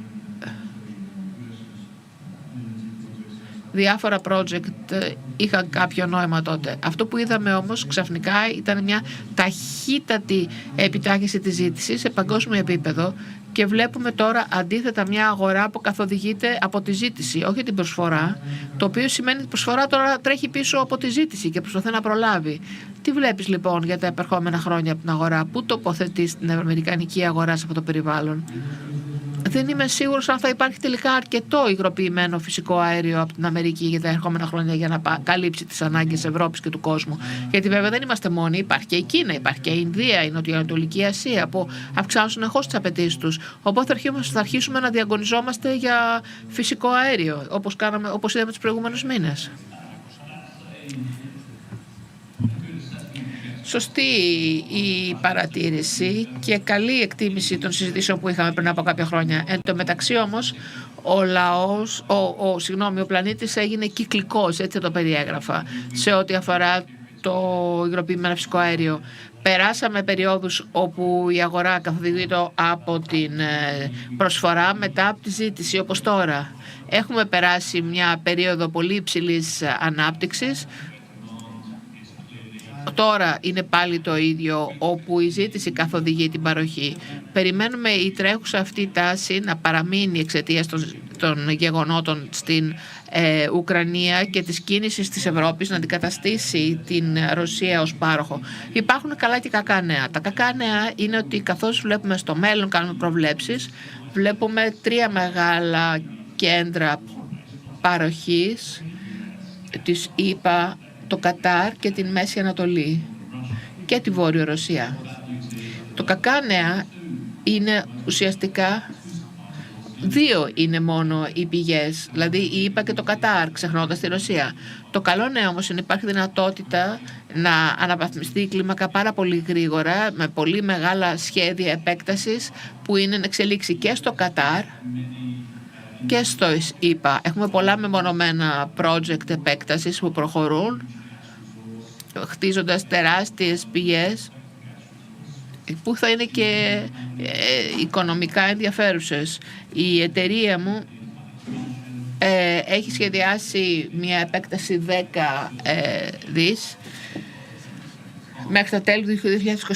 Speaker 2: διάφορα project είχαν κάποιο νόημα τότε. Αυτό που είδαμε όμως ξαφνικά ήταν μια ταχύτατη επιτάχυνση της ζήτησης σε παγκόσμιο επίπεδο και βλέπουμε τώρα αντίθετα μια αγορά που καθοδηγείται από τη ζήτηση, όχι την προσφορά, το οποίο σημαίνει ότι η προσφορά τώρα τρέχει πίσω από τη ζήτηση και προσπαθεί να προλάβει. Τι βλέπεις λοιπόν για τα επερχόμενα χρόνια από την αγορά, πού τοποθετείς την αμερικανική αγορά σε αυτό το περιβάλλον? Δεν είμαι σίγουρος αν θα υπάρχει τελικά αρκετό υγροποιημένο φυσικό αέριο από την Αμερική για τα ερχόμενα χρόνια για να καλύψει τις ανάγκες Ευρώπης και του κόσμου. Γιατί βέβαια δεν είμαστε μόνοι, υπάρχει και η Κίνα, υπάρχει και η Ινδία, η Νοτιοανατολική Ασία που αυξάνουν συνεχώς τις απαιτήσεις τους. Οπότε θα αρχίσουμε να διαγωνιζόμαστε για φυσικό αέριο, όπως είδαμε τους προηγούμενους μήνες. Σωστή η παρατήρηση και καλή εκτίμηση των συζητήσεων που είχαμε πριν από κάποια χρόνια. Εν τω μεταξύ όμως ο πλανήτης έγινε κυκλικός, έτσι το περιέγραφα, σε ό,τι αφορά το υγροποιημένο φυσικό αέριο. Περάσαμε περιόδους όπου η αγορά καθοδηγείται από την προσφορά μετά από τη ζήτηση, όπως τώρα. Έχουμε περάσει μια περίοδο πολύ υψηλής ανάπτυξης. Τώρα είναι πάλι το ίδιο, όπου η ζήτηση καθοδηγεί την παροχή. Περιμένουμε η τρέχουσα αυτή τάση να παραμείνει εξαιτίας των γεγονότων στην Ουκρανία και της κίνησης της Ευρώπης να αντικαταστήσει την Ρωσία ως πάροχο. Υπάρχουν καλά και κακά νέα. Τα κακά νέα είναι ότι καθώς βλέπουμε στο μέλλον, κάνουμε προβλέψεις, βλέπουμε 3 μεγάλα κέντρα παροχής της ΗΠΑ, το Κατάρ και την Μέση Ανατολή και τη Βόρειο Ρωσία. Το κακά νέα είναι ουσιαστικά 2 είναι μόνο οι πηγές, δηλαδή η ΗΠΑ και το Κατάρ, ξεχνώντας τη Ρωσία. Το καλό νέο όμως είναι υπάρχει δυνατότητα να αναβαθμιστεί η κλίμακα πάρα πολύ γρήγορα με πολύ μεγάλα σχέδια επέκτασης που είναι να εξελίξει και στο Κατάρ και στο ΗΠΑ. Έχουμε πολλά μεμονωμένα project επέκτασης που προχωρούν, χτίζοντας τεράστιες πηγές που θα είναι και οικονομικά ενδιαφέρουσες. Η εταιρεία μου έχει σχεδιάσει μια επέκταση 10 δις. Μέχρι τα τέλη του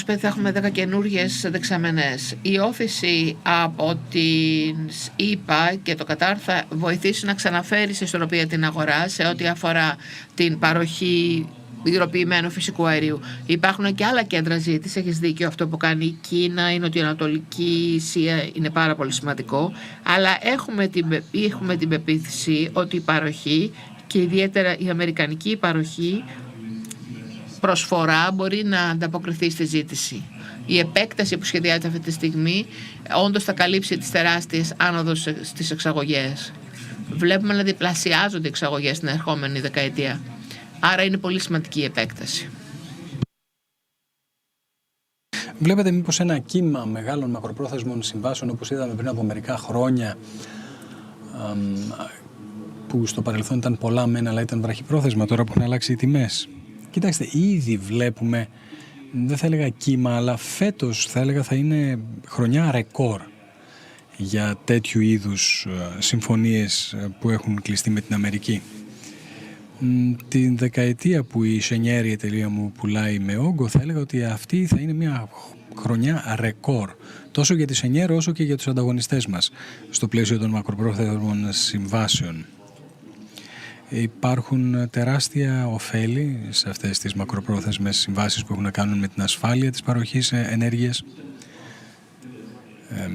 Speaker 2: 2025 θα έχουμε 10 καινούργιες δεξαμενές. Η όθηση από την ΗΠΑ και το Κατάρ θα βοηθήσει να ξαναφέρει σε ισορροπία την αγορά σε ό,τι αφορά την παροχή υγροποιημένου φυσικού αερίου. Υπάρχουν και άλλα κέντρα ζήτηση, έχεις δίκιο, αυτό που κάνει η Κίνα, η Νοτιοανατολική Ασία είναι πάρα πολύ σημαντικό, αλλά έχουμε την πεποίθηση ότι η παροχή και ιδιαίτερα η αμερικανική παροχή προσφορά μπορεί να ανταποκριθεί στη ζήτηση. Η επέκταση που σχεδιάζεται αυτή τη στιγμή όντως θα καλύψει τις τεράστιες άνοδους στις εξαγωγές. Βλέπουμε να διπλασιάζονται οι εξαγωγές την ερχόμενη δεκαετία. Άρα είναι πολύ σημαντική η επέκταση.
Speaker 3: Βλέπετε μήπως ένα κύμα μεγάλων μακροπρόθεσμων συμβάσεων όπως είδαμε πριν από μερικά χρόνια, που στο παρελθόν ήταν πολλά μεν αλλά ήταν βραχυπρόθεσμα, τώρα που έχουν αλλάξει οι τιμές? Κοιτάξτε, ήδη βλέπουμε, δεν θα έλεγα κύμα, αλλά φέτος θα έλεγα θα είναι χρονιά ρεκόρ για τέτοιου είδους συμφωνίες που έχουν κλειστεί με την Αμερική. Την δεκαετία που η Σενιέρη, η εταιρεία μου, πουλάει με όγκο, θα έλεγα ότι αυτή θα είναι μια χρονιά ρεκόρ, τόσο για τη Σενιέρη όσο και για τους ανταγωνιστές μας στο πλαίσιο των μακροπρόθεσμων συμβάσεων. Υπάρχουν τεράστια ωφέλη σε αυτές τις μακροπρόθεσμες συμβάσεις που έχουν να κάνουν με την ασφάλεια της παροχής ενέργειας,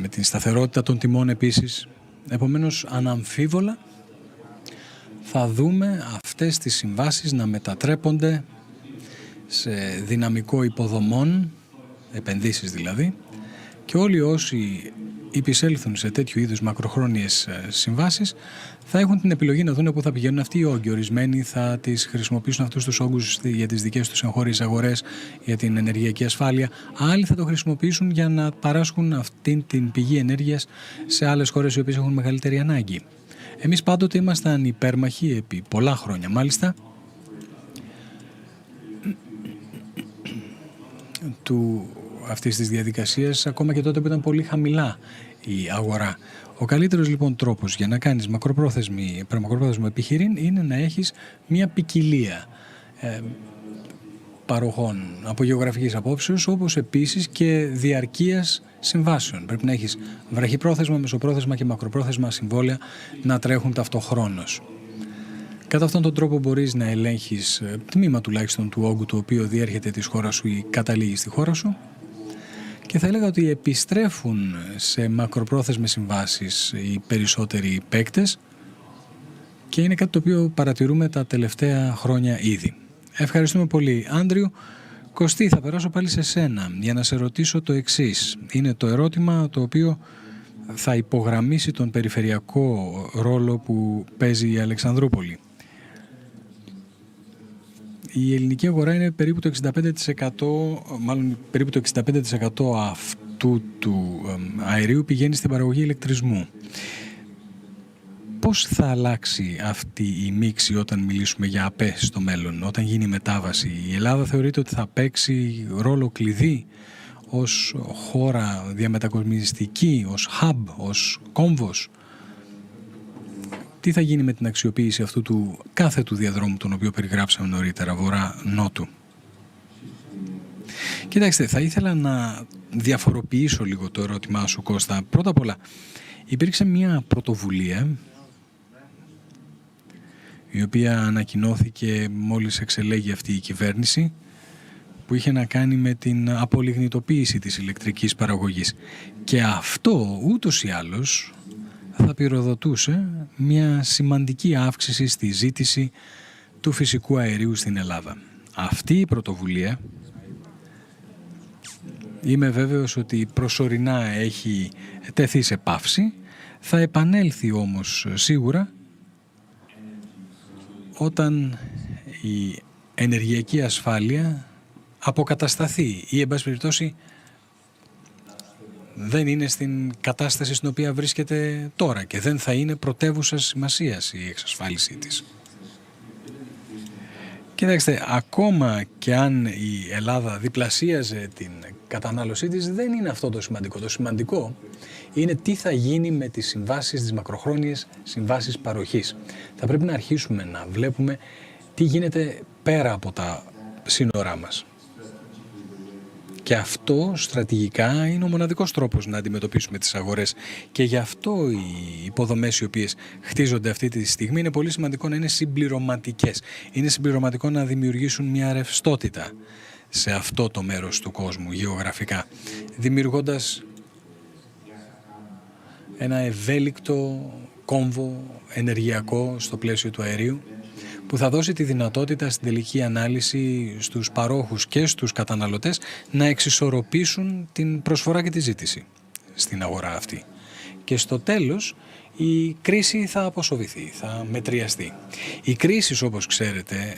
Speaker 3: με την σταθερότητα των τιμών επίσης. Επομένως, αναμφίβολα θα δούμε αυτές τις συμβάσεις να μετατρέπονται σε δυναμικό υποδομών, επενδύσεις δηλαδή, και όλοι όσοι υπησέλθουν σε τέτοιου είδους μακροχρόνιες συμβάσεις θα έχουν την επιλογή να δουν πού θα πηγαίνουν αυτοί οι όγκοι. Ορισμένοι θα τις χρησιμοποιήσουν αυτούς τους όγκους για τις δικές τους εγχώριες αγορές, για την ενεργειακή ασφάλεια. Άλλοι θα το χρησιμοποιήσουν για να παράσχουν αυτή την πηγή ενέργειας σε άλλες χώρες οι οποίες έχουν μεγαλύτερη ανάγκη. Εμείς πάντοτε ήμασταν υπέρμαχοι επί πολλά χρόνια μάλιστα αυτής της διαδικασίας, ακόμα και τότε που ήταν πολύ χαμηλά η αγορά. Ο καλύτερος λοιπόν τρόπος για να κάνεις μακροπρόθεσμο επιχειρήν είναι να έχεις μια ποικιλία παροχών από γεωγραφικής απόψεως, όπως επίσης και διαρκείας συμβάσεων. Πρέπει να έχεις βραχυπρόθεσμα, μεσοπρόθεσμα και μακροπρόθεσμα συμβόλαια να τρέχουν ταυτοχρόνως. Κατά αυτόν τον τρόπο μπορείς να ελέγχεις τμήμα τουλάχιστον του όγκου το οποίο διέρχεται της χώρας σου ή καταλήγει στη χώρα σου, και θα έλεγα ότι επιστρέφουν σε μακροπρόθεσμες συμβάσεις οι περισσότεροι παίκτες και είναι κάτι το οποίο παρατηρούμε τα τελευταία χρόνια ήδη. Ευχαριστούμε πολύ, Άντριου. Κωστή, θα περάσω πάλι σε σένα για να σε ρωτήσω το εξής. Είναι το ερώτημα το οποίο θα υπογραμμίσει τον περιφερειακό ρόλο που παίζει η Αλεξανδρούπολη. Η ελληνική αγορά είναι περίπου το 65% αυτού του αερίου πηγαίνει στην παραγωγή ηλεκτρισμού. Πώς θα αλλάξει αυτή η μίξη όταν μιλήσουμε για ΑΠΕ στο μέλλον, όταν γίνει η μετάβαση? Η Ελλάδα θεωρείται ότι θα παίξει ρόλο κλειδί ως χώρα διαμετακομιστική, ως hub, ως κόμβος? Τι θα γίνει με την αξιοποίηση αυτού του κάθετου διαδρόμου τον οποίο περιγράψαμε νωρίτερα, βορρά-νότου? Κοιτάξτε, θα ήθελα να διαφοροποιήσω λίγο το ερώτημά σου, Κώστα. Πρώτα απ' όλα, υπήρξε μια πρωτοβουλία η οποία ανακοινώθηκε μόλις εξελέγει αυτή η κυβέρνηση, που είχε να κάνει με την απολιγνητοποίηση της ηλεκτρικής παραγωγής. Και αυτό ούτως ή άλλως θα πυροδοτούσε μια σημαντική αύξηση στη ζήτηση του φυσικού αερίου στην Ελλάδα. Αυτή η πρωτοβουλία είμαι βέβαιος ότι προσωρινά έχει τεθεί σε παύση, θα επανέλθει όμως σίγουρα όταν η ενεργειακή ασφάλεια αποκατασταθεί ή εν πάση περιπτώσει δεν είναι στην κατάσταση στην οποία βρίσκεται τώρα και δεν θα είναι πρωτεύουσα σημασίας η εξασφάλισή της. Κοιτάξτε, ακόμα και αν η Ελλάδα διπλασίαζε την κατανάλωσή της, δεν είναι αυτό το σημαντικό. Το σημαντικό είναι τι θα γίνει με τις συμβάσεις, τις μακροχρόνιες συμβάσεις παροχής. Θα πρέπει να αρχίσουμε να βλέπουμε τι γίνεται πέρα από τα σύνορά μας. Και αυτό στρατηγικά είναι ο μοναδικός τρόπος να αντιμετωπίσουμε τις αγορές. Και γι' αυτό οι υποδομές οι οποίες χτίζονται αυτή τη στιγμή είναι πολύ σημαντικό να είναι συμπληρωματικές. Είναι συμπληρωματικό να δημιουργήσουν μια ρευστότητα σε αυτό το μέρος του κόσμου γεωγραφικά, δημιουργώντας ένα ευέλικτο κόμβο ενεργειακό στο πλαίσιο του αερίου, που θα δώσει τη δυνατότητα στην τελική ανάλυση στους παρόχους και στους καταναλωτές να εξισορροπήσουν την προσφορά και τη ζήτηση στην αγορά αυτή. Και στο τέλος η κρίση θα αποσοβηθεί, θα μετριαστεί. Οι κρίσεις, όπως ξέρετε,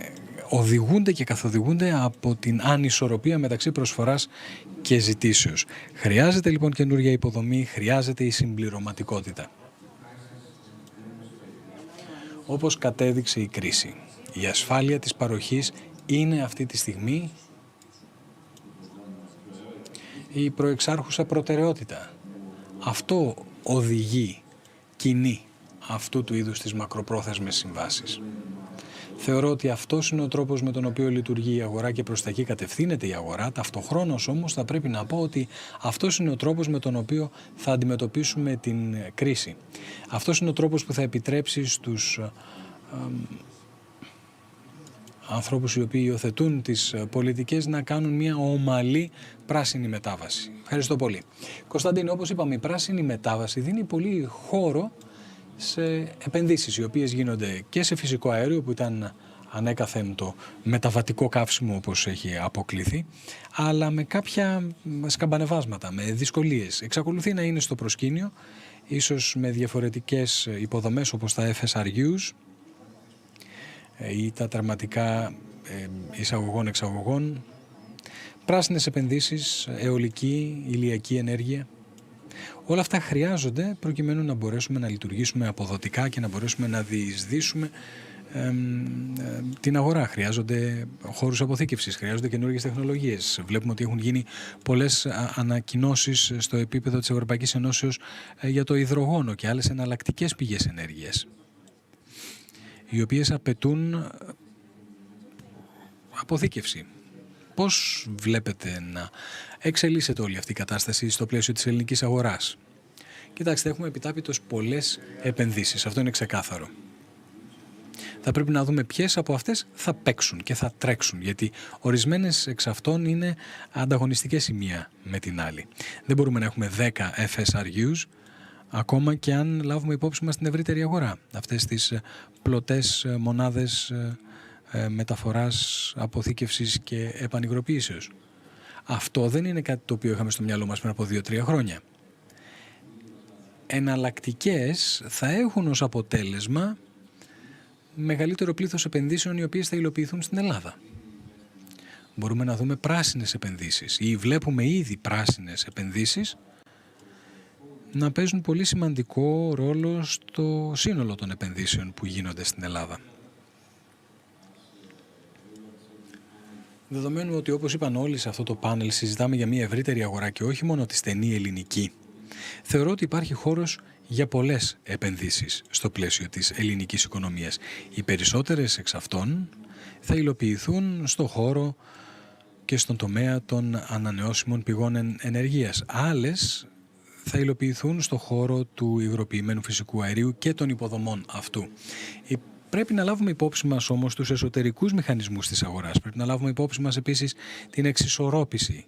Speaker 3: οδηγούνται και καθοδηγούνται από την ανισορροπία μεταξύ προσφοράς και ζητήσεως. Χρειάζεται λοιπόν καινούργια υποδομή, χρειάζεται η συμπληρωματικότητα. Όπως κατέδειξε η κρίση, η ασφάλεια της παροχής είναι αυτή τη στιγμή η προεξάρχουσα προτεραιότητα. Αυτό οδηγεί, κινεί αυτού του είδους τις μακροπρόθεσμες συμβάσεις. Θεωρώ ότι αυτός είναι ο τρόπος με τον οποίο λειτουργεί η αγορά και προς τα εκεί κατευθύνεται η αγορά. Ταυτοχρόνως όμως θα πρέπει να πω ότι αυτός είναι ο τρόπος με τον οποίο θα αντιμετωπίσουμε την κρίση. Αυτός είναι ο τρόπος που θα επιτρέψει στους ανθρώπους οι οποίοι υιοθετούν τις πολιτικές να κάνουν μια ομαλή πράσινη μετάβαση. Ευχαριστώ πολύ. Κωνσταντίνε, όπως είπαμε, η πράσινη μετάβαση δίνει πολύ χώρο σε επενδύσεις οι οποίες γίνονται και σε φυσικό αέριο, που ήταν ανέκαθεν το μεταβατικό καύσιμο όπως έχει αποκληθεί, αλλά με κάποια σκαμπανεβάσματα, με δυσκολίες. Εξακολουθεί να είναι στο προσκήνιο, ίσως με διαφορετικές υποδομές όπως τα FSRUs ή τα τερματικά εισαγωγών-εξαγωγών, πράσινες επενδύσεις, αιωλική, ηλιακή ενέργεια. Όλα αυτά χρειάζονται προκειμένου να μπορέσουμε να λειτουργήσουμε αποδοτικά και να μπορέσουμε να διεισδύσουμε την αγορά. Χρειάζονται χώρους αποθήκευσης, χρειάζονται καινούργιες τεχνολογίες. Βλέπουμε ότι έχουν γίνει πολλές ανακοινώσεις στο επίπεδο της Ευρωπαϊκής Ενώσεως για το υδρογόνο και άλλες εναλλακτικές πηγές ενέργειας, οι οποίες απαιτούν αποθήκευση. Πώς βλέπετε να εξελίσσεται όλη αυτή η κατάσταση στο πλαίσιο της ελληνικής αγοράς? Κοιτάξτε, έχουμε επιτάπητος πολλές επενδύσεις, αυτό είναι ξεκάθαρο. Θα πρέπει να δούμε ποιες από αυτές θα παίξουν και θα τρέξουν, γιατί ορισμένες εξ αυτών είναι ανταγωνιστικές η μία με την άλλη. Δεν μπορούμε να έχουμε 10 FSRUs, ακόμα και αν λάβουμε υπόψη μας την ευρύτερη αγορά. Αυτές τις πλωτές μονάδες μεταφοράς, αποθήκευσης και επανυγροποίησεως. Αυτό δεν είναι κάτι το οποίο είχαμε στο μυαλό μας πριν από 2-3 χρόνια. Εναλλακτικές θα έχουν ως αποτέλεσμα μεγαλύτερο πλήθος επενδύσεων οι οποίες θα υλοποιηθούν στην Ελλάδα. Μπορούμε να δούμε πράσινες επενδύσεις ή βλέπουμε ήδη πράσινες επενδύσεις να παίζουν πολύ σημαντικό ρόλο στο σύνολο των επενδύσεων που γίνονται στην Ελλάδα. Δεδομένου ότι, όπως είπαν όλοι σε αυτό το πάνελ, συζητάμε για μια ευρύτερη αγορά και όχι μόνο τη στενή ελληνική, θεωρώ ότι υπάρχει χώρος για πολλές επενδύσεις στο πλαίσιο της ελληνικής οικονομίας. Οι περισσότερες εξ αυτών θα υλοποιηθούν στο χώρο και στον τομέα των ανανεώσιμων πηγών ενεργείας. Άλλες θα υλοποιηθούν στο χώρο του υγροποιημένου φυσικού αερίου και των υποδομών αυτού. Πρέπει να λάβουμε υπόψη μας όμως τους εσωτερικούς μηχανισμούς της αγοράς. Πρέπει να λάβουμε υπόψη μας επίσης την εξισορρόπηση.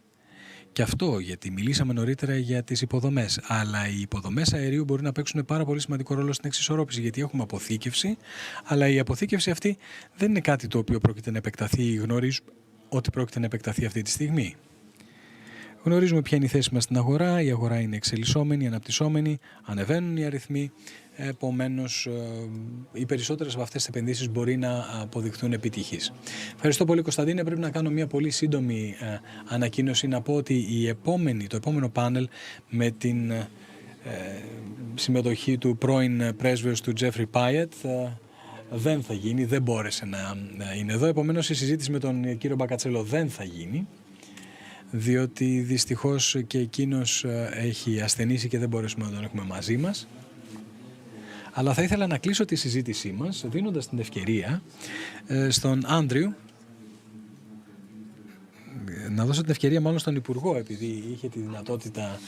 Speaker 3: Και αυτό γιατί μιλήσαμε νωρίτερα για τις υποδομές. Αλλά οι υποδομές αερίου μπορεί να παίξουν πάρα πολύ σημαντικό ρόλο στην εξισορρόπηση, γιατί έχουμε αποθήκευση, αλλά η αποθήκευση αυτή δεν είναι κάτι το οποίο πρόκειται να επεκταθεί ή γνωρίζουμε ότι πρόκειται να επεκταθεί αυτή τη στιγμή. Γνωρίζουμε ποια είναι η θέση μας στην αγορά. Η αγορά είναι εξελισσόμενη, αναπτυσσόμενη, ανεβαίνουν οι αριθμοί. Επομένως, οι περισσότερες από αυτές τις επενδύσεις μπορεί να αποδειχθούν επιτυχείς. Ευχαριστώ πολύ, Κωνσταντίνε. Πρέπει να κάνω μια πολύ σύντομη ανακοίνωση. Να πω ότι το επόμενο πάνελ με την συμμετοχή του πρώην πρέσβεως του Τζέφρι Πάιετ δεν θα γίνει, δεν μπόρεσε να είναι εδώ. Επομένως, η συζήτηση με τον κύριο Μπακατσέλο δεν θα γίνει, διότι δυστυχώς και εκείνος έχει ασθενήσει και δεν μπορέσουμε να τον έχουμε μαζί μας. Αλλά θα ήθελα να κλείσω τη συζήτησή μας δίνοντας την ευκαιρία στον Άντριου, να δώσω την ευκαιρία μάλλον στον Υπουργό, επειδή είχε τη δυνατότητα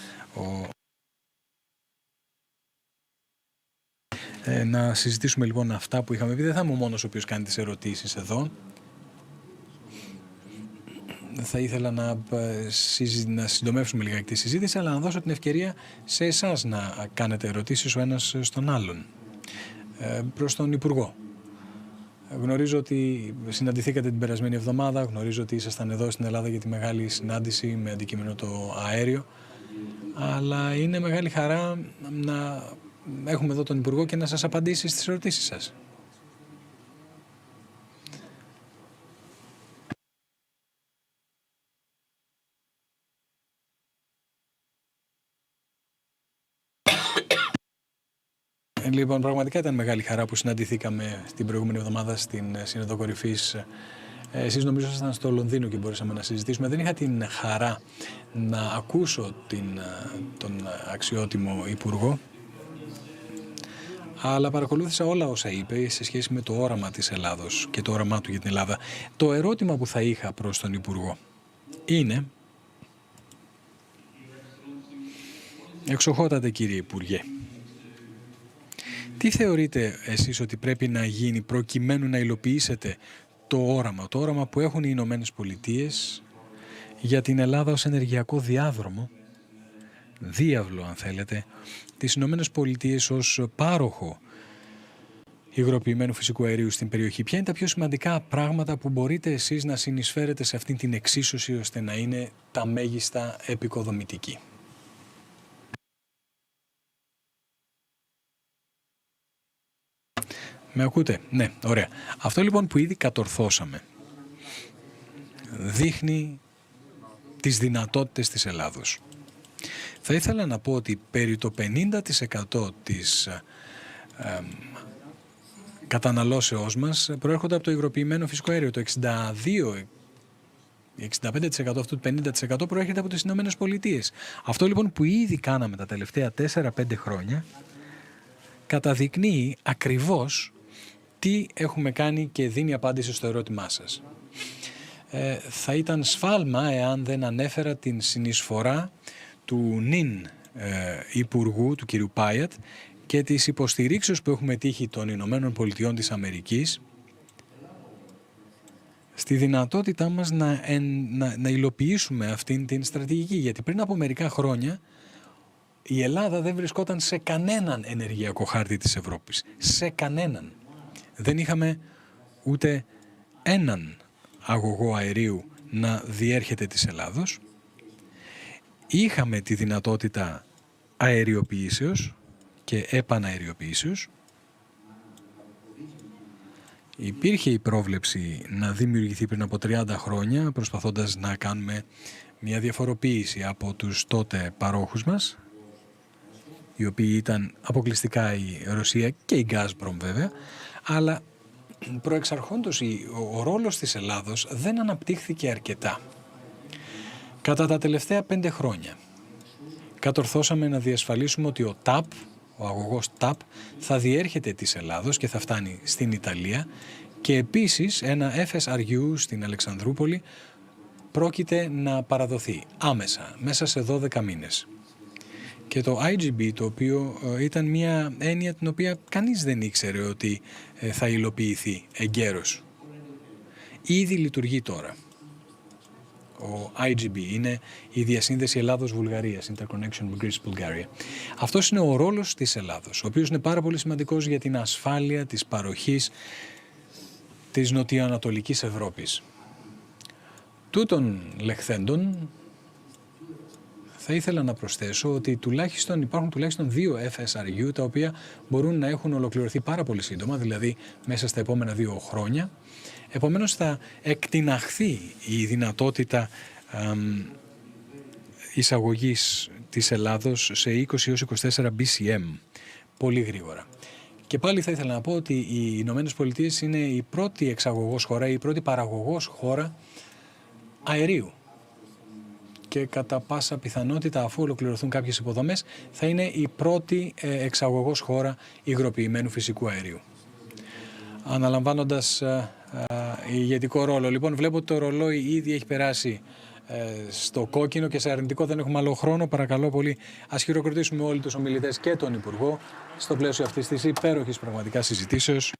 Speaker 3: να συζητήσουμε λοιπόν αυτά που είχαμε πει. Δεν θα είμαι ο μόνος ο οποίος κάνει τις ερωτήσεις εδώ. Θα ήθελα να συντομεύσουμε λιγάκι τη συζήτηση, αλλά να δώσω την ευκαιρία σε εσάς να κάνετε ερωτήσεις ο ένας στον άλλον. Προς τον Υπουργό. Γνωρίζω ότι συναντηθήκατε την περασμένη εβδομάδα, γνωρίζω ότι ήσασταν εδώ στην Ελλάδα για τη μεγάλη συνάντηση με αντικείμενο το αέριο, αλλά είναι μεγάλη χαρά να έχουμε εδώ τον Υπουργό και να σας απαντήσει στις ερωτήσεις σας. Λοιπόν, πραγματικά ήταν μεγάλη χαρά που συναντηθήκαμε την προηγούμενη εβδομάδα στην Σύνοδο Κορυφής. Εσείς νομίζω ήσασταν στο Λονδίνο και μπορέσαμε να συζητήσουμε. Δεν είχα την χαρά να ακούσω τον αξιότιμο Υπουργό, αλλά παρακολούθησα όλα όσα είπε σε σχέση με το όραμα της Ελλάδος και το όραμά του για την Ελλάδα. Το ερώτημα που θα είχα προς τον Υπουργό είναι, εξοχότατε κύριε Υπουργέ, τι θεωρείτε εσείς ότι πρέπει να γίνει προκειμένου να υλοποιήσετε το όραμα που έχουν οι Ηνωμένες Πολιτείες για την Ελλάδα ως ενεργειακό διάβλο αν θέλετε, τις Ηνωμένες Πολιτείες ως πάροχο υγροποιημένου φυσικού αερίου στην περιοχή. Ποια είναι τα πιο σημαντικά πράγματα που μπορείτε εσείς να συνεισφέρετε σε αυτήν την εξίσωση ώστε να είναι τα μέγιστα επικοδομητική? Με ακούτε? Ναι, ωραία. Αυτό λοιπόν που ήδη κατορθώσαμε δείχνει τις δυνατότητες της Ελλάδος. Θα ήθελα να πω ότι περί το 50% της καταναλώσεώς μας προέρχονται από το υγροποιημένο φυσικό αέριο. Το 65% αυτού του 50% προέρχεται από τις Ηνωμένες Πολιτείες. Αυτό λοιπόν που ήδη κάναμε τα τελευταία 4-5 χρόνια καταδεικνύει ακριβώς τι έχουμε κάνει και δίνει απάντηση στο ερώτημά σας. Θα ήταν σφάλμα εάν δεν ανέφερα την συνεισφορά του νυν Υπουργού, του κ. Πάιατ, και τις υποστηρίξεις που έχουμε τύχει των Ηνωμένων Πολιτειών της Αμερικής στη δυνατότητά μας να υλοποιήσουμε αυτήν την στρατηγική. Γιατί πριν από μερικά χρόνια η Ελλάδα δεν βρισκόταν σε κανέναν ενεργειακό χάρτη της Ευρώπης. Σε κανέναν. Δεν είχαμε ούτε έναν αγωγό αερίου να διέρχεται της Ελλάδος. Είχαμε τη δυνατότητα αεριοποιήσεως και επαναεριοποιήσεως. Υπήρχε η πρόβλεψη να δημιουργηθεί πριν από 30 χρόνια, προσπαθώντας να κάνουμε μια διαφοροποίηση από τους τότε παρόχους μας, οι οποίοι ήταν αποκλειστικά η Ρωσία και η Gazprom βέβαια, αλλά προεξαρχόντως ο ρόλος της Ελλάδος δεν αναπτύχθηκε αρκετά. Κατά τα τελευταία 5 χρόνια κατορθώσαμε να διασφαλίσουμε ότι ο αγωγός TAP θα διέρχεται της Ελλάδος και θα φτάνει στην Ιταλία, και επίσης ένα FSRU στην Αλεξανδρούπολη πρόκειται να παραδοθεί άμεσα, μέσα σε 12 μήνες. Και το IGB, το οποίο ήταν μια έννοια την οποία κανείς δεν ήξερε ότι θα υλοποιηθεί εγκαίρως, ήδη λειτουργεί τώρα. Ο IGB είναι η διασύνδεση Ελλάδος-Βουλγαρίας, Interconnection with Greece-Bulgaria. Αυτός είναι ο ρόλος της Ελλάδος, ο οποίος είναι πάρα πολύ σημαντικός για την ασφάλεια της παροχής της νοτιοανατολικής Ευρώπης. Τούτων λεχθέντων, θα ήθελα να προσθέσω ότι υπάρχουν τουλάχιστον 2 FSRU τα οποία μπορούν να έχουν ολοκληρωθεί πάρα πολύ σύντομα, δηλαδή μέσα στα επόμενα 2 χρόνια. Επομένως θα εκτιναχθεί η δυνατότητα εισαγωγής της Ελλάδος σε 20-24 BCM πολύ γρήγορα. Και πάλι θα ήθελα να πω ότι οι Ηνωμένες Πολιτείες είναι η πρώτη εξαγωγός χώρα, η πρώτη παραγωγός χώρα αερίου. Και κατά πάσα πιθανότητα, αφού ολοκληρωθούν κάποιες υποδομές, θα είναι η πρώτη εξαγωγός χώρα υγροποιημένου φυσικού αερίου. Αναλαμβάνοντας ηγετικό ρόλο. Λοιπόν, βλέπω ότι το ρολόι ήδη έχει περάσει στο κόκκινο και σε αρνητικό, δεν έχουμε άλλο χρόνο. Παρακαλώ πολύ, ας χειροκροτήσουμε όλοι τους ομιλητές και τον Υπουργό στο πλαίσιο αυτής της υπέροχης πραγματικά συζητήσεως.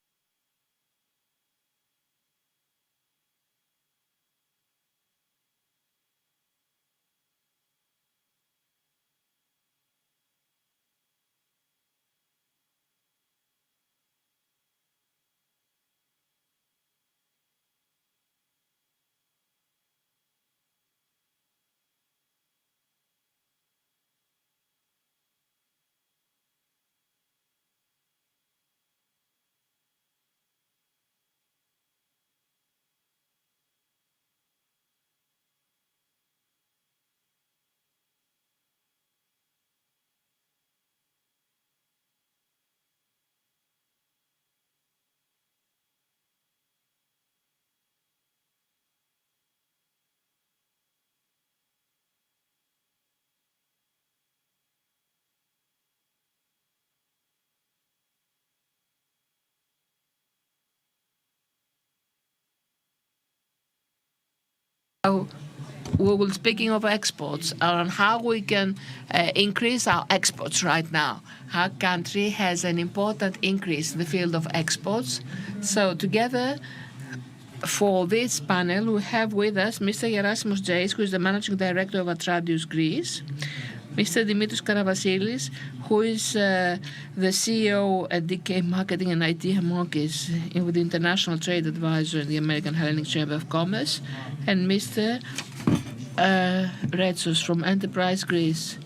Speaker 2: We will speaking of exports and how we can increase our exports right now. Our country has an important increase in the field of exports. So together for this panel we have with us Mr. Gerasimos Jais, who is the Managing Director of Atradius Greece, Mr. Dimitris Karavasilis, who is the CEO at DK Marketing and IT Markets with the International Trade Advisor in the American Hellenic Chamber of Commerce, and Mr. Retsos from Enterprise Greece.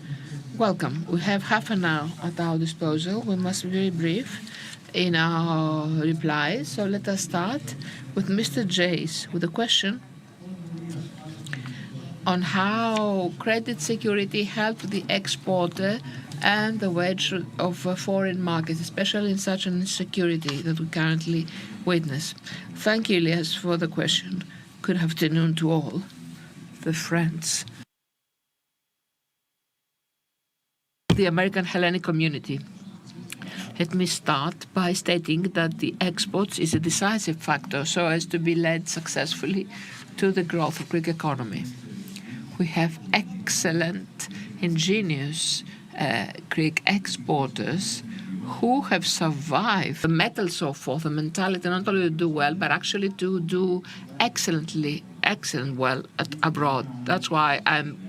Speaker 2: Welcome. We have half an hour at our disposal. We must be very brief in our replies. So let us start with Mr. Jace with a question on how credit security helped the exporter and the wedge of foreign markets, especially in such an insecurity that we currently witness. Thank you, Elias, for the question. Good afternoon to all the friends. The American Hellenic community. Let me start by stating that the exports is a decisive factor so as to be led successfully to the growth of Greek economy. We have excellent, ingenious Greek exporters who have survived the metal, so forth, the mentality not only to do well, but actually to do excellent well abroad. That's why I'm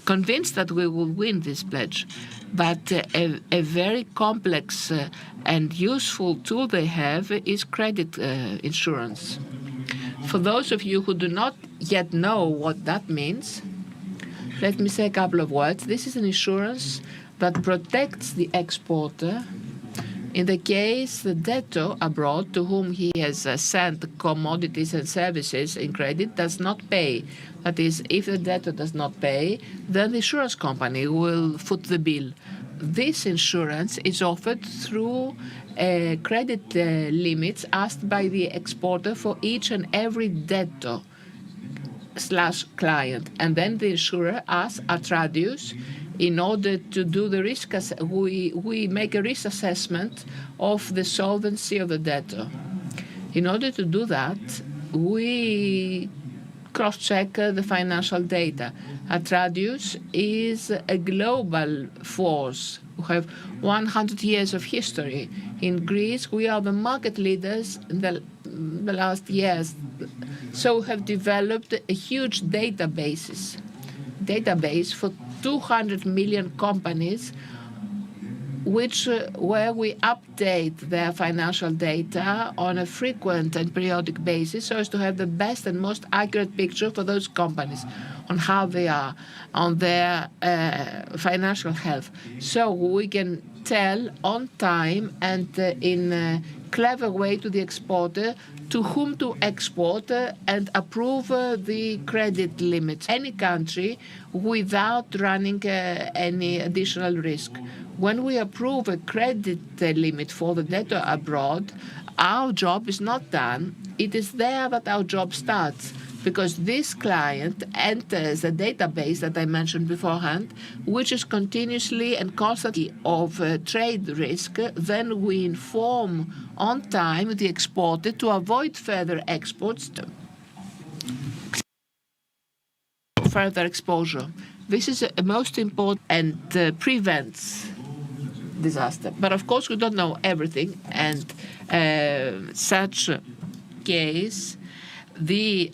Speaker 2: convinced that we will win this pledge. But a very complex and useful tool they have is credit insurance. For those of you who do not yet know what that means, let me say a couple of words. This is an insurance that protects the exporter in the case the debtor abroad to whom he has sent commodities and services in credit does not pay. That is, if the debtor does not pay, then the insurance company will foot the bill. This insurance is offered through credit limits asked by the exporter for each and every debtor / client, and then the insurer, us, Atradius, in order to do the risk, we make a risk assessment of the solvency of the debtor. In order to do that, we cross-check the financial data. Atradius is a global force. We have 100 years of history. In Greece, we are the market leaders in the last years. So we have developed a huge database for 200 million companies, where we update their financial data on a frequent and periodic basis so as to have the best and most accurate picture for those companies on how they are, on their financial health. So we can tell on time and in a clever way to the exporter to whom to export and approve the credit limits. Any country without running any additional risk. When we approve a credit limit for the debtor abroad, our job is not done. It is there that our job starts, because this client enters a database that I mentioned beforehand, which is continuously and constantly of trade risk. Then we inform on time the exporter to avoid further exports, further exposure. This is a most important and prevents disaster. But of course, we don't know everything, and such case, the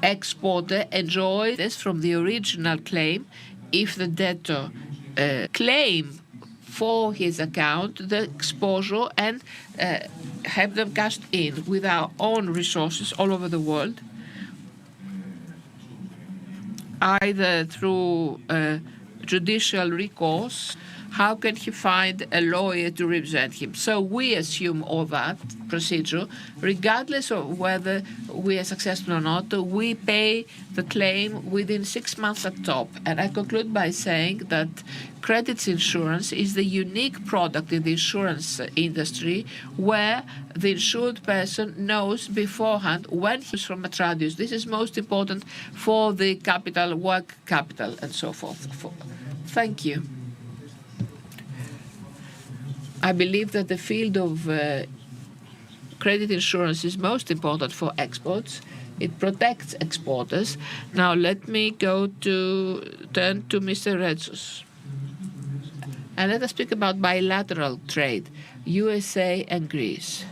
Speaker 2: exporter enjoys this from the original claim if the debtor claim for his account the exposure and have them cashed in with our own resources all over the world, either through judicial recourse. How can he find a lawyer to represent him? So we assume all that procedure, regardless of whether we are successful or not. We pay the claim within 6 months at top. And I conclude by saying that credit insurance is the unique product in the insurance industry where the insured person knows beforehand when he's from Atradius. This is most important for the capital, work capital, and so forth. Thank you. I believe that the field of credit insurance is most important for exports. It protects exporters. Now let me turn to Mr. Retsos. And let us speak about bilateral trade, USA and Greece.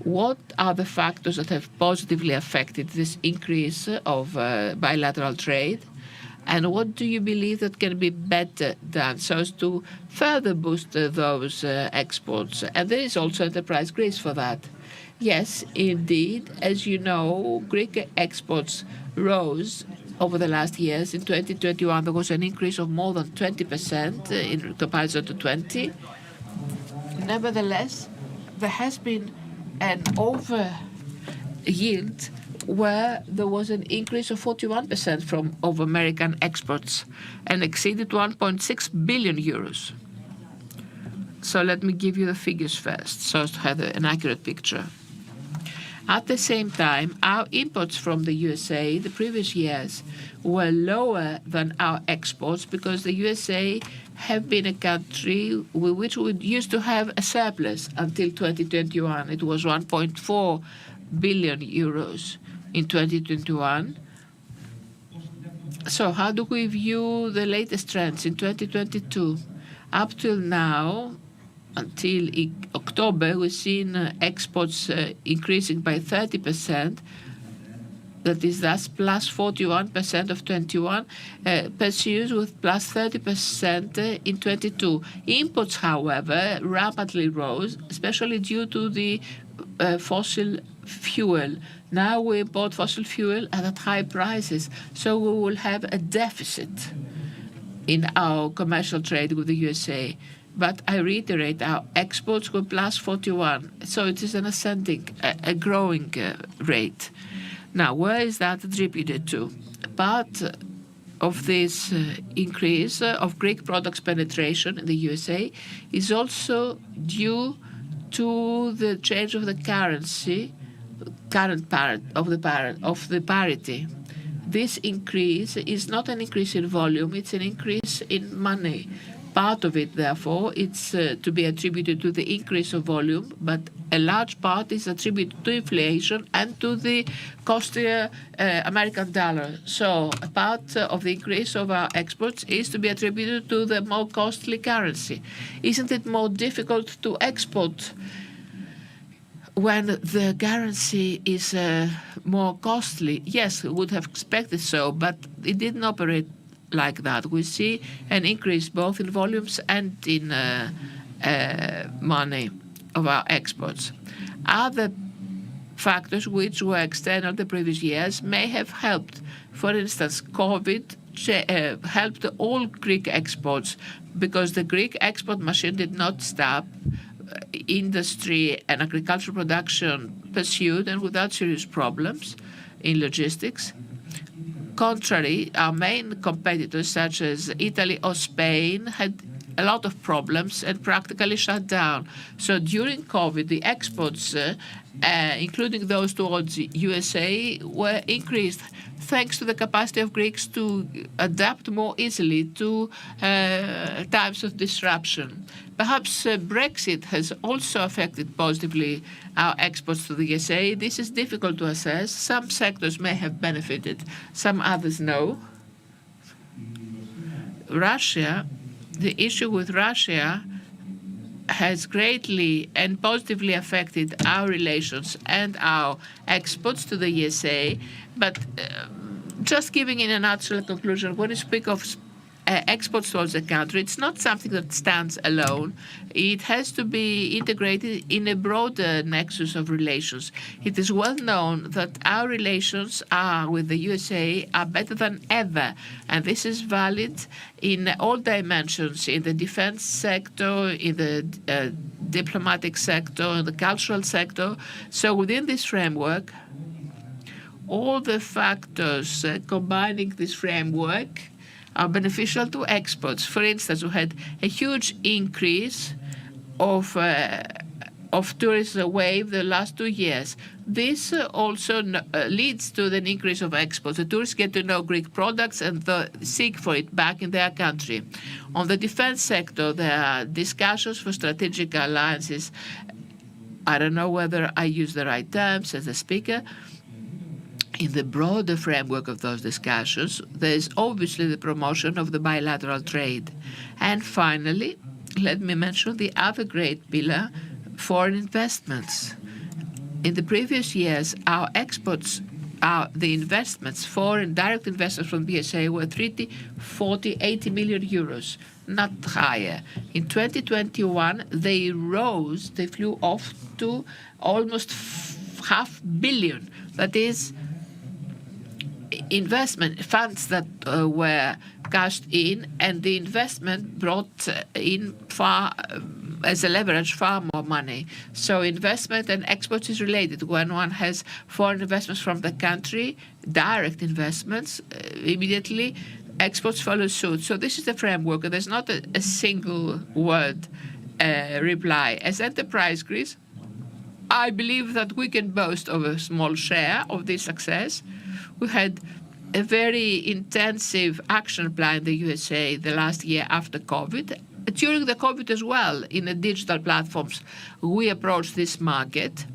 Speaker 2: What are the factors that have positively affected this increase of bilateral trade? And what do you believe that can be better done so as to further boost those exports? And there is also Enterprise Greece for that. Yes, indeed. As you know, Greek exports rose over the last years. In 2021, there was an increase of more than 20% in comparison to 20. Nevertheless, there has been an over yield where there was an increase of 41% of American exports and exceeded 1.6 billion euros. So let me give you the figures first so as to have an accurate picture. At the same time, our imports from the USA the previous years were lower than our exports because the USA have been a country with which we used to have a surplus until 2021. It was 1.4 billion euros in 2021. So how do we view the latest trends in 2022? Up till now, until October, we've seen exports increasing by 30%. That is thus plus 41% of 21, pursues with plus 30% in 22. Imports, however, rapidly rose, especially due to the fossil fuel. Now we import fossil fuel at high prices, so we will have a deficit in our commercial trade with the USA. But I reiterate, our exports were plus 41, so it is an ascending, a growing rate. Now, where is that attributed to? Part of this increase of Greek products penetration in the USA is also due to the change of the currency, of the parity. This increase is not an increase in volume, it's an increase in money. Part of it, therefore, it's to be attributed to the increase of volume, but a large part is attributed to inflation and to the costlier American dollar. So a part of the increase of our exports is to be attributed to the more costly currency. Isn't it more difficult to export when the currency is more costly? Yes, we would have expected so, but it didn't operate like that. We see an increase both in volumes and in money of our exports. Other factors which were external the previous years may have helped. For instance, COVID helped all Greek exports because the Greek export machine did not stop. Industry and agricultural production pursued and without serious problems in logistics. Contrary, our main competitors, such as Italy or Spain, had a lot of problems and practically shut down. So during COVID, the exports, including those towards the USA, were increased thanks to the capacity of Greeks to adapt more easily to times of disruption. Perhaps Brexit has also affected positively our exports to the USA. This is difficult to assess. Some sectors may have benefited, some others no. Russia, the issue with Russia has greatly and positively affected our relations and our exports to the USA. But just giving in a nutshell conclusion, when you speak of exports towards the country, it's not something that stands alone. It has to be integrated in a broader nexus of relations. It is well known that our relations with the USA are better than ever, and this is valid in all dimensions, in the defense sector, in the diplomatic sector, in the cultural sector. So within this framework, all the factors combining this framework are beneficial to exports. For instance, we had a huge increase of tourism wave the last 2 years. This also leads to an increase of exports. The tourists get to know Greek products and seek for it back in their country. On the defense sector, there are discussions for strategic alliances. I don't know whether I use the right terms as a speaker. In the broader framework of those discussions, there is obviously the promotion of the bilateral trade. And finally, let me mention the other great pillar, foreign investments. In the previous years, our exports the investments, foreign direct investments from BSA were 30, 40, 80 million euros, not higher. In 2021, they rose, they flew off to almost $500 million. That is investment funds that were cashed in, and the investment brought in far as a leverage far more money. So investment and exports is related. When one has foreign investments from the country, direct investments, immediately exports follow suit. So this is the framework. There's not a single word reply. As Enterprise Greece, I believe that we can boast of a small share of this success. We had a very intensive action plan in the USA the last year after COVID. During the COVID as well, in the digital platforms, we approached this market.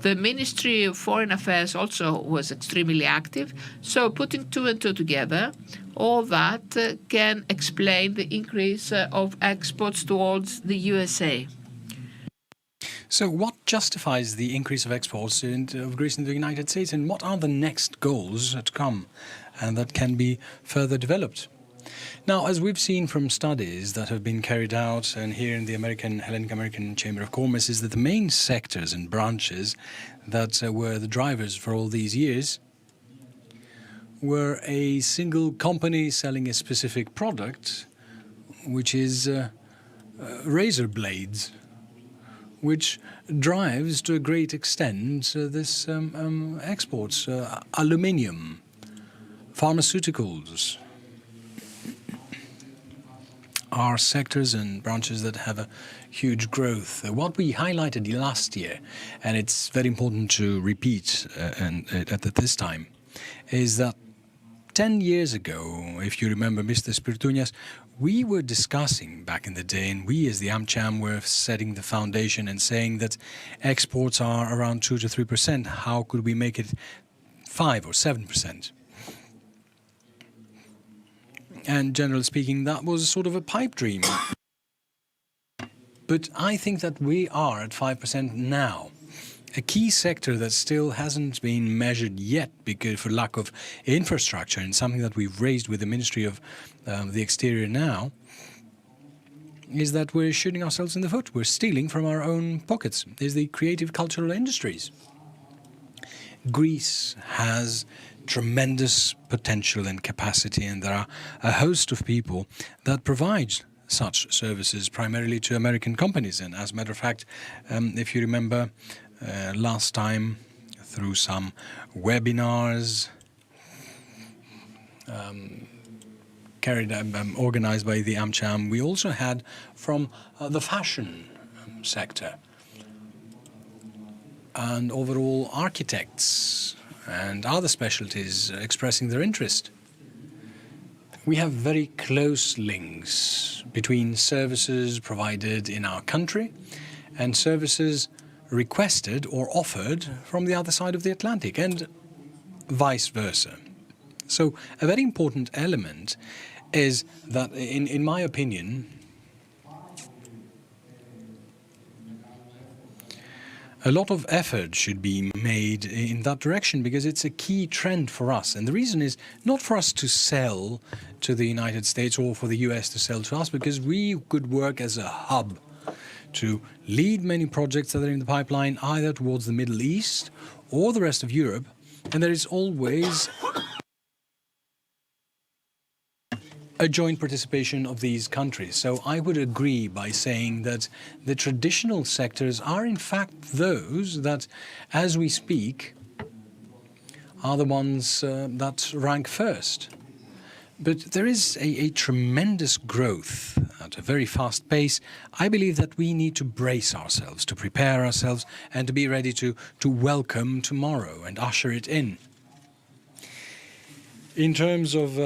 Speaker 2: The Ministry of Foreign Affairs also was extremely active. So putting two and two together, all that can explain the increase of exports towards the USA.
Speaker 3: So what justifies the increase of exports of Greece into the United States, and what are the next goals to come and that can be further developed? Now, as we've seen from studies that have been carried out and here in the Hellenic American Chamber of Commerce, is that the main sectors and branches that were the drivers for all these years were a single company selling a specific product, which is razor blades, which drives to a great extent this exports, aluminium, pharmaceuticals, are sectors and branches that have a huge growth. What we highlighted last year, and it's very important to repeat at this time, is that 10 years ago, if you remember, Mr. Spirtounias, we were discussing back in the day, and we as the AmCham were setting the foundation and saying that exports are around 2 to 3%. How could we make it 5 or 7%? And generally speaking, that was sort of a pipe dream. But I think that we are at 5% now. A key sector that still hasn't been measured yet because for lack of infrastructure, and something that we've raised with the Ministry of the Exterior now, is that we're shooting ourselves in the foot. We're stealing from our own pockets, is the creative cultural industries. Greece has tremendous potential and capacity, and there are a host of people that provide such services primarily to American companies. And as a matter of fact, if you remember last time through some webinars organized by the AmCham, we also had from the fashion sector and overall architects and other specialties expressing their interest. We have very close links between services provided in our country and services requested or offered from the other side of the Atlantic, and vice versa. So a very important element is that, in my opinion, a lot of effort should be made in that direction because it's a key trend for us. And the reason is not for us to sell to the United States or for the US to sell to us, because we could work as a hub to lead many projects that are in the pipeline either towards the Middle East or the rest of Europe. And there is always a joint participation of these countries. So I would agree by saying that the traditional sectors are in fact those that, as we speak, are the ones that rank first. But there is a tremendous growth at a very fast pace. I believe that we need to brace ourselves, to prepare ourselves, and to be ready to welcome tomorrow and usher it in. In terms of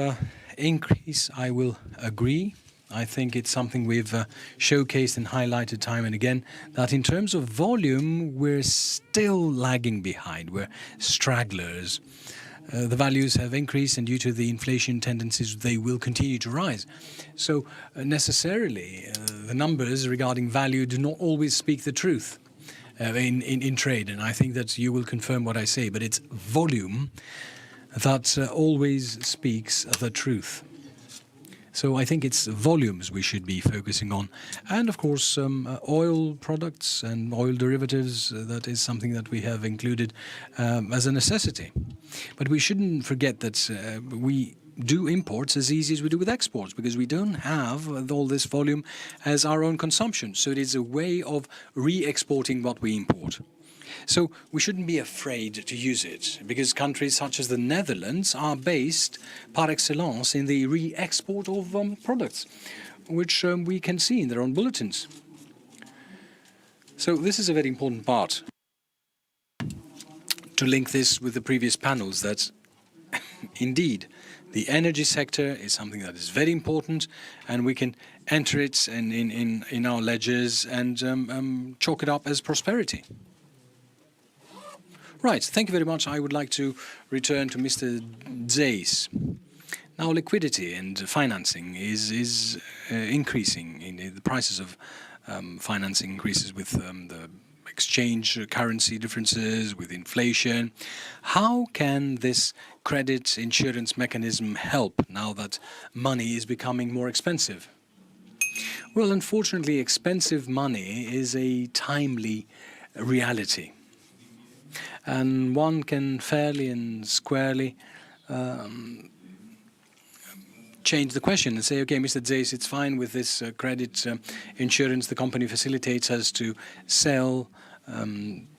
Speaker 3: increase, I will agree. I think it's something we've showcased and highlighted time and again, that in terms of volume, we're still lagging behind. We're stragglers. The values have increased, and due to the inflation tendencies, they will continue to rise. So necessarily, the numbers regarding value do not always speak the truth. in trade, and I think that you will confirm what I say, but it's volume that always speaks the truth. So I think it's volumes we should be focusing on. And of course, oil products and oil derivatives, that is something that we have included as a necessity. But we shouldn't forget that we do imports as easy as we do with exports, because we don't have all this volume as our own consumption. So it is a way of re-exporting what we import. So we shouldn't be afraid to use it, because countries such as the Netherlands are based par excellence in the re-export of products, which we can see in their own bulletins. So this is a very important part, to link this with the previous panels, that indeed the energy sector is something that is very important, and we can enter it in our ledgers and chalk it up as prosperity. Right, thank you very much. I would like to return to Mr. Zeis. Now, liquidity and financing is increasing. The prices of financing increases with the exchange currency differences, with inflation. How can this credit insurance mechanism help now that money is becoming more expensive? Well, unfortunately, expensive money is a timely reality. And one can fairly and squarely change the question and say, okay, Mr. Zeis, it's fine with this credit insurance. The company facilitates us to sell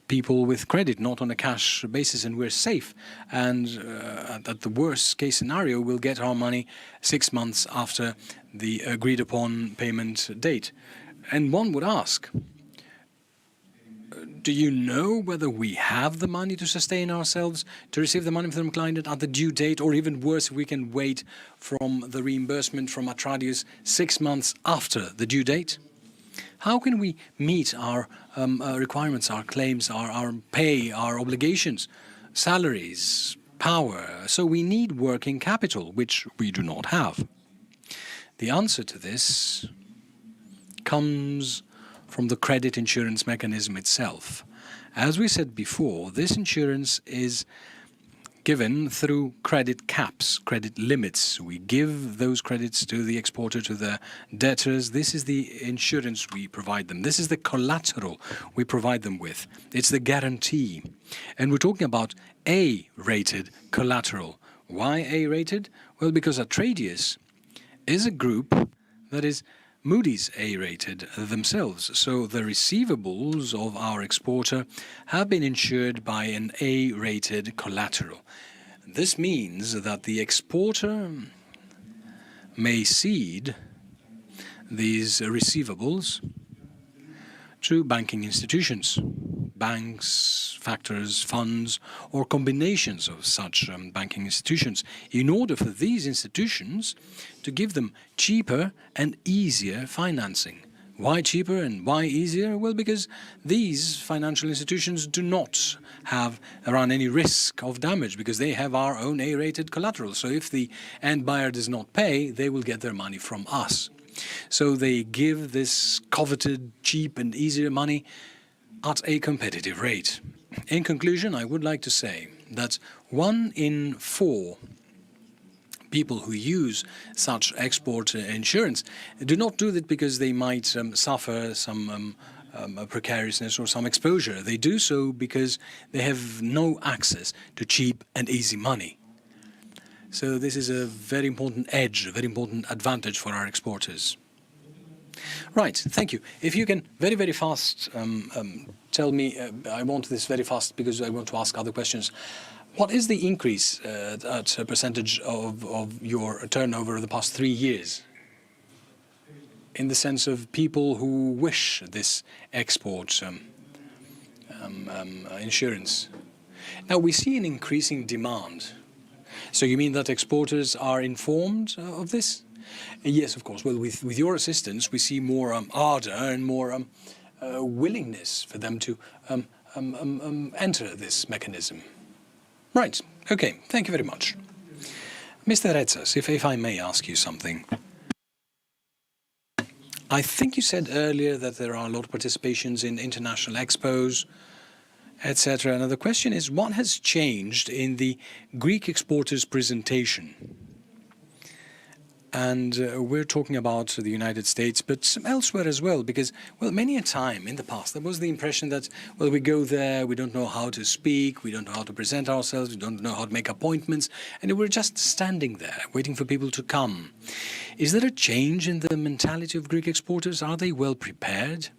Speaker 3: people with credit, not on a cash basis, and we're safe. And at the worst case scenario, we'll get our money 6 months after the agreed upon payment date. And one would ask, do you know whether we have the money to sustain ourselves, to receive the money from the client at the due date, or even worse, if we can wait from the reimbursement from Atradius 6 months after the due date? How can we meet our requirements, our claims, our pay, our obligations, salaries, power? So we need working capital, which we do not have. The answer to this comes from the credit insurance mechanism itself. As we said before, this insurance is given through credit caps, credit limits. We give those credits to the exporter, to the debtors. This is the insurance we provide them. This is the collateral we provide them with. It's the guarantee. And we're talking about A-rated collateral. Why A-rated? Well, because Atradius is a group that is Moody's A-rated themselves, so the receivables of our exporter have been insured by an A-rated collateral. This means that the exporter may cede these receivables to banking institutions, banks, factors, funds, or combinations of such banking institutions, in order for these institutions to give them cheaper and easier financing. Why cheaper and why easier? Well, because these financial institutions do not run any risk of damage, because they have our own A-rated collateral. So if the end buyer does not pay, they will get their money from us. So they give this coveted, cheap and easier money at a competitive rate. In conclusion, I would like to say that 1 in 4 people who use such export insurance do not do that because they might suffer some precariousness or some exposure. They do so because they have no access to cheap and easy money. So this is a very important edge, a very important advantage for our exporters. Right, thank you. If you can very, very fast tell me, I want this very fast because I want to ask other questions. What is the increase at a percentage of your turnover of the past 3 years? In the sense of people who wish this export insurance. Now, we see an increasing demand. So you mean that exporters are informed of this? Yes, of course. Well, with your assistance, we see more ardor and more willingness for them to enter this mechanism. Right. Okay. Thank you very much. Mr. Retsas, if I may ask you something. I think you said earlier that there are a lot of participations in international expos, etc. Now the question is, what has changed in the Greek exporters' presentation? And we're talking about the United States, but elsewhere as well, because, well, many a time in the past, there was the impression that, well, we go there, we don't know how to speak, we don't know how to present ourselves, we don't know how to make appointments, and we're just standing there, waiting for people to come. Is there a change in the mentality of Greek exporters? Are they well prepared?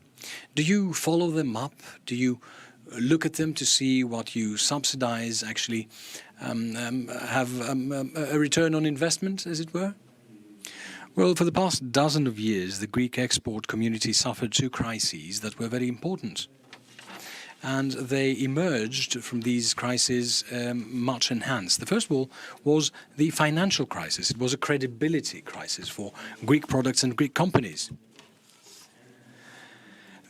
Speaker 3: Do you follow them up? Do you look at them to see what you subsidize actually have a return on investment, as it were? Well, for the past dozen of years, the Greek export community suffered two crises that were very important. And they emerged from these crises much enhanced. The first of all was the financial crisis. It was a credibility crisis for Greek products and Greek companies.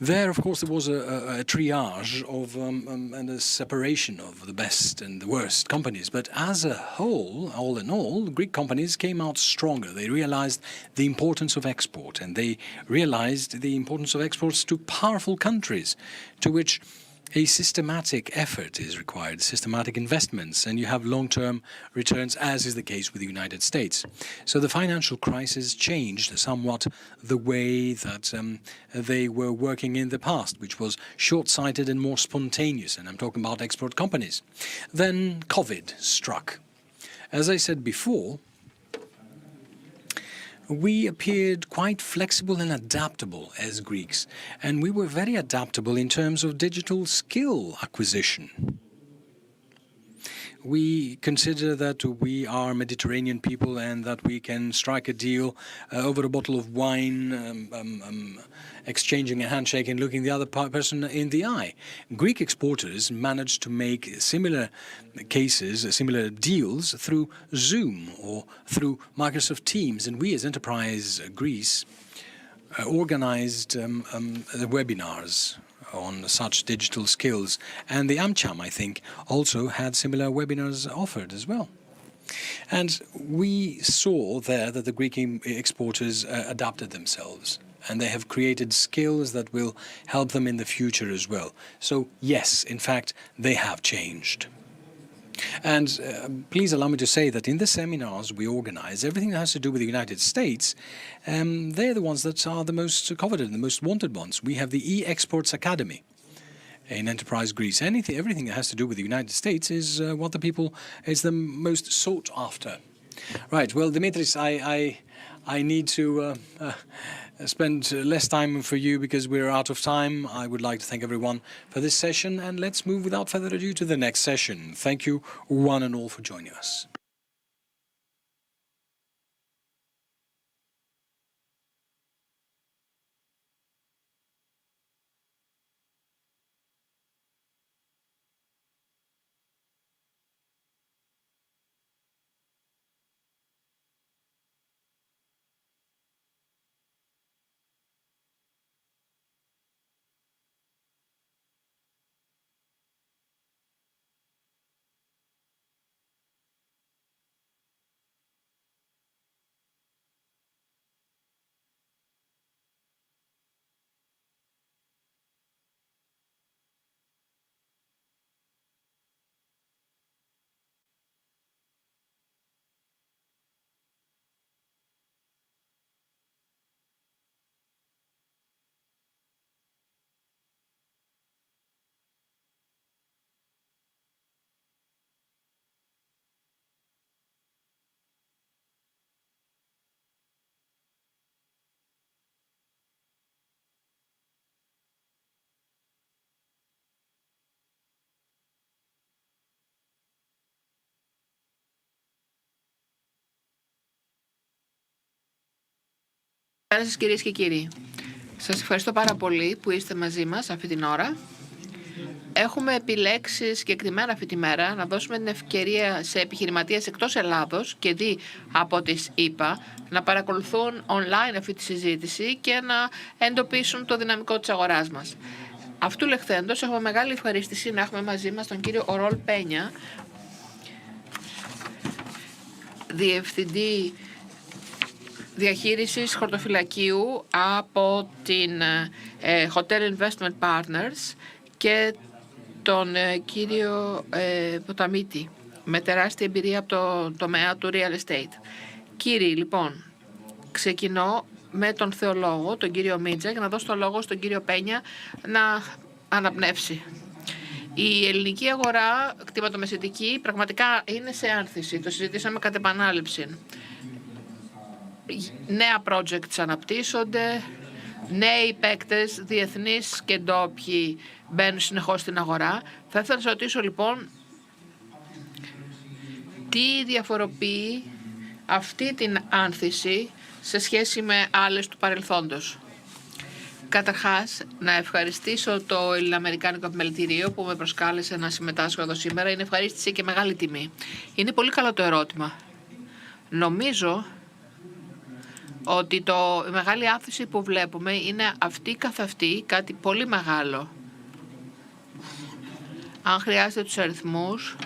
Speaker 3: There, of course, there was a triage of and a separation of the best and the worst companies. But as a whole, all in all, Greek companies came out stronger. They realized the importance of export, and they realized the importance of exports to powerful countries, to which a systematic effort is required, systematic investments, and you have long-term returns, as is the case with the United States. So the financial crisis changed somewhat the way that they were working in the past, which was short-sighted and more spontaneous, and I'm talking about export companies. Then COVID struck. As I said before, we appeared quite flexible and adaptable as Greeks, and we were very adaptable in terms of digital skill acquisition. We consider that we are Mediterranean people and that we can strike a deal over a bottle of wine, exchanging a handshake and looking the other person in the eye. Greek exporters managed to make similar cases, similar deals through Zoom or through Microsoft Teams, and we as Enterprise Greece organized webinars on such digital skills. And the AmCham, I think, also had similar webinars offered as well. And we saw there that the Greek exporters adapted themselves, and they have created skills that will help them in the future as well. So yes, in fact, they have changed. And please allow me to say that in the seminars we organize, everything that has to do with the United States, they're the ones that are the most coveted, the most wanted ones. We have the E-Exports Academy in Enterprise Greece. Everything that has to do with the United States is what the people is the most sought after. Right. Well, Dimitris, I need to spend less time for you because we're out of time. I would like to thank everyone for this session, and let's move without further ado to the next session. Thank you one and all for joining us.
Speaker 2: Καλησπέρα σας κυρίες και κύριοι. Σας ευχαριστώ πάρα πολύ που είστε μαζί μας αυτή την ώρα. Έχουμε επιλέξει συγκεκριμένα αυτή τη μέρα να δώσουμε την ευκαιρία σε επιχειρηματίες εκτός Ελλάδος και δι από τις ΗΠΑ να παρακολουθούν online αυτή τη συζήτηση και να εντοπίσουν το δυναμικό της αγοράς μας. Αυτού λεχθέντος έχουμε μεγάλη ευχαρίστηση να έχουμε μαζί μας τον κύριο Ορόλ Πένια, Διευθυντή διαχείρισης χορτοφυλακίου από την Hotel Investment Partners και τον κύριο Ποταμίτη, με τεράστια εμπειρία από το τομέα του real estate. Κύριοι, λοιπόν, ξεκινώ με τον θεολόγο, τον κύριο Μίτζα, για να δώσω το λόγο στον κύριο Πένια να αναπνεύσει. Η ελληνική αγορά κτηματομεσητική πραγματικά είναι σε άνθηση. Το συζητήσαμε κατ' επανάληψη. Νέα projects αναπτύσσονται, νέοι παίκτες, διεθνείς και ντόπιοι, μπαίνουν συνεχώς στην αγορά. Θα ήθελα να σας ρωτήσω λοιπόν, τι διαφοροποιεί αυτή την άνθηση σε σχέση με άλλες του παρελθόντος. Καταρχάς, να ευχαριστήσω το Ελληνοαμερικάνικο Επιμελητήριο που με προσκάλεσε να συμμετάσχω εδώ σήμερα. Είναι ευχαρίστηση και μεγάλη τιμή. Είναι πολύ καλό το ερώτημα. Νομίζω ότι η μεγάλη άνθηση που βλέπουμε είναι αυτή καθ' αυτή κάτι πολύ μεγάλο. Αν χρειάζεται τους αριθμούς,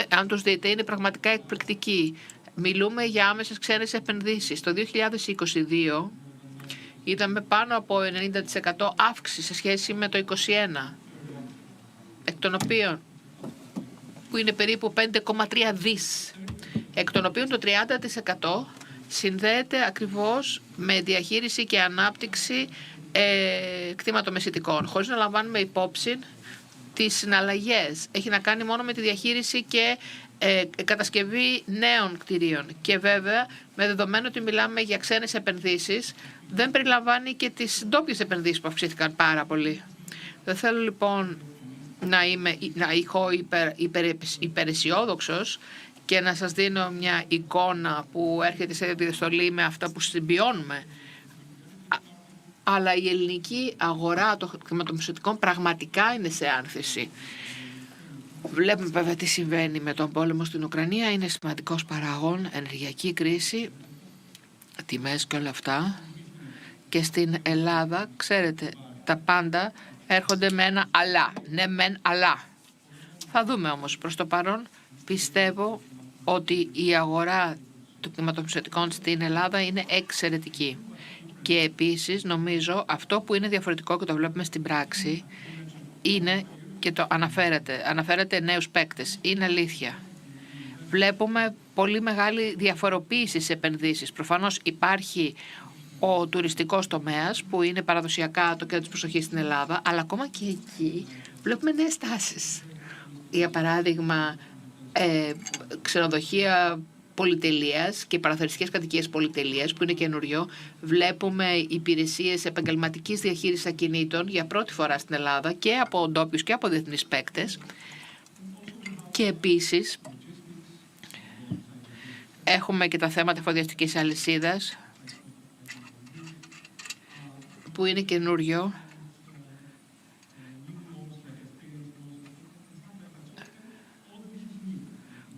Speaker 2: αν τους δείτε, είναι πραγματικά εκπληκτικοί. Μιλούμε για άμεσες ξένες επενδύσεις. Το 2022 είδαμε πάνω από 90% αύξηση σε σχέση με το 2021, εκ των οποίων, που είναι περίπου 5,3 δις, εκ των οποίων το 30% συνδέεται ακριβώς με διαχείριση και ανάπτυξη κτηματομεσητικών, χωρίς να λαμβάνουμε υπόψη τις συναλλαγές. Έχει να κάνει μόνο με τη διαχείριση και κατασκευή νέων κτηρίων. Και βέβαια, με δεδομένο ότι μιλάμε για ξένες επενδύσεις, δεν περιλαμβάνει και τις ντόπιες επενδύσεις που αυξήθηκαν πάρα πολύ. Δεν θέλω λοιπόν να έχω υπεραισιόδοξος και να σας δίνω μια εικόνα που έρχεται σε επιδεστολή με αυτά που συμπιώνουμε. Αλλά η ελληνική αγορά των χρηματοπιστωτικών πραγματικά είναι σε άνθηση. Βλέπουμε βέβαια τι συμβαίνει με τον πόλεμο στην Ουκρανία. Είναι σημαντικός παράγων, ενεργειακή κρίση, τιμές και όλα αυτά. Και στην Ελλάδα, ξέρετε, τα πάντα έρχονται με ένα αλλά. Ναι μεν αλλά. Θα δούμε όμως. Προς το παρόν πιστεύω ότι η αγορά των χρηματοπιστωτικών στην Ελλάδα είναι εξαιρετική. Και επίσης νομίζω αυτό που είναι διαφορετικό και το βλέπουμε στην πράξη είναι, και το αναφέρεται νέους παίκτες, είναι αλήθεια. Βλέπουμε πολύ μεγάλη διαφοροποίηση σε επενδύσεις. Προφανώς υπάρχει ο τουριστικός τομέας που είναι παραδοσιακά το κέντρο της προσοχής στην Ελλάδα, αλλά ακόμα και εκεί βλέπουμε νέες τάσεις. Για παράδειγμα, ξενοδοχεία πολυτελείας και παραθεριστικές κατοικίες πολυτελείας που είναι καινούριο. Βλέπουμε υπηρεσίες επαγγελματικής διαχείρισης ακινήτων για πρώτη φορά στην Ελλάδα και από ντόπιους και από διεθνείς παίκτες. Και επίσης έχουμε και τα θέματα εφοδιαστικής αλυσίδας που είναι καινούριο.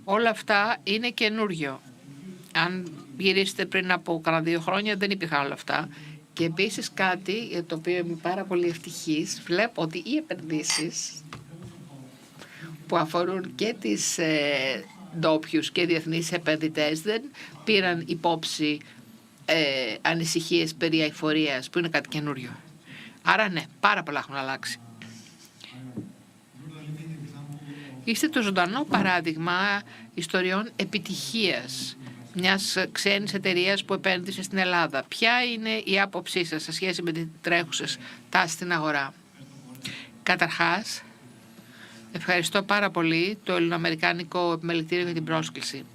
Speaker 2: Όλα αυτά είναι καινούριο. Αν γυρίσετε πριν από κανένα 2 χρόνια δεν υπήρχαν όλα αυτά. Και επίσης κάτι για το οποίο είμαι πάρα πολύ ευτυχής, βλέπω ότι οι επενδύσεις που αφορούν και τις ντόπιους και διεθνείς επενδυτές δεν πήραν υπόψη ανησυχίες περί αειφορίας που είναι κάτι καινούριο. Άρα ναι, πάρα πολλά έχουν αλλάξει. Είστε το ζωντανό παράδειγμα ιστοριών επιτυχίας μιας ξένης εταιρείας που επένδυσε στην Ελλάδα. Ποια είναι η άποψή σας σε σχέση με τις τρέχουσες τάσεις στην αγορά? Καταρχάς, ευχαριστώ πάρα πολύ το Ελληνοαμερικάνικο Επιμελητήριο για την πρόσκληση.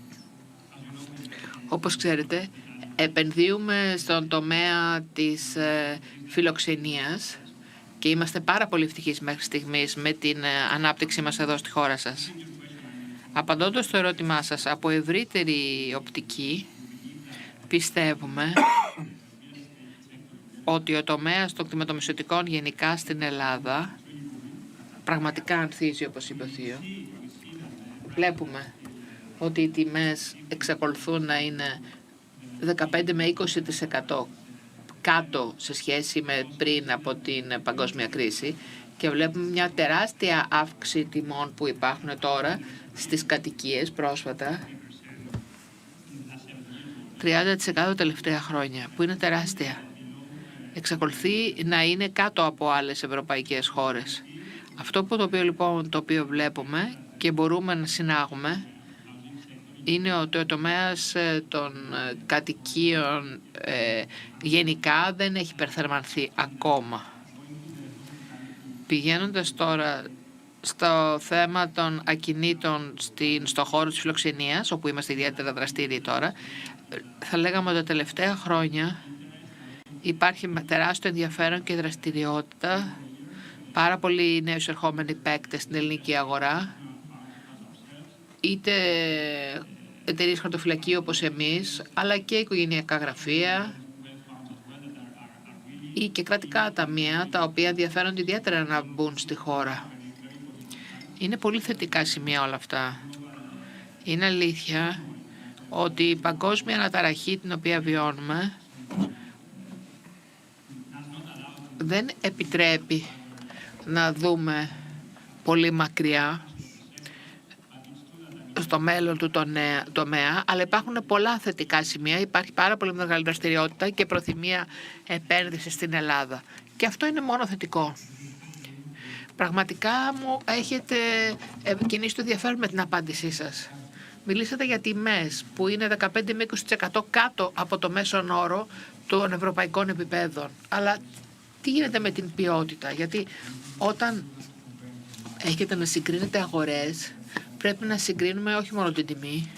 Speaker 2: Όπως ξέρετε, επενδύουμε στον τομέα της φιλοξενίας και είμαστε πάρα πολύ ευτυχείς μέχρι στιγμής με την ανάπτυξη μας εδώ στη χώρα σας. Απαντώντας στο ερώτημά σας, από ευρύτερη οπτική, πιστεύουμε ότι ο τομέας των κτηματομεσωτικών γενικά στην Ελλάδα πραγματικά ανθίζει, όπως είπε ο Θείο. Βλέπουμε ότι οι τιμές εξακολουθούν να είναι 15 με 20% κάτω σε σχέση με πριν από την παγκόσμια κρίση και βλέπουμε μια τεράστια αύξηση τιμών που υπάρχουν τώρα στις κατοικίες πρόσφατα. 30% τελευταία χρόνια, που είναι τεράστια. Εξακολουθεί να είναι κάτω από άλλες ευρωπαϊκές χώρες. Αυτό το οποίο βλέπουμε και μπορούμε να συνάγουμε είναι ότι ο τομέας των κατοικίων γενικά δεν έχει υπερθερμανθεί ακόμα. Πηγαίνοντας τώρα στο θέμα των ακινήτων στο χώρο της φιλοξενίας, όπου είμαστε ιδιαίτερα δραστήριοι τώρα, θα λέγαμε ότι τα τελευταία χρόνια υπάρχει τεράστιο ενδιαφέρον και δραστηριότητα, πάρα πολλοί νέους ερχόμενοι παίκτες στην ελληνική αγορά, είτε εταιρείες χαρτοφυλακίου όπως εμείς, αλλά και οικογενειακά γραφεία ή και κρατικά ταμεία, τα οποία ενδιαφέρονται ιδιαίτερα να μπουν στη χώρα. Είναι πολύ θετικά σημεία όλα αυτά. Είναι αλήθεια ότι η παγκόσμια αναταραχή την οποία βιώνουμε δεν επιτρέπει να δούμε πολύ μακριά στο μέλλον του τομέα, αλλά υπάρχουν πολλά θετικά σημεία. Υπάρχει πάρα πολύ μεγάλη δραστηριότητα και προθυμία επένδυση στην Ελλάδα. Και αυτό είναι μόνο θετικό. Πραγματικά μου έχετε κινήσει το ενδιαφέρον με την απάντησή σας. Μιλήσατε για τιμές που είναι 15 με 20% κάτω από το μέσον όρο των ευρωπαϊκών επιπέδων. Αλλά τι γίνεται με την ποιότητα? Γιατί όταν έχετε να συγκρίνετε αγορές, πρέπει να συγκρίνουμε όχι μόνο την τιμή,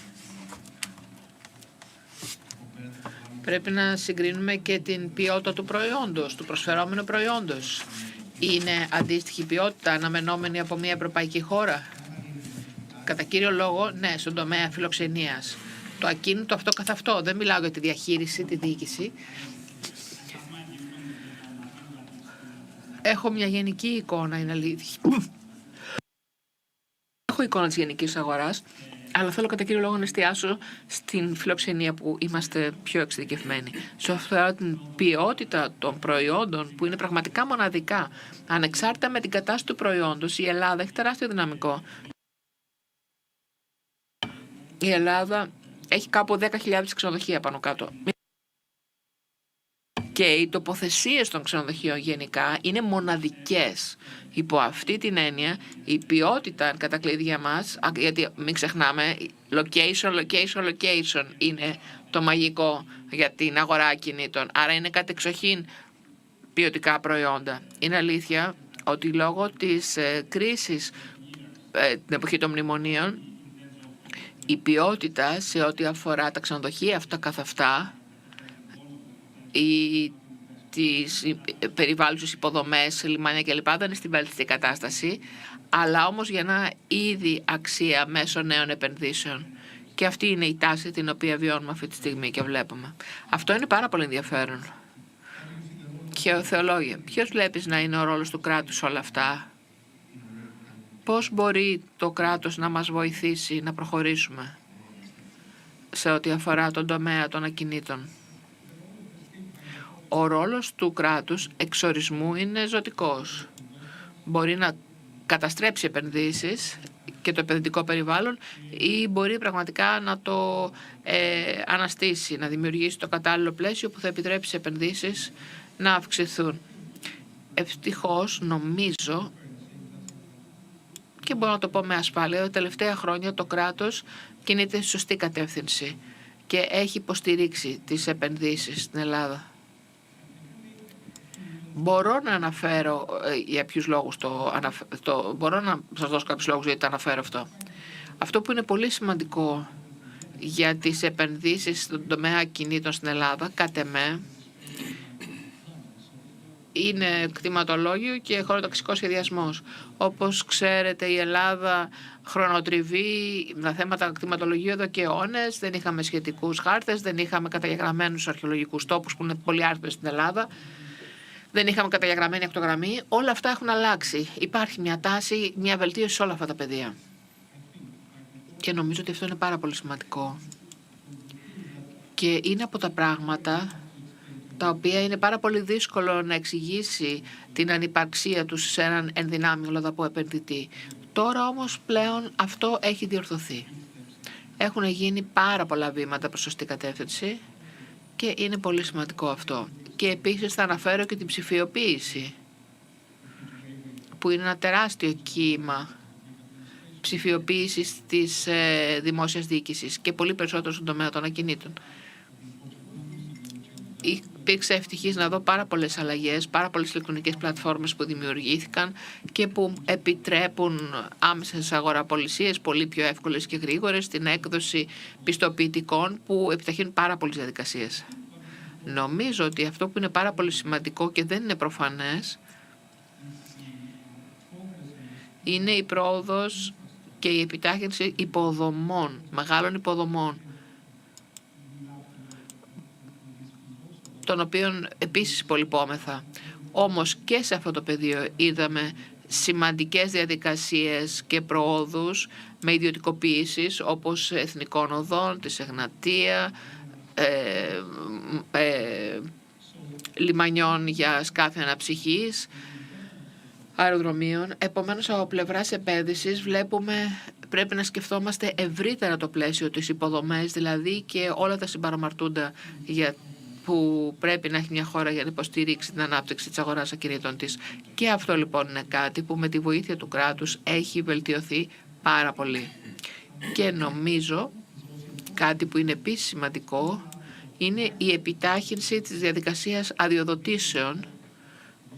Speaker 2: πρέπει να συγκρίνουμε και την ποιότητα του προϊόντος, του προσφερόμενου προϊόντος. Είναι αντίστοιχη ποιότητα αναμενόμενη από μια ευρωπαϊκή χώρα? Κατά κύριο λόγο, ναι, στον τομέα φιλοξενίας. Το ακίνητο αυτό καθ' αυτό. Δεν μιλάω για τη διαχείριση, τη διοίκηση. Έχω μια γενική εικόνα, είναι αλήθεια. Έχω εικόνα της γενικής αγοράς, αλλά θέλω κατά κύριο λόγο να εστιάσω στην φιλοξενία που είμαστε πιο εξειδικευμένοι. Σε αυτό την ποιότητα των προϊόντων που είναι πραγματικά μοναδικά, ανεξάρτητα με την κατάσταση του προϊόντος, η Ελλάδα έχει τεράστιο δυναμικό. Η Ελλάδα έχει κάπου 10.000 ξενοδοχεία πάνω κάτω. Και οι τοποθεσίες των ξενοδοχείων γενικά είναι μοναδικές. Υπό αυτή την έννοια, η ποιότητα κατά κλείδι για μας, γιατί μην ξεχνάμε, location είναι το μαγικό για την αγορά ακινήτων. Άρα είναι κατεξοχήν ποιοτικά προϊόντα. Είναι αλήθεια ότι λόγω της κρίσης την εποχή των μνημονίων, η ποιότητα σε ό,τι αφορά τα ξενοδοχεία αυτά καθ' αυτά, ή τις περιβάλλουσες υποδομές, λιμάνια κλπ. Δεν είναι στην βέλτιστη κατάσταση, αλλά όμως για ένα είδη αξία μέσω νέων επενδύσεων. Και αυτή είναι η τάση την οποία βιώνουμε αυτή τη στιγμή και βλέπουμε. Αυτό είναι πάρα πολύ ενδιαφέρον. Και ο Θεολόγε, ποιος βλέπεις να είναι ο ρόλος του κράτους σε όλα αυτά? Πώς μπορεί το κράτος να μας βοηθήσει να προχωρήσουμε σε ό,τι αφορά τον τομέα των ακινήτων? Ο ρόλος του κράτους εξορισμού είναι ζωτικός. Μπορεί να καταστρέψει επενδύσεις και το επενδυτικό περιβάλλον ή μπορεί πραγματικά να το αναστήσει, να δημιουργήσει το κατάλληλο πλαίσιο που θα επιτρέψει σε επενδύσεις να αυξηθούν. Ευτυχώς νομίζω, και μπορώ να το πω με ασφάλεια, ότι τα τελευταία χρόνια το κράτος κινείται στη σωστή κατεύθυνση και έχει υποστηρίξει τις επενδύσεις στην Ελλάδα. Μπορώ να αναφέρω για ποιους λόγους μπορώ να σας δώσω κάποιους λόγους γιατί το αναφέρω αυτό. Αυτό που είναι πολύ σημαντικό για τις επενδύσεις στον τομέα ακινήτων στην Ελλάδα, κατ' εμέ, είναι κτηματολόγιο και χωροταξικός σχεδιασμός. Όπως ξέρετε, η Ελλάδα χρονοτριβεί με θέματα κτηματολογίου εδώ και αιώνες. Δεν είχαμε σχετικούς χάρτες, δεν είχαμε καταγεγραμμένους αρχαιολογικούς τόπους που είναι πολύ άρθρες στην Ελλάδα. Δεν είχαμε καταγεγραμμένη ακτογραμμή. Όλα αυτά έχουν αλλάξει. Υπάρχει μια τάση, μια βελτίωση σε όλα αυτά τα πεδία. Και νομίζω ότι αυτό είναι πάρα πολύ σημαντικό. Και είναι από τα πράγματα τα οποία είναι πάρα πολύ δύσκολο να εξηγήσει την ανυπαρξία τους σε έναν ενδυνάμει λοδαπό επενδυτή. Τώρα όμως πλέον αυτό έχει διορθωθεί. Έχουν γίνει πάρα πολλά βήματα προς σωστή κατεύθυνση Και είναι πολύ σημαντικό αυτό. Και επίσης θα αναφέρω και την ψηφιοποίηση, που είναι ένα τεράστιο κύμα ψηφιοποίησης της δημόσιας διοίκησης και πολύ περισσότερο στον τομέα των ακινήτων. Υπήρξα ευτυχής να δω πάρα πολλές αλλαγές, πάρα πολλές ηλεκτρονικές πλατφόρμες που δημιουργήθηκαν και που επιτρέπουν άμεσες αγοραπολισίες πολύ πιο εύκολες και γρήγορες, την έκδοση πιστοποιητικών που επιταχύνουν πάρα πολλές διαδικασίες. Νομίζω ότι αυτό που είναι πάρα πολύ σημαντικό και δεν είναι προφανές είναι η πρόοδος και η επιτάχυνση υποδομών, μεγάλων υποδομών, των οποίων επίσης υπολοιπόμεθα. Όμως και σε αυτό το πεδίο είδαμε σημαντικές διαδικασίες και προόδους με ιδιωτικοποίησεις όπως εθνικών οδών, της Εγνατία, λιμανιών για σκάφη αναψυχής, αεροδρομίων. Επομένως, από πλευράς επένδυσης πρέπει να σκεφτόμαστε ευρύτερα το πλαίσιο της υποδομές, δηλαδή και όλα τα συμπαραμαρτούντα που πρέπει να έχει μια χώρα για να υποστηρίξει την ανάπτυξη της αγοράς ακινήτων της. Και αυτό λοιπόν είναι κάτι που με τη βοήθεια του κράτους έχει βελτιωθεί πάρα πολύ. Και νομίζω κάτι που είναι επίσης σημαντικό είναι η επιτάχυνση της διαδικασίας αδειοδοτήσεων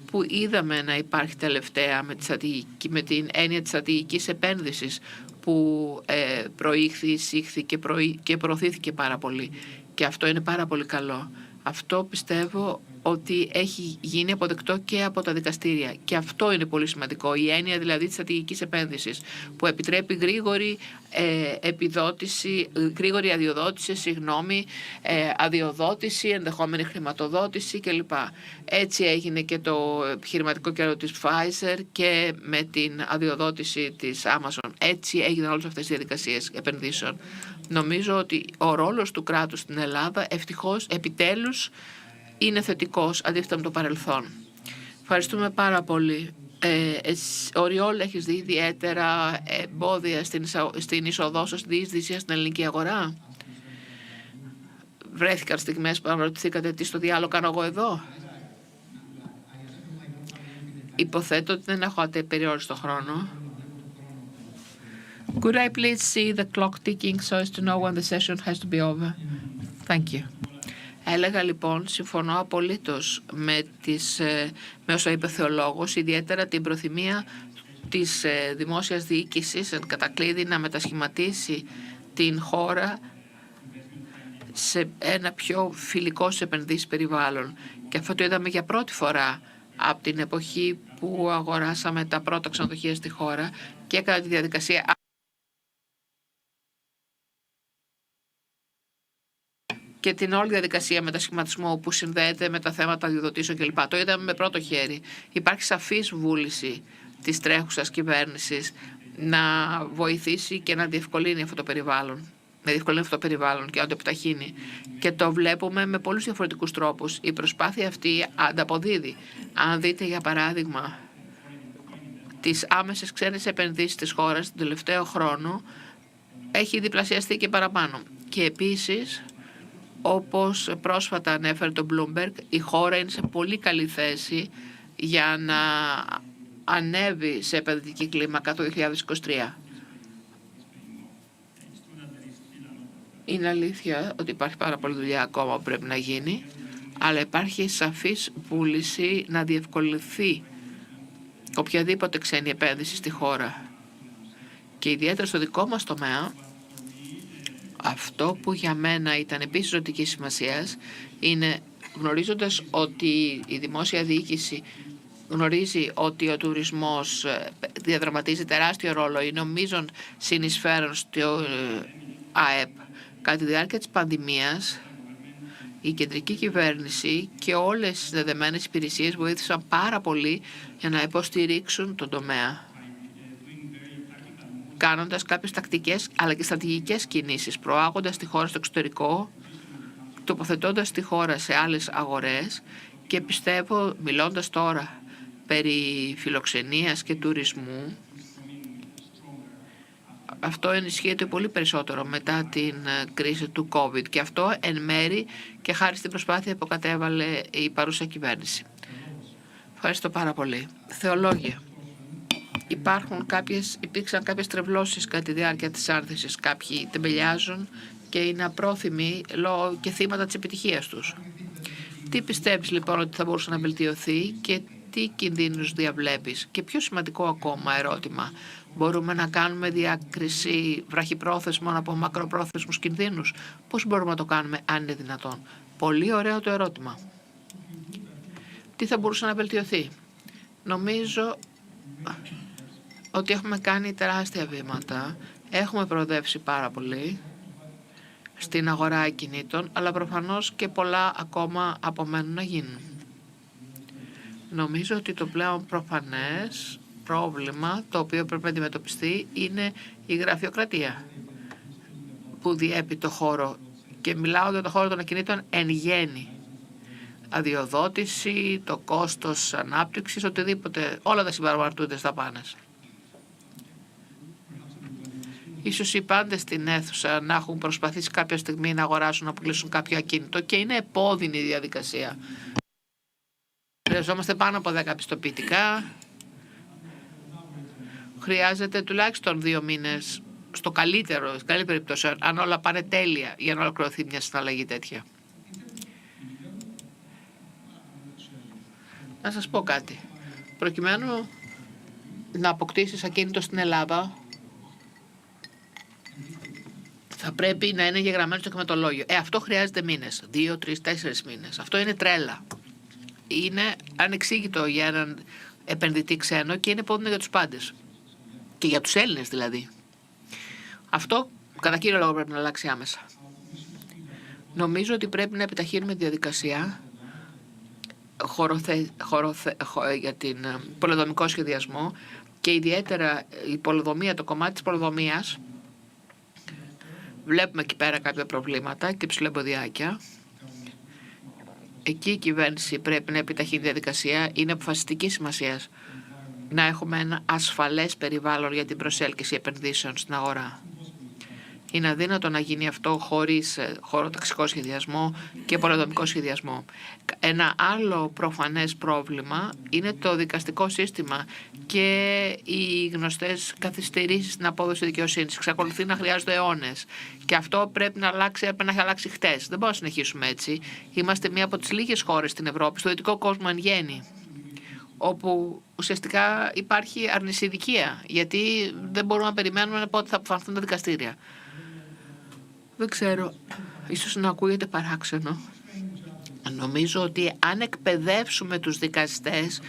Speaker 2: που είδαμε να υπάρχει τελευταία με την έννοια της στρατηγικής επένδυσης που προήχθη, εισήχθη και προωθήθηκε πάρα πολύ. Και αυτό είναι πάρα πολύ καλό. Αυτό πιστεύω ότι έχει γίνει αποδεκτό και από τα δικαστήρια. Και αυτό είναι πολύ σημαντικό. Η έννοια δηλαδή της στρατηγικής επένδυσης που επιτρέπει γρήγορη αδειοδότηση, ενδεχόμενη χρηματοδότηση κλπ. Έτσι έγινε και το επιχειρηματικό κέντρο της Pfizer και με την αδειοδότηση της Amazon. Έτσι έγιναν όλες αυτές οι διαδικασίες επενδύσεων. Νομίζω ότι ο ρόλος του κράτους στην Ελλάδα ευτυχώς επιτέλους είναι θετικός αντίθετα με το παρελθόν. Ευχαριστούμε πάρα πολύ. Ο Ριόλ, έχεις δει ιδιαίτερα εμπόδια στην είσοδό σου, στην διείσδυση στην ελληνική αγορά? Βρέθηκαν στιγμές που αναρωτηθήκατε τι στο διάλογο κάνω εγώ εδώ? Υποθέτω ότι δεν έχω περιόριστο χρόνο. Could I please see the clock ticking so as to know when the session has to be over? Thank you. Έλεγα λοιπόν, συμφωνώ απολύτως με όσα είπε ο θεολόγος, ιδιαίτερα την προθυμία της δημόσιας διοίκησης εν κατακλείδη να μετασχηματίσει την χώρα σε ένα πιο φιλικό σε επενδύσεις περιβάλλον. Και αυτό το είδαμε για πρώτη φορά από την εποχή που αγοράσαμε τα πρώτα ξενοδοχεία στη χώρα και κατά τη διαδικασία και την όλη διαδικασία μετασχηματισμού που συνδέεται με τα θέματα αδειοδοτήσεων κλπ. Το είδαμε με πρώτο χέρι. Υπάρχει σαφής βούληση της τρέχουσας κυβέρνησης να βοηθήσει και να διευκολύνει αυτό το περιβάλλον. Να διευκολύνει αυτό το περιβάλλον και να το επιταχύνει. Και το βλέπουμε με πολλούς διαφορετικούς τρόπους. Η προσπάθεια αυτή ανταποδίδει. Αν δείτε για παράδειγμα τις άμεσες ξένες επενδύσεις της χώρας τον τελευταίο χρόνο, έχει διπλασιαστεί και παραπάνω. Και επίσης, όπως πρόσφατα ανέφερε το Bloomberg, η χώρα είναι σε πολύ καλή θέση για να ανέβει σε επενδυτική κλίμακα το 2023. Είναι αλήθεια ότι υπάρχει πάρα πολλή δουλειά ακόμα που πρέπει να γίνει, αλλά υπάρχει σαφής βούληση να διευκολυνθεί οποιαδήποτε ξένη επένδυση στη χώρα. Και ιδιαίτερα στο δικό μας τομέα, αυτό που για μένα ήταν επίσης ζωτικής σημασίας είναι, γνωρίζοντας ότι η δημόσια διοίκηση γνωρίζει ότι ο τουρισμός διαδραματίζει τεράστιο ρόλο, είναι ο μείζον συνεισφέρον στο ΑΕΠ. Κατά τη διάρκεια της πανδημίας, η κεντρική κυβέρνηση και όλες οι συνδεδεμένες υπηρεσίες βοήθησαν πάρα πολύ για να υποστηρίξουν τον τομέα, κάνοντας κάποιες τακτικές αλλά και στρατηγικές κινήσεις, προάγοντας τη χώρα στο εξωτερικό, τοποθετώντας τη χώρα σε άλλες αγορές και πιστεύω, μιλώντας τώρα περί φιλοξενίας και τουρισμού, αυτό ενισχύεται πολύ περισσότερο μετά την κρίση του COVID και αυτό εν μέρη και χάρη στην προσπάθεια που κατέβαλε η παρούσα κυβέρνηση. Ευχαριστώ πάρα πολύ. Θεολόγια. Υπήρξαν κάποιες τρευλώσεις κατά τη διάρκεια της άρθρησης. Κάποιοι τεμπελιάζουν και είναι απρόθυμοι λόγω και θύματα της επιτυχίας τους. Τι πιστεύεις λοιπόν ότι θα μπορούσε να βελτιωθεί και τι κινδύνους διαβλέπεις? Και πιο σημαντικό ακόμα ερώτημα, μπορούμε να κάνουμε διάκριση βραχυπρόθεσμων από μακροπρόθεσμους κινδύνους? Πώς μπορούμε να το κάνουμε αν είναι δυνατόν? Πολύ ωραίο το ερώτημα. Τι θα μπορούσε να βελτιωθεί? Νομίζω ότι έχουμε κάνει τεράστια βήματα, έχουμε προοδεύσει πάρα πολύ στην αγορά ακινήτων, αλλά προφανώς και πολλά ακόμα απομένουν να γίνουν. Νομίζω ότι το πλέον προφανές πρόβλημα το οποίο πρέπει να αντιμετωπιστεί είναι η γραφειοκρατία που διέπει το χώρο, και μιλάω για το χώρο των ακινήτων εν γέννη. Αδειοδότηση, το κόστος ανάπτυξης, οτιδήποτε, όλα τα συμπαραμαρτούνται στα πάνες. Ίσως οι πάντες στην αίθουσα να έχουν προσπαθήσει κάποια στιγμή να αγοράσουν, να πουλήσουν κάποιο ακίνητο και είναι επώδυνη η διαδικασία. Χρειαζόμαστε πάνω από 10 πιστοποιητικά. Χρειάζεται τουλάχιστον 2 μήνες, στο καλύτερο, στην καλή περίπτωση, αν όλα πάνε τέλεια, για να ολοκληρωθεί μια συναλλαγή τέτοια. Να σας πω κάτι. Προκειμένου να αποκτήσεις ακίνητο στην Ελλάδα, θα πρέπει να είναι εγγεγραμμένο στο κτηματολόγιο. Αυτό χρειάζεται μήνες. 2, 3, 4 μήνες. Αυτό είναι τρέλα. Είναι ανεξήγητο για έναν επενδυτή ξένο και είναι επώδυνο για τους πάντες. Και για τους Έλληνες δηλαδή. Αυτό κατά κύριο λόγο πρέπει να αλλάξει άμεσα. Νομίζω ότι πρέπει να επιταχύνουμε τη διαδικασία για την πολεοδομικό σχεδιασμό και ιδιαίτερα η πολεοδομία, το κομμάτι της πολεοδομίας. Βλέπουμε εκεί πέρα κάποια προβλήματα και ψηλοεμποδιάκια. Εκεί η κυβέρνηση πρέπει να επιταχύνει τη διαδικασία. Είναι αποφασιστική σημασία να έχουμε ένα ασφαλές περιβάλλον για την προσέλκυση επενδύσεων στην αγορά. Είναι αδύνατο να γίνει αυτό χωρίς χωροταξικό σχεδιασμό και πολεοδομικό σχεδιασμό. Ένα άλλο προφανές πρόβλημα είναι το δικαστικό σύστημα και οι γνωστές καθυστερήσεις στην απόδοση δικαιοσύνης. Εξακολουθεί να χρειάζονται αιώνες. Και αυτό πρέπει να έχει αλλάξει χτες. Δεν μπορούμε να συνεχίσουμε έτσι. Είμαστε μία από τις λίγες χώρες στην Ευρώπη, στο δυτικό κόσμο εν γέννη, όπου ουσιαστικά υπάρχει αρνησιδικία, γιατί δεν μπορούμε να περιμένουμε πότε θα αποφανθούν τα δικαστήρια. Δεν ξέρω, ίσως να ακούγεται παράξενο. Νομίζω ότι αν εκπαιδεύσουμε τους δικαστές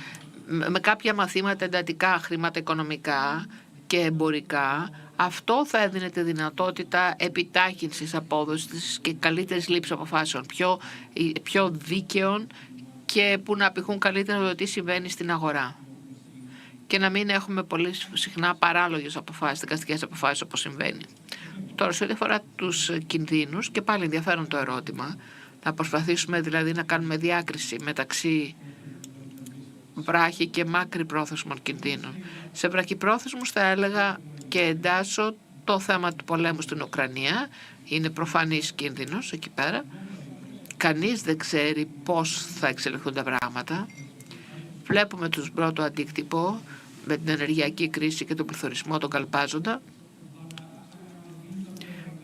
Speaker 2: με κάποια μαθήματα εντατικά χρηματοοικονομικά και εμπορικά, αυτό θα έδινε τη δυνατότητα επιτάχυνσης απόδοσης και καλύτερης λήψης αποφάσεων, πιο δίκαιων και που να απηχούν καλύτερα το τι συμβαίνει στην αγορά. Και να μην έχουμε πολύ συχνά παράλογες αποφάσεις, δικαστικές αποφάσεις όπως συμβαίνει. Τώρα, σε ό,τι αφορά τους κινδύνους, και πάλι ενδιαφέρον το ερώτημα, θα προσπαθήσουμε δηλαδή να κάνουμε διάκριση μεταξύ βράχη και μακρυπρόθεσμων κινδύνων. Σε βραχυπρόθεσμους θα έλεγα και εντάσσω το θέμα του πολέμου στην Ουκρανία. Είναι προφανής κίνδυνος εκεί πέρα. Κανείς δεν ξέρει πώς θα εξελιχθούν τα πράγματα. Βλέπουμε τους πρώτο αντίκτυπο με την ενεργειακή κρίση και τον πληθωρισμό, τον καλπάζοντα.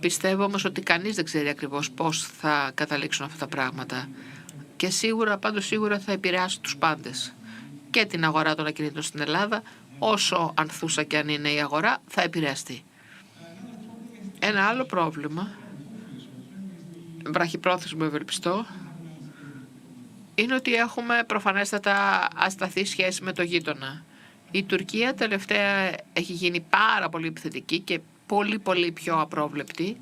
Speaker 2: Πιστεύω όμως ότι κανείς δεν ξέρει ακριβώς πώς θα καταλήξουν αυτά τα πράγματα. Και πάντως σίγουρα θα επηρεάσει τους πάντες. Και την αγορά των ακινήτων στην Ελλάδα, όσο ανθούσα και αν είναι η αγορά, θα επηρεαστεί. Ένα άλλο πρόβλημα, βραχυπρόθεσμο ευελπιστώ, είναι ότι έχουμε προφανέστατα ασταθή σχέση με το γείτονα. Η Τουρκία τελευταία έχει γίνει πάρα πολύ επιθετική και πολύ πιο απρόβλεπτη,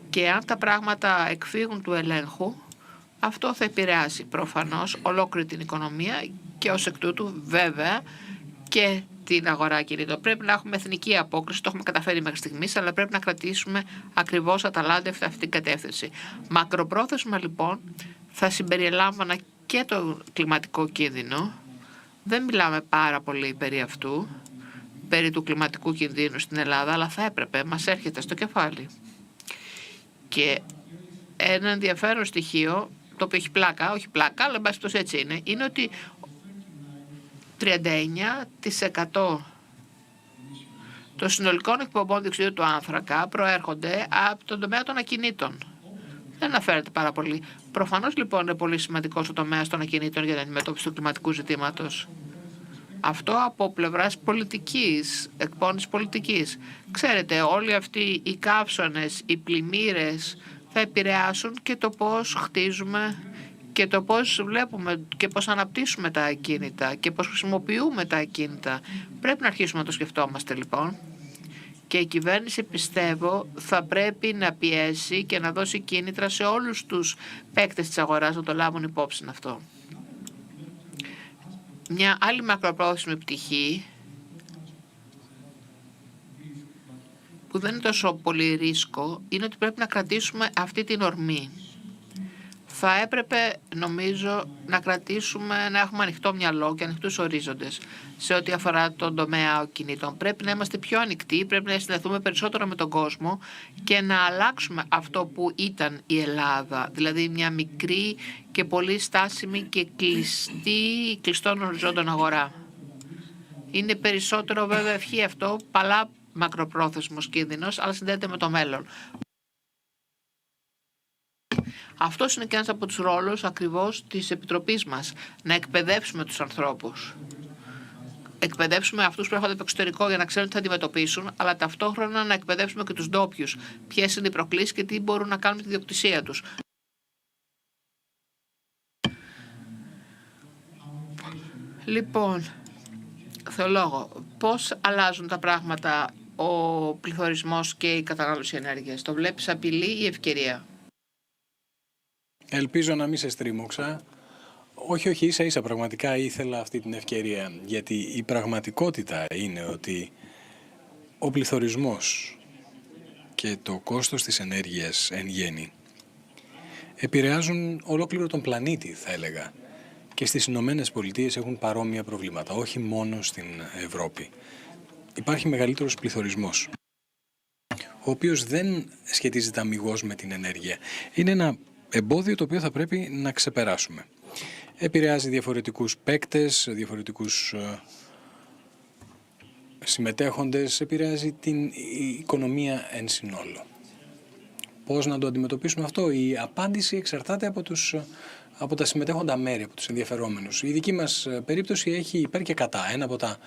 Speaker 2: και αν τα πράγματα εκφύγουν του ελέγχου, αυτό θα επηρεάσει προφανώς ολόκληρη την οικονομία και ως εκ τούτου βέβαια και την αγορά κινήτων. Πρέπει να έχουμε εθνική απόκριση, το έχουμε καταφέρει μέχρι στιγμής, αλλά πρέπει να κρατήσουμε ακριβώς αταλάντευτα αυτή την κατεύθυνση. Μακροπρόθεσμα λοιπόν θα συμπεριλάμβανα και το κλιματικό κίνδυνο. Δεν μιλάμε πάρα πολύ περί αυτού, περί του κλιματικού κινδύνου στην Ελλάδα, αλλά θα έπρεπε, μας έρχεται στο κεφάλι. Και ένα ενδιαφέρον στοιχείο το οποίο έχει πλάκα, όχι πλάκα, αλλά εν πάση περιπτώσει έτσι είναι ότι 39% των συνολικών εκπομπών διοξειδίου του άνθρακα προέρχονται από τον τομέα των ακινήτων. Δεν αναφέρεται πάρα πολύ. Προφανώς λοιπόν είναι πολύ σημαντικός ο τομέας των ακινήτων για την αντιμετώπιση του κλιματικού ζητήματος. Αυτό από πλευράς πολιτικής, εκπόνησης πολιτικής. Ξέρετε, όλοι αυτοί οι καύσονες, οι πλημμύρες θα επηρεάσουν και το πώς χτίζουμε και το πώς βλέπουμε και πώς αναπτύσσουμε τα ακίνητα και πώς χρησιμοποιούμε τα ακίνητα. Πρέπει να αρχίσουμε να το σκεφτόμαστε λοιπόν. Και η κυβέρνηση, πιστεύω, θα πρέπει να πιέσει και να δώσει κίνητρα σε όλους τους παίκτες της αγοράς να το λάβουν υπόψη αυτό. Μια άλλη μακροπρόθεσμη πτυχή που δεν είναι τόσο πολύ ρίσκο είναι ότι πρέπει να κρατήσουμε αυτή την ορμή. Θα έπρεπε, νομίζω, να κρατήσουμε, να έχουμε ανοιχτό μυαλό και ανοιχτούς ορίζοντες σε ό,τι αφορά τον τομέα κινήτων. Πρέπει να είμαστε πιο ανοιχτοί, πρέπει να συνδεθούμε περισσότερο με τον κόσμο και να αλλάξουμε αυτό που ήταν η Ελλάδα, δηλαδή μια μικρή και πολύ στάσιμη και κλειστών οριζόντων αγορά. Είναι περισσότερο βέβαια ευχή αυτό, παλά μακροπρόθεσμος κίνδυνος, αλλά συνδέεται με το μέλλον. Αυτός είναι και ένας από τους ρόλους ακριβώς της Επιτροπής μας, να εκπαιδεύσουμε τους ανθρώπους. Εκπαιδεύσουμε αυτούς που έρχονται από το εξωτερικό για να ξέρουν τι θα αντιμετωπίσουν, αλλά ταυτόχρονα να εκπαιδεύσουμε και τους ντόπιους, ποιες είναι οι προκλήσεις και τι μπορούν να κάνουν με τη ιδιοκτησία τους. Λοιπόν, θεολόγο, πώς αλλάζουν τα πράγματα ο πληθωρισμός και η κατανάλωση ενέργειας? Το βλέπεις απειλή ή ευκαιρία?
Speaker 3: Ελπίζω να μην σε στρίμωξα. Όχι, ίσα ίσα πραγματικά ήθελα αυτή την ευκαιρία, γιατί η πραγματικότητα είναι ότι ο πληθωρισμός και το κόστος της ενέργειας εν γέννη επηρεάζουν ολόκληρο τον πλανήτη, θα έλεγα, και στις Ηνωμένες Πολιτείες έχουν παρόμοια προβλήματα, όχι μόνο στην Ευρώπη. Υπάρχει μεγαλύτερος πληθωρισμός, ο οποίος δεν σχετίζεται αμιγώς με την ενέργεια. Είναι ένα εμπόδιο το οποίο θα πρέπει να ξεπεράσουμε. Επηρεάζει διαφορετικούς παίκτες, διαφορετικούς συμμετέχοντες, επηρεάζει την οικονομία εν συνόλο. Πώς να το αντιμετωπίσουμε αυτό? Η απάντηση εξαρτάται από τα συμμετέχοντα μέρη, από τους ενδιαφερόμενους. Η δική μας περίπτωση έχει υπέρ και κατά. Ένα από τα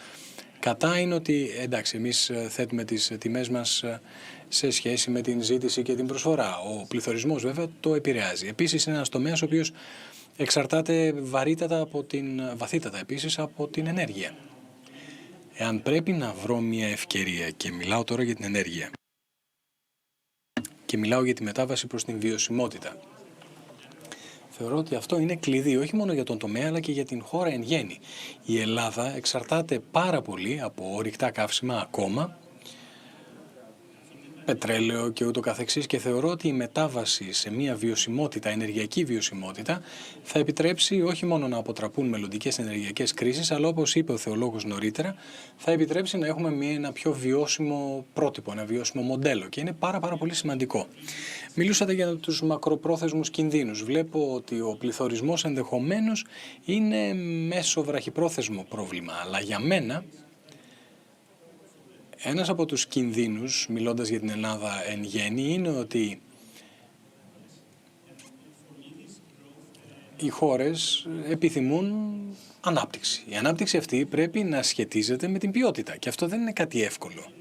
Speaker 3: κατά είναι ότι εντάξει, εμείς θέτουμε τις τιμές μας σε σχέση με την ζήτηση και την προσφορά. Ο πληθωρισμός βέβαια το επηρεάζει. Επίσης είναι ένας τομέας ο οποίος εξαρτάται βαθύτατα επίσης από την ενέργεια. Εάν πρέπει να βρω μια ευκαιρία, και μιλάω τώρα για την ενέργεια και μιλάω για τη μετάβαση προς την βιωσιμότητα, θεωρώ ότι αυτό είναι κλειδί όχι μόνο για τον τομέα αλλά και για την χώρα εν γέννη. Η Ελλάδα εξαρτάται πάρα πολύ από ορυκτά καύσιμα ακόμα, πετρέλαιο και ούτω καθεξής, και θεωρώ ότι η μετάβαση σε μια βιωσιμότητα, ενεργειακή βιωσιμότητα, θα επιτρέψει όχι μόνο να αποτραπούν μελλοντικές ενεργειακές κρίσεις, αλλά όπως είπε ο θεολόγος νωρίτερα, θα επιτρέψει να έχουμε ένα πιο βιώσιμο πρότυπο, ένα βιώσιμο μοντέλο, και είναι πάρα πολύ σημαντικό. Μιλούσατε για τους μακροπρόθεσμους κινδύνους. Βλέπω ότι ο πληθωρισμός ενδεχομένως είναι μέσο βραχυπρόθεσμο πρόβλημα, αλλά για μένα ένας από τους κινδύνους, μιλώντας για την Ελλάδα εν γέννη, είναι ότι οι χώρες επιθυμούν ανάπτυξη. Η ανάπτυξη αυτή πρέπει να σχετίζεται με την ποιότητα, και αυτό δεν είναι κάτι εύκολο.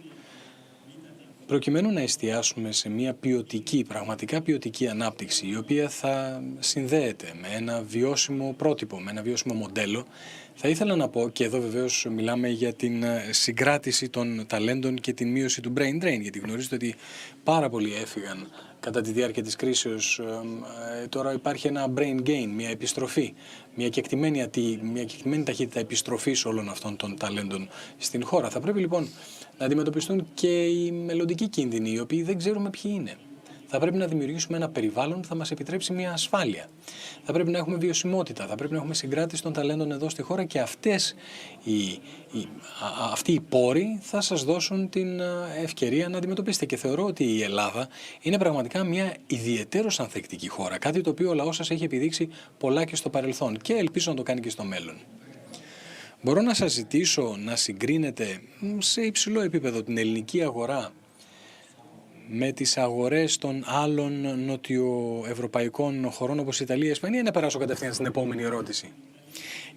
Speaker 3: Προκειμένου να εστιάσουμε σε μια ποιοτική, πραγματικά ποιοτική ανάπτυξη, η οποία θα συνδέεται με ένα βιώσιμο πρότυπο, με ένα βιώσιμο μοντέλο, θα ήθελα να πω, και εδώ βεβαίως μιλάμε για την συγκράτηση των ταλέντων και την μείωση του brain drain, γιατί γνωρίζετε ότι πάρα πολλοί έφυγαν κατά τη διάρκεια της κρίσεως. Τώρα υπάρχει ένα brain gain, μια επιστροφή, μια κεκτημένη ταχύτητα επιστροφής όλων αυτών των ταλέντων στην χώρα. Θα πρέπει λοιπόν να αντιμετωπιστούν και οι μελλοντικοί κίνδυνοι, οι οποίοι δεν ξέρουμε ποιοι είναι. Θα πρέπει να δημιουργήσουμε ένα περιβάλλον που θα μας επιτρέψει μια ασφάλεια. Θα πρέπει να έχουμε βιωσιμότητα, θα πρέπει να έχουμε συγκράτηση των ταλέντων εδώ στη χώρα και αυτοί οι πόροι θα σας δώσουν την ευκαιρία να αντιμετωπίσετε. Και θεωρώ ότι η Ελλάδα είναι πραγματικά μια ιδιαιτέρως ανθεκτική χώρα, κάτι το οποίο ο λαός σας έχει επιδείξει πολλά και στο παρελθόν και ελπίζω να το κάνει και στο μέλλον. Μπορώ να σας ζητήσω να συγκρίνετε σε υψηλό επίπεδο την ελληνική αγορά με τις αγορές των άλλων νοτιοευρωπαϊκών χωρών όπως η Ιταλία, η Ισπανία, ή να περάσω κατευθείαν στην επόμενη ερώτηση?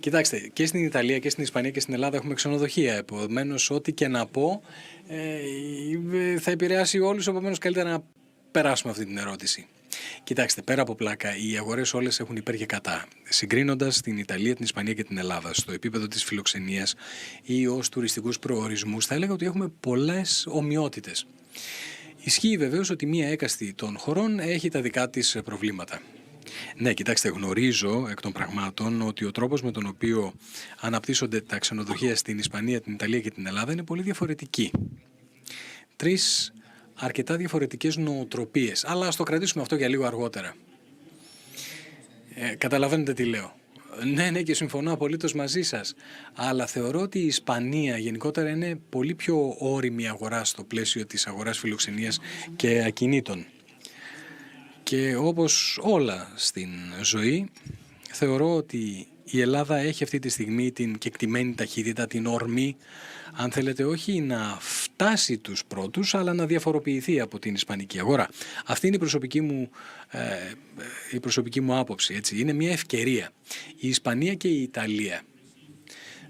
Speaker 3: Κοιτάξτε, και στην Ιταλία και στην Ισπανία και στην Ελλάδα έχουμε ξενοδοχεία. Επομένως, ό,τι και να πω θα επηρεάσει όλους. Επομένως, καλύτερα να περάσουμε αυτή την ερώτηση. Κοιτάξτε, πέρα από πλάκα, οι αγορές όλες έχουν υπέρ και κατά. Συγκρίνοντας την Ιταλία, την Ισπανία και την Ελλάδα στο επίπεδο της φιλοξενίας ή ως τουριστικούς προορισμούς, θα έλεγα ότι έχουμε πολλές ομοιότητες. Ισχύει βεβαίως ότι μία έκαστη των χωρών έχει τα δικά της προβλήματα. Ναι, κοιτάξτε, γνωρίζω εκ των πραγμάτων ότι ο τρόπος με τον οποίο αναπτύσσονται τα ξενοδοχεία στην Ισπανία, την Ιταλία και την Ελλάδα είναι πολύ διαφορετικοί. Τρεις αρκετά διαφορετικές νοοτροπίες, αλλά ας το κρατήσουμε αυτό για λίγο αργότερα. Καταλαβαίνετε τι λέω. Ναι, και συμφωνώ απολύτως μαζί σας, αλλά θεωρώ ότι η Ισπανία γενικότερα είναι πολύ πιο όριμη αγορά στο πλαίσιο της αγοράς φιλοξενίας και ακινήτων. Και όπως όλα στην ζωή, θεωρώ ότι η Ελλάδα έχει αυτή τη στιγμή την κεκτημένη ταχύτητα, την όρμη, αν θέλετε, όχι να φτάσει τους πρώτους, αλλά να διαφοροποιηθεί από την ισπανική αγορά. Αυτή είναι η προσωπική μου άποψη. Έτσι. Είναι μια ευκαιρία. Η Ισπανία και η Ιταλία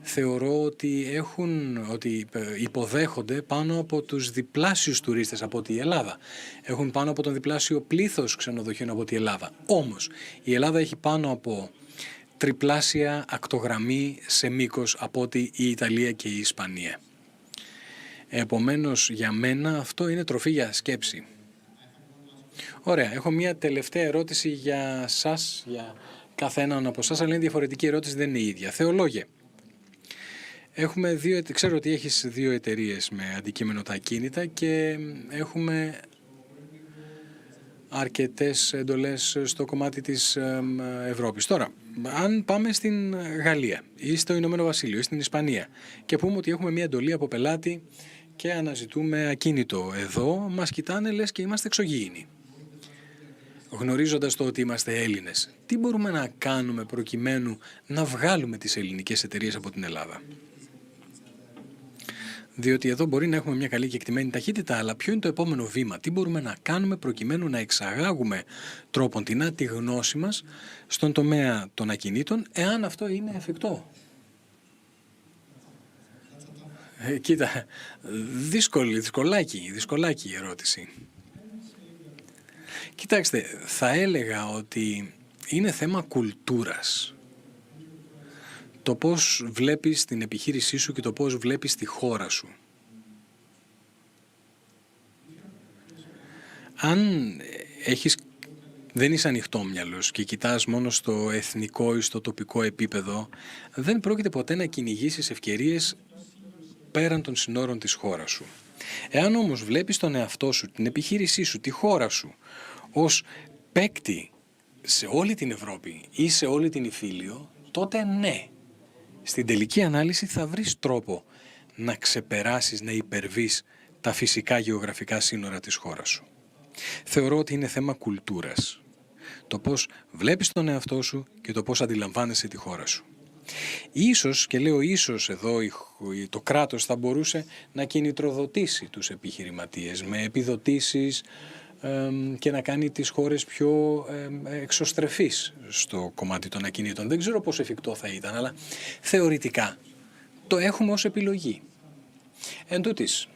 Speaker 3: θεωρώ ότι υποδέχονται πάνω από τους διπλάσιους τουρίστες από τη Ελλάδα. Έχουν πάνω από τον διπλάσιο πλήθος ξενοδοχείων από τη Ελλάδα. Όμως η Ελλάδα έχει πάνω από τριπλάσια ακτογραμμή σε μήκος από ότι η Ιταλία και η Ισπανία. Επομένως για μένα αυτό είναι τροφή για σκέψη. Ωραία, έχω μια τελευταία ερώτηση για σας, για καθέναν από σας, αλλά είναι διαφορετική ερώτηση, δεν είναι η ίδια. Θεολόγε, ξέρω ότι έχεις 2 εταιρείες με αντικείμενο τα ακίνητα και έχουμε αρκετές εντολές στο κομμάτι της Ευρώπης. Τώρα, αν πάμε στην Γαλλία ή στο Ηνωμένο Βασίλειο ή στην Ισπανία και πούμε ότι έχουμε μια εντολή από πελάτη και αναζητούμε ακίνητο εδώ, μας κοιτάνε λες και είμαστε εξωγήινοι. Γνωρίζοντας το ότι είμαστε Έλληνες, τι μπορούμε να κάνουμε προκειμένου να βγάλουμε τις ελληνικές εταιρείες από την Ελλάδα? Διότι εδώ μπορεί να έχουμε μια καλή και εκτιμένη ταχύτητα, αλλά ποιο είναι το επόμενο βήμα? Τι μπορούμε να κάνουμε προκειμένου να εξαγάγουμε τρόποντινά τη γνώση μας στον τομέα των ακινήτων, εάν αυτό είναι εφικτό? Κοίτα, δυσκολάκι η ερώτηση. Κοιτάξτε, θα έλεγα ότι είναι θέμα κουλτούρας. Το πώς βλέπεις την επιχείρησή σου και το πώς βλέπεις τη χώρα σου. Αν δεν είσαι ανοιχτόμυαλος και κοιτάς μόνο στο εθνικό ή στο τοπικό επίπεδο, δεν πρόκειται ποτέ να κυνηγήσεις ευκαιρίες πέραν των συνόρων της χώρας σου. Εάν όμως βλέπεις τον εαυτό σου, την επιχείρησή σου, τη χώρα σου ως παίκτη σε όλη την Ευρώπη ή σε όλη την Ιφίλιο, τότε ναι, στην τελική ανάλυση θα βρεις τρόπο να ξεπεράσεις, να υπερβείς τα φυσικά γεωγραφικά σύνορα της χώρας σου. Θεωρώ ότι είναι θέμα κουλτούρας. Το πώς βλέπεις τον εαυτό σου και το πώς αντιλαμβάνεσαι τη χώρα σου. Ίσως, και λέω ίσως εδώ, το κράτος θα μπορούσε να κινητροδοτήσει τους επιχειρηματίες με επιδοτήσεις και να κάνει τις χώρες πιο εξωστρεφείς στο κομμάτι των ακινήτων. Δεν ξέρω πόσο εφικτό θα ήταν, αλλά θεωρητικά το έχουμε ως επιλογή. Εν τούτοις,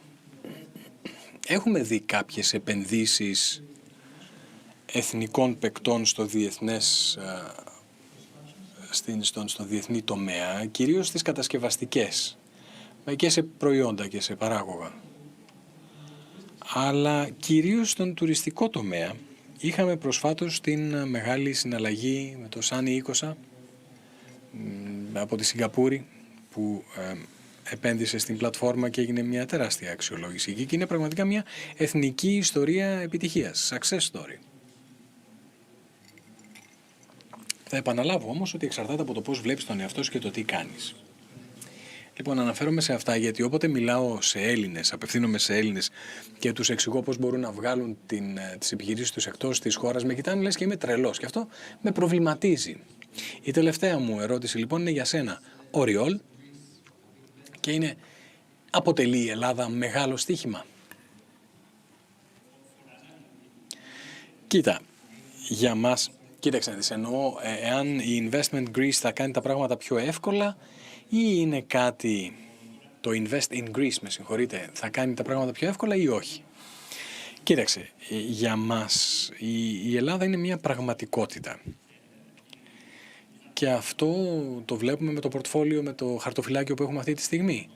Speaker 3: έχουμε δει κάποιες επενδύσεις εθνικών παικτών στο διεθνές, στο διεθνή τομέα, κυρίως στις κατασκευαστικές, και σε προϊόντα και σε παράγωγα. Αλλά κυρίως στον τουριστικό τομέα. Είχαμε προσφάτως την μεγάλη συναλλαγή με το Σάνι 20 από τη Σιγκαπούρη, που επένδυσε στην πλατφόρμα και έγινε μια τεράστια αξιολόγηση εκεί και είναι πραγματικά μια εθνική ιστορία επιτυχίας, success story. Θα επαναλάβω όμως ότι εξαρτάται από το πώς βλέπεις τον εαυτό σου και το τι κάνεις. Λοιπόν, αναφέρομαι σε αυτά γιατί όποτε μιλάω σε Έλληνες, απευθύνομαι σε Έλληνες και τους εξηγώ πώς μπορούν να βγάλουν τις επιχειρήσεις τους εκτός της χώρας, με κοιτάνε λες και είμαι τρελός και αυτό με προβληματίζει. Η τελευταία μου ερώτηση λοιπόν είναι για σένα, Οριόλ, και είναι, αποτελεί η Ελλάδα μεγάλο στοίχημα? Κοίτα, για μας, κοίταξε να δεις, εννοώ εάν η Investment Greece θα κάνει τα πράγματα πιο εύκολα ή είναι κάτι, το Invest in Greece, με συγχωρείτε, θα κάνει τα πράγματα πιο εύκολα ή όχι. Κοίταξε, για μας η Ελλάδα είναι μια πραγματικότητα. Και αυτό το βλέπουμε με το πορτφόλιο, με το χαρτοφυλάκιο που έχουμε αυτή τη στιγμή.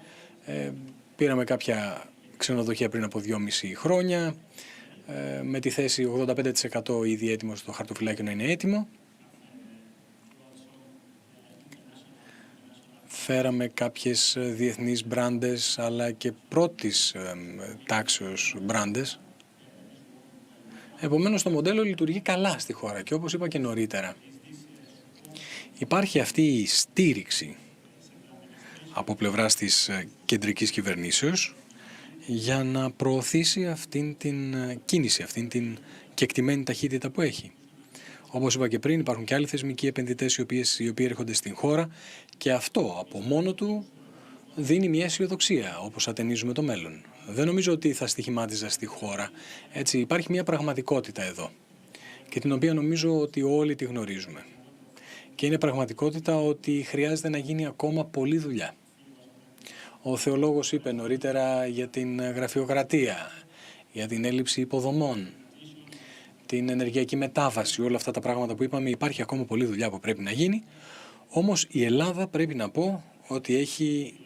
Speaker 3: Πήραμε κάποια ξενοδοχεία πριν από 2,5 χρόνια, με τη θέση 85% ήδη έτοιμο στο χαρτοφυλάκιο να είναι έτοιμο. Φέραμε κάποιες διεθνείς μπράντες, αλλά και πρώτης τάξεως μπράντες. Επομένως το μοντέλο λειτουργεί καλά στη χώρα και όπως είπα και νωρίτερα, υπάρχει αυτή η στήριξη από πλευράς της κεντρικής κυβερνήσεως για να προωθήσει αυτήν την κίνηση, αυτήν την κεκτημένη ταχύτητα που έχει. Όπως είπα και πριν, υπάρχουν και άλλοι θεσμικοί επενδυτές οι οποίοι έρχονται στην χώρα και αυτό από μόνο του δίνει μια αισιοδοξία, όπως ατενίζουμε το μέλλον. Δεν νομίζω ότι θα στοιχημάτιζα στη χώρα. Έτσι, υπάρχει μια πραγματικότητα εδώ και την οποία νομίζω ότι όλοι τη γνωρίζουμε. Και είναι πραγματικότητα ότι χρειάζεται να γίνει ακόμα πολλή δουλειά. Ο θεολόγος είπε νωρίτερα για την γραφειοκρατία, για την έλλειψη υποδομών, την ενεργειακή μετάβαση, όλα αυτά τα πράγματα που είπαμε, υπάρχει ακόμα πολλή δουλειά που πρέπει να γίνει. Όμως η Ελλάδα πρέπει να πω ότι έχει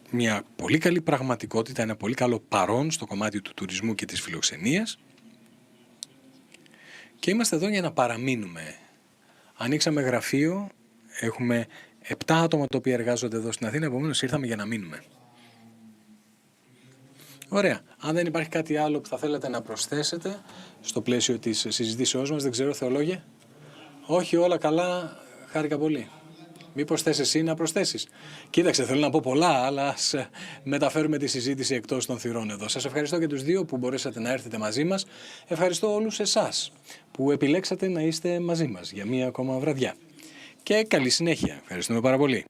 Speaker 3: μια πολύ καλή πραγματικότητα, ένα πολύ καλό παρόν στο κομμάτι του τουρισμού και της φιλοξενίας και είμαστε εδώ για να παραμείνουμε. Ανοίξαμε γραφείο, έχουμε 7 άτομα τα οποία εργάζονται εδώ στην Αθήνα, επομένως ήρθαμε για να μείνουμε. Ωραία. Αν δεν υπάρχει κάτι άλλο που θα θέλετε να προσθέσετε στο πλαίσιο της συζητήσεώς μας, δεν ξέρω, θεολόγε. Όχι, όλα καλά, χάρηκα πολύ. Μήπως θες εσύ να προσθέσεις? Κοίταξε, θέλω να πω πολλά, αλλά ας μεταφέρουμε τη συζήτηση εκτός των θυρών εδώ. Σας ευχαριστώ και τους δύο που μπορέσατε να έρθετε μαζί μας. Ευχαριστώ όλους εσάς που επιλέξατε να είστε μαζί μας για μία ακόμα βραδιά. Και καλή συνέχεια. Ευχαριστούμε πάρα πολύ.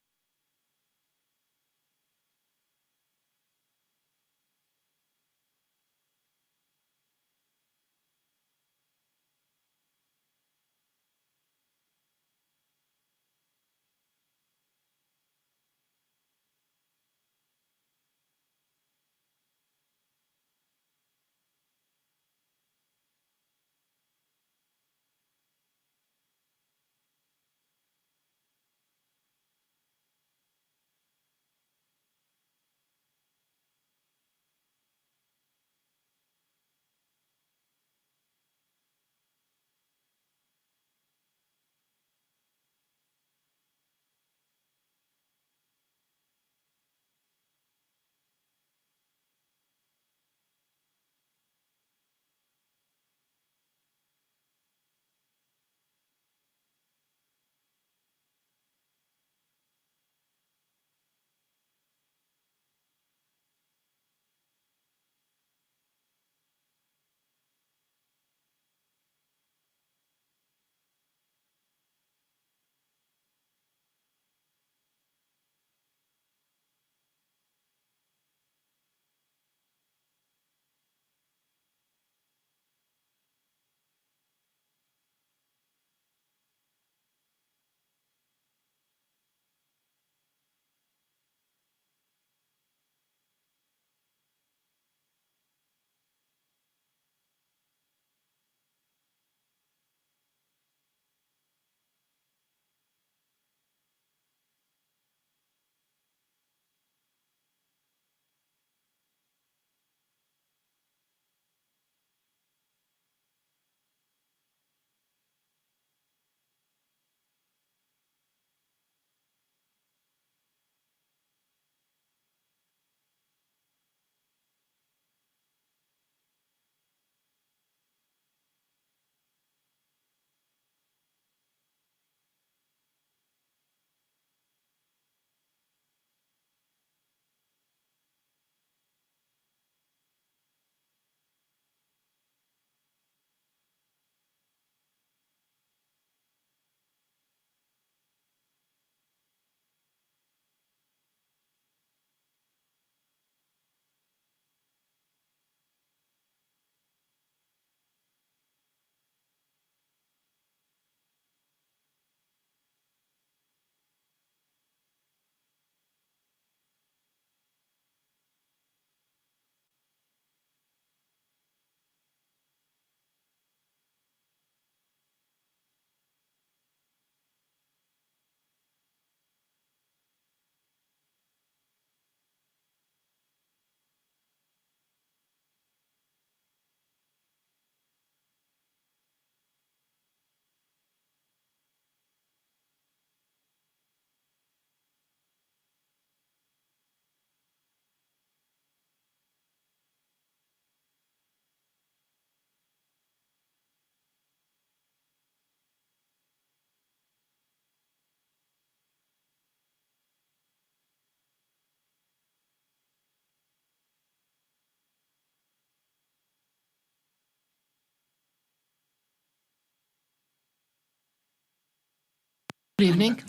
Speaker 2: Good evening.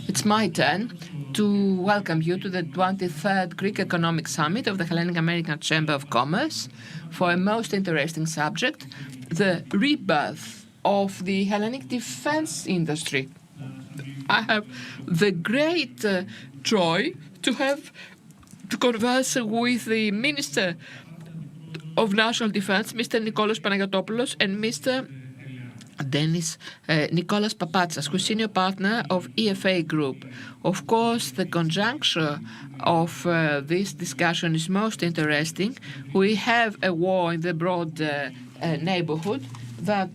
Speaker 2: It's my turn to welcome you to the 23rd Greek Economic Summit of the Hellenic American Chamber of Commerce for a most interesting subject, the rebirth of the Hellenic defense industry. I have the great joy to converse with the Minister of National Defense, Mr. Nikolaos Panagiotopoulos, and Mr. Dennis Nicholas Papatsas, who's senior partner of EFA Group. Of course, the conjuncture of this discussion is most interesting. We have a war in the broad neighborhood that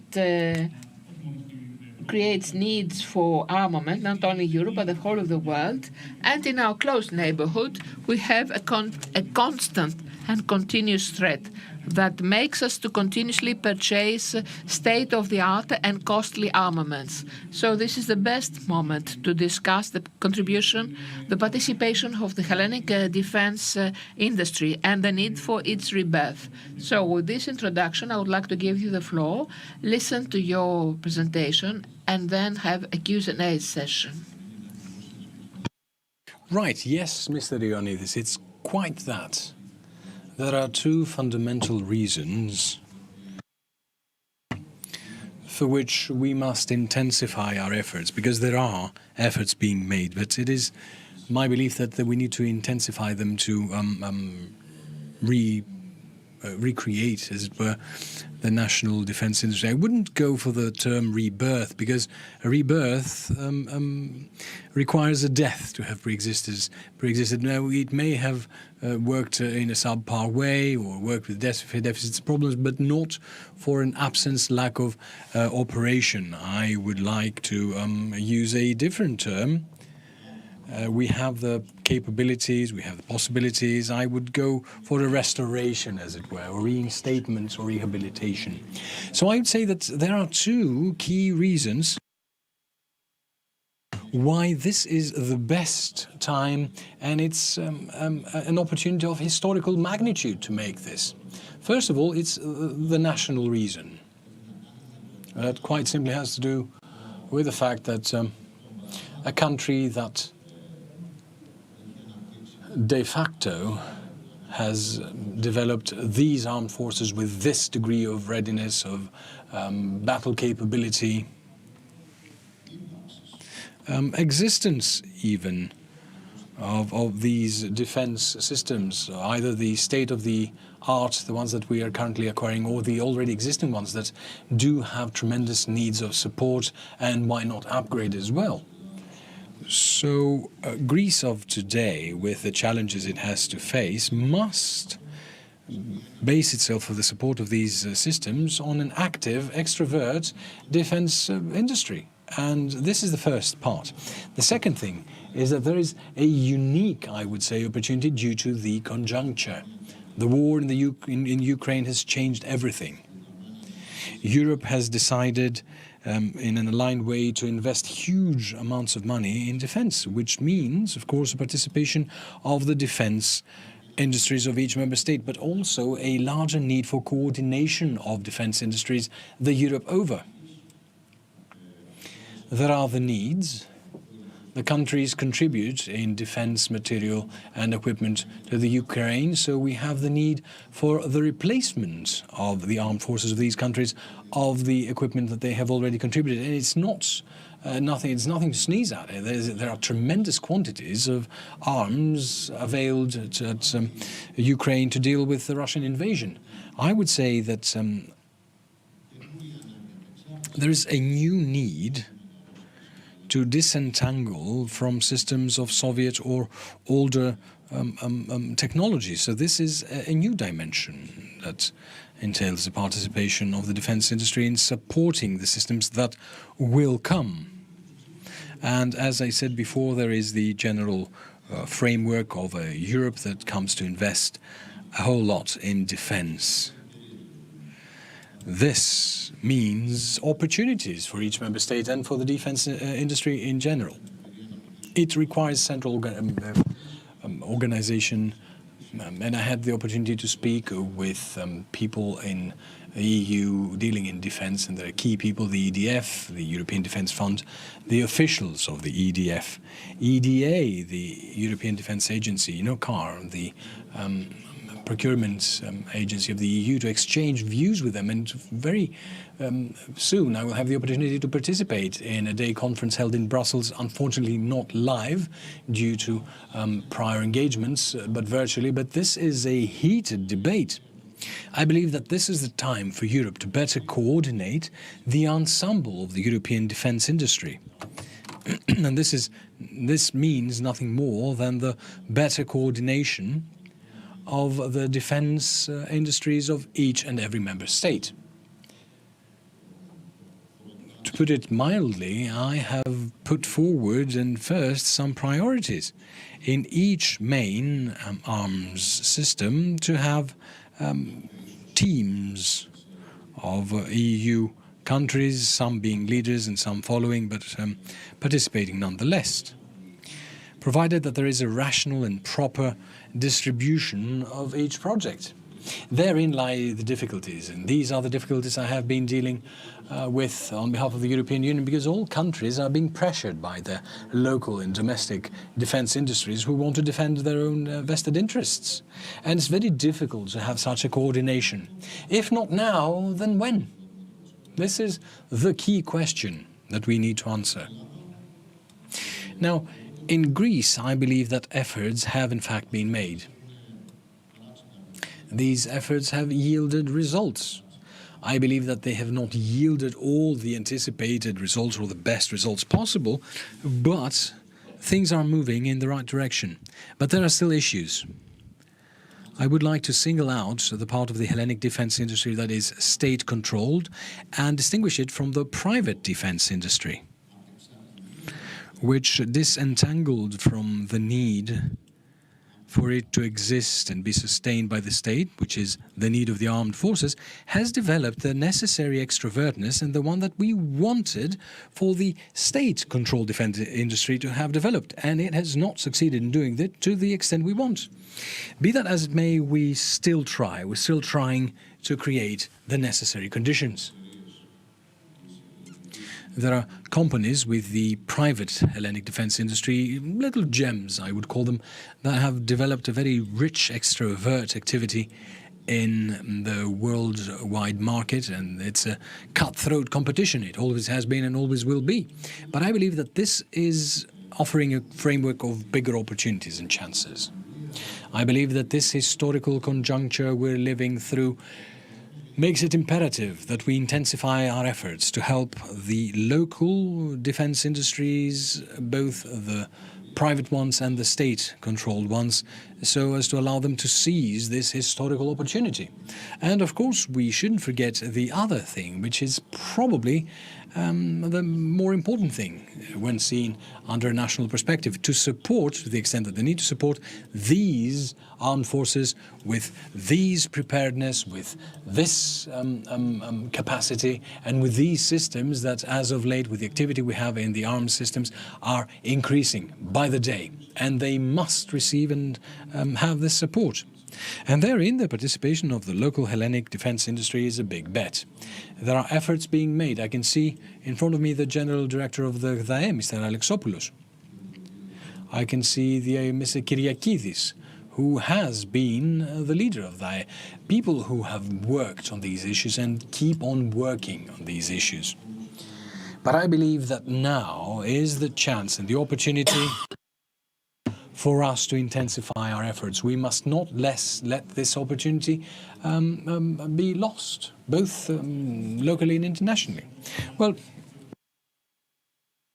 Speaker 2: creates needs for armament, not only Europe, but the whole of the world. And in our close neighborhood, we have a constant and continuous threat that makes us to continuously purchase state-of-the-art and costly armaments. So this is the best moment to discuss the contribution, the participation of the Hellenic defense industry and the need for its rebirth. So with this introduction, I would like to give you the floor, listen to your presentation, and then have a Q&A session.
Speaker 3: Right, yes, Mr. Ioannidis, it's quite that. There are two fundamental reasons for which we must intensify our efforts, because there are efforts being made, but it is my belief that we need to intensify them to recreate, as it were, the national defense industry. I wouldn't go for the term rebirth, because a rebirth requires a death to have pre-existed. Now, it may have worked in a subpar way or worked with deficits problems, but not for an absence, lack of operation. I would like to use a different term. We have the capabilities, we have the possibilities. I would go for a restoration, as it were, or reinstatement or rehabilitation. So I would say that there are two key reasons why this is the best time, and it's an opportunity of historical magnitude to make this. First of all, it's the national reason. That quite simply has to do with the fact that a country that de facto has developed these armed forces with this degree of readiness, of battle capability, existence even of these defense systems, either the state-of-the-art, the ones that we are currently acquiring, or the already existing ones that do have tremendous needs of support and why not upgrade as well. So Greece of today, with the challenges it has to face, must base itself for the support of these systems on an active, extrovert defense industry. And this is the first part. The second thing is that there is a unique, I would say, opportunity due to the conjuncture. The war in Ukraine has changed everything. Europe has decided in an aligned way to invest huge amounts of money in defense, which means, of course, a participation of the defense industries of each member state, but also a larger need for coordination of defense industries the Europe over. There are the needs. The countries contribute in defense material and equipment to the Ukraine, so we have the need for the replacement of the armed forces of these countries of the equipment that they have already contributed. And it's not nothing to sneeze at. There are tremendous quantities of arms availed at Ukraine to deal with the Russian invasion. I would say that there is a new need to disentangle from systems of Soviet or older technology. So this is a new dimension that entails the participation of the defense industry in supporting the systems that will come. And as I said before, there is the general framework of a Europe that comes to invest a whole lot in defense. This means opportunities for each member state and for the defense industry in general. It requires central organization, And I had the opportunity to speak with people in the EU dealing in defense, and there are key people, the EDF, the European Defence Fund, the officials of the EDF, EDA, the European Defence Agency, CAR, the procurement agency of the EU, to exchange views with them. And very soon I will have the opportunity to participate in a day conference held in Brussels, unfortunately not live due to prior engagements, but virtually. But this is a heated debate. I believe that this is the time for Europe to better coordinate the ensemble of the European defence industry. And this means nothing more than the better coordination of the defence industries of each and every member state. To put it mildly, I have put forward and first some priorities in each main arms system to have teams of EU countries, some being leaders and some following, but participating nonetheless, provided that there is a rational and proper distribution of each project. Therein lie the difficulties, and these are the difficulties I have been dealing with on behalf of the European Union, because all countries are being pressured by their local and domestic defence industries who want to defend their own vested interests. And it's very difficult to have such a coordination. If not now, then when? This is the key question that we need to answer. Now, in Greece, I believe that efforts have in fact been made. These efforts have yielded results. I believe that they have not yielded all the anticipated results or the best results possible, but things are moving in the right direction. But there are still issues. I would like to single out the part of the Hellenic defence industry that is state-controlled and distinguish it from the private defence industry, which, disentangled from the need for it to exist and be sustained by the state, which is the need of the armed forces, has developed the necessary extrovertness and the one that we wanted for the state-controlled defence industry to have developed. And it has not succeeded in doing that to the extent we want. Be that as it may, we still try. We're still trying to create the necessary conditions. There are companies with the private Hellenic defence industry, little gems, I would call them, that have developed a very rich extrovert activity in the worldwide market, and it's a cutthroat competition. It always has been and always will be. But I believe that this is offering a framework of bigger opportunities and chances. I believe that this historical conjuncture we're living through makes it imperative that we intensify our efforts to help the local defence industries, both the private ones and the state-controlled ones, so as to allow them to seize this historical opportunity. And of course, we shouldn't forget the other thing, which is probably the more important thing when seen under a national perspective, to support, to the extent that they need to support, these armed forces with these preparedness, with this capacity, and with these systems that, as of late, with the activity we have in the armed systems, are increasing by the day. And they must receive and have this support. And therein, the participation of the local Hellenic defence industry is a big bet. There are efforts being made. I can see in front of me the General Director of the GDAE, Mr. Alexopoulos. I can see the Mr. Kyriakidis, who has been the leader of GDAE. People who have worked on these issues and keep on working on these issues. But I believe that now is the chance and the opportunity for us to intensify our efforts. We must not let this opportunity be lost, both locally and internationally. Well,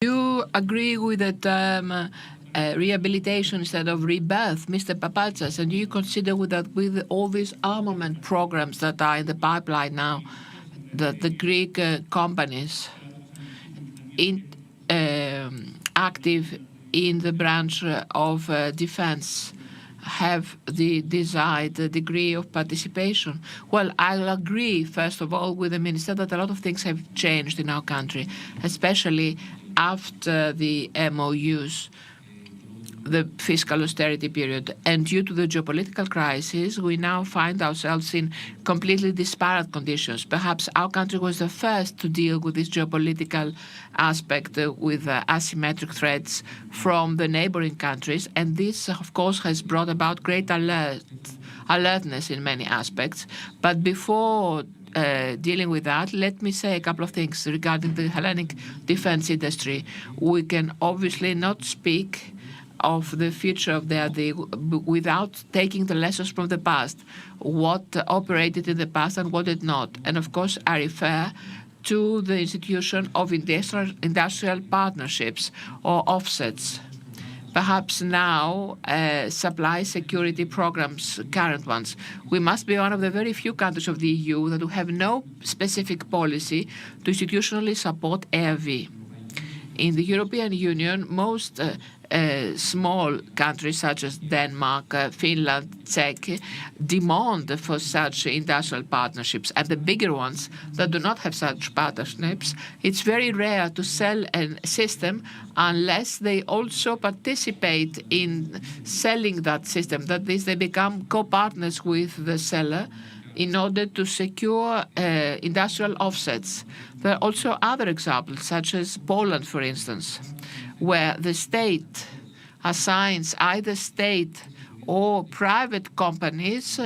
Speaker 2: you agree with the term rehabilitation instead of rebirth, Mr. Papatsas, and do you consider that with all these armament programs that are in the pipeline now, that the Greek companies active in the branch of defense have the desired degree of participation? Well, I'll agree, first of all, with the Minister that a lot of things have changed in our country, especially after the MOUs. the fiscal austerity period. And due to the geopolitical crisis, we now find ourselves in completely disparate conditions. Perhaps our country was the first to deal with this geopolitical aspect with asymmetric threats from the neighboring countries. And this, of course, has brought about great alertness in many aspects. But before dealing with that, let me say a couple of things regarding the Hellenic defense industry. We can obviously not speak of the future of the AD without taking the lessons from the past, what operated in the past and what did not. And of course, I refer to the institution of industrial partnerships or offsets. Perhaps now supply security programs, current ones. We must be one of the very few countries of the EU that have no specific policy to institutionally support ARV. In the European Union, most small countries such as Denmark, Finland, Czech demand for such industrial partnerships. And the bigger ones that do not have such partnerships, it's very rare to sell a system unless they also participate in selling that system. That is, they become co-partners with the seller in order to secure industrial offsets. There are also other examples, such as Poland, for instance, where the state assigns either state or private companies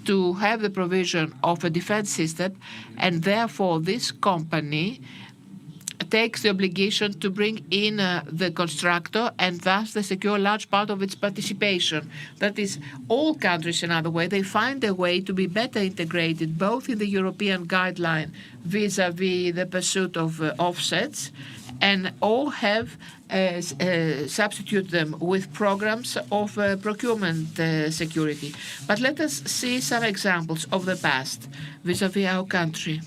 Speaker 2: to have the provision of a defense system, and therefore this company takes the obligation to bring in the constructor, and thus they secure a large part of its participation. That is, all countries, in other words, they find a way to be better integrated, both in the European guideline vis-à-vis the pursuit of offsets, and all have substitute them with programs of procurement security. But let us see some examples of the past vis-à-vis our country,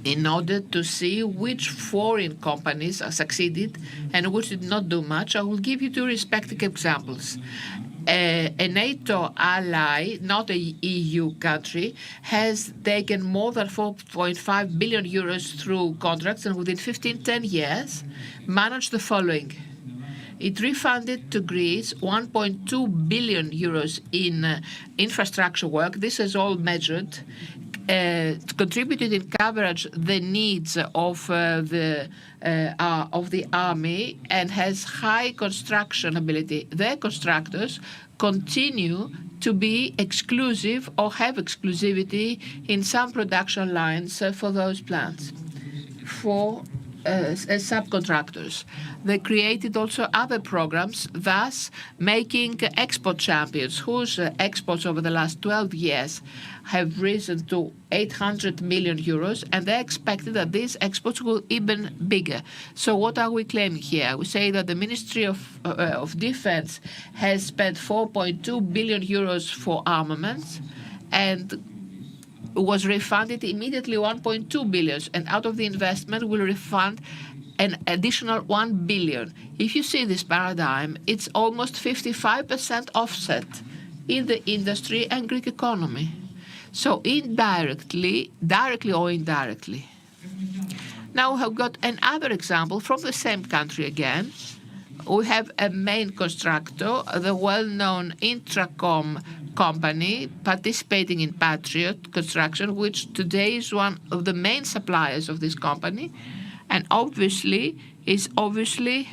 Speaker 2: in order to see which foreign companies succeeded and which did not do much. I will give you two respective examples. A NATO ally, not a EU country, has taken more than 4.5 billion euros through contracts, and within 10 years managed the following. It refunded to Greece 1.2 billion euros in infrastructure work. This is all measured. Contributed in coverage the needs of the army, and has high construction ability. Their constructors continue to be exclusive or have exclusivity in some production lines for those plants. For as subcontractors. They created also other programs, thus making export champions, whose exports over the last 12 years have risen to 800 million euros, and they expected that these exports will even bigger. So what are we claiming here? We say that the Ministry of Defense has spent 4.2 billion euros for armaments, and was refunded immediately 1.2 billion, and out of the investment will refund an additional 1 billion. If you see this paradigm, it's almost 55% offset in the industry and Greek economy. So indirectly, directly or indirectly. Now we have got another example from the same country again. We have a main constructor, the well-known Intracom company, participating in Patriot construction, which today is one of the main suppliers of this company, and is obviously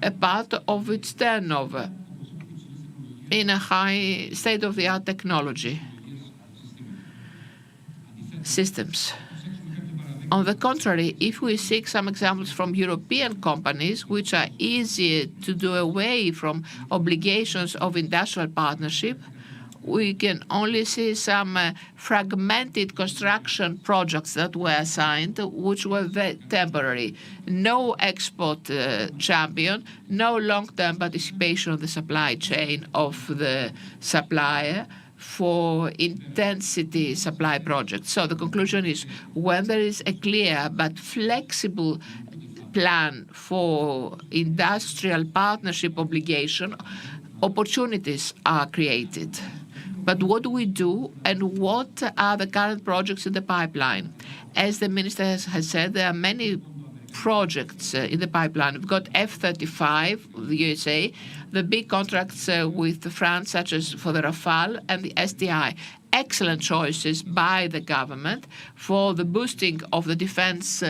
Speaker 2: a part of its turnover in a high state-of-the-art technology systems. On the contrary, if we seek some examples from European companies, which are easier to do away from obligations of industrial partnership, we can only see some fragmented construction projects that were assigned, which were very temporary. No export champion, no long-term participation of the supply chain of the supplier for intensity supply projects. So the conclusion is, when there is a clear but flexible plan for industrial partnership obligation, opportunities are created. But what do we do, and what are the current projects in the pipeline? As the Minister has said, there are many projects in the pipeline. We've got F-35, the USA, the big contracts with France, such as for the Rafale and the SDI. Excellent choices by the government for the boosting of the defense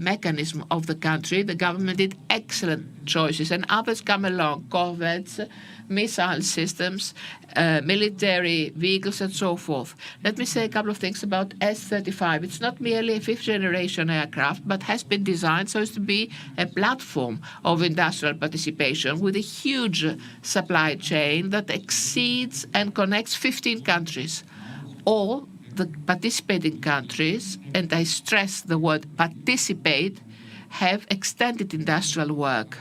Speaker 2: mechanism of the country. The government did excellent choices, and others come along, corvettes, missile systems, military vehicles, and so forth. Let me say a couple of things about S-35. It's not merely a fifth-generation aircraft, but has been designed so as to be a platform of industrial participation with a huge supply chain that exceeds and connects 15 countries. All the participating countries, and I stress the word participate, have extended industrial work.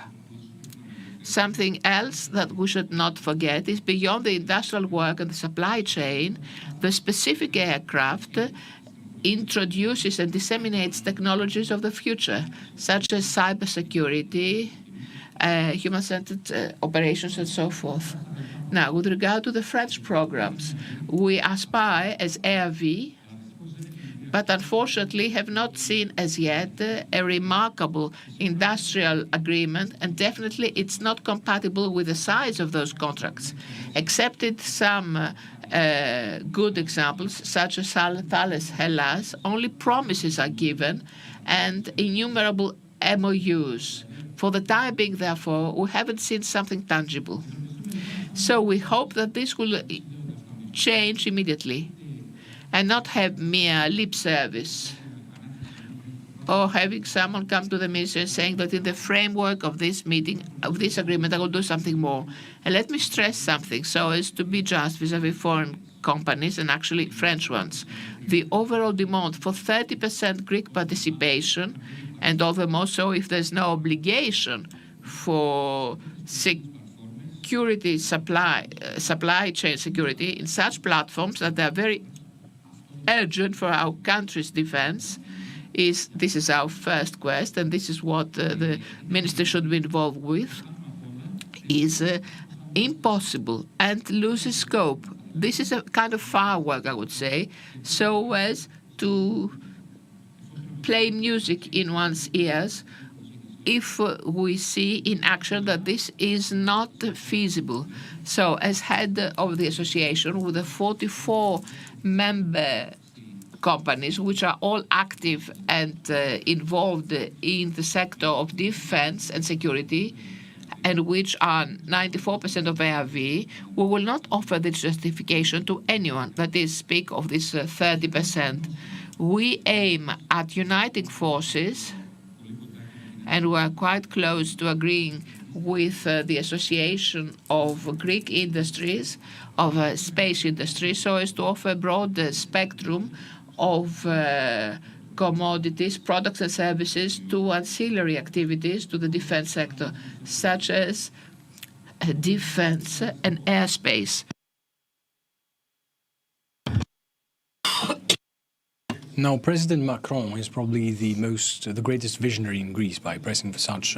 Speaker 2: Something else that we should not forget is beyond the industrial work and the supply chain, the specific aircraft introduces and disseminates technologies of the future, such as cybersecurity, human-centered operations, and so forth. Now, with regard to the French programs, we aspire as ARV, but unfortunately have not seen as yet a remarkable industrial agreement, and definitely it's not compatible with the size of those contracts, excepted some good examples, such as Thales Hellas. Only promises are given and innumerable MOUs. For the time being, therefore, we haven't seen something tangible. So we hope that this will change immediately and not have mere lip service or having someone come to the minister saying that in the framework of this meeting, of this agreement, I will do something more. And let me stress something so as to be just vis-à-vis foreign companies and actually French ones. The overall demand for 30% Greek participation, and all the more so if there's no obligation for security supply chain security in such platforms that they are very urgent for our country's defense. This is our first quest, and this is what the minister should be involved with, is impossible and loses scope. This is a kind of firework, I would say, so as to play music in one's ears if we see in action that this is not feasible. So as head of the association with the 44 member companies, which are all active and involved in the sector of defense and security, and which are 94% of ARV, we will not offer this justification to anyone, that is, speak of this 30%. We aim at uniting forces, and we are quite close to agreeing with the Association of Greek Industries, of space industry, so as to offer a broad spectrum of commodities, products and services to ancillary activities to the defense sector, such as defense and airspace.
Speaker 3: Now, President Macron is probably the greatest visionary in Greece by pressing for such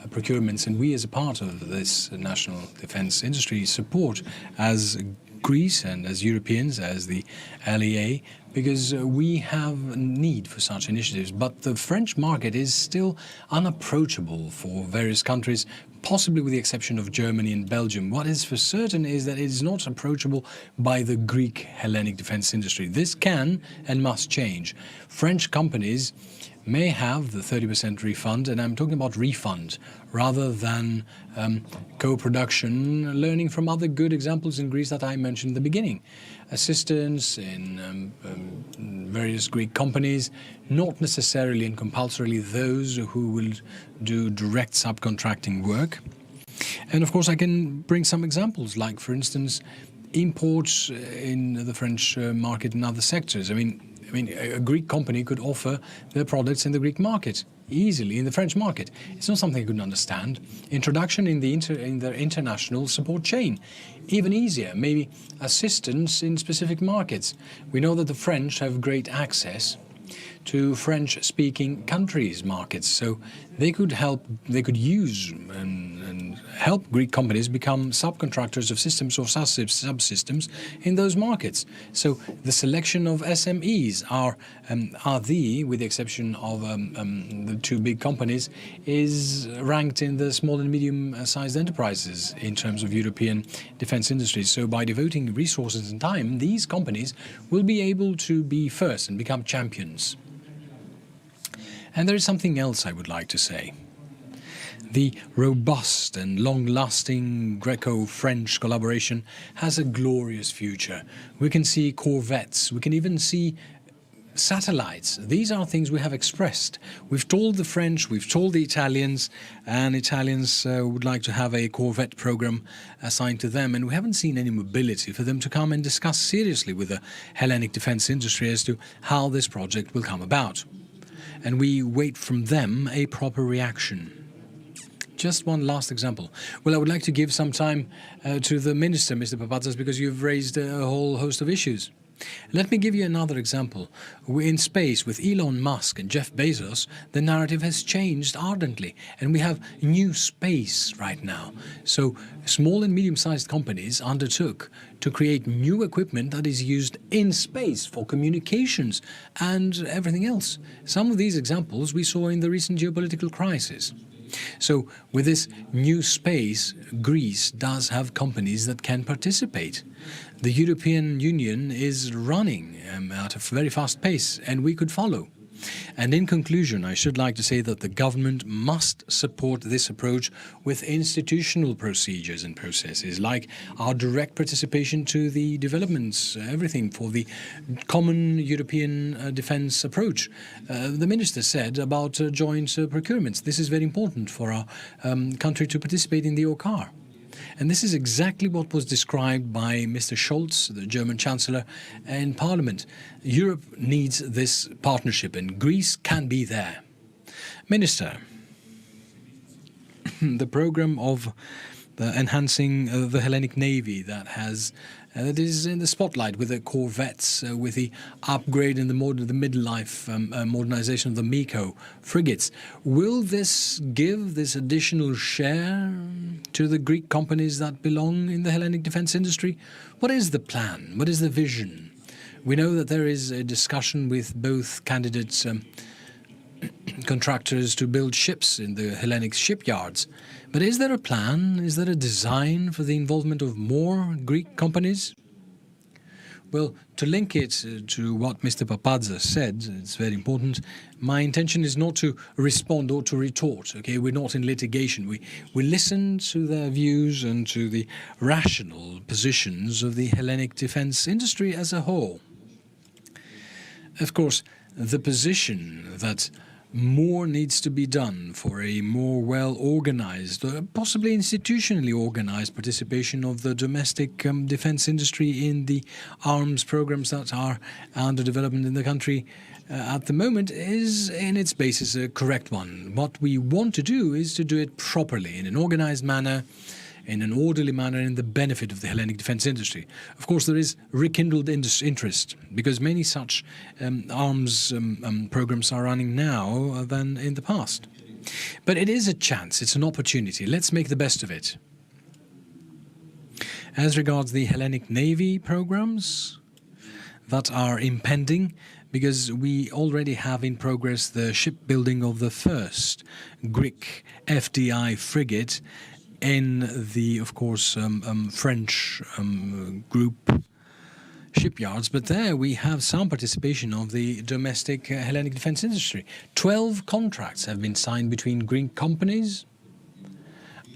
Speaker 3: procurements, and we as a part of this national defense industry support as Greece and as Europeans, as the LEA, because we have need for such initiatives. But the French market is still unapproachable for various countries, possibly with the exception of Germany and Belgium. What is for certain is that it is not approachable by the Greek Hellenic defense industry. This can and must change. French companies may have the 30% refund, and I'm talking about refund rather than co-production, learning from other good examples in Greece that I mentioned in the beginning. Assistance in various Greek companies, not necessarily and compulsorily those who will do direct subcontracting work. And of course I can bring some examples, like for instance imports in the French market and other sectors. I mean, a Greek company could offer their products in the Greek market easily, in the French market. It's not something I couldn't understand. Introduction in the international support chain, even easier. Maybe assistance in specific markets. We know that the French have great access to French-speaking countries' markets, so they could help. They could use and and help Greek companies become subcontractors of systems or subsystems in those markets. So the selection of SMEs are with the exception of the two big companies, is ranked in the small and medium-sized enterprises in terms of European defense industries. So by devoting resources and time, these companies will be able to be first and become champions. And there is something else I would like to say. The robust and long-lasting Greco-French collaboration has a glorious future. We can see corvettes, we can even see satellites. These are things we have expressed. We've told the French, we've told the Italians, and Italians would like to have a corvette program assigned to them, and we haven't seen any mobility for them to come and discuss seriously with the Hellenic defense industry as to how this project will come about. And we wait from them a proper reaction. Just one last example. Well, I would like to give some time to the Minister, Mr. Papatzas, because you've raised a whole host of issues. Let me give you another example. In space, with Elon Musk and Jeff Bezos, the narrative has changed ardently, and we have new space right now. So small and medium-sized companies undertook to create new equipment that is used in space for communications and everything else. Some of these examples we saw in the recent geopolitical crisis. So with this new space, Greece does have companies that can participate. The European Union is running at a very fast pace, and we could follow. And in conclusion, I should like to say that the government must support this approach with institutional procedures and processes, like our direct participation to the developments, everything for the common European defense approach. The minister said about joint procurements. This is very important for our country to participate in the OCCAR. And this is exactly what was described by Mr. Scholz, the German Chancellor, in Parliament. Europe needs this partnership, and Greece can be there. Minister, the program of enhancing the Hellenic Navy that is in the spotlight with the corvettes, with the upgrade and the midlife modernization of the MECO frigates. Will this give this additional share to the Greek companies that belong in the Hellenic defense industry? What is the plan? What is the vision? We know that there is a discussion with both candidates contractors to build ships in the Hellenic shipyards. But is there a plan? Is there a design for the involvement of more Greek companies? Well, to link it to what Mr. Papatzas said, it's very important. My intention is not to respond or to retort, okay? We're not in litigation. We listen to their views and to the rational positions of the Hellenic defense industry as a whole. Of course, the position that more needs to be done for a more well-organized, possibly institutionally organized participation of the domestic defense industry in the arms programs that are under development in the country at the moment is in its basis a correct one. What we want to do is to do it properly, in an organized manner, in an orderly manner, in the benefit of the Hellenic defense industry. Of course, there is rekindled interest, because many such arms programs are running now than in the past. But it is a chance, it's an opportunity. Let's make the best of it. As regards the Hellenic Navy programs that are impending, because we already have in progress the shipbuilding of the first Greek FDI frigate in the, of course, French group shipyards, but there we have some participation of the domestic Hellenic defense industry. 12 contracts have been signed between Greek companies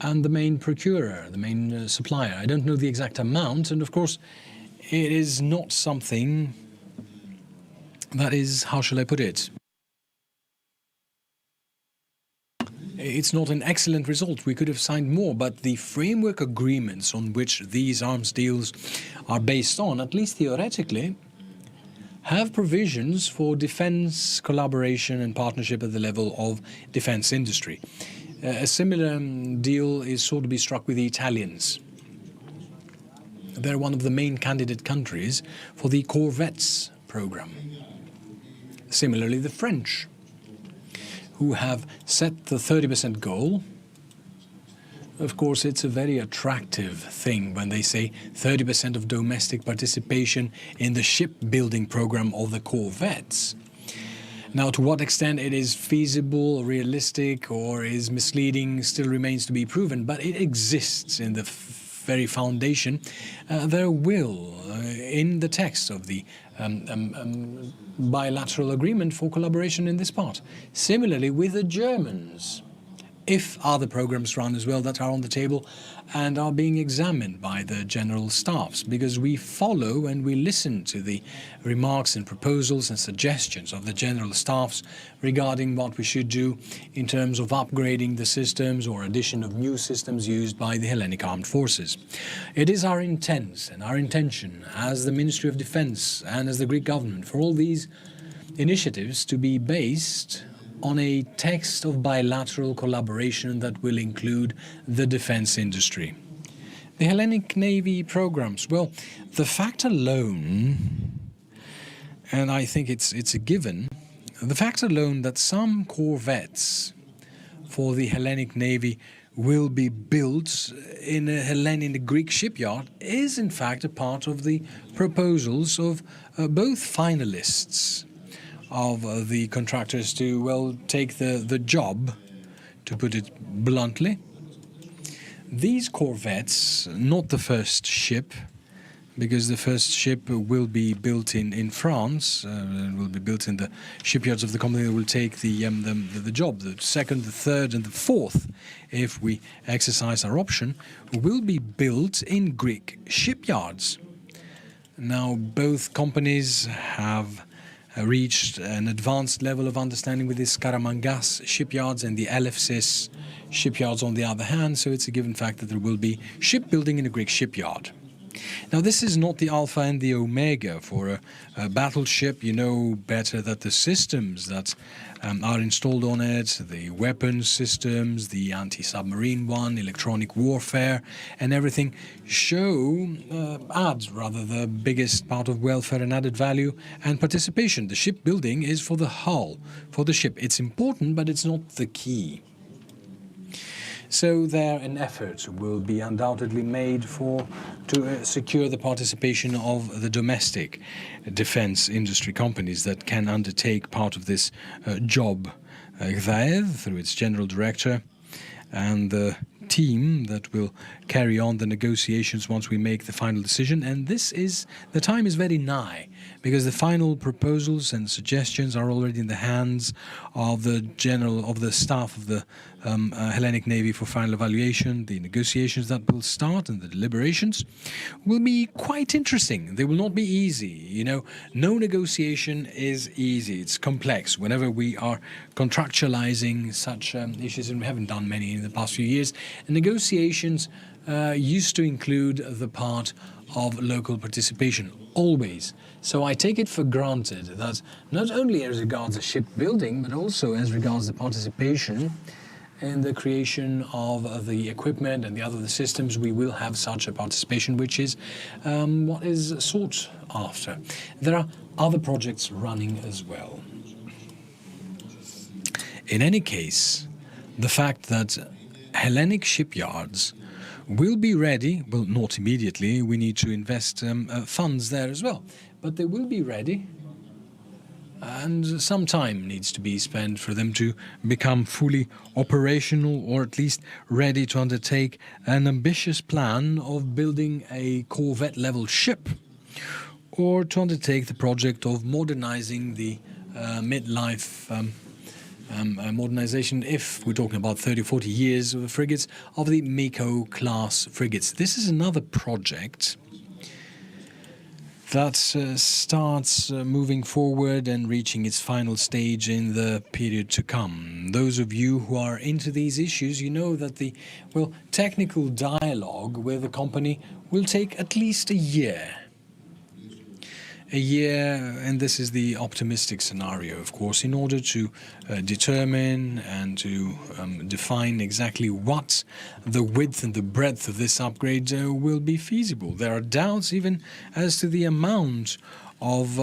Speaker 3: and the main procurer, the main supplier. I don't know the exact amount, and of course it is not something that is, how shall I put it, it's not an excellent result. We could have signed more, but the framework agreements on which these arms deals are based on, at least theoretically, have provisions for defense collaboration and partnership at the level of defense industry. A similar deal is sort to be struck with the Italians. They're one of the main candidate countries for the corvettes program. Similarly, the French, who have set the 30% goal, Of course, it's a very attractive thing when they say 30% of domestic participation in the shipbuilding program of the corvettes. Now, to what extent it is feasible, realistic, or is misleading still remains to be proven, but it exists in the very foundation. There will, in the text of the bilateral agreement for collaboration in this part. Similarly, with the Germans, if other programs run as well that are on the table and are being examined by the general staffs, because we follow and we listen to the remarks and proposals and suggestions of the general staffs regarding what we should do in terms of upgrading the systems or addition of new systems used by the Hellenic Armed Forces. It is our intent and our intention as the Ministry of Defense and as the Greek government for all these initiatives to be based on a text of bilateral collaboration that will include the defense industry. The Hellenic Navy programs, well, the fact alone, and I think it's a given, the fact alone that some corvettes for the Hellenic Navy will be built in a Greek shipyard is in fact a part of the proposals of both finalists of the contractors to, well, take the job, to put it bluntly. These corvettes, not the first ship, because the first ship will be built in France, will be built in the shipyards of the company that will take the job. The second, the third, and the fourth, if we exercise our option, will be built in Greek shipyards. Now, both companies have reached an advanced level of understanding with the Skaramangas shipyards and the Elefsis shipyards on the other hand, so it's a given fact that there will be shipbuilding in a Greek shipyard. Now, this is not the alpha and the omega for a battleship. You know better that the systems that are installed on it, the weapons systems, the anti-submarine one, electronic warfare, and everything adds rather the biggest part of welfare and added value and participation. The shipbuilding is for the hull, for the ship. It's important, but it's not the key. So there an effort will be undoubtedly made to secure the participation of the domestic defense industry companies that can undertake part of this job. GES, through its general director, and the team that will carry on the negotiations once we make the final decision. And the time is very nigh, because the final proposals and suggestions are already in the hands of the staff of the Hellenic Navy for final evaluation. The negotiations that will start and the deliberations will be quite interesting. They will not be easy. You know, no negotiation is easy. It's complex. Whenever we are contractualizing such issues, and we haven't done many in the past few years, negotiations used to include the part of local participation, always. So I take it for granted that not only as regards the shipbuilding, but also as regards the participation in the creation of the equipment and the other systems, we will have such a participation, which is what is sought after. There are other projects running as well. In any case, the fact that Hellenic shipyards will be ready, well, not immediately, we need to invest funds there as well, but they will be ready, and some time needs to be spent for them to become fully operational, or at least ready to undertake an ambitious plan of building a corvette-level ship, or to undertake the project of modernizing the midlife modernization, if we're talking about 30 or 40 years of the frigates, of the Miko-class frigates. This is another project that starts moving forward and reaching its final stage in the period to come. Those of you who are into these issues, you know that the technical dialogue with the company will take at least a year. And this is the optimistic scenario, of course, in order to determine and to define exactly what the width and the breadth of this upgrade will be feasible. There are doubts even as to the amount of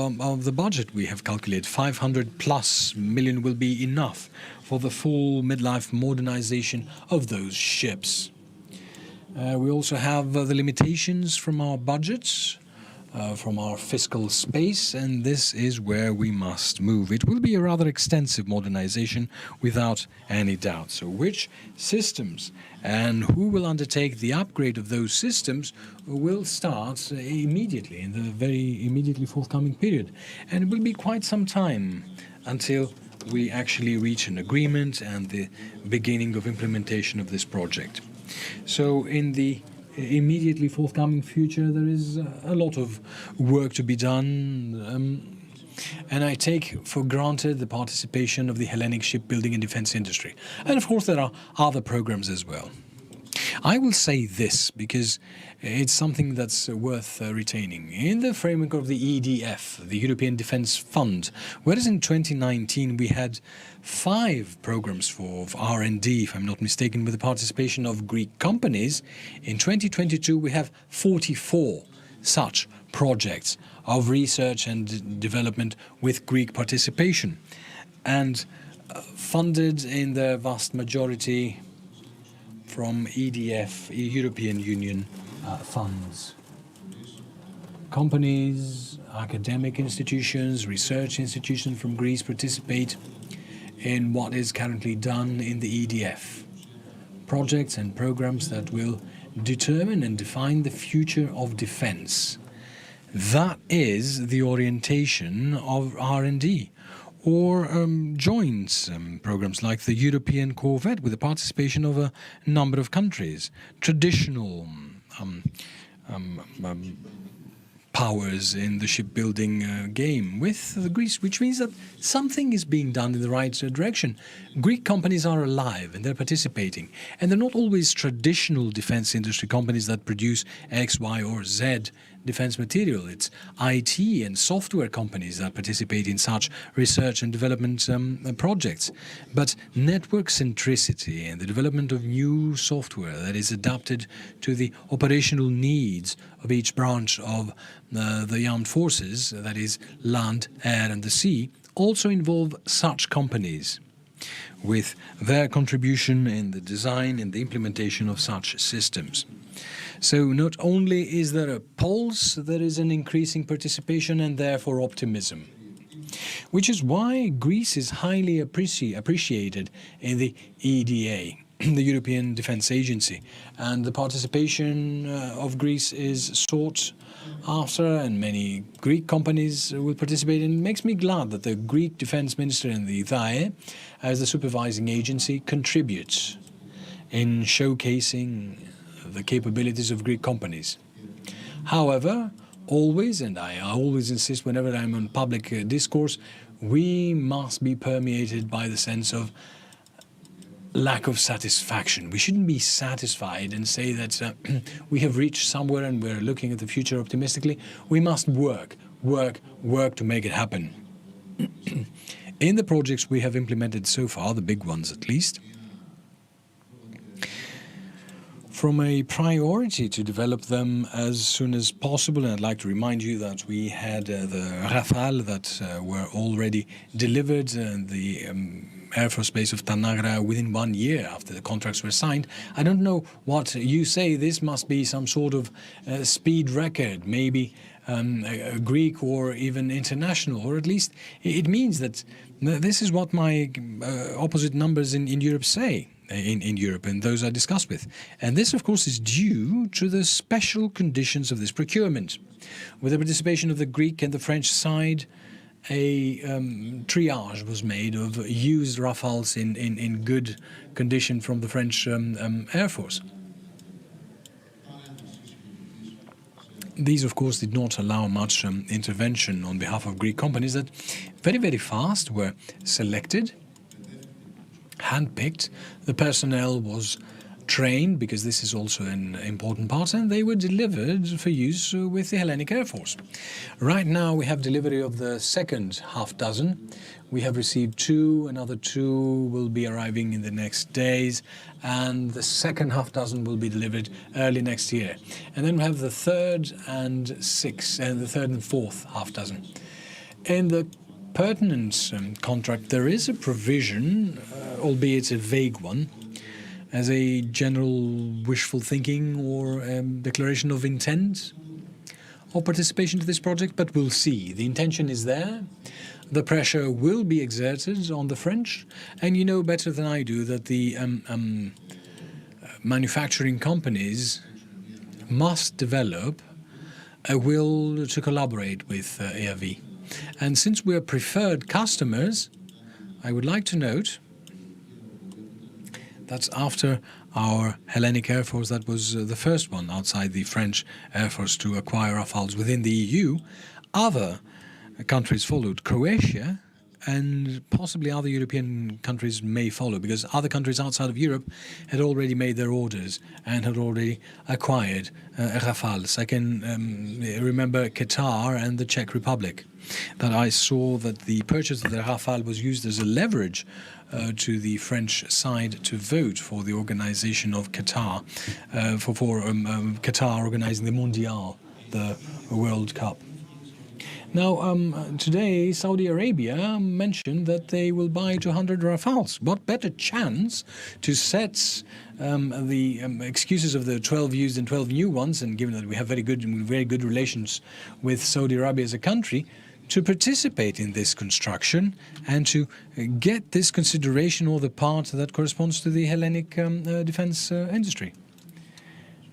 Speaker 3: the budget we have calculated. 500+ million will be enough for the full midlife modernization of those ships. We also have the limitations from our budgets, from our fiscal space, and this is where we must move. It will be a rather extensive modernization without any doubt. So which systems and who will undertake the upgrade of those systems will start immediately, in the very immediately forthcoming period. And it will be quite some time until we actually reach an agreement and the beginning of implementation of this project. So in the immediately forthcoming future, there is a lot of work to be done, and I take for granted the participation of the Hellenic shipbuilding and defense industry. And of course, there are other programs as well. I will say this because it's something that's worth retaining. In the framework of the EDF, the European Defence Fund, whereas in 2019 we had 5 programs for R&D, if I'm not mistaken, with the participation of Greek companies, in 2022 we have 44 such projects of research and development with Greek participation, and funded in the vast majority from EDF, European Union funds. Companies, academic institutions, research institutions from Greece participate in what is currently done in the EDF. Projects and programs that will determine and define the future of defense. That is the orientation of R&D. Or joint programs like the European Corvette with the participation of a number of countries, traditional powers in the shipbuilding game with Greece, which means that something is being done in the right direction. Greek companies are alive and they're participating, and they're not always traditional defense industry companies that produce X, Y, or Z defense material. It's IT and software companies that participate in such research and development projects. But network centricity and the development of new software that is adapted to the operational needs of each branch of the armed forces, that is land, air and the sea, also involve such companies with their contribution in the design and the implementation of such systems. So not only is there a pulse, there is an increasing participation and therefore optimism, which is why Greece is highly appreciated in the EDA, the European Defence Agency, and the participation of Greece is sought after, and many Greek companies will participate. And it makes me glad that the Greek Defence Minister and the DAE, as the supervising agency, contributes in showcasing the capabilities of Greek companies. However, always, and I always insist whenever I'm on public discourse, we must be permeated by the sense of lack of satisfaction. We shouldn't be satisfied and say that we have reached somewhere and we're looking at the future optimistically. We must work to make it happen. In the projects we have implemented so far, the big ones at least, from a priority to develop them as soon as possible, and I'd like to remind you that we had the Rafale that were already delivered, the Air Force Base of Tanagra within 1 year after the contracts were signed. I don't know what you say. This must be some sort of speed record, maybe a Greek or even international, or at least it means that this is what my opposite numbers in Europe say. In Europe, and those I discussed with. And this, of course, is due to the special conditions of this procurement. With the participation of the Greek and the French side, a triage was made of used Rafales in good condition from the French Air Force. These, of course, did not allow much intervention on behalf of Greek companies that very, very fast were selected, handpicked. The personnel was trained, because this is also an important part, and they were delivered for use with the Hellenic Air Force. Right now we have delivery of the second half dozen. We have received 2, another 2 will be arriving in the next days, and the second half dozen will be delivered early next year. And then we have the third and fourth half dozen. In the pertinence contract, there is a provision, albeit a vague one, as a general wishful thinking or declaration of intent of participation to this project, but we'll see. The intention is there. The pressure will be exerted on the French, and you know better than I do that the manufacturing companies must develop a will to collaborate with ERV. And since we are preferred customers, I would like to note that after our Hellenic Air Force, that was the first one outside the French Air Force to acquire Rafales within the EU, other countries followed. Croatia and possibly other European countries may follow, because other countries outside of Europe had already made their orders and had already acquired Rafales. I can remember Qatar and the Czech Republic, that I saw that the purchase of the Rafale was used as a leverage to the French side to vote for the organization of Qatar, for Qatar organizing the Mondial, the World Cup. Now, today, Saudi Arabia mentioned that they will buy 200 Rafales. What better chance to set the excuses of the 12 used and 12 new ones, and given that we have very good relations with Saudi Arabia as a country, to participate in this construction and to get this consideration or the part that corresponds to the Hellenic defense industry.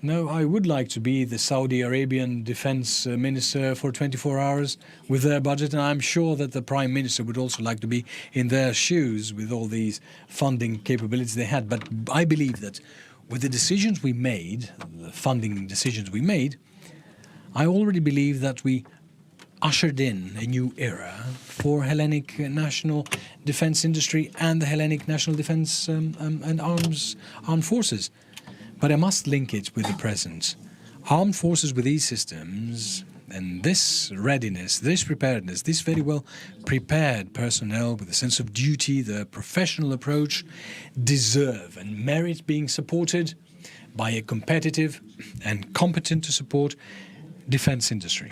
Speaker 3: No, I would like to be the Saudi Arabian defense minister for 24 hours with their budget, and I'm sure that the prime minister would also like to be in their shoes with all these funding capabilities they had. But I believe that with the decisions we made, the funding decisions we made, I already believe that we ushered in a new era for Hellenic national defense industry and the Hellenic national defense and armed forces. But I must link it with the present. Armed forces with these systems and this readiness, this preparedness, this very well prepared personnel with a sense of duty, the professional approach, deserve and merit being supported by a competitive and competent to support defense industry.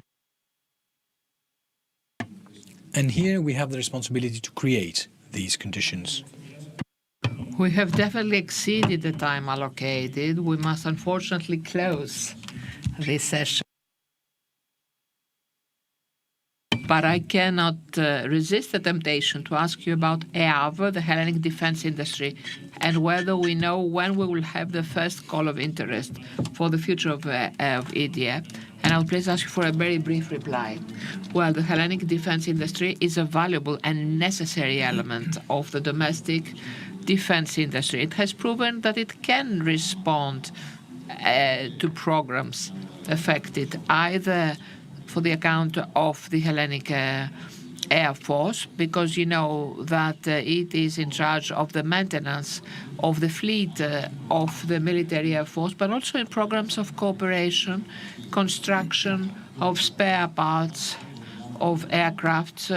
Speaker 3: And here we have the responsibility to create these conditions.
Speaker 2: We have definitely exceeded the time allocated. We must unfortunately close this session. But I cannot resist the temptation to ask you about EAV, the Hellenic defense industry, and whether we know when we will have the first call of interest for the future of EDF. And I'll please ask you for a very brief reply. Well, the Hellenic defense industry is a valuable and necessary element of the domestic defense industry. It has proven that it can respond to programs affected either for the account of the Hellenic Air Force, because you know that it is in charge of the maintenance of the fleet of the military air force, but also in programs of cooperation, construction of spare parts of aircraft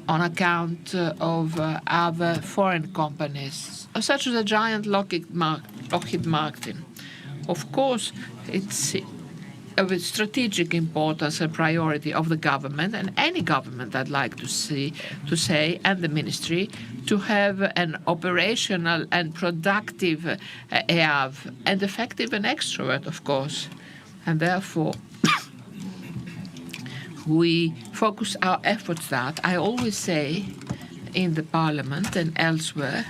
Speaker 2: on account of other foreign companies, such as the giant Lockheed Martin. Of course, it's of its strategic importance and priority of the government, and any government I'd like to say, and the ministry, to have an operational and productive EAV, and effective and extrovert, of course. And therefore, we focus our efforts that, I always say in the Parliament and elsewhere,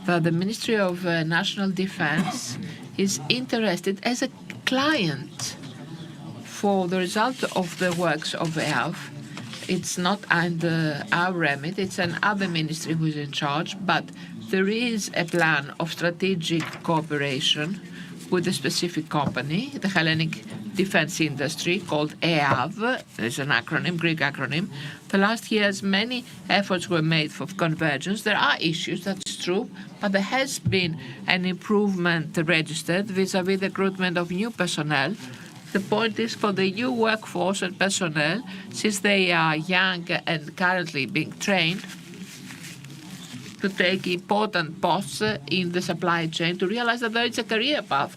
Speaker 2: that the Ministry of National Defense is interested as a client for the result of the works of EAV. It's not under our remit, it's another ministry who is in charge, but there is a plan of strategic cooperation with a specific company, the Hellenic defense industry, called EAV. There's an acronym, Greek acronym. The last years, many efforts were made for convergence. There are issues, that's true, but there has been an improvement registered vis-à-vis the recruitment of new personnel. The point is for the new workforce and personnel, since they are young and currently being trained, to take important posts in the supply chain, to realize that there is a career path,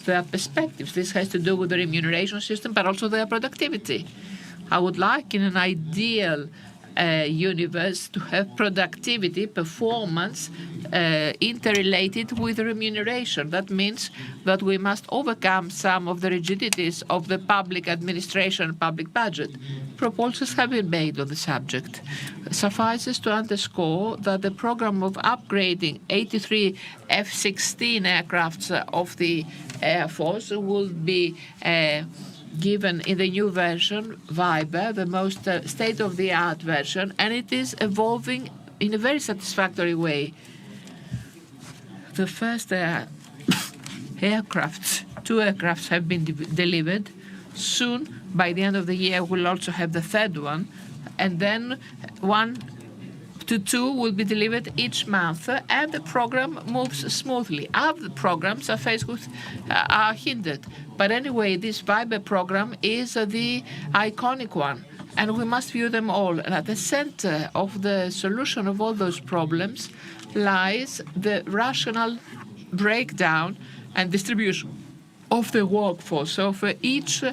Speaker 2: their perspectives. This has to do with the remuneration system, but also their productivity. I would like, in an ideal universe to have productivity, performance interrelated with remuneration. That means that we must overcome some of the rigidities of the public administration and public budget. Proposals have been made on the subject. Suffices to underscore that the program of upgrading 83 F-16 aircrafts of the Air Force will be given in the new version, Viber, the most state-of-the-art version, and it is evolving in a very satisfactory way. The first aircrafts, 2 aircrafts have been delivered. Soon, by the end of the year, we'll also have the third one, and then 1 to 2 will be delivered each month, and the program moves smoothly. Other programs are faced with, are hindered. But anyway, this Viber program is the iconic one, and we must view them all. And at the center of the solution of all those problems lies the rational breakdown and distribution of the workforce. So for each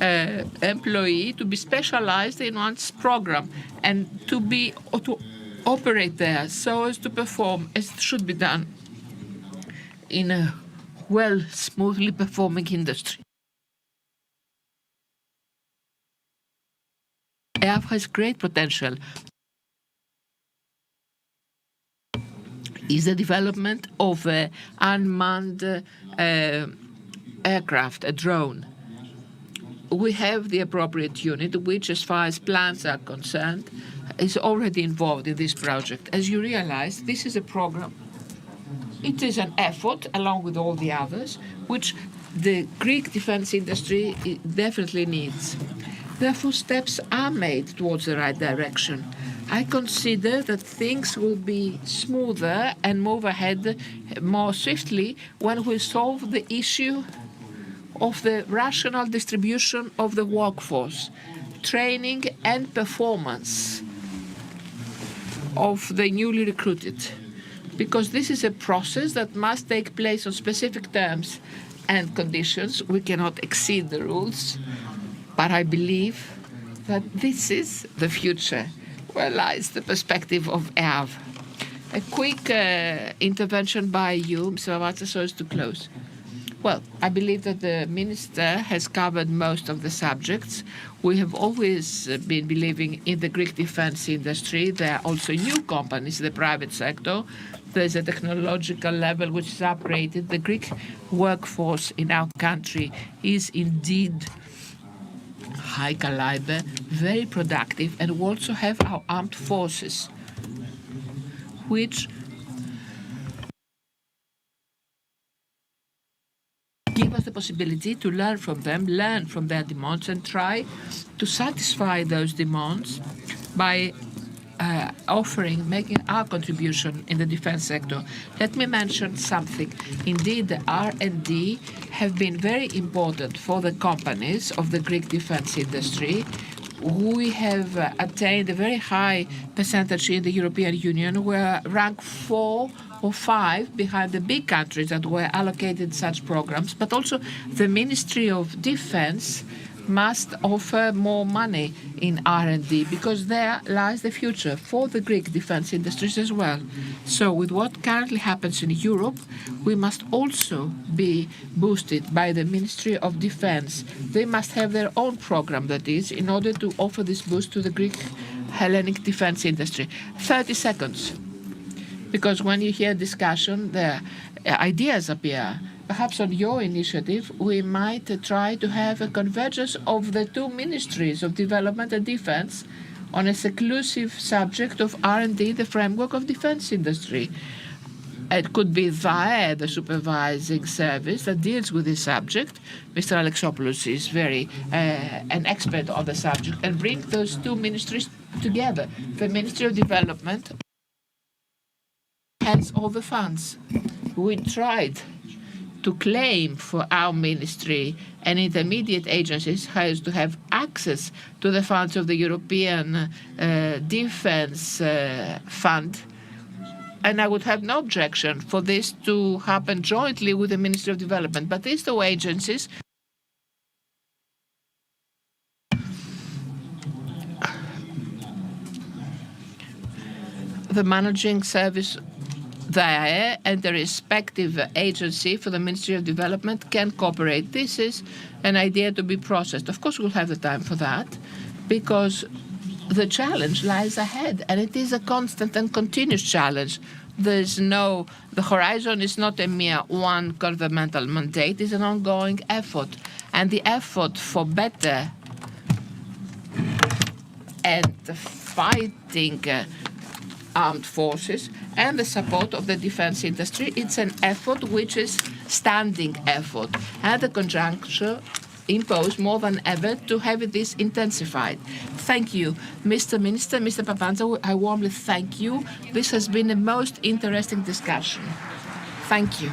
Speaker 2: employee to be specialized in one's program and to operate there so as to perform as it should be done in a smoothly performing industry. EAF has great potential. Is the development of an unmanned aircraft, a drone. We have the appropriate unit, which, as far as plans are concerned, is already involved in this project. As you realize, this is a program. It is an effort, along with all the others, which the Greek defense industry definitely needs. Therefore, steps are made towards the right direction. I consider that things will be smoother and move ahead more swiftly when we solve the issue of the rational distribution of the workforce, training and performance of the newly recruited. Because this is a process that must take place on specific terms and conditions. We cannot exceed the rules, but I believe that this is the future, where lies the perspective of EAV. A quick intervention by you, Mr. Lavazza, so as to close. Well, I believe that the Minister has covered most of the subjects. We have always been believing in the Greek defense industry. There are also new companies in the private sector. There's a technological level which is upgraded. The Greek workforce in our country is indeed high caliber, very productive, and we also have our armed forces, which give us the possibility to learn from them, learn from their demands, and try to satisfy those demands by making our contribution in the defense sector. Let me mention something. Indeed, the R&D have been very important for the companies of the Greek defense industry. We have attained a very high percentage in the European Union. We're ranked 4 or 5 behind the big countries that were allocated such programs, but also the Ministry of Defense must offer more money in R&D, because there lies the future for the Greek defense industries as well. So with what currently happens in Europe, we must also be boosted by the Ministry of Defense. They must have their own program, that is, in order to offer this boost to the Greek Hellenic defense industry. 30 seconds. Because when you hear discussion, the ideas appear. Perhaps on your initiative, we might try to have a convergence of the 2 ministries of development and defense on a seclusive subject of R&D, the framework of defense industry. It could be via the supervising service that deals with this subject. Mr. Alexopoulos is very an expert on the subject, and bring those 2 ministries together. The Ministry of Development has all the funds. We tried to claim for our ministry, and intermediate agencies has to have access to the funds of the European Defense Fund. And I would have no objection for this to happen jointly with the Ministry of Development. But these 2 agencies the managing service there and the respective agency for the Ministry of Development can cooperate. This is an idea to be processed. Of course, we'll have the time for that because the challenge lies ahead, and it is a constant and continuous challenge. The horizon is not a mere one governmental mandate, it's an ongoing effort. And the effort for better and fighting armed forces and the support of the defense industry, it's an effort which is standing effort. And the conjuncture impose more than ever to have this intensified. Thank you, Mr. Minister, Mr. Papanza. I warmly thank you. This has been a most interesting discussion. Thank you.